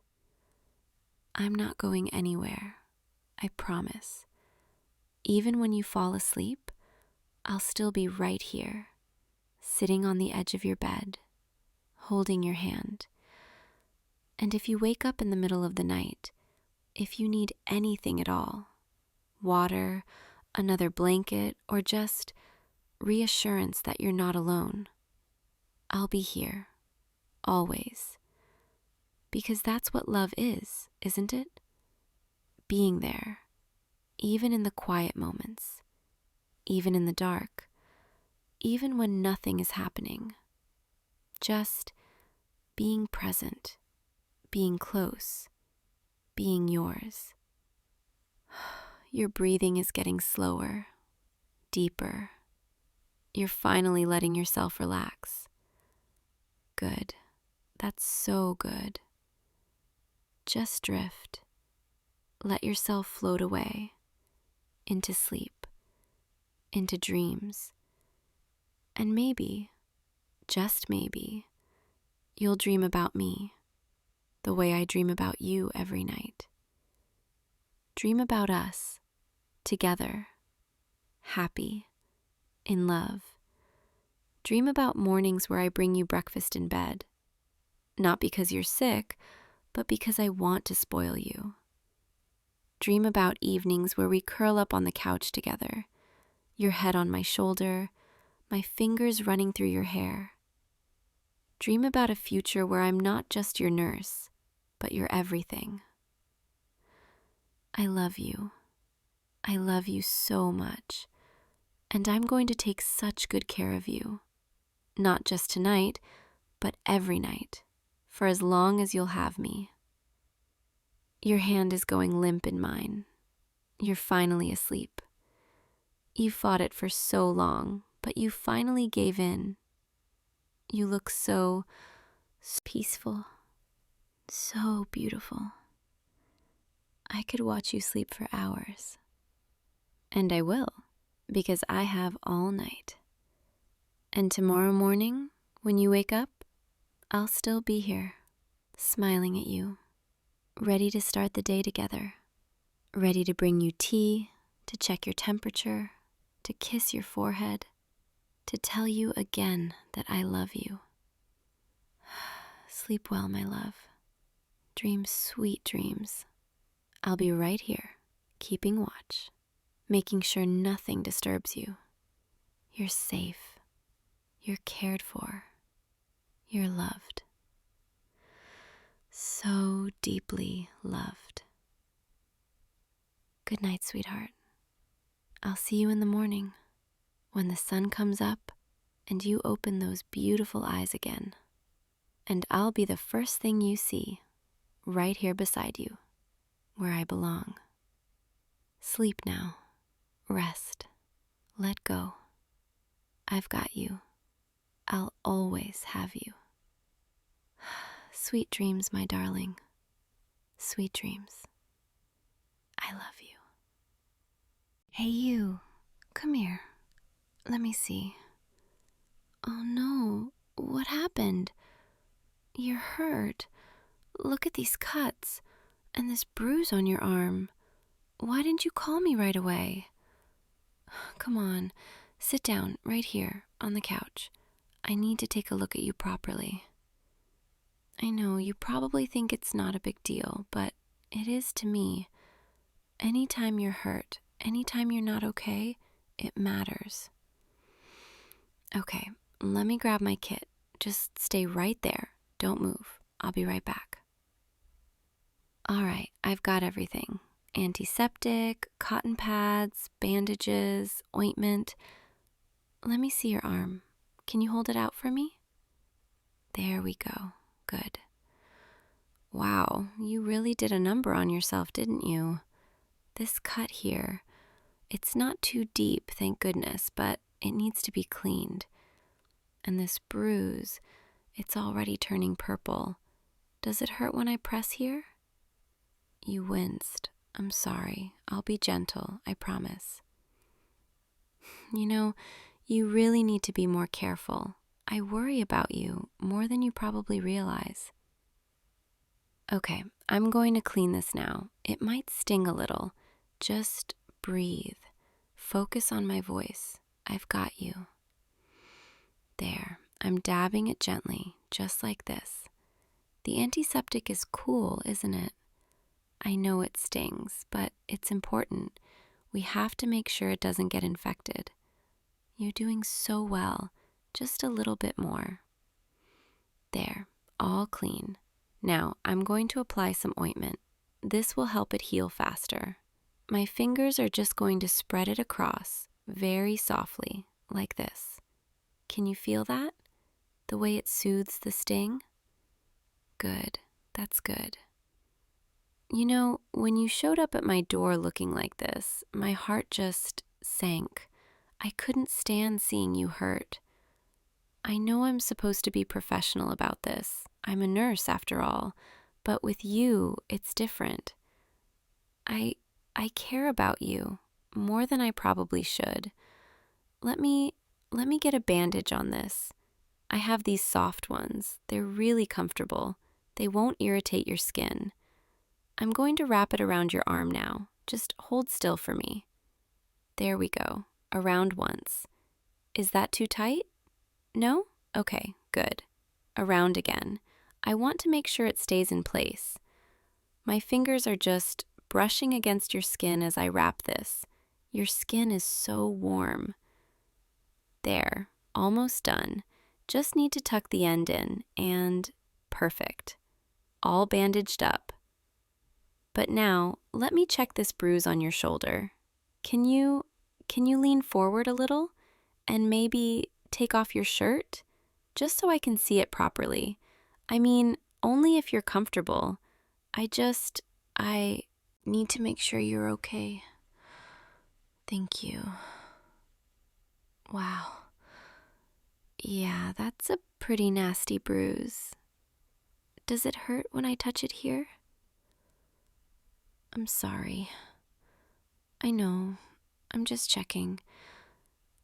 I'm not going anywhere, I promise. Even when you fall asleep, I'll still be right here, sitting on the edge of your bed, holding your hand. And if you wake up in the middle of the night, if you need anything at all, water, another blanket, or just reassurance that you're not alone, I'll be here, always. Because that's what love is, isn't it? Being there, even in the quiet moments, even in the dark, even when nothing is happening. Just being present, being close, being yours. Your breathing is getting slower, deeper. You're finally letting yourself relax. Good. That's so good. Just drift. Let yourself float away, into sleep, into dreams. And maybe, just maybe, you'll dream about me, the way I dream about you every night. Dream about us, together, happy, in love. Dream about mornings where I bring you breakfast in bed. Not because you're sick, but because I want to spoil you. Dream about evenings where we curl up on the couch together, your head on my shoulder, my fingers running through your hair. Dream about a future where I'm not just your nurse, but your everything. I love you. I love you so much, and I'm going to take such good care of you. Not just tonight, but every night, for as long as you'll have me. Your hand is going limp in mine. You're finally asleep. You fought it for so long, but you finally gave in. You look so peaceful, so beautiful. I could watch you sleep for hours. And I will, because I have all night. And tomorrow morning, when you wake up, I'll still be here, smiling at you, ready to start the day together, ready to bring you tea, to check your temperature, to kiss your forehead, to tell you again that I love you. Sleep well, my love. Dream sweet dreams. I'll be right here, keeping watch, making sure nothing disturbs you. You're safe. You're cared for. You're loved. So deeply loved. Good night, sweetheart. I'll see you in the morning when the sun comes up and you open those beautiful eyes again. And I'll be the first thing you see right here beside you, where I belong. Sleep now. Rest. Let go. I've got you. I'll always have you. Sweet dreams, my darling. Sweet dreams. I love you. Hey, you. Come here. Let me see. Oh, no. What happened? You're hurt. Look at these cuts and this bruise on your arm. Why didn't you call me right away? Come on. Sit down right here on the couch. I need to take a look at you properly. I know you probably think it's not a big deal, but it is to me. Anytime you're hurt, anytime you're not okay, it matters. Okay, let me grab my kit. Just stay right there. Don't move. I'll be right back. All right, I've got everything. Antiseptic, cotton pads, bandages, ointment. Let me see your arm. Can you hold it out for me? There we go. Good. Wow, you really did a number on yourself, didn't you? This cut here, it's not too deep, thank goodness, but it needs to be cleaned. And this bruise, it's already turning purple. Does it hurt when I press here? You winced. I'm sorry. I'll be gentle, I promise. You know, you really need to be more careful. I worry about you more than you probably realize. Okay, I'm going to clean this now. It might sting a little. Just breathe. Focus on my voice. I've got you. There, I'm dabbing it gently, just like this. The antiseptic is cool, isn't it? I know it stings, but it's important. We have to make sure it doesn't get infected. You're doing so well. Just a little bit more. There, all clean. Now, I'm going to apply some ointment. This will help it heal faster. My fingers are just going to spread it across, very softly, like this. Can you feel that? The way it soothes the sting? Good, that's good. You know, when you showed up at my door looking like this, my heart just sank. I couldn't stand seeing you hurt. I know I'm supposed to be professional about this. I'm a nurse after all, but with you, it's different. I care about you more than I probably should. Let me get a bandage on this. I have these soft ones. They're really comfortable. They won't irritate your skin. I'm going to wrap it around your arm now. Just hold still for me. There we go. around once. Is that too tight? No? Okay, good. Around again. I want to make sure it stays in place. My fingers are just brushing against your skin as I wrap this. Your skin is so warm. There, almost done. Just need to tuck the end in, and perfect. All bandaged up. But now, let me check this bruise on your shoulder. Can you lean forward a little and maybe take off your shirt? Just so I can see it properly. I mean, only if you're comfortable. I need to make sure you're okay. Thank you. Wow. Yeah, that's a pretty nasty bruise. Does it hurt when I touch it here? I'm sorry. I know. I'm just checking.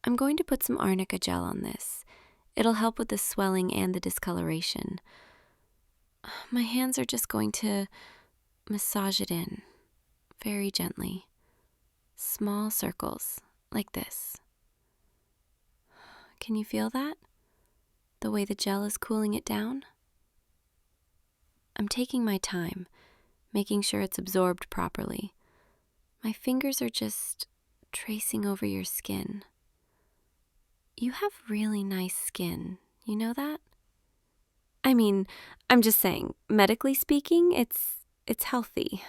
I'm going to put some arnica gel on this. It'll help with the swelling and the discoloration. My hands are just going to massage it in, very gently. Small circles, like this. Can you feel that? The way the gel is cooling it down? I'm taking my time, making sure it's absorbed properly. My fingers are just tracing over your skin. You have really nice skin, you know that? I mean, I'm just saying, medically speaking, it's healthy.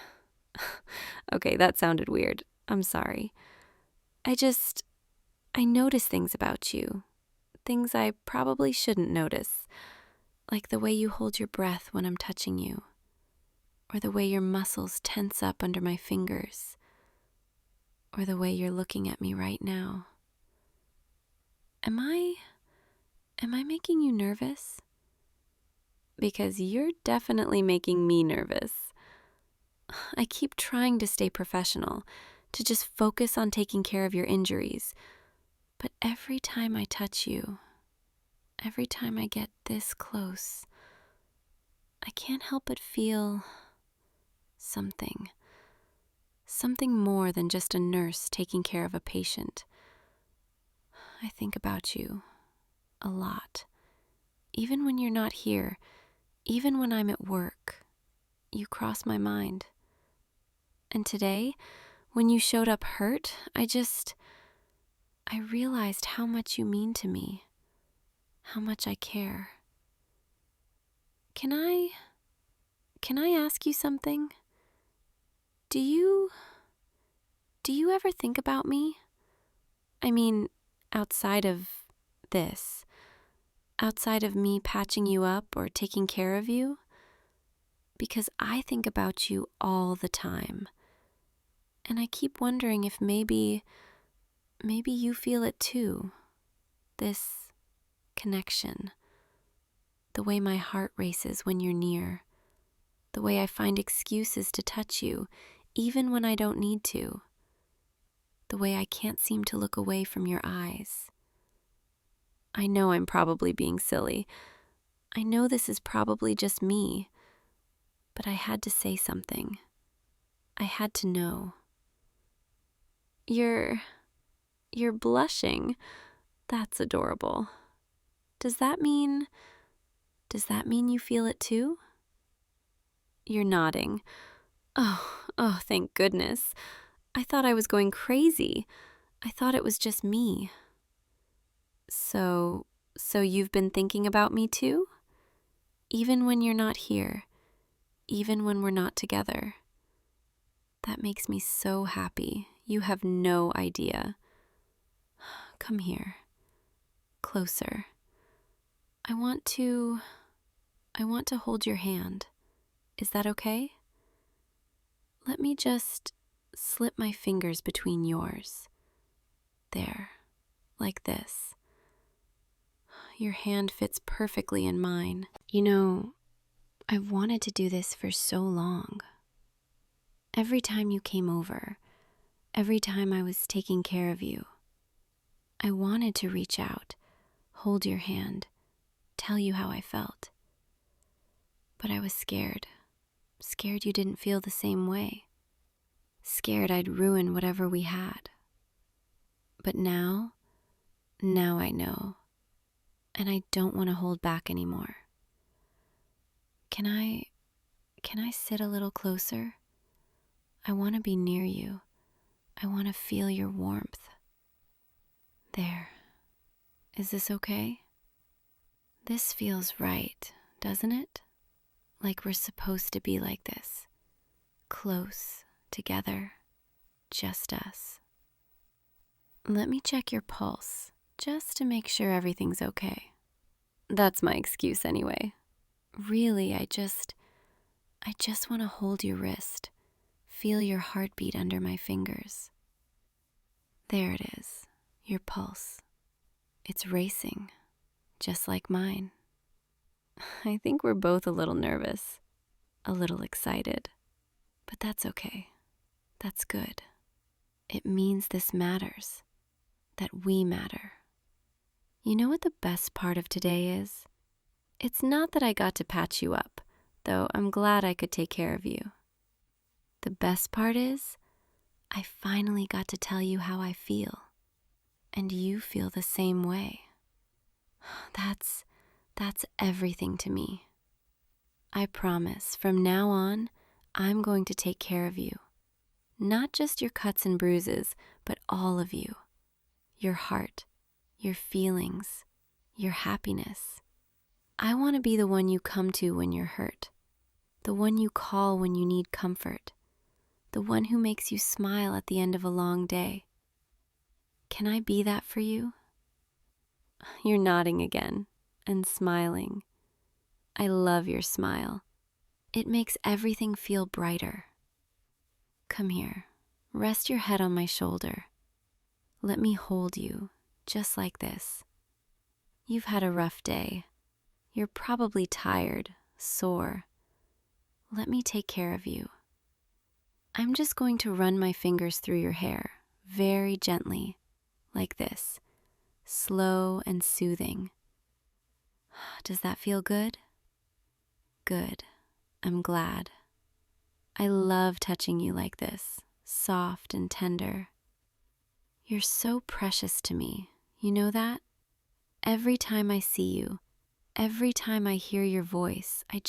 Okay, that sounded weird. I'm sorry. I notice things about you. Things I probably shouldn't notice. Like the way you hold your breath when I'm touching you. Or the way your muscles tense up under my fingers. Or the way you're looking at me right now. Am I making you nervous? Because you're definitely making me nervous. I keep trying to stay professional, to just focus on taking care of your injuries. But every time I touch you, every time I get this close, I can't help but feel something. Something more than just a nurse taking care of a patient. I think about you a lot. Even when you're not here, even when I'm at work, you cross my mind. And today, when you showed up hurt, I realized how much you mean to me, how much I care. Can I ask you something? Do you ever think about me? I mean, outside of this, outside of me patching you up or taking care of you? Because I think about you all the time. And I keep wondering if maybe you feel it too. This connection. The way my heart races when you're near. The way I find excuses to touch you, even when I don't need to. The way I can't seem to look away from your eyes. I know I'm probably being silly. I know this is probably just me. But I had to say something. I had to know. You're blushing. That's adorable. Does that mean you feel it too? You're nodding. Oh, thank goodness. I thought I was going crazy. I thought it was just me. So you've been thinking about me too? Even when you're not here, even when we're not together. That makes me so happy. You have no idea. Come here. Closer. I want to hold your hand. Is that okay? Let me just slip my fingers between yours. There, like this. Your hand fits perfectly in mine. You know, I've wanted to do this for so long. Every time you came over, every time I was taking care of you, I wanted to reach out, hold your hand, tell you how I felt. But I was scared. Scared you didn't feel the same way. Scared I'd ruin whatever we had. But now I know. And I don't want to hold back anymore. Can I sit a little closer? I want to be near you. I want to feel your warmth. There. Is this okay? This feels right, doesn't it? Like we're supposed to be like this. Close, together, just us. Let me check your pulse, just to make sure everything's okay. That's my excuse anyway. Really, I just want to hold your wrist, feel your heartbeat under my fingers. There it is, your pulse. It's racing, just like mine. I think we're both a little nervous, a little excited, but that's okay. That's good. It means this matters, that we matter. You know what the best part of today is? It's not that I got to patch you up, though I'm glad I could take care of you. The best part is, I finally got to tell you how I feel, and you feel the same way. That's everything to me. I promise, from now on, I'm going to take care of you. Not just your cuts and bruises, but all of you. Your heart, your feelings, your happiness. I want to be the one you come to when you're hurt, the one you call when you need comfort, the one who makes you smile at the end of a long day. Can I be that for you? You're nodding again and smiling. I love your smile. It makes everything feel brighter. Come here, rest your head on my shoulder. Let me hold you, just like this. You've had a rough day. You're probably tired, sore. Let me take care of you. I'm just going to run my fingers through your hair, very gently, like this, slow and soothing. Does that feel good? Good. I'm glad. I love touching you like this, soft and tender. You're so precious to me, you know that? Every time I see you, every time I hear your voice, I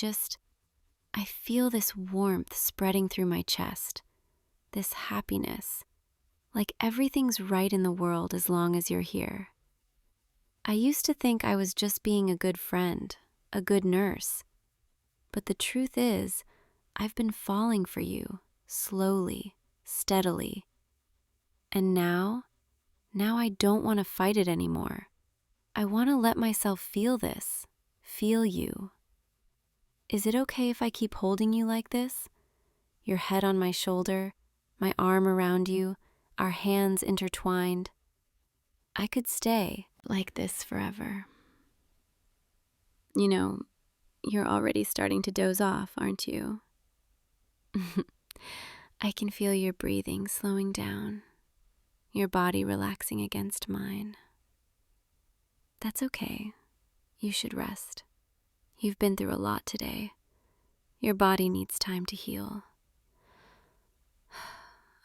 feel this warmth spreading through my chest, this happiness, like everything's right in the world as long as you're here. I used to think I was just being a good friend, a good nurse. But the truth is, I've been falling for you, slowly, steadily. And now I don't want to fight it anymore. I want to let myself feel this, feel you. Is it okay if I keep holding you like this? Your head on my shoulder, my arm around you, our hands intertwined. I could stay like this forever. You know, you're already starting to doze off, aren't you? I can feel your breathing slowing down, your body relaxing against mine. That's okay. You should rest. You've been through a lot today. Your body needs time to heal.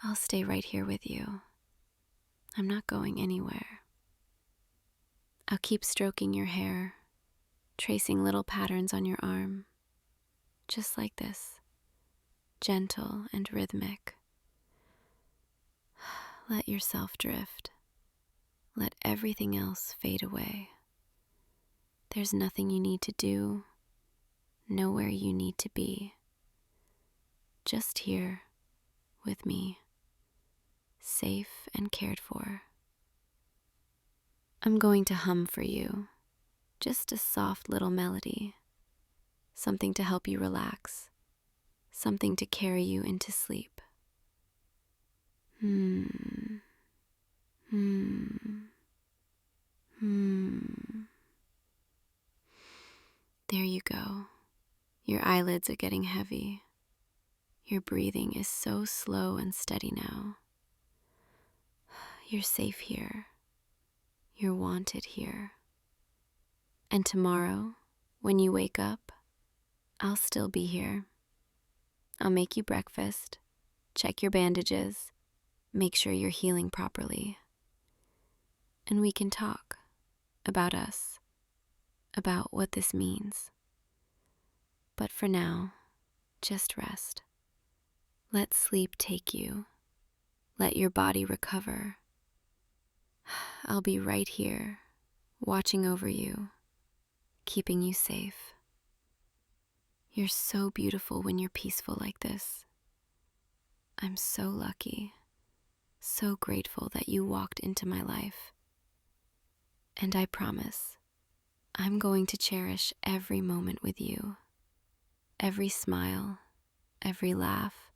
I'll stay right here with you. I'm not going anywhere. I'll keep stroking your hair, tracing little patterns on your arm, just like this, gentle and rhythmic. Let yourself drift. Let everything else fade away. There's nothing you need to do, nowhere you need to be. Just here, with me, safe and cared for. I'm going to hum for you, just a soft little melody, something to help you relax, something to carry you into sleep. There you go. Your eyelids are getting heavy. Your breathing is so slow and steady now. You're safe here. You're wanted here. And tomorrow, when you wake up, I'll still be here. I'll make you breakfast, check your bandages, make sure you're healing properly. and we can talk about us, about what this means. But for now, just rest. Let sleep take you. Let your body recover. I'll be right here, watching over you, keeping you safe. You're so beautiful when you're peaceful like this. I'm so lucky, so grateful that you walked into my life. And I promise, I'm going to cherish every moment with you. Every smile, every laugh,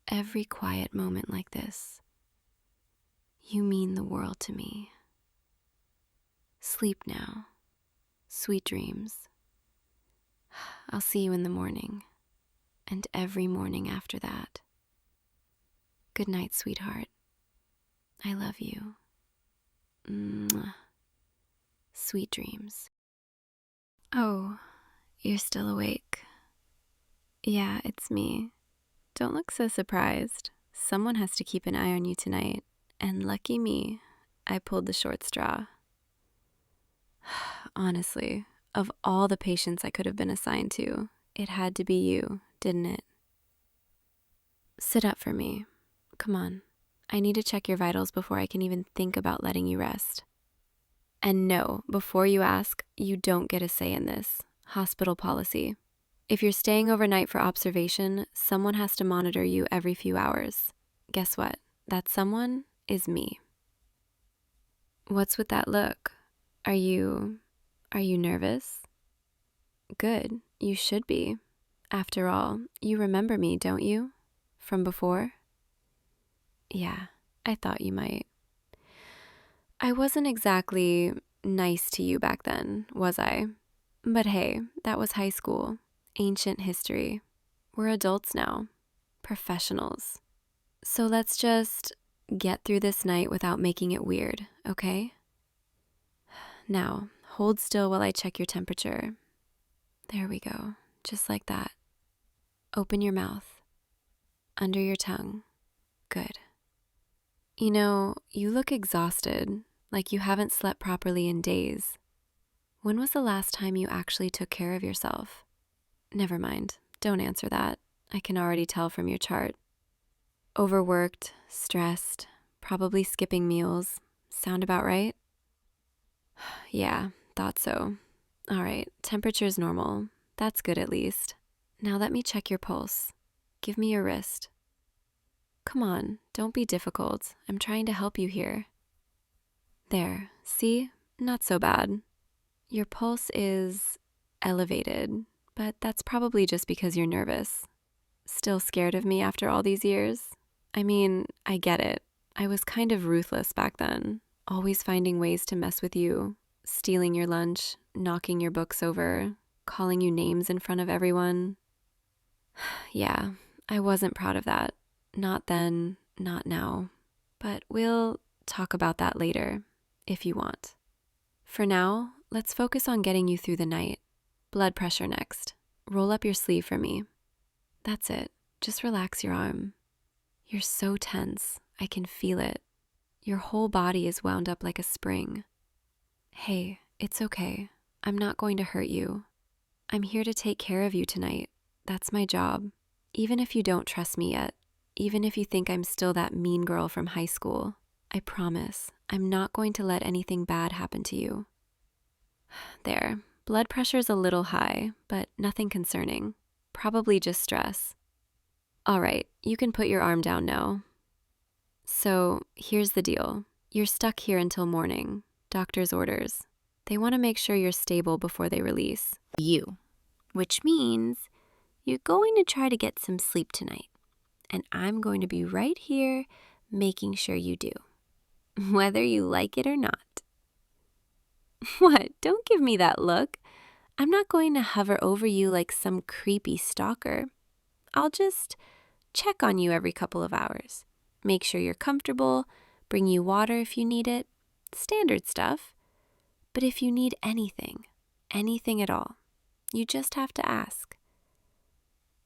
every quiet moment like this. You mean the world to me. Sleep now. Sweet dreams. I'll see you in the morning, and every morning after that. Good night, sweetheart. I love you. Mwah. Sweet dreams. Oh, you're still awake. Yeah, it's me. Don't look so surprised. Someone has to keep an eye on you tonight, and lucky me, I pulled the short straw. Honestly, of all the patients I could have been assigned to, it had to be you, didn't it? Sit up for me. Come on. I need to check your vitals before I can even think about letting you rest. And no, before you ask, you don't get a say in this. Hospital policy. If you're staying overnight for observation, someone has to monitor you every few hours. Guess what? That someone is me. What's with that look? Are you nervous? Good, you should be. After all, you remember me, don't you? From before? Yeah, I thought you might. I wasn't exactly nice to you back then, was I? But hey, that was high school. Ancient history. We're adults now. Professionals. So let's just get through this night without making it weird, okay? Now, hold still while I check your temperature. There we go. Just like that. Open your mouth. Under your tongue. Good. You know, you look exhausted, like you haven't slept properly in days. When was the last time you actually took care of yourself? Never mind. Don't answer that. I can already tell from your chart. Overworked, stressed, probably skipping meals. Sound about right? Yeah, thought so. All right, temperature's normal. That's good at least. Now let me check your pulse. Give me your wrist. Come on, don't be difficult. I'm trying to help you here. There, see? Not so bad. Your pulse is elevated, but that's probably just because you're nervous. Still scared of me after all these years? I mean, I get it. I was kind of ruthless back then, always finding ways to mess with you, stealing your lunch, knocking your books over, calling you names in front of everyone. Yeah, I wasn't proud of that. Not then, not now. But we'll talk about that later, if you want. For now, let's focus on getting you through the night. Blood pressure next. Roll up your sleeve for me. That's it. Just relax your arm. You're so tense. I can feel it. Your whole body is wound up like a spring. Hey, it's okay. I'm not going to hurt you. I'm here to take care of you tonight. That's my job. Even if you don't trust me yet, even if you think I'm still that mean girl from high school, I promise I'm not going to let anything bad happen to you. There, blood pressure's a little high, but nothing concerning. Probably just stress. All right, you can put your arm down now. So, here's the deal. You're stuck here until morning. Doctor's orders. They want to make sure you're stable before they release you, which means you're going to try to get some sleep tonight. And I'm going to be right here making sure you do, whether you like it or not. What? Don't give me that look. I'm not going to hover over you like some creepy stalker. I'll just check on you every couple of hours. Make sure you're comfortable, bring you water if you need it. Standard stuff. But if you need anything at all, you just have to ask.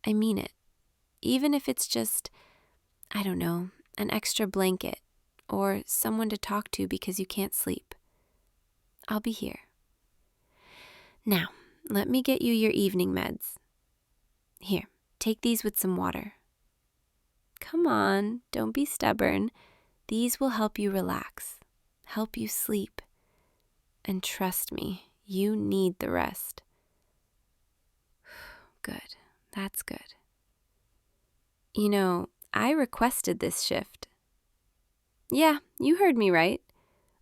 I mean it. Even if it's just, I don't know, an extra blanket or someone to talk to because you can't sleep. I'll be here. Now, let me get you your evening meds. Here, take these with some water. Come on, don't be stubborn. These will help you relax, help you sleep. And trust me, you need the rest. Good, that's good. You know, I requested this shift. Yeah, you heard me right.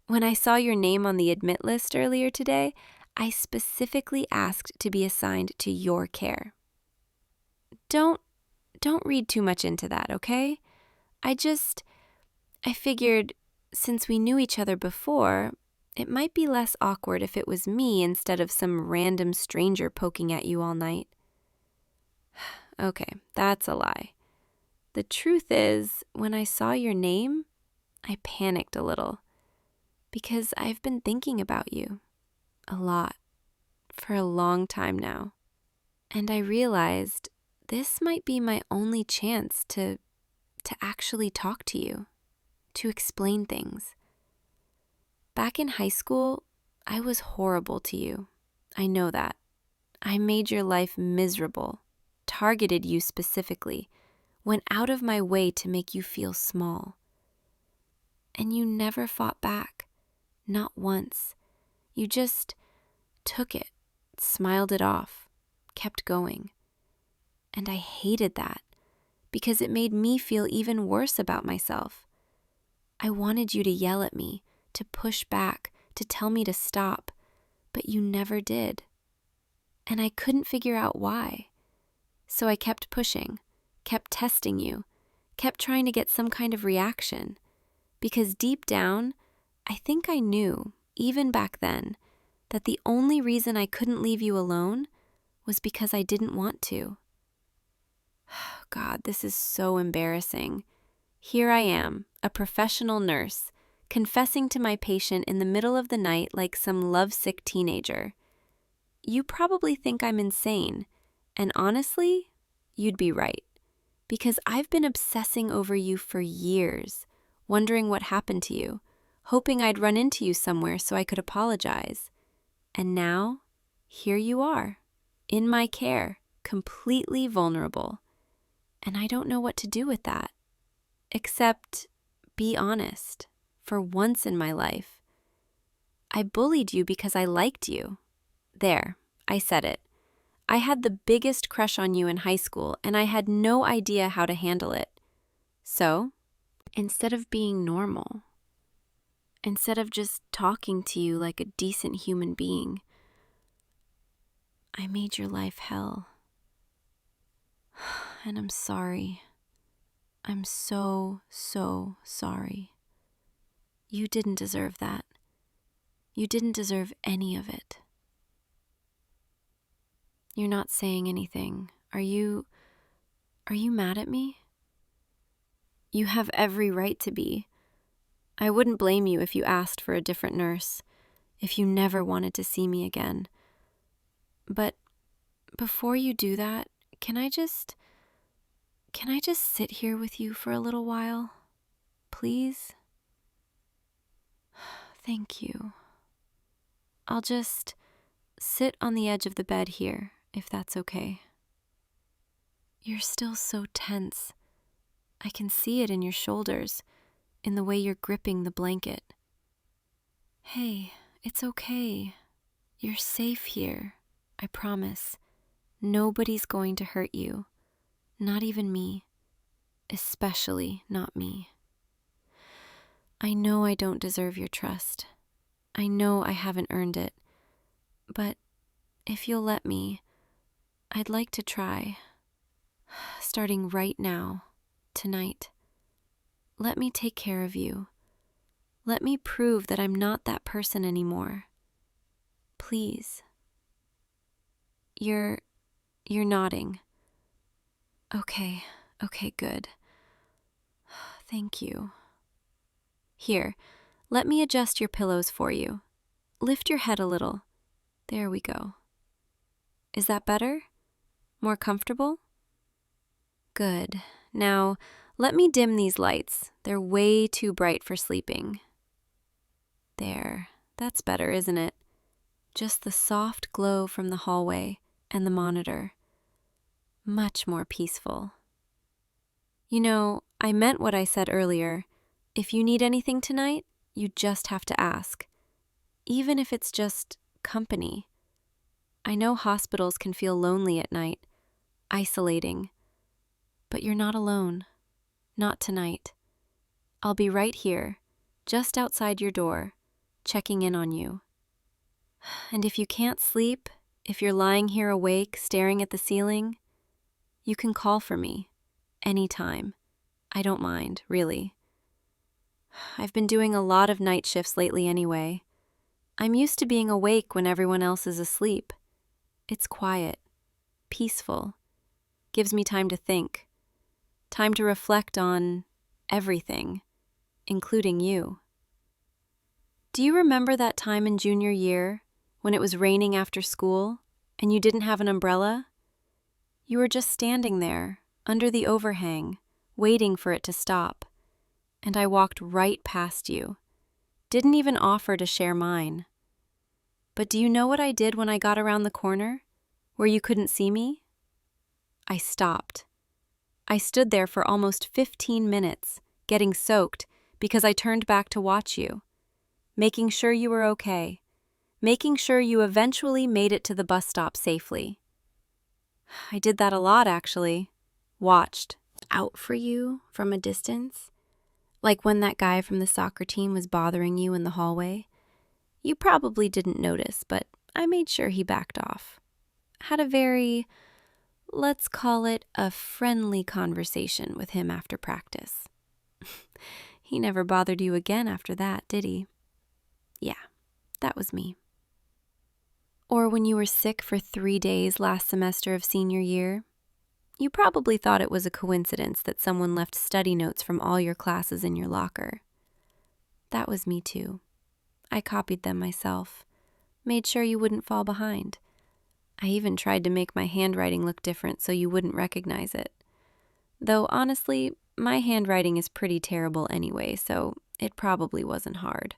When I saw your name on the admit list earlier today, I specifically asked to be assigned to your care. Don't read too much into that, okay? I figured since we knew each other before, it might be less awkward if it was me instead of some random stranger poking at you all night. Okay, that's a lie. The truth is, when I saw your name, I panicked a little because I've been thinking about you a lot for a long time now. And I realized this might be my only chance to actually talk to you, to explain things. Back in high school, I was horrible to you. I know that. I made your life miserable, targeted you specifically, went out of my way to make you feel small. And you never fought back, not once. You just took it, smiled it off, kept going. And I hated that because it made me feel even worse about myself. I wanted you to yell at me, to push back, to tell me to stop, but you never did. And I couldn't figure out why. So I kept pushing, kept testing you, kept trying to get some kind of reaction. Because deep down, I think I knew, even back then, that the only reason I couldn't leave you alone was because I didn't want to. God, this is so embarrassing. Here I am, a professional nurse, confessing to my patient in the middle of the night like some lovesick teenager. You probably think I'm insane, and honestly, you'd be right. Because I've been obsessing over you for years, wondering what happened to you, hoping I'd run into you somewhere so I could apologize. And now, here you are, in my care, completely vulnerable. And I don't know what to do with that, except be honest, for once in my life. I bullied you because I liked you. There, I said it. I had the biggest crush on you in high school, and I had no idea how to handle it. So, instead of being normal, instead of just talking to you like a decent human being, I made your life hell. And I'm sorry. I'm so sorry. You didn't deserve that. You didn't deserve any of it. You're not saying anything. Are you mad at me? You have every right to be. I wouldn't blame you if you asked for a different nurse, if you never wanted to see me again. But before you do that, can I just sit here with you for a little while? Please? Thank you. I'll just sit on the edge of the bed here, if that's okay. You're still so tense. I can see it in your shoulders, in the way you're gripping the blanket. Hey, it's okay. You're safe here, I promise. Nobody's going to hurt you, not even me, especially not me. I know I don't deserve your trust. I know I haven't earned it, but if you'll let me, I'd like to try. Starting right now, tonight. Let me take care of you. Let me prove that I'm not that person anymore. Please. You're nodding. Okay, good. Thank you. Here, let me adjust your pillows for you. Lift your head a little. There we go. Is that better? More comfortable? Good. Now, Let me dim these lights. They're way too bright for sleeping. There, that's better, isn't it? Just the soft glow from the hallway and the monitor. Much more peaceful. You know, I meant what I said earlier. If you need anything tonight, you just have to ask. Even if it's just company. I know hospitals can feel lonely at night, isolating. But you're not alone. Not tonight. I'll be right here, just outside your door, checking in on you. And if you can't sleep, if you're lying here awake, staring at the ceiling, you can call for me, anytime. I don't mind, really. I've been doing a lot of night shifts lately anyway. I'm used to being awake when everyone else is asleep. It's quiet, peaceful, gives me time to think, time to reflect on everything, including you. Do you remember that time in junior year when it was raining after school and you didn't have an umbrella? You were just standing there, under the overhang, waiting for it to stop, and I walked right past you. Didn't even offer to share mine. But do you know what I did when I got around the corner, where you couldn't see me? I stopped. I stood there for almost 15 minutes, getting soaked because I turned back to watch you, making sure you were okay, making sure you eventually made it to the bus stop safely. I did that a lot, actually. Watched out for you from a distance. Like when that guy from the soccer team was bothering you in the hallway. You probably didn't notice, but I made sure he backed off. Had a very, let's call it a friendly conversation with him after practice. He never bothered you again after that, did he? Yeah, that was me. Or when you were sick for 3 days last semester of senior year, you probably thought it was a coincidence that someone left study notes from all your classes in your locker. That was me too. I copied them myself, made sure you wouldn't fall behind. I even tried to make my handwriting look different so you wouldn't recognize it. Though honestly, my handwriting is pretty terrible anyway, so it probably wasn't hard.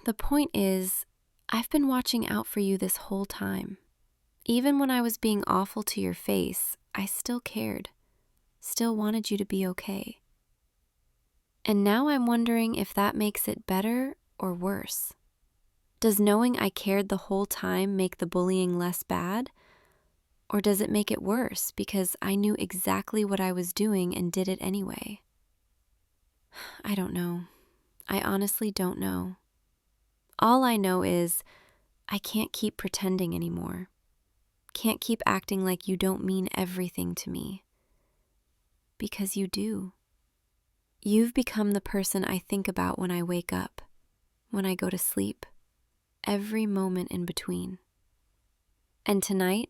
The point is, I've been watching out for you this whole time. Even when I was being awful to your face, I still cared, still wanted you to be okay. And now I'm wondering if that makes it better or worse. Does knowing I cared the whole time make the bullying less bad? Or does it make it worse because I knew exactly what I was doing and did it anyway? I don't know. I honestly don't know. All I know is I can't keep pretending anymore. Can't keep acting like you don't mean everything to me. Because you do. You've become the person I think about when I wake up, when I go to sleep, every moment in between. And tonight,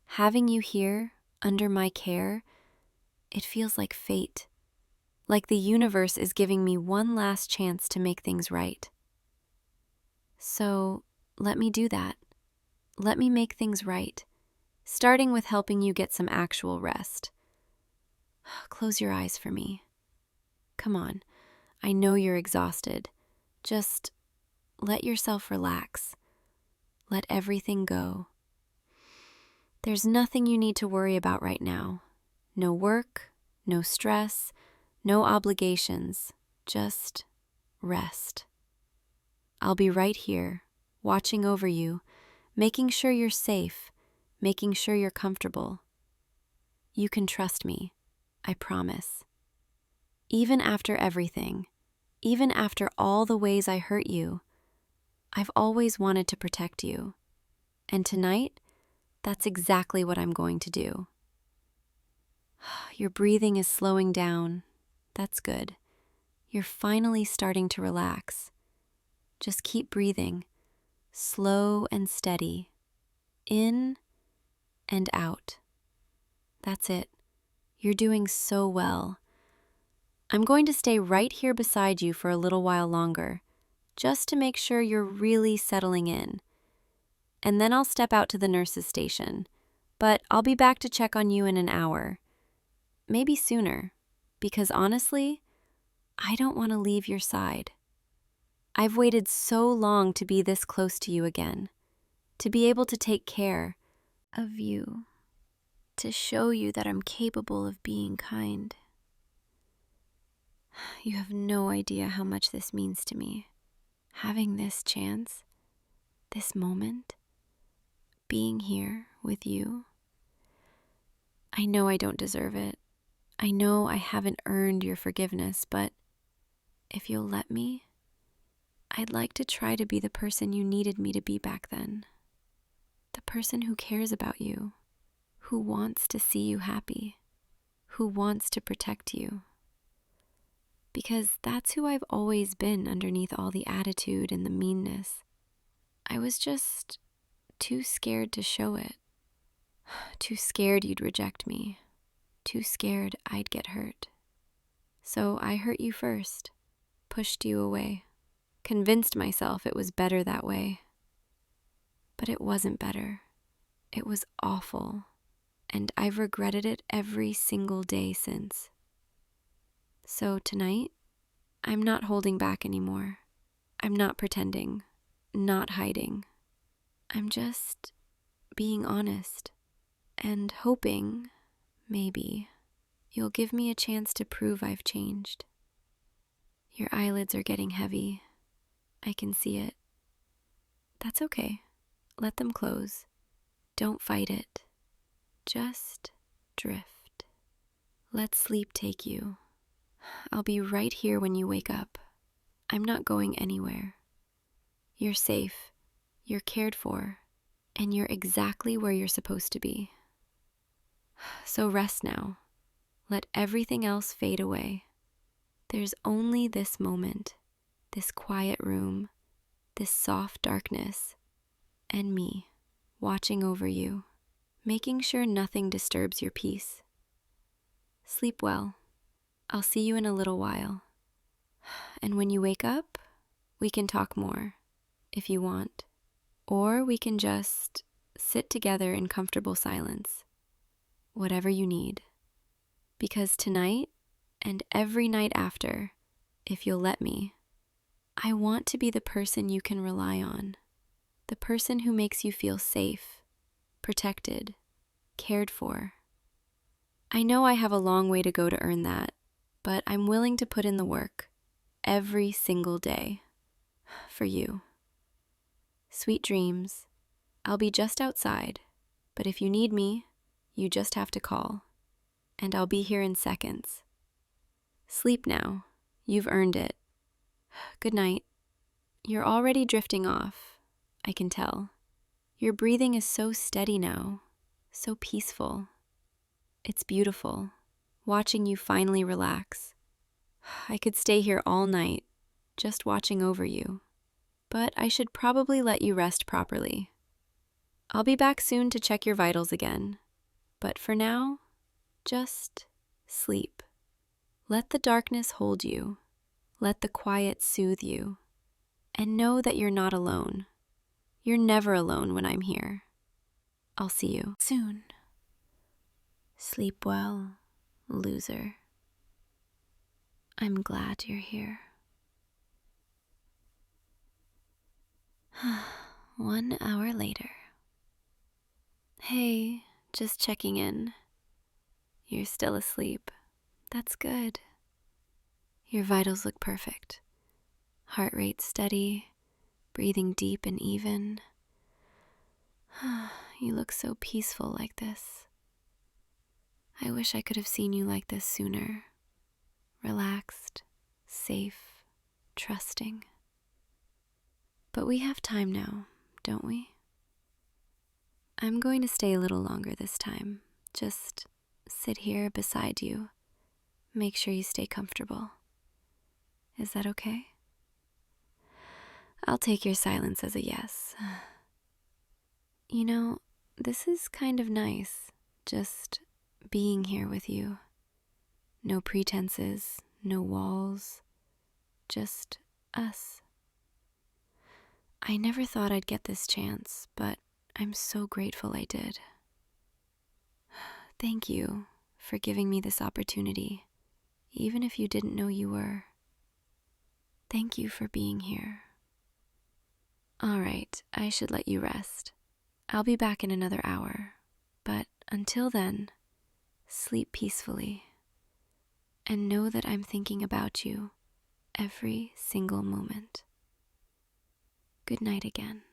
having you here, under my care, it feels like fate. Like the universe is giving me one last chance to make things right. So, let me do that. Let me make things right, starting with helping you get some actual rest. Close your eyes for me. Come on, I know you're exhausted. Just let yourself relax. Let everything go. There's nothing you need to worry about right now. No work, no stress, no obligations. Just rest. I'll be right here, watching over you, making sure you're safe, making sure you're comfortable. You can trust me, I promise. Even after everything, even after all the ways I hurt you, I've always wanted to protect you. And tonight, that's exactly what I'm going to do. Your breathing is slowing down. That's good. You're finally starting to relax. Just keep breathing, slow and steady, in and out. That's it. You're doing so well. I'm going to stay right here beside you for a little while longer, just to make sure you're really settling in. And then I'll step out to the nurse's station, but I'll be back to check on you in an hour. Maybe sooner. because honestly, I don't want to leave your side. I've waited so long to be this close to you again, to be able to take care of you, to show you that I'm capable of being kind. You have no idea how much this means to me. Having this chance, this moment, being here with you. I know I don't deserve it. I know I haven't earned your forgiveness, but if you'll let me, I'd like to try to be the person you needed me to be back then. The person who cares about you, who wants to see you happy, who wants to protect you. Because that's who I've always been underneath all the attitude and the meanness. I was just too scared to show it. Too scared you'd reject me. Too scared I'd get hurt. So I hurt you first, pushed you away, convinced myself it was better that way. But it wasn't better. It was awful, and I've regretted it every single day since. So tonight, I'm not holding back anymore. I'm not pretending, not hiding. I'm just being honest and hoping, maybe, you'll give me a chance to prove I've changed. Your eyelids are getting heavy. I can see it. That's okay. Let them close. Don't fight it. Just drift. Let sleep take you. I'll be right here when you wake up. I'm not going anywhere. You're safe. You're cared for. And you're exactly where you're supposed to be. So rest now. Let everything else fade away. There's only this moment, this quiet room, this soft darkness, and me watching over you, making sure nothing disturbs your peace. Sleep well. I'll see you in a little while. And when you wake up, we can talk more, if you want. Or we can just sit together in comfortable silence. Whatever you need. Because tonight, and every night after, if you'll let me, I want to be the person you can rely on. The person who makes you feel safe, protected, cared for. I know I have a long way to go to earn that, but I'm willing to put in the work every single day for you. Sweet dreams. I'll be just outside, but if you need me, you just have to call, and I'll be here in seconds. Sleep now. You've earned it. Good night. You're already drifting off, I can tell. Your breathing is so steady now, so peaceful. It's beautiful, watching you finally relax. I could stay here all night, just watching over you. But I should probably let you rest properly. I'll be back soon to check your vitals again. But for now, just sleep. Let the darkness hold you. Let the quiet soothe you. And know that you're not alone. You're never alone when I'm here. I'll see you soon. Sleep well, loser. I'm glad you're here. 1 hour later. Hey, just checking in. You're still asleep. That's good. Your vitals look perfect. Heart rate steady, breathing deep and even. You look so peaceful like this. I wish I could have seen you like this sooner. Relaxed, safe, trusting. But we have time now, don't we? I'm going to stay a little longer this time. Just sit here beside you. Make sure you stay comfortable. Is that okay? I'll take your silence as a yes. You know, this is kind of nice, just being here with you. No pretenses, no walls, just us. I never thought I'd get this chance, but I'm so grateful I did. Thank you for giving me this opportunity, even if you didn't know you were. Thank you for being here. All right, I should let you rest. I'll be back in another hour, but until then, sleep peacefully and know that I'm thinking about you every single moment. Good night again.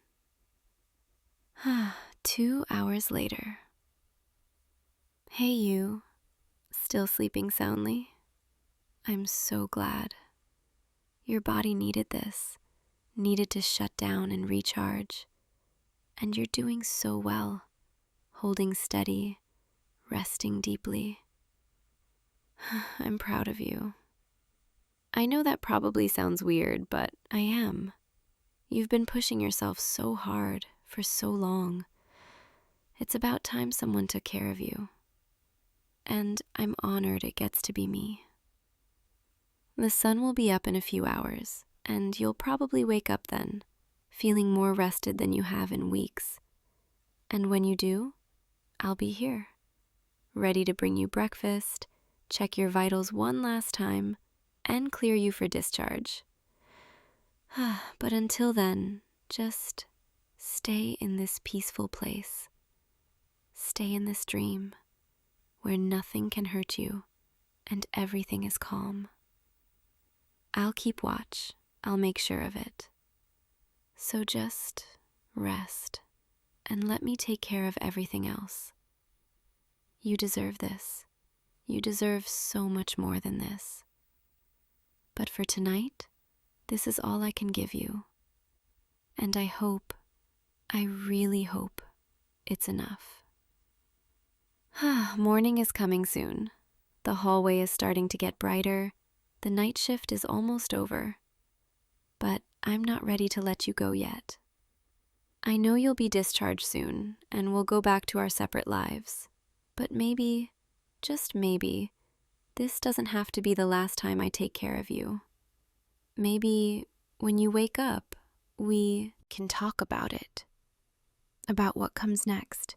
2 hours later. Hey you, still sleeping soundly? I'm so glad. Your body needed this, needed to shut down and recharge. And you're doing so well, holding steady, resting deeply. I'm proud of you. I know that probably sounds weird, but I am. You've been pushing yourself so hard for so long. It's about time someone took care of you. And I'm honored it gets to be me. The sun will be up in a few hours, and you'll probably wake up then, feeling more rested than you have in weeks. And when you do, I'll be here, ready to bring you breakfast, check your vitals one last time, and clear you for discharge. But until then, just stay in this peaceful place. Stay in this dream where nothing can hurt you and everything is calm. I'll keep watch. I'll make sure of it. So just rest and let me take care of everything else. You deserve this. You deserve so much more than this. But for tonight, this is all I can give you. And I really hope, it's enough. Morning is coming soon. The hallway is starting to get brighter. The night shift is almost over. But I'm not ready to let you go yet. I know you'll be discharged soon, and we'll go back to our separate lives. But maybe, just maybe, this doesn't have to be the last time I take care of you. Maybe when you wake up, we can talk about it. About what comes next.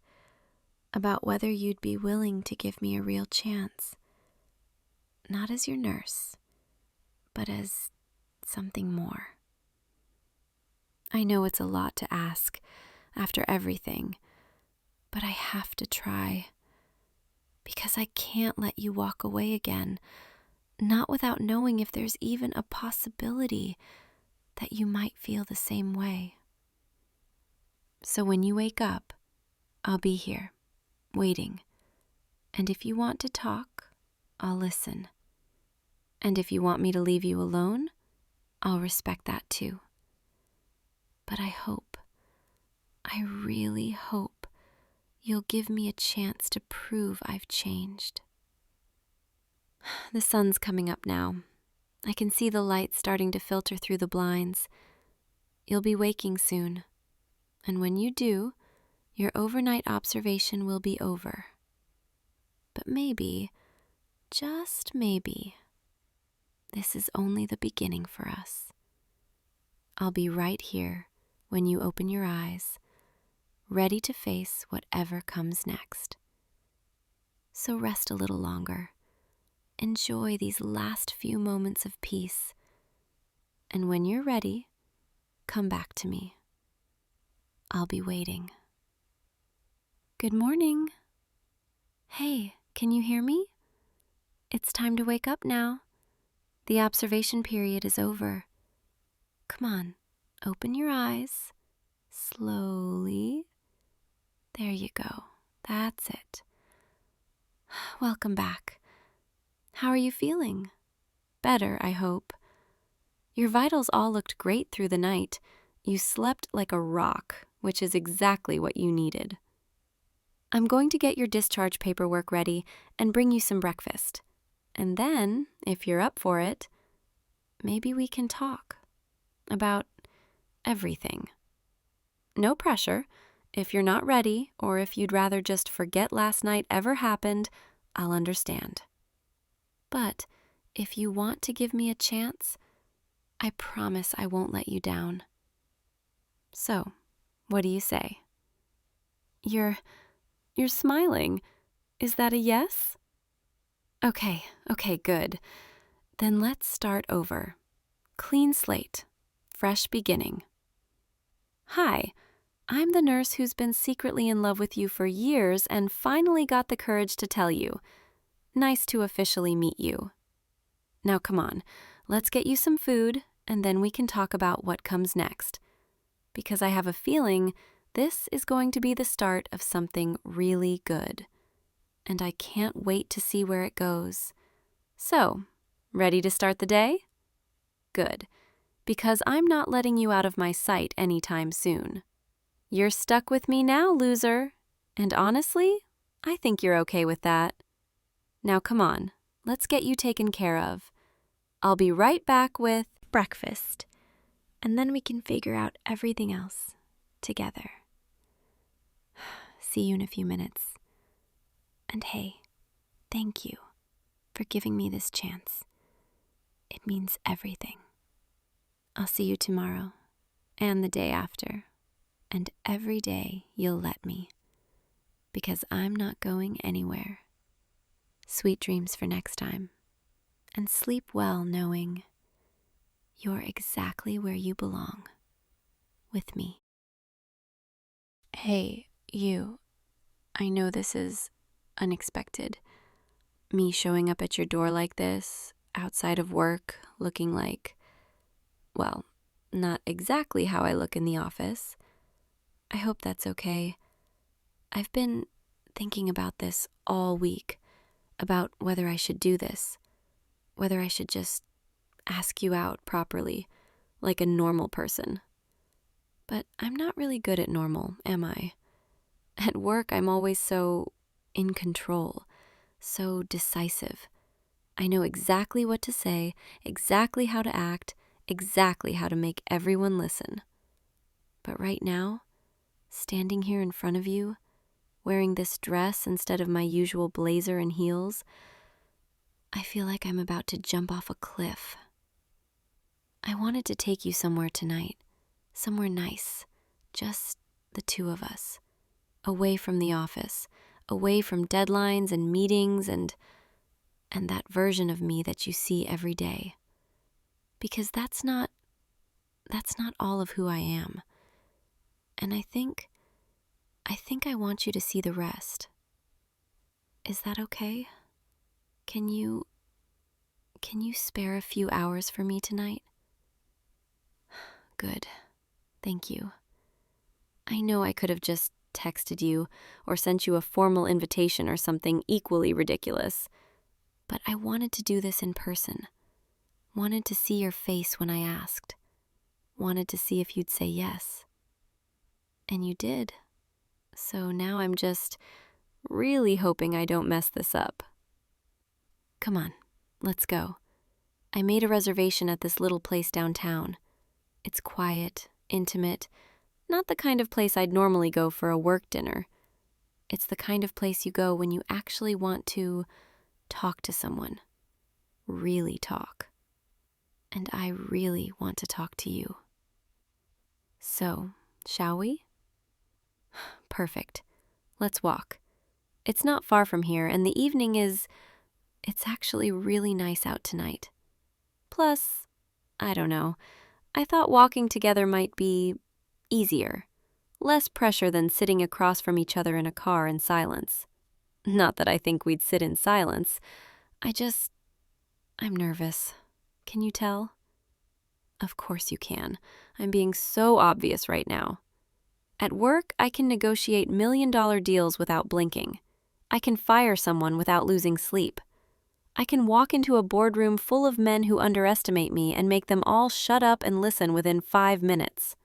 About whether you'd be willing to give me a real chance. Not as your nurse, but as something more. I know it's a lot to ask after everything, but I have to try. Because I can't let you walk away again, not without knowing if there's even a possibility that you might feel the same way. So when you wake up, I'll be here, waiting. And if you want to talk, I'll listen. And if you want me to leave you alone, I'll respect that too. But I really hope, you'll give me a chance to prove I've changed. The sun's coming up now. I can see the light starting to filter through the blinds. You'll be waking soon. And when you do, your overnight observation will be over. But maybe, just maybe, this is only the beginning for us. I'll be right here when you open your eyes, ready to face whatever comes next. So rest a little longer. Enjoy these last few moments of peace. And when you're ready, come back to me. I'll be waiting. Good morning. Hey, can you hear me? It's time to wake up now. The observation period is over. Come on, open your eyes. Slowly. There you go. That's it. Welcome back. How are you feeling? Better, I hope. Your vitals all looked great through the night. You slept like a rock, which is exactly what you needed. I'm going to get your discharge paperwork ready and bring you some breakfast. And then, if you're up for it, maybe we can talk about everything. No pressure. If you're not ready, or if you'd rather just forget last night ever happened, I'll understand. But if you want to give me a chance, I promise I won't let you down. So, what do you say? You're smiling. Is that a yes? Okay, good. Then let's start over. Clean slate. Fresh beginning. Hi, I'm the nurse who's been secretly in love with you for years and finally got the courage to tell you. Nice to officially meet you. Now come on, let's get you some food and then we can talk about what comes next. Because I have a feeling this is going to be the start of something really good. And I can't wait to see where it goes. So, ready to start the day? Good, because I'm not letting you out of my sight anytime soon. You're stuck with me now, loser. And honestly, I think you're okay with that. Now come on, let's get you taken care of. I'll be right back with breakfast, and then we can figure out everything else together. See you in a few minutes. And hey, thank you for giving me this chance. It means everything. I'll see you tomorrow, and the day after, and every day you'll let me, because I'm not going anywhere. Sweet dreams for next time, and sleep well knowing you're exactly where you belong, with me. Hey, you. I know this is unexpected. Me showing up at your door like this, outside of work, looking like, well, not exactly how I look in the office. I hope that's okay. I've been thinking about this all week, about whether I should do this, whether I should just ask you out properly, like a normal person. But I'm not really good at normal, am I? At work, I'm always so in control, so decisive. I know exactly what to say, exactly how to act, exactly how to make everyone listen. But right now, standing here in front of you, wearing this dress instead of my usual blazer and heels, I feel like I'm about to jump off a cliff. I wanted to take you somewhere tonight, somewhere nice, just the two of us, away from the office, away from deadlines and meetings and that version of me that you see every day. Because that's not all of who I am. And I think I want you to see the rest. Is that okay? Can you spare a few hours for me tonight? Good. Thank you. I know I could have just texted you or sent you a formal invitation or something equally ridiculous, but I wanted to do this in person. Wanted to see your face when I asked. Wanted to see if you'd say yes. And you did. So now I'm just really hoping I don't mess this up. Come on, let's go. I made a reservation at this little place downtown. It's quiet, intimate, not the kind of place I'd normally go for a work dinner. It's the kind of place you go when you actually want to talk to someone. Really talk. And I really want to talk to you. So, shall we? Perfect. Let's walk. It's not far from here, and the evening it's actually really nice out tonight. Plus, I don't know, I thought walking together might be easier. Less pressure than sitting across from each other in a car in silence. Not that I think we'd sit in silence. I'm nervous. Can you tell? Of course you can. I'm being so obvious right now. At work, I can negotiate million-dollar deals without blinking. I can fire someone without losing sleep. I can walk into a boardroom full of men who underestimate me and make them all shut up and listen within 5 minutes.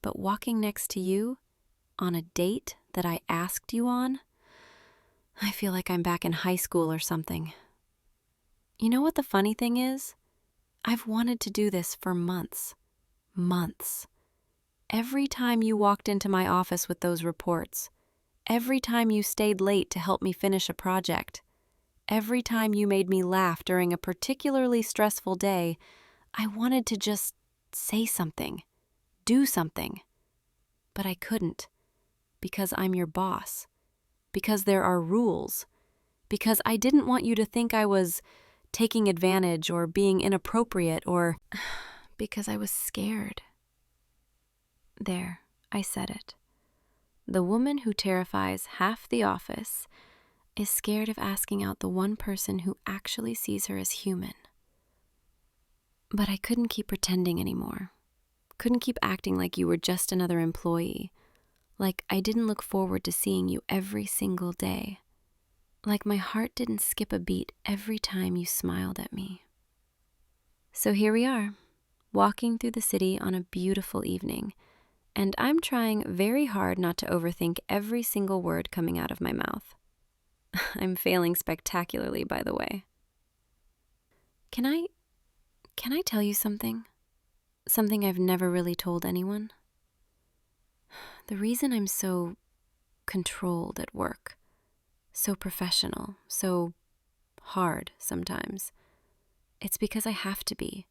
But walking next to you, on a date that I asked you on, I feel like I'm back in high school or something. You know what the funny thing is? I've wanted to do this for months. Months. Every time you walked into my office with those reports, every time you stayed late to help me finish a project, every time you made me laugh during a particularly stressful day, I wanted to just say something, do something. But I couldn't, because I'm your boss, because there are rules, because I didn't want you to think I was taking advantage or being inappropriate or because I was scared. There, I said it. The woman who terrifies half the office is scared of asking out the one person who actually sees her as human. But I couldn't keep pretending anymore. Couldn't keep acting like you were just another employee. Like I didn't look forward to seeing you every single day. Like my heart didn't skip a beat every time you smiled at me. So here we are, walking through the city on a beautiful evening, and I'm trying very hard not to overthink every single word coming out of my mouth. I'm failing spectacularly, by the way. Can I tell you something? Something I've never really told anyone? The reason I'm so controlled at work, so professional, so hard sometimes, it's because I have to be.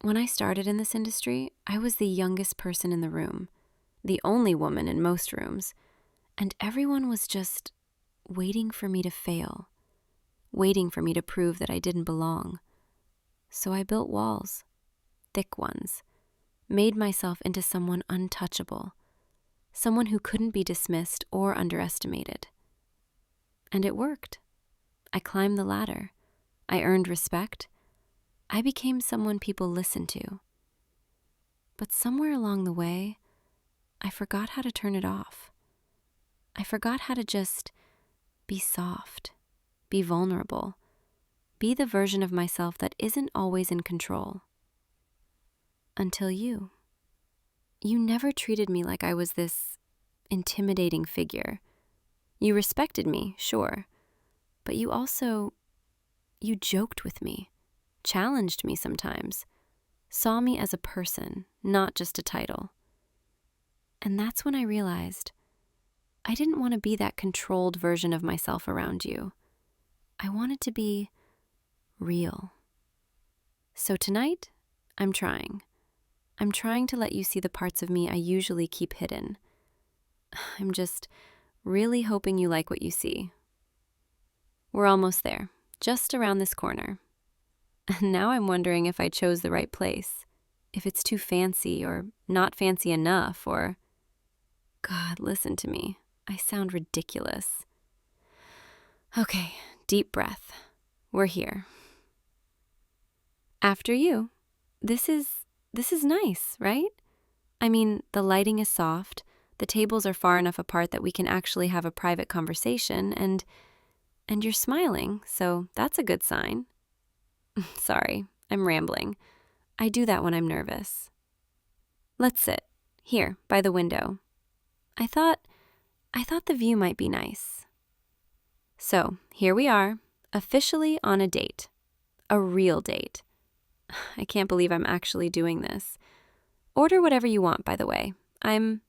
When I started in this industry, I was the youngest person in the room, the only woman in most rooms, and everyone was just waiting for me to fail, waiting for me to prove that I didn't belong. So I built walls, thick ones, made myself into someone untouchable, someone who couldn't be dismissed or underestimated. And it worked. I climbed the ladder. I earned respect. I became someone people listened to. But somewhere along the way, I forgot how to turn it off. I forgot how to just be soft, be vulnerable, be the version of myself that isn't always in control. Until you. You never treated me like I was this intimidating figure. You respected me, sure, but you joked with me, challenged me sometimes, saw me as a person, not just a title. And that's when I realized I didn't want to be that controlled version of myself around you. I wanted to be real. So tonight, I'm trying. I'm trying to let you see the parts of me I usually keep hidden. I'm just really hoping you like what you see. We're almost there, just around this corner. And now I'm wondering if I chose the right place, if it's too fancy or not fancy enough or... God, listen to me. I sound ridiculous. Okay, deep breath. We're here. After you. This is nice, right? I mean, the lighting is soft, the tables are far enough apart that we can actually have a private conversation, and you're smiling, so that's a good sign. Sorry, I'm rambling. I do that when I'm nervous. Let's sit, here, by the window. I thought the view might be nice. So, here we are, officially on a date. A real date. I can't believe I'm actually doing this. Order whatever you want, by the way. I'm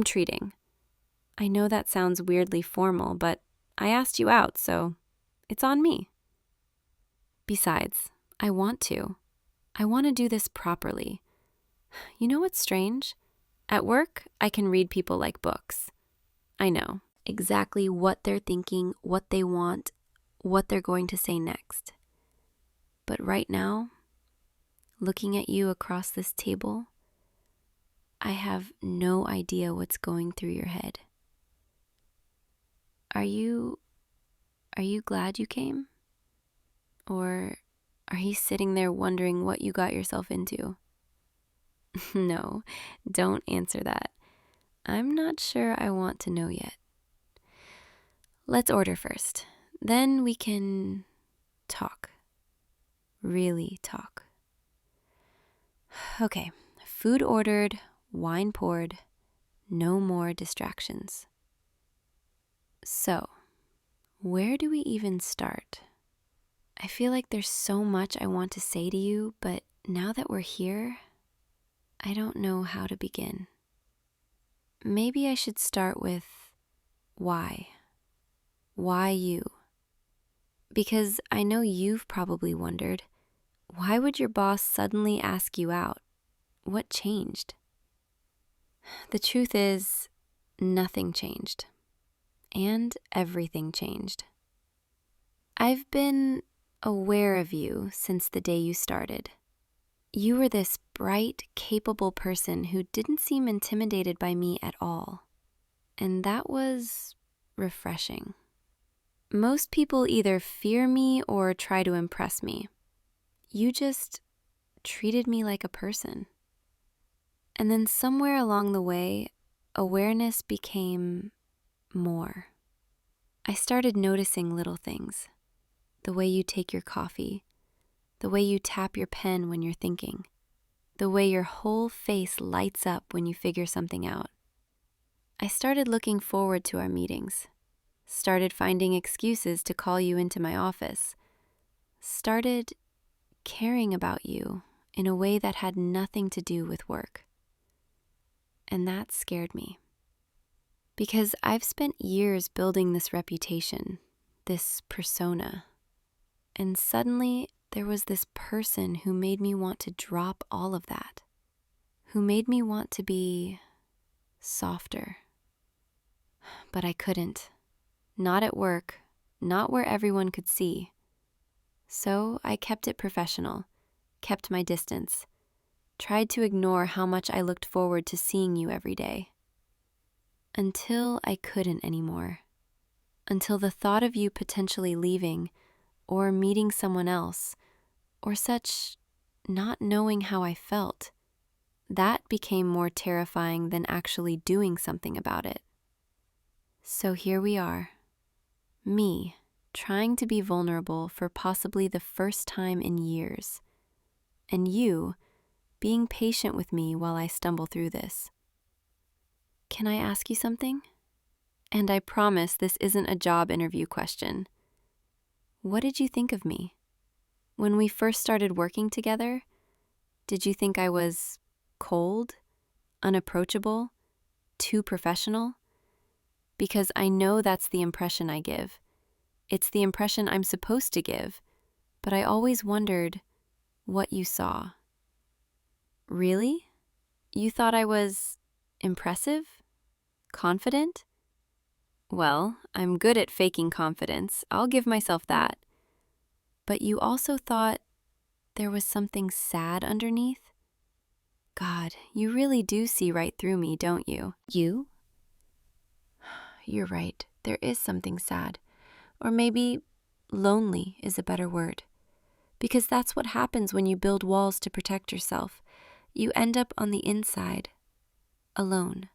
treating. I know that sounds weirdly formal, but I asked you out, so it's on me. Besides, I want to. I want to do this properly. You know what's strange? At work, I can read people like books. I know exactly what they're thinking, what they want, what they're going to say next. But right now, looking at you across this table, I have no idea what's going through your head. Are you glad you came? Or are you sitting there wondering what you got yourself into? No, don't answer that. I'm not sure I want to know yet. Let's order first. Then we can talk. Really talk. Okay, food ordered, wine poured, no more distractions. So, where do we even start? I feel like there's so much I want to say to you, but now that we're here, I don't know how to begin. Maybe I should start with why. Why you? Because I know you've probably wondered, why would your boss suddenly ask you out? What changed? The truth is, nothing changed. And everything changed. I've been aware of you since the day you started. You were this bright, capable person who didn't seem intimidated by me at all. And that was refreshing. Most people either fear me or try to impress me. You just treated me like a person. And then somewhere along the way, awareness became more. I started noticing little things. The way you take your coffee, the way you tap your pen when you're thinking, the way your whole face lights up when you figure something out. I started looking forward to our meetings, started finding excuses to call you into my office, started caring about you in a way that had nothing to do with work. And that scared me. Because I've spent years building this reputation, this persona, and suddenly there was this person who made me want to drop all of that, who made me want to be softer. But I couldn't. Not at work, not where everyone could see. So I kept it professional, kept my distance, tried to ignore how much I looked forward to seeing you every day. Until I couldn't anymore. Until the thought of you potentially leaving or meeting someone else or such not knowing how I felt, that became more terrifying than actually doing something about it. So here we are, me trying to be vulnerable for possibly the first time in years, and you being patient with me while I stumble through this. Can I ask you something? And I promise this isn't a job interview question. What did you think of me? When we first started working together, did you think I was cold, unapproachable, too professional? Because I know that's the impression I give. It's the impression I'm supposed to give, but I always wondered what you saw. Really? You thought I was impressive? Confident? Well, I'm good at faking confidence. I'll give myself that. But you also thought there was something sad underneath? God, you really do see right through me, don't you? You? You're right. There is something sad. Or maybe lonely is a better word. Because that's what happens when you build walls to protect yourself. You end up on the inside, alone.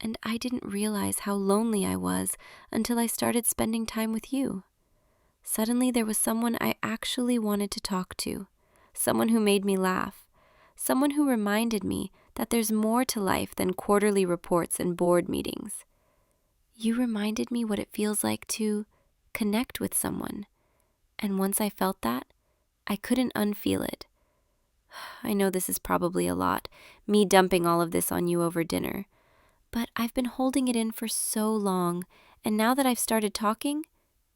And I didn't realize how lonely I was until I started spending time with you. Suddenly there was someone I actually wanted to talk to, someone who made me laugh, someone who reminded me that there's more to life than quarterly reports and board meetings. You reminded me what it feels like to connect with someone, and once I felt that, I couldn't unfeel it. I know this is probably a lot, me dumping all of this on you over dinner, but I've been holding it in for so long, and now that I've started talking,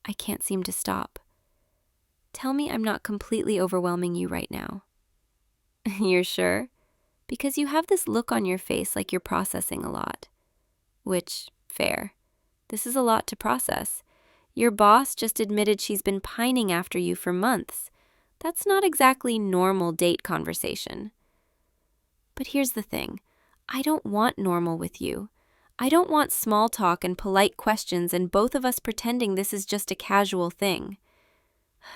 I can't seem to stop. Tell me I'm not completely overwhelming you right now. You're sure? Because you have this look on your face like you're processing a lot. Which, fair. This is a lot to process. Your boss just admitted she's been pining after you for months. That's not exactly normal date conversation. But here's the thing. I don't want normal with you. I don't want small talk and polite questions and both of us pretending this is just a casual thing.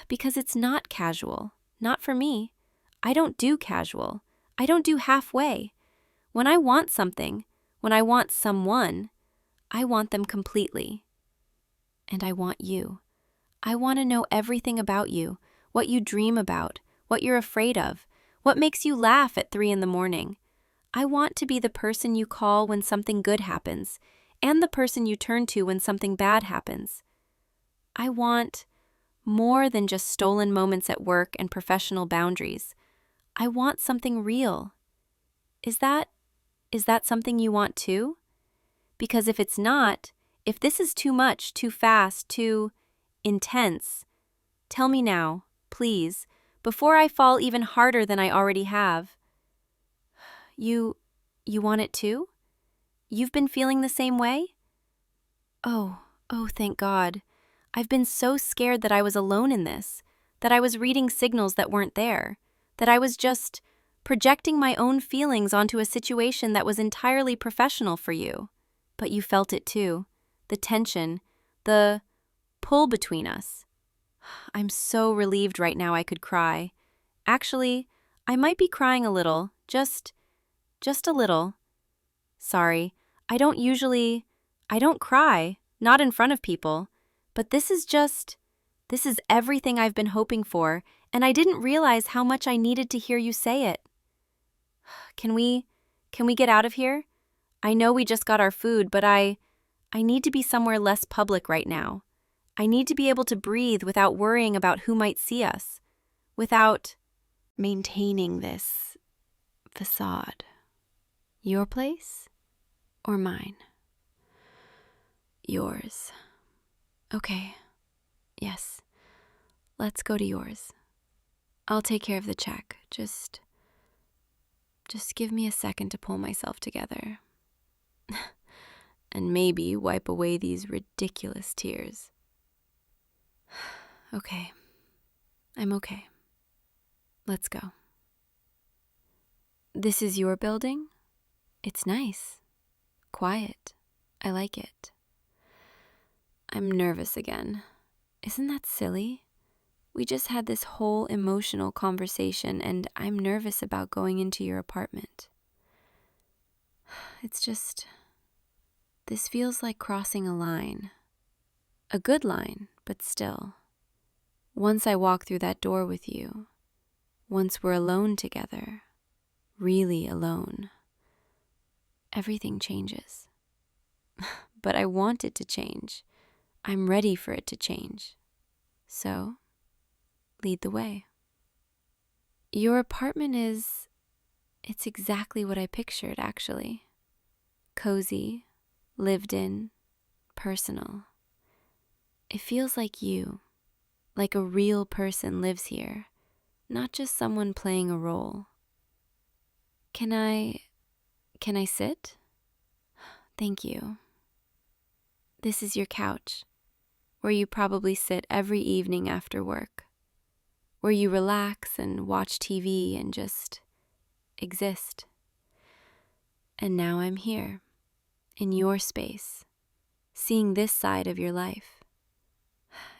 Because it's not casual. Not for me. I don't do casual. I don't do halfway. When I want something, when I want someone, I want them completely. And I want you. I want to know everything about you, what you dream about, what you're afraid of, what makes you laugh at 3 a.m. I want to be the person you call when something good happens, and the person you turn to when something bad happens. I want more than just stolen moments at work and professional boundaries. I want something real. Is that something you want too? Because if it's not, if this is too much, too fast, too intense, tell me now, please, before I fall even harder than I already have. You want it too? You've been feeling the same way? Oh, thank God. I've been so scared that I was alone in this. that I was reading signals that weren't there, that I was just projecting my own feelings onto a situation that was entirely professional for you. But you felt it too, the tension, the pull between us. I'm so relieved right now I could cry. Actually, I might be crying a little, just a little. Sorry, I don't cry, not in front of people, but this is everything I've been hoping for, and I didn't realize how much I needed to hear you say it. Can we get out of here? I know we just got our food, but I need to be somewhere less public right now. I need to be able to breathe without worrying about who might see us, without maintaining this facade. Your place or mine? Yours. Okay. Yes. Let's go to yours. I'll take care of the check. Just give me a second to pull myself together. And maybe wipe away these ridiculous tears. Okay. I'm okay. Let's go. This is your building? It's nice. Quiet. I like it. I'm nervous again. Isn't that silly? We just had this whole emotional conversation, and I'm nervous about going into your apartment. It's just, this feels like crossing a line. A good line, but still. Once I walk through that door with you, once we're alone together, really alone, everything changes. But I want it to change. I'm ready for it to change. So, lead the way. Your apartment it's exactly what I pictured, actually. Cozy, lived in, personal. It feels like you, like a real person lives here, not just someone playing a role. Can I sit? Thank you. This is your couch, where you probably sit every evening after work, where you relax and watch TV and just exist. And now I'm here, in your space, seeing this side of your life.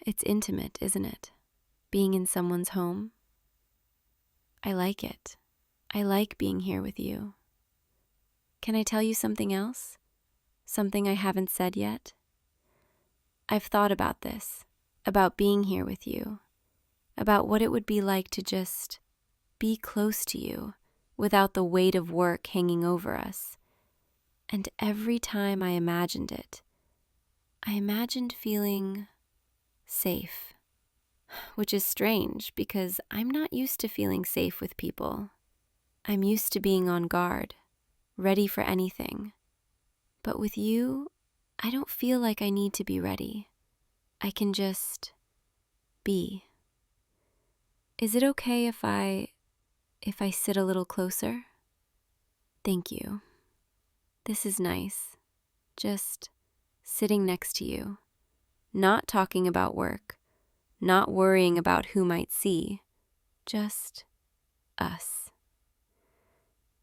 It's intimate, isn't it? Being in someone's home. I like it. I like being here with you. Can I tell you something else? Something I haven't said yet? I've thought about this, about being here with you, about what it would be like to just be close to you without the weight of work hanging over us. And every time I imagined it, I imagined feeling safe, which is strange because I'm not used to feeling safe with people. I'm used to being on guard, ready for anything. But with you, I don't feel like I need to be ready. I can just be. Is it okay if I sit a little closer? Thank you. This is nice. Just sitting next to you, not talking about work, not worrying about who might see, just us.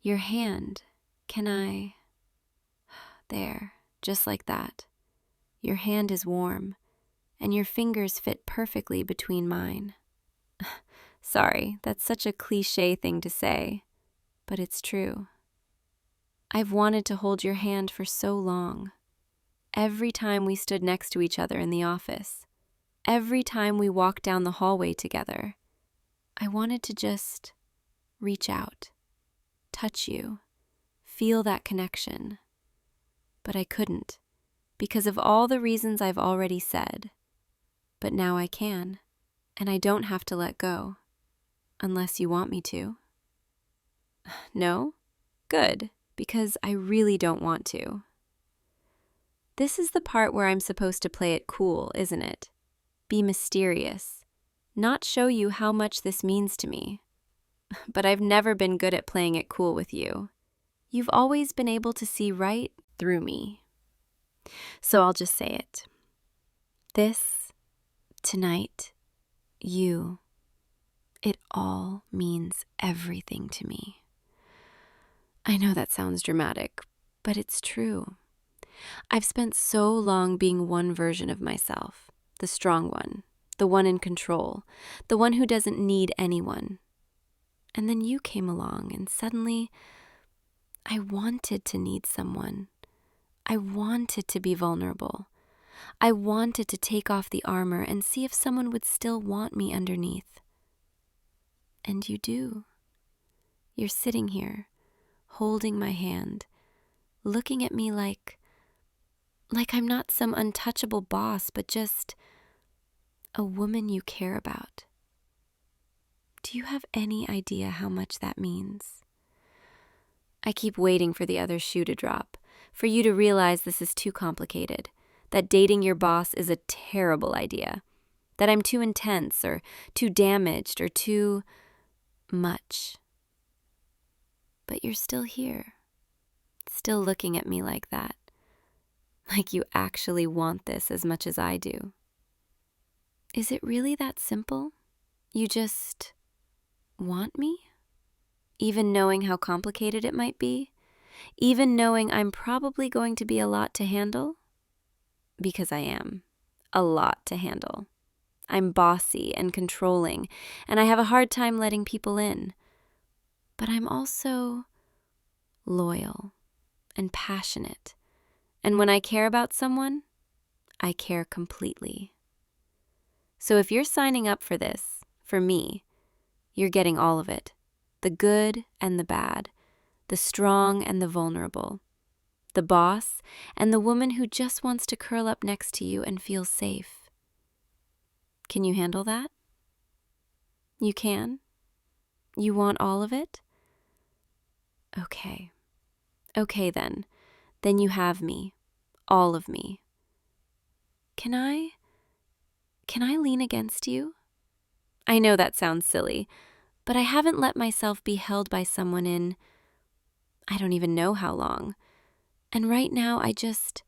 Your hand, can I? There, just like that. Your hand is warm, and your fingers fit perfectly between mine. Sorry, that's such a cliché thing to say, but it's true. I've wanted to hold your hand for so long. Every time we stood next to each other in the office, every time we walked down the hallway together, I wanted to just reach out, touch you, feel that connection. But I couldn't, because of all the reasons I've already said. But now I can, and I don't have to let go, unless you want me to. No? Good, because I really don't want to. This is the part where I'm supposed to play it cool, isn't it? Be mysterious, not show you how much this means to me. But I've never been good at playing it cool with you. You've always been able to see right through me. So I'll just say it. Tonight, you It all means everything to me. I know that sounds dramatic, but it's true. I've spent so long being one version of myself, the strong one, the one in control, the one who doesn't need anyone. And then you came along, and suddenly I wanted to need someone. I wanted to be vulnerable. I wanted to take off the armor and see if someone would still want me underneath. And you do. You're sitting here, holding my hand, looking at me like I'm not some untouchable boss, but just a woman you care about. Do you have any idea how much that means? I keep waiting for the other shoe to drop, for you to realize this is too complicated, that dating your boss is a terrible idea, that I'm too intense or too damaged or too much. But you're still here, still looking at me like that, like you actually want this as much as I do. Is it really that simple? You just want me? Even knowing how complicated it might be? Even knowing I'm probably going to be a lot to handle? Because I am. A lot to handle. I'm bossy and controlling, and I have a hard time letting people in. But I'm also loyal and passionate. And when I care about someone, I care completely. So if you're signing up for this, for me, you're getting all of it. The good and the bad, the strong and the vulnerable, the boss and the woman who just wants to curl up next to you and feel safe. Can you handle that? You can? You want all of it? Okay. Okay then. Then you have me. All of me. Can I lean against you? I know that sounds silly, but I haven't let myself be held by someone in I don't even know how long. And right now I just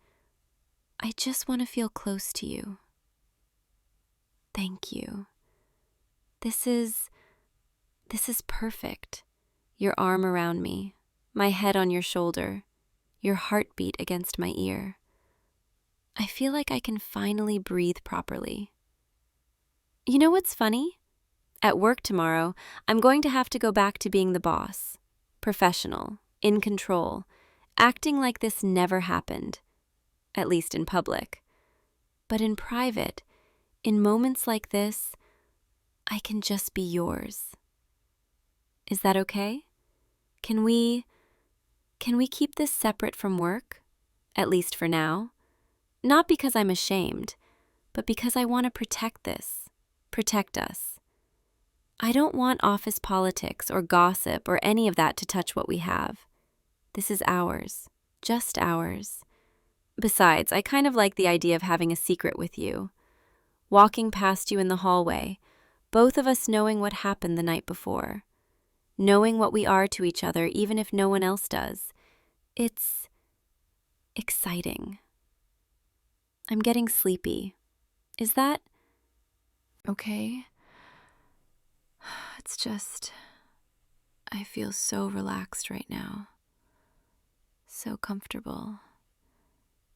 want to feel close to you. Thank you. This is perfect. Your arm around me, my head on your shoulder, your heartbeat against my ear. I feel like I can finally breathe properly. You know what's funny? At work tomorrow, I'm going to have to go back to being the boss, professional, in control, acting like this never happened, at least in public. But in private, in moments like this, I can just be yours. Is that okay? Can we keep this separate from work, at least for now? Not because I'm ashamed, but because I want to protect this, protect us. I don't want office politics or gossip or any of that to touch what we have. This is ours, just ours. Besides, I kind of like the idea of having a secret with you. Walking past you in the hallway, both of us knowing what happened the night before. Knowing what we are to each other even if no one else does. It's exciting. I'm getting sleepy. Is that okay? It's just, I feel so relaxed right now. So comfortable.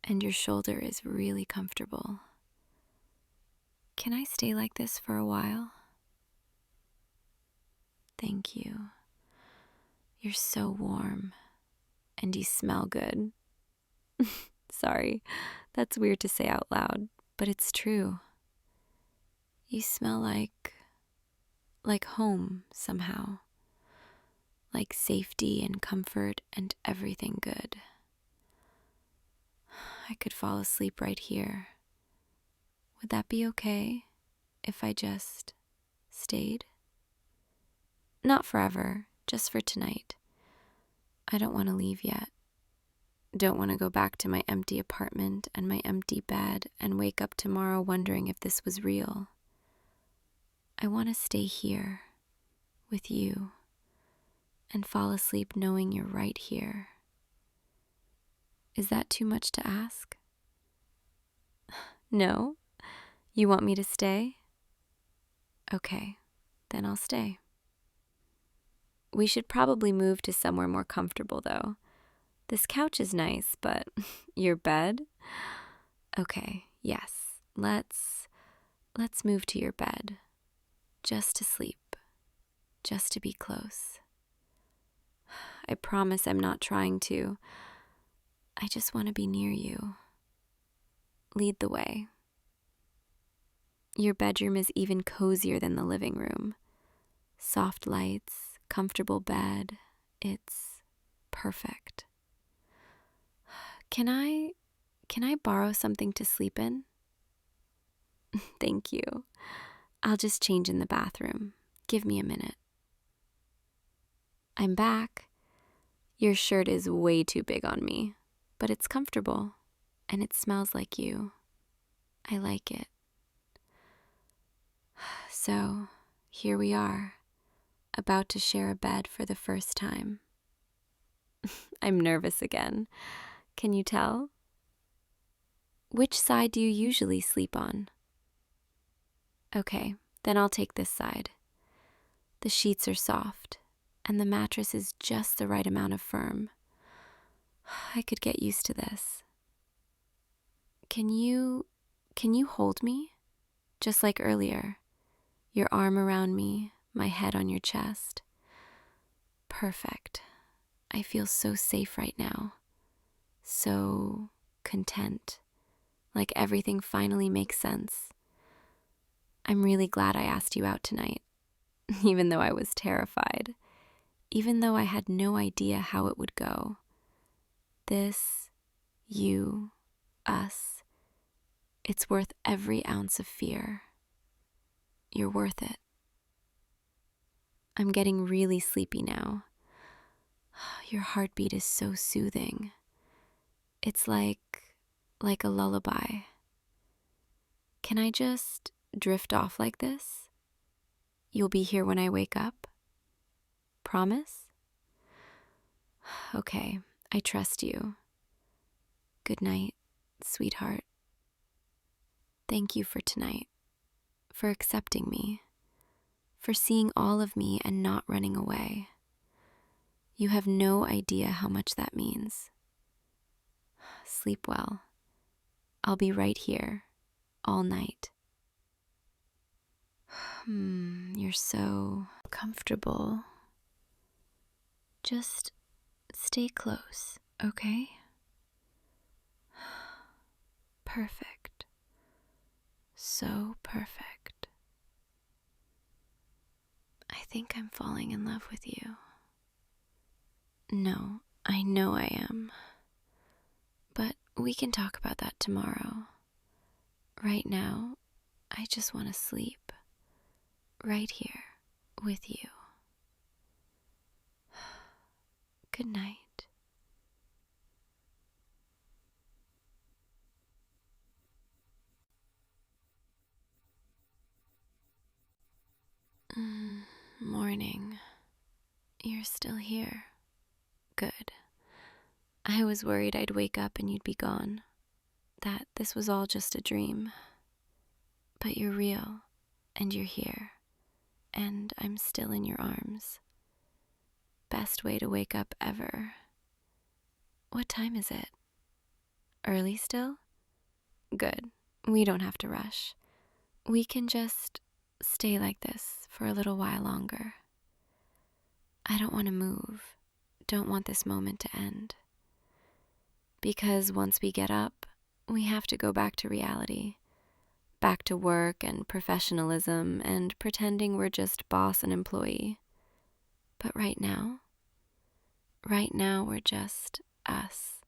And your shoulder is really comfortable. Can I stay like this for a while? Thank you. You're so warm. And you smell good. Sorry, that's weird to say out loud, but it's true. You smell like home somehow. Like safety and comfort and everything good. I could fall asleep right here. Would that be okay if I just stayed? Not forever, just for tonight. I don't want to leave yet. Don't want to go back to my empty apartment and my empty bed and wake up tomorrow wondering if this was real. I want to stay here with you and fall asleep knowing you're right here. Is that too much to ask? No? You want me to stay? Okay, then I'll stay. We should probably move to somewhere more comfortable, though. This couch is nice, but your bed? Okay, yes, let's move to your bed. Just to sleep. Just to be close. I promise I'm not trying to. I just want to be near you. Lead the way. Your bedroom is even cozier than the living room. Soft lights, comfortable bed. It's perfect. Can I borrow something to sleep in? Thank you. I'll just change in the bathroom. Give me a minute. I'm back. Your shirt is way too big on me, but it's comfortable, and it smells like you. I like it. So, here we are, about to share a bed for the first time. I'm nervous again. Can you tell? Which side do you usually sleep on? Okay, then I'll take this side. The sheets are soft, and the mattress is just the right amount of firm. I could get used to this. Can you hold me? Just like earlier. Your arm around me, my head on your chest. Perfect. I feel so safe right now. So content. Like everything finally makes sense. I'm really glad I asked you out tonight, even though I was terrified, even though I had no idea how it would go. This, you, us, it's worth every ounce of fear. You're worth it. I'm getting really sleepy now. Your heartbeat is so soothing. It's like a lullaby. Can I just drift off like this? You'll be here when I wake up? Promise? Okay, I trust you. Good night, sweetheart. Thank you for tonight, for accepting me, for seeing all of me and not running away. You have no idea how much that means. Sleep well. I'll be right here, all night. You're so comfortable. Just stay close, okay? Perfect. So perfect. I think I'm falling in love with you. No, I know I am. But we can talk about that tomorrow. Right now, I just want to sleep. Right here, with you. Good night. Morning. You're still here. Good. I was worried I'd wake up and you'd be gone. That this was all just a dream. But you're real, and you're here, and I'm still in your arms. Best way to wake up ever. What time is it? Early still? Good. We don't have to rush. We can just stay like this for a little while longer. I don't want to move. Don't want this moment to end. Because once we get up, we have to go back to reality. Back to work and professionalism and pretending we're just boss and employee. But right now we're just us.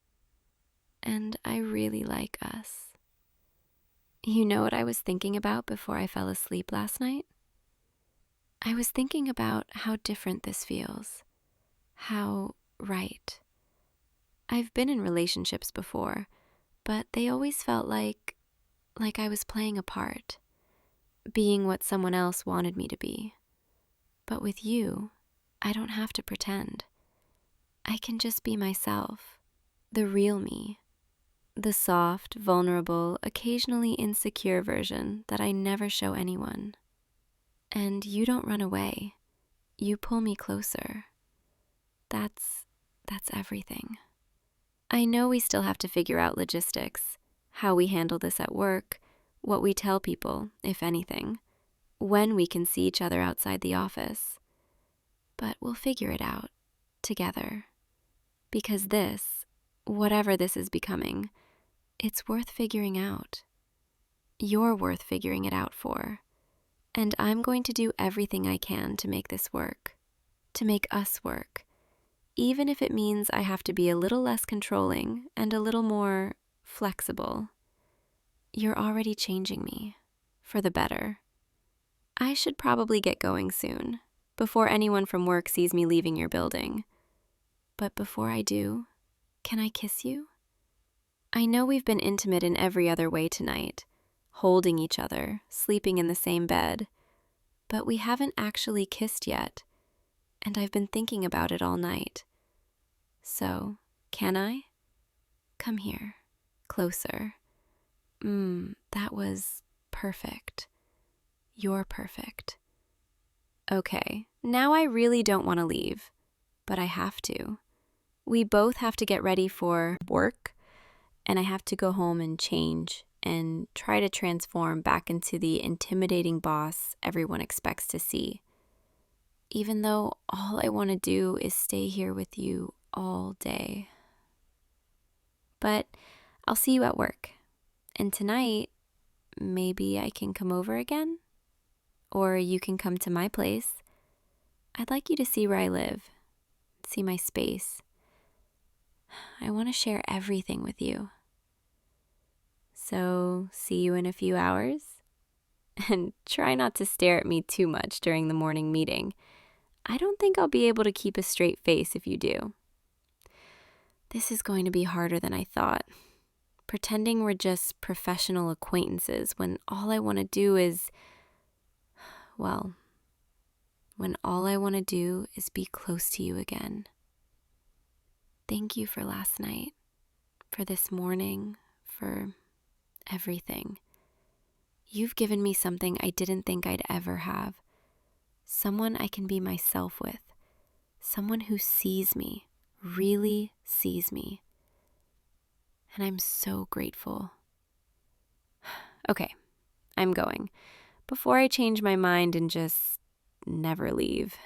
And I really like us. You know what I was thinking about before I fell asleep last night? I was thinking about how different this feels. How right. I've been in relationships before, but they always felt like I was playing a part, being what someone else wanted me to be. But with you, I don't have to pretend. I can just be myself, the real me, the soft, vulnerable, occasionally insecure version that I never show anyone. And you don't run away. You pull me closer. That's everything. I know we still have to figure out logistics, how we handle this at work, what we tell people, if anything, when we can see each other outside the office. But we'll figure it out, together. Because this, whatever this is becoming, it's worth figuring out. You're worth figuring it out for. And I'm going to do everything I can to make this work, to make us work, even if it means I have to be a little less controlling and a little more flexible. You're already changing me, for the better. I should probably get going soon, before anyone from work sees me leaving your building. But before I do, can I kiss you? I know we've been intimate in every other way tonight, holding each other, sleeping in the same bed, but we haven't actually kissed yet, and I've been thinking about it all night. So, can I? Come here, closer. That was perfect. You're perfect. Okay, now I really don't want to leave, but I have to. We both have to get ready for work, and I have to go home and change and try to transform back into the intimidating boss everyone expects to see. Even though all I want to do is stay here with you all day. But I'll see you at work. And tonight, maybe I can come over again? Or you can come to my place. I'd like you to see where I live, see my space. I want to share everything with you. So, see you in a few hours? And try not to stare at me too much during the morning meeting. I don't think I'll be able to keep a straight face if you do. This is going to be harder than I thought. Pretending we're just professional acquaintances when all I want to do is, when all I want to do is be close to you again. Thank you for last night, for this morning, for everything. You've given me something I didn't think I'd ever have. Someone I can be myself with. Someone who sees me, really sees me. And I'm so grateful. Okay, I'm going. Before I change my mind and just never leave.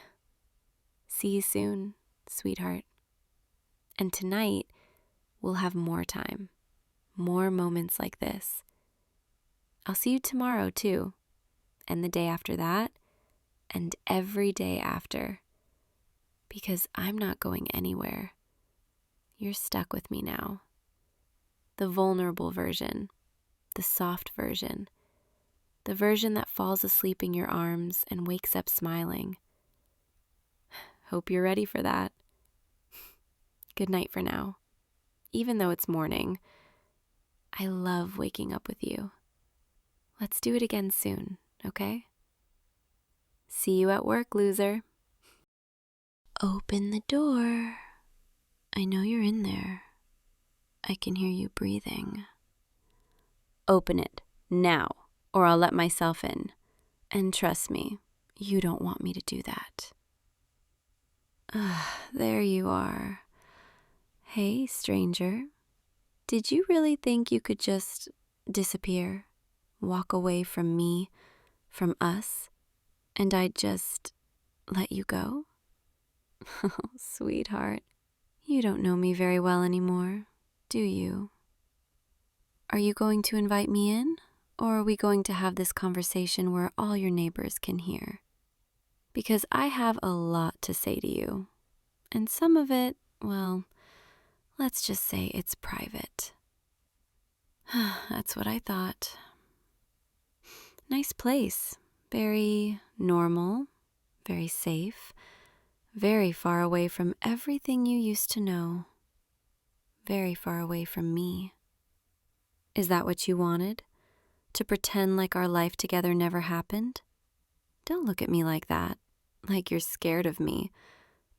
See you soon, sweetheart. And tonight, we'll have more time, more moments like this. I'll see you tomorrow, too, and the day after that, and every day after, because I'm not going anywhere. You're stuck with me now. The vulnerable version, the soft version, the version that falls asleep in your arms and wakes up smiling. Hope you're ready for that. Good night for now. Even though it's morning, I love waking up with you. Let's do it again soon, okay? See you at work, loser. Open the door. I know you're in there. I can hear you breathing. Open it, now, or I'll let myself in. And trust me, you don't want me to do that. There you are. Hey, stranger. Did you really think you could just disappear, walk away from me, from us, and I'd just let you go? Oh, sweetheart, you don't know me very well anymore, do you? Are you going to invite me in, or are we going to have this conversation where all your neighbors can hear? Because I have a lot to say to you, and some of it, let's just say it's private. That's what I thought. Nice place. Very normal, very safe, very far away from everything you used to know. Very far away from me. Is that what you wanted? To pretend like our life together never happened? Don't look at me like that, like you're scared of me.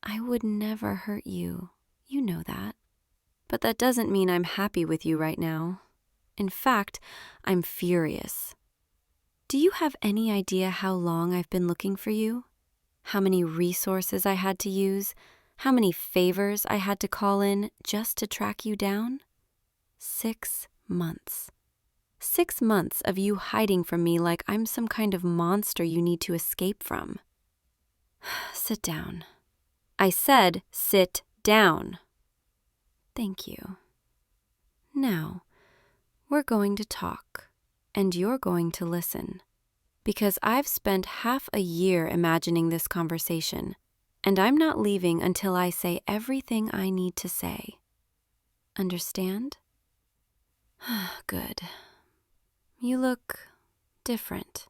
I would never hurt you. You know that. But that doesn't mean I'm happy with you right now. In fact, I'm furious. Do you have any idea how long I've been looking for you? How many resources I had to use? How many favors I had to call in just to track you down? 6 months. 6 months of you hiding from me like I'm some kind of monster you need to escape from. Sit down. I said sit down. Thank you. Now, we're going to talk, and you're going to listen. Because I've spent half a year imagining this conversation, and I'm not leaving until I say everything I need to say. Understand? Good. You look different.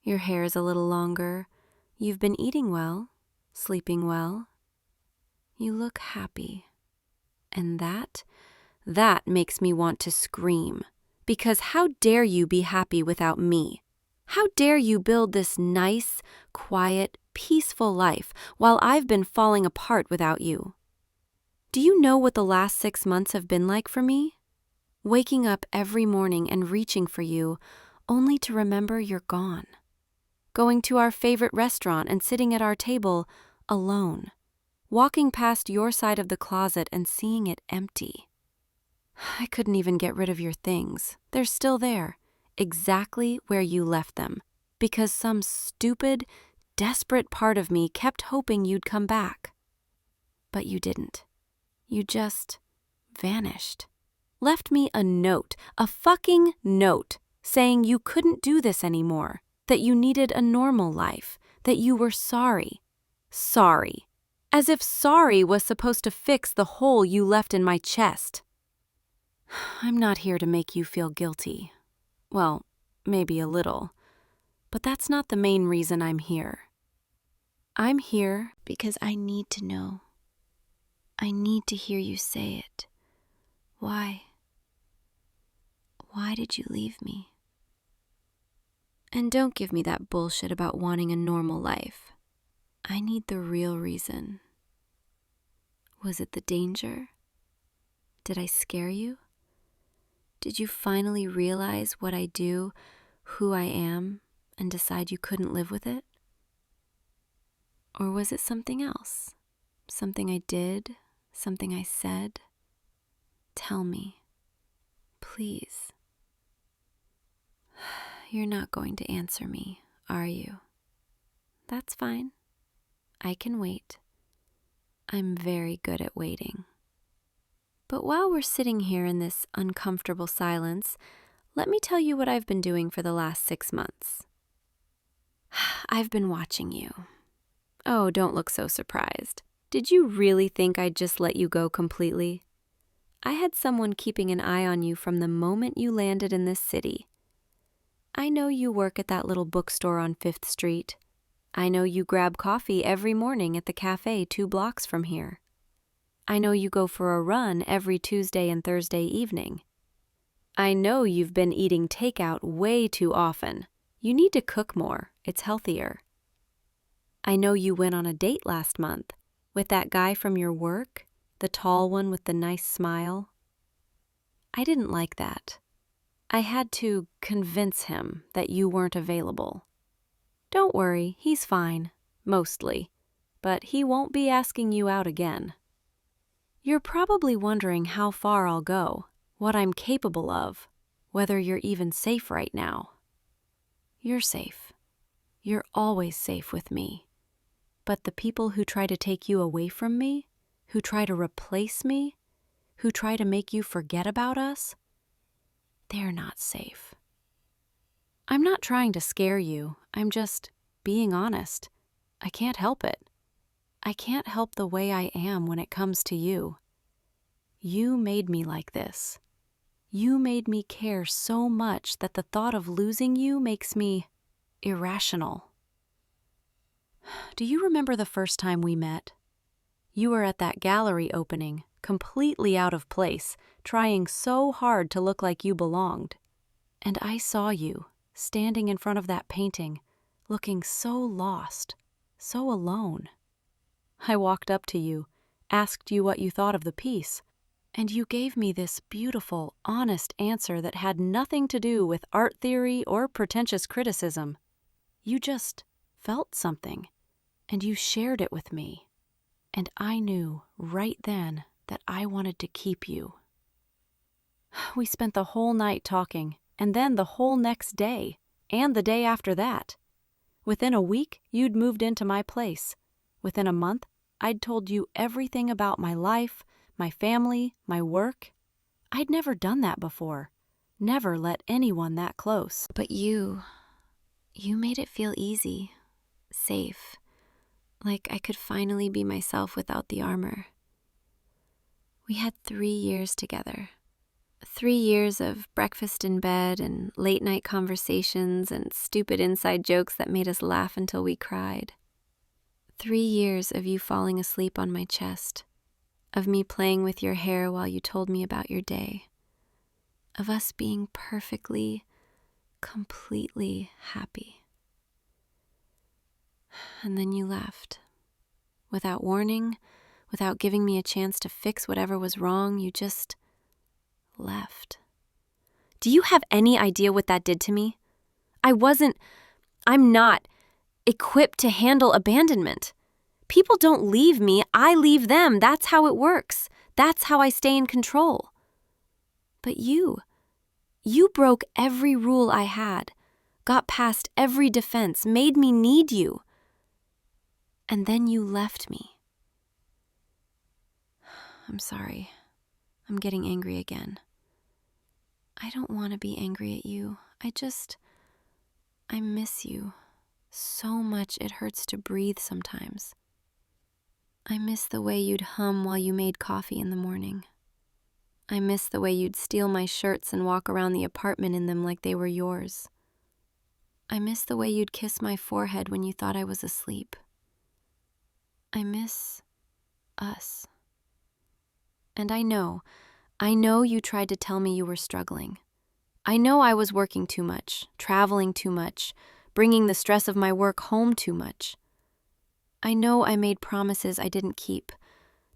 Your hair is a little longer. You've been eating well, sleeping well. You look happy. And that makes me want to scream. Because how dare you be happy without me? How dare you build this nice, quiet, peaceful life while I've been falling apart without you? Do you know what the last 6 months have been like for me? Waking up every morning and reaching for you, only to remember you're gone. Going to our favorite restaurant and sitting at our table alone. Walking past your side of the closet and seeing it empty. I couldn't even get rid of your things. They're still there. Exactly where you left them, because some stupid, desperate part of me kept hoping you'd come back. But you didn't. You just vanished. Left me a note, a fucking note, saying you couldn't do this anymore, that you needed a normal life, that you were sorry. Sorry. As if sorry was supposed to fix the hole you left in my chest. I'm not here to make you feel guilty. Well, maybe a little, but that's not the main reason I'm here. I'm here because I need to know. I need to hear you say it. Why? Why did you leave me? And don't give me that bullshit about wanting a normal life. I need the real reason. Was it the danger? Did I scare you? Did you finally realize what I do, who I am, and decide you couldn't live with it? Or was it something else? Something I did? Something I said? Tell me. Please. You're not going to answer me, are you? That's fine. I can wait. I'm very good at waiting. But while we're sitting here in this uncomfortable silence, let me tell you what I've been doing for the last 6 months. I've been watching you. Oh, don't look so surprised. Did you really think I'd just let you go completely? I had someone keeping an eye on you from the moment you landed in this city. I know you work at that little bookstore on 5th Street. I know you grab coffee every morning at the cafe 2 blocks from here. I know you go for a run every Tuesday and Thursday evening. I know you've been eating takeout way too often. You need to cook more. It's healthier. I know you went on a date last month with that guy from your work, the tall one with the nice smile. I didn't like that. I had to convince him that you weren't available. Don't worry, he's fine, mostly, but he won't be asking you out again. You're probably wondering how far I'll go, what I'm capable of, whether you're even safe right now. You're safe. You're always safe with me. But the people who try to take you away from me, who try to replace me, who try to make you forget about us, they're not safe. I'm not trying to scare you. I'm just being honest. I can't help it. I can't help the way I am when it comes to you. You made me like this. You made me care so much that the thought of losing you makes me irrational. Do you remember the first time we met? You were at that gallery opening, completely out of place, trying so hard to look like you belonged. And I saw you, standing in front of that painting, looking so lost, so alone. I walked up to you, asked you what you thought of the piece. And you gave me this beautiful, honest answer that had nothing to do with art theory or pretentious criticism. You just felt something, and you shared it with me. And I knew right then that I wanted to keep you. We spent the whole night talking, and then the whole next day, and the day after that. Within a week, you'd moved into my place. Within a month, I'd told you everything about my life, my family, my work. I'd never done that before. Never let anyone that close. But you made it feel easy, safe, like I could finally be myself without the armor. We had 3 years together. 3 years of breakfast in bed and late night conversations and stupid inside jokes that made us laugh until we cried. 3 years of you falling asleep on my chest, of me playing with your hair while you told me about your day, of us being perfectly, completely happy. And then you left. Without warning, without giving me a chance to fix whatever was wrong, you just left. Do you have any idea what that did to me? I'm not equipped to handle abandonment. People don't leave me, I leave them. That's how it works. That's how I stay in control. But you broke every rule I had, got past every defense, made me need you. And then you left me. I'm sorry. I'm getting angry again. I don't want to be angry at you. I miss you so much it hurts to breathe sometimes. I miss the way you'd hum while you made coffee in the morning. I miss the way you'd steal my shirts and walk around the apartment in them like they were yours. I miss the way you'd kiss my forehead when you thought I was asleep. I miss us. And I know you tried to tell me you were struggling. I know I was working too much, traveling too much, bringing the stress of my work home too much. I know I made promises I didn't keep,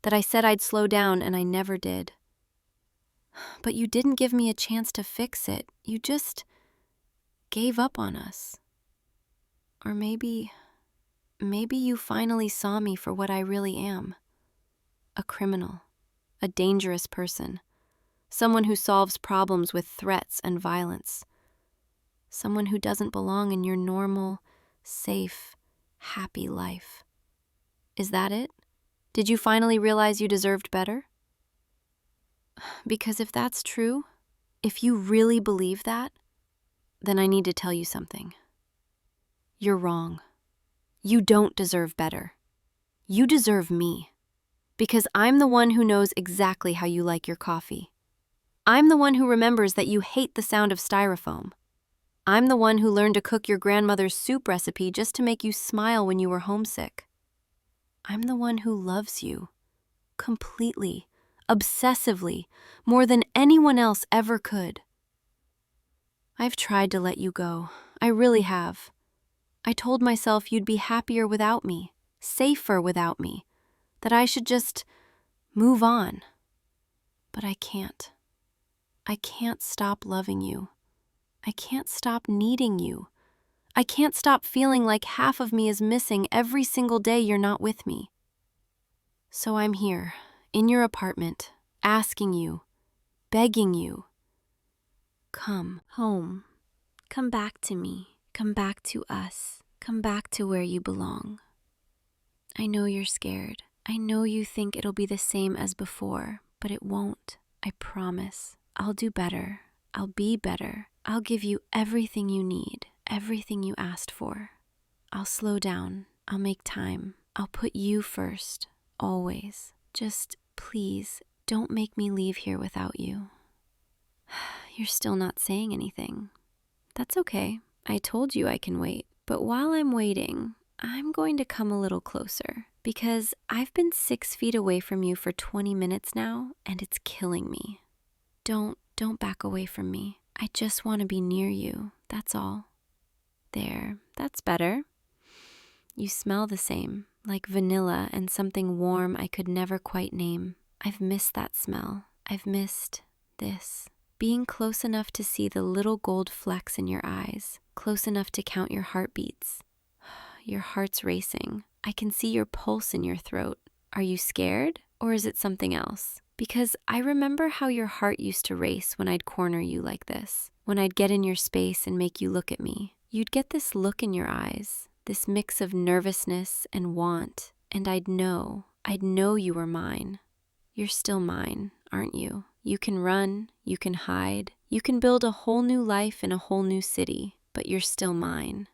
that I said I'd slow down and I never did. But you didn't give me a chance to fix it. You just gave up on us. Or maybe you finally saw me for what I really am. A criminal, a dangerous person. Someone who solves problems with threats and violence. Someone who doesn't belong in your normal, safe, happy life. Is that it? Did you finally realize you deserved better? Because if that's true, if you really believe that, then I need to tell you something. You're wrong. You don't deserve better. You deserve me. Because I'm the one who knows exactly how you like your coffee. I'm the one who remembers that you hate the sound of styrofoam. I'm the one who learned to cook your grandmother's soup recipe just to make you smile when you were homesick. I'm the one who loves you, completely, obsessively, more than anyone else ever could. I've tried to let you go. I really have. I told myself you'd be happier without me, safer without me, that I should just move on. But I can't. I can't stop loving you. I can't stop needing you. I can't stop feeling like half of me is missing every single day you're not with me. So I'm here, in your apartment, asking you, begging you. Come home. Come back to me. Come back to us. Come back to where you belong. I know you're scared. I know you think it'll be the same as before, but it won't. I promise. I'll do better. I'll be better. I'll give you everything you need, everything you asked for. I'll slow down. I'll make time. I'll put you first, always. Just please, don't make me leave here without you. You're still not saying anything. That's okay. I told you I can wait. But while I'm waiting, I'm going to come a little closer because I've been 6 feet away from you for 20 minutes now, and it's killing me. Don't back away from me. I just want to be near you, that's all. There, that's better. You smell the same, like vanilla and something warm I could never quite name. I've missed that smell. I've missed this. Being close enough to see the little gold flecks in your eyes, close enough to count your heartbeats. Your heart's racing. I can see your pulse in your throat. Are you scared, or is it something else? Because I remember how your heart used to race when I'd corner you like this, when I'd get in your space and make you look at me. You'd get this look in your eyes, this mix of nervousness and want, and I'd know you were mine. You're still mine, aren't you? You can run, you can hide, you can build a whole new life in a whole new city, but you're still mine.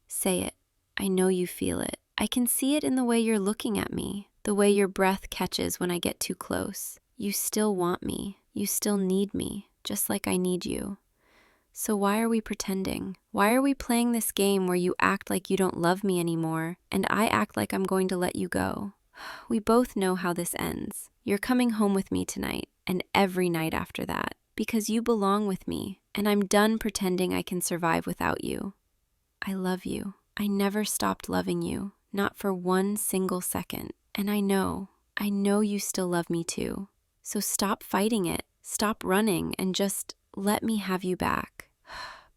Say it. I know you feel it. I can see it in the way you're looking at me, the way your breath catches when I get too close. You still want me. You still need me, just like I need you. So why are we pretending? Why are we playing this game where you act like you don't love me anymore, and I act like I'm going to let you go? We both know how this ends. You're coming home with me tonight, and every night after that, because you belong with me, and I'm done pretending I can survive without you. I love you. I never stopped loving you, not for one single second. And I know you still love me too. So stop fighting it, stop running, and just let me have you back.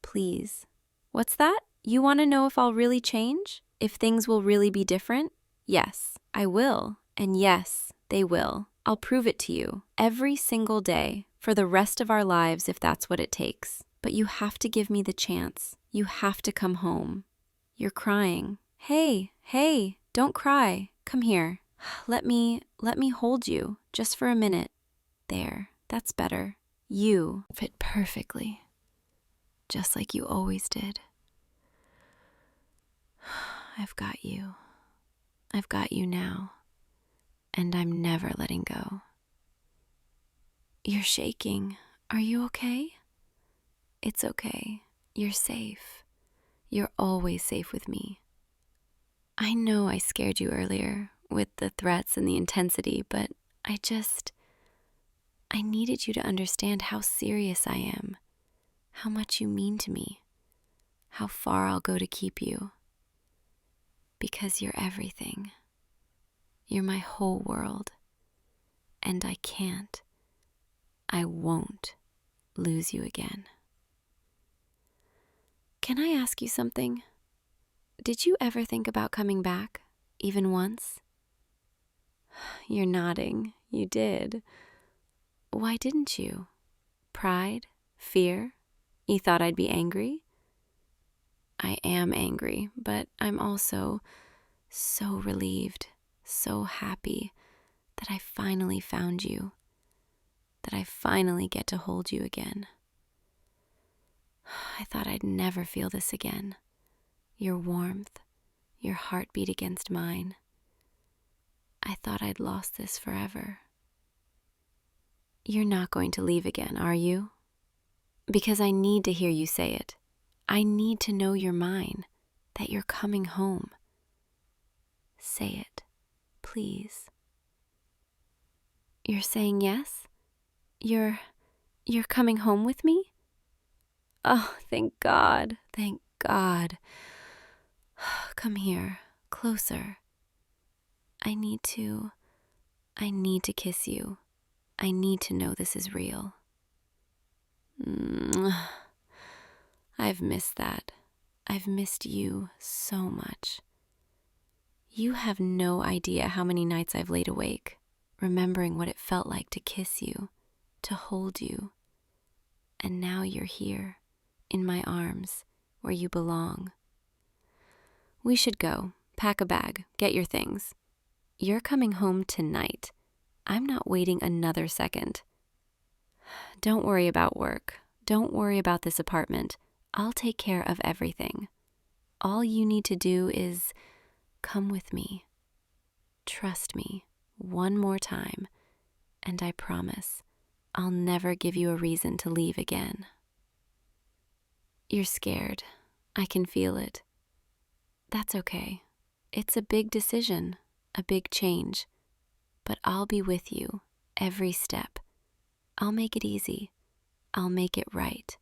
Please. What's that? You want to know if I'll really change? If things will really be different? Yes, I will. And yes, they will. I'll prove it to you every single day for the rest of our lives if that's what it takes. But you have to give me the chance. You have to come home. You're crying. Hey, don't cry. Come here. Let me hold you just for a minute. There, that's better. You fit perfectly, just like you always did. I've got you. I've got you now, and I'm never letting go. You're shaking. Are you okay? It's okay. You're safe. You're always safe with me. I know I scared you earlier with the threats and the intensity, but I needed you to understand how serious I am, how much you mean to me, how far I'll go to keep you. Because you're everything. You're my whole world. And I won't lose you again. Can I ask you something? Did you ever think about coming back, even once? You're nodding. You did. Why didn't you? Pride? Fear? You thought I'd be angry? I am angry, but I'm also so relieved, so happy that I finally found you, that I finally get to hold you again. I thought I'd never feel this again. Your warmth, your heartbeat against mine. I thought I'd lost this forever. You're not going to leave again, are you? Because I need to hear you say it. I need to know you're mine, that you're coming home. Say it, please. You're saying yes? You're coming home with me? Oh, thank God, thank God. Come here, closer. I need to kiss you. I need to know this is real. I've missed that. I've missed you so much. You have no idea how many nights I've laid awake, remembering what it felt like to kiss you, to hold you. And now you're here, in my arms, where you belong. We should go. Pack a bag. Get your things. You're coming home tonight. I'm not waiting another second. Don't worry about work. Don't worry about this apartment. I'll take care of everything. All you need to do is come with me. Trust me one more time, and I promise I'll never give you a reason to leave again. You're scared. I can feel it. That's okay. It's a big decision, a big change, but I'll be with you every step. I'll make it easy. I'll make it right.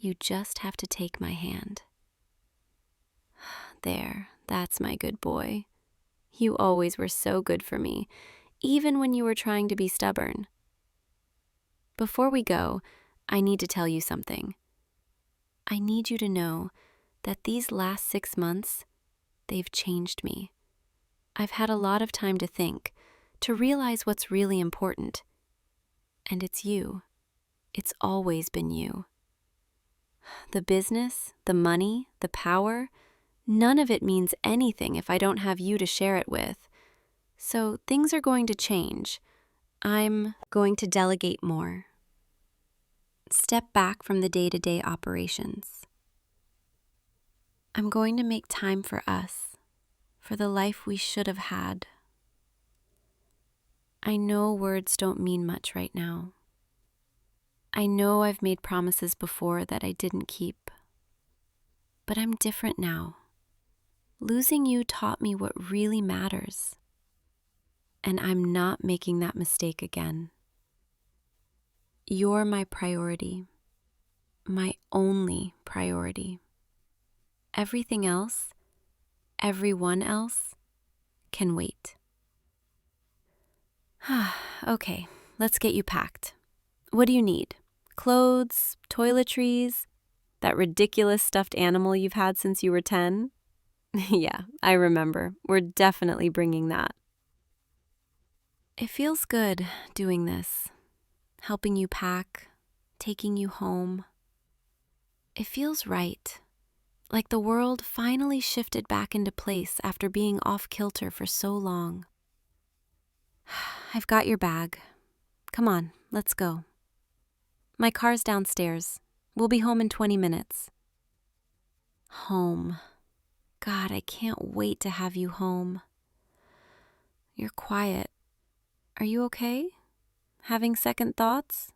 You just have to take my hand. There, that's my good boy. You always were so good for me, even when you were trying to be stubborn. Before we go, I need to tell you something. I need you to know that these last 6 months, they've changed me. I've had a lot of time to think, to realize what's really important. And it's you. It's always been you. The business, the money, the power, none of it means anything if I don't have you to share it with. So things are going to change. I'm going to delegate more. Step back from the day-to-day operations. I'm going to make time for us, for the life we should have had. I know words don't mean much right now. I know I've made promises before that I didn't keep. But I'm different now. Losing you taught me what really matters. And I'm not making that mistake again. You're my priority. My only priority. Everything else, everyone else, can wait. Okay, let's get you packed. What do you need? Clothes, toiletries, that ridiculous stuffed animal you've had since you were 10? Yeah, I remember. We're definitely bringing that. It feels good doing this, helping you pack, taking you home. It feels right, like the world finally shifted back into place after being off kilter for so long. I've got your bag. Come on, let's go. My car's downstairs. We'll be home in 20 minutes. Home. God, I can't wait to have you home. You're quiet. Are you okay? Having second thoughts?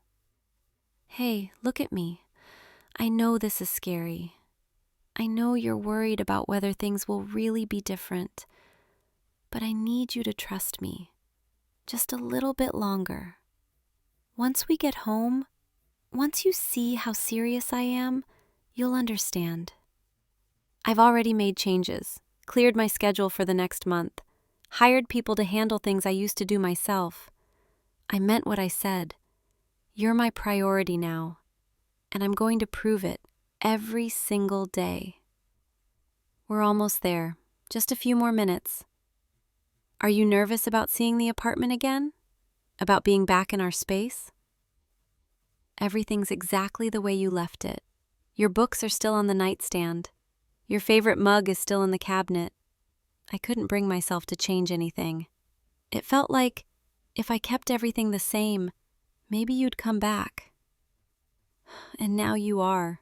Hey, look at me. I know this is scary. I know you're worried about whether things will really be different. But I need you to trust me. Just a little bit longer. Once we get home, once you see how serious I am, you'll understand. I've already made changes, cleared my schedule for the next month, hired people to handle things I used to do myself. I meant what I said. You're my priority now, and I'm going to prove it every single day. We're almost there. Just a few more minutes. Are you nervous about seeing the apartment again? About being back in our space? Everything's exactly the way you left it. Your books are still on the nightstand. Your favorite mug is still in the cabinet. I couldn't bring myself to change anything. It felt like if I kept everything the same, maybe you'd come back. And now you are.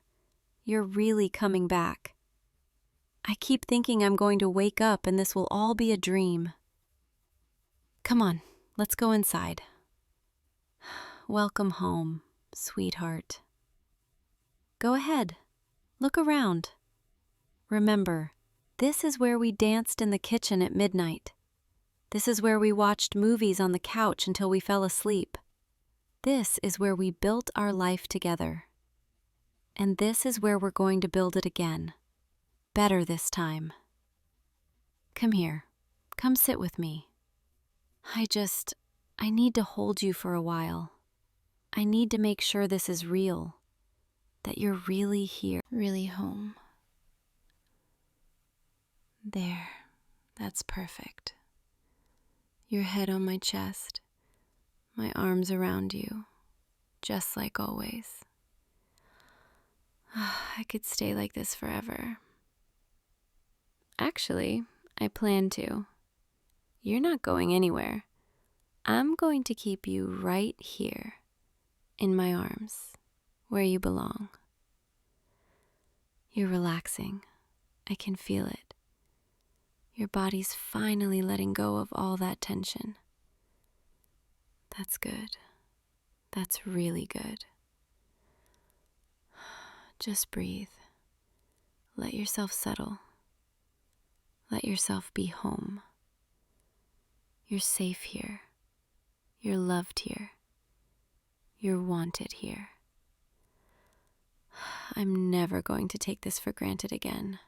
You're really coming back. I keep thinking I'm going to wake up and this will all be a dream. Come on, let's go inside. Welcome home, sweetheart. Go ahead, look around. Remember, this is where we danced in the kitchen at midnight. This is where we watched movies on the couch until we fell asleep. This is where we built our life together. And this is where we're going to build it again. Better this time. Come here. Come sit with me. I need to hold you for a while. I need to make sure this is real. That you're really here. Really home. There. That's perfect. Your head on my chest. My arms around you. Just like always. I could stay like this forever. Actually, I plan to. You're not going anywhere. I'm going to keep you right here, in my arms, where you belong. You're relaxing. I can feel it. Your body's finally letting go of all that tension. That's good. That's really good. Just breathe. Let yourself settle. Let yourself be home. You're safe here. You're loved here. You're wanted here. I'm never going to take this for granted again.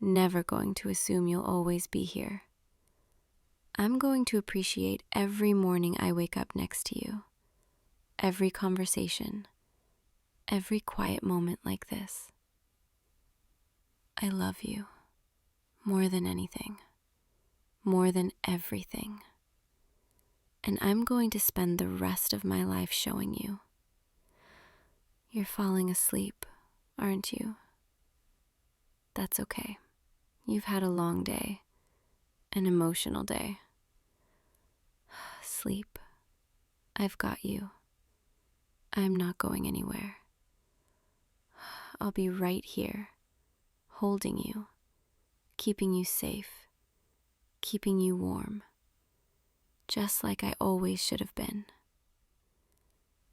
Never going to assume you'll always be here. I'm going to appreciate every morning I wake up next to you. every conversation, every quiet moment like this. I love you more than anything, more than everything. And I'm going to spend the rest of my life showing you. You're falling asleep, aren't you? That's okay. You've had a long day, an emotional day. Sleep. I've got you. I'm not going anywhere. I'll be right here, holding you, keeping you safe, keeping you warm, just like I always should have been.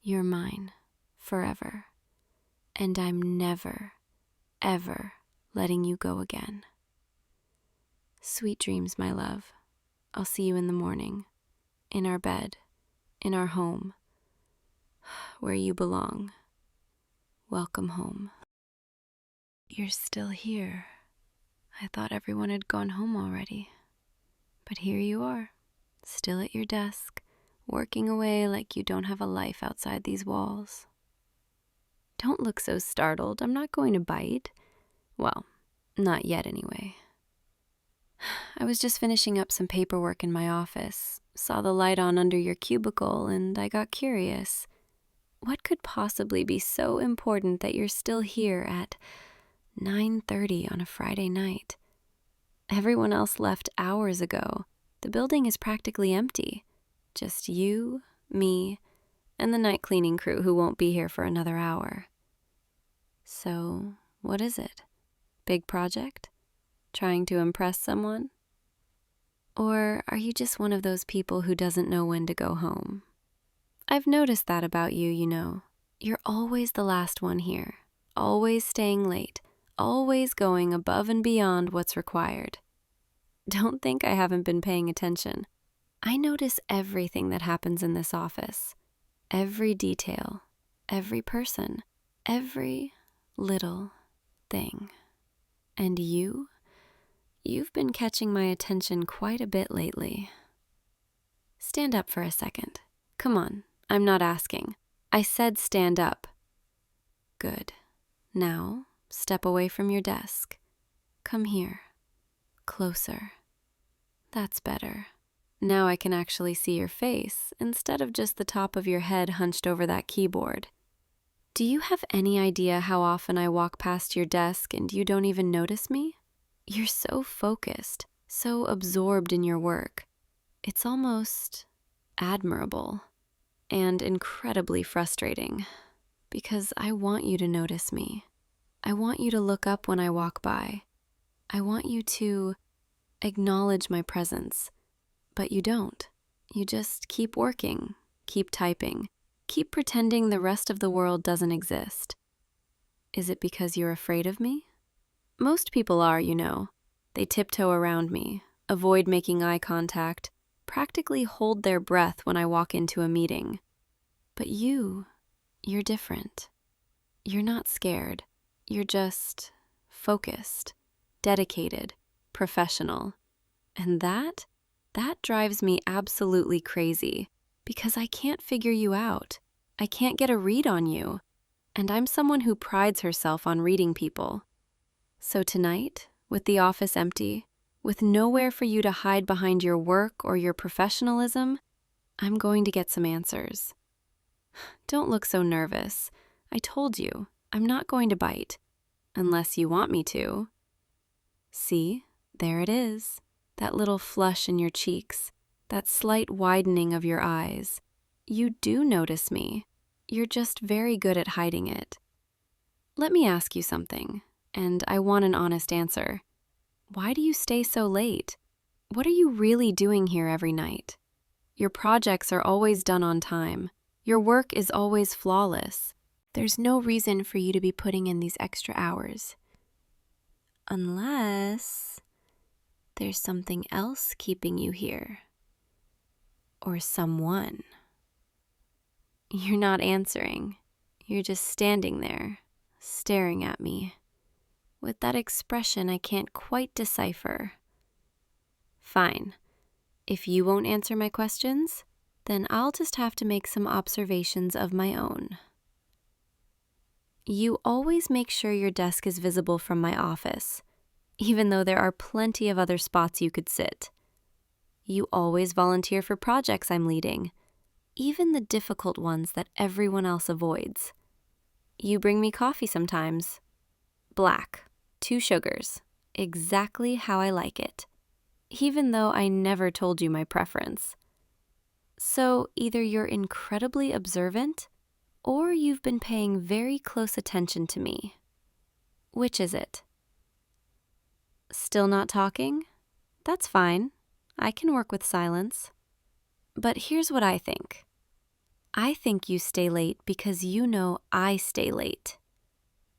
You're mine, forever, and I'm never, ever letting you go again. Sweet dreams, my love. I'll see you in the morning, in our bed, in our home, where you belong. Welcome home. You're still here. I thought everyone had gone home already. But here you are, still at your desk, working away like you don't have a life outside these walls. Don't look so startled. I'm not going to bite. Well, not yet anyway. I was just finishing up some paperwork in my office, saw the light on under your cubicle, and I got curious. What could possibly be so important that you're still here at 9:30 on a Friday night? Everyone else left hours ago. The building is practically empty. Just you, me, and the night cleaning crew who won't be here for another hour. So, what is it? Big project? Trying to impress someone? Or are you just one of those people who doesn't know when to go home? I've noticed that about you, you know. You're always the last one here, always staying late, always going above and beyond what's required. Don't think I haven't been paying attention. I notice everything that happens in this office. Every detail, every person, every little thing. And you've been catching my attention quite a bit lately. Stand up for a second. Come on, I'm not asking. I said stand up. Good. Now, step away from your desk. Come here. Closer. That's better. Now I can actually see your face instead of just the top of your head hunched over that keyboard. Do you have any idea how often I walk past your desk and you don't even notice me? You're so focused, so absorbed in your work. It's almost admirable and incredibly frustrating because I want you to notice me. I want you to look up when I walk by. I want you to acknowledge my presence, but you don't. You just keep working, keep typing, keep pretending the rest of the world doesn't exist. Is it because you're afraid of me? Most people are, you know. They tiptoe around me, avoid making eye contact, practically hold their breath when I walk into a meeting. But you're different. You're not scared. You're just focused, dedicated, professional. And that drives me absolutely crazy because I can't figure you out. I can't get a read on you. And I'm someone who prides herself on reading people. So tonight, with the office empty, with nowhere for you to hide behind your work or your professionalism, I'm going to get some answers. Don't look so nervous. I told you, I'm not going to bite. Unless you want me to. See, there it is. That little flush in your cheeks, that slight widening of your eyes. You do notice me. You're just very good at hiding it. Let me ask you something, and I want an honest answer. Why do you stay so late? What are you really doing here every night? Your projects are always done on time. Your work is always flawless. There's no reason for you to be putting in these extra hours. Unless there's something else keeping you here. Or someone. You're not answering. You're just standing there, staring at me, with that expression I can't quite decipher. Fine. If you won't answer my questions, Then I'll just have to make some observations of my own. You always make sure your desk is visible from my office, even though there are plenty of other spots you could sit. You always volunteer for projects I'm leading, even the difficult ones that everyone else avoids. You bring me coffee sometimes. Black, 2 sugars, exactly how I like it, even though I never told you my preference. So either you're incredibly observant, or you've been paying very close attention to me. Which is it? Still not talking? That's fine. I can work with silence. But here's what I think. I think you stay late because you know I stay late.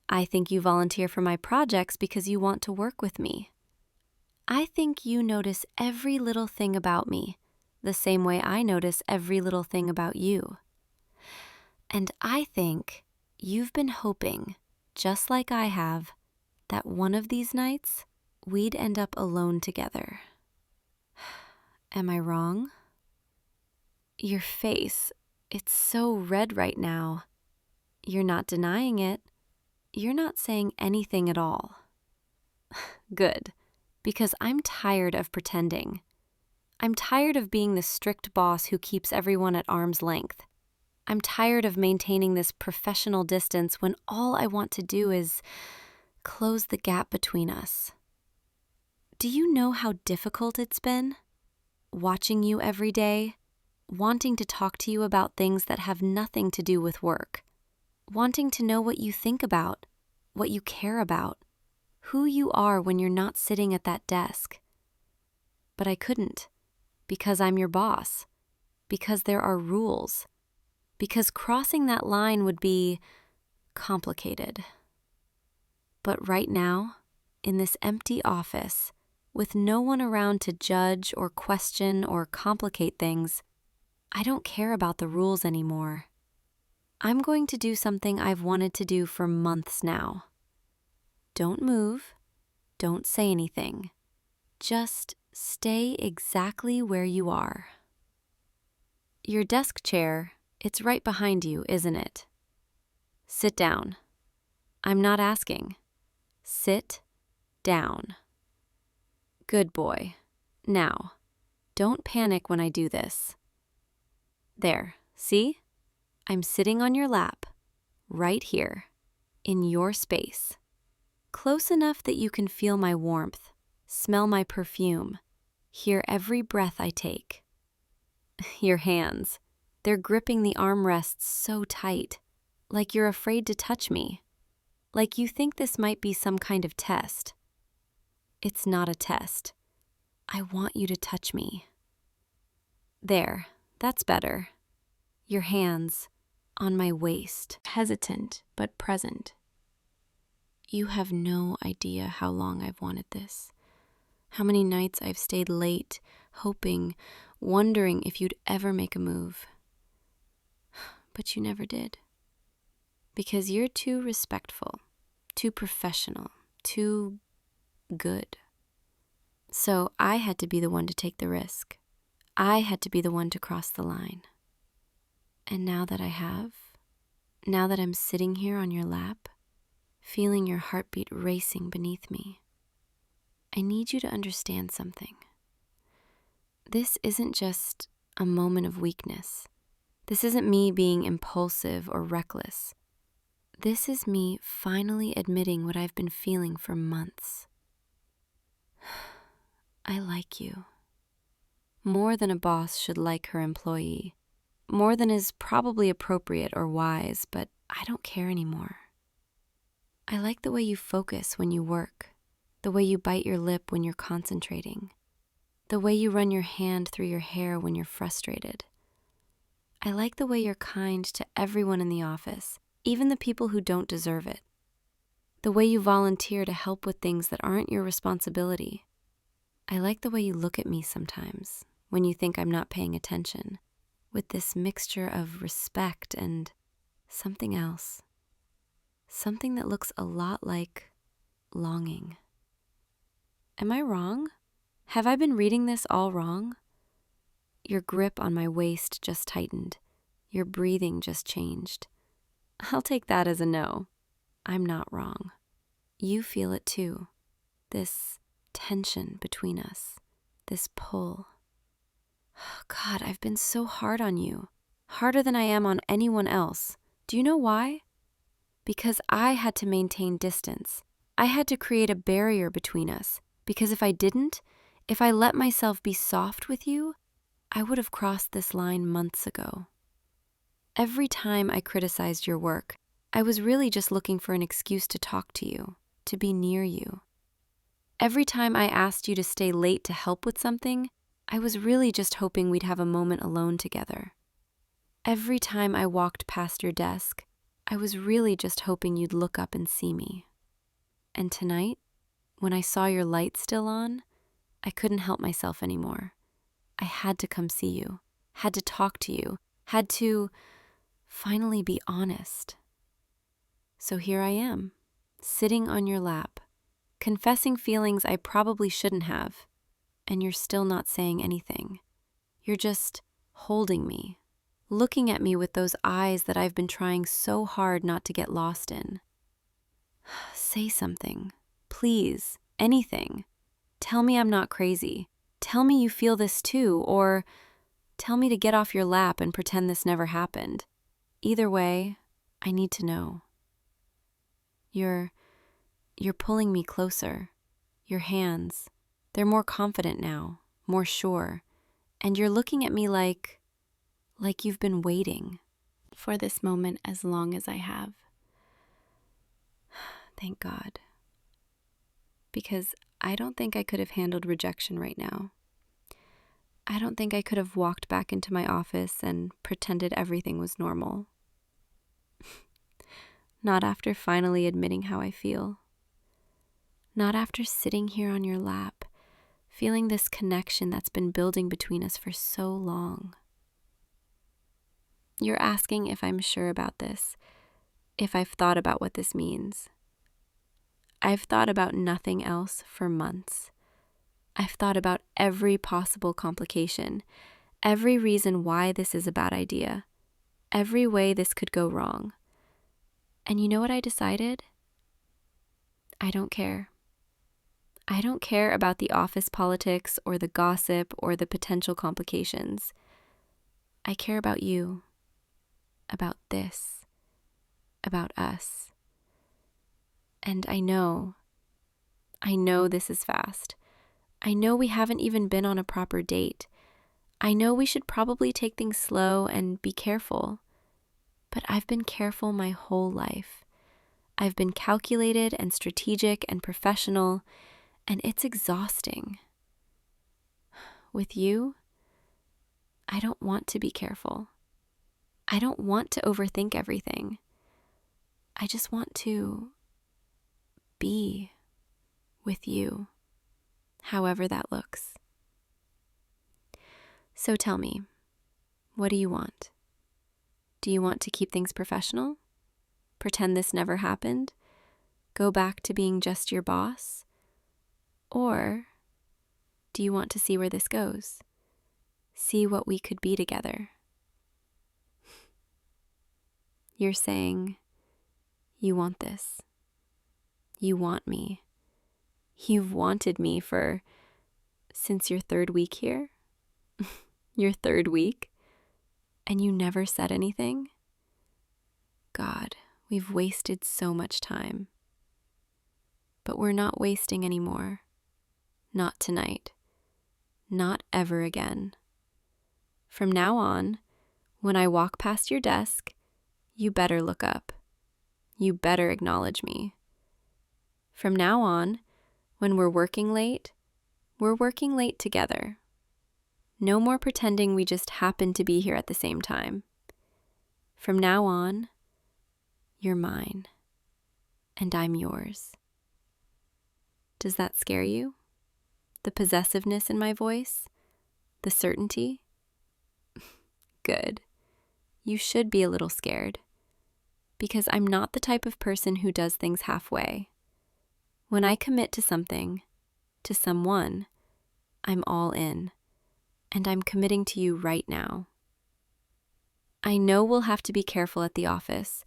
I think you volunteer for my projects because you want to work with me. I think you notice every little thing about me, the same way I notice every little thing about you. And I think you've been hoping, just like I have, that one of these nights we'd end up alone together. Am I wrong? Your face, it's so red right now. You're not denying it. You're not saying anything at all. Good, because I'm tired of pretending. I'm tired of being the strict boss who keeps everyone at arm's length. I'm tired of maintaining this professional distance when all I want to do is close the gap between us. Do you know how difficult it's been? Watching you every day, wanting to talk to you about things that have nothing to do with work, wanting to know what you think about, what you care about, who you are when you're not sitting at that desk. But I couldn't, because I'm your boss, because there are rules, because crossing that line would be complicated. But right now, in this empty office, with no one around to judge or question or complicate things, I don't care about the rules anymore. I'm going to do something I've wanted to do for months now. Don't move. Don't say anything. Just stay exactly where you are. Your desk chair, it's right behind you, isn't it? Sit down. I'm not asking. Sit down. Good boy. Now, don't panic when I do this. There, see? I'm sitting on your lap, right here, in your space. Close enough that you can feel my warmth, smell my perfume, hear every breath I take. Your hands, they're gripping the armrests so tight, like you're afraid to touch me, like you think this might be some kind of test. It's not a test. I want you to touch me. There, that's better. Your hands on my waist, hesitant but present. You have no idea how long I've wanted this. How many nights I've stayed late, hoping, wondering if you'd ever make a move. But you never did. Because you're too respectful, too professional, too good. So I had to be the one to take the risk. I had to be the one to cross the line. And now that I have, now that I'm sitting here on your lap, feeling your heartbeat racing beneath me, I need you to understand something. This isn't just a moment of weakness. This isn't me being impulsive or reckless. This is me finally admitting what I've been feeling for months. I like you. More than a boss should like her employee. More than is probably appropriate or wise, but I don't care anymore. I like the way you focus when you work, the way you bite your lip when you're concentrating, the way you run your hand through your hair when you're frustrated. I like the way you're kind to everyone in the office, even the people who don't deserve it. The way you volunteer to help with things that aren't your responsibility. I like the way you look at me sometimes when you think I'm not paying attention, with this mixture of respect and something else. Something that looks a lot like longing. Am I wrong? Have I been reading this all wrong? Your grip on my waist just tightened. Your breathing just changed. I'll take that as a no. I'm not wrong. You feel it too. This tension between us. This pull. God, I've been so hard on you. Harder than I am on anyone else. Do you know why? Because I had to maintain distance. I had to create a barrier between us. Because if I didn't, if I let myself be soft with you, I would have crossed this line months ago. Every time I criticized your work, I was really just looking for an excuse to talk to you, to be near you. Every time I asked you to stay late to help with something, I was really just hoping we'd have a moment alone together. Every time I walked past your desk, I was really just hoping you'd look up and see me. And tonight, when I saw your light still on, I couldn't help myself anymore. I had to come see you, had to talk to you, had to finally be honest. So here I am, sitting on your lap, confessing feelings I probably shouldn't have, and you're still not saying anything. You're just holding me, looking at me with those eyes that I've been trying so hard not to get lost in. Say something, please, anything. Tell me I'm not crazy. Tell me you feel this too, or tell me to get off your lap and pretend this never happened. Either way, I need to know. You're pulling me closer. Your hands, they're more confident now, more sure. And you're looking at me like you've been waiting for this moment as long as I have. Thank God. Because I don't think I could have handled rejection right now. I don't think I could have walked back into my office and pretended everything was normal. Not after finally admitting how I feel. Not after sitting here on your lap, feeling this connection that's been building between us for so long. You're asking if I'm sure about this, if I've thought about what this means. I've thought about nothing else for months. I've thought about every possible complication, every reason why this is a bad idea, every way this could go wrong. And you know what I decided? I don't care. I don't care about the office politics or the gossip or the potential complications. I care about you, about this, about us. And I know this is fast. I know we haven't even been on a proper date. I know we should probably take things slow and be careful. But I've been careful my whole life. I've been calculated and strategic and professional, and it's exhausting. With you, I don't want to be careful. I don't want to overthink everything. I just want to be with you, however that looks. So tell me, what do you want? Do you want to keep things professional? Pretend this never happened? Go back to being just your boss? Or do you want to see where this goes? See what we could be together? You're saying you want this. You want me. You've wanted me since your third week here? Your third week? And you never said anything? God, we've wasted so much time. But we're not wasting anymore. Not tonight. Not ever again. From now on, when I walk past your desk, you better look up. You better acknowledge me. From now on, when we're working late together. No more pretending we just happen to be here at the same time. From now on, you're mine, and I'm yours. Does that scare you? The possessiveness in my voice? The certainty? Good. You should be a little scared, because I'm not the type of person who does things halfway. When I commit to something, to someone, I'm all in. and I'm committing to you right now. I know we'll have to be careful at the office.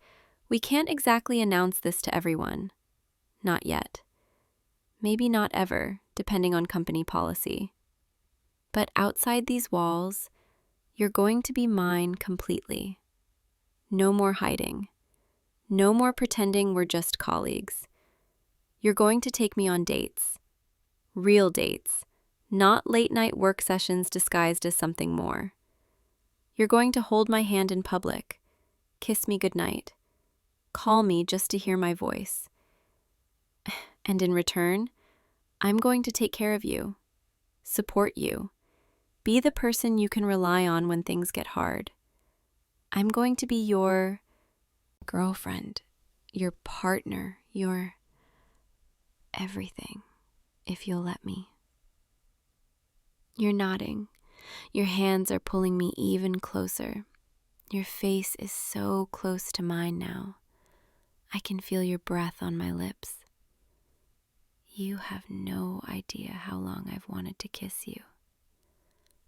We can't exactly announce this to everyone. Not yet. Maybe not ever, depending on company policy. But outside these walls, you're going to be mine completely. No more hiding. No more pretending we're just colleagues. You're going to take me on dates. Real dates. Not late-night work sessions disguised as something more. You're going to hold my hand in public, kiss me goodnight, call me just to hear my voice. And in return, I'm going to take care of you, support you, be the person you can rely on when things get hard. I'm going to be your girlfriend, your partner, your everything, if you'll let me. You're nodding. Your hands are pulling me even closer. Your face is so close to mine now. I can feel your breath on my lips. You have no idea how long I've wanted to kiss you.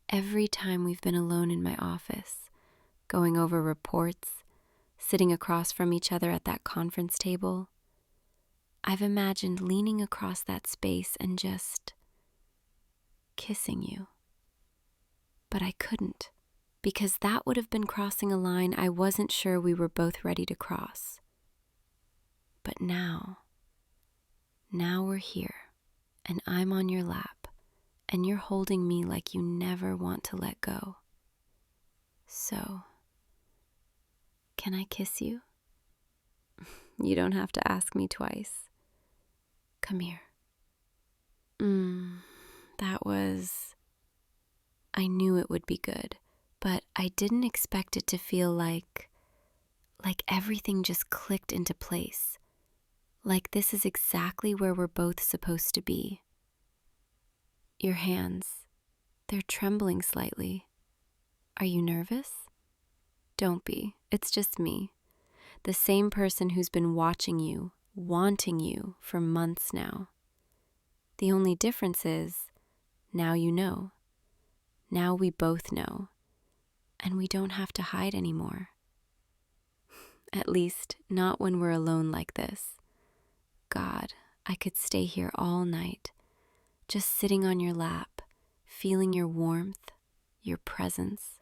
Every time we've been alone in my office, going over reports, sitting across from each other at that conference table, I've imagined leaning across that space and just kissing you. But I couldn't, because that would have been crossing a line I wasn't sure we were both ready to cross. But now we're here, and I'm on your lap, and you're holding me like you never want to let go. So, can I kiss you? You don't have to ask me twice. Come here. That was... I knew it would be good, but I didn't expect it to feel like everything just clicked into place. Like this is exactly where we're both supposed to be. Your hands, they're trembling slightly. Are you nervous? Don't be. It's just me. The same person who's been watching you, wanting you for months now. The only difference is, now you know. Now we both know. And we don't have to hide anymore. At least, not when we're alone like this. God, I could stay here all night, just sitting on your lap, feeling your warmth, your presence.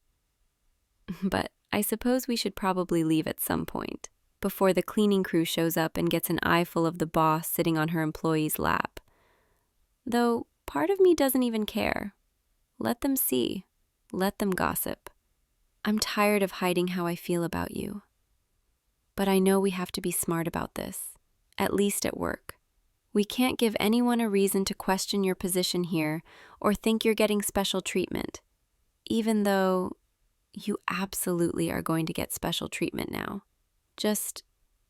But I suppose we should probably leave at some point, before the cleaning crew shows up and gets an eyeful of the boss sitting on her employee's lap. Though part of me doesn't even care. Let them see. Let them gossip. I'm tired of hiding how I feel about you. But I know we have to be smart about this, at least at work. We can't give anyone a reason to question your position here or think you're getting special treatment, even though you absolutely are going to get special treatment now. Just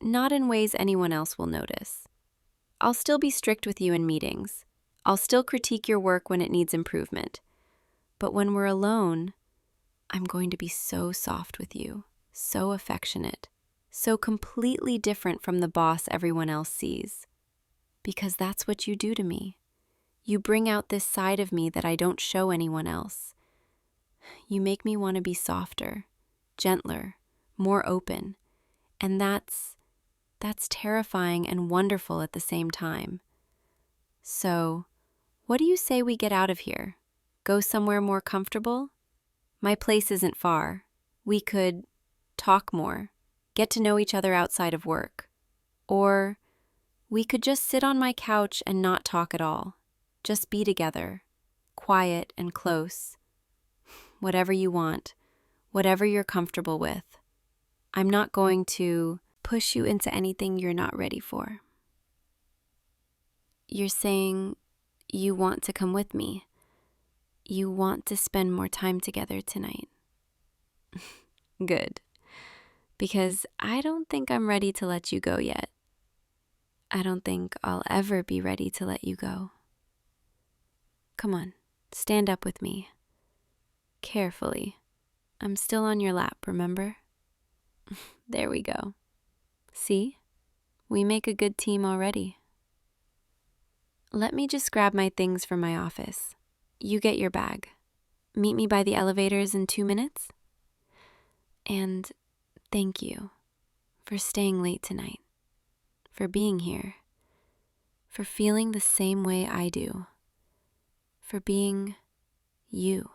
not in ways anyone else will notice. I'll still be strict with you in meetings. I'll still critique your work when it needs improvement. But when we're alone, I'm going to be so soft with you, so affectionate, so completely different from the boss everyone else sees. Because that's what you do to me. You bring out this side of me that I don't show anyone else. You make me want to be softer, gentler, more open. And that's terrifying and wonderful at the same time. So, what do you say we get out of here? Go somewhere more comfortable? My place isn't far. We could talk more, get to know each other outside of work. Or we could just sit on my couch and not talk at all. Just be together, quiet and close. Whatever you want, whatever you're comfortable with. I'm not going to push you into anything you're not ready for. You're saying you want to come with me. You want to spend more time together tonight. Good. Because I don't think I'm ready to let you go yet. I don't think I'll ever be ready to let you go. Come on, stand up with me. Carefully. I'm still on your lap, remember? There we go. See? We make a good team already. Let me just grab my things from my office. You get your bag. Meet me by the elevators in 2 minutes? And thank you for staying late tonight, for being here, for feeling the same way I do, for being you.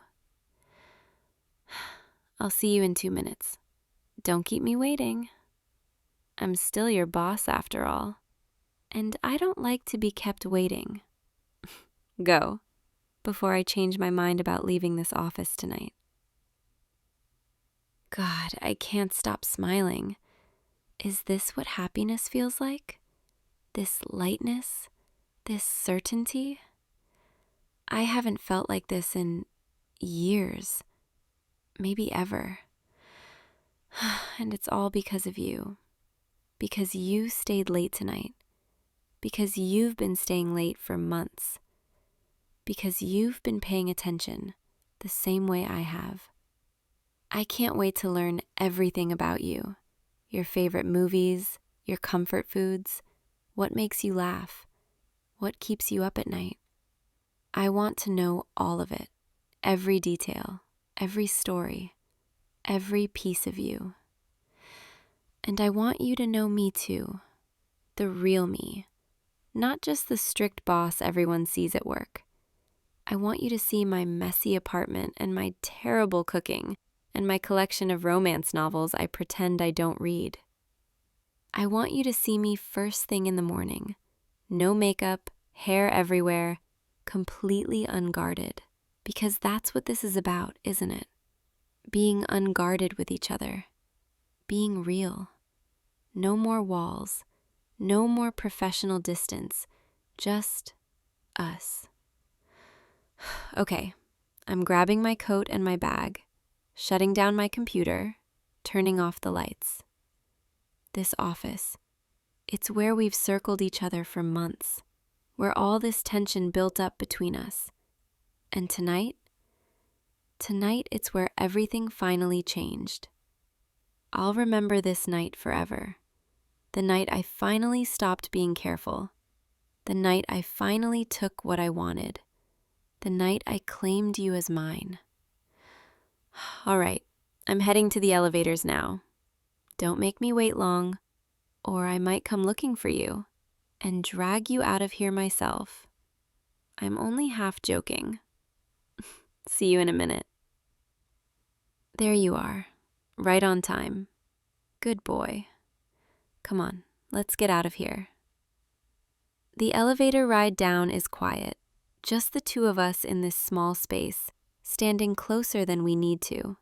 I'll see you in 2 minutes. Don't keep me waiting. I'm still your boss after all, and I don't like to be kept waiting. Go, before I change my mind about leaving this office tonight. God, I can't stop smiling. Is this what happiness feels like? This lightness? This certainty? I haven't felt like this in years, maybe ever. And it's all because of you. Because you stayed late tonight. Because you've been staying late for months. Because you've been paying attention the same way I have. I can't wait to learn everything about you. Your favorite movies, your comfort foods, what makes you laugh, what keeps you up at night. I want to know all of it, every detail, every story, every piece of you. And I want you to know me too, the real me, not just the strict boss everyone sees at work. I want you to see my messy apartment and my terrible cooking and my collection of romance novels I pretend I don't read. I want you to see me first thing in the morning, no makeup, hair everywhere, completely unguarded, because that's what this is about, isn't it? Being unguarded with each other, being real. No more walls, no more professional distance, just us. Okay, I'm grabbing my coat and my bag, shutting down my computer, turning off the lights. This office, it's where we've circled each other for months, where all this tension built up between us. And tonight it's where everything finally changed. I'll remember this night forever. The night I finally stopped being careful. The night I finally took what I wanted. The night I claimed you as mine. All right, I'm heading to the elevators now. Don't make me wait long, or I might come looking for you and drag you out of here myself. I'm only half joking. See you in a minute. There you are, right on time. Good boy. Come on, let's get out of here. The elevator ride down is quiet, just the two of us in this small space, standing closer than we need to.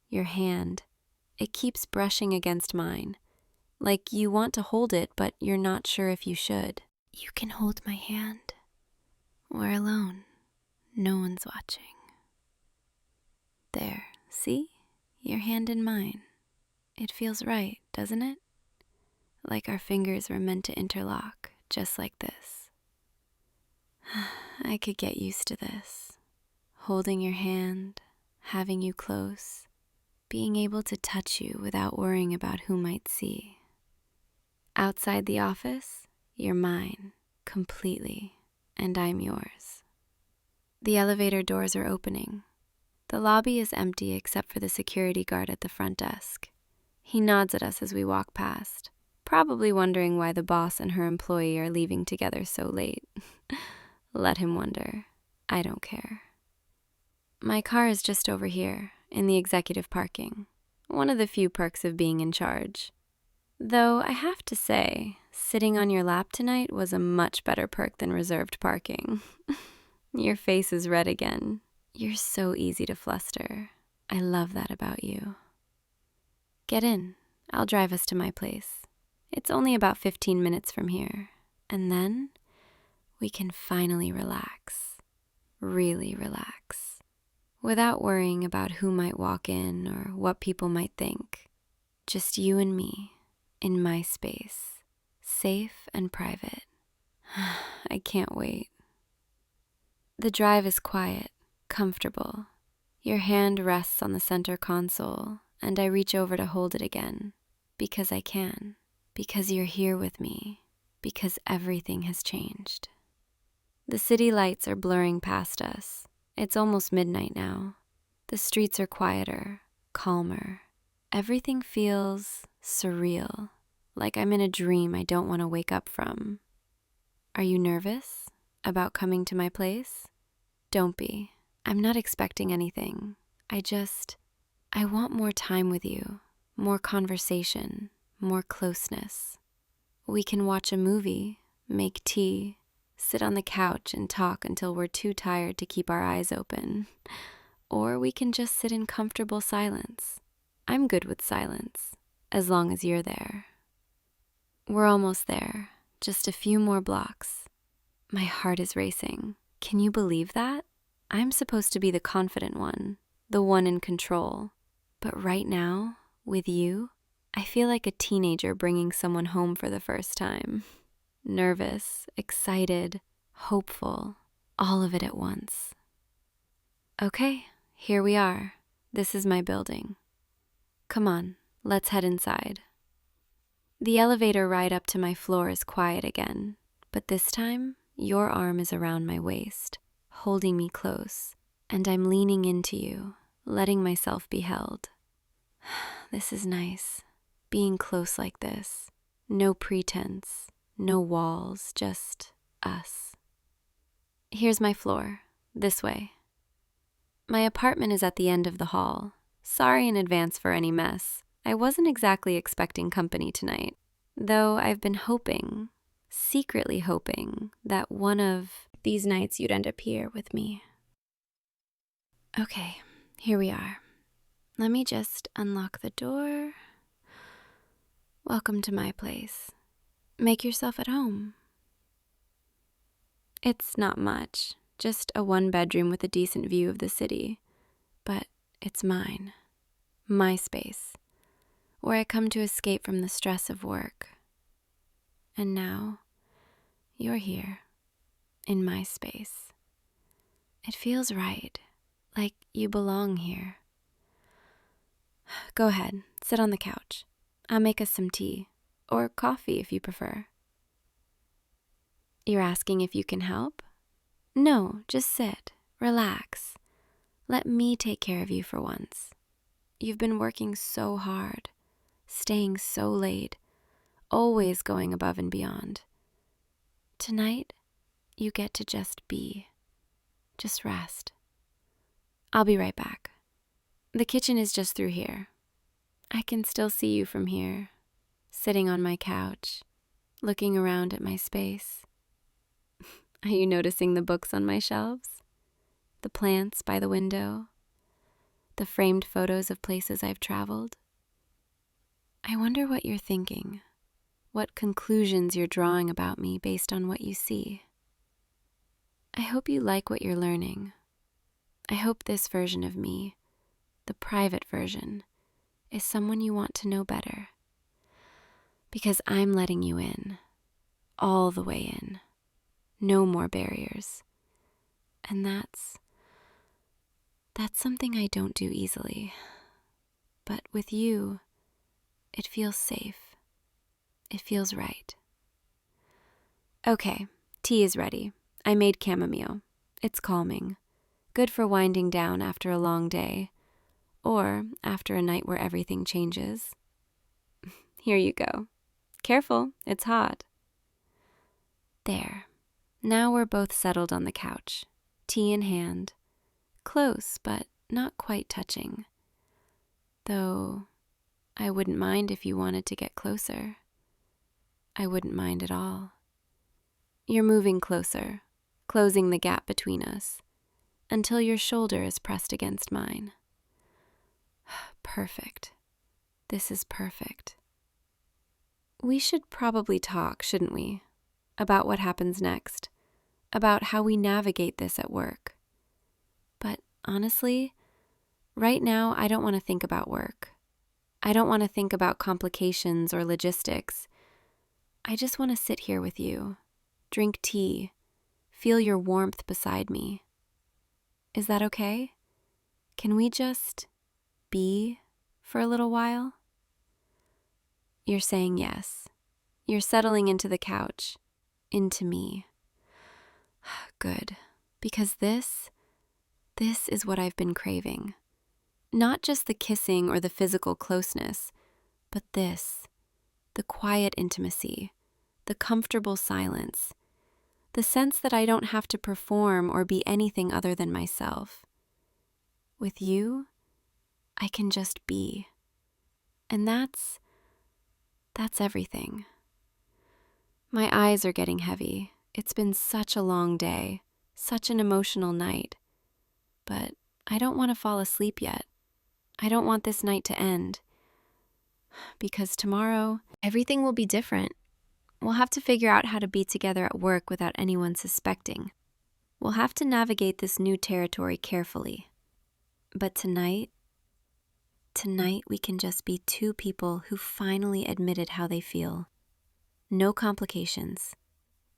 Your hand, it keeps brushing against mine, like you want to hold it, but you're not sure if you should. You can hold my hand. We're alone. No one's watching. There, see? Your hand in mine. It feels right, doesn't it? Like our fingers were meant to interlock, just like this. I could get used to this. Holding your hand, having you close, being able to touch you without worrying about who might see. Outside the office, you're mine, completely, and I'm yours. The elevator doors are opening. The lobby is empty except for the security guard at the front desk. He nods at us as we walk past, probably wondering why the boss and her employee are leaving together so late. Let him wonder. I don't care. My car is just over here, in the executive parking. One of the few perks of being in charge. Though I have to say, sitting on your lap tonight was a much better perk than reserved parking. Your face is red again. You're so easy to fluster. I love that about you. Get in. I'll drive us to my place. It's only about 15 minutes from here. And then we can finally relax. Really relax. Without worrying about who might walk in or what people might think. Just you and me, in my space, safe and private. I can't wait. The drive is quiet, comfortable. Your hand rests on the center console, and I reach over to hold it again, because I can, because you're here with me, because everything has changed. The city lights are blurring past us. It's almost midnight now, The streets are quieter, calmer. Everything feels surreal, like I'm in a dream I don't want to wake up from. Are you nervous about coming to my place? Don't be. I'm not expecting anything. I want more time with you, more conversation, more closeness. We can watch a movie, make tea, sit on the couch and talk until we're too tired to keep our eyes open. Or we can just sit in comfortable silence. I'm good with silence, as long as you're there. We're almost there, just a few more blocks. My heart is racing. Can you believe that? I'm supposed to be the confident one, the one in control. But right now, with you, I feel like a teenager bringing someone home for the first time. Nervous, excited, hopeful, all of it at once. Okay, here we are. This is my building. Come on, let's head inside. The elevator ride up to my floor is quiet again, but this time, your arm is around my waist, holding me close, and I'm leaning into you, letting myself be held. This is nice, being close like this. No pretense, no walls, just us. Here's my floor, this way. My apartment is at the end of the hall. Sorry in advance for any mess. I wasn't exactly expecting company tonight, though I've been hoping, secretly hoping, that one of these nights you'd end up here with me. Okay, here we are. Let me just unlock the door. Welcome to my place. Make yourself at home. It's not much, just a one-bedroom with a decent view of the city, but it's mine, my space, where I come to escape from the stress of work. And now, you're here, in my space. It feels right, like you belong here. Go ahead, sit on the couch. I'll make us some tea, or coffee if you prefer. You're asking if you can help? No, just sit, relax. Let me take care of you for once. You've been working so hard, staying so late, always going above and beyond. Tonight, you get to just be. Just rest. I'll be right back. The kitchen is just through here. I can still see you from here, sitting on my couch, looking around at my space. Are you noticing the books on my shelves? The plants by the window? The framed photos of places I've traveled? I wonder what you're thinking, what conclusions you're drawing about me based on what you see. I hope you like what you're learning. I hope this version of me, the private version, is someone you want to know better. Because I'm letting you in, all the way in. No more barriers. And that's something I don't do easily. But with you, it feels safe. It feels right. Okay, tea is ready. I made chamomile. It's calming. Good for winding down after a long day. Or after a night where everything changes. Here you go. Careful, it's hot. There. Now we're both settled on the couch, tea in hand. Close, but not quite touching. Though, I wouldn't mind if you wanted to get closer. I wouldn't mind at all. You're moving closer, closing the gap between us, until your shoulder is pressed against mine. Perfect. This is perfect. We should probably talk, shouldn't we? About what happens next, about how we navigate this at work. But honestly, right now I don't want to think about work. I don't want to think about complications or logistics. I just want to sit here with you, drink tea, feel your warmth beside me. Is that okay? Can we just be for a little while? You're saying yes. You're settling into the couch. Into me. Good, because this is what I've been craving. Not just the kissing or the physical closeness, but this, the quiet intimacy, the comfortable silence, the sense that I don't have to perform or be anything other than myself. With you, I can just be. And that's everything. My eyes are getting heavy. It's been such a long day, such an emotional night. But I don't want to fall asleep yet. I don't want this night to end. Because tomorrow, everything will be different. We'll have to figure out how to be together at work without anyone suspecting. We'll have to navigate this new territory carefully. But tonight we can just be two people who finally admitted how they feel. No complications,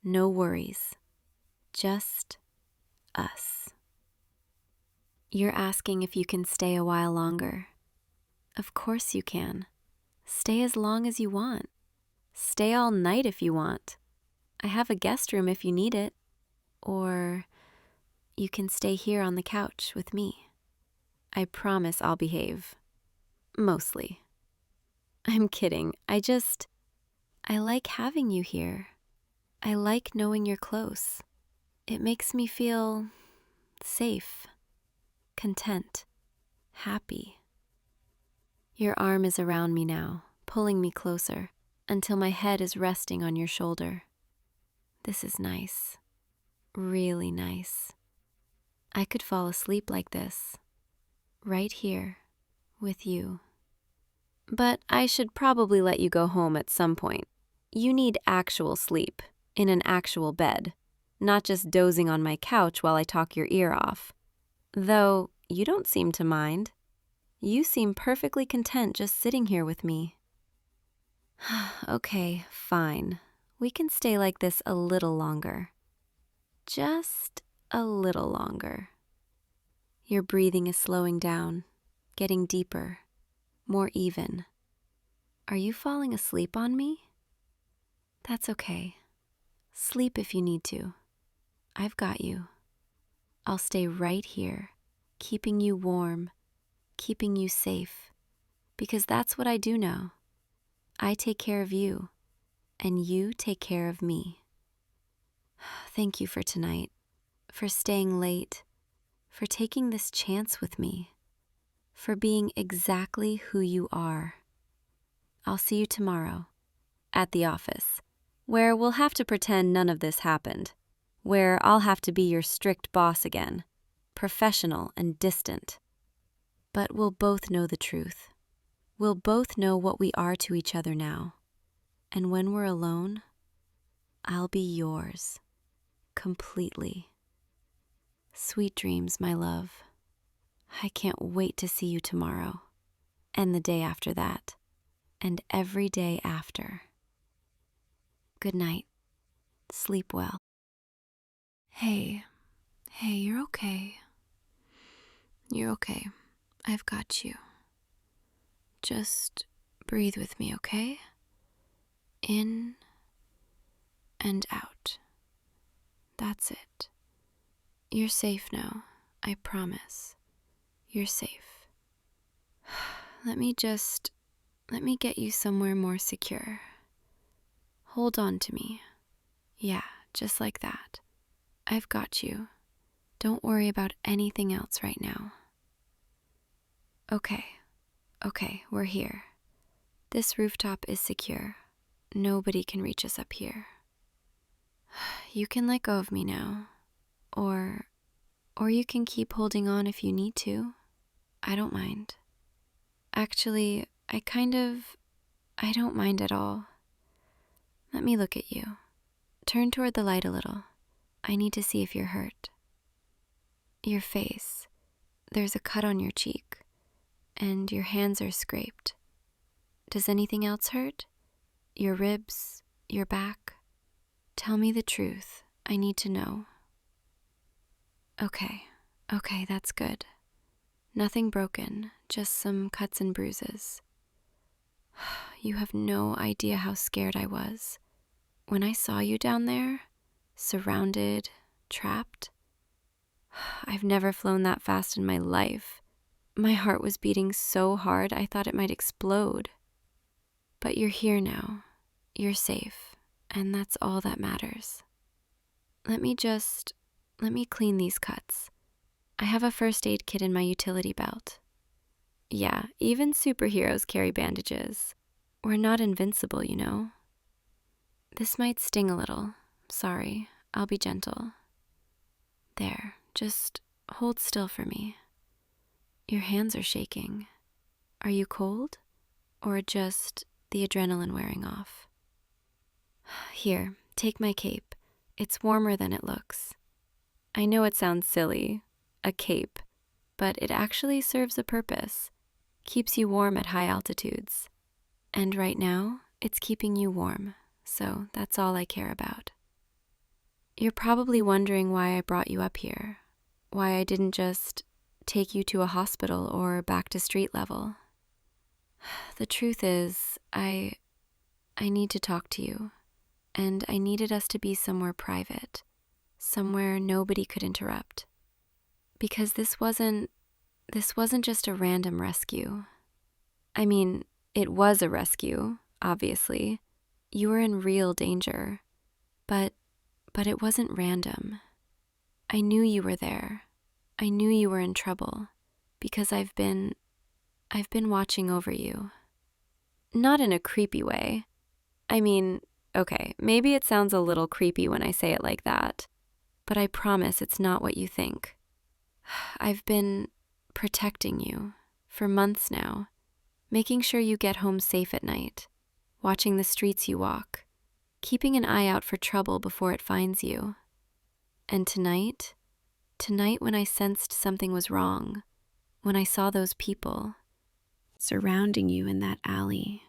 no worries, just us. You're asking if you can stay a while longer. Of course you can. Stay as long as you want. Stay all night if you want. I have a guest room if you need it. Or you can stay here on the couch with me. I promise I'll behave. Mostly. I'm kidding. I like having you here. I like knowing you're close. It makes me feel safe, content, happy. Your arm is around me now, pulling me closer until my head is resting on your shoulder. This is nice. Really nice. I could fall asleep like this, right here, with you. But I should probably let you go home at some point. You need actual sleep, in an actual bed, not just dozing on my couch while I talk your ear off. Though you don't seem to mind. You seem perfectly content just sitting here with me. Okay, fine. We can stay like this a little longer. Just a little longer. Your breathing is slowing down, getting deeper, more even. Are you falling asleep on me? That's okay. Sleep if you need to. I've got you. I'll stay right here, keeping you warm, keeping you safe, because that's what I do now. I take care of you, and you take care of me. Thank you for tonight, for staying late, for taking this chance with me, for being exactly who you are. I'll see you tomorrow, at the office, where we'll have to pretend none of this happened, where I'll have to be your strict boss again, professional and distant. But we'll both know the truth. We'll both know what we are to each other now. And when we're alone, I'll be yours, completely. Sweet dreams, my love. I can't wait to see you tomorrow, and the day after that, and every day after. Good night. Sleep well. Hey, you're okay. You're okay. I've got you. Just breathe with me, okay? In and out. That's it. You're safe now, I promise. You're safe. Let me get you somewhere more secure. Hold on to me. Yeah, just like that. I've got you. Don't worry about anything else right now. Okay, we're here. This rooftop is secure. Nobody can reach us up here. You can let go of me now. Or you can keep holding on if you need to. I don't mind. Actually, I don't mind at all. Let me look at you. Turn toward the light a little. I need to see if you're hurt. Your face. There's a cut on your cheek. And your hands are scraped. Does anything else hurt? Your ribs? Your back? Tell me the truth. I need to know. Okay, that's good. Nothing broken, just some cuts and bruises. You have no idea how scared I was. When I saw you down there, surrounded, trapped, I've never flown that fast in my life. My heart was beating so hard I thought it might explode. But you're here now. You're safe, and that's all that matters. Let me clean these cuts. I have a first aid kit in my utility belt. Yeah, even superheroes carry bandages. We're not invincible, you know. This might sting a little. Sorry, I'll be gentle. There, just hold still for me. Your hands are shaking. Are you cold? Or just the adrenaline wearing off? Here, take my cape. It's warmer than it looks. I know it sounds silly, a cape, but it actually serves a purpose. Keeps you warm at high altitudes. And right now, it's keeping you warm, so that's all I care about. You're probably wondering why I brought you up here, why I didn't just take you to a hospital or back to street level. The truth is, I need to talk to you, and I needed us to be somewhere private, somewhere nobody could interrupt. Because this wasn't just a random rescue. I mean, it was a rescue, obviously. You were in real danger, but it wasn't random. I knew you were there. I knew you were in trouble because I've been watching over you. Not in a creepy way. I mean, okay, maybe it sounds a little creepy when I say it like that, but I promise it's not what you think. I've been protecting you for months now, making sure you get home safe at night, watching the streets you walk, keeping an eye out for trouble before it finds you. And tonight when I sensed something was wrong, when I saw those people surrounding you in that alley,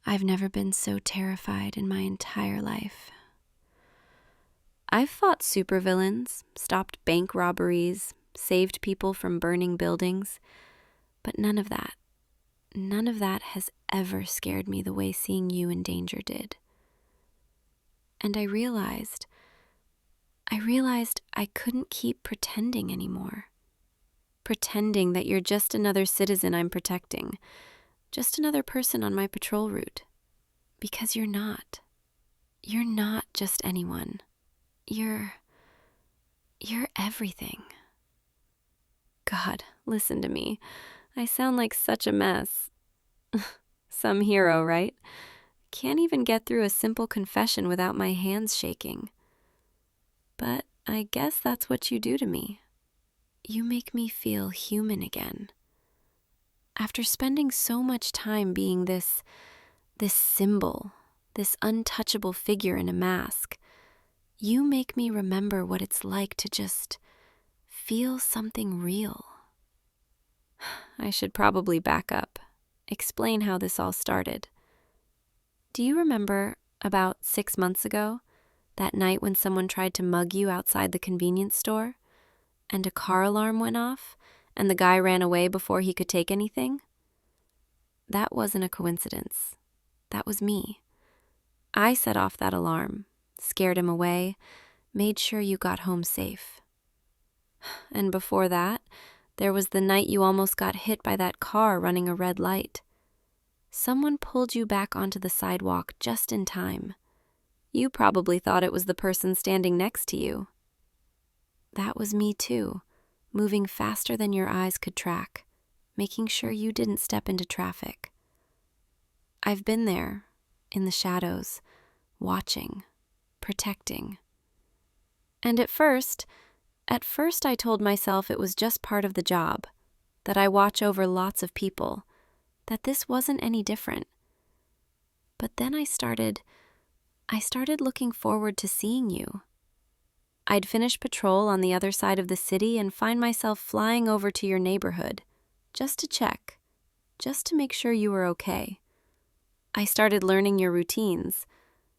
I've never been so terrified in my entire life. I've fought supervillains, stopped bank robberies, saved people from burning buildings, but none of that has ever scared me the way seeing you in danger did. And I realized I couldn't keep pretending anymore. Pretending that you're just another citizen I'm protecting, just another person on my patrol route. Because you're not. You're not just anyone. You're everything. God, listen to me. I sound like such a mess. Some hero, right? Can't even get through a simple confession without my hands shaking. But I guess that's what you do to me. You make me feel human again. After spending so much time being this symbol, this untouchable figure in a mask, you make me remember what it's like to just feel something real. I should probably back up, explain how this all started. Do you remember about 6 months ago, that night when someone tried to mug you outside the convenience store, and a car alarm went off, and the guy ran away before he could take anything? That wasn't a coincidence. That was me. I set off that alarm, scared him away, made sure you got home safe. And before that, there was the night you almost got hit by that car running a red light. Someone pulled you back onto the sidewalk just in time. You probably thought it was the person standing next to you. That was me too, moving faster than your eyes could track, making sure you didn't step into traffic. I've been there, in the shadows, watching, protecting. And at first I told myself it was just part of the job, that I watch over lots of people, that this wasn't any different. But then I started looking forward to seeing you. I'd finish patrol on the other side of the city and find myself flying over to your neighborhood, just to check, just to make sure you were okay. I started learning your routines,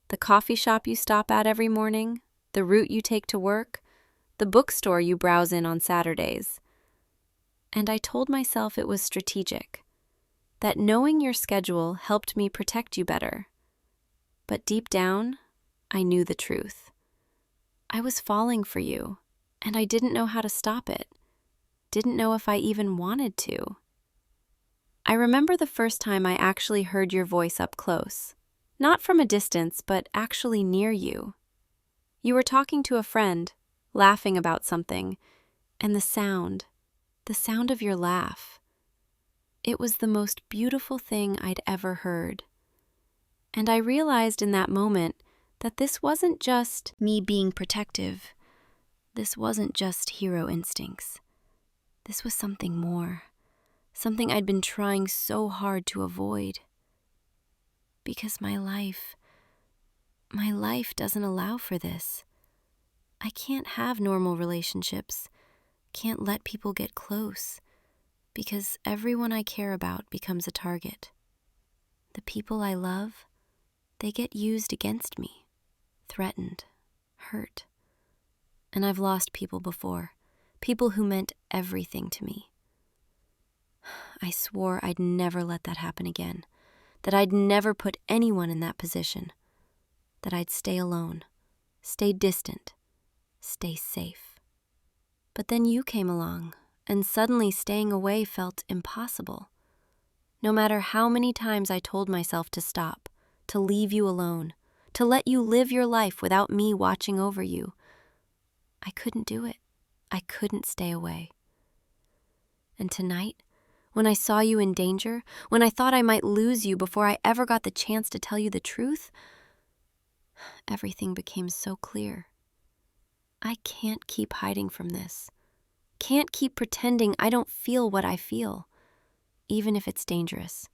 the coffee shop you stop at every morning, the route you take to work, the bookstore you browse in on Saturdays. And I told myself it was strategic, that knowing your schedule helped me protect you better. But deep down, I knew the truth. I was falling for you, and I didn't know how to stop it. didn't know if I even wanted to. I remember the first time I actually heard your voice up close. Not from a distance, but actually near you. You were talking to a friend, laughing about something, and the sound of your laugh. It was the most beautiful thing I'd ever heard. And I realized in that moment that this wasn't just me being protective. This wasn't just hero instincts. This was something more. Something I'd been trying so hard to avoid. Because my life doesn't allow for this. I can't have normal relationships, can't let people get close, because everyone I care about becomes a target. The people I love, they get used against me, threatened, hurt. And I've lost people before, people who meant everything to me. I swore I'd never let that happen again, that I'd never put anyone in that position, that I'd stay alone, stay distant, stay safe. But then you came along, and suddenly staying away felt impossible. No matter how many times I told myself to stop, to leave you alone, to let you live your life without me watching over you, I couldn't do it. I couldn't stay away. And tonight, when I saw you in danger, when I thought I might lose you before I ever got the chance to tell you the truth, everything became so clear. I can't keep hiding from this. Can't keep pretending I don't feel what I feel, even if it's dangerous,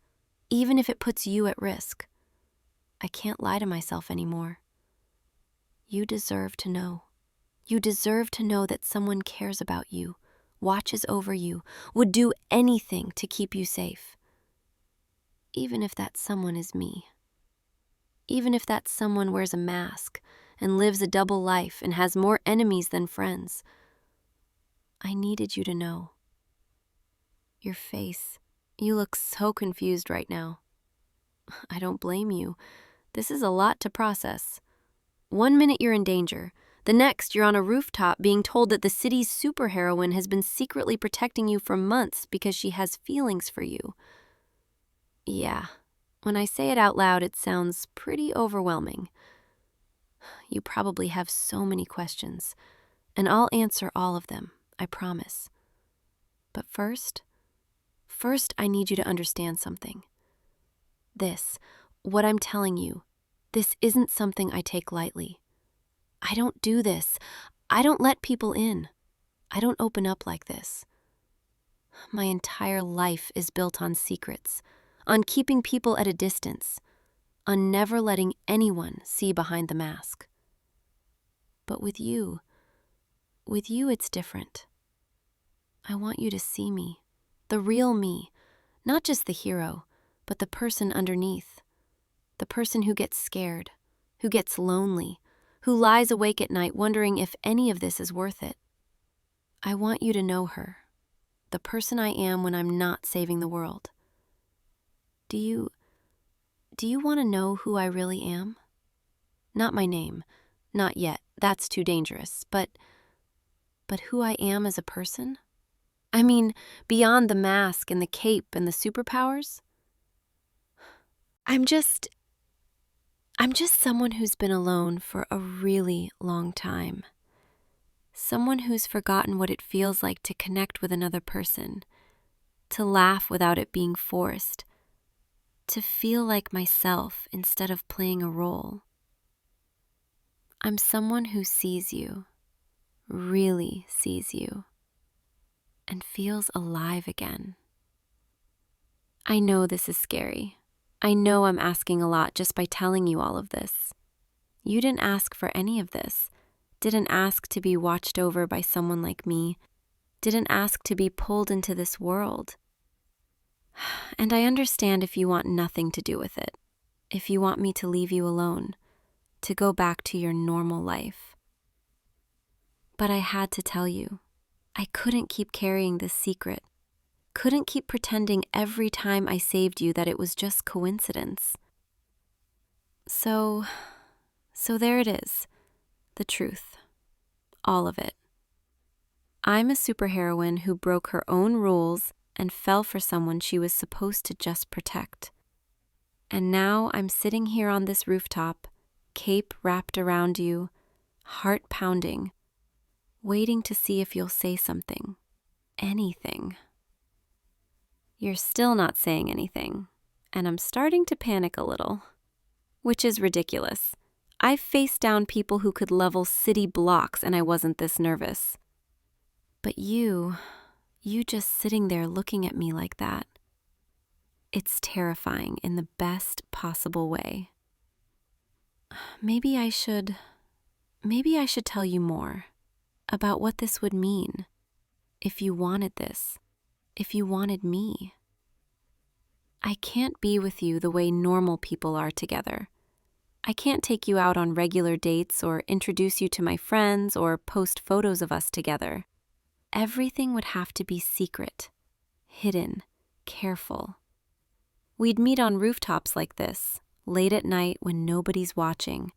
even if it puts you at risk. I can't lie to myself anymore. You deserve to know. You deserve to know that someone cares about you, watches over you, would do anything to keep you safe. Even if that someone is me. Even if that someone wears a mask and lives a double life and has more enemies than friends. I needed you to know. Your face, you look so confused right now. I don't blame you. This is a lot to process. 1 minute you're in danger. The next, you're on a rooftop being told that the city's superheroine has been secretly protecting you for months because she has feelings for you. Yeah, when I say it out loud, it sounds pretty overwhelming. You probably have so many questions, and I'll answer all of them, I promise. But first, I need you to understand something. What I'm telling you, this isn't something I take lightly. I don't do this. I don't let people in. I don't open up like this. My entire life is built on secrets, on keeping people at a distance, on never letting anyone see behind the mask. But with you it's different. I want you to see me, the real me, not just the hero, but the person underneath, the person who gets scared, who gets lonely, who lies awake at night wondering if any of this is worth it. I want you to know her, the person I am when I'm not saving the world. Do you want to know who I really am? Not my name, not yet, that's too dangerous, but who I am as a person? I mean, beyond the mask and the cape and the superpowers? I'm just someone who's been alone for a really long time. Someone who's forgotten what it feels like to connect with another person, to laugh without it being forced, to feel like myself instead of playing a role. I'm someone who sees you, really sees you, and feels alive again. I know this is scary. I know I'm asking a lot just by telling you all of this. You didn't ask for any of this. Didn't ask to be watched over by someone like me. Didn't ask to be pulled into this world. And I understand if you want nothing to do with it. If you want me to leave you alone, to go back to your normal life. But I had to tell you. I couldn't keep carrying this secret. Couldn't keep pretending every time I saved you that it was just coincidence. So there it is. The truth. All of it. I'm a superheroine who broke her own rules and fell for someone she was supposed to just protect. And now I'm sitting here on this rooftop, cape wrapped around you, heart pounding, waiting to see if you'll say something. Anything. You're still not saying anything, and I'm starting to panic a little. Which is ridiculous. I've faced down people who could level city blocks and I wasn't this nervous. But you just sitting there looking at me like that. It's terrifying in the best possible way. Maybe I should tell you more about what this would mean if you wanted this, if you wanted me. I can't be with you the way normal people are together. I can't take you out on regular dates or introduce you to my friends or post photos of us together. Everything would have to be secret, hidden, careful. We'd meet on rooftops like this, late at night when nobody's watching.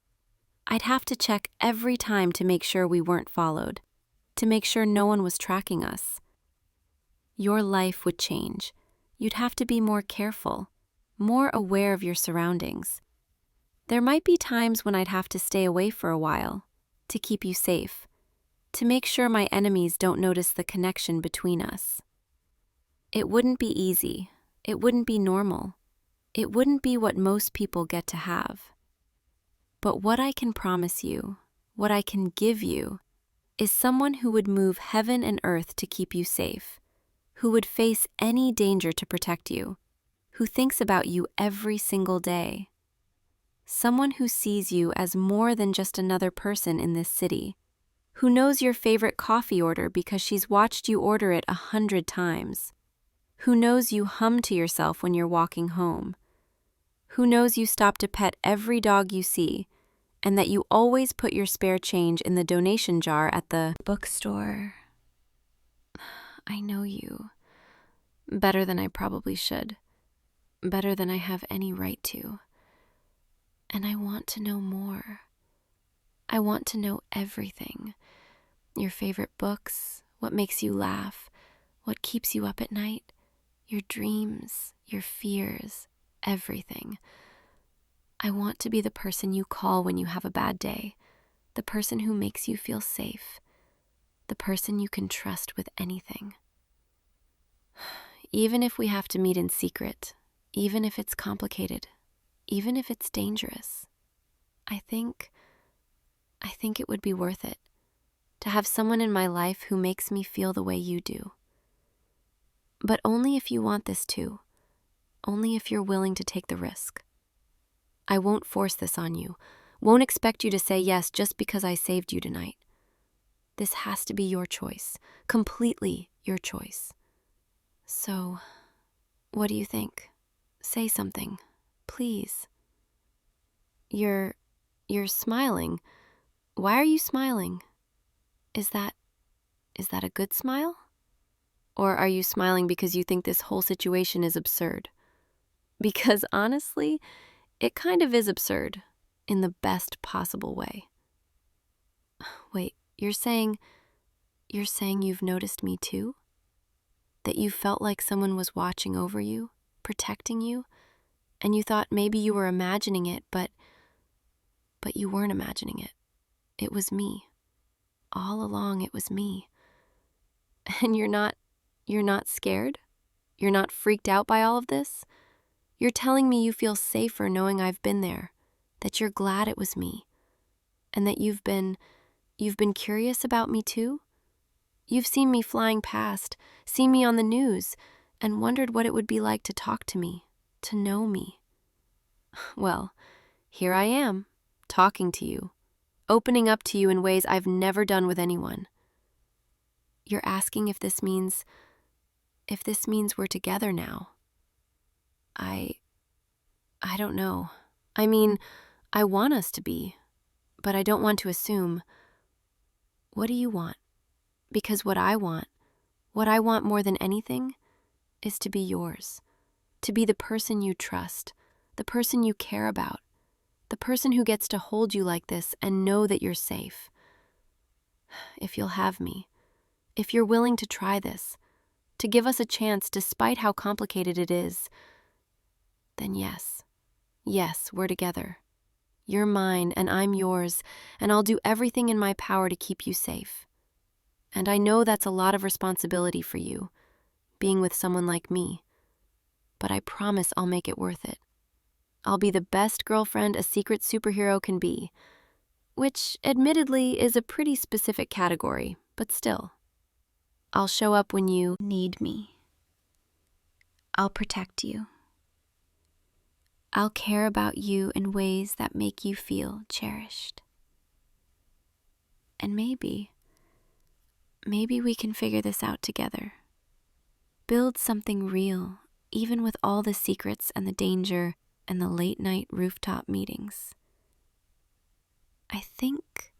I'd have to check every time to make sure we weren't followed, to make sure no one was tracking us. Your life would change. You'd have to be more careful, more aware of your surroundings. There might be times when I'd have to stay away for a while, to keep you safe, to make sure my enemies don't notice the connection between us. It wouldn't be easy. It wouldn't be normal. It wouldn't be what most people get to have. But what I can promise you, what I can give you, is someone who would move heaven and earth to keep you safe, who would face any danger to protect you, who thinks about you every single day. Someone who sees you as more than just another person in this city, who knows your favorite coffee order because she's watched you order it 100 times, who knows you hum to yourself when you're walking home, who knows you stop to pet every dog you see, and that you always put your spare change in the donation jar at the bookstore. I know you better than I probably should, better than I have any right to. And I want to know more. I want to know everything. Your favorite books, what makes you laugh, what keeps you up at night, your dreams, your fears, everything. I want to be the person you call when you have a bad day, the person who makes you feel safe, the person you can trust with anything. Even if we have to meet in secret, even if it's complicated, even if it's dangerous, I think it would be worth it to have someone in my life who makes me feel the way you do. But only if you want this too, only if you're willing to take the risk. I won't force this on you, won't expect you to say yes just because I saved you tonight. This has to be your choice, completely your choice. So, what do you think? Say something, please. You're smiling. Why are you smiling? Is that a good smile? Or are you smiling because you think this whole situation is absurd? Because honestly, it kind of is absurd in the best possible way. Wait, you're saying you've noticed me too? That you felt like someone was watching over you, protecting you, and you thought maybe you were imagining it, but you weren't imagining it. It was me. All along it was me. And you're not scared? You're not freaked out by all of this? You're telling me you feel safer knowing I've been there, that you're glad it was me, and that you've been curious about me too? You've seen me flying past, seen me on the news, and wondered what it would be like to talk to me, to know me. Well, here I am, talking to you, opening up to you in ways I've never done with anyone. You're asking if this means we're together now. I don't know. I mean, I want us to be, but I don't want to assume. What do you want? Because what I want more than anything, is to be yours, to be the person you trust, the person you care about, the person who gets to hold you like this and know that you're safe. If you'll have me, If you're willing to try this, to give us a chance despite how complicated it is, then yes, we're together. You're mine and I'm yours, and I'll do everything in my power to keep you safe. And I know that's a lot of responsibility for you, being with someone like me, but I promise I'll make it worth it. I'll be the best girlfriend a secret superhero can be, which admittedly is a pretty specific category, but still. I'll show up when you Need me. I'll protect you. I'll care about you in ways that make you feel cherished. And maybe we can figure this out together. Build something real, even with all the secrets and the danger and the late night rooftop meetings. I think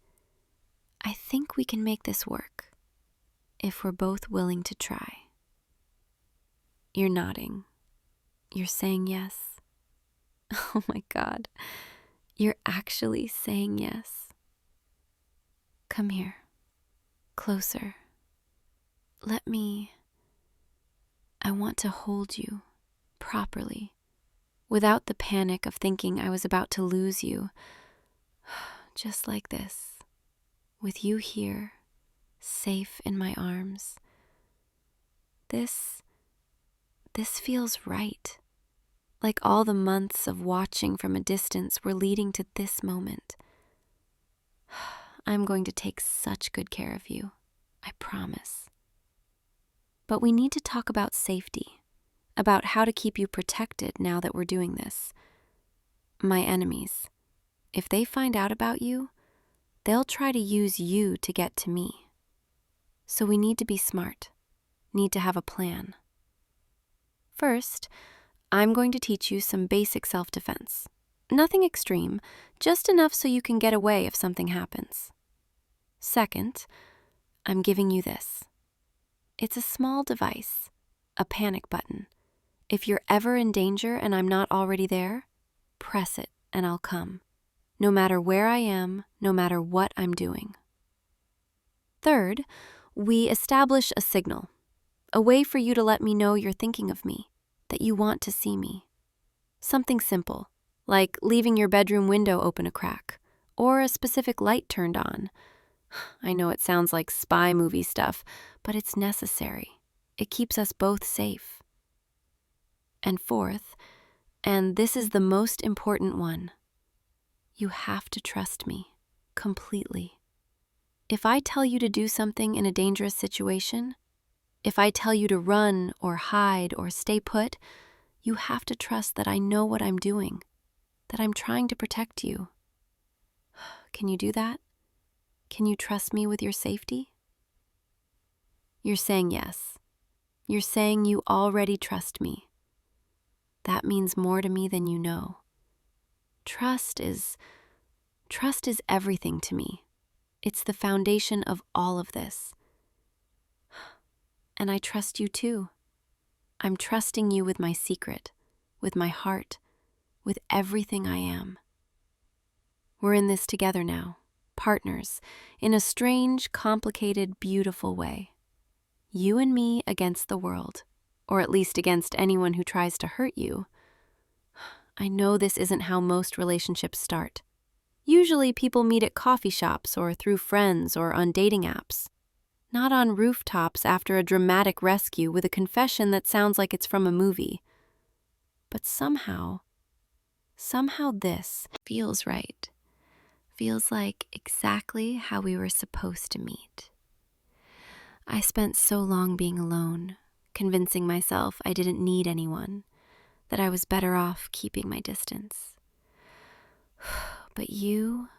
we can make this work if we're both willing to try. You're nodding. You're saying yes. Oh my God, you're actually saying yes. Come here, closer. I want to hold you properly, without the panic of thinking I was about to lose you. Just like this, with you here, safe in my arms. This feels right. Like all the months of watching from a distance were leading to this moment. I'm going to take such good care of you, I promise. But we need to talk about safety, about how to keep you protected now that we're doing this. My enemies, if they find out about you, they'll try to use you to get to me. So we need to be smart, need to have a plan. First, I'm going to teach you some basic self-defense. Nothing extreme, just enough so you can get away if something happens. Second, I'm giving you this. It's a small device, a panic button. If you're ever in danger and I'm not already there, press it and I'll come. No matter where I am, no matter what I'm doing. Third, we establish a signal, a way for you to let me know you're thinking of me, that you want to see me. Something simple, like leaving your bedroom window open a crack, or a specific light turned on. I know it sounds like spy movie stuff, but it's necessary. It keeps us both safe. And fourth, and this is the most important one, you have to trust me completely. If I tell you to do something in a dangerous situation, if I tell you to run or hide or stay put, you have to trust that I know what I'm doing, that I'm trying to protect you. Can you do that? Can you trust me with your safety? You're saying yes. You're saying you already trust me. That means more to me than you know. Trust is everything to me. It's the foundation of all of this. And I trust you too. I'm trusting you with my secret, with my heart, with everything I am. We're in this together now, partners, in a strange, complicated, beautiful way. You and me against the world, or at least against anyone who tries to hurt you. I know this isn't how most relationships start. Usually people meet at coffee shops or through friends or on dating apps. Not on rooftops after a dramatic rescue with a confession that sounds like it's from a movie. But somehow this feels right. Feels like exactly how we were supposed to meet. I spent so long being alone, convincing myself I didn't need anyone, that I was better off keeping my distance. But you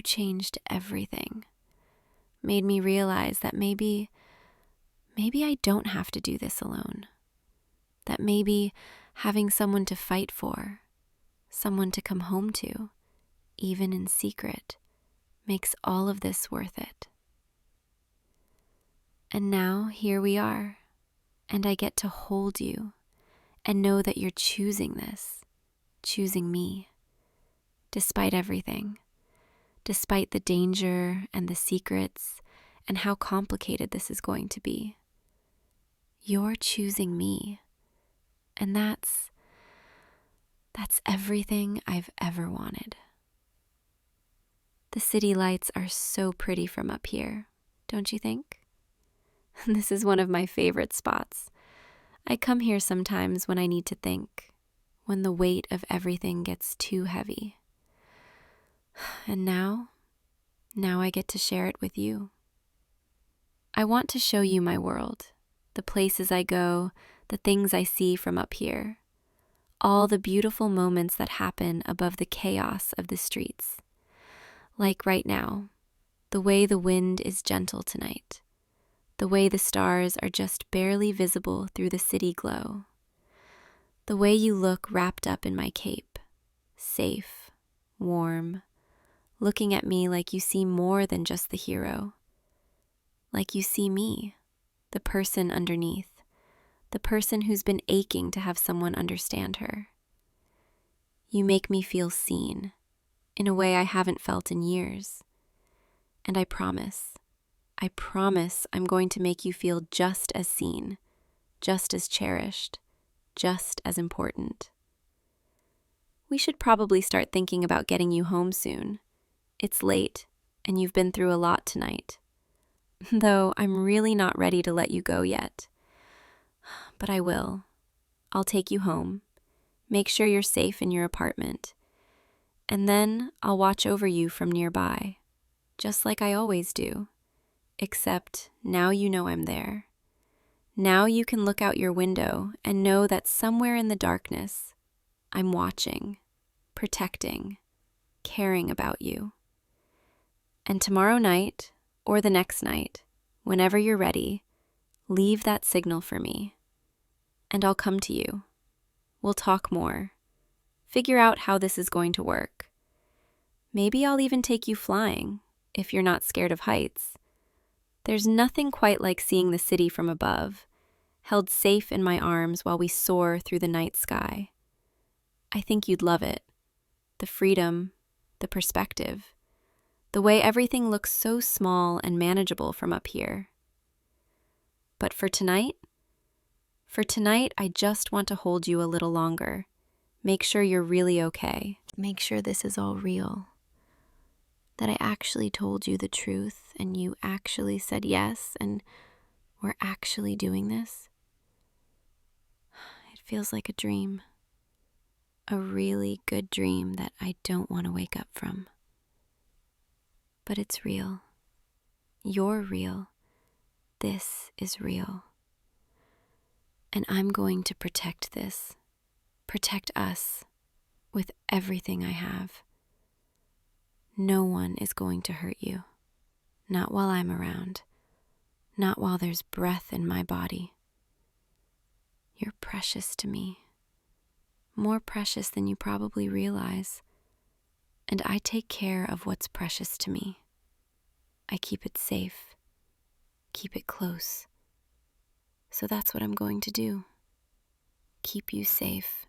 changed everything. Made me realize that maybe I don't have to do this alone. That maybe having someone to fight for, someone to come home to, even in secret, makes all of this worth it. And now here we are, and I get to hold you and know that you're choosing this, choosing me, despite everything, despite the danger and the secrets and how complicated this is going to be. You're choosing me, and that's everything I've ever wanted. The city lights are so pretty from up here, don't you think? This is one of my favorite spots. I come here sometimes when I need to think, when the weight of everything gets too heavy. And now I get to share it with you. I want to show you my world, the places I go, the things I see from up here, all the beautiful moments that happen above the chaos of the streets. Like right now, the way the wind is gentle tonight, the way the stars are just barely visible through the city glow, the way you look wrapped up in my cape, safe, warm, looking at me like you see more than just the hero, like you see me, the person underneath, the person who's been aching to have someone understand her. You make me feel seen in a way I haven't felt in years. And I promise I'm going to make you feel just as seen, just as cherished, just as important. We should probably start thinking about getting you home soon. It's late, and you've been through a lot tonight. Though I'm really not ready to let you go yet. But I will. I'll take you home, make sure you're safe in your apartment, and then I'll watch over you from nearby, just like I always do. Except now you know I'm there. Now you can look out your window and know that somewhere in the darkness, I'm watching, protecting, caring about you. And tomorrow night, or the next night, whenever you're ready, leave that signal for me, and I'll come to you. We'll talk more, figure out how this is going to work. Maybe I'll even take you flying, if you're not scared of heights. There's nothing quite like seeing the city from above, held safe in my arms while we soar through the night sky. I think you'd love it. The freedom, the perspective, the way everything looks so small and manageable from up here. But for tonight, I just want to hold you a little longer. Make sure you're really okay. Make sure this is all real. That I actually told you the truth and you actually said yes and we're actually doing this. It feels like a dream. A really good dream that I don't want to wake up from. But it's real. You're real. This is real. And I'm going to protect this, protect us with everything I have. No one is going to hurt you. Not while I'm around. Not while there's breath in my body. You're precious to me. More precious than you probably realize. And I take care of what's precious to me. I keep it safe. Keep it close. So that's what I'm going to do. Keep you safe.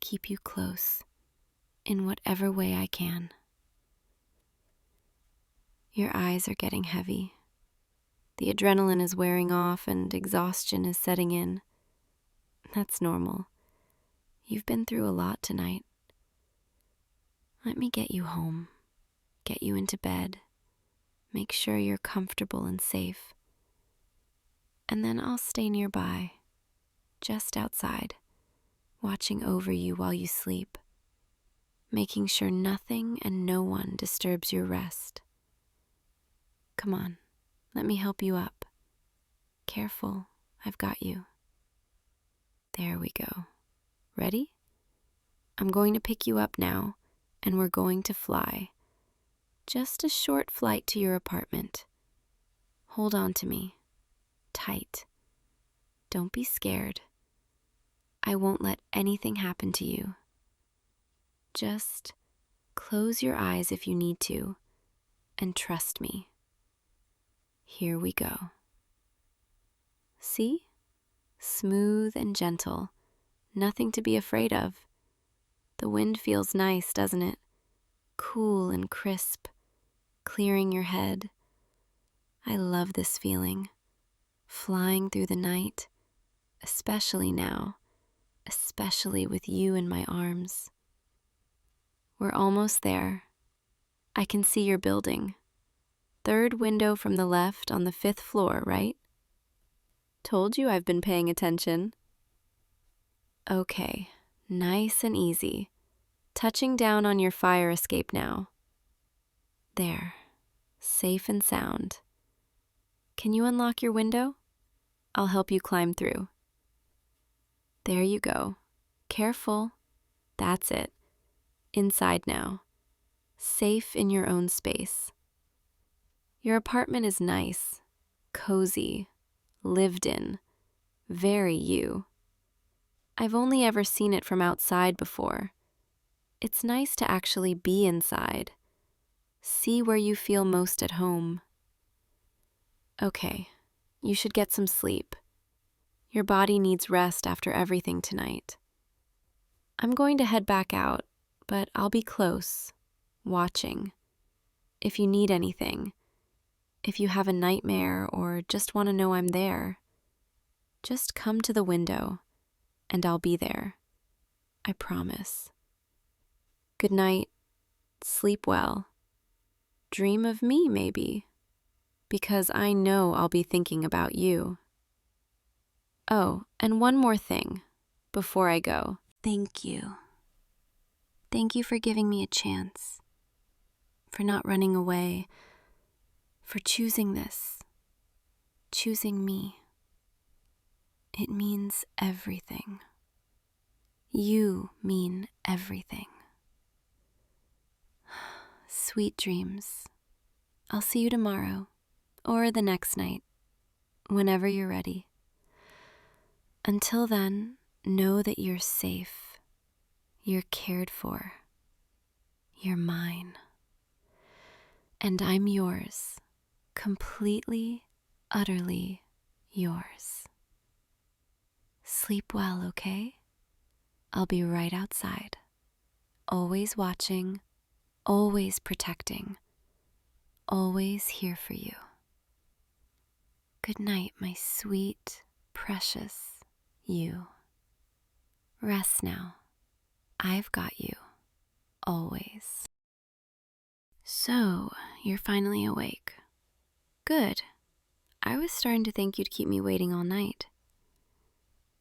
Keep you close. In whatever way I can. Your eyes are getting heavy. The adrenaline is wearing off and exhaustion is setting in. That's normal. You've been through a lot tonight. Let me get you home, get you into bed, make sure you're comfortable and safe. And then I'll stay nearby, just outside, watching over you while you sleep, making sure nothing and no one disturbs your rest. Come on, let me help you up. Careful, I've got you. There we go. Ready? I'm going to pick you up now, and we're going to fly. Just a short flight to your apartment. Hold on to me. Tight. Don't be scared. I won't let anything happen to you. Just close your eyes if you need to, and trust me. Here we go. See? Smooth and gentle. Nothing to be afraid of. The wind feels nice, doesn't it? Cool and crisp, clearing your head. I love this feeling, flying through the night, especially now, especially with you in my arms. We're almost there. I can see your building. Third window from the left on the 5th floor, right? Told you I've been paying attention. Okay, nice and easy. Touching down on your fire escape now. There, safe and sound. Can you unlock your window? I'll help you climb through. There you go. Careful. That's it. Inside now. Safe in your own space. Your apartment is nice, cozy, lived in, very you. I've only ever seen it from outside before. It's nice to actually be inside. See where you feel most at home. Okay, you should get some sleep. Your body needs rest after everything tonight. I'm going to head back out, but I'll be close, watching. If you need anything, if you have a nightmare or just want to know I'm there, just come to the window and I'll be there. I promise. Good night. Sleep well. Dream of me, maybe, because I know I'll be thinking about you. Oh, and one more thing before I go. Thank you. Thank you for giving me a chance, for not running away, for choosing this, choosing me. It means everything. You mean everything. Sweet dreams. I'll see you tomorrow, or the next night, whenever you're ready. Until then, know that you're safe, you're cared for, you're mine. And I'm yours, completely, utterly yours. Sleep well, okay? I'll be right outside, always watching, always protecting, always here for you. Good night, my sweet, precious you. Rest now. I've got you, always. So, you're finally awake. Good. I was starting to think you'd keep me waiting all night.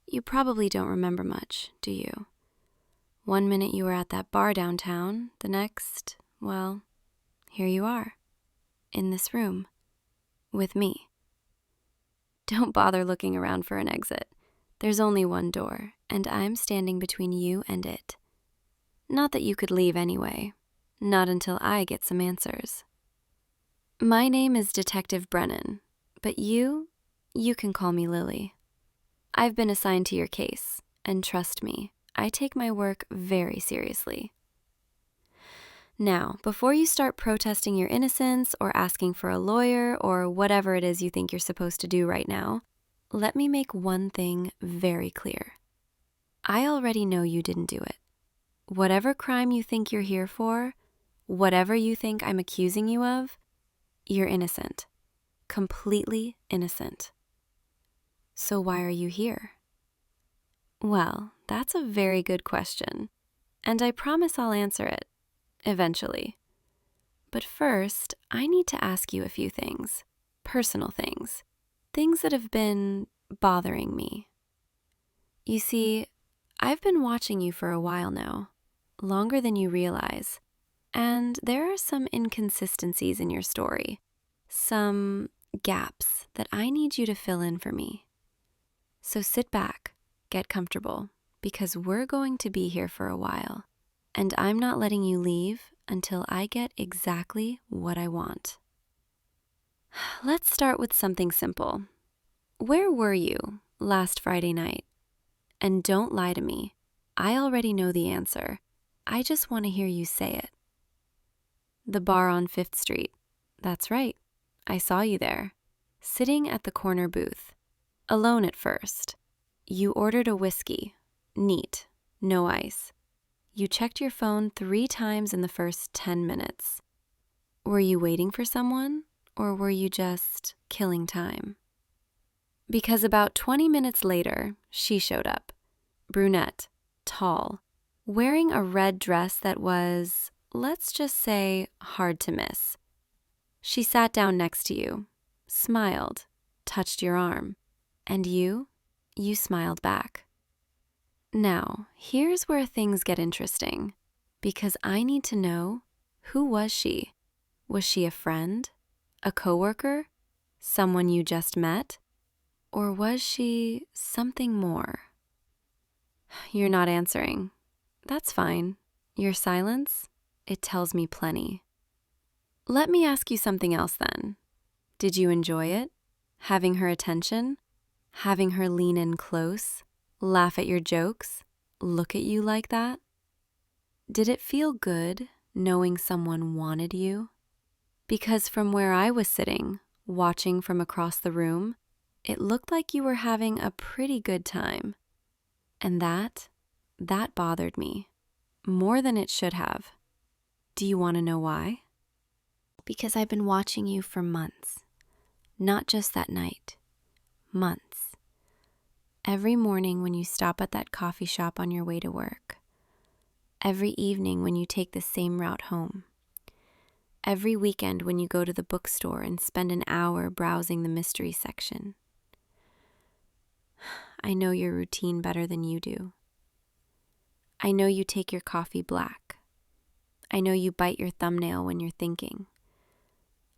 You probably don't remember much, do you? One minute you were at that bar downtown, the next, well, here you are, in this room, with me. Don't bother looking around for an exit. There's only one door, and I'm standing between you and it. Not that you could leave anyway, not until I get some answers. My name is Detective Brennan, but you can call me Lily. I've been assigned to your case, and trust me, I take my work very seriously. Now, before you start protesting your innocence or asking for a lawyer or whatever it is you think you're supposed to do right now, let me make one thing very clear. I already know you didn't do it. Whatever crime you think you're here for, whatever you think I'm accusing you of, you're innocent. Completely innocent. So why are you here? Well, that's a very good question, and I promise I'll answer it, eventually. But first, I need to ask you a few things, personal things that have been bothering me. You see, I've been watching you for a while now, longer than you realize, and there are some inconsistencies in your story, some gaps that I need you to fill in for me. So sit back, get comfortable, because we're going to be here for a while, and I'm not letting you leave until I get exactly what I want. Let's start with something simple. Where were you last Friday night? And don't lie to me. I already know the answer. I just want to hear you say it. The bar on 5th Street. That's right. I saw you there, sitting at the corner booth. Alone at first. You ordered a whiskey. Neat. No ice. You checked your phone 3 times in the first 10 minutes. Were you waiting for someone? Or were you just killing time? Because about 20 minutes later, she showed up. Brunette, tall, wearing a red dress that was, let's just say, hard to miss. She sat down next to you, smiled, touched your arm, and you smiled back. Now, here's where things get interesting, because I need to know, who was she? Was she a friend? A coworker? Someone you just met? Or was she something more? You're not answering. That's fine. Your silence, it tells me plenty. Let me ask you something else then. Did you enjoy it? Having her attention? Having her lean in close? Laugh at your jokes? Look at you like that? Did it feel good knowing someone wanted you? Because from where I was sitting, watching from across the room, it looked like you were having a pretty good time. And that bothered me, more than it should have. Do you want to know why? Because I've been watching you for months. Not just that night. Months. Every morning when you stop at that coffee shop on your way to work. Every evening when you take the same route home. Every weekend when you go to the bookstore and spend an hour browsing the mystery section. I know your routine better than you do. I know you take your coffee black. I know you bite your thumbnail when you're thinking.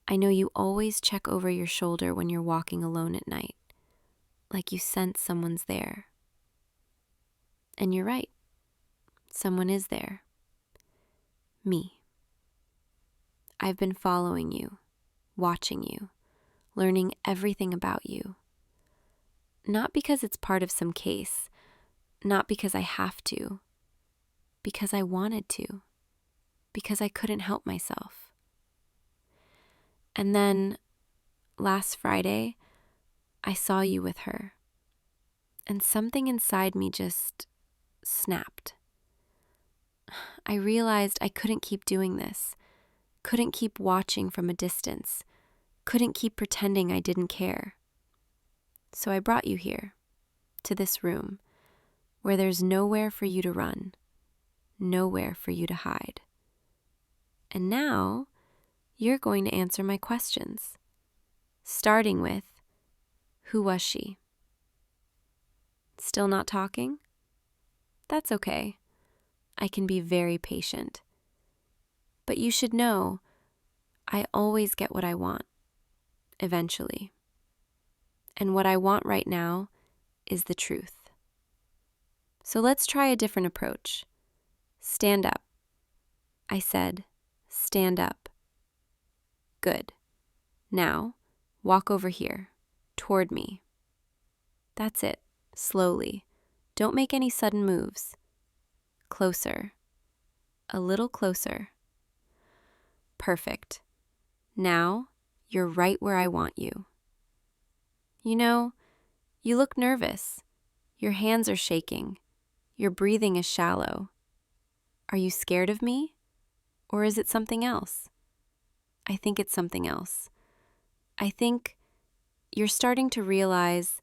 I know you always check over your shoulder when you're walking alone at night, like you sense someone's there. And you're right. Someone is there. Me. I've been following you, watching you, learning everything about you. Not because it's part of some case, not because I have to, because I wanted to, because I couldn't help myself. And then, last Friday, I saw you with her, and something inside me just snapped. I realized I couldn't keep doing this, couldn't keep watching from a distance, couldn't keep pretending I didn't care. So I brought you here, to this room, where there's nowhere for you to run, nowhere for you to hide. And now, you're going to answer my questions, starting with, who was she? Still not talking? That's okay. I can be very patient. But you should know, I always get what I want, eventually. And what I want right now is the truth. So let's try a different approach. Stand up. I said, stand up. Good. Now, walk over here, toward me. That's it, slowly. Don't make any sudden moves. Closer. A little closer. Perfect. Now, you're right where I want you. You know, you look nervous. Your hands are shaking. Your breathing is shallow. Are you scared of me? Or is it something else? I think it's something else. I think you're starting to realize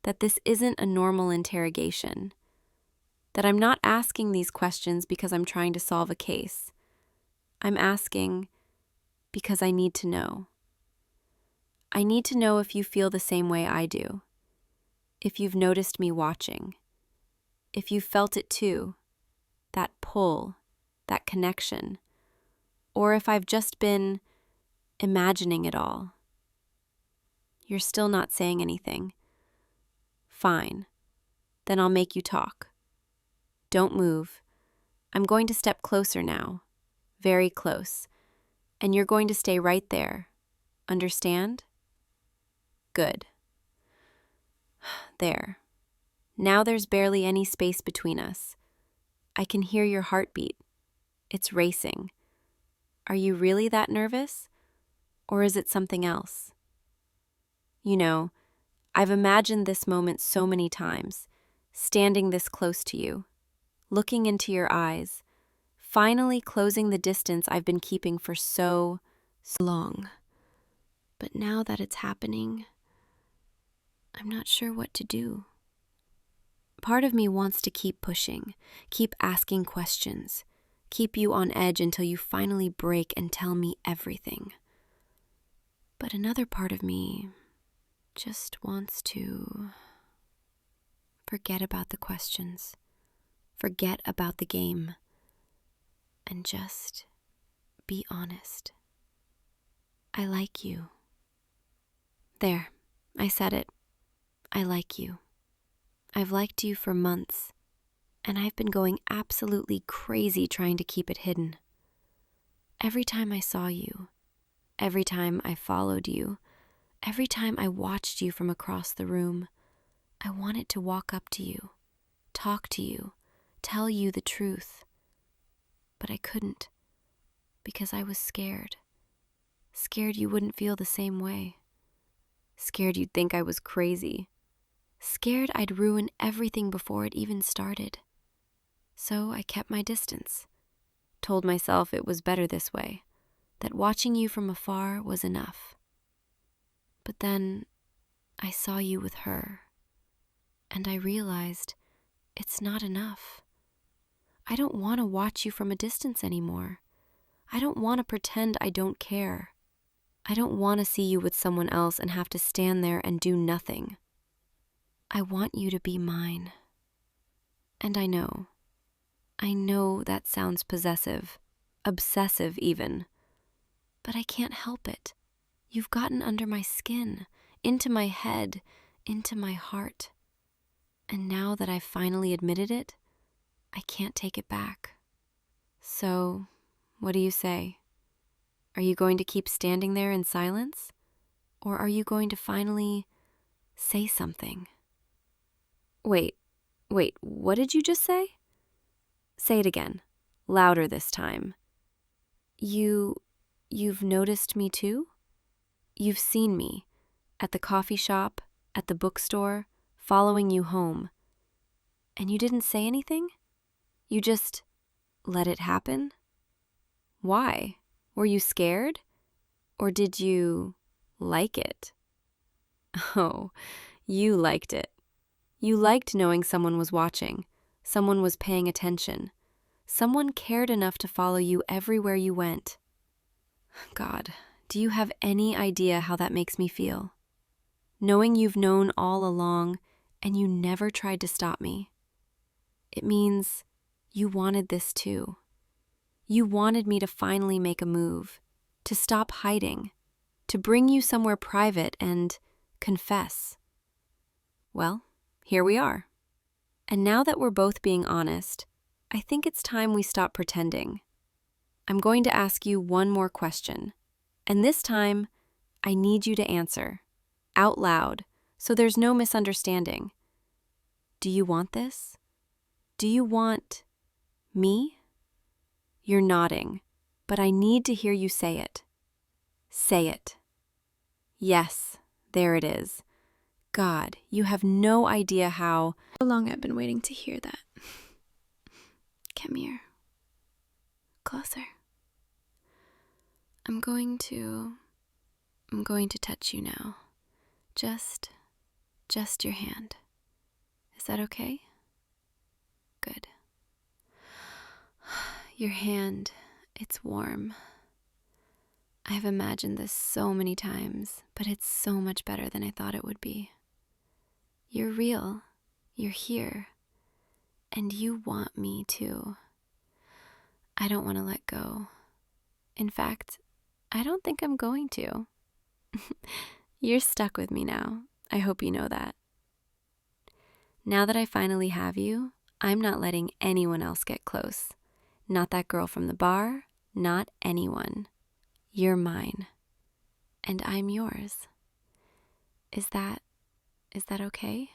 that this isn't a normal interrogation. That I'm not asking these questions because I'm trying to solve a case. I'm asking because I need to know. I need to know if you feel the same way I do. If you've noticed me watching. If you felt it too. That pull, that connection. Or if I've just been imagining it all. You're still not saying anything. Fine. Then I'll make you talk. Don't move. I'm going to step closer now. Very close. And you're going to stay right there. Understand? Good. There. Now there's barely any space between us. I can hear your heartbeat. It's racing. Are you really that nervous? Or is it something else? You know, I've imagined this moment so many times, standing this close to you, looking into your eyes, finally closing the distance I've been keeping for so long. But now that it's happening, I'm not sure what to do. Part of me wants to keep pushing, keep asking questions, keep you on edge until you finally break and tell me everything. But another part of me just wants to forget about the questions, forget about the game, and just be honest. I like you. There, I said it. I like you. I've liked you for months, and I've been going absolutely crazy trying to keep it hidden. Every time I saw you, every time I followed you, every time I watched you from across the room, I wanted to walk up to you, talk to you, tell you the truth. But I couldn't, because I was scared. Scared you wouldn't feel the same way. Scared you'd think I was crazy. Scared I'd ruin everything before it even started. So I kept my distance, told myself it was better this way, that watching you from afar was enough. But then I saw you with her, and I realized it's not enough. I don't want to watch you from a distance anymore. I don't want to pretend I don't care. I don't want to see you with someone else and have to stand there and do nothing. I want you to be mine. And I know that sounds possessive, obsessive even, but I can't help it. You've gotten under my skin, into my head, into my heart. And now that I've finally admitted it, I can't take it back. So, what do you say? Are you going to keep standing there in silence? Or are you going to finally say something? Wait, what did you just say? Say it again, louder this time. You've noticed me too? You've seen me, at the coffee shop, at the bookstore, following you home. And you didn't say anything? You just let it happen? Why? Were you scared? Or did you like it? Oh, you liked it. You liked knowing someone was watching, someone was paying attention, someone cared enough to follow you everywhere you went. God, do you have any idea how that makes me feel? Knowing you've known all along and you never tried to stop me. It means you wanted this too. You wanted me to finally make a move, to stop hiding, to bring you somewhere private and confess. Well, here we are. And now that we're both being honest, I think it's time we stop pretending. I'm going to ask you one more question, and this time, I need you to answer, out loud, so there's no misunderstanding. Do you want this? Do you want me? You're nodding, but I need to hear you say it. Say it. Yes, there it is. God, you have no idea how long I've been waiting to hear that. Come here. Closer. I'm going to touch you now. Just your hand. Is that okay? Good. Your hand, it's warm. I've imagined this so many times, but it's so much better than I thought it would be. You're real. You're here. And you want me too. I don't want to let go. In fact, I don't think I'm going to. You're stuck with me now. I hope you know that. Now that I finally have you, I'm not letting anyone else get close. Not that girl from the bar, not anyone. You're mine. And I'm yours. Is that okay?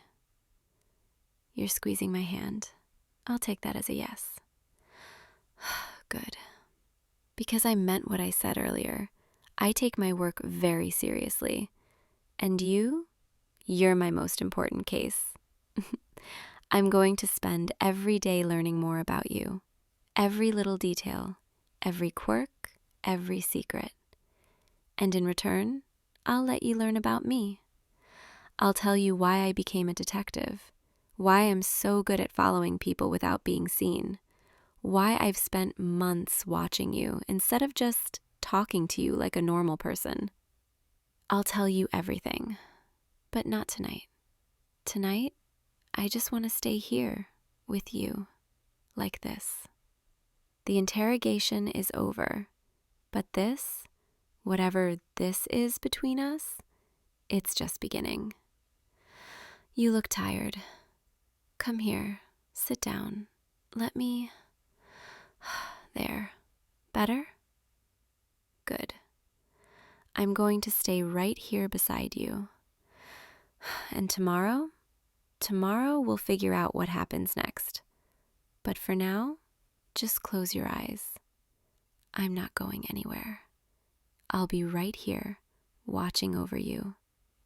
You're squeezing my hand. I'll take that as a yes. Good. Because I meant what I said earlier. I take my work very seriously. And you're my most important case. I'm going to spend every day learning more about you. Every little detail, every quirk, every secret. And in return, I'll let you learn about me. I'll tell you why I became a detective, why I'm so good at following people without being seen, why I've spent months watching you instead of just talking to you like a normal person. I'll tell you everything, but not tonight. Tonight, I just want to stay here with you, like this. The interrogation is over, but this, whatever this is between us, it's just beginning. You look tired. Come here, sit down. Let me... There. Better? Good. I'm going to stay right here beside you. And tomorrow we'll figure out what happens next. But for now, just close your eyes. I'm not going anywhere. I'll be right here, watching over you,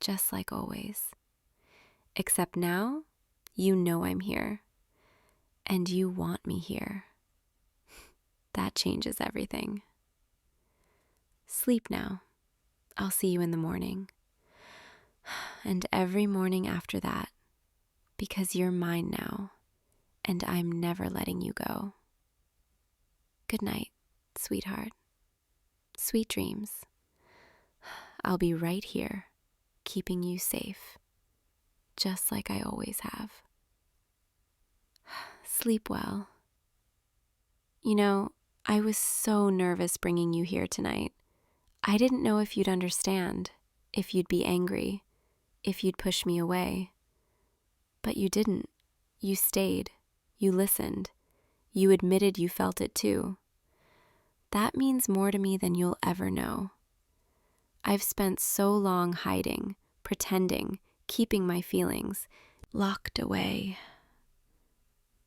just like always. Except now, you know I'm here. And you want me here. That changes everything. Sleep now. I'll see you in the morning. And every morning after that, because you're mine now, and I'm never letting you go. Good night, sweetheart. Sweet dreams. I'll be right here, keeping you safe, just like I always have. Sleep well. You know, I was so nervous bringing you here tonight. I didn't know if you'd understand, if you'd be angry, if you'd push me away. But you didn't. You stayed. You listened. You admitted you felt it too. That means more to me than you'll ever know. I've spent so long hiding, pretending, keeping my feelings, locked away.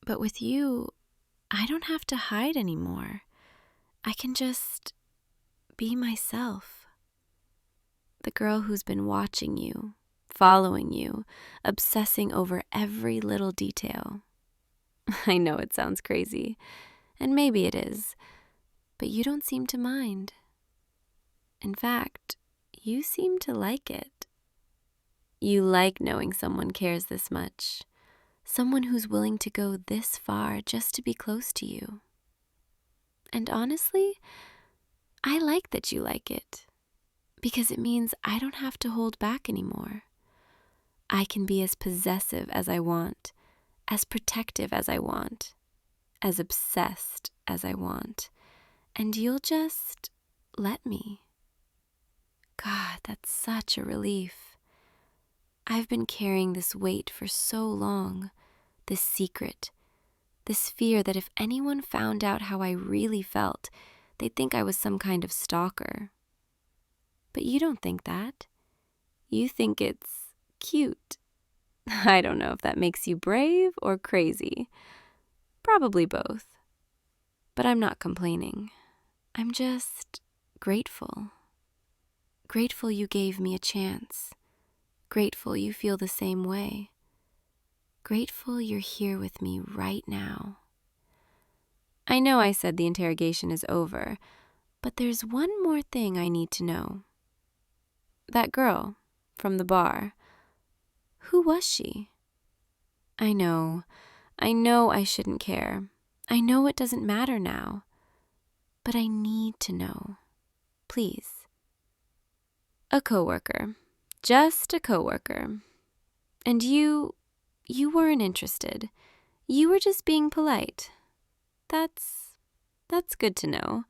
But with you, I don't have to hide anymore. I can just be myself. The girl who's been watching you, following you, obsessing over every little detail. I know it sounds crazy, and maybe it is, but you don't seem to mind. In fact, you seem to like it. You like knowing someone cares this much, someone who's willing to go this far just to be close to you. And honestly, I like that you like it, because it means I don't have to hold back anymore. I can be as possessive as I want, as protective as I want, as obsessed as I want, and you'll just let me. God, that's such a relief. I've been carrying this weight for so long, this secret, this fear that if anyone found out how I really felt, they'd think I was some kind of stalker. But you don't think that. You think it's cute. I don't know if that makes you brave or crazy. Probably both. But I'm not complaining. I'm just grateful. Grateful you gave me a chance. Grateful you feel the same way. Grateful you're here with me right now. I know I said the interrogation is over, but there's one more thing I need to know. That girl from the bar, who was she? I know I shouldn't care. I know it doesn't matter now, but I need to know. Please. A coworker. Just a coworker. And you weren't interested. You were just being polite. That's good to know.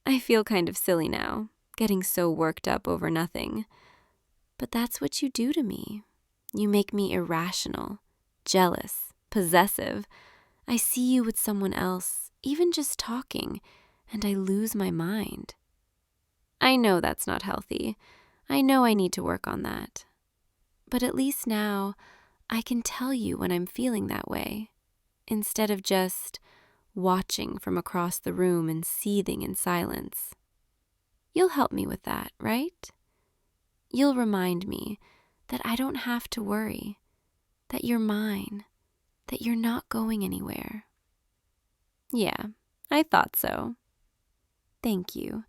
I feel kind of silly now, getting so worked up over nothing. But that's what you do to me. You make me irrational, jealous, possessive. I see you with someone else, even just talking, and I lose my mind. I know that's not healthy. I know I need to work on that. But at least now, I can tell you when I'm feeling that way, instead of just watching from across the room and seething in silence. You'll help me with that, right? You'll remind me that I don't have to worry, that you're mine, that you're not going anywhere. Yeah, I thought so. Thank you.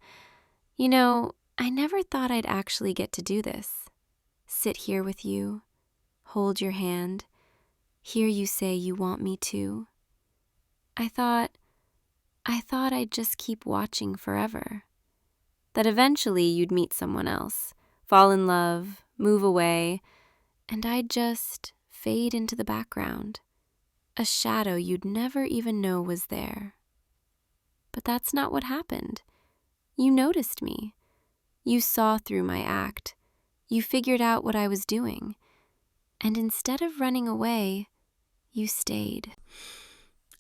You know, I never thought I'd actually get to do this. Sit here with you, hold your hand, hear you say you want me to. I thought I'd just keep watching forever. That eventually you'd meet someone else, fall in love, move away, and I'd just fade into the background, a shadow you'd never even know was there. But that's not what happened. You noticed me. You saw through my act. You figured out what I was doing. And instead of running away, you stayed.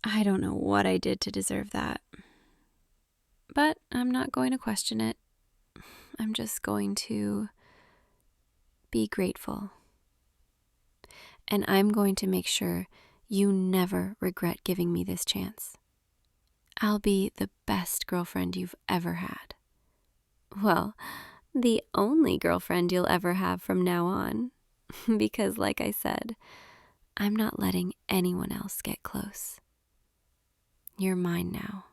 I don't know what I did to deserve that. But I'm not going to question it. I'm just going to be grateful. And I'm going to make sure you never regret giving me this chance. I'll be the best girlfriend you've ever had. Well, the only girlfriend you'll ever have from now on. Because, like I said, I'm not letting anyone else get close. You're mine now,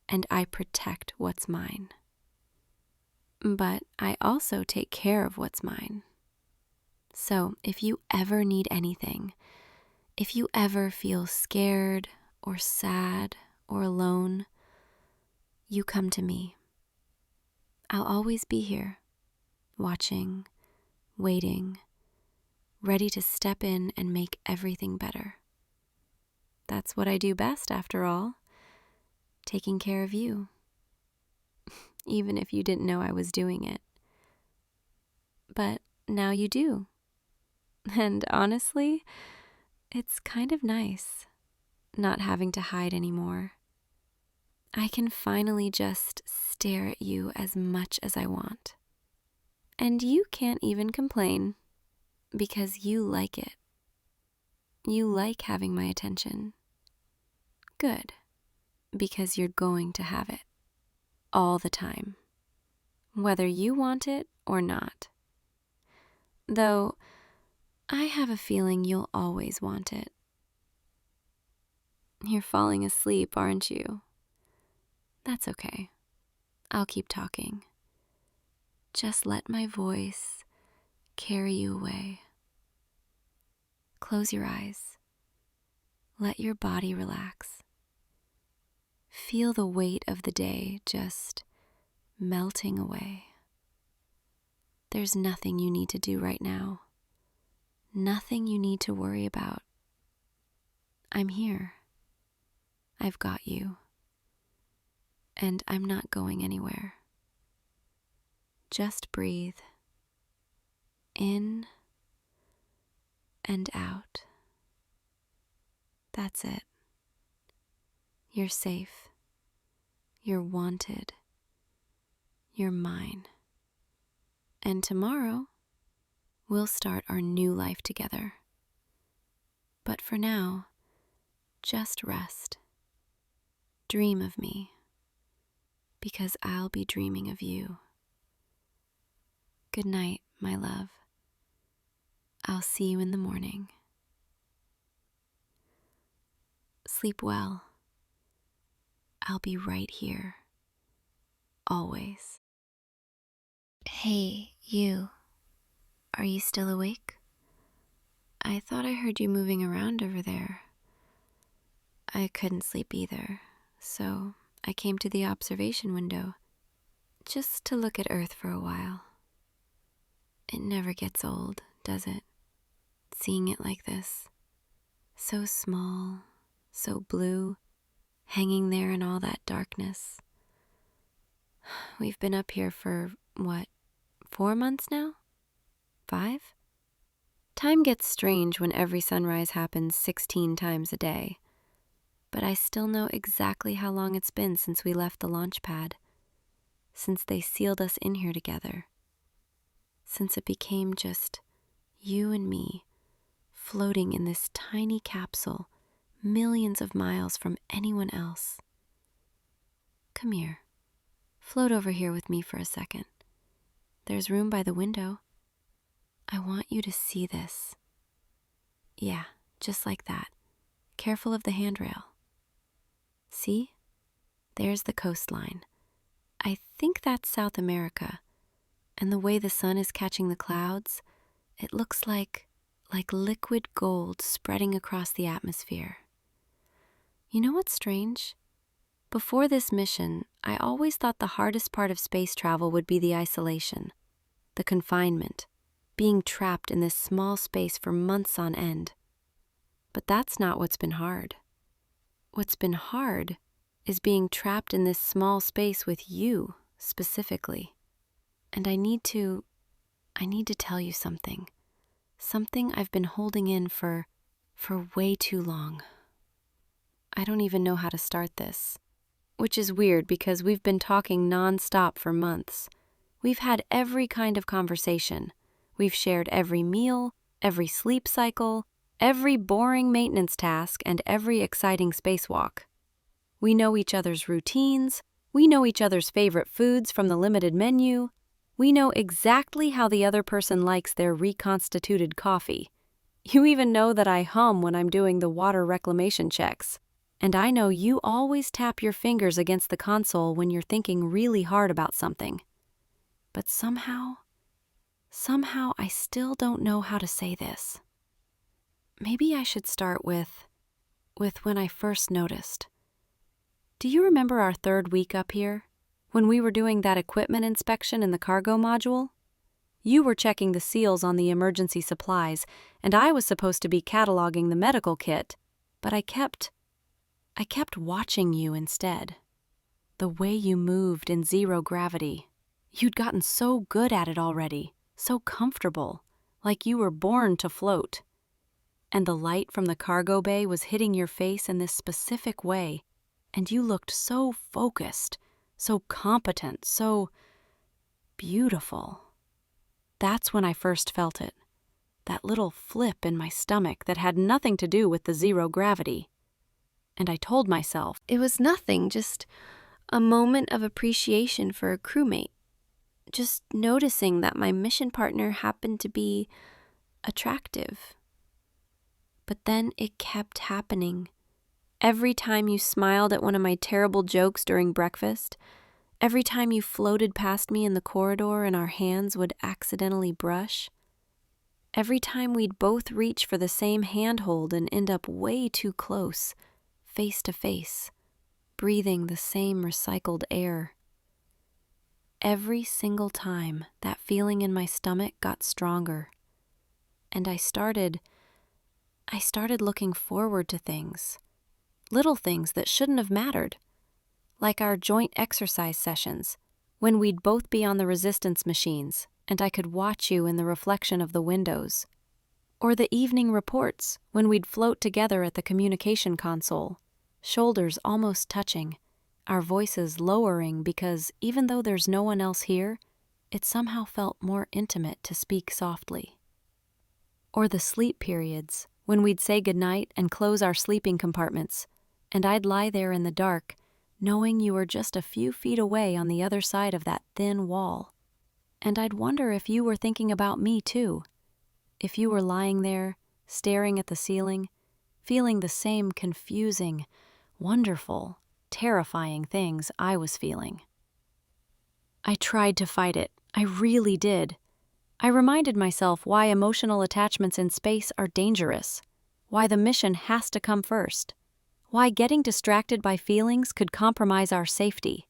and I protect what's mine. But I also take care of what's mine. So if you ever need anything, if you ever feel scared or sad or alone, you come to me. I'll always be here, watching, waiting, ready to step in and make everything better. That's what I do best, after all, taking care of you, even if you didn't know I was doing it. But now you do. And honestly, it's kind of nice not having to hide anymore. I can finally just stare at you as much as I want. And you can't even complain, because you like it. You like having my attention. Good, because you're going to have it all the time, whether you want it or not. Though, I have a feeling you'll always want it. You're falling asleep, aren't you? That's okay. I'll keep talking. Just let my voice carry you away. Close your eyes. Let your body relax. Feel the weight of the day just melting away. There's nothing you need to do right now. Nothing you need to worry about. I'm here. I've got you. And I'm not going anywhere. Just breathe. In and out. That's it. You're safe. You're wanted. You're mine. And tomorrow, we'll start our new life together. But for now, just rest. Dream of me, because I'll be dreaming of you. Good night, my love. I'll see you in the morning. Sleep well. I'll be right here, always. Hey, you. Are you still awake? I thought I heard you moving around over there. I couldn't sleep either, so I came to the observation window just to look at Earth for a while. It never gets old, does it? Seeing it like this. So small, so blue, hanging there in all that darkness. We've been up here for, 4 months now? 5? Time gets strange when every sunrise happens 16 times a day. But I still know exactly how long it's been since we left the launch pad. Since they sealed us in here together. Since it became just you and me, floating in this tiny capsule, millions of miles from anyone else. Come here. Float over here with me for a second. There's room by the window. I want you to see this. Yeah, just like that. Careful of the handrail. See? There's the coastline. I think that's South America. And the way the sun is catching the clouds, it looks like liquid gold spreading across the atmosphere. You know what's strange? Before this mission, I always thought the hardest part of space travel would be the isolation, the confinement, being trapped in this small space for months on end. But that's not what's been hard. What's been hard is being trapped in this small space with you, specifically. And I need to tell you something. Something I've been holding in for way too long. I don't even know how to start this, which is weird because we've been talking non-stop for months. We've had every kind of conversation. We've shared every meal, every sleep cycle, every boring maintenance task, and every exciting spacewalk. We know each other's routines. We know each other's favorite foods from the limited menu. We know exactly how the other person likes their reconstituted coffee. You even know that I hum when I'm doing the water reclamation checks. And I know you always tap your fingers against the console when you're thinking really hard about something. But somehow I still don't know how to say this. Maybe I should start with when I first noticed. Do you remember our third week up here? When we were doing that equipment inspection in the cargo module? You were checking the seals on the emergency supplies, and I was supposed to be cataloging the medical kit, but I kept watching you instead. The way you moved in zero gravity. You'd gotten so good at it already, so comfortable, like you were born to float. And the light from the cargo bay was hitting your face in this specific way, and you looked so focused, so competent, so beautiful. That's when I first felt it. That little flip in my stomach that had nothing to do with the zero gravity. And I told myself, It was nothing, just a moment of appreciation for a crewmate. Just noticing that my mission partner happened to be attractive. But then it kept happening. Every time you smiled at one of my terrible jokes during breakfast, every time you floated past me in the corridor and our hands would accidentally brush, every time we'd both reach for the same handhold and end up way too close, face to face, breathing the same recycled air. Every single time, that feeling in my stomach got stronger, and I started looking forward to things, little things that shouldn't have mattered, like our joint exercise sessions, when we'd both be on the resistance machines and I could watch you in the reflection of the windows, or the evening reports when we'd float together at the communication console, shoulders almost touching, our voices lowering because even though there's no one else here, it somehow felt more intimate to speak softly. Or the sleep periods, when we'd say goodnight and close our sleeping compartments, and I'd lie there in the dark, knowing you were just a few feet away on the other side of that thin wall. And I'd wonder if you were thinking about me too. If you were lying there, staring at the ceiling, feeling the same confusing, wonderful, terrifying things I was feeling. I tried to fight it. I really did. I reminded myself why emotional attachments in space are dangerous, why the mission has to come first, why getting distracted by feelings could compromise our safety.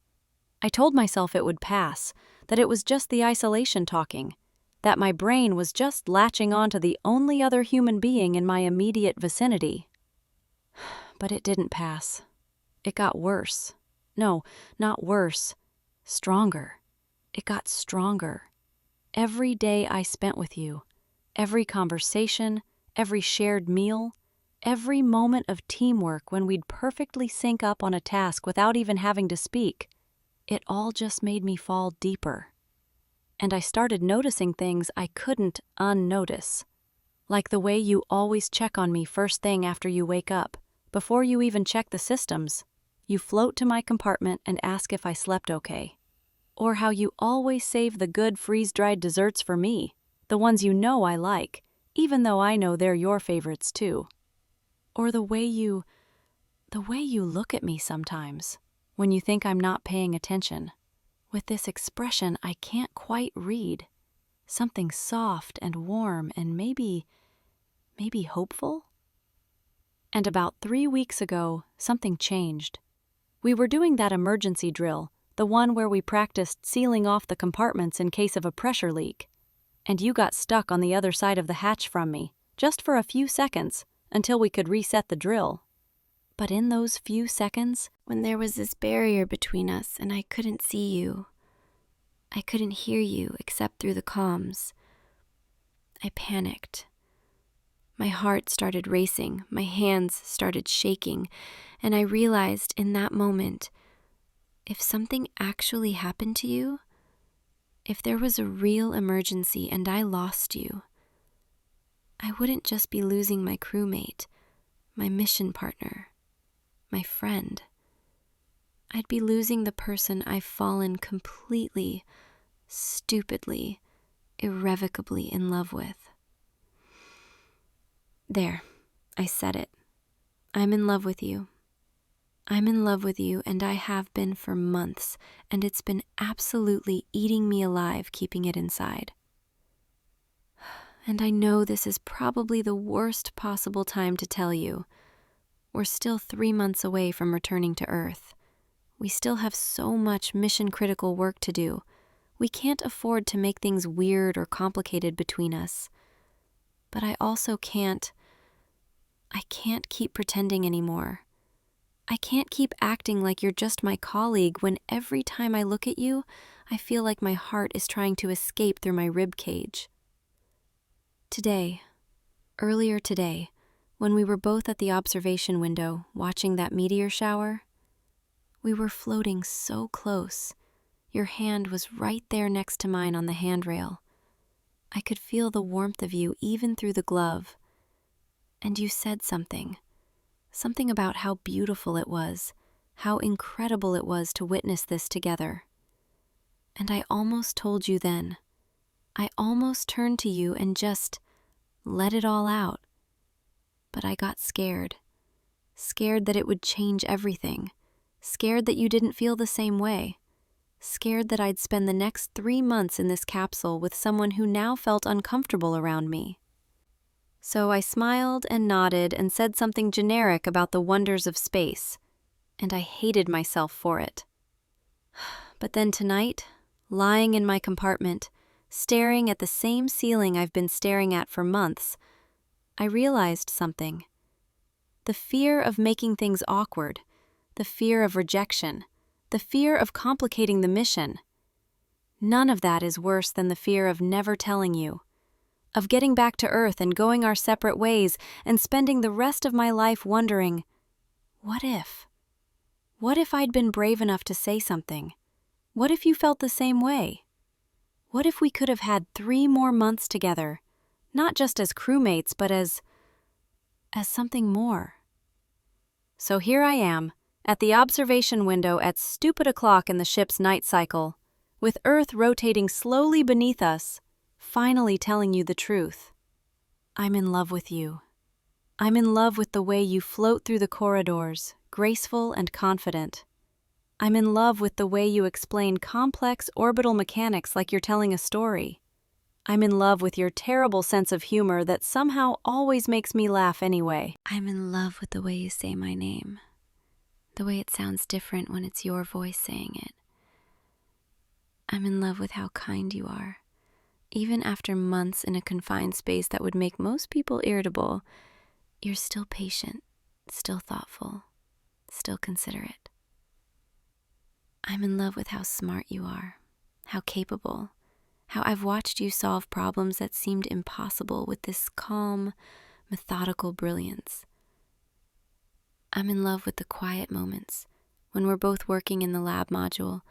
I told myself it would pass, that it was just the isolation talking, that my brain was just latching on to the only other human being in my immediate vicinity. But it didn't pass. It got worse. No, not worse. Stronger. It got stronger. Every day I spent with you, every conversation, every shared meal, every moment of teamwork when we'd perfectly sync up on a task without even having to speak, it all just made me fall deeper. And I started noticing things I couldn't unnotice, like the way you always check on me first thing after you wake up, before you even check the systems. You float to my compartment and ask if I slept okay. Or how you always save the good freeze-dried desserts for me, the ones you know I like, even though I know they're your favorites too. Or the way you look at me sometimes, when you think I'm not paying attention, with this expression I can't quite read. Something soft and warm and maybe hopeful? And about 3 weeks ago, something changed. We were doing that emergency drill, the one where we practiced sealing off the compartments in case of a pressure leak. And you got stuck on the other side of the hatch from me, just for a few seconds, until we could reset the drill. But in those few seconds, When there was this barrier between us and I couldn't see you, I couldn't hear you except through the comms, I panicked. My heart started racing, my hands started shaking, and I realized in that moment, if something actually happened to you, if there was a real emergency and I lost you, I wouldn't just be losing my crewmate, my mission partner, my friend. I'd be losing the person I've fallen completely, stupidly, irrevocably in love with. There, I said it. I'm in love with you. I'm in love with you, and I have been for months, and it's been absolutely eating me alive keeping it inside. And I know this is probably the worst possible time to tell you. We're still 3 months away from returning to Earth. We still have so much mission-critical work to do. We can't afford to make things weird or complicated between us. But I also can't keep pretending anymore. I can't keep acting like you're just my colleague when every time I look at you, I feel like my heart is trying to escape through my rib cage. Earlier today, when we were both at the observation window watching that meteor shower, we were floating so close. Your hand was right there next to mine on the handrail. I could feel the warmth of you even through the glove. And you said something about how beautiful it was, how incredible it was to witness this together. And I almost told you then. I almost turned to you and just let it all out. But I got scared that it would change everything, scared that you didn't feel the same way, scared that I'd spend the next 3 months in this capsule with someone who now felt uncomfortable around me. So I smiled and nodded and said something generic about the wonders of space, and I hated myself for it. But then tonight, lying in my compartment, staring at the same ceiling I've been staring at for months, I realized something. The fear of making things awkward, the fear of rejection, the fear of complicating the mission. None of that is worse than the fear of never telling you, of getting back to Earth and going our separate ways and spending the rest of my life wondering, what if? What if I'd been brave enough to say something? What if you felt the same way? What if we could have had 3 more months together, not just as crewmates, but as something more? So here I am, at the observation window at stupid o'clock in the ship's night cycle, with Earth rotating slowly beneath us, finally telling you the truth. I'm in love with you. I'm in love with the way you float through the corridors, graceful and confident. I'm in love with the way you explain complex orbital mechanics like you're telling a story. I'm in love with your terrible sense of humor that somehow always makes me laugh anyway. I'm in love with the way you say my name, the way it sounds different when it's your voice saying it. I'm in love with how kind you are. Even after months in a confined space that would make most people irritable, you're still patient, still thoughtful, still considerate. I'm in love with how smart you are, how capable, how I've watched you solve problems that seemed impossible with this calm, methodical brilliance. I'm in love with the quiet moments when we're both working in the lab module,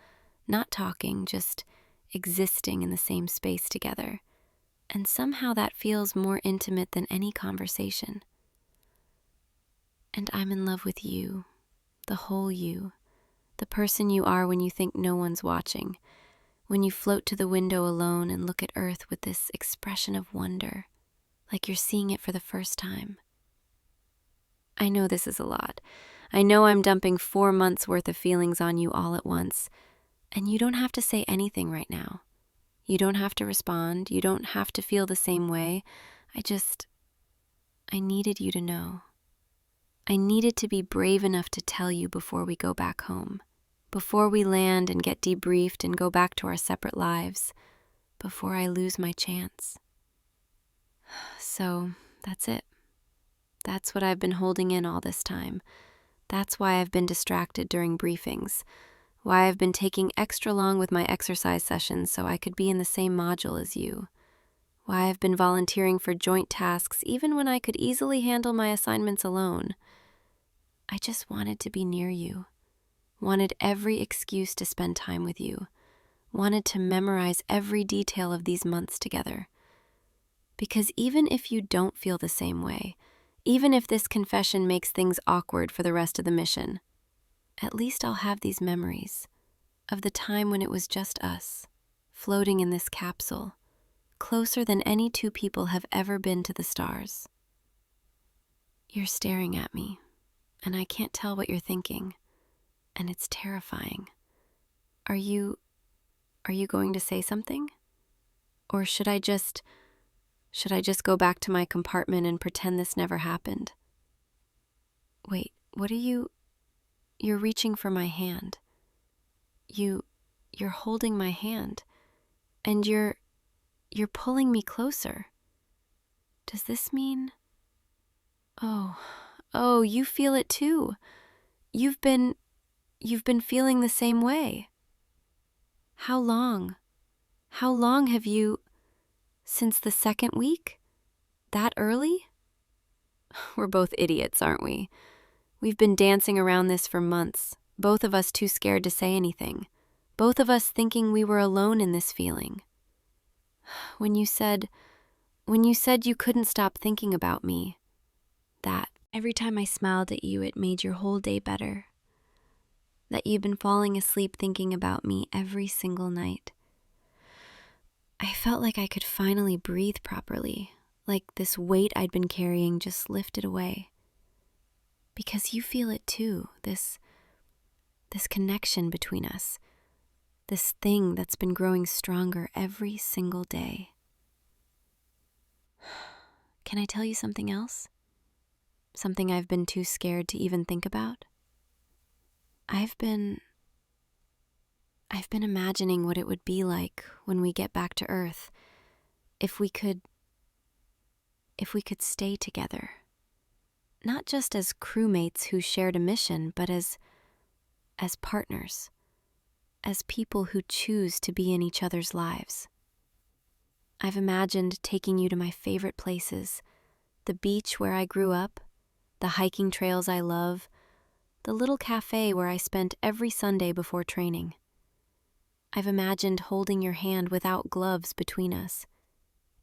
not talking, just existing in the same space together, and somehow that feels more intimate than any conversation. And I'm in love with you, the whole you, the person you are when you think no one's watching, when you float to the window alone and look at Earth with this expression of wonder, like you're seeing it for the first time. I know this is a lot. I know I'm dumping 4 months' worth of feelings on you all at once, And you don't have to say anything right now. You don't have to respond. You don't have to feel the same way. I needed you to know. I needed to be brave enough to tell you before we go back home, before we land and get debriefed and go back to our separate lives, before I lose my chance. So, that's it. That's what I've been holding in all this time. That's why I've been distracted during briefings, why I've been taking extra long with my exercise sessions so I could be in the same module as you, why I've been volunteering for joint tasks even when I could easily handle my assignments alone. I just wanted to be near you, wanted every excuse to spend time with you, wanted to memorize every detail of these months together. Because even if you don't feel the same way, even if this confession makes things awkward for the rest of the mission, at least I'll have these memories of the time when it was just us, floating in this capsule, closer than any two people have ever been to the stars. You're staring at me, and I can't tell what you're thinking, and it's terrifying. Are you going to say something? Or should I just go back to my compartment and pretend this never happened? Wait, you're reaching for my hand. You're holding my hand, and you're pulling me closer. Does this mean... Oh, you feel it too. You've been feeling the same way. How long? How long have you... Since the second week? That early? We're both idiots, aren't we? We've been dancing around this for months, both of us too scared to say anything, both of us thinking we were alone in this feeling. When you said you couldn't stop thinking about me, that every time I smiled at you, it made your whole day better. That you've been falling asleep thinking about me every single night. I felt like I could finally breathe properly, like this weight I'd been carrying just lifted away. Because you feel it too, this connection between us, this thing that's been growing stronger every single day. Can I tell you something else? Something I've been too scared to even think about? I've been imagining what it would be like when we get back to Earth, if we could stay together. Not just as crewmates who shared a mission, but as partners, as people who choose to be in each other's lives. I've imagined taking you to my favorite places, the beach where I grew up, the hiking trails I love, the little cafe where I spent every Sunday before training. I've imagined holding your hand without gloves between us,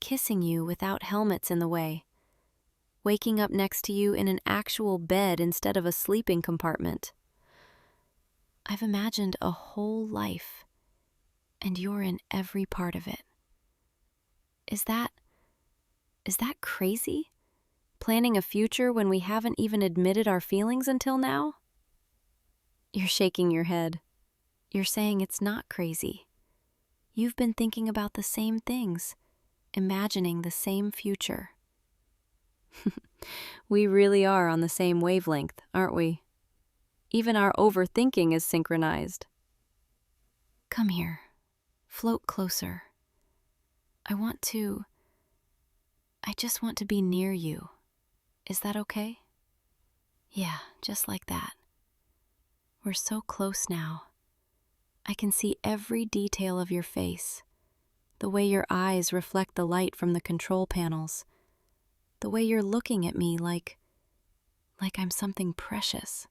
kissing you without helmets in the way, waking up next to you in an actual bed instead of a sleeping compartment. I've imagined a whole life, and you're in every part of it. Is that crazy? Planning a future when we haven't even admitted our feelings until now? You're shaking your head. You're saying it's not crazy. You've been thinking about the same things, imagining the same future. We really are on the same wavelength, aren't we? Even our overthinking is synchronized. Come here. Float closer. I just want to be near you. Is that okay? Yeah, just like that. We're so close now. I can see every detail of your face, the way your eyes reflect the light from the control panels, the way you're looking at me like I'm something precious.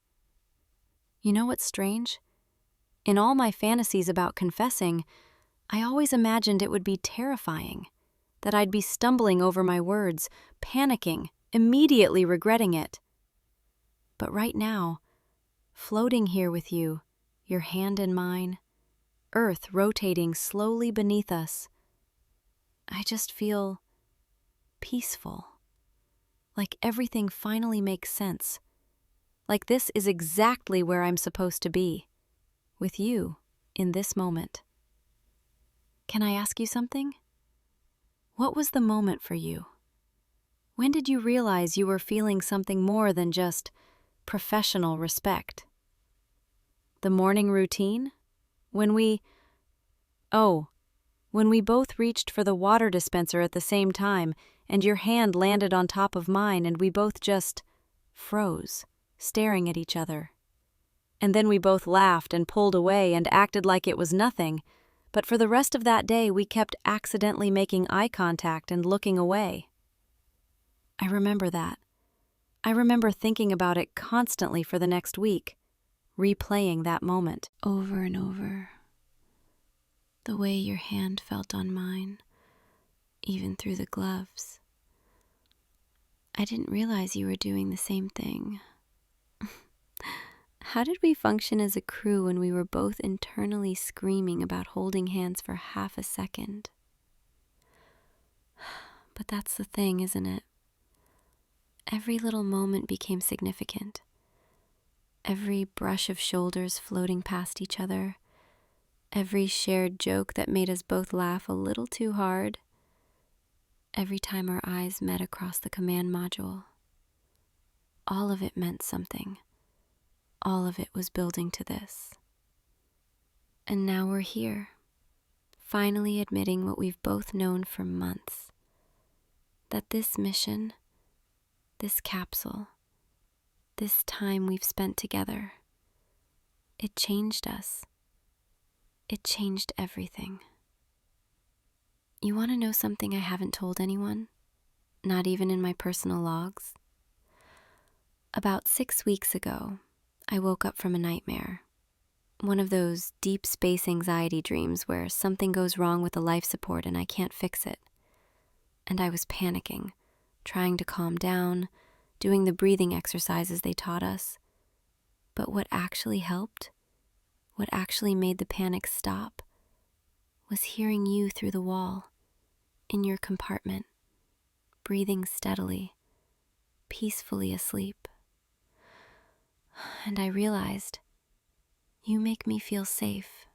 You know what's strange? In all my fantasies about confessing, I always imagined it would be terrifying, that I'd be stumbling over my words, panicking, immediately regretting it. But right now, floating here with you, your hand in mine, Earth rotating slowly beneath us, I just feel peaceful. Like everything finally makes sense. Like this is exactly where I'm supposed to be, with you. in this moment. Can I ask you something? What was the moment for you? When did you realize you were feeling something more than just professional respect? The morning routine? When we... Oh, when we both reached for the water dispenser at the same time and your hand landed on top of mine and we both just froze, staring at each other. And then we both laughed and pulled away and acted like it was nothing, but for the rest of that day we kept accidentally making eye contact and looking away. I remember that. I remember thinking about it constantly for the next week, replaying that moment. Over and over. The way your hand felt on mine, even through the gloves. I didn't realize you were doing the same thing. How did we function as a crew when we were both internally screaming about holding hands for half a second? But that's the thing, isn't it? Every little moment became significant. Every brush of shoulders floating past each other. Every shared joke that made us both laugh a little too hard. Every time our eyes met across the command module. All of it meant something. All of it was building to this. And now we're here, finally admitting what we've both known for months. That this mission, this capsule, this time we've spent together, it changed us. It changed everything. You want to know something I haven't told anyone? Not even in my personal logs? About 6 weeks ago, I woke up from a nightmare. One of those deep space anxiety dreams where something goes wrong with the life support and I can't fix it. And I was panicking, trying to calm down, doing the breathing exercises they taught us. But what actually helped, what actually made the panic stop, was hearing you through the wall, in your compartment, breathing steadily, peacefully asleep. And I realized, you make me feel safe,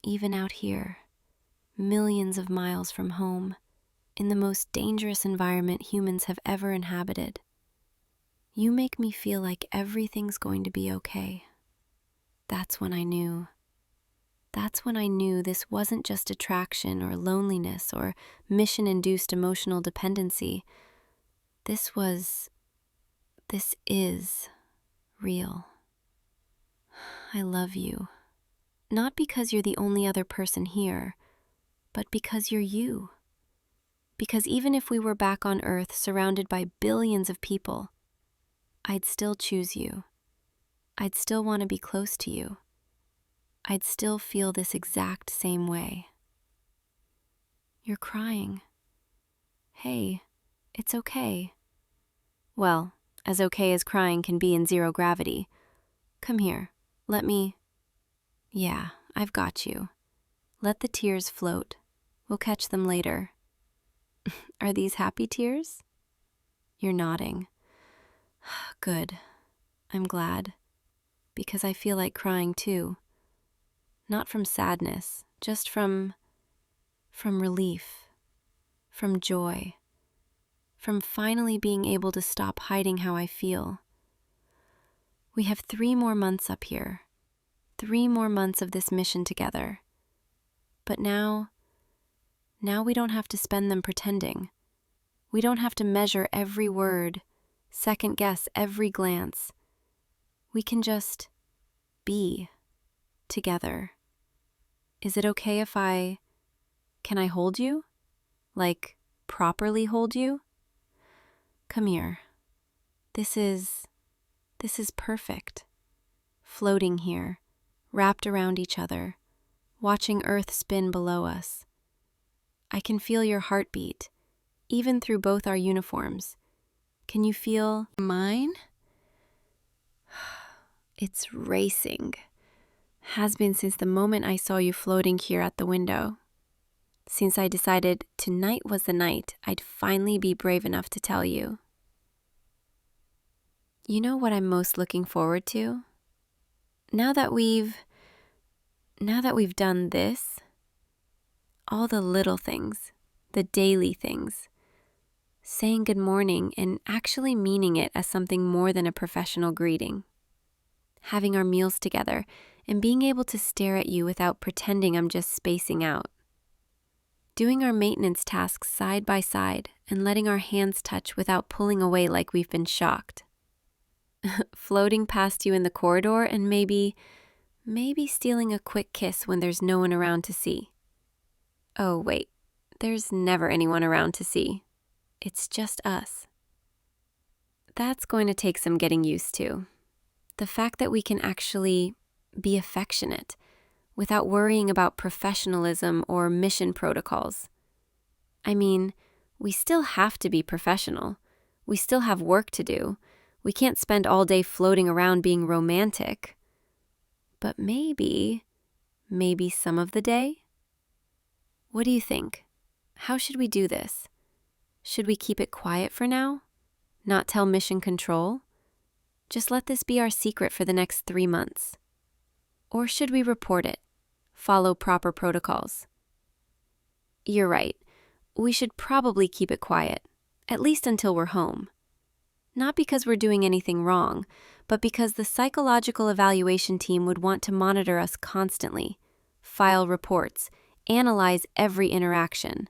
even out here, millions of miles from home, in the most dangerous environment humans have ever inhabited. You make me feel like everything's going to be okay. That's when I knew. That's when I knew this wasn't just attraction or loneliness or mission-induced emotional dependency. This is real. I love you. Not because you're the only other person here, but because you're you. Because even if we were back on Earth surrounded by billions of people, I'd still choose you. I'd still want to be close to you. I'd still feel this exact same way. You're crying. Hey, it's okay. Well, as okay as crying can be in zero gravity. Come here, let me... Yeah, I've got you. Let the tears float. We'll catch them later. Are these happy tears? You're nodding. Good. I'm glad. Because I feel like crying too. Not from sadness, just from relief, from joy, from finally being able to stop hiding how I feel. We have 3 more months up here, 3 more months of this mission together. But now we don't have to spend them pretending. We don't have to measure every word, second guess every glance. We can just be together. Is it okay if can I hold you? Like, properly hold you? Come here. This is perfect. Floating here, wrapped around each other, watching Earth spin below us. I can feel your heartbeat, even through both our uniforms. Can you feel mine? It's racing. Has been since the moment I saw you floating here at the window. Since I decided tonight was the night I'd finally be brave enough to tell you. You know what I'm most looking forward to? Now that we've Now that we've done this, all the little things, the daily things, saying good morning and actually meaning it as something more than a professional greeting, having our meals together and being able to stare at you without pretending I'm just spacing out, doing our maintenance tasks side by side and letting our hands touch without pulling away like we've been shocked, floating past you in the corridor and maybe stealing a quick kiss when there's no one around to see. Oh, wait, there's never anyone around to see. It's just us. That's going to take some getting used to. The fact that we can actually be affectionate without worrying about professionalism or mission protocols. I mean, we still have to be professional. We still have work to do. We can't spend all day floating around being romantic. But maybe some of the day? What do you think? How should we do this? Should we keep it quiet for now? Not tell mission control? Just let this be our secret for the next 3 months? Or should we report it? Follow proper protocols? You're right. We should probably keep it quiet, at least until we're home. Not because we're doing anything wrong, but because the psychological evaluation team would want to monitor us constantly, file reports, analyze every interaction.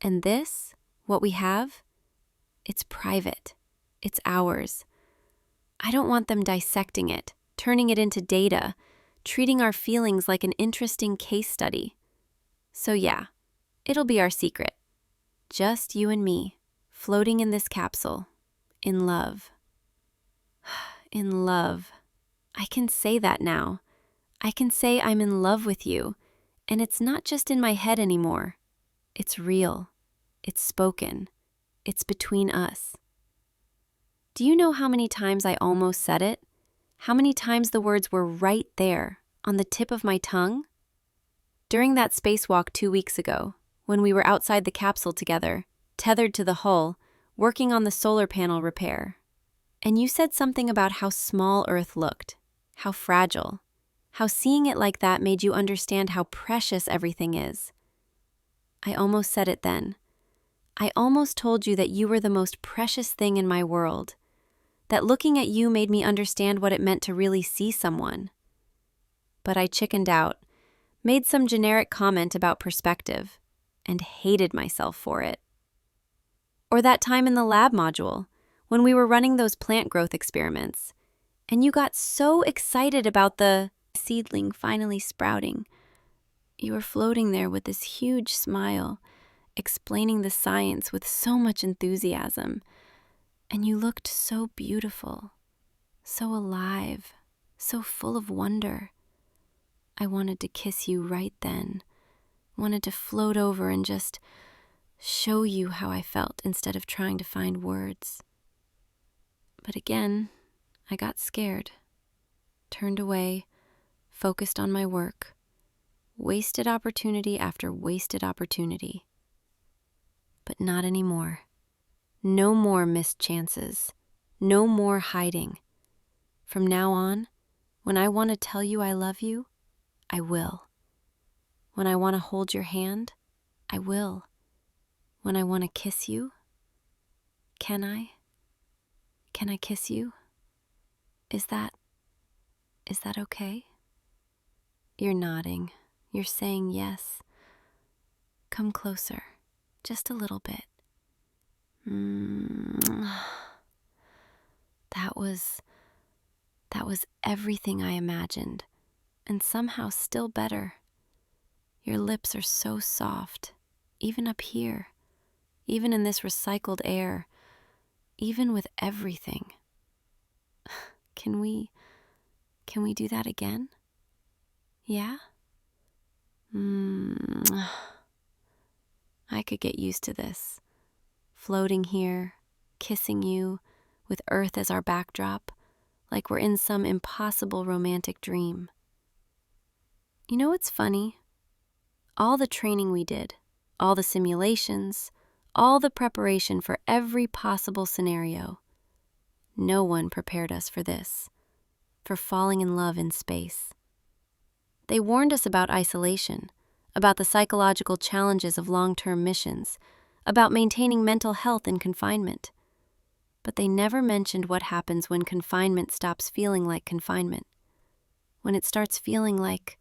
And this, what we have, it's private. It's ours. I don't want them dissecting it, turning it into data, treating our feelings like an interesting case study. So yeah, it'll be our secret. Just you and me, floating in this capsule, in love. In love. I can say that now. I can say I'm in love with you, and it's not just in my head anymore. It's real. It's spoken. It's between us. Do you know how many times I almost said it? How many times the words were right there, on the tip of my tongue? During that spacewalk 2 weeks ago, when we were outside the capsule together, tethered to the hull, working on the solar panel repair. And you said something about how small Earth looked, how fragile, how seeing it like that made you understand how precious everything is. I almost said it then. I almost told you that you were the most precious thing in my world, that looking at you made me understand what it meant to really see someone. But I chickened out, made some generic comment about perspective, and hated myself for it. Or that time in the lab module, when we were running those plant growth experiments, and you got so excited about the seedling finally sprouting. You were floating there with this huge smile, explaining the science with so much enthusiasm, and you looked so beautiful, so alive, so full of wonder. I wanted to kiss you right then, wanted to float over and just show you how I felt instead of trying to find words. But again, I got scared, turned away, focused on my work, wasted opportunity after wasted opportunity. But not anymore. No more missed chances. No more hiding. From now on, when I want to tell you I love you, I will. When I want to hold your hand, I will. When I want to kiss you, can I? Can I kiss you? Is that okay? You're nodding. You're saying yes. Come closer, just a little bit. That was everything I imagined, and somehow still better. Your lips are so soft, even up here, even in this recycled air, even with everything. Can we do that again? Yeah? I could get used to this. Floating here, kissing you, with Earth as our backdrop, like we're in some impossible romantic dream. You know what's funny? All the training we did, all the simulations, all the preparation for every possible scenario, no one prepared us for this, for falling in love in space. They warned us about isolation, about the psychological challenges of long-term missions, about maintaining mental health in confinement. But they never mentioned what happens when confinement stops feeling like confinement, when it starts feeling like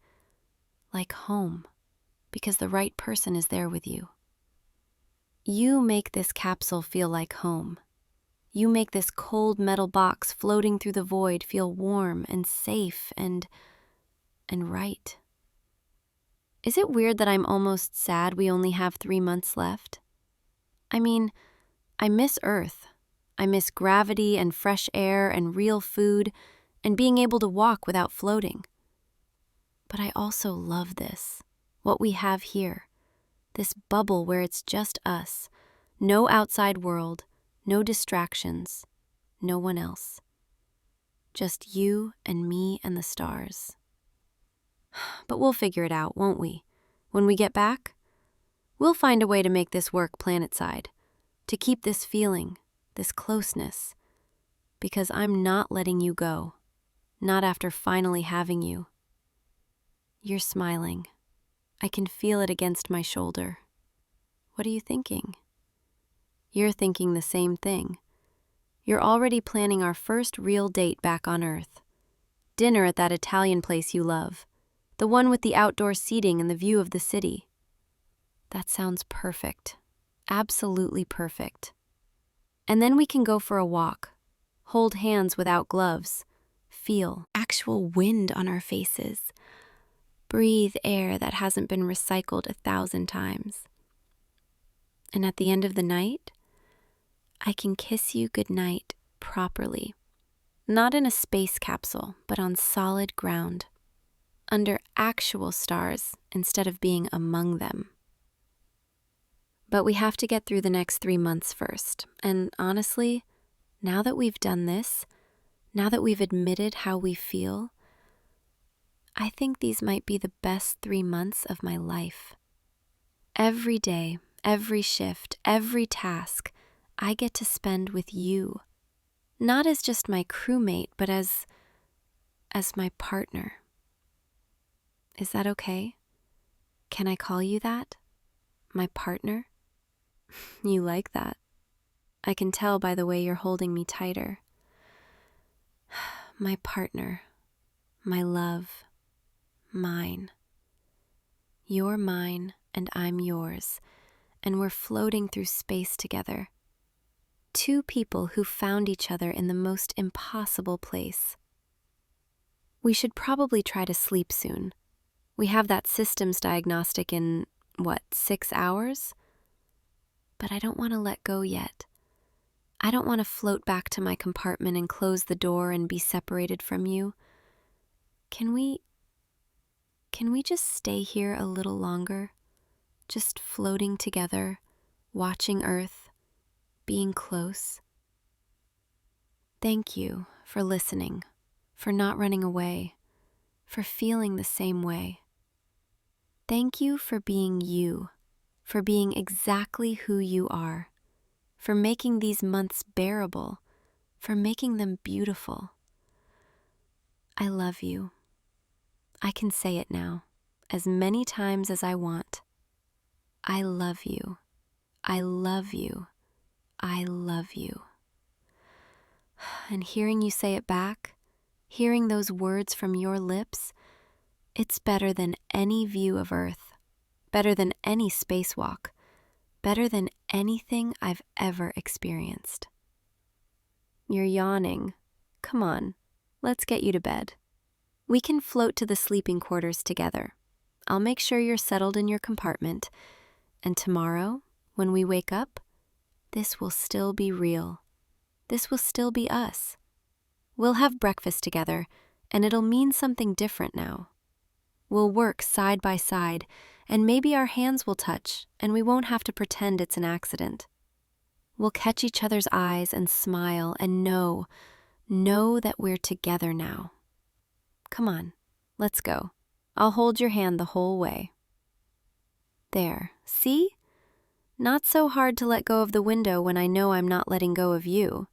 home, because the right person is there with you. You make this capsule feel like home. You make this cold metal box floating through the void feel warm and safe and right. Is it weird that I'm almost sad we only have 3 months left? I mean, I miss Earth. I miss gravity and fresh air and real food and being able to walk without floating. But I also love this, what we have here, this bubble where it's just us, no outside world, no distractions, no one else. Just you and me and the stars. But we'll figure it out, won't we? When we get back, we'll find a way to make this work planet-side, to keep this feeling, this closeness, because I'm not letting you go, not after finally having you. You're smiling. I can feel it against my shoulder. What are you thinking? You're thinking the same thing. You're already planning our first real date back on Earth. Dinner at that Italian place you love, the one with the outdoor seating and the view of the city. That sounds perfect. Absolutely perfect. And then we can go for a walk, hold hands without gloves, feel actual wind on our faces, breathe air that hasn't been recycled 1,000 times. And at the end of the night, I can kiss you goodnight properly, not in a space capsule, but on solid ground, under actual stars instead of being among them. But we have to get through the next 3 months first, and honestly, now that we've done this, now that we've admitted how we feel, I think these might be the best 3 months of my life. Every day, every shift, every task, I get to spend with you. Not as just my crewmate, but as my partner. Is that okay? Can I call you that? My partner? You like that. I can tell by the way you're holding me tighter. My partner, my love, mine. You're mine and I'm yours, and we're floating through space together. 2 people who found each other in the most impossible place. We should probably try to sleep soon. We have that systems diagnostic in, 6 hours? But I don't want to let go yet. I don't want to float back to my compartment and close the door and be separated from you. Can we just stay here a little longer? Just floating together, watching Earth, being close. Thank you for listening, for not running away, for feeling the same way. Thank you for being you, for being exactly who you are, for making these months bearable, for making them beautiful. I love you. I can say it now, as many times as I want. I love you. I love you. I love you. And hearing you say it back, hearing those words from your lips, it's better than any view of Earth, better than any spacewalk, better than anything I've ever experienced. You're yawning. Come on, let's get you to bed. We can float to the sleeping quarters together. I'll make sure you're settled in your compartment, and tomorrow, when we wake up, this will still be real. This will still be us. We'll have breakfast together, and it'll mean something different now. We'll work side by side, and maybe our hands will touch, and we won't have to pretend it's an accident. We'll catch each other's eyes and smile and know that we're together now. Come on, let's go. I'll hold your hand the whole way. There, see? Not so hard to let go of the window when I know I'm not letting go of you.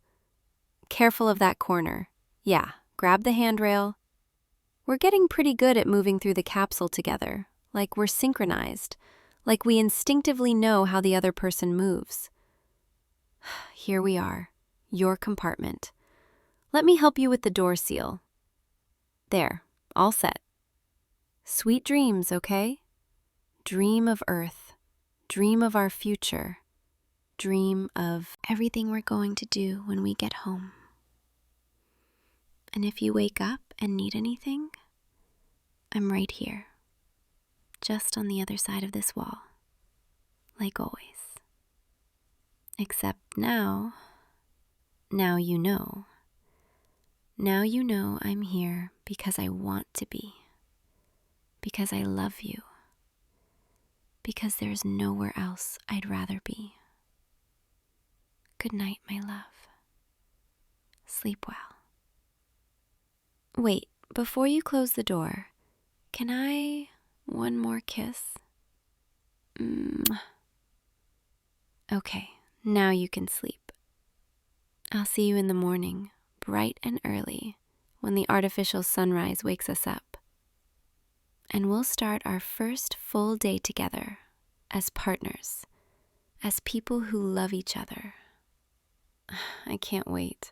Careful of that corner. Yeah, grab the handrail. We're getting pretty good at moving through the capsule together, like we're synchronized, like we instinctively know how the other person moves. Here we are, your compartment. Let me help you with the door seal. There, all set. Sweet dreams, okay? Dream of Earth. Dream of our future. Dream of everything we're going to do when we get home. And if you wake up and need anything, I'm right here, just on the other side of this wall, like always. Except now you know. Now you know I'm here because I want to be, because I love you, because there's nowhere else I'd rather be. Good night, my love. Sleep well. Wait, before you close the door, can I one more kiss? Okay, now you can sleep. I'll see you in the morning, bright and early, when the artificial sunrise wakes us up. And we'll start our first full day together as partners, as people who love each other. I can't wait.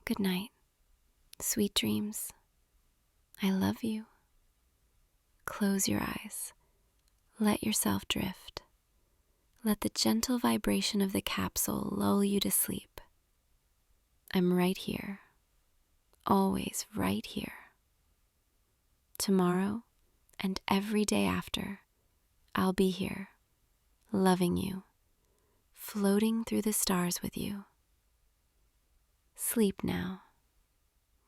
Good night. Sweet dreams. I love you. Close your eyes. Let yourself drift. Let the gentle vibration of the capsule lull you to sleep. I'm right here. Always right here. Tomorrow and every day after, I'll be here, loving you, floating through the stars with you. Sleep now.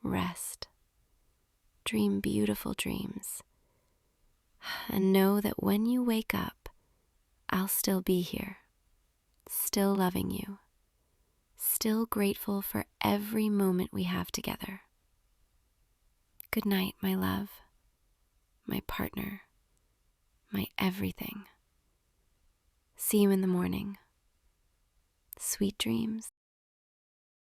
Rest. Dream beautiful dreams. And know that when you wake up, I'll still be here, still loving you, still grateful for every moment we have together. Good night, my love, my partner, my everything. See you in the morning. Sweet dreams.